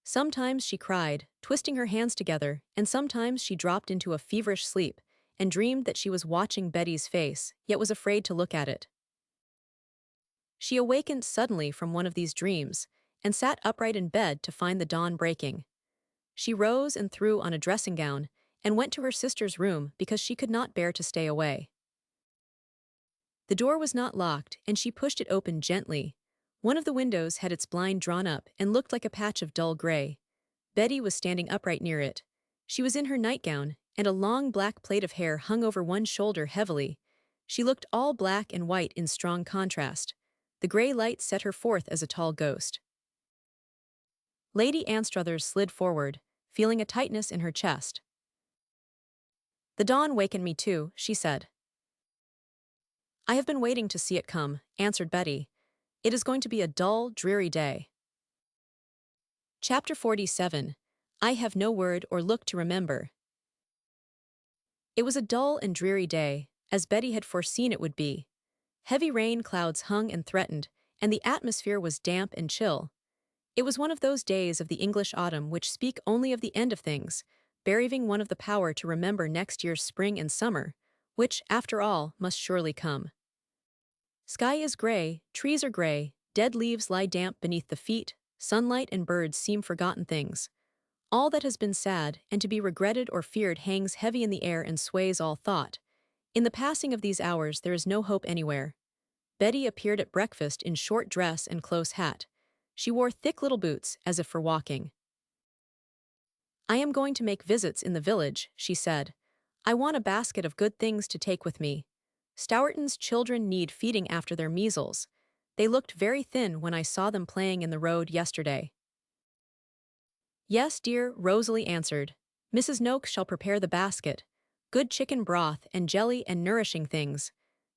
Speaker 1: Sometimes she cried, twisting her hands together, and sometimes she dropped into a feverish sleep and dreamed that she was watching Betty's face, yet was afraid to look at it. She awakened suddenly from one of these dreams and sat upright in bed to find the dawn breaking. She rose and threw on a dressing gown and went to her sister's room because she could not bear to stay away. The door was not locked, and she pushed it open gently. One of the windows had its blind drawn up and looked like a patch of dull gray. Betty was standing upright near it. She was in her nightgown, and a long black plait of hair hung over one shoulder heavily. She looked all black and white in strong contrast. The gray light set her forth as a tall ghost. Lady Anstruthers slid forward, feeling a tightness in her chest. "The dawn wakened me too," she said. "I have been waiting to see it come," answered Betty. "It is going to be a dull, dreary day." Chapter 47. I Have No Word or Look to Remember. It was a dull and dreary day, as Betty had foreseen it would be. Heavy rain clouds hung and threatened, and the atmosphere was damp and chill. It was one of those days of the English autumn which speak only of the end of things, bereaving one of the power to remember next year's spring and summer, which, after all, must surely come. Sky is gray, trees are gray, dead leaves lie damp beneath the feet, sunlight and birds seem forgotten things. All that has been sad and to be regretted or feared hangs heavy in the air and sways all thought. In the passing of these hours there is no hope anywhere. Betty appeared at breakfast in short dress and close hat. She wore thick little boots, as if for walking. "I am going to make visits in the village," she said. "I want a basket of good things to take with me. Stourton's children need feeding after their measles. They looked very thin when I saw them playing in the road yesterday." "Yes, dear," Rosalie answered. "Mrs. Noakes shall prepare the basket. Good chicken broth and jelly and nourishing things.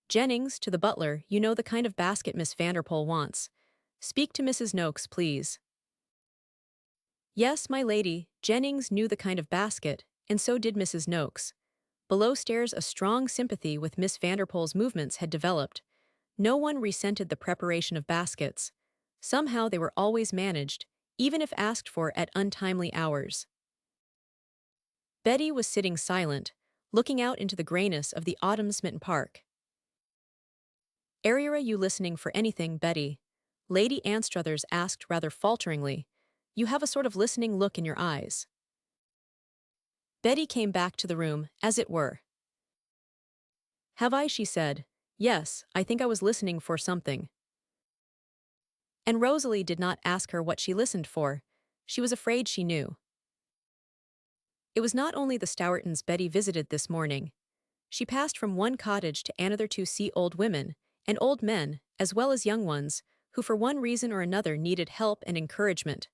Speaker 1: Jennings, to the butler, you know the kind of basket Miss Vanderpool wants. Speak to Mrs. Noakes, please." Yes, my lady, Jennings knew the kind of basket, and so did Mrs. Noakes. Below stairs a strong sympathy with Miss Vanderpool's movements had developed. No one resented the preparation of baskets. Somehow they were always managed, even if asked for at untimely hours. Betty was sitting silent, looking out into the grayness of the autumn-smitten park. "Are you listening for anything, Betty?" Lady Anstruthers asked rather falteringly. "You have a sort of listening look in your eyes." Betty came back to the room, as it were. "Have I?" she said. "Yes, I think I was listening for something." And Rosalie did not ask her what she listened for. She was afraid she knew. It was not only the Stourtons Betty visited this morning. She passed from one cottage to another to see old women, and old men, as well as young ones, who for one reason or another needed help and encouragement.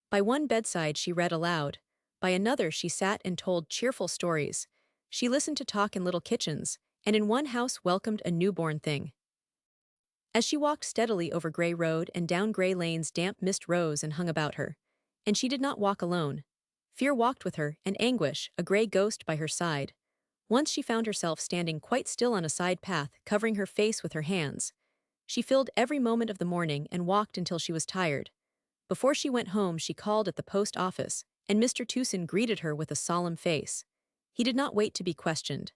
Speaker 1: By one bedside she read aloud. By another she sat and told cheerful stories. She listened to talk in little kitchens, and in one house welcomed a newborn thing. As she walked steadily over Grey Road and down Grey Lanes, damp mist rose and hung about her. And she did not walk alone. Fear walked with her, and anguish, a grey ghost by her side. Once she found herself standing quite still on a side path, covering her face with her hands. She filled every moment of the morning and walked until she was tired. Before she went home she called at the post office, and Mr. Tewson greeted her with a solemn face. He did not wait to be questioned.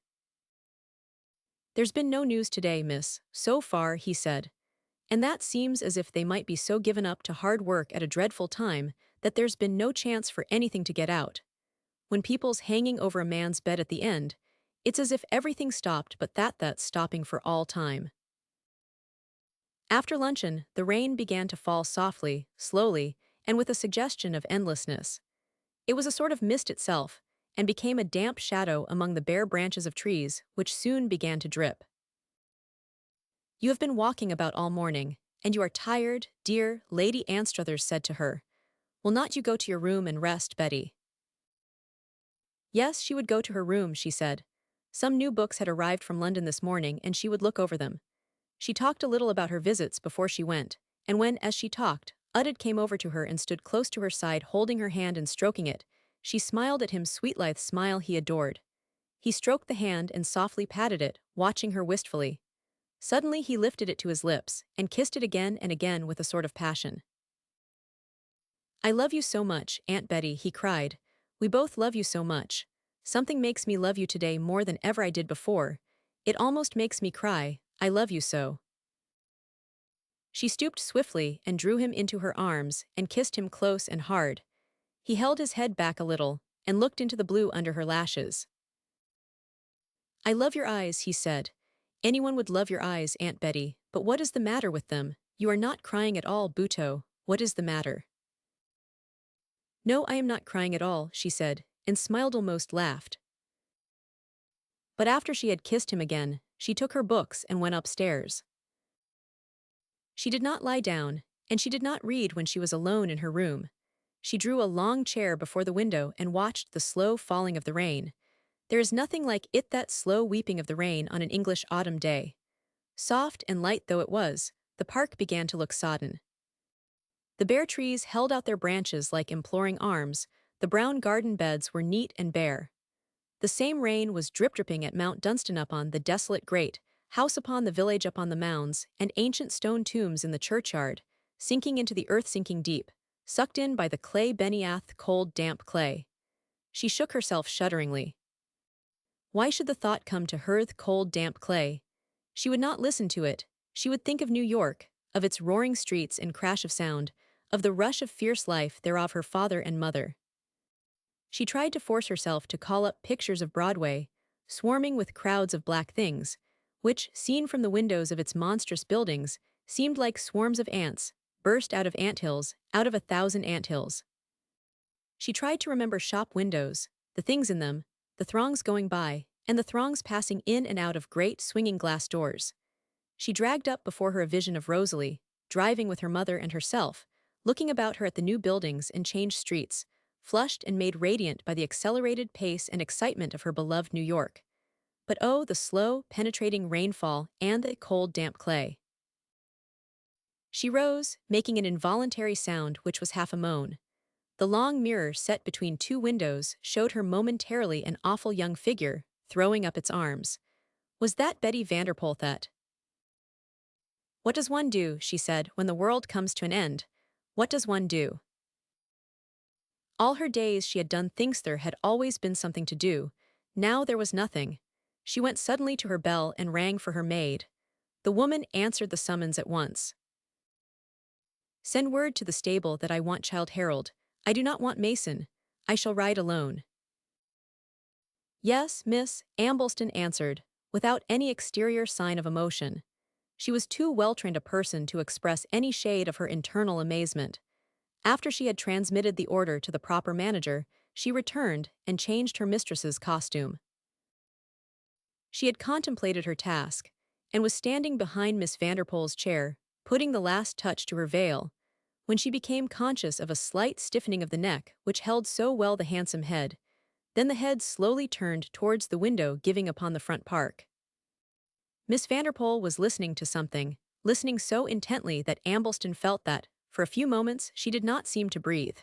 Speaker 1: "There's been no news today, miss, so far," he said. "And that seems as if they might be so given up to hard work at a dreadful time that there's been no chance for anything to get out. When people's hanging over a man's bed at the end, it's as if everything stopped but that's stopping for all time." After luncheon, the rain began to fall softly, slowly, and with a suggestion of endlessness. It was a sort of mist itself, and became a damp shadow among the bare branches of trees, which soon began to drip. "You have been walking about all morning, and you are tired, dear," Lady Anstruthers said to her. "Will not you go to your room and rest, Betty?" Yes, she would go to her room, she said. Some new books had arrived from London this morning, and she would look over them. She talked a little about her visits before she went, and when, as she talked, Udded came over to her and stood close to her side holding her hand and stroking it, she smiled at him sweet-lithe smile he adored. He stroked the hand and softly patted it, watching her wistfully. Suddenly he lifted it to his lips, and kissed it again and again with a sort of passion. "I love you so much, Aunt Betty," he cried. "We both love you so much. Something makes me love you today more than ever I did before. It almost makes me cry, I love you so." She stooped swiftly and drew him into her arms and kissed him close and hard. He held his head back a little, and looked into the blue under her lashes. "I love your eyes," he said. "Anyone would love your eyes, Aunt Betty, but what is the matter with them? You are not crying at all, Buto. What is the matter?" "No, I am not crying at all," she said, and smiled, almost laughed. But after she had kissed him again, she took her books and went upstairs. She did not lie down, and she did not read when she was alone in her room. She drew a long chair before the window and watched the slow falling of the rain. There is nothing like it, that slow weeping of the rain on an English autumn day. Soft and light though it was, the park began to look sodden. The bare trees held out their branches like imploring arms, the brown garden beds were neat and bare. The same rain was drip-dripping at Mount Dunstan, upon the desolate great house, upon the village, upon the mounds, and ancient stone tombs in the churchyard, sinking into the earth, sinking deep, sucked in by the clay Beniath, cold, damp clay. She shook herself shudderingly. Why should the thought come to her, the cold, damp clay? She would not listen to it. She would think of New York, of its roaring streets and crash of sound, of the rush of fierce life thereof her father and mother. She tried to force herself to call up pictures of Broadway, swarming with crowds of black things, which, seen from the windows of its monstrous buildings, seemed like swarms of ants, burst out of anthills, out of 1,000 anthills. She tried to remember shop windows, the things in them, the throngs going by, and the throngs passing in and out of great swinging glass doors. She dragged up before her a vision of Rosalie, driving with her mother and herself, looking about her at the new buildings and changed streets, flushed and made radiant by the accelerated pace and excitement of her beloved New York. But oh, the slow, penetrating rainfall and the cold, damp clay. She rose, making an involuntary sound which was half a moan. The long mirror set between two windows showed her momentarily an awful young figure, throwing up its arms. Was that Betty Vanderpool? "What does one do," she said, "when the world comes to an end? What does one do?" All her days she had done things. There had always been something to do. Now there was nothing. She went suddenly to her bell and rang for her maid. The woman answered the summons at once. "Send word to the stable that I want Child Harold. I do not want Mason. I shall ride alone." "Yes, Miss," Ambleston answered, without any exterior sign of emotion. She was too well-trained a person to express any shade of her internal amazement. After she had transmitted the order to the proper manager, she returned and changed her mistress's costume. She had contemplated her task, and was standing behind Miss Vanderpool's chair, putting the last touch to her veil, when she became conscious of a slight stiffening of the neck which held so well the handsome head. Then the head slowly turned towards the window giving upon the front park. Miss Vanderpool was listening to something, listening so intently that Ambleston felt that, for a few moments, she did not seem to breathe.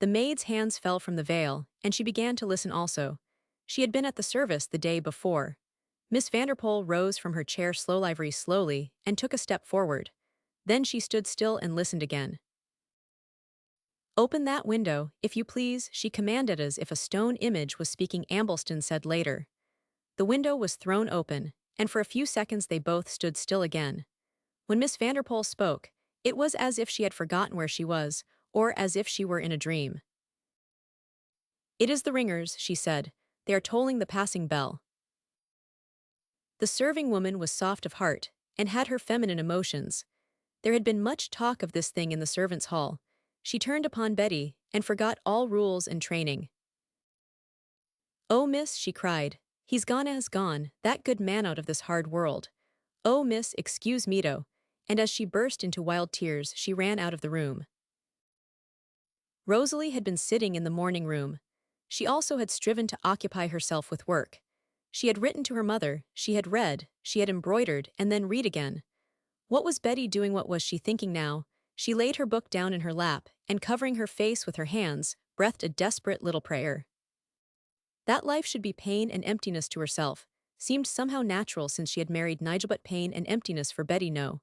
Speaker 1: The maid's hands fell from the veil, and she began to listen also. She had been at the service the day before. Miss Vanderpool rose from her chair slowly and took a step forward. Then she stood still and listened again. "Open that window, if you please," she commanded, as if a stone image was speaking. Ambleston said later. The window was thrown open, and for a few seconds they both stood still again. When Miss Vanderpool spoke, it was as if she had forgotten where she was, or as if she were in a dream. "It is the ringers," she said. "They are tolling the passing bell." The serving woman was soft of heart, and had her feminine emotions. There had been much talk of this thing in the servants' hall. She turned upon Betty, and forgot all rules and training. "Oh, miss," she cried, "he's gone as gone, that good man, out of this hard world. Oh, miss, excuse me, though," and as she burst into wild tears, she ran out of the room. Rosalie had been sitting in the morning room. She also had striven to occupy herself with work. She had written to her mother, she had read, she had embroidered, and then read again. What was Betty doing? What was she thinking now? She laid her book down in her lap, and covering her face with her hands, breathed a desperate little prayer. That life should be pain and emptiness to herself seemed somehow natural since she had married Nigel, but pain and emptiness for Betty, no.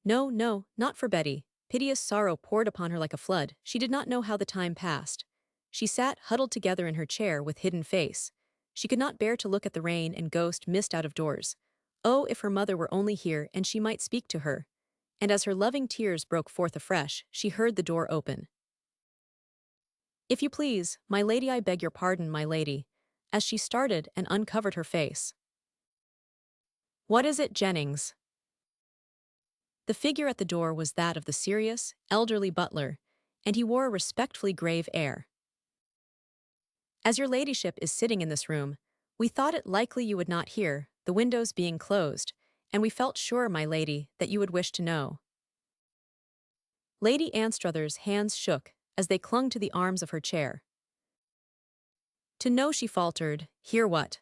Speaker 1: No, no, not for Betty. Piteous sorrow poured upon her like a flood. She did not know how the time passed. She sat huddled together in her chair with hidden face. She could not bear to look at the rain and ghost mist out of doors. Oh, if her mother were only here and she might speak to her. And as her loving tears broke forth afresh, she heard the door open. "If you please, my lady, I beg your pardon, my lady," as she started and uncovered her face. "What is it, Jennings?" The figure at the door was that of the serious, elderly butler, and he wore a respectfully grave air. "As your ladyship is sitting in this room, we thought it likely you would not hear, the windows being closed, and we felt sure, my lady, that you would wish to know." Lady Anstruther's hands shook as they clung to the arms of her chair. "To know," she faltered. "Hear what?"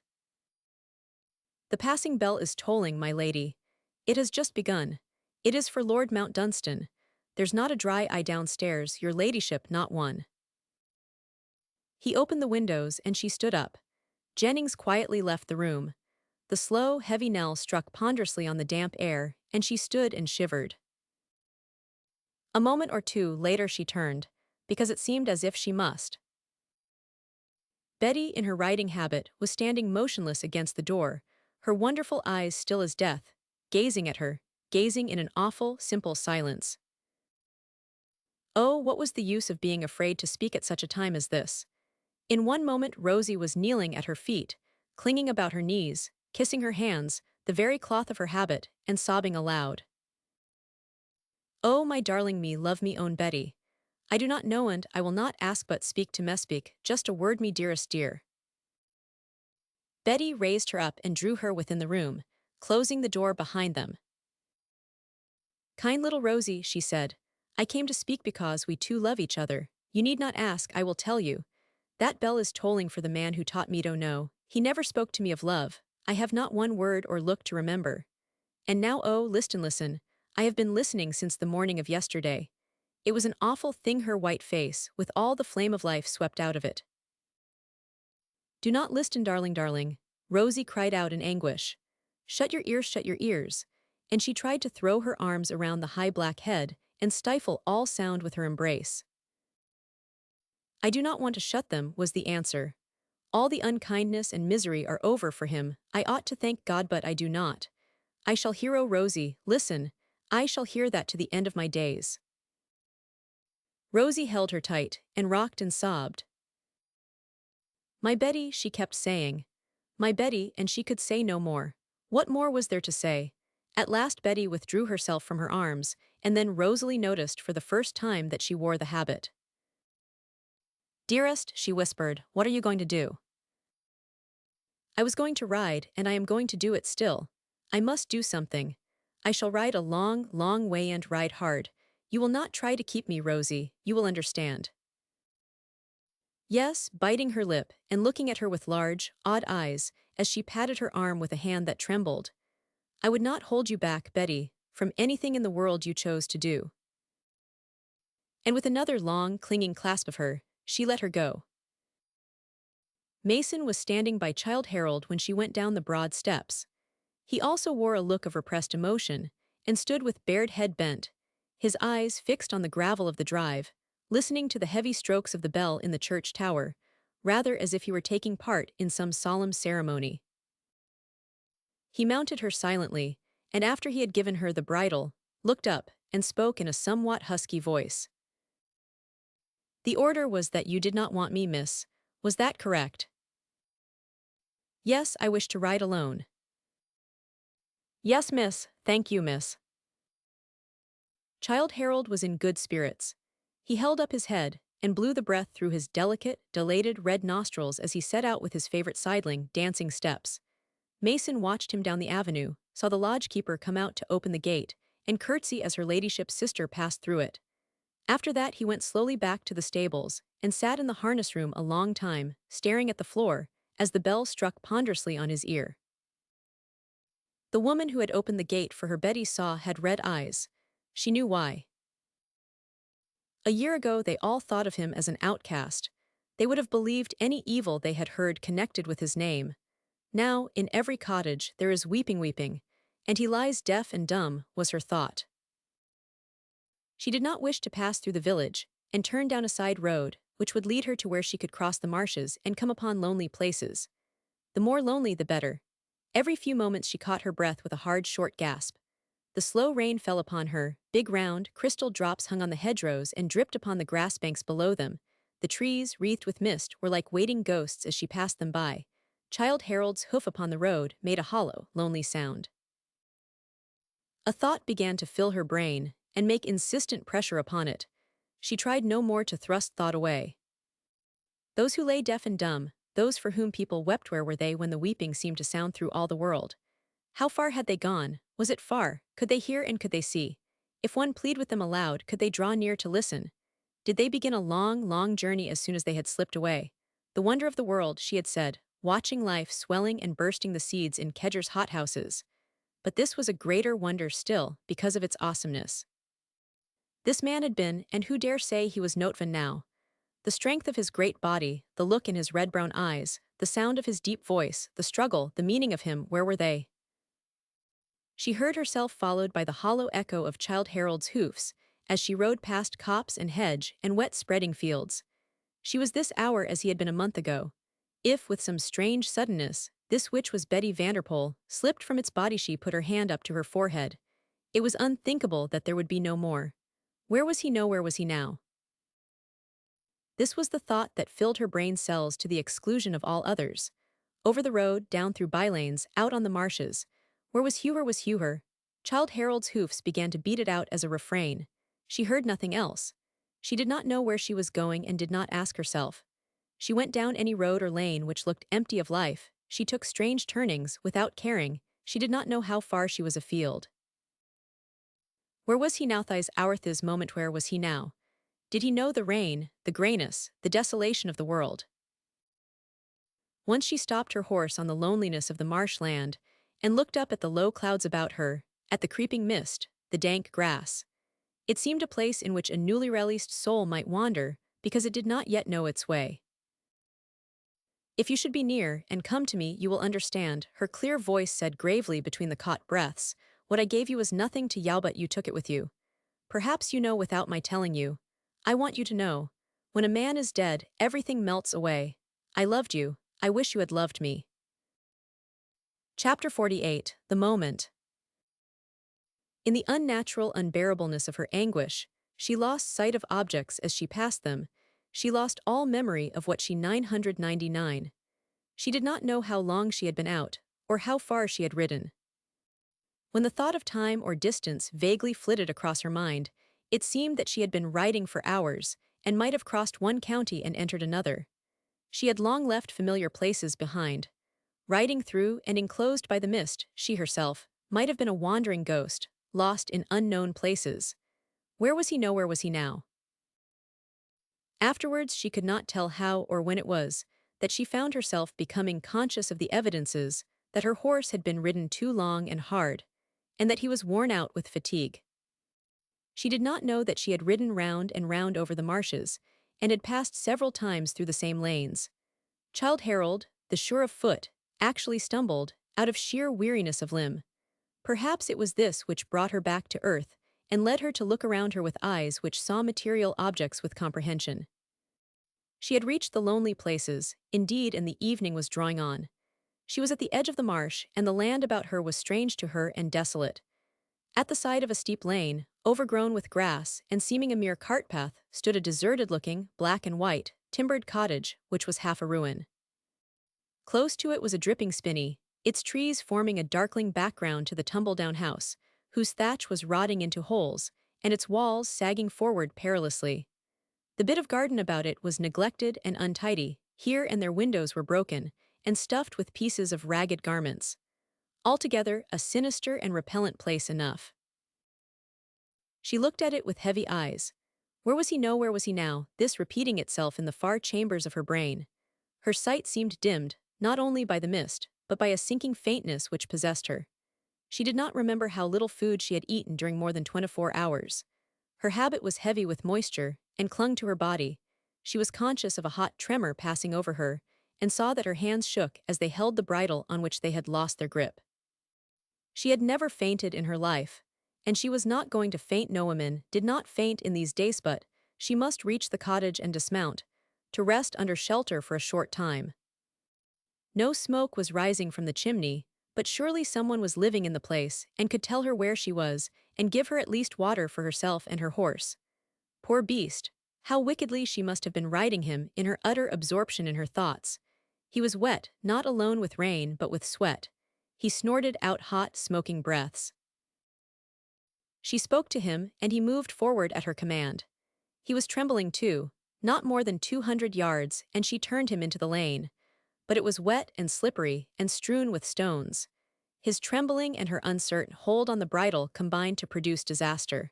Speaker 1: "The passing bell is tolling, my lady. It has just begun. It is for Lord Mount Dunstan. There's not a dry eye downstairs, your ladyship, not one." He opened the windows and she stood up. Jennings quietly left the room. The slow, heavy knell struck ponderously on the damp air, and she stood and shivered. A moment or two later she turned, because it seemed as if she must. Betty, in her riding habit, was standing motionless against the door, her wonderful eyes still as death, gazing at her, gazing in an awful, simple silence. Oh, what was the use of being afraid to speak at such a time as this? In one moment Rosie was kneeling at her feet, clinging about her knees, kissing her hands, the very cloth of her habit, and sobbing aloud. "Oh, my darling me, love me own Betty. I do not know and I will not ask but speak to me speak, just a word me dearest dear." Betty raised her up and drew her within the room, closing the door behind them. "Kind little Rosie," she said, "I came to speak because we two love each other. You need not ask, I will tell you. That bell is tolling for the man who taught me to know. He never spoke to me of love. I have not one word or look to remember. And now oh, listen, listen. I have been listening since the morning of yesterday. It was an awful thing, her white face, with all the flame of life swept out of it." "Do not listen, darling, darling," Rosie cried out in anguish. Shut your ears, shut your ears." And she tried to throw her arms around the high black head and stifle all sound with her embrace. "I do not want to shut them," was the answer. "All the unkindness and misery are over for him. I ought to thank God, but I do not. I shall hear, oh Rosie, listen, I shall hear that to the end of my days." Rosie held her tight and rocked and sobbed. "My Betty," she kept saying. "My Betty," and she could say no more. What more was there to say? At last Betty withdrew herself from her arms, and then Rosalie noticed for the first time that she wore the habit. "Dearest," she whispered, "what are you going to do?" "I was going to ride, and I am going to do it still. I must do something. I shall ride a long, long way and ride hard. You will not try to keep me, Rosie, you will understand." Yes, biting her lip and looking at her with large, odd eyes, as she patted her arm with a hand that trembled. "I would not hold you back, Betty, from anything in the world you chose to do." And with another long, clinging clasp of her, she let her go. Mason was standing by Childe Harold when she went down the broad steps. He also wore a look of repressed emotion, and stood with bared head bent, his eyes fixed on the gravel of the drive, listening to the heavy strokes of the bell in the church tower, rather as if he were taking part in some solemn ceremony. He mounted her silently, and after he had given her the bridle, looked up and spoke in a somewhat husky voice. "The order was that you did not want me, miss. Was that correct?" "Yes, I wish to ride alone." "Yes, miss, thank you, miss." Childe Harold was in good spirits. He held up his head and blew the breath through his delicate, dilated red nostrils as he set out with his favorite sidling, dancing steps. Mason watched him down the avenue, saw the lodge-keeper come out to open the gate, and curtsy as her ladyship's sister passed through it. After that he went slowly back to the stables, and sat in the harness room a long time, staring at the floor, as the bell struck ponderously on his ear. The woman who had opened the gate for her Betty saw had red eyes. She knew why. A year ago they all thought of him as an outcast. They would have believed any evil they had heard connected with his name. Now, in every cottage, there is weeping, weeping, and he lies deaf and dumb, was her thought. She did not wish to pass through the village, and turned down a side road, which would lead her to where she could cross the marshes and come upon lonely places. The more lonely, the better. Every few moments she caught her breath with a hard, short gasp. The slow rain fell upon her, big round, crystal drops hung on the hedgerows and dripped upon the grass banks below them. The trees, wreathed with mist, were like waiting ghosts as she passed them by. Childe Harold's hoof upon the road made a hollow, lonely sound. A thought began to fill her brain and make insistent pressure upon it. She tried no more to thrust thought away. Those who lay deaf and dumb, those for whom people wept, where were they when the weeping seemed to sound through all the world? How far had they gone? Was it far? Could they hear and could they see? If one plead with them aloud, could they draw near to listen? Did they begin a long, long journey as soon as they had slipped away? The wonder of the world, she had said, watching life swelling and bursting the seeds in Kedger's hothouses. But this was a greater wonder still, because of its awesomeness. This man had been, and who dare say he was Notvan now? The strength of his great body, the look in his red-brown eyes, the sound of his deep voice, the struggle, the meaning of him, where were they? She heard herself followed by the hollow echo of Childe Harold's hoofs, as she rode past copse and hedge and wet spreading fields. She was this hour as he had been a month ago. If, with some strange suddenness, this witch was Betty Vanderpool, slipped from its body, she put her hand up to her forehead. It was unthinkable that there would be no more. Where was he? No, where was he now? This was the thought that filled her brain cells to the exclusion of all others. Over the road, down through bylanes, out on the marshes. Where was Hugh? Where was Hugh? Childe Harold's hoofs began to beat it out as a refrain. She heard nothing else. She did not know where she was going and did not ask herself. She went down any road or lane which looked empty of life. She took strange turnings, without caring. She did not know how far she was afield. Where was he now? Thigh's hourthis moment. Where was he now? Did he know the rain, the grayness, the desolation of the world? Once she stopped her horse on the loneliness of the marshland and looked up at the low clouds about her, at the creeping mist, the dank grass. It seemed a place in which a newly released soul might wander because it did not yet know its way. If you should be near and come to me, you will understand, her clear voice said gravely between the caught breaths. What I gave you was nothing to you, but you took it with you. Perhaps you know without my telling you. I want you to know. When a man is dead, everything melts away. I loved you. I wish you had loved me. Chapter 48. The Moment. In the unnatural unbearableness of her anguish, she lost sight of objects as she passed them. She lost all memory of what she 999. She did not know how long she had been out, or how far she had ridden. When the thought of time or distance vaguely flitted across her mind, it seemed that she had been riding for hours, and might have crossed one county and entered another. She had long left familiar places behind. Riding through and enclosed by the mist, she herself might have been a wandering ghost, lost in unknown places. Where was he? No, where was he now? Afterwards, she could not tell how or when it was that she found herself becoming conscious of the evidences that her horse had been ridden too long and hard, and that he was worn out with fatigue. She did not know that she had ridden round and round over the marshes, and had passed several times through the same lanes. Childe Harold, the sure of foot, actually stumbled, out of sheer weariness of limb. Perhaps it was this which brought her back to earth, and led her to look around her with eyes which saw material objects with comprehension. She had reached the lonely places, indeed, and the evening was drawing on. She was at the edge of the marsh, and the land about her was strange to her and desolate. At the side of a steep lane, overgrown with grass and seeming a mere cart path, stood a deserted-looking, black and white, timbered cottage, which was half a ruin. Close to it was a dripping spinney, its trees forming a darkling background to the tumble-down house, whose thatch was rotting into holes, and its walls sagging forward perilously. The bit of garden about it was neglected and untidy. Here and there windows were broken, and stuffed with pieces of ragged garments. Altogether, a sinister and repellent place enough. She looked at it with heavy eyes. Where was he? No, where was he now? This repeating itself in the far chambers of her brain. Her sight seemed dimmed, not only by the mist, but by a sinking faintness which possessed her. She did not remember how little food she had eaten during more than 24 hours. Her habit was heavy with moisture, and clung to her body. She was conscious of a hot tremor passing over her, and saw that her hands shook as they held the bridle on which they had lost their grip. She had never fainted in her life, and she was not going to faint. No woman did not faint in these days, but she must reach the cottage and dismount, to rest under shelter for a short time. No smoke was rising from the chimney, but surely someone was living in the place and could tell her where she was and give her at least water for herself and her horse. Poor beast, How wickedly she must have been riding him in her utter absorption in her thoughts. He was wet, not alone with rain, but with sweat. He snorted out hot, smoking breaths. She spoke to him, and he moved forward at her command. He was trembling too, not more than 200 yards, and she turned him into the lane. But it was wet and slippery and strewn with stones. His trembling and her uncertain hold on the bridle combined to produce disaster.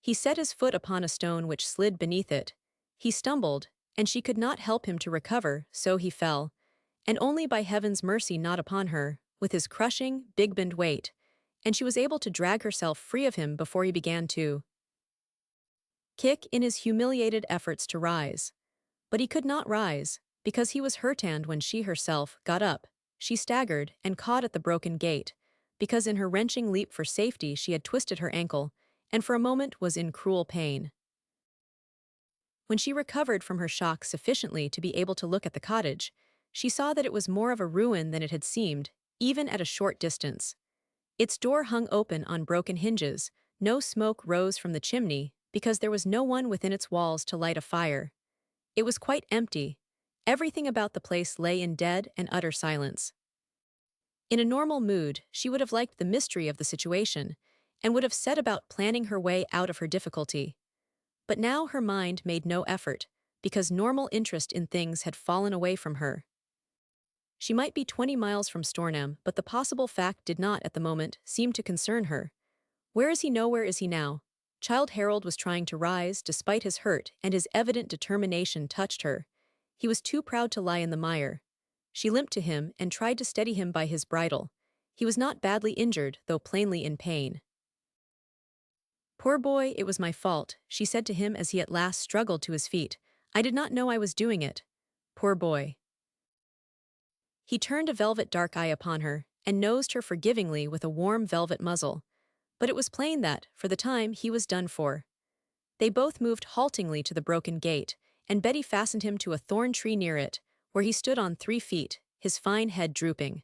Speaker 1: He set his foot upon a stone which slid beneath it. He stumbled, and she could not help him to recover, so he fell, and only by heaven's mercy not upon her, with his crushing, big-boned weight, and she was able to drag herself free of him before he began to kick in his humiliated efforts to rise. But he could not rise, because he was hurt, and when she herself got up, she staggered and caught at the broken gate, because in her wrenching leap for safety she had twisted her ankle, and for a moment was in cruel pain. When she recovered from her shock sufficiently to be able to look at the cottage, she saw that it was more of a ruin than it had seemed, even at a short distance. Its door hung open on broken hinges, no smoke rose from the chimney, because there was no one within its walls to light a fire. It was quite empty. Everything about the place lay in dead and utter silence. In a normal mood, she would have liked the mystery of the situation, and would have set about planning her way out of her difficulty. But now her mind made no effort, because normal interest in things had fallen away from her. She might be 20 miles from Stornham, but the possible fact did not, at the moment, seem to concern her. Where is he now? Where is he now? Child Harold was trying to rise, despite his hurt, and his evident determination touched her. He was too proud to lie in the mire. She limped to him and tried to steady him by his bridle. He was not badly injured, though plainly in pain. "Poor boy, it was my fault," she said to him as he at last struggled to his feet. "I did not know I was doing it. Poor boy." He turned a velvet dark eye upon her, and nosed her forgivingly with a warm velvet muzzle. But it was plain that, for the time, he was done for. They both moved haltingly to the broken gate, and Betty fastened him to a thorn tree near it, where he stood on 3 feet, his fine head drooping.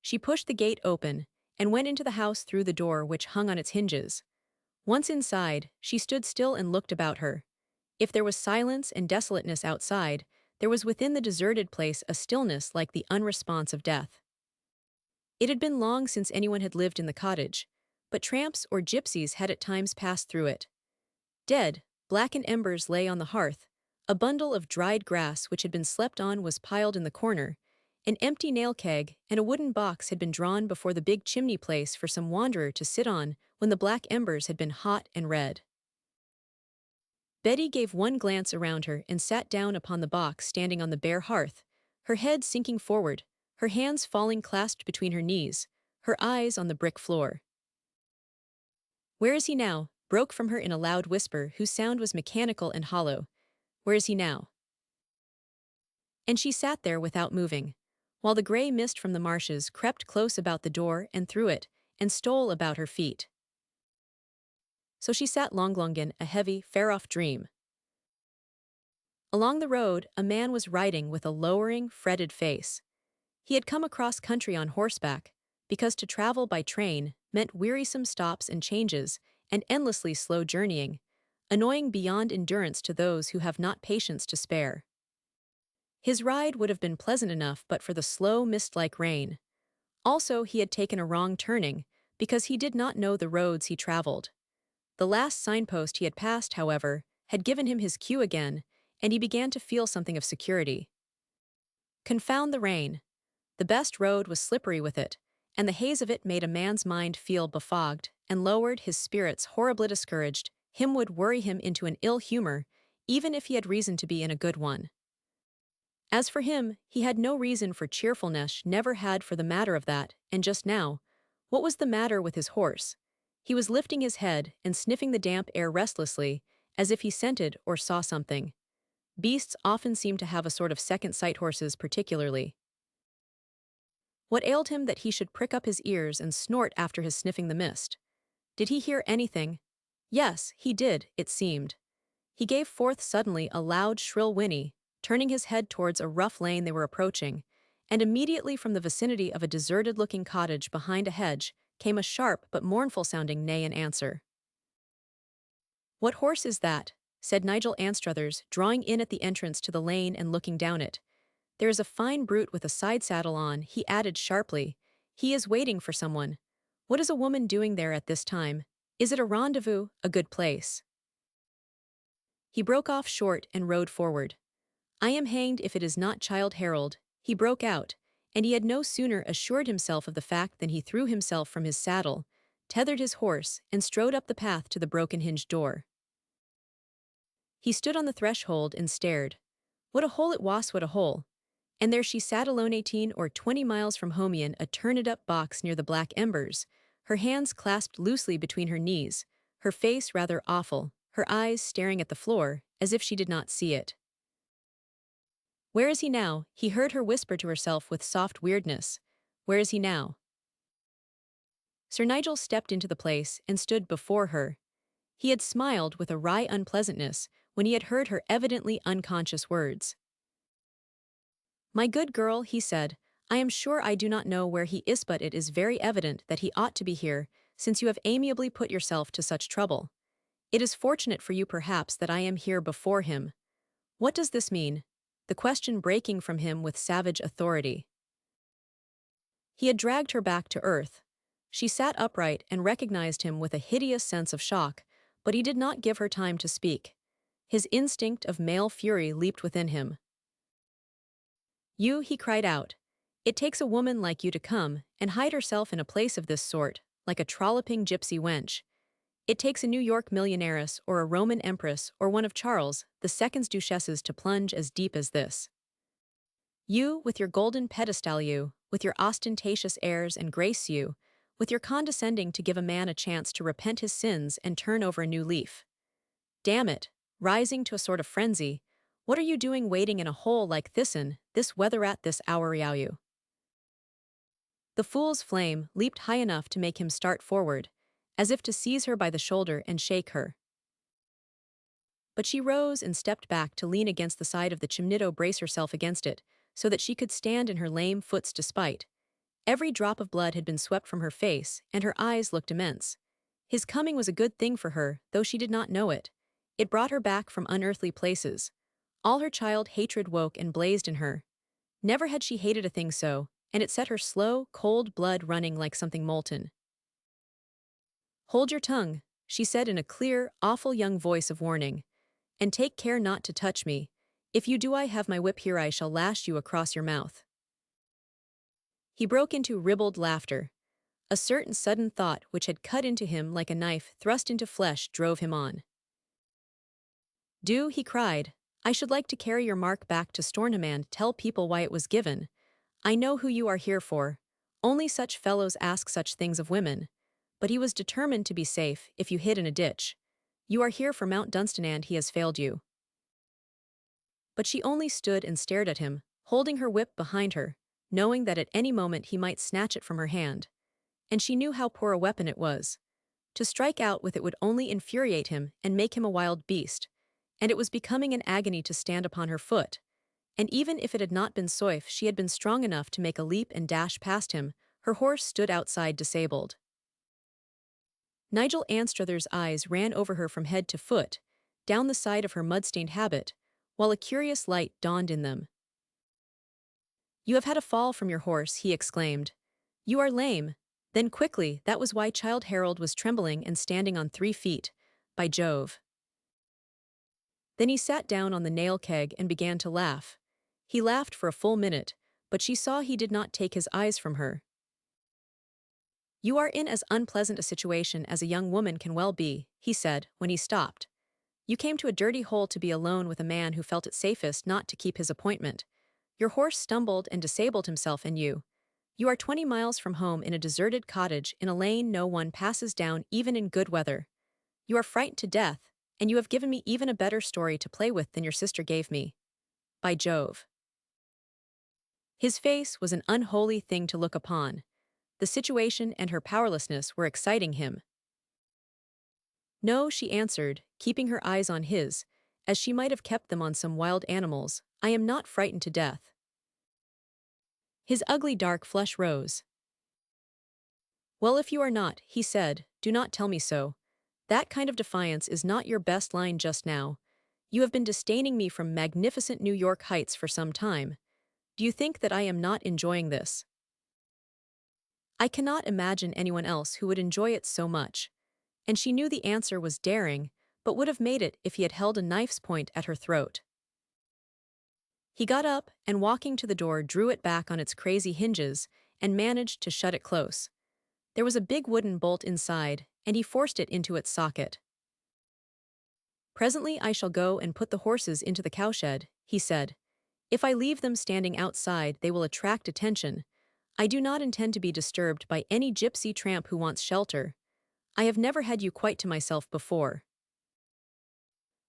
Speaker 1: She pushed the gate open, and went into the house through the door which hung on its hinges. Once inside, she stood still and looked about her. If there was silence and desolateness outside, there was within the deserted place a stillness like the unresponse of death. It had been long since anyone had lived in the cottage, but tramps or gypsies had at times passed through it. Dead, blackened embers lay on the hearth, a bundle of dried grass which had been slept on was piled in the corner, an empty nail keg and a wooden box had been drawn before the big chimney place for some wanderer to sit on when the black embers had been hot and red. Betty gave one glance around her and sat down upon the box standing on the bare hearth, her head sinking forward, her hands falling clasped between her knees, her eyes on the brick floor. "Where is he now?" broke from her in a loud whisper whose sound was mechanical and hollow. "Where is he now?" And she sat there without moving, while the gray mist from the marshes crept close about the door and through it, and stole about her feet. So she sat long in a heavy, far-off dream. Along the road, a man was riding with a lowering, fretted face. He had come across country on horseback, because to travel by train meant wearisome stops and changes and endlessly slow journeying, annoying beyond endurance to those who have not patience to spare. His ride would have been pleasant enough but for the slow mist-like rain. Also, he had taken a wrong turning, because he did not know the roads he traveled. The last signpost he had passed, however, had given him his cue again, and he began to feel something of security. Confound the rain. The best road was slippery with it, and the haze of it made a man's mind feel befogged and lowered his spirits horribly discouraged. Him would worry him into an ill humor, even if he had reason to be in a good one. As for him, he had no reason for cheerfulness, never had for the matter of that, and just now, what was the matter with his horse? He was lifting his head and sniffing the damp air restlessly, as if he scented or saw something. Beasts often seem to have a sort of second sight, horses particularly. What ailed him that he should prick up his ears and snort after his sniffing the mist? Did he hear anything? Yes, he did, it seemed. He gave forth suddenly a loud, shrill whinny, turning his head towards a rough lane they were approaching, and immediately from the vicinity of a deserted-looking cottage behind a hedge came a sharp but mournful-sounding neigh in answer. What horse is that? Said Nigel Anstruthers, drawing in at the entrance to the lane and looking down it. There is a fine brute with a side saddle on, he added sharply. He is waiting for someone. What is a woman doing there at this time? Is it a rendezvous, a good place? He broke off short and rode forward. I am hanged if it is not Childe Harold, he broke out, and he had no sooner assured himself of the fact than he threw himself from his saddle, tethered his horse, and strode up the path to the broken-hinged door. He stood on the threshold and stared. What a hole it was, what a hole! And there she sat alone 18 or 20 miles from home in a turned-up box near the black embers, her hands clasped loosely between her knees, her face rather awful, her eyes staring at the floor, as if she did not see it. Where is he now? He heard her whisper to herself with soft weirdness. Where is he now? Sir Nigel stepped into the place and stood before her. He had smiled with a wry unpleasantness when he had heard her evidently unconscious words. My good girl, he said, I am sure I do not know where he is, but it is very evident that he ought to be here, since you have amiably put yourself to such trouble. It is fortunate for you perhaps that I am here before him. What does this mean? The question breaking from him with savage authority. He had dragged her back to earth. She sat upright and recognized him with a hideous sense of shock, but he did not give her time to speak. His instinct of male fury leaped within him. You, he cried out. It takes a woman like you to come and hide herself in a place of this sort, like a trolloping gypsy wench. It takes a New York millionairess or a Roman empress or one of Charles II's duchesses to plunge as deep as this. You, with your golden pedestal, you, with your ostentatious airs and grace, you, with your condescending to give a man a chance to repent his sins and turn over a new leaf. Damn it, rising to a sort of frenzy, what are you doing waiting in a hole like this'n, this weather at this hour, you? The fool's flame leaped high enough to make him start forward, as if to seize her by the shoulder and shake her. But she rose and stepped back to lean against the side of the chimney to brace herself against it, so that she could stand in her lame foot's despite. Every drop of blood had been swept from her face, and her eyes looked immense. His coming was a good thing for her, though she did not know it. It brought her back from unearthly places. All her child hatred woke and blazed in her. Never had she hated a thing so, and it set her slow, cold blood running like something molten. Hold your tongue, she said in a clear, awful young voice of warning, and take care not to touch me. If you do, I have my whip here, I shall lash you across your mouth. He broke into ribald laughter. A certain sudden thought which had cut into him like a knife thrust into flesh drove him on. Do, he cried. I should like to carry your mark back to Stornham and tell people why it was given. I know who you are here for. Only such fellows ask such things of women. But he was determined to be safe if you hid in a ditch. You are here for Mount Dunstan and he has failed you. But she only stood and stared at him, holding her whip behind her, knowing that at any moment he might snatch it from her hand. And she knew how poor a weapon it was. To strike out with it would only infuriate him and make him a wild beast, and it was becoming an agony to stand upon her foot. And even if it had not been Soif, she had been strong enough to make a leap and dash past him. Her horse stood outside disabled. Nigel Anstruther's eyes ran over her from head to foot, down the side of her mud-stained habit, while a curious light dawned in them. You have had a fall from your horse, he exclaimed. You are lame. Then quickly, that was why Childe Harold was trembling and standing on 3 feet. By Jove. Then he sat down on the nail keg and began to laugh. He laughed for a full minute, but she saw he did not take his eyes from her. You are in as unpleasant a situation as a young woman can well be, he said, when he stopped. You came to a dirty hole to be alone with a man who felt it safest not to keep his appointment. Your horse stumbled and disabled himself, and you are 20 miles from home in a deserted cottage in a lane no one passes down even in good weather. You are frightened to death, and you have given me even a better story to play with than your sister gave me. By Jove. His face was an unholy thing to look upon. The situation and her powerlessness were exciting him. No, she answered, keeping her eyes on his, as she might have kept them on some wild animals. I am not frightened to death. His ugly dark flush rose. Well, if you are not, he said, do not tell me so. That kind of defiance is not your best line just now. You have been disdaining me from magnificent New York heights for some time. Do you think that I am not enjoying this? I cannot imagine anyone else who would enjoy it so much. And she knew the answer was daring, but would have made it if he had held a knife's point at her throat. He got up and, walking to the door, drew it back on its crazy hinges and managed to shut it close. There was a big wooden bolt inside, and he forced it into its socket. "Presently I shall go and put the horses into the cowshed," he said. "If I leave them standing outside, they will attract attention. I do not intend to be disturbed by any gypsy tramp who wants shelter. I have never had you quite to myself before."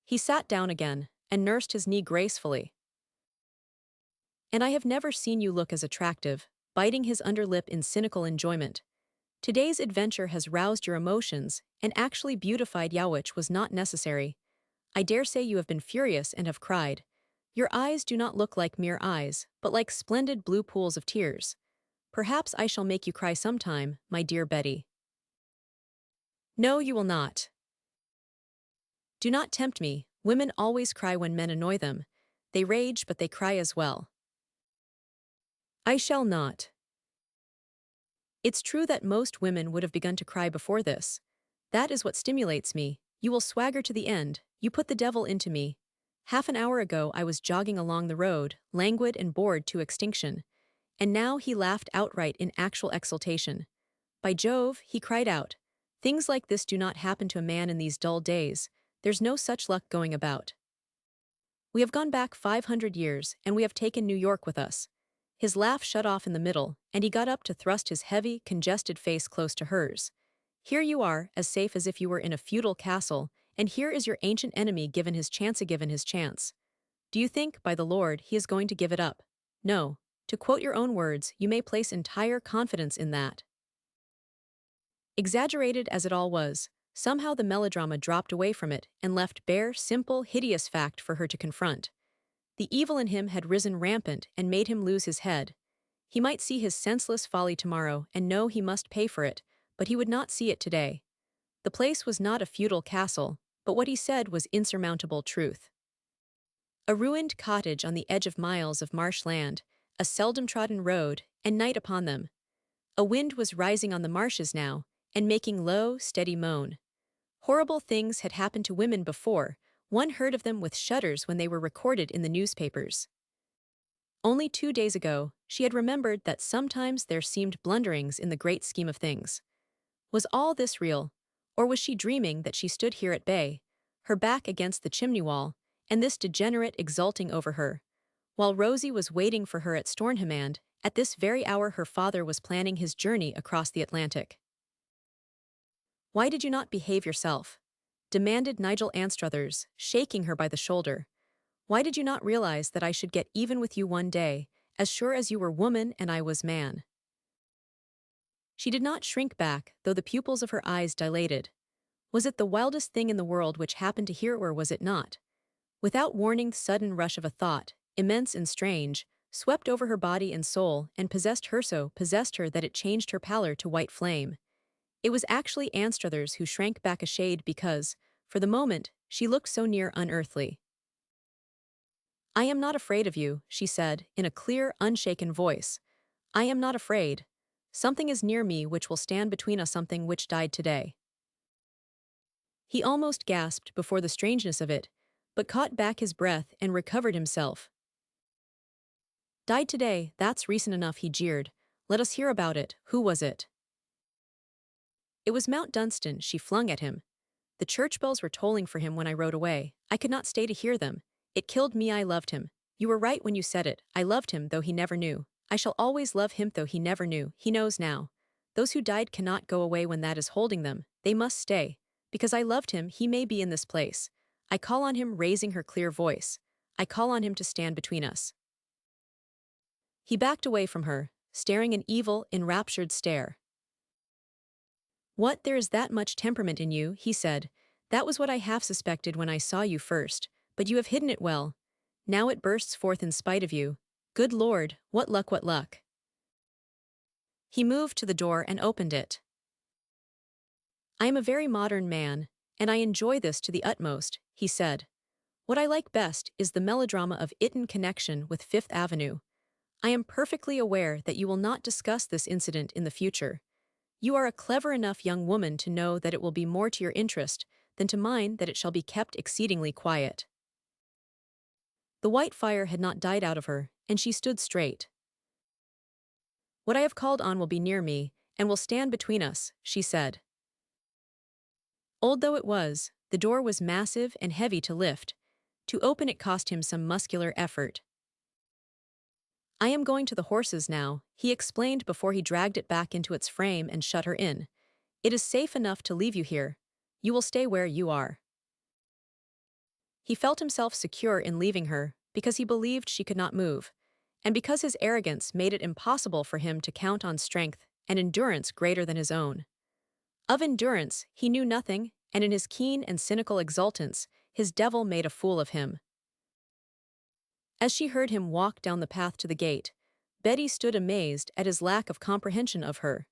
Speaker 1: He sat down again and nursed his knee gracefully. "And I have never seen you look as attractive," biting his underlip in cynical enjoyment. "Today's adventure has roused your emotions and actually beautified you, which was not necessary. I dare say you have been furious and have cried. Your eyes do not look like mere eyes, but like splendid blue pools of tears. Perhaps I shall make you cry sometime, my dear Betty." "No, you will not. Do not tempt me. Women always cry when men annoy them. They rage, but they cry as well." "I shall not. It's true that most women would have begun to cry before this. That is what stimulates me. You will swagger to the end. You put the devil into me. Half an hour ago I was jogging along the road, languid and bored to extinction. And now," he laughed outright in actual exultation. "By Jove," he cried out, "things like this do not happen to a man in these dull days. There's no such luck going about. We have gone back 500 years, and we have taken New York with us." His laugh shut off in the middle, and he got up to thrust his heavy, congested face close to hers. "Here you are, as safe as if you were in a feudal castle, and here is your ancient enemy given his chance. Do you think, by the Lord, he is going to give it up? No. To quote your own words, you may place entire confidence in that." Exaggerated as it all was, somehow the melodrama dropped away from it and left bare, simple, hideous fact for her to confront. The evil in him had risen rampant and made him lose his head. He might see his senseless folly tomorrow and know he must pay for it, but he would not see it today. The place was not a feudal castle, but what he said was insurmountable truth. A ruined cottage on the edge of miles of marshland, a seldom-trodden road, and night upon them. A wind was rising on the marshes now, and making low, steady moan. Horrible things had happened to women before. One heard of them with shudders when they were recorded in the newspapers. Only 2 days ago, she had remembered that sometimes there seemed blunderings in the great scheme of things. Was all this real, or was she dreaming that she stood here at bay, her back against the chimney wall, and this degenerate exulting over her, while Rosie was waiting for her at Stornham? At this very hour her father was planning his journey across the Atlantic. "Why did you not behave yourself?" demanded Nigel Anstruthers, shaking her by the shoulder. "Why did you not realize that I should get even with you one day, as sure as you were woman and I was man?" She did not shrink back, though the pupils of her eyes dilated. Was it the wildest thing in the world which happened to her, or was it not? Without warning, the sudden rush of a thought, immense and strange, swept over her body and soul and possessed her that it changed her pallor to white flame. It was actually Anstruthers who shrank back a shade because, for the moment, she looked so near unearthly. "I am not afraid of you," she said, in a clear, unshaken voice. "I am not afraid. Something is near me which will stand between us, something which died today." He almost gasped before the strangeness of it, but caught back his breath and recovered himself. "Died today, that's recent enough," he jeered. "Let us hear about it. Who was it?" "It was Mount Dunstan," she flung at him. "The church bells were tolling for him when I rode away. I could not stay to hear them. It killed me. I loved him. You were right when you said it. I loved him, though he never knew. I shall always love him, though he never knew. He knows now. Those who died cannot go away when that is holding them. They must stay. Because I loved him, he may be in this place. I call on him," raising her clear voice. "I call on him to stand between us." He backed away from her, staring an evil, enraptured stare. "What, there is that much temperament in you," he said. "That was what I half suspected when I saw you first, but you have hidden it well. Now it bursts forth in spite of you. Good Lord, what luck, what luck." He moved to the door and opened it. "I am a very modern man, and I enjoy this to the utmost, he said. What I like best is the melodrama of it in connection with Fifth Avenue. I am perfectly aware that you will not discuss this incident in the future. You are a clever enough young woman to know that it will be more to your interest than to mine that it shall be kept exceedingly quiet. The white fire had not died out of her, and she stood straight. What I have called on will be near me, and will stand between us, she said. Old though it was, the door was massive and heavy to lift. To open it cost him some muscular effort. I am going to the horses now, he explained before he dragged it back into its frame and shut her in. It is safe enough to leave you here. You will stay where you are. He felt himself secure in leaving her because he believed she could not move, and because his arrogance made it impossible for him to count on strength and endurance greater than his own. Of endurance he knew nothing, and in his keen and cynical exultance, his devil made a fool of him. As she heard him walk down the path to the gate, Betty stood amazed at his lack of comprehension of her.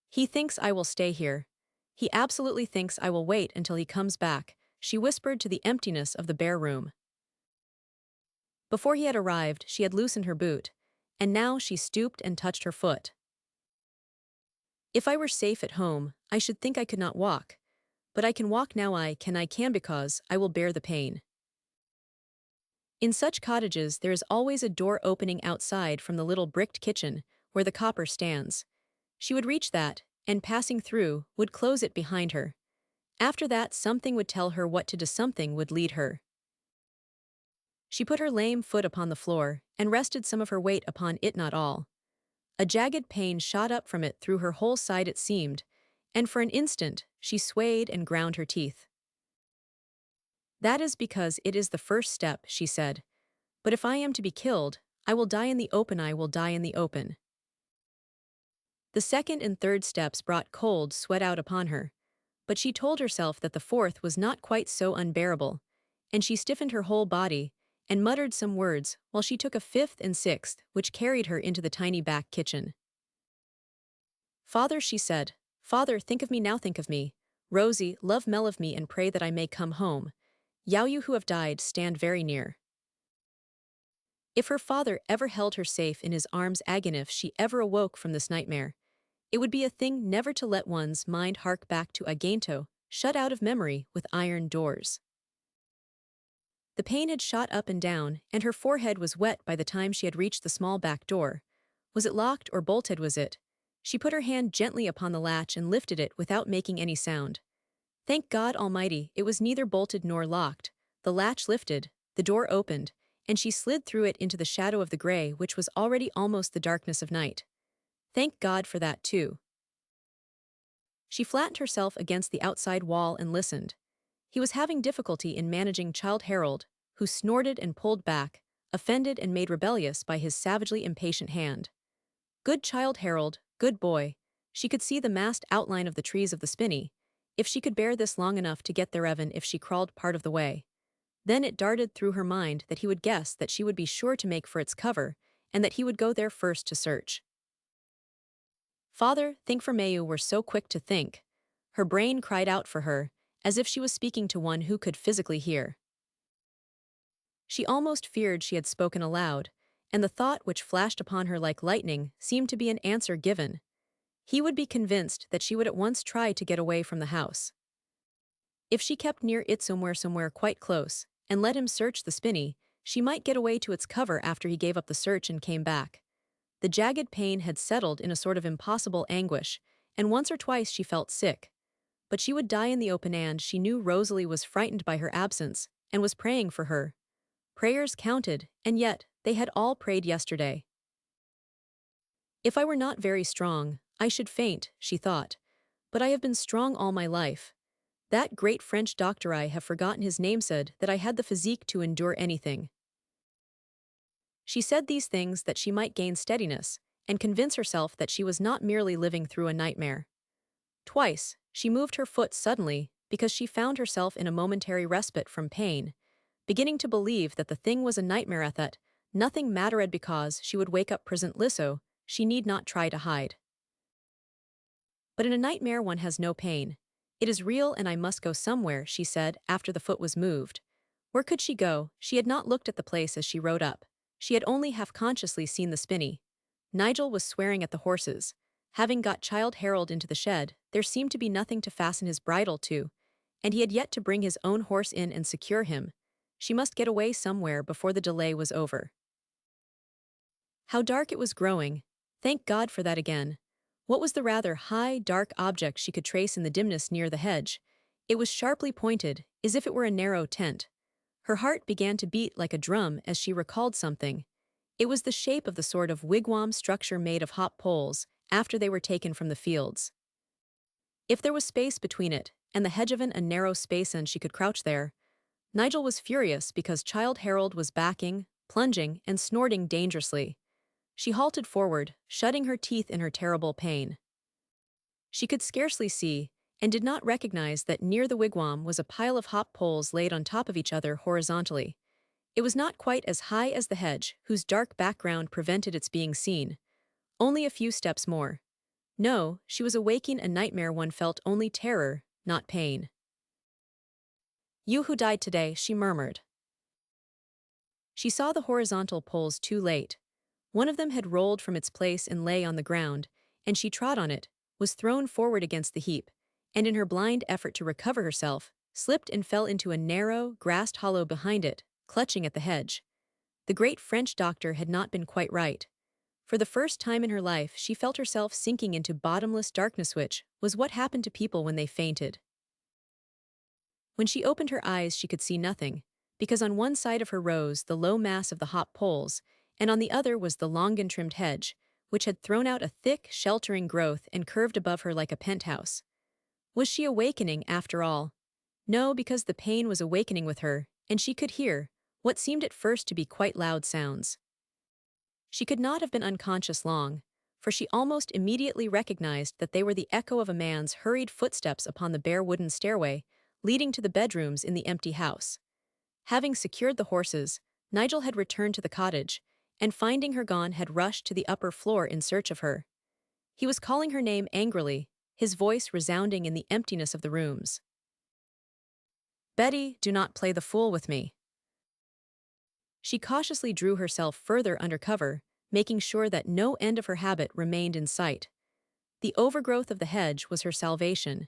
Speaker 1: He thinks I will stay here. He absolutely thinks I will wait until he comes back, she whispered to the emptiness of the bare room. Before he had arrived, she had loosened her boot, and now she stooped and touched her foot. If I were safe at home, I should think I could not walk. But I can walk now, I can because I will bear the pain. In such cottages there is always a door opening outside from the little bricked kitchen, where the copper stands. She would reach that, and passing through, would close it behind her. After that something would tell her what to do, something would lead her. She put her lame foot upon the floor, and rested some of her weight upon it, not all. A jagged pain shot up from it through her whole side it seemed, and for an instant she swayed and ground her teeth. That is because it is the first step, she said. But if I am to be killed, I will die in the open, I will die in the open. The second and third steps brought cold sweat out upon her, but she told herself that the fourth was not quite so unbearable, and she stiffened her whole body, and muttered some words while she took a fifth and sixth which carried her into the tiny back kitchen. Father, she said, Father, think of me now, think of me. Rosie, love Mel of me and pray that I may come home. Yao, you who have died, stand very near. If her father ever held her safe in his arms, again if she ever awoke from this nightmare, it would be a thing never to let one's mind hark back to Againto, shut out of memory with iron doors. The pain had shot up and down, and her forehead was wet by the time she had reached the small back door. Was it locked or bolted, was it? She put her hand gently upon the latch and lifted it without making any sound. Thank God Almighty, it was neither bolted nor locked. The latch lifted, the door opened, and she slid through it into the shadow of the gray which was already almost the darkness of night. Thank God for that too. She flattened herself against the outside wall and listened. He was having difficulty in managing Childe Harold, who snorted and pulled back, offended and made rebellious by his savagely impatient hand. Good Childe Harold, good boy. She could see the massed outline of the trees of the spinney. If she could bear this long enough to get there, even if she crawled part of the way. Then it darted through her mind that he would guess that she would be sure to make for its cover, and that he would go there first to search. Father, think for Mayu were so quick to think. Her brain cried out for her, as if she was speaking to one who could physically hear. She almost feared she had spoken aloud, and the thought which flashed upon her like lightning seemed to be an answer given. He would be convinced that she would at once try to get away from the house. If she kept near it somewhere quite close, and let him search the spinney, she might get away to its cover after he gave up the search and came back. The jagged pain had settled in a sort of impossible anguish, and once or twice she felt sick. But she would die in the open, and she knew Rosalie was frightened by her absence, and was praying for her. Prayers counted, and yet, they had all prayed yesterday. If I were not very strong, I should faint, she thought. But I have been strong all my life. That great French doctor, I have forgotten his name, said that I had the physique to endure anything. She said these things that she might gain steadiness, and convince herself that she was not merely living through a nightmare. Twice, she moved her foot suddenly, because she found herself in a momentary respite from pain, beginning to believe that the thing was a nightmare, that nothing mattered because she would wake up presently, so she need not try to hide. But in a nightmare one has no pain. "It is real and I must go somewhere," she said after the foot was moved. Where could she go? She had not looked at the place as she rode up. She had only half-consciously seen the spinney. Nigel was swearing at the horses. Having got Childe Harold into the shed, there seemed to be nothing to fasten his bridle to, and he had yet to bring his own horse in and secure him. She must get away somewhere before the delay was over. How dark it was growing. Thank God for that again. What was the rather high, dark object she could trace in the dimness near the hedge? It was sharply pointed, as if it were a narrow tent. Her heart began to beat like a drum as she recalled something. It was the shape of the sort of wigwam structure made of hop poles after they were taken from the fields. If there was space between it and the hedgeoven a narrow space and she could crouch there. Nigel was furious because Childe Harold was backing, plunging, and snorting dangerously. She halted forward, shutting her teeth in her terrible pain. She could scarcely see, and did not recognize that near the wigwam was a pile of hop poles laid on top of each other horizontally. It was not quite as high as the hedge, whose dark background prevented its being seen. Only a few steps more. No, she was awaking a nightmare. One felt only terror, not pain. "You who died today," she murmured. She saw the horizontal poles too late. One of them had rolled from its place and lay on the ground, and she trod on it, was thrown forward against the heap, and in her blind effort to recover herself, slipped and fell into a narrow, grassed hollow behind it, clutching at the hedge. The great French doctor had not been quite right. For the first time in her life she felt herself sinking into bottomless darkness, which was what happened to people when they fainted. When she opened her eyes she could see nothing, because on one side of her rose the low mass of the hop poles, and on the other was the long and trimmed hedge, which had thrown out a thick, sheltering growth and curved above her like a penthouse. Was she awakening, after all? No, because the pain was awakening with her, and she could hear what seemed at first to be quite loud sounds. She could not have been unconscious long, for she almost immediately recognized that they were the echo of a man's hurried footsteps upon the bare wooden stairway leading to the bedrooms in the empty house. Having secured the horses, Nigel had returned to the cottage, and finding her gone had rushed to the upper floor in search of her. He was calling her name angrily, his voice resounding in the emptiness of the rooms. "Betty, do not play the fool with me." She cautiously drew herself further under cover, making sure that no end of her habit remained in sight. The overgrowth of the hedge was her salvation.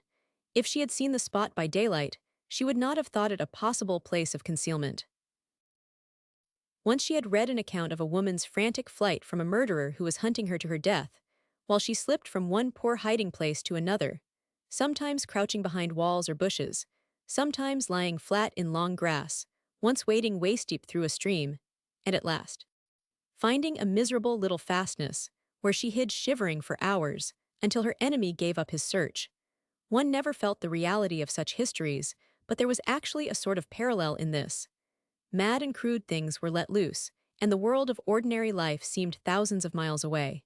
Speaker 1: If she had seen the spot by daylight, she would not have thought it a possible place of concealment. Once she had read an account of a woman's frantic flight from a murderer who was hunting her to her death, while she slipped from one poor hiding place to another, sometimes crouching behind walls or bushes, sometimes lying flat in long grass, once wading waist-deep through a stream, and at last finding a miserable little fastness, where she hid shivering for hours, until her enemy gave up his search. One never felt the reality of such histories, but there was actually a sort of parallel in this. Mad and crude things were let loose, and the world of ordinary life seemed thousands of miles away.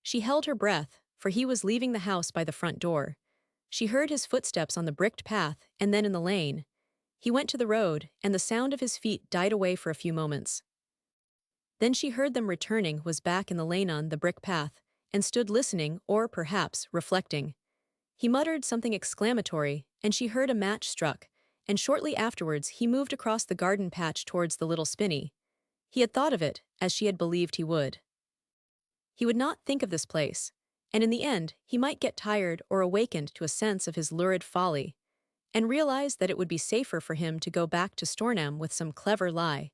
Speaker 1: She held her breath, for he was leaving the house by the front door. She heard his footsteps on the bricked path and then in the lane. He went to the road, and the sound of his feet died away for a few moments. Then she heard them returning, was back in the lane on the brick path, and stood listening or, perhaps, reflecting. He muttered something exclamatory, and she heard a match struck, and shortly afterwards he moved across the garden patch towards the little spinney. He had thought of it, as she had believed he would. He would not think of this place, and in the end he might get tired or awakened to a sense of his lurid folly, and realize that it would be safer for him to go back to Stornham with some clever lie,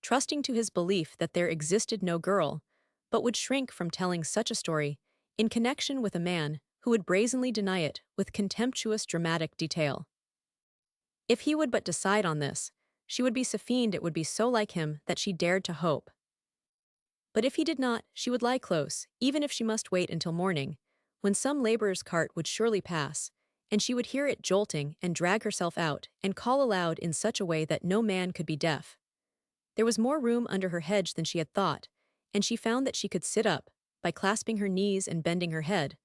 Speaker 1: trusting to his belief that there existed no girl, but would shrink from telling such a story in connection with a man who would brazenly deny it with contemptuous dramatic detail. If he would but decide on this, she would be so fiend it would be so like him that she dared to hope. But if he did not, she would lie close, even if she must wait until morning, when some laborer's cart would surely pass, and she would hear it jolting and drag herself out and call aloud in such a way that no man could be deaf. There was more room under her hedge than she had thought, and she found that she could sit up, by clasping her knees and bending her head,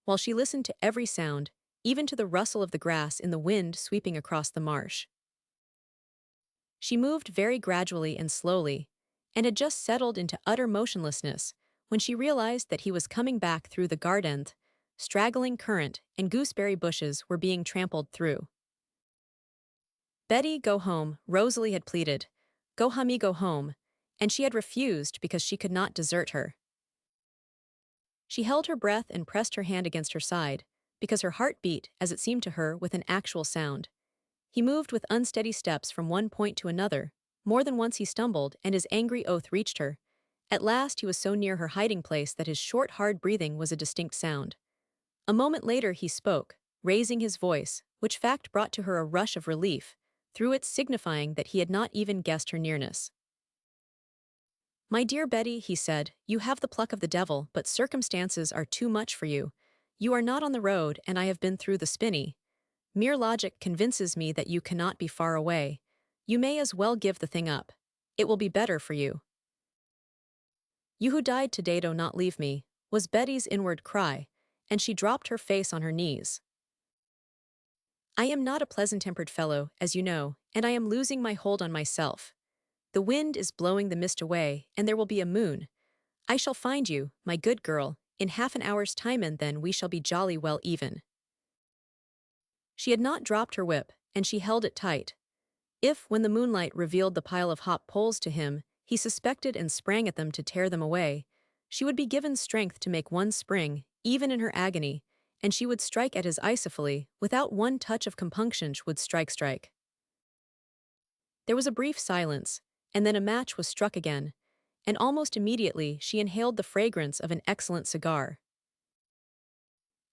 Speaker 1: while she listened to every sound, even to the rustle of the grass in the wind sweeping across the marsh. She moved very gradually and slowly, and had just settled into utter motionlessness when she realized that he was coming back through the garden, straggling currant, and gooseberry bushes were being trampled through. "Betty, go home," Rosalie had pleaded. "Go, hummy, go home," and she had refused because she could not desert her. She held her breath and pressed her hand against her side, because her heart beat, as it seemed to her, with an actual sound. He moved with unsteady steps from one point to another. More than once he stumbled, and his angry oath reached her. At last he was so near her hiding place that his short, hard breathing was a distinct sound. A moment later he spoke, raising his voice, which fact brought to her a rush of relief, through it signifying that he had not even guessed her nearness. "My dear Betty," he said, "you have the pluck of the devil, but circumstances are too much for you. You are not on the road, and I have been through the spinney. Mere logic convinces me that you cannot be far away. You may as well give the thing up. It will be better for you." "You who died today do not leave me," was Betty's inward cry, and she dropped her face on her knees. "I am not a pleasant-tempered fellow, as you know, and I am losing my hold on myself. The wind is blowing the mist away, and there will be a moon. I shall find you, my good girl, in half an hour's time, and then we shall be jolly well even." She had not dropped her whip, and she held it tight. If, when the moonlight revealed the pile of hop poles to him, he suspected and sprang at them to tear them away, she would be given strength to make one spring, even in her agony, and she would strike at his isophilie, without one touch of compunction would strike. There was a brief silence, and then a match was struck again, and almost immediately she inhaled the fragrance of an excellent cigar.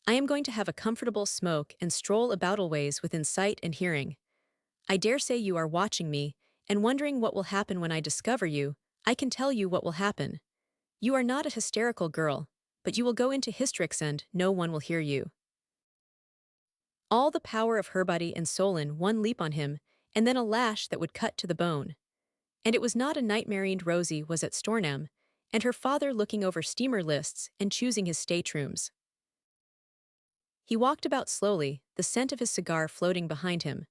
Speaker 1: "I am going to have a comfortable smoke and stroll about always within sight and hearing. I dare say you are watching me, and wondering what will happen when I discover you. I can tell you what will happen. You are not a hysterical girl, but you will go into hysterics and no one will hear you." All the power of her body and soul in one leap on him, and then a lash that would cut to the bone. And it was not a nightmare. Rosie was at Stornham, and her father looking over steamer lists and choosing his staterooms. He walked about slowly, the scent of his cigar floating behind him.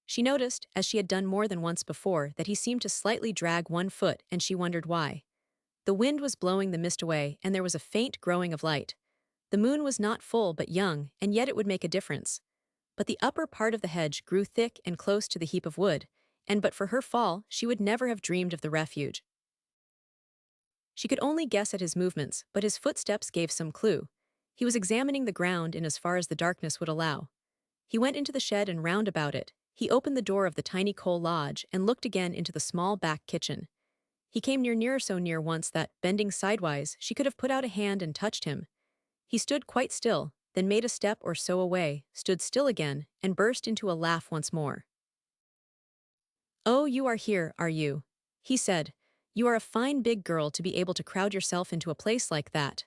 Speaker 1: She noticed, as she had done more than once before, that he seemed to slightly drag one foot, and she wondered why. The wind was blowing the mist away, and there was a faint growing of light. The moon was not full but young, and yet it would make a difference. But the upper part of the hedge grew thick and close to the heap of wood, and but for her fall, she would never have dreamed of the refuge. She could only guess at his movements, but his footsteps gave some clue. He was examining the ground in as far as the darkness would allow. He went into the shed and round about it. He opened the door of the tiny coal lodge and looked again into the small back kitchen. He came nearer, so near once that, bending sidewise, she could have put out a hand and touched him. He stood quite still, then made a step or so away, stood still again, and burst into a laugh once more. "Oh, you are here, are you?" he said. "You are a fine big girl to be able to crowd yourself into a place like that."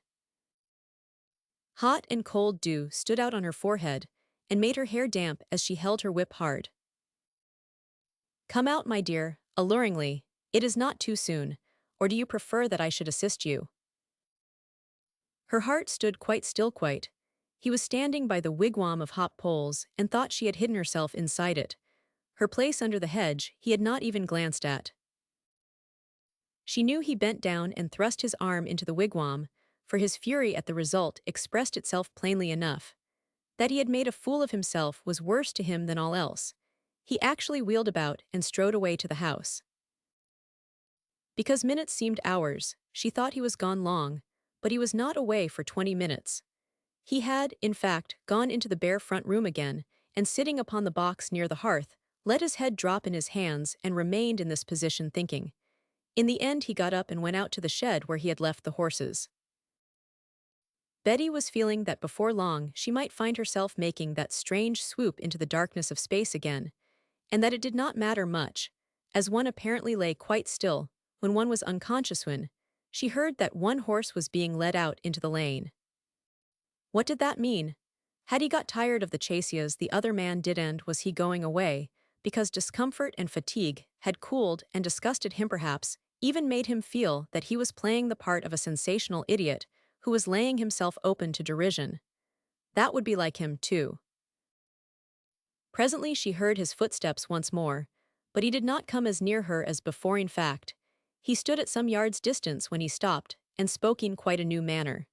Speaker 1: Hot and cold dew stood out on her forehead and made her hair damp as she held her whip hard. "Come out, my dear," alluringly. "It is not too soon, or do you prefer that I should assist you?" Her heart stood quite still. He was standing by the wigwam of hop poles and thought she had hidden herself inside it. Her place under the hedge he had not even glanced at. She knew he bent down and thrust his arm into the wigwam, for his fury at the result expressed itself plainly enough. That he had made a fool of himself was worse to him than all else. He actually wheeled about and strode away to the house. Because minutes seemed hours, she thought he was gone long, but he was not away for 20 minutes. He had, in fact, gone into the bare front room again, and sitting upon the box near the hearth, let his head drop in his hands and remained in this position thinking. In the end he got up and went out to the shed where he had left the horses. Betty was feeling that before long she might find herself making that strange swoop into the darkness of space again, and that it did not matter much, as one apparently lay quite still, when one was unconscious when she heard that one horse was being led out into the lane. What did that mean? Had he got tired of the chase as the other man did, and was he going away, because discomfort and fatigue had cooled and disgusted him, perhaps even made him feel that he was playing the part of a sensational idiot who was laying himself open to derision? That would be like him, too. Presently she heard his footsteps once more, but he did not come as near her as before. In fact, he stood at some yards' distance when he stopped, and spoke in quite a new manner.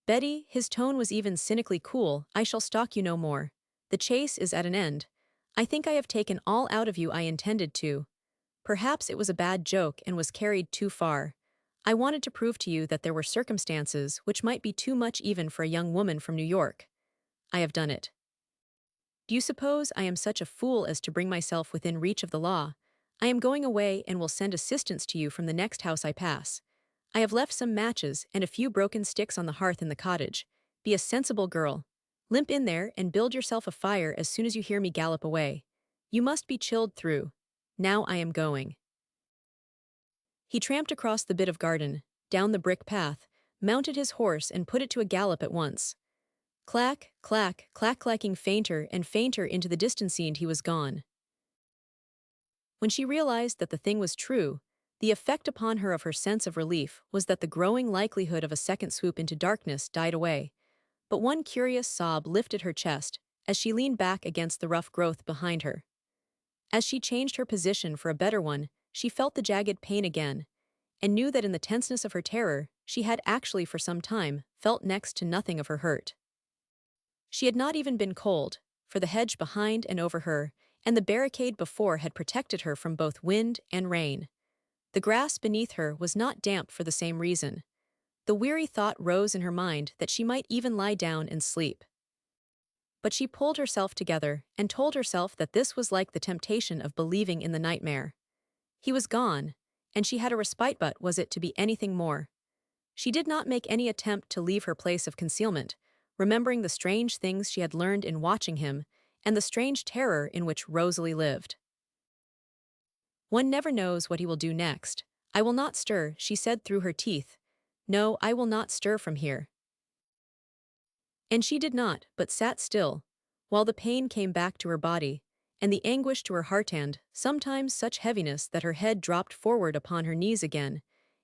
Speaker 1: Betty, his tone was even cynically cool, I shall stalk you no more. The chase is at an end. I think I have taken all out of you I intended to. Perhaps it was a bad joke and was carried too far. I wanted to prove to you that there were circumstances which might be too much even for a young woman from New York. I have done it. Do you suppose I am such a fool as to bring myself within reach of the law? I am going away and will send assistance to you from the next house I pass. I have left some matches and a few broken sticks on the hearth in the cottage. Be a sensible girl. Limp in there and build yourself a fire as soon as you hear me gallop away. You must be chilled through. Now I am going. He tramped across the bit of garden, down the brick path, mounted his horse and put it to a gallop at once. Clack, clack, clack-clacking fainter and fainter into the distance and he was gone. When she realized that the thing was true, the effect upon her of her sense of relief was that the growing likelihood of a second swoop into darkness died away. But one curious sob lifted her chest as she leaned back against the rough growth behind her. As she changed her position for a better one, she felt the jagged pain again, and knew that in the tenseness of her terror, she had actually for some time felt next to nothing of her hurt. She had not even been cold, for the hedge behind and over her, and the barricade before had protected her from both wind and rain. The grass beneath her was not damp for the same reason. The weary thought rose in her mind that she might even lie down and sleep. But she pulled herself together and told herself that this was like the temptation of believing in the nightmare. He was gone, and she had a respite, but was it to be anything more? She did not make any attempt to leave her place of concealment, remembering the strange things she had learned in watching him, and the strange terror in which Rosalie lived. One never knows what he will do next. I will not stir, she said through her teeth. No, I will not stir from here. And she did not, but sat still, while the pain came back to her body, and the anguish to her heart and, sometimes such heaviness that her head dropped forward upon her knees again,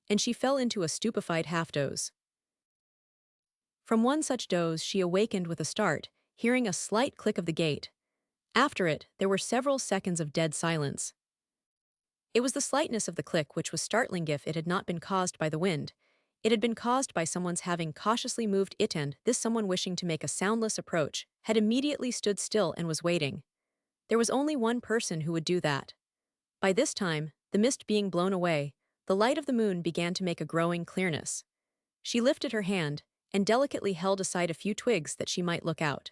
Speaker 1: and she fell into a stupefied half-doze. From one such doze she awakened with a start, hearing a slight click of the gate. After it, there were several seconds of dead silence. It was the slightness of the click which was startling if it had not been caused by the wind. It had been caused by someone's having cautiously moved it, and this someone, wishing to make a soundless approach, had immediately stood still and was waiting. There was only one person who would do that. By this time, the mist being blown away, the light of the moon began to make a growing clearness. She lifted her hand and delicately held aside a few twigs that she might look out.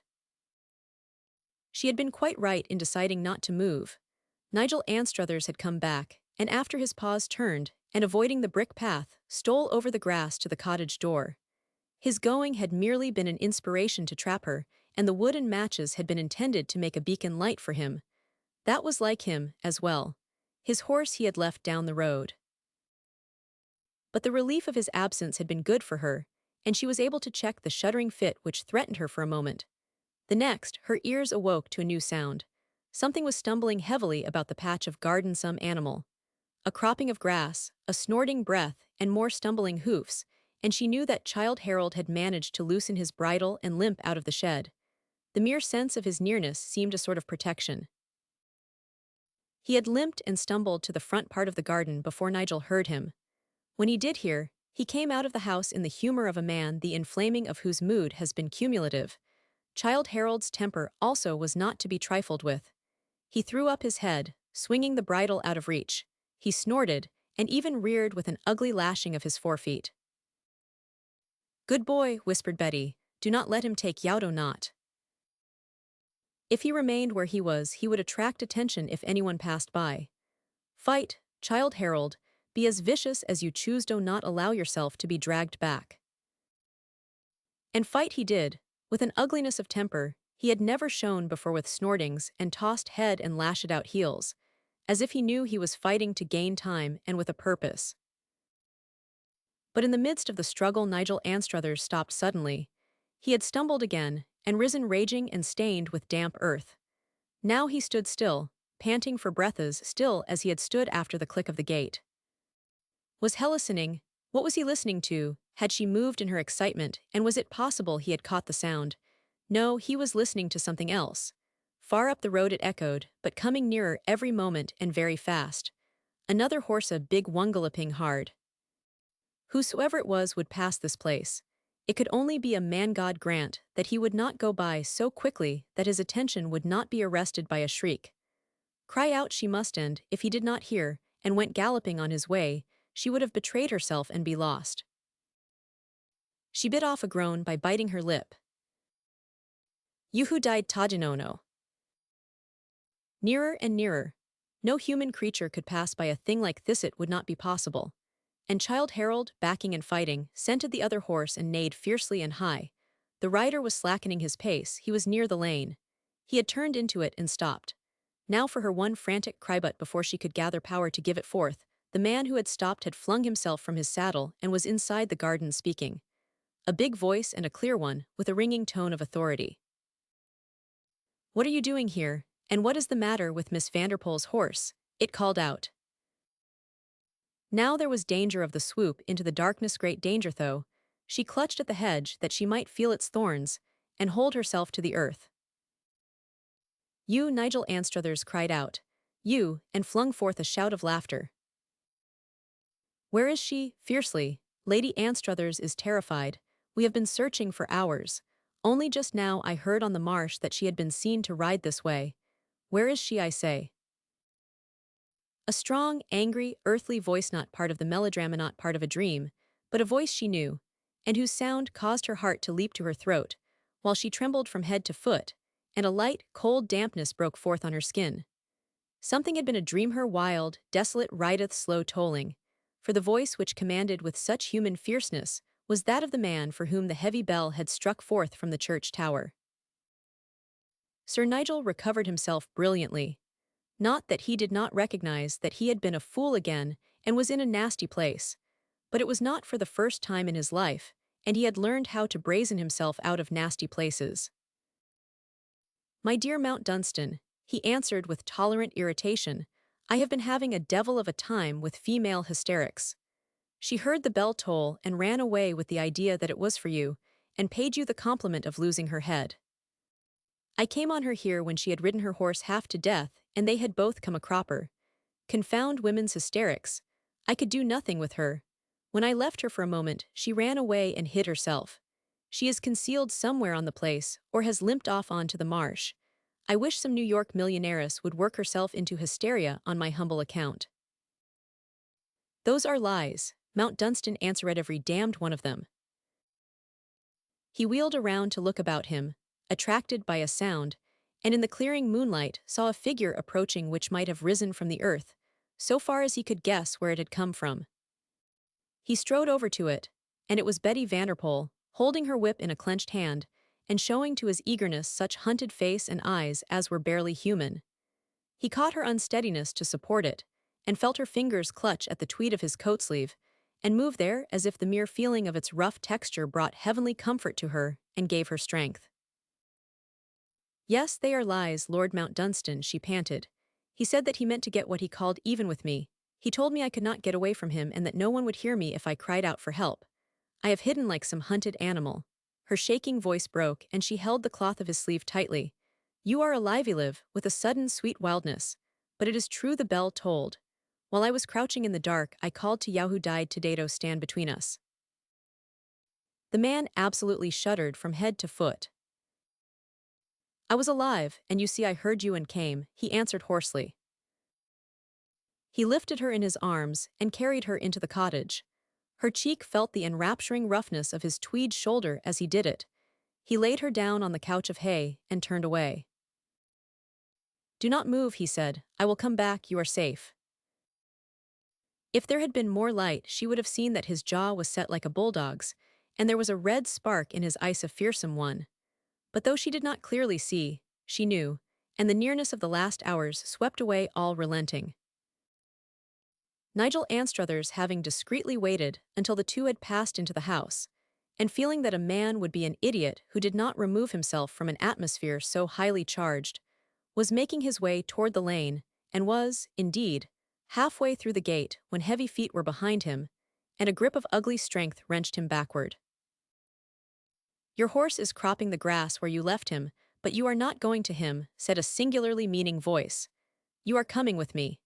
Speaker 1: She had been quite right in deciding not to move. Nigel Anstruthers had come back, and after his paws turned, and avoiding the brick path, stole over the grass to the cottage door. His going had merely been an inspiration to trap her, and the wood and matches had been intended to make a beacon light for him. That was like him, as well. His horse he had left down the road. But the relief of his absence had been good for her, and she was able to check the shuddering fit which threatened her for a moment. The next, her ears awoke to a new sound. Something was stumbling heavily about the patch of garden, some animal. A cropping of grass, a snorting breath, and more stumbling hoofs, and she knew that Childe Harold had managed to loosen his bridle and limp out of the shed. The mere sense of his nearness seemed a sort of protection. He had limped and stumbled to the front part of the garden before Nigel heard him. When he did hear, he came out of the house in the humor of a man the inflaming of whose mood has been cumulative. Childe Harold's temper also was not to be trifled with. He threw up his head, swinging the bridle out of reach. He snorted, and even reared with an ugly lashing of his forefeet. "Good boy," whispered Betty, "do not let him take Yaudo not." If he remained where he was, he would attract attention if anyone passed by. Fight, Childe Harold, be as vicious as you choose, do not allow yourself to be dragged back. And fight he did, with an ugliness of temper he had never shown before, with snortings and tossed head and lashed out heels, as if he knew he was fighting to gain time and with a purpose. But in the midst of the struggle Nigel Anstruthers stopped suddenly. He had stumbled again, and risen raging and stained with damp earth. Now he stood still, panting for breath, as still as he had stood after the click of the gate. Was Helen listening? What was he listening to? Had she moved in her excitement, and was it possible he had caught the sound? No, he was listening to something else. Far up the road it echoed, but coming nearer every moment and very fast. Another horse, a big one, galloping hard. Whosoever it was would pass this place. It could only be a man-god grant that he would not go by so quickly that his attention would not be arrested by a shriek. Cry out she must, and, if he did not hear, and went galloping on his way, she would have betrayed herself and be lost. She bit off a groan by biting her lip. You who died Tajinono. Nearer and nearer. No human creature could pass by a thing like this, it would not be possible. And Childe Harold, backing and fighting, scented the other horse and neighed fiercely and high. The rider was slackening his pace, he was near the lane. He had turned into it and stopped. Now for her one frantic cry, but before she could gather power to give it forth, the man who had stopped had flung himself from his saddle and was inside the garden speaking. A big voice and a clear one, with a ringing tone of authority. What are you doing here, and what is the matter with Miss Vanderpool's horse? It called out. Now there was danger of the swoop into the darkness, great danger though. She clutched at the hedge that she might feel its thorns, and hold herself to the earth. You, Nigel Anstruthers cried out. You, and flung forth a shout of laughter. Where is she? Fiercely. Lady Anstruthers is terrified. We have been searching for hours. Only just now I heard on the marsh that she had been seen to ride this way. Where is she, I say? A strong, angry, earthly voice, not part of the melodrama, not part of a dream, but a voice she knew, and whose sound caused her heart to leap to her throat, while she trembled from head to foot, and a light, cold dampness broke forth on her skin. Something had been a dream, her wild, desolate rideth slow tolling, for the voice which commanded with such human fierceness was that of the man for whom the heavy bell had struck forth from the church tower. Sir Nigel recovered himself brilliantly. Not that he did not recognize that he had been a fool again and was in a nasty place, but it was not for the first time in his life, and he had learned how to brazen himself out of nasty places. My dear Mount Dunstan, he answered with tolerant irritation, I have been having a devil of a time with female hysterics. She heard the bell toll and ran away with the idea that it was for you, and paid you the compliment of losing her head. I came on her here when she had ridden her horse half to death, and they had both come a cropper. Confound women's hysterics. I could do nothing with her. When I left her for a moment, she ran away and hid herself. She is concealed somewhere on the place, or has limped off on to the marsh. I wish some New York millionairess would work herself into hysteria on my humble account. Those are lies, Mount Dunstan answered, every damned one of them. He wheeled around to look about him, attracted by a sound, and in the clearing moonlight saw a figure approaching which might have risen from the earth, so far as he could guess where it had come from. He strode over to it, and it was Betty Vanderpool, holding her whip in a clenched hand, and showing to his eagerness such hunted face and eyes as were barely human. He caught her unsteadiness to support it, and felt her fingers clutch at the tweed of his coat sleeve, and move there as if the mere feeling of its rough texture brought heavenly comfort to her and gave her strength. Yes, they are lies, Lord Mount Dunstan, she panted. He said that he meant to get what he called even with me. He told me I could not get away from him and that no one would hear me if I cried out for help. I have hidden like some hunted animal. Her shaking voice broke, and she held the cloth of his sleeve tightly. You are alive, Eliv, with a sudden sweet wildness. But it is true the bell tolled. While I was crouching in the dark, I called to Yahoo died to Dato stand between us. The man absolutely shuddered from head to foot. I was alive, and you see I heard you and came, he answered hoarsely. He lifted her in his arms and carried her into the cottage. Her cheek felt the enrapturing roughness of his tweed shoulder as he did it. He laid her down on the couch of hay and turned away. Do not move, he said. I will come back, you are safe. If there had been more light, she would have seen that his jaw was set like a bulldog's, and there was a red spark in his eyes, a fearsome one. But though she did not clearly see, she knew, and the nearness of the last hours swept away all relenting. Nigel Anstruthers, having discreetly waited until the two had passed into the house, and feeling that a man would be an idiot who did not remove himself from an atmosphere so highly charged, was making his way toward the lane, and was, indeed, halfway through the gate when heavy feet were behind him, and a grip of ugly strength wrenched him backward. Your horse is cropping the grass where you left him, but you are not going to him, said a singularly meaning voice. You are coming with me.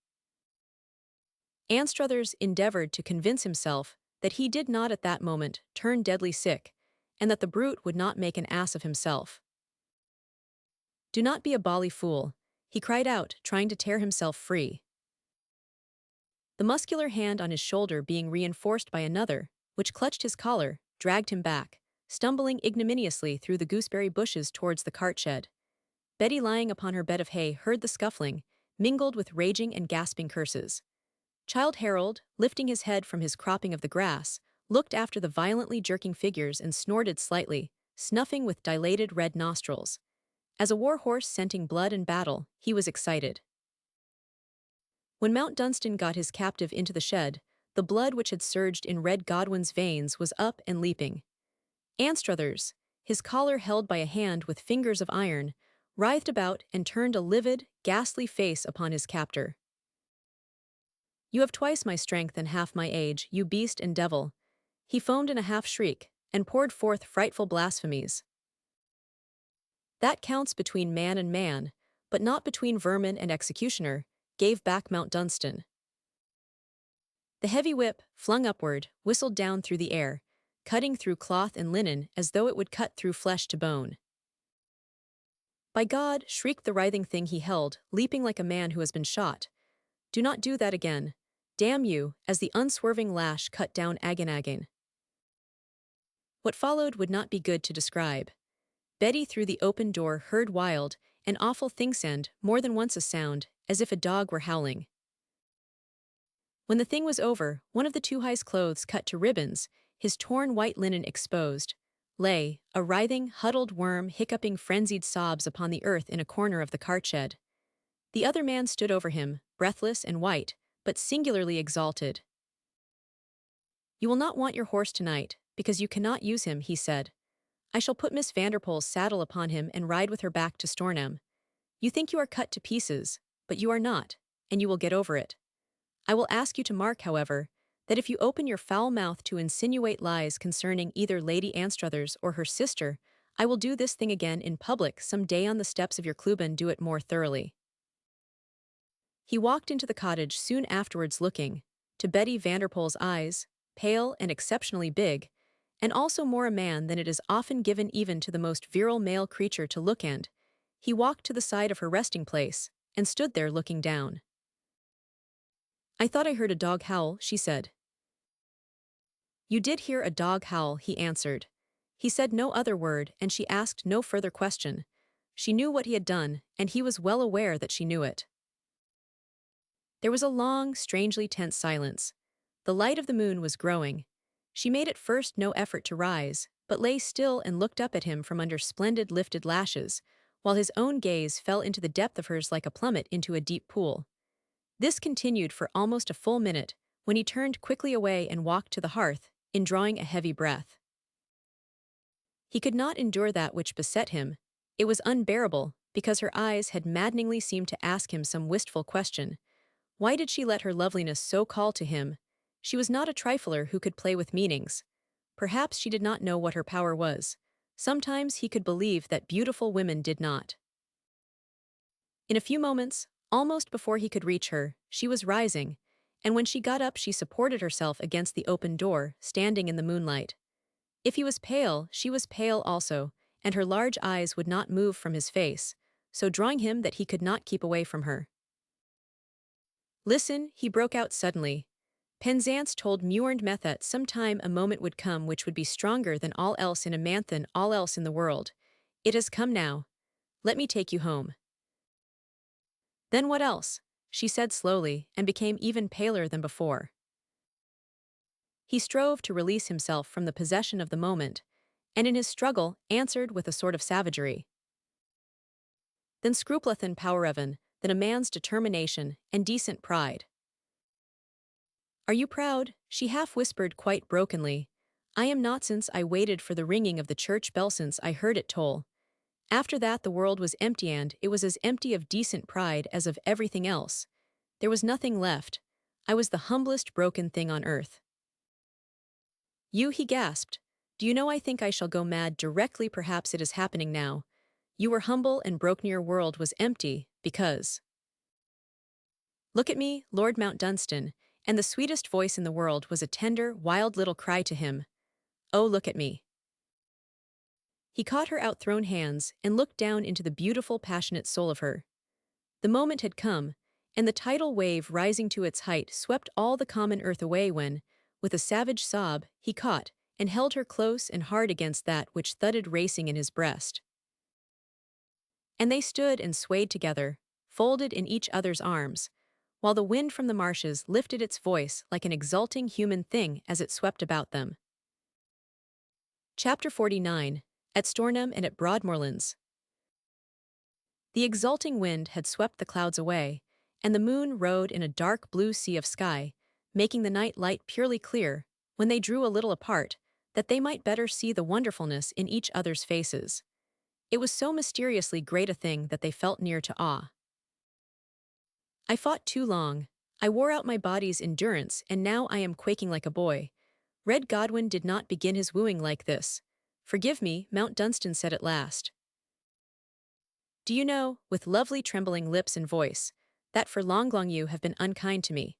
Speaker 1: Anstruthers endeavored to convince himself that he did not at that moment turn deadly sick, and that the brute would not make an ass of himself. "Do not be a bally fool," he cried out, trying to tear himself free. The muscular hand on his shoulder being reinforced by another, which clutched his collar, dragged him back, stumbling ignominiously through the gooseberry bushes towards the cart shed. Betty, lying upon her bed of hay, heard the scuffling, mingled with raging and gasping curses. Childe Harold, lifting his head from his cropping of the grass, looked after the violently jerking figures and snorted slightly, snuffing with dilated red nostrils. As a war horse scenting blood and battle, he was excited. When Mount Dunstan got his captive into the shed, the blood which had surged in Red Godwin's veins was up and leaping. Anstruthers, his collar held by a hand with fingers of iron, writhed about and turned a livid, ghastly face upon his captor. "You have twice my strength and half my age, you beast and devil," he foamed in a half-shriek, and poured forth frightful blasphemies. "That counts between man and man, but not between vermin and executioner," gave back Mount Dunstan. The heavy whip, flung upward, whistled down through the air, cutting through cloth and linen as though it would cut through flesh to bone. "By God," shrieked the writhing thing he held, leaping like a man who has been shot. "Do not do that again. Damn you," as the unswerving lash cut down again. What followed would not be good to describe. Betty through the open door heard wild, an awful thing-sound, more than once a sound, as if a dog were howling. When the thing was over, one of the Two-High's clothes cut to ribbons, his torn white linen exposed, lay, a writhing, huddled worm hiccuping frenzied sobs upon the earth in a corner of the cart shed. The other man stood over him, breathless and white, but singularly exalted. "You will not want your horse tonight, because you cannot use him," he said. "I shall put Miss Vanderpoel's saddle upon him and ride with her back to Stornham. You think you are cut to pieces, but you are not, and you will get over it. I will ask you to mark, however, that if you open your foul mouth to insinuate lies concerning either Lady Anstruthers or her sister, I will do this thing again in public some day on the steps of your club and do it more thoroughly." He walked into the cottage soon afterwards looking, to Betty Vanderpoel's eyes, pale and exceptionally big, and also more a man than it is often given even to the most virile male creature to look, and he walked to the side of her resting place, and stood there looking down. "I thought I heard a dog howl," she said. "You did hear a dog howl," he answered. He said no other word, and she asked no further question. She knew what he had done, and he was well aware that she knew it. There was a long, strangely tense silence. The light of the moon was growing. She made at first no effort to rise, but lay still and looked up at him from under splendid lifted lashes, while his own gaze fell into the depth of hers like a plummet into a deep pool. This continued for almost a full minute, when he turned quickly away and walked to the hearth, indrawing a heavy breath. He could not endure that which beset him. It was unbearable, because her eyes had maddeningly seemed to ask him some wistful question. Why did she let her loveliness so call to him? She was not a trifler who could play with meanings. Perhaps she did not know what her power was. Sometimes he could believe that beautiful women did not. In a few moments, almost before he could reach her, she was rising, and when she got up she supported herself against the open door, standing in the moonlight. If he was pale, she was pale also, and her large eyes would not move from his face, so drawing him that he could not keep away from her. "Listen," he broke out suddenly. "Penzance told Muirnd Methot some time a moment would come which would be stronger than all else in a man than all else in the world. It has come now. Let me take you home." "Then what else?" she said slowly, and became even paler than before. He strove to release himself from the possession of the moment, and in his struggle answered with a sort of savagery. "Then scruplethan powerevan, than a man's determination and decent pride." "Are you proud?" she half whispered quite brokenly. "I am not, since I waited for the ringing of the church bell since I heard it toll. After that the world was empty, and it was as empty of decent pride as of everything else. There was nothing left. I was the humblest broken thing on earth." "You," he gasped. "Do you know, I think I shall go mad directly. Perhaps it is happening now. You were humble and broken, your world was empty, because—" "Look at me, Lord Mount Dunstan," and the sweetest voice in the world was a tender, wild little cry to him. "Oh, look at me." He caught her outthrown hands and looked down into the beautiful, passionate soul of her. The moment had come, and the tidal wave rising to its height swept all the common earth away when, with a savage sob, he caught and held her close and hard against that which thudded racing in his breast. And they stood and swayed together, folded in each other's arms, while the wind from the marshes lifted its voice like an exulting human thing as it swept about them. Chapter 49. At Stornham and at Broadmoorlands. The exulting wind had swept the clouds away, and the moon rode in a dark blue sea of sky, making the night light purely clear, when they drew a little apart, that they might better see the wonderfulness in each other's faces. It was so mysteriously great a thing that they felt near to awe. I fought too long. I wore out my body's endurance, and now I am quaking like a boy. Red Godwin did not begin his wooing like this. Forgive me, Mount Dunstan said at last. Do you know, with lovely trembling lips and voice, that for long you have been unkind to me?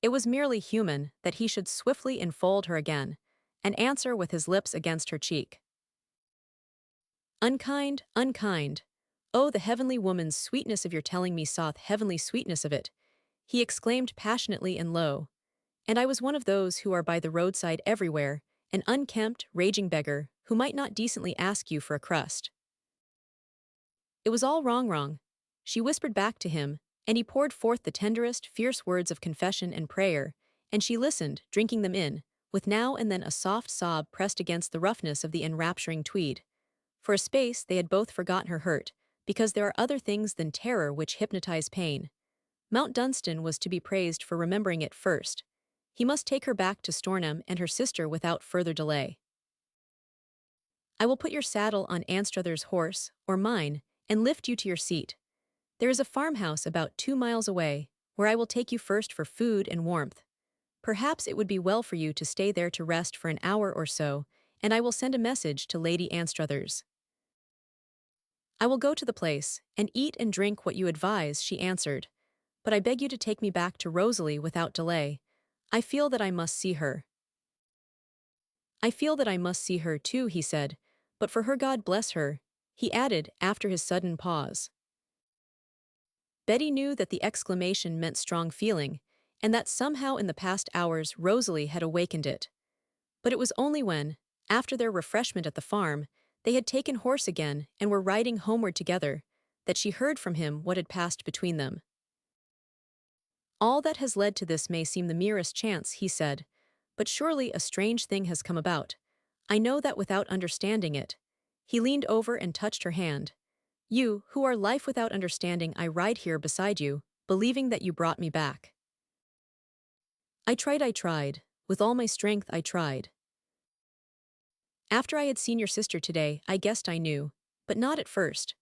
Speaker 1: It was merely human that he should swiftly enfold her again, and answer with his lips against her cheek. Unkind, unkind. Oh, the heavenly woman's sweetness of your telling me saw the heavenly sweetness of it, he exclaimed passionately and low. And I was one of those who are by the roadside everywhere, an unkempt, raging beggar, who might not decently ask you for a crust. It was all wrong. She whispered back to him, and he poured forth the tenderest, fierce words of confession and prayer, and she listened, drinking them in, with now and then a soft sob pressed against the roughness of the enrapturing tweed. For a space they had both forgotten her hurt, because there are other things than terror which hypnotize pain. Mount Dunstan was to be praised for remembering it first. He must take her back to Stornham and her sister without further delay. I will put your saddle on Anstruther's horse, or mine, and lift you to your seat. There is a farmhouse about 2 miles away, where I will take you first for food and warmth. Perhaps it would be well for you to stay there to rest for an hour or so, and I will send a message to Lady Anstruther's. I will go to the place, and eat and drink what you advise, she answered. But I beg you to take me back to Rosalie without delay. I feel that I must see her. I feel that I must see her too, he said, but for her God bless her, he added after his sudden pause. Betty knew that the exclamation meant strong feeling, and that somehow in the past hours Rosalie had awakened it. But it was only when, after their refreshment at the farm, they had taken horse again and were riding homeward together, that she heard from him what had passed between them. All that has led to this may seem the merest chance, he said, but surely a strange thing has come about. I know that without understanding it. He leaned over and touched her hand. You, who are life without understanding, I ride here beside you, believing that you brought me back. I tried. With all my strength I tried. After I had seen your sister today, I guessed I knew, but not at first.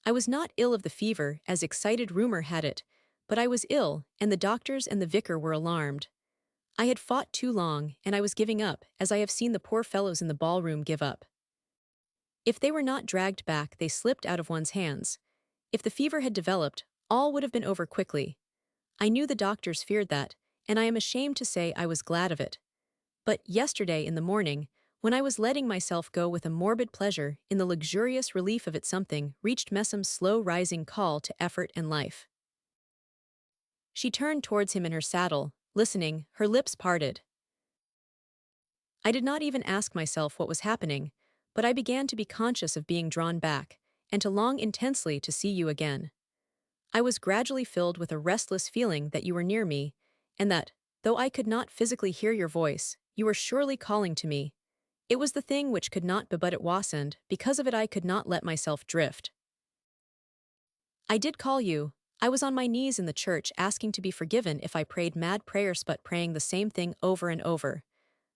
Speaker 1: I was not ill of the fever, as excited rumor had it, but I was ill, and the doctors and the vicar were alarmed. I had fought too long, and I was giving up, as I have seen the poor fellows in the ballroom give up. If they were not dragged back, they slipped out of one's hands. If the fever had developed, all would have been over quickly. I knew the doctors feared that, and I am ashamed to say I was glad of it. But yesterday in the morning, when I was letting myself go with a morbid pleasure in the luxurious relief of it, something reached Messum's slow-rising call to effort and life. She turned towards him in her saddle, listening, her lips parted. I did not even ask myself what was happening, but I began to be conscious of being drawn back, and to long intensely to see you again. I was gradually filled with a restless feeling that you were near me, and that, though I could not physically hear your voice, you were surely calling to me. It was the thing which could not but it wasn't, because of it I could not let myself drift. I did call you. I was on my knees in the church asking to be forgiven if I prayed mad prayers, but praying the same thing over and over.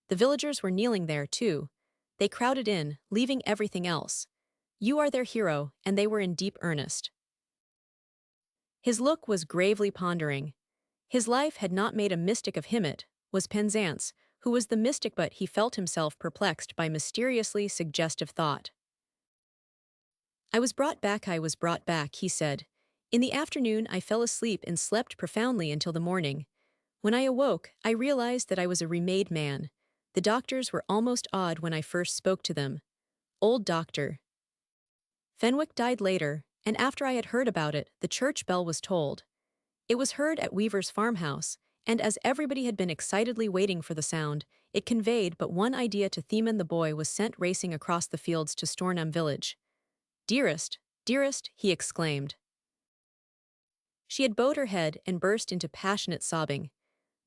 Speaker 1: The villagers were kneeling there, too. They crowded in, leaving everything else. You are their hero, and they were in deep earnest. His look was gravely pondering. His life had not made a mystic of him, it was Penzance, who was the mystic, but he felt himself perplexed by mysteriously suggestive thought. I was brought back, he said. In the afternoon I fell asleep and slept profoundly until the morning. When I awoke, I realized that I was a remade man. The doctors were almost awed when I first spoke to them. Old Doctor. Fenwick died later, and after I had heard about it, the church bell was tolled. It was heard at Weaver's farmhouse, and as everybody had been excitedly waiting for the sound, it conveyed but one idea to Theman. The boy was sent racing across the fields to Stornham village. "Dearest, dearest," he exclaimed. She had bowed her head and burst into passionate sobbing.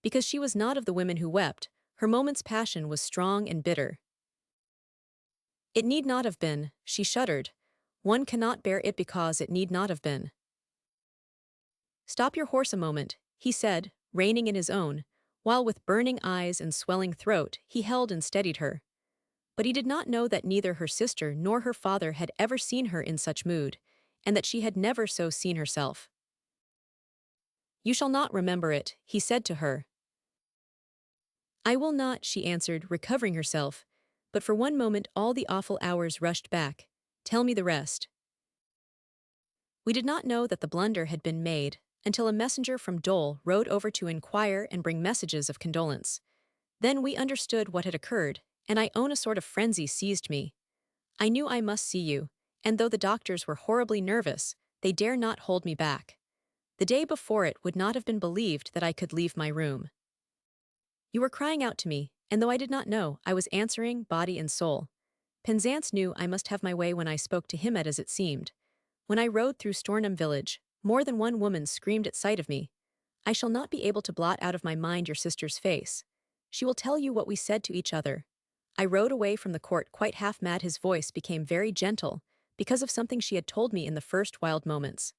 Speaker 1: Because she was not of the women who wept, her moment's passion was strong and bitter. "It need not have been," she shuddered. "One cannot bear it because it need not have been." "Stop your horse a moment," he said, reining in his own, while with burning eyes and swelling throat he held and steadied her. But he did not know that neither her sister nor her father had ever seen her in such mood, and that she had never so seen herself. "You shall not remember it," he said to her. "I will not," she answered, recovering herself, but for one moment all the awful hours rushed back. "Tell me the rest." "We did not know that the blunder had been made until a messenger from Dole rode over to inquire and bring messages of condolence. Then we understood what had occurred, and I own a sort of frenzy seized me. I knew I must see you, and though the doctors were horribly nervous, they dare not hold me back. The day before it would not have been believed that I could leave my room. You were crying out to me, and though I did not know, I was answering, body and soul. Penzance knew I must have my way when I spoke to him as it seemed. When I rode through Stornham village, more than one woman screamed at sight of me. I shall not be able to blot out of my mind your sister's face. She will tell you what we said to each other. I rode away from the court quite half mad. His voice became very gentle, because of something she had told me in the first wild moments.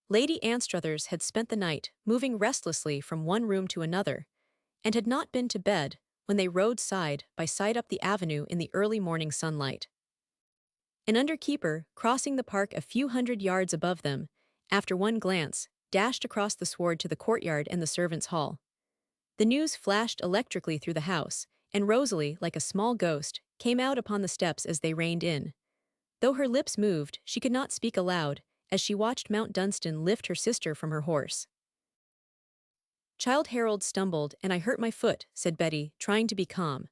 Speaker 1: Lady Anstruthers had spent the night, moving restlessly from one room to another, and had not been to bed when they rode side by side up the avenue in the early morning sunlight. An underkeeper, crossing the park a few hundred yards above them, after one glance, dashed across the sward to the courtyard and the servants' hall. The news flashed electrically through the house, and Rosalie, like a small ghost, came out upon the steps as they reined in. Though her lips moved, she could not speak aloud, as she watched Mount Dunstan lift her sister from her horse. "Childe Harold stumbled and I hurt my foot," said Betty, trying to be calm.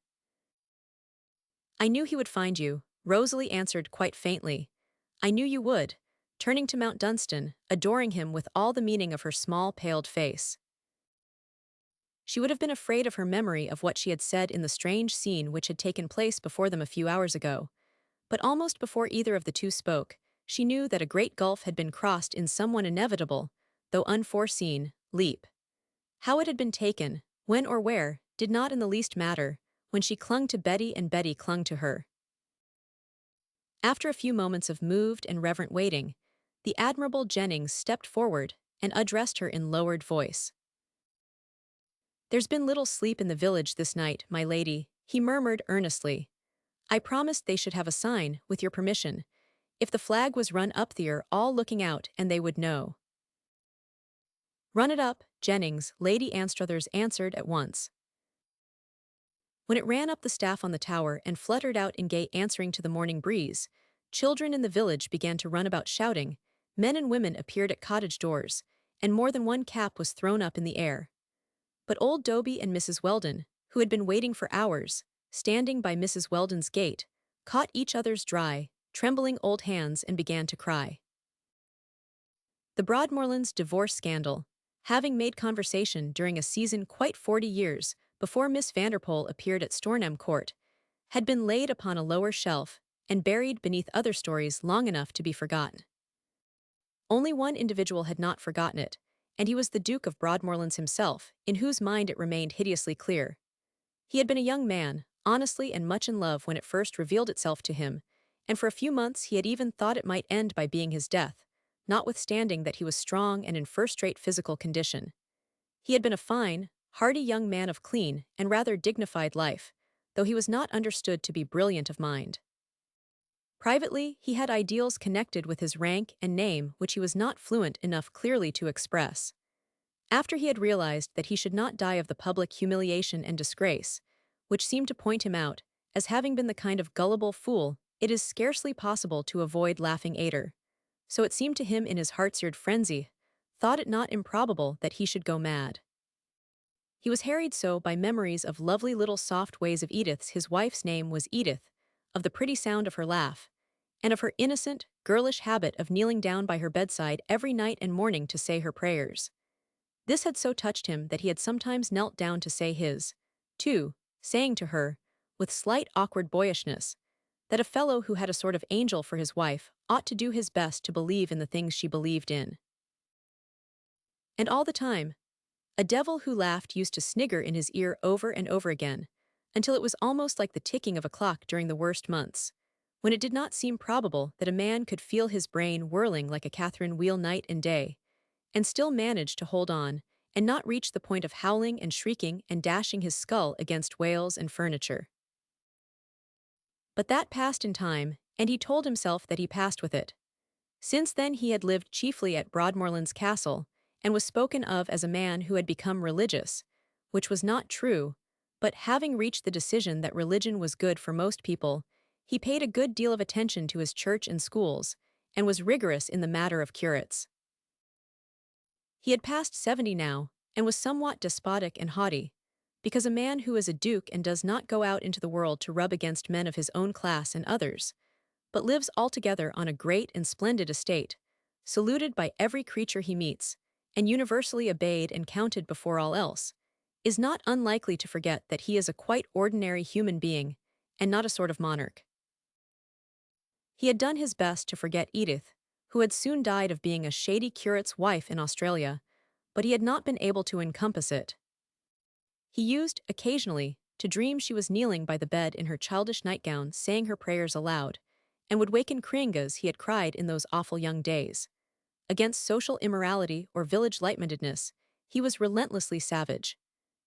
Speaker 1: "I knew he would find you," Rosalie answered quite faintly. "I knew you would," turning to Mount Dunstan, adoring him with all the meaning of her small paled face. She would have been afraid of her memory of what she had said in the strange scene which had taken place before them a few hours ago. But almost before either of the two spoke, she knew that a great gulf had been crossed in someone inevitable, though unforeseen, leap. How it had been taken, when or where, did not in the least matter, when she clung to Betty and Betty clung to her. After a few moments of moved and reverent waiting, the admirable Jennings stepped forward and addressed her in lowered voice. "There's been little sleep in the village this night, my lady," he murmured earnestly. "I promised they should have a sign, with your permission. If the flag was run up there, all looking out, and they would know." "Run it up, Jennings," Lady Anstruthers answered at once. When it ran up the staff on the tower and fluttered out in gay answering to the morning breeze, children in the village began to run about shouting, men and women appeared at cottage doors, and more than one cap was thrown up in the air. But old Doby and Mrs. Weldon, who had been waiting for hours, standing by Mrs. Weldon's gate, caught each other's dry, trembling old hands and began to cry. The Broadmorlands divorce scandal, having made conversation during a season quite 40 years before Miss Vanderpoel appeared at Stornham Court, had been laid upon a lower shelf and buried beneath other stories long enough to be forgotten. Only one individual had not forgotten it, and he was the Duke of Broadmorlands himself, in whose mind it remained hideously clear. He had been a young man, honestly and much in love when it first revealed itself to him, and for a few months he had even thought it might end by being his death, notwithstanding that he was strong and in first-rate physical condition. He had been a fine, hardy young man of clean and rather dignified life, though he was not understood to be brilliant of mind. Privately, he had ideals connected with his rank and name which he was not fluent enough clearly to express. After he had realized that he should not die of the public humiliation and disgrace, which seemed to point him out as having been the kind of gullible fool it is scarcely possible to avoid laughing at, so it seemed to him in his heart-seared frenzy, thought it not improbable that he should go mad. He was harried so by memories of lovely little soft ways of Edith's. His wife's name was Edith, of the pretty sound of her laugh, and of her innocent, girlish habit of kneeling down by her bedside every night and morning to say her prayers. This had so touched him that he had sometimes knelt down to say his, too, saying to her, with slight awkward boyishness, that a fellow who had a sort of angel for his wife ought to do his best to believe in the things she believed in. And all the time, a devil who laughed used to snigger in his ear over and over again, until it was almost like the ticking of a clock during the worst months, when it did not seem probable that a man could feel his brain whirling like a Catherine wheel night and day, and still manage to hold on and not reach the point of howling and shrieking and dashing his skull against wales and furniture. But that passed in time, and he told himself that he passed with it. Since then he had lived chiefly at Broadmorland's castle, and was spoken of as a man who had become religious, which was not true, but having reached the decision that religion was good for most people, he paid a good deal of attention to his church and schools, and was rigorous in the matter of curates. He had passed 70 now, and was somewhat despotic and haughty, because a man who is a duke and does not go out into the world to rub against men of his own class and others, but lives altogether on a great and splendid estate, saluted by every creature he meets, and universally obeyed and counted before all else, is not unlikely to forget that he is a quite ordinary human being, and not a sort of monarch. He had done his best to forget Edith, who had soon died of being a shady curate's wife in Australia, but he had not been able to encompass it. He used, occasionally, to dream she was kneeling by the bed in her childish nightgown saying her prayers aloud, and would waken Kringas he had cried in those awful young days. Against social immorality or village light-mindedness, he was relentlessly savage.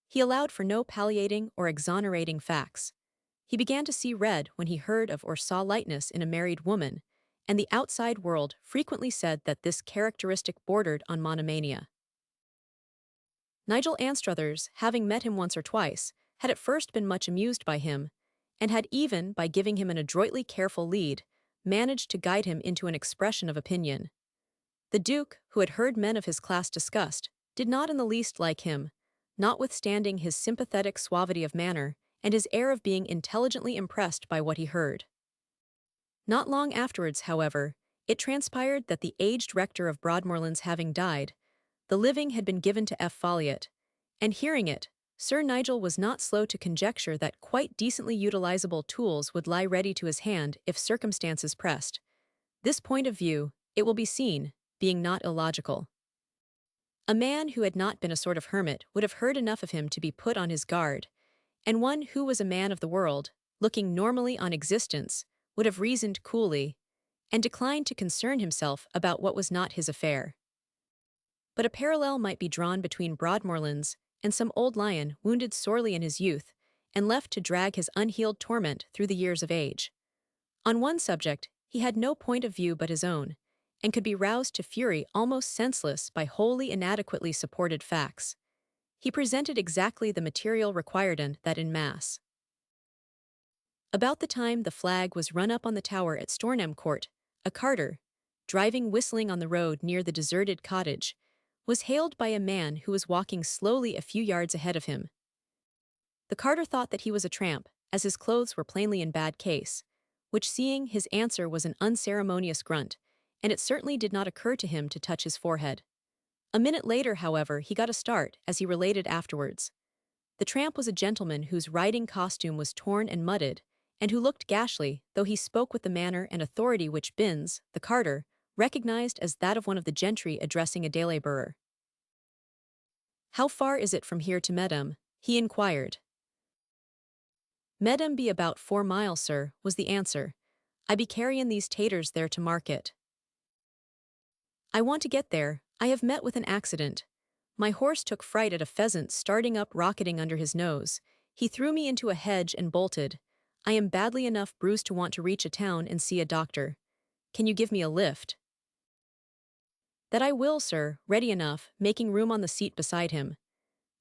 Speaker 1: He allowed for no palliating or exonerating facts. He began to see red when he heard of or saw lightness in a married woman, and the outside world frequently said that this characteristic bordered on monomania. Nigel Anstruthers, having met him once or twice, had at first been much amused by him, and had even, by giving him an adroitly careful lead, managed to guide him into an expression of opinion. The Duke, who had heard men of his class discussed, did not in the least like him, notwithstanding his sympathetic suavity of manner and his air of being intelligently impressed by what he heard. Not long afterwards, however, it transpired that the aged rector of Broadmorland's having died, the living had been given to F. Folliot, and hearing it, Sir Nigel was not slow to conjecture that quite decently utilizable tools would lie ready to his hand if circumstances pressed. This point of view, it will be seen, being not illogical. A man who had not been a sort of hermit would have heard enough of him to be put on his guard, and one who was a man of the world, looking normally on existence, would have reasoned coolly, and declined to concern himself about what was not his affair. But a parallel might be drawn between Broadmorland's and some old lion wounded sorely in his youth, and left to drag his unhealed torment through the years of age. On one subject, he had no point of view but his own, and could be roused to fury almost senseless by wholly inadequately supported facts. He presented exactly the material required and that in mass. About the time the flag was run up on the tower at Stornham Court, a carter, driving whistling on the road near the deserted cottage, was hailed by a man who was walking slowly a few yards ahead of him. The carter thought that he was a tramp, as his clothes were plainly in bad case, which seeing his answer was an unceremonious grunt, and it certainly did not occur to him to touch his forehead. A minute later, however, he got a start, as he related afterwards. The tramp was a gentleman whose riding costume was torn and mudded, and who looked gashly, though he spoke with the manner and authority which Binns, the carter, recognized as that of one of the gentry addressing a day-labourer. "How far is it from here to Medham?" he inquired. "Medham be about 4 miles, sir," was the answer. "I be carryin' these taters there to market." "I want to get there. I have met with an accident. My horse took fright at a pheasant starting up rocketing under his nose. He threw me into a hedge and bolted. I am badly enough bruised to want to reach a town and see a doctor. Can you give me a lift?" "That I will, sir, ready enough, making room on the seat beside him."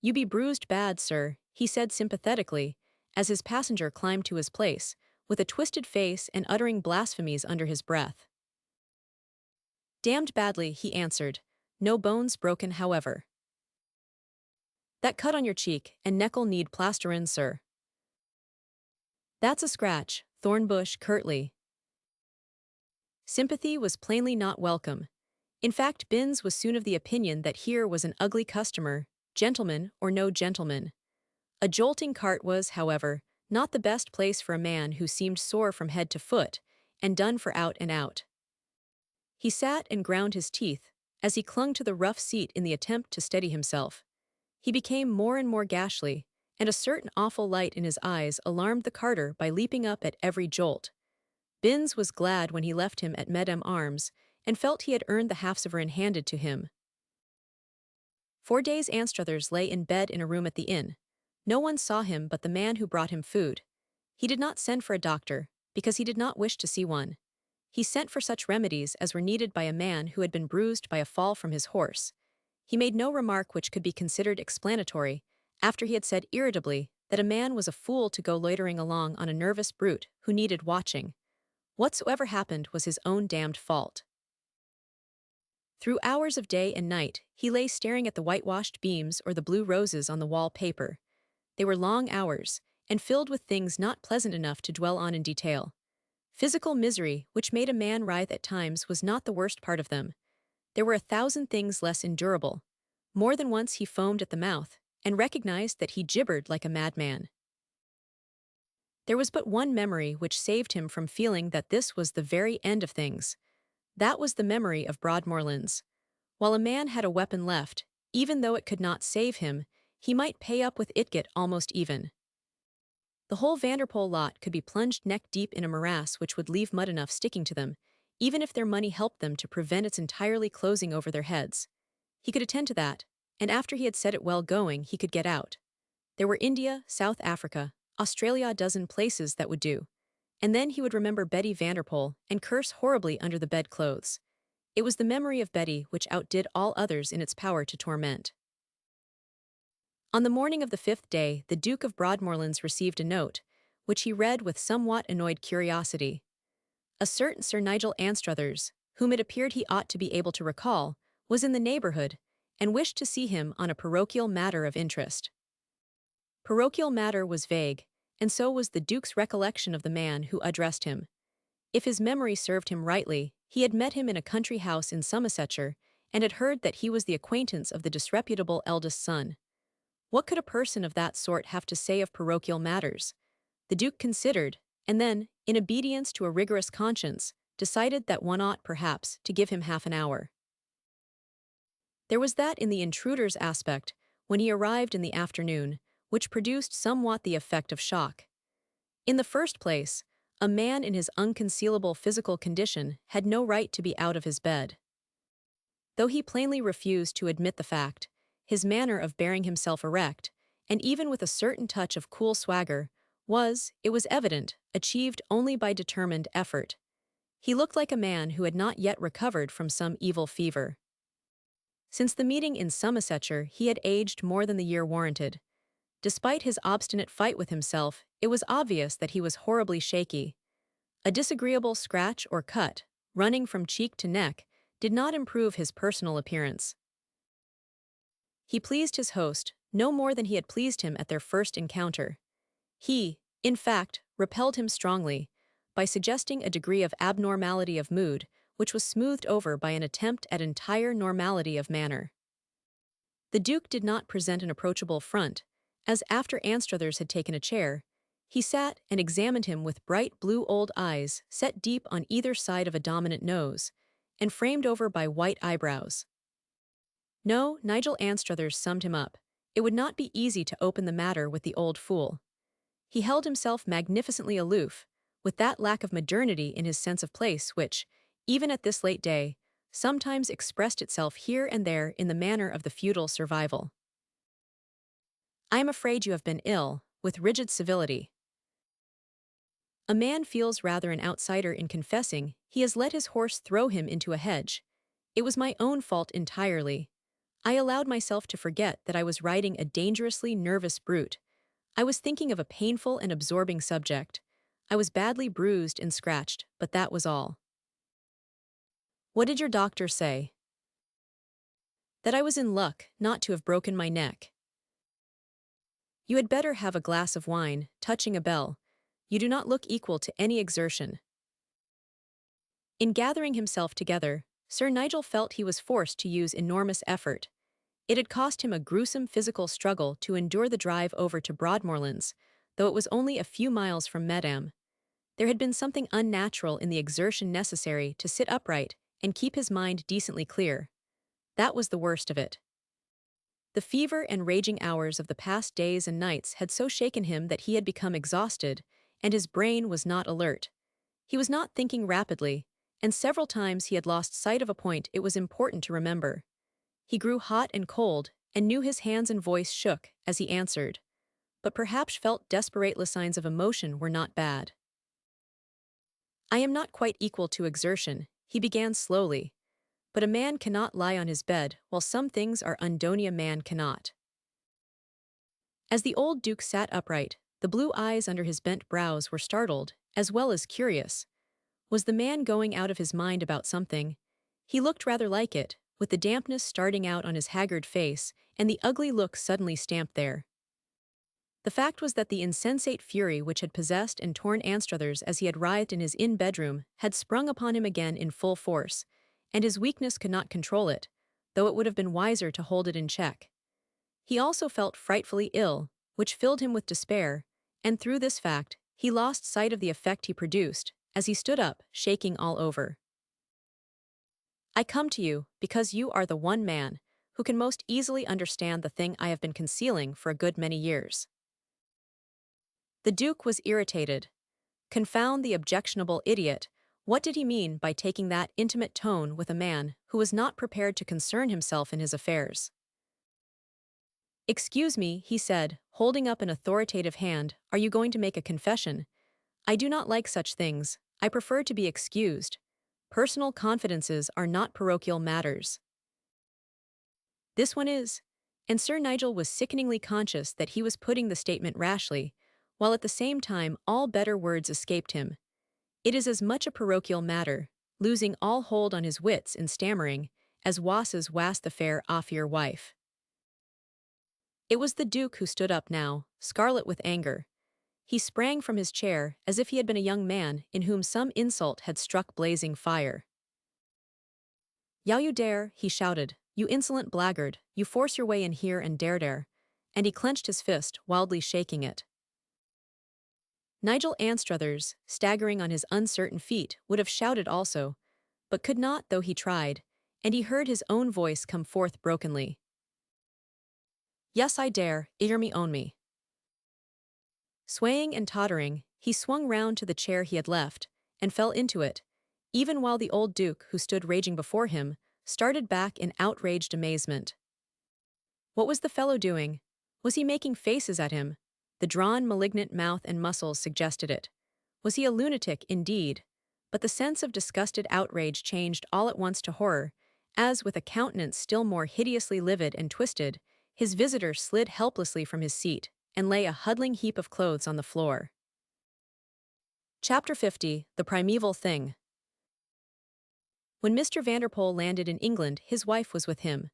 Speaker 1: "You be bruised bad, sir," he said sympathetically, as his passenger climbed to his place, with a twisted face and uttering blasphemies under his breath. "Damned badly," he answered. "No bones broken, however." "That cut on your cheek and neck'll need plasterin', sir." "That's a scratch, Thornbush curtly. Sympathy was plainly not welcome. In fact, Binns was soon of the opinion that here was an ugly customer, gentleman or no gentleman. A jolting cart was, however, not the best place for a man who seemed sore from head to foot, and done for out and out. He sat and ground his teeth, as he clung to the rough seat in the attempt to steady himself. He became more and more ghastly, and a certain awful light in his eyes alarmed the carter by leaping up at every jolt. Binns was glad when he left him at Medem Arms, and felt he had earned the half-sovereign handed to him. 4 days Anstruthers lay in bed in a room at the inn. No one saw him but the man who brought him food. He did not send for a doctor, because he did not wish to see one. He sent for such remedies as were needed by a man who had been bruised by a fall from his horse. He made no remark which could be considered explanatory, after he had said irritably that a man was a fool to go loitering along on a nervous brute who needed watching. Whatsoever happened was his own damned fault. Through hours of day and night, he lay staring at the whitewashed beams or the blue roses on the wall paper. They were long hours, and filled with things not pleasant enough to dwell on in detail. Physical misery, which made a man writhe at times, was not the worst part of them. There were 1,000 things less endurable. More than once he foamed at the mouth, and recognized that he gibbered like a madman. There was but one memory which saved him from feeling that this was the very end of things. That was the memory of Broadmorlands. While a man had a weapon left, even though it could not save him, he might pay up with Itget almost even. The whole Vanderpoel lot could be plunged neck-deep in a morass which would leave mud enough sticking to them, even if their money helped them to prevent its entirely closing over their heads. He could attend to that, and after he had set it well going, he could get out. There were India, South Africa, Australia, a dozen places that would do. And then he would remember Betty Vanderpoel and curse horribly under the bedclothes. It was the memory of Betty which outdid all others in its power to torment. On the morning of the 5th day, the Duke of Broadmorlands received a note, which he read with somewhat annoyed curiosity. A certain Sir Nigel Anstruthers, whom it appeared he ought to be able to recall, was in the neighborhood, and wished to see him on a parochial matter of interest. Parochial matter was vague, and so was the Duke's recollection of the man who addressed him. If his memory served him rightly, he had met him in a country house in Somersetshire, and had heard that he was the acquaintance of the disreputable eldest son. What could a person of that sort have to say of parochial matters? The Duke considered, and then, in obedience to a rigorous conscience, decided that one ought, perhaps, to give him half an hour. There was that in the intruder's aspect, when he arrived in the afternoon, which produced somewhat the effect of shock. In the first place, a man in his unconcealable physical condition had no right to be out of his bed. Though he plainly refused to admit the fact, his manner of bearing himself erect, and even with a certain touch of cool swagger, was, it was evident, achieved only by determined effort. He looked like a man who had not yet recovered from some evil fever. Since the meeting in Somersetshire, he had aged more than the year warranted. Despite his obstinate fight with himself, it was obvious that he was horribly shaky. A disagreeable scratch or cut, running from cheek to neck, did not improve his personal appearance. He pleased his host no more than he had pleased him at their first encounter. He, in fact, repelled him strongly, by suggesting a degree of abnormality of mood which was smoothed over by an attempt at entire normality of manner. The Duke did not present an approachable front, as after Anstruthers had taken a chair, he sat and examined him with bright blue old eyes set deep on either side of a dominant nose, and framed over by white eyebrows. No, Nigel Anstruthers summed him up. It would not be easy to open the matter with the old fool. He held himself magnificently aloof, with that lack of modernity in his sense of place which, even at this late day, sometimes expressed itself here and there in the manner of the feudal survival. "I am afraid you have been ill," with rigid civility. A man feels rather an outsider in confessing he has let his horse throw him into a hedge. It was my own fault entirely. I allowed myself to forget that I was riding a dangerously nervous brute. I was thinking of a painful and absorbing subject. I was badly bruised and scratched, but that was all. "What did your doctor say?" "That I was in luck not to have broken my neck." "You had better have a glass of wine," touching a bell. You do not look equal to any exertion. In gathering himself together, Sir Nigel felt he was forced to use enormous effort. It had cost him a gruesome physical struggle to endure the drive over to Broadmoorlands, though it was only a few miles from Medam. There had been something unnatural in the exertion necessary to sit upright and keep his mind decently clear. That was the worst of it. The fever and raging hours of the past days and nights had so shaken him that he had become exhausted, and his brain was not alert. He was not thinking rapidly, and several times he had lost sight of a point it was important to remember. He grew hot and cold, and knew his hands and voice shook as he answered, but perhaps felt desperate signs of emotion were not bad. I am not quite equal to exertion, he began slowly, but a man cannot lie on his bed while some things are undone a man cannot. As the old Duke sat upright, the blue eyes under his bent brows were startled, as well as curious. Was the man going out of his mind about something? He looked rather like it, with the dampness starting out on his haggard face and the ugly look suddenly stamped there. The fact was that the insensate fury which had possessed and torn Anstruthers as he had writhed in his inn bedroom had sprung upon him again in full force, and his weakness could not control it, though it would have been wiser to hold it in check. He also felt frightfully ill, which filled him with despair, and through this fact, he lost sight of the effect he produced, as he stood up, shaking all over. I come to you because you are the one man who can most easily understand the thing I have been concealing for a good many years. The Duke was irritated. Confound the objectionable idiot, what did he mean by taking that intimate tone with a man who was not prepared to concern himself in his affairs? Excuse me, he said, holding up an authoritative hand, are you going to make a confession? I do not like such things, I prefer to be excused. Personal confidences are not parochial matters. This one is, and Sir Nigel was sickeningly conscious that he was putting the statement rashly, while at the same time all better words escaped him. It is as much a parochial matter, losing all hold on his wits in stammering, as wasses was the fair off your wife. It was the Duke who stood up now, scarlet with anger. He sprang from his chair as if he had been a young man in whom some insult had struck blazing fire. "Yow you dare," he shouted, "you insolent blackguard, you force your way in here and dare," and he clenched his fist, wildly shaking it. Nigel Anstruthers, staggering on his uncertain feet, would have shouted also, but could not though he tried, and he heard his own voice come forth brokenly. "Yes, I dare, hear me own me." Swaying and tottering, he swung round to the chair he had left, and fell into it, even while the old Duke, who stood raging before him, started back in outraged amazement. What was the fellow doing? Was he making faces at him? The drawn, malignant mouth and muscles suggested it. Was he a lunatic, indeed? But the sense of disgusted outrage changed all at once to horror, as, with a countenance still more hideously livid and twisted, his visitor slid helplessly from his seat and lay a huddling heap of clothes on the floor. Chapter 50, The Primeval Thing. When Mr. Vanderpoel landed in England, his wife was with him.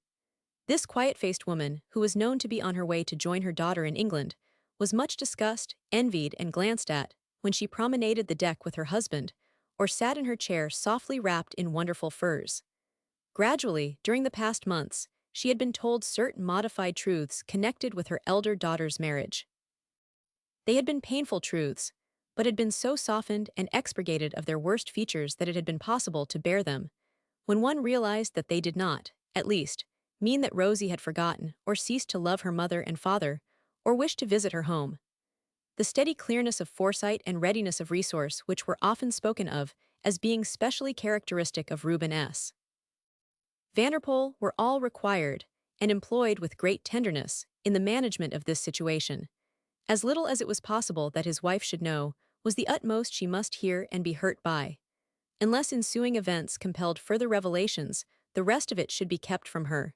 Speaker 1: This quiet-faced woman, who was known to be on her way to join her daughter in England, was much discussed, envied, and glanced at when she promenaded the deck with her husband, or sat in her chair softly wrapped in wonderful furs. Gradually, during the past months, she had been told certain modified truths connected with her elder daughter's marriage. They had been painful truths, but had been so softened and expurgated of their worst features that it had been possible to bear them, when one realized that they did not, at least, mean that Rosie had forgotten or ceased to love her mother and father, or wished to visit her home. The steady clearness of foresight and readiness of resource which were often spoken of as being specially characteristic of Reuben S. Vanderpoel were all required, and employed with great tenderness, in the management of this situation. As little as it was possible that his wife should know was the utmost she must hear and be hurt by. Unless ensuing events compelled further revelations, the rest of it should be kept from her.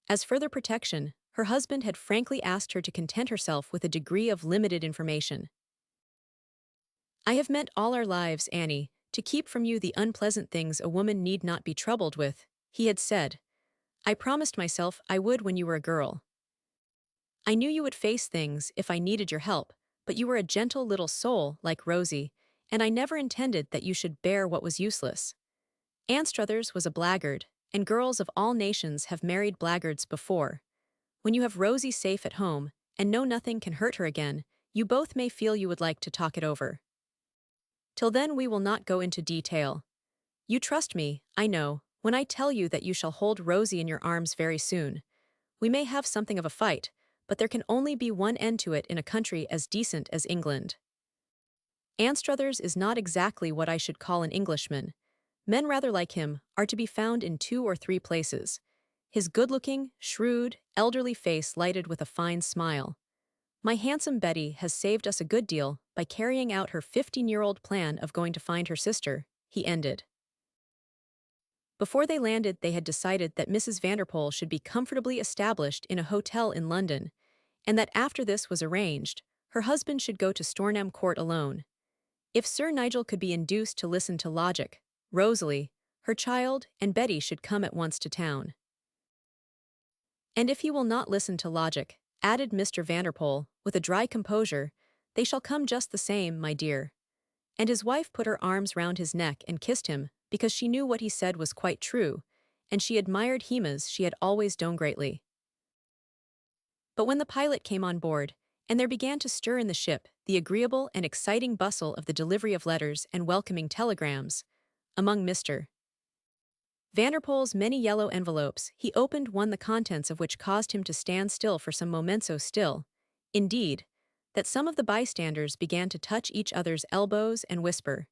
Speaker 1: As further protection, her husband had frankly asked her to content herself with a degree of limited information. "I have meant all our lives, Annie, to keep from you the unpleasant things a woman need not be troubled with," he had said. "I promised myself I would when you were a girl. I knew you would face things if I needed your help, but you were a gentle little soul like Rosie, and I never intended that you should bear what was useless. Anstruthers was a blackguard, and girls of all nations have married blackguards before. When you have Rosie safe at home, and know nothing can hurt her again, you both may feel you would like to talk it over. Till then we will not go into detail. You trust me, I know, when I tell you that you shall hold Rosie in your arms very soon. We may have something of a fight, but there can only be one end to it in a country as decent as England. Anstruthers is not exactly what I should call an Englishman. Men rather like him are to be found in 2 or 3 places. His good-looking, shrewd, elderly face lighted with a fine smile. My handsome Betty has saved us a good deal by carrying out her 15-year-old plan of going to find her sister, he ended. Before they landed, they had decided that Mrs. Vanderpoel should be comfortably established in a hotel in London, and that after this was arranged, her husband should go to Stornham Court alone. If Sir Nigel could be induced to listen to logic, Rosalie, her child, and Betty should come at once to town. And if he will not listen to logic, added Mr. Vanderpoel, with a dry composure, they shall come just the same, my dear. And his wife put her arms round his neck and kissed him, because she knew what he said was quite true, and she admired him as she had always done greatly. But when the pilot came on board, and there began to stir in the ship the agreeable and exciting bustle of the delivery of letters and welcoming telegrams, among Mr. Vanderpoel's many yellow envelopes, he opened one the contents of which caused him to stand still for some moments so still, indeed, that some of the bystanders began to touch each other's elbows and whisper.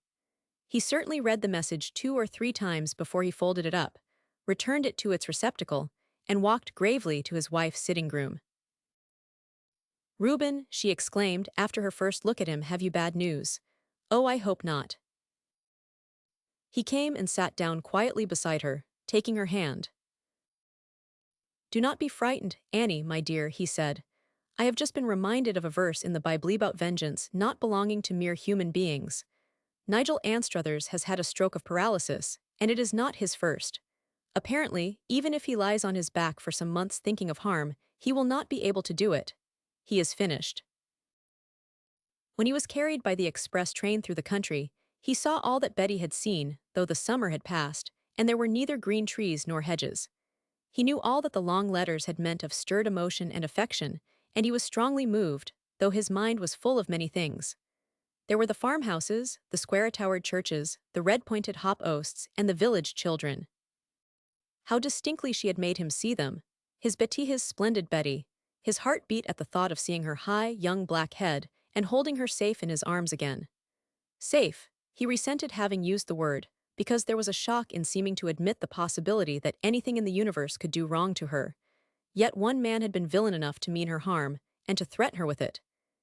Speaker 1: He certainly read the message 2 or 3 times before he folded it up, returned it to its receptacle, and walked gravely to his wife's sitting-room. "Reuben," she exclaimed after her first look at him, "have you bad news?" "Oh, I hope not." He came and sat down quietly beside her, taking her hand. "Do not be frightened, Annie, my dear," he said. "I have just been reminded of a verse in the Bible about vengeance not belonging to mere human beings. Nigel Anstruthers has had a stroke of paralysis, and it is not his first. Apparently, even if he lies on his back for some months thinking of harm, he will not be able to do it. He is finished." When he was carried by the express train through the country, he saw all that Betty had seen, though the summer had passed, and there were neither green trees nor hedges. He knew all that the long letters had meant of stirred emotion and affection, and he was strongly moved, though his mind was full of many things. There were the farmhouses, the square-towered churches, the red-pointed hop-oasts, and the village children. How distinctly she had made him see them, his Betty's splendid Betty. His heart beat at the thought of seeing her high, young black head, and holding her safe in his arms again. Safe, he resented having used the word, because there was a shock in seeming to admit the possibility that anything in the universe could do wrong to her. Yet one man had been villain enough to mean her harm, and to threaten her with it.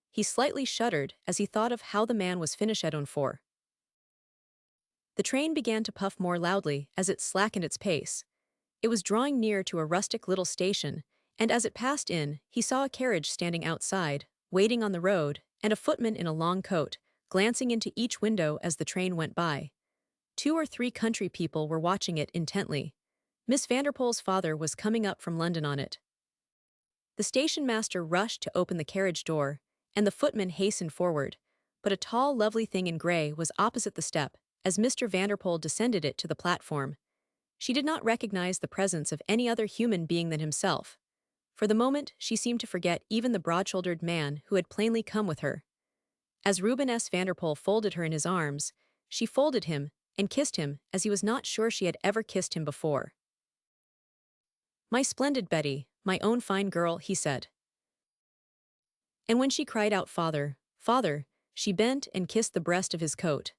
Speaker 1: He slightly shuddered as he thought of how the man was finished for. The train began to puff more loudly as it slackened its pace. It was drawing near to a rustic little station, and as it passed in, he saw a carriage standing outside, waiting on the road, and a footman in a long coat, glancing into each window as the train went by. 2 or 3 country people were watching it intently. Miss Vanderpoel's father was coming up from London on it. The station master rushed to open the carriage door, and the footman hastened forward, but a tall, lovely thing in grey was opposite the step, as Mr. Vanderpoel descended it to the platform. She did not recognize the presence of any other human being than himself. For the moment, she seemed to forget even the broad-shouldered man who had plainly come with her. As Reuben S. Vanderpoel folded her in his arms, she folded him and kissed him as he was not sure she had ever kissed him before. "My splendid Betty, my own fine girl," he said. And when she cried out, "Father, Father," she bent and kissed the breast of his coat.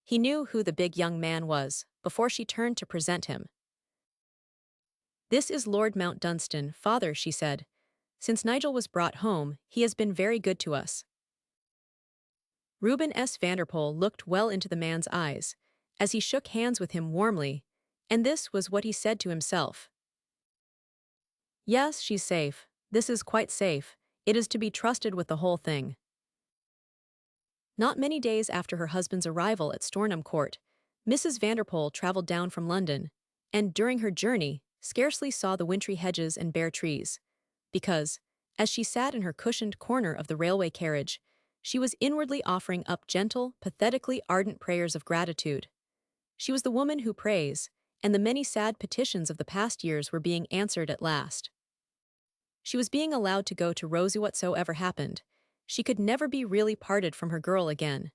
Speaker 1: He knew who the big young man was, before she turned to present him. "This is Lord Mount Dunstan, father," she said. "Since Nigel was brought home, he has been very good to us." Reuben S. Vanderpoel looked well into the man's eyes, as he shook hands with him warmly, and this was what he said to himself. "Yes, she's safe. This is quite safe. It is to be trusted with the whole thing." Not many days after her husband's arrival at Stornham Court, Mrs. Vanderpoel travelled down from London, and during her journey, scarcely saw the wintry hedges and bare trees, because, As she sat in her cushioned corner of the railway carriage, she was inwardly offering up gentle, pathetically ardent prayers of gratitude. She was the woman who prays, and the many sad petitions of the past years were being answered at last. She was being allowed to go to Rosie whatsoever happened. She could never be really parted from her girl again.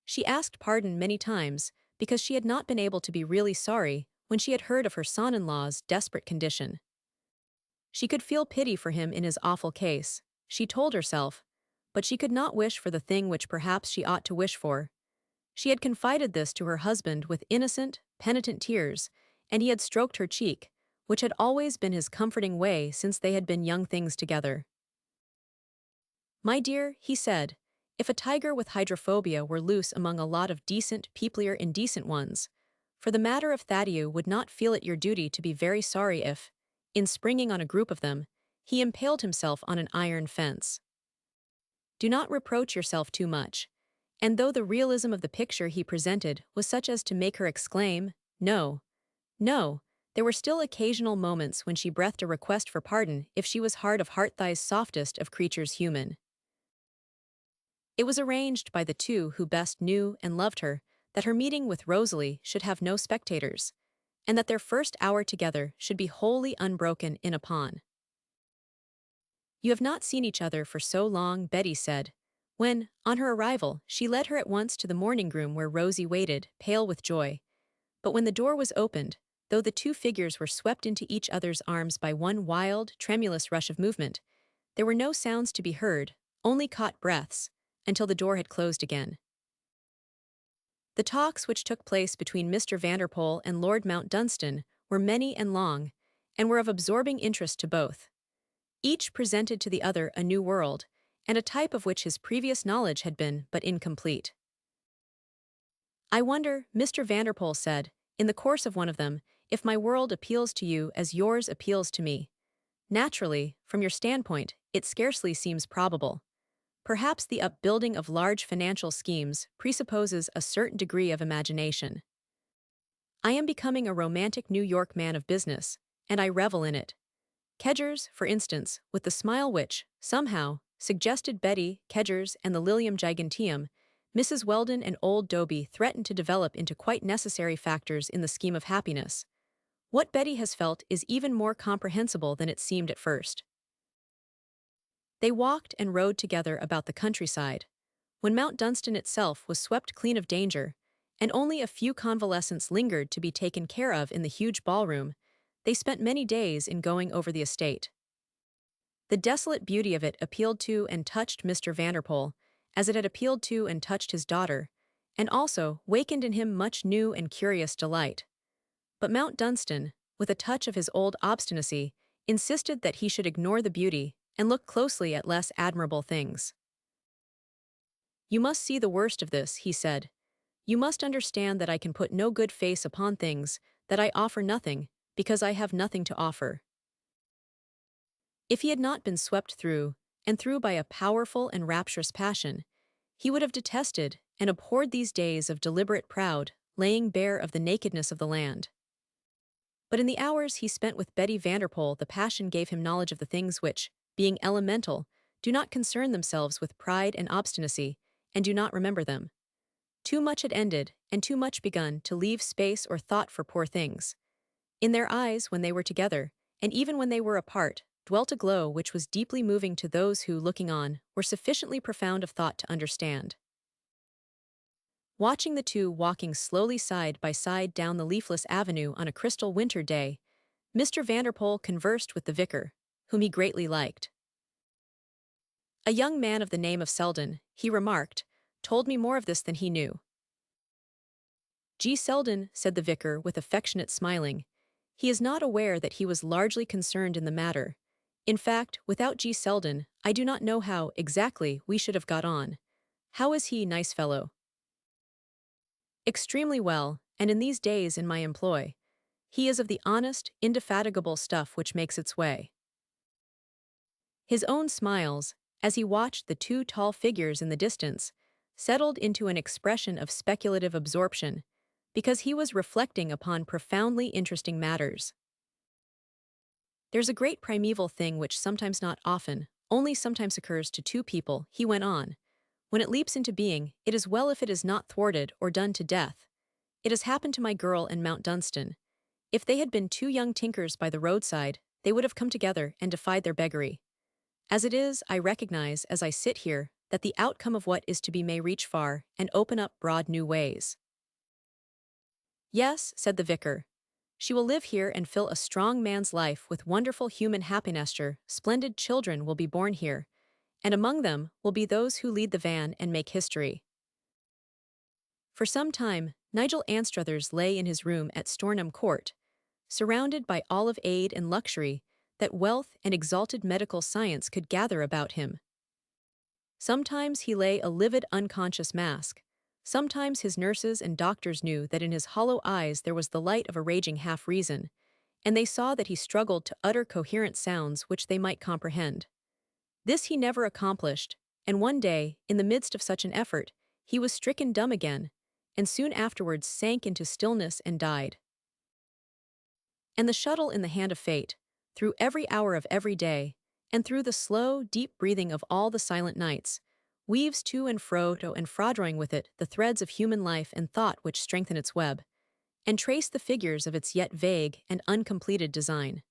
Speaker 1: She asked pardon many times because she had not been able to be really sorry when she had heard of her son-in-law's desperate condition. She could feel pity for him in his awful case, she told herself, but she could not wish for the thing which perhaps she ought to wish for. She had confided this to her husband with innocent, penitent tears, and he had stroked her cheek, which had always been his comforting way since they had been young things together. "My dear," he said, "if a tiger with hydrophobia were loose among a lot of decent, peoplier indecent ones, for the matter of that you would not feel it your duty to be very sorry if, in springing on a group of them, he impaled himself on an iron fence. Do not reproach yourself too much." And though the realism of the picture he presented was such as to make her exclaim, "No, no," there were still occasional moments when she breathed a request for pardon if she was hard of heart, thigh's softest of creatures human. It was arranged by the two who best knew and loved her that her meeting with Rosalie should have no spectators, and that their first hour together should be wholly unbroken in upon. "You have not seen each other for so long," Betty said, when, on her arrival, she led her at once to the morning room where Rosie waited, pale with joy. But when the door was opened, though the two figures were swept into each other's arms by one wild, tremulous rush of movement, there were no sounds to be heard, only caught breaths, until the door had closed again. The talks which took place between Mr. Vanderpoel and Lord Mount Dunstan were many and long, and were of absorbing interest to both. Each presented to the other a new world, and a type of which his previous knowledge had been but incomplete. "I wonder," Mr. Vanderpoel said, in the course of one of them, "if my world appeals to you as yours appeals to me. Naturally, from your standpoint, it scarcely seems probable. Perhaps the upbuilding of large financial schemes presupposes a certain degree of imagination. I am becoming a romantic New York man of business, and I revel in it. Kedgers, for instance, with the smile which, somehow, suggested Betty, Kedgers, and the Lilium giganteum, Mrs. Weldon and old Dobie threatened to develop into quite necessary factors in the scheme of happiness. What Betty has felt is even more comprehensible than it seemed at first." They walked and rode together about the countryside. When Mount Dunstan itself was swept clean of danger, and only a few convalescents lingered to be taken care of in the huge ballroom, they spent many days in going over the estate. The desolate beauty of it appealed to and touched Mr. Vanderpoel, as it had appealed to and touched his daughter, and also wakened in him much new and curious delight. But Mount Dunstan, with a touch of his old obstinacy, insisted that he should ignore the beauty and look closely at less admirable things. "You must see the worst of this," he said. "You must understand that I can put no good face upon things, that I offer nothing, because I have nothing to offer." If he had not been swept through, and through by a powerful and rapturous passion, he would have detested and abhorred these days of deliberate proud, laying bare of the nakedness of the land. But in the hours he spent with Betty Vanderpoel, the passion gave him knowledge of the things which, being elemental, do not concern themselves with pride and obstinacy, and do not remember them. Too much had ended, and too much begun to leave space or thought for poor things. In their eyes, when they were together, and even when they were apart, dwelt a glow which was deeply moving to those who, looking on, were sufficiently profound of thought to understand. Watching the two walking slowly side by side down the leafless avenue on a crystal winter day, Mr. Vanderpoel conversed with the vicar, whom he greatly liked. "A young man of the name of Selden," he remarked, "told me more of this than he knew." "G. Selden," said the vicar with affectionate smiling. "He is not aware that he was largely concerned in the matter. In fact, without G. Selden, I do not know how, exactly, we should have got on. How is he, nice fellow?" "Extremely well, and in these days in my employ. He is of the honest, indefatigable stuff which makes its way." His own smiles, as he watched the two tall figures in the distance, settled into an expression of speculative absorption, because he was reflecting upon profoundly interesting matters. There's a great primeval thing which sometimes, not often, only sometimes occurs to two people, he went on. When it leaps into being, it is well if it is not thwarted or done to death. It has happened to my girl and Mount Dunstan. If they had been two young tinkers by the roadside, they would have come together and defied their beggary. As it is, I recognize, as I sit here, that the outcome of what is to be may reach far and open up broad new ways. Yes, said the vicar. She will live here and fill a strong man's life with wonderful human happiness. Splendid children will be born here, and among them will be those who lead the van and make history. For some time, Nigel Anstruthers lay in his room at Stornham Court, surrounded by all of aid and luxury that wealth and exalted medical science could gather about him. Sometimes he lay a livid unconscious mask. Sometimes his nurses and doctors knew that in his hollow eyes there was the light of a raging half-reason, and they saw that he struggled to utter coherent sounds which they might comprehend. This he never accomplished, and one day, in the midst of such an effort, he was stricken dumb again, and soon afterwards sank into stillness and died. And the shuttle in the hand of fate, through every hour of every day, and through the slow, deep breathing of all the silent nights, weaves to and fro and frodrawing with it the threads of human life and thought which strengthen its web, and trace the figures of its yet vague and uncompleted design.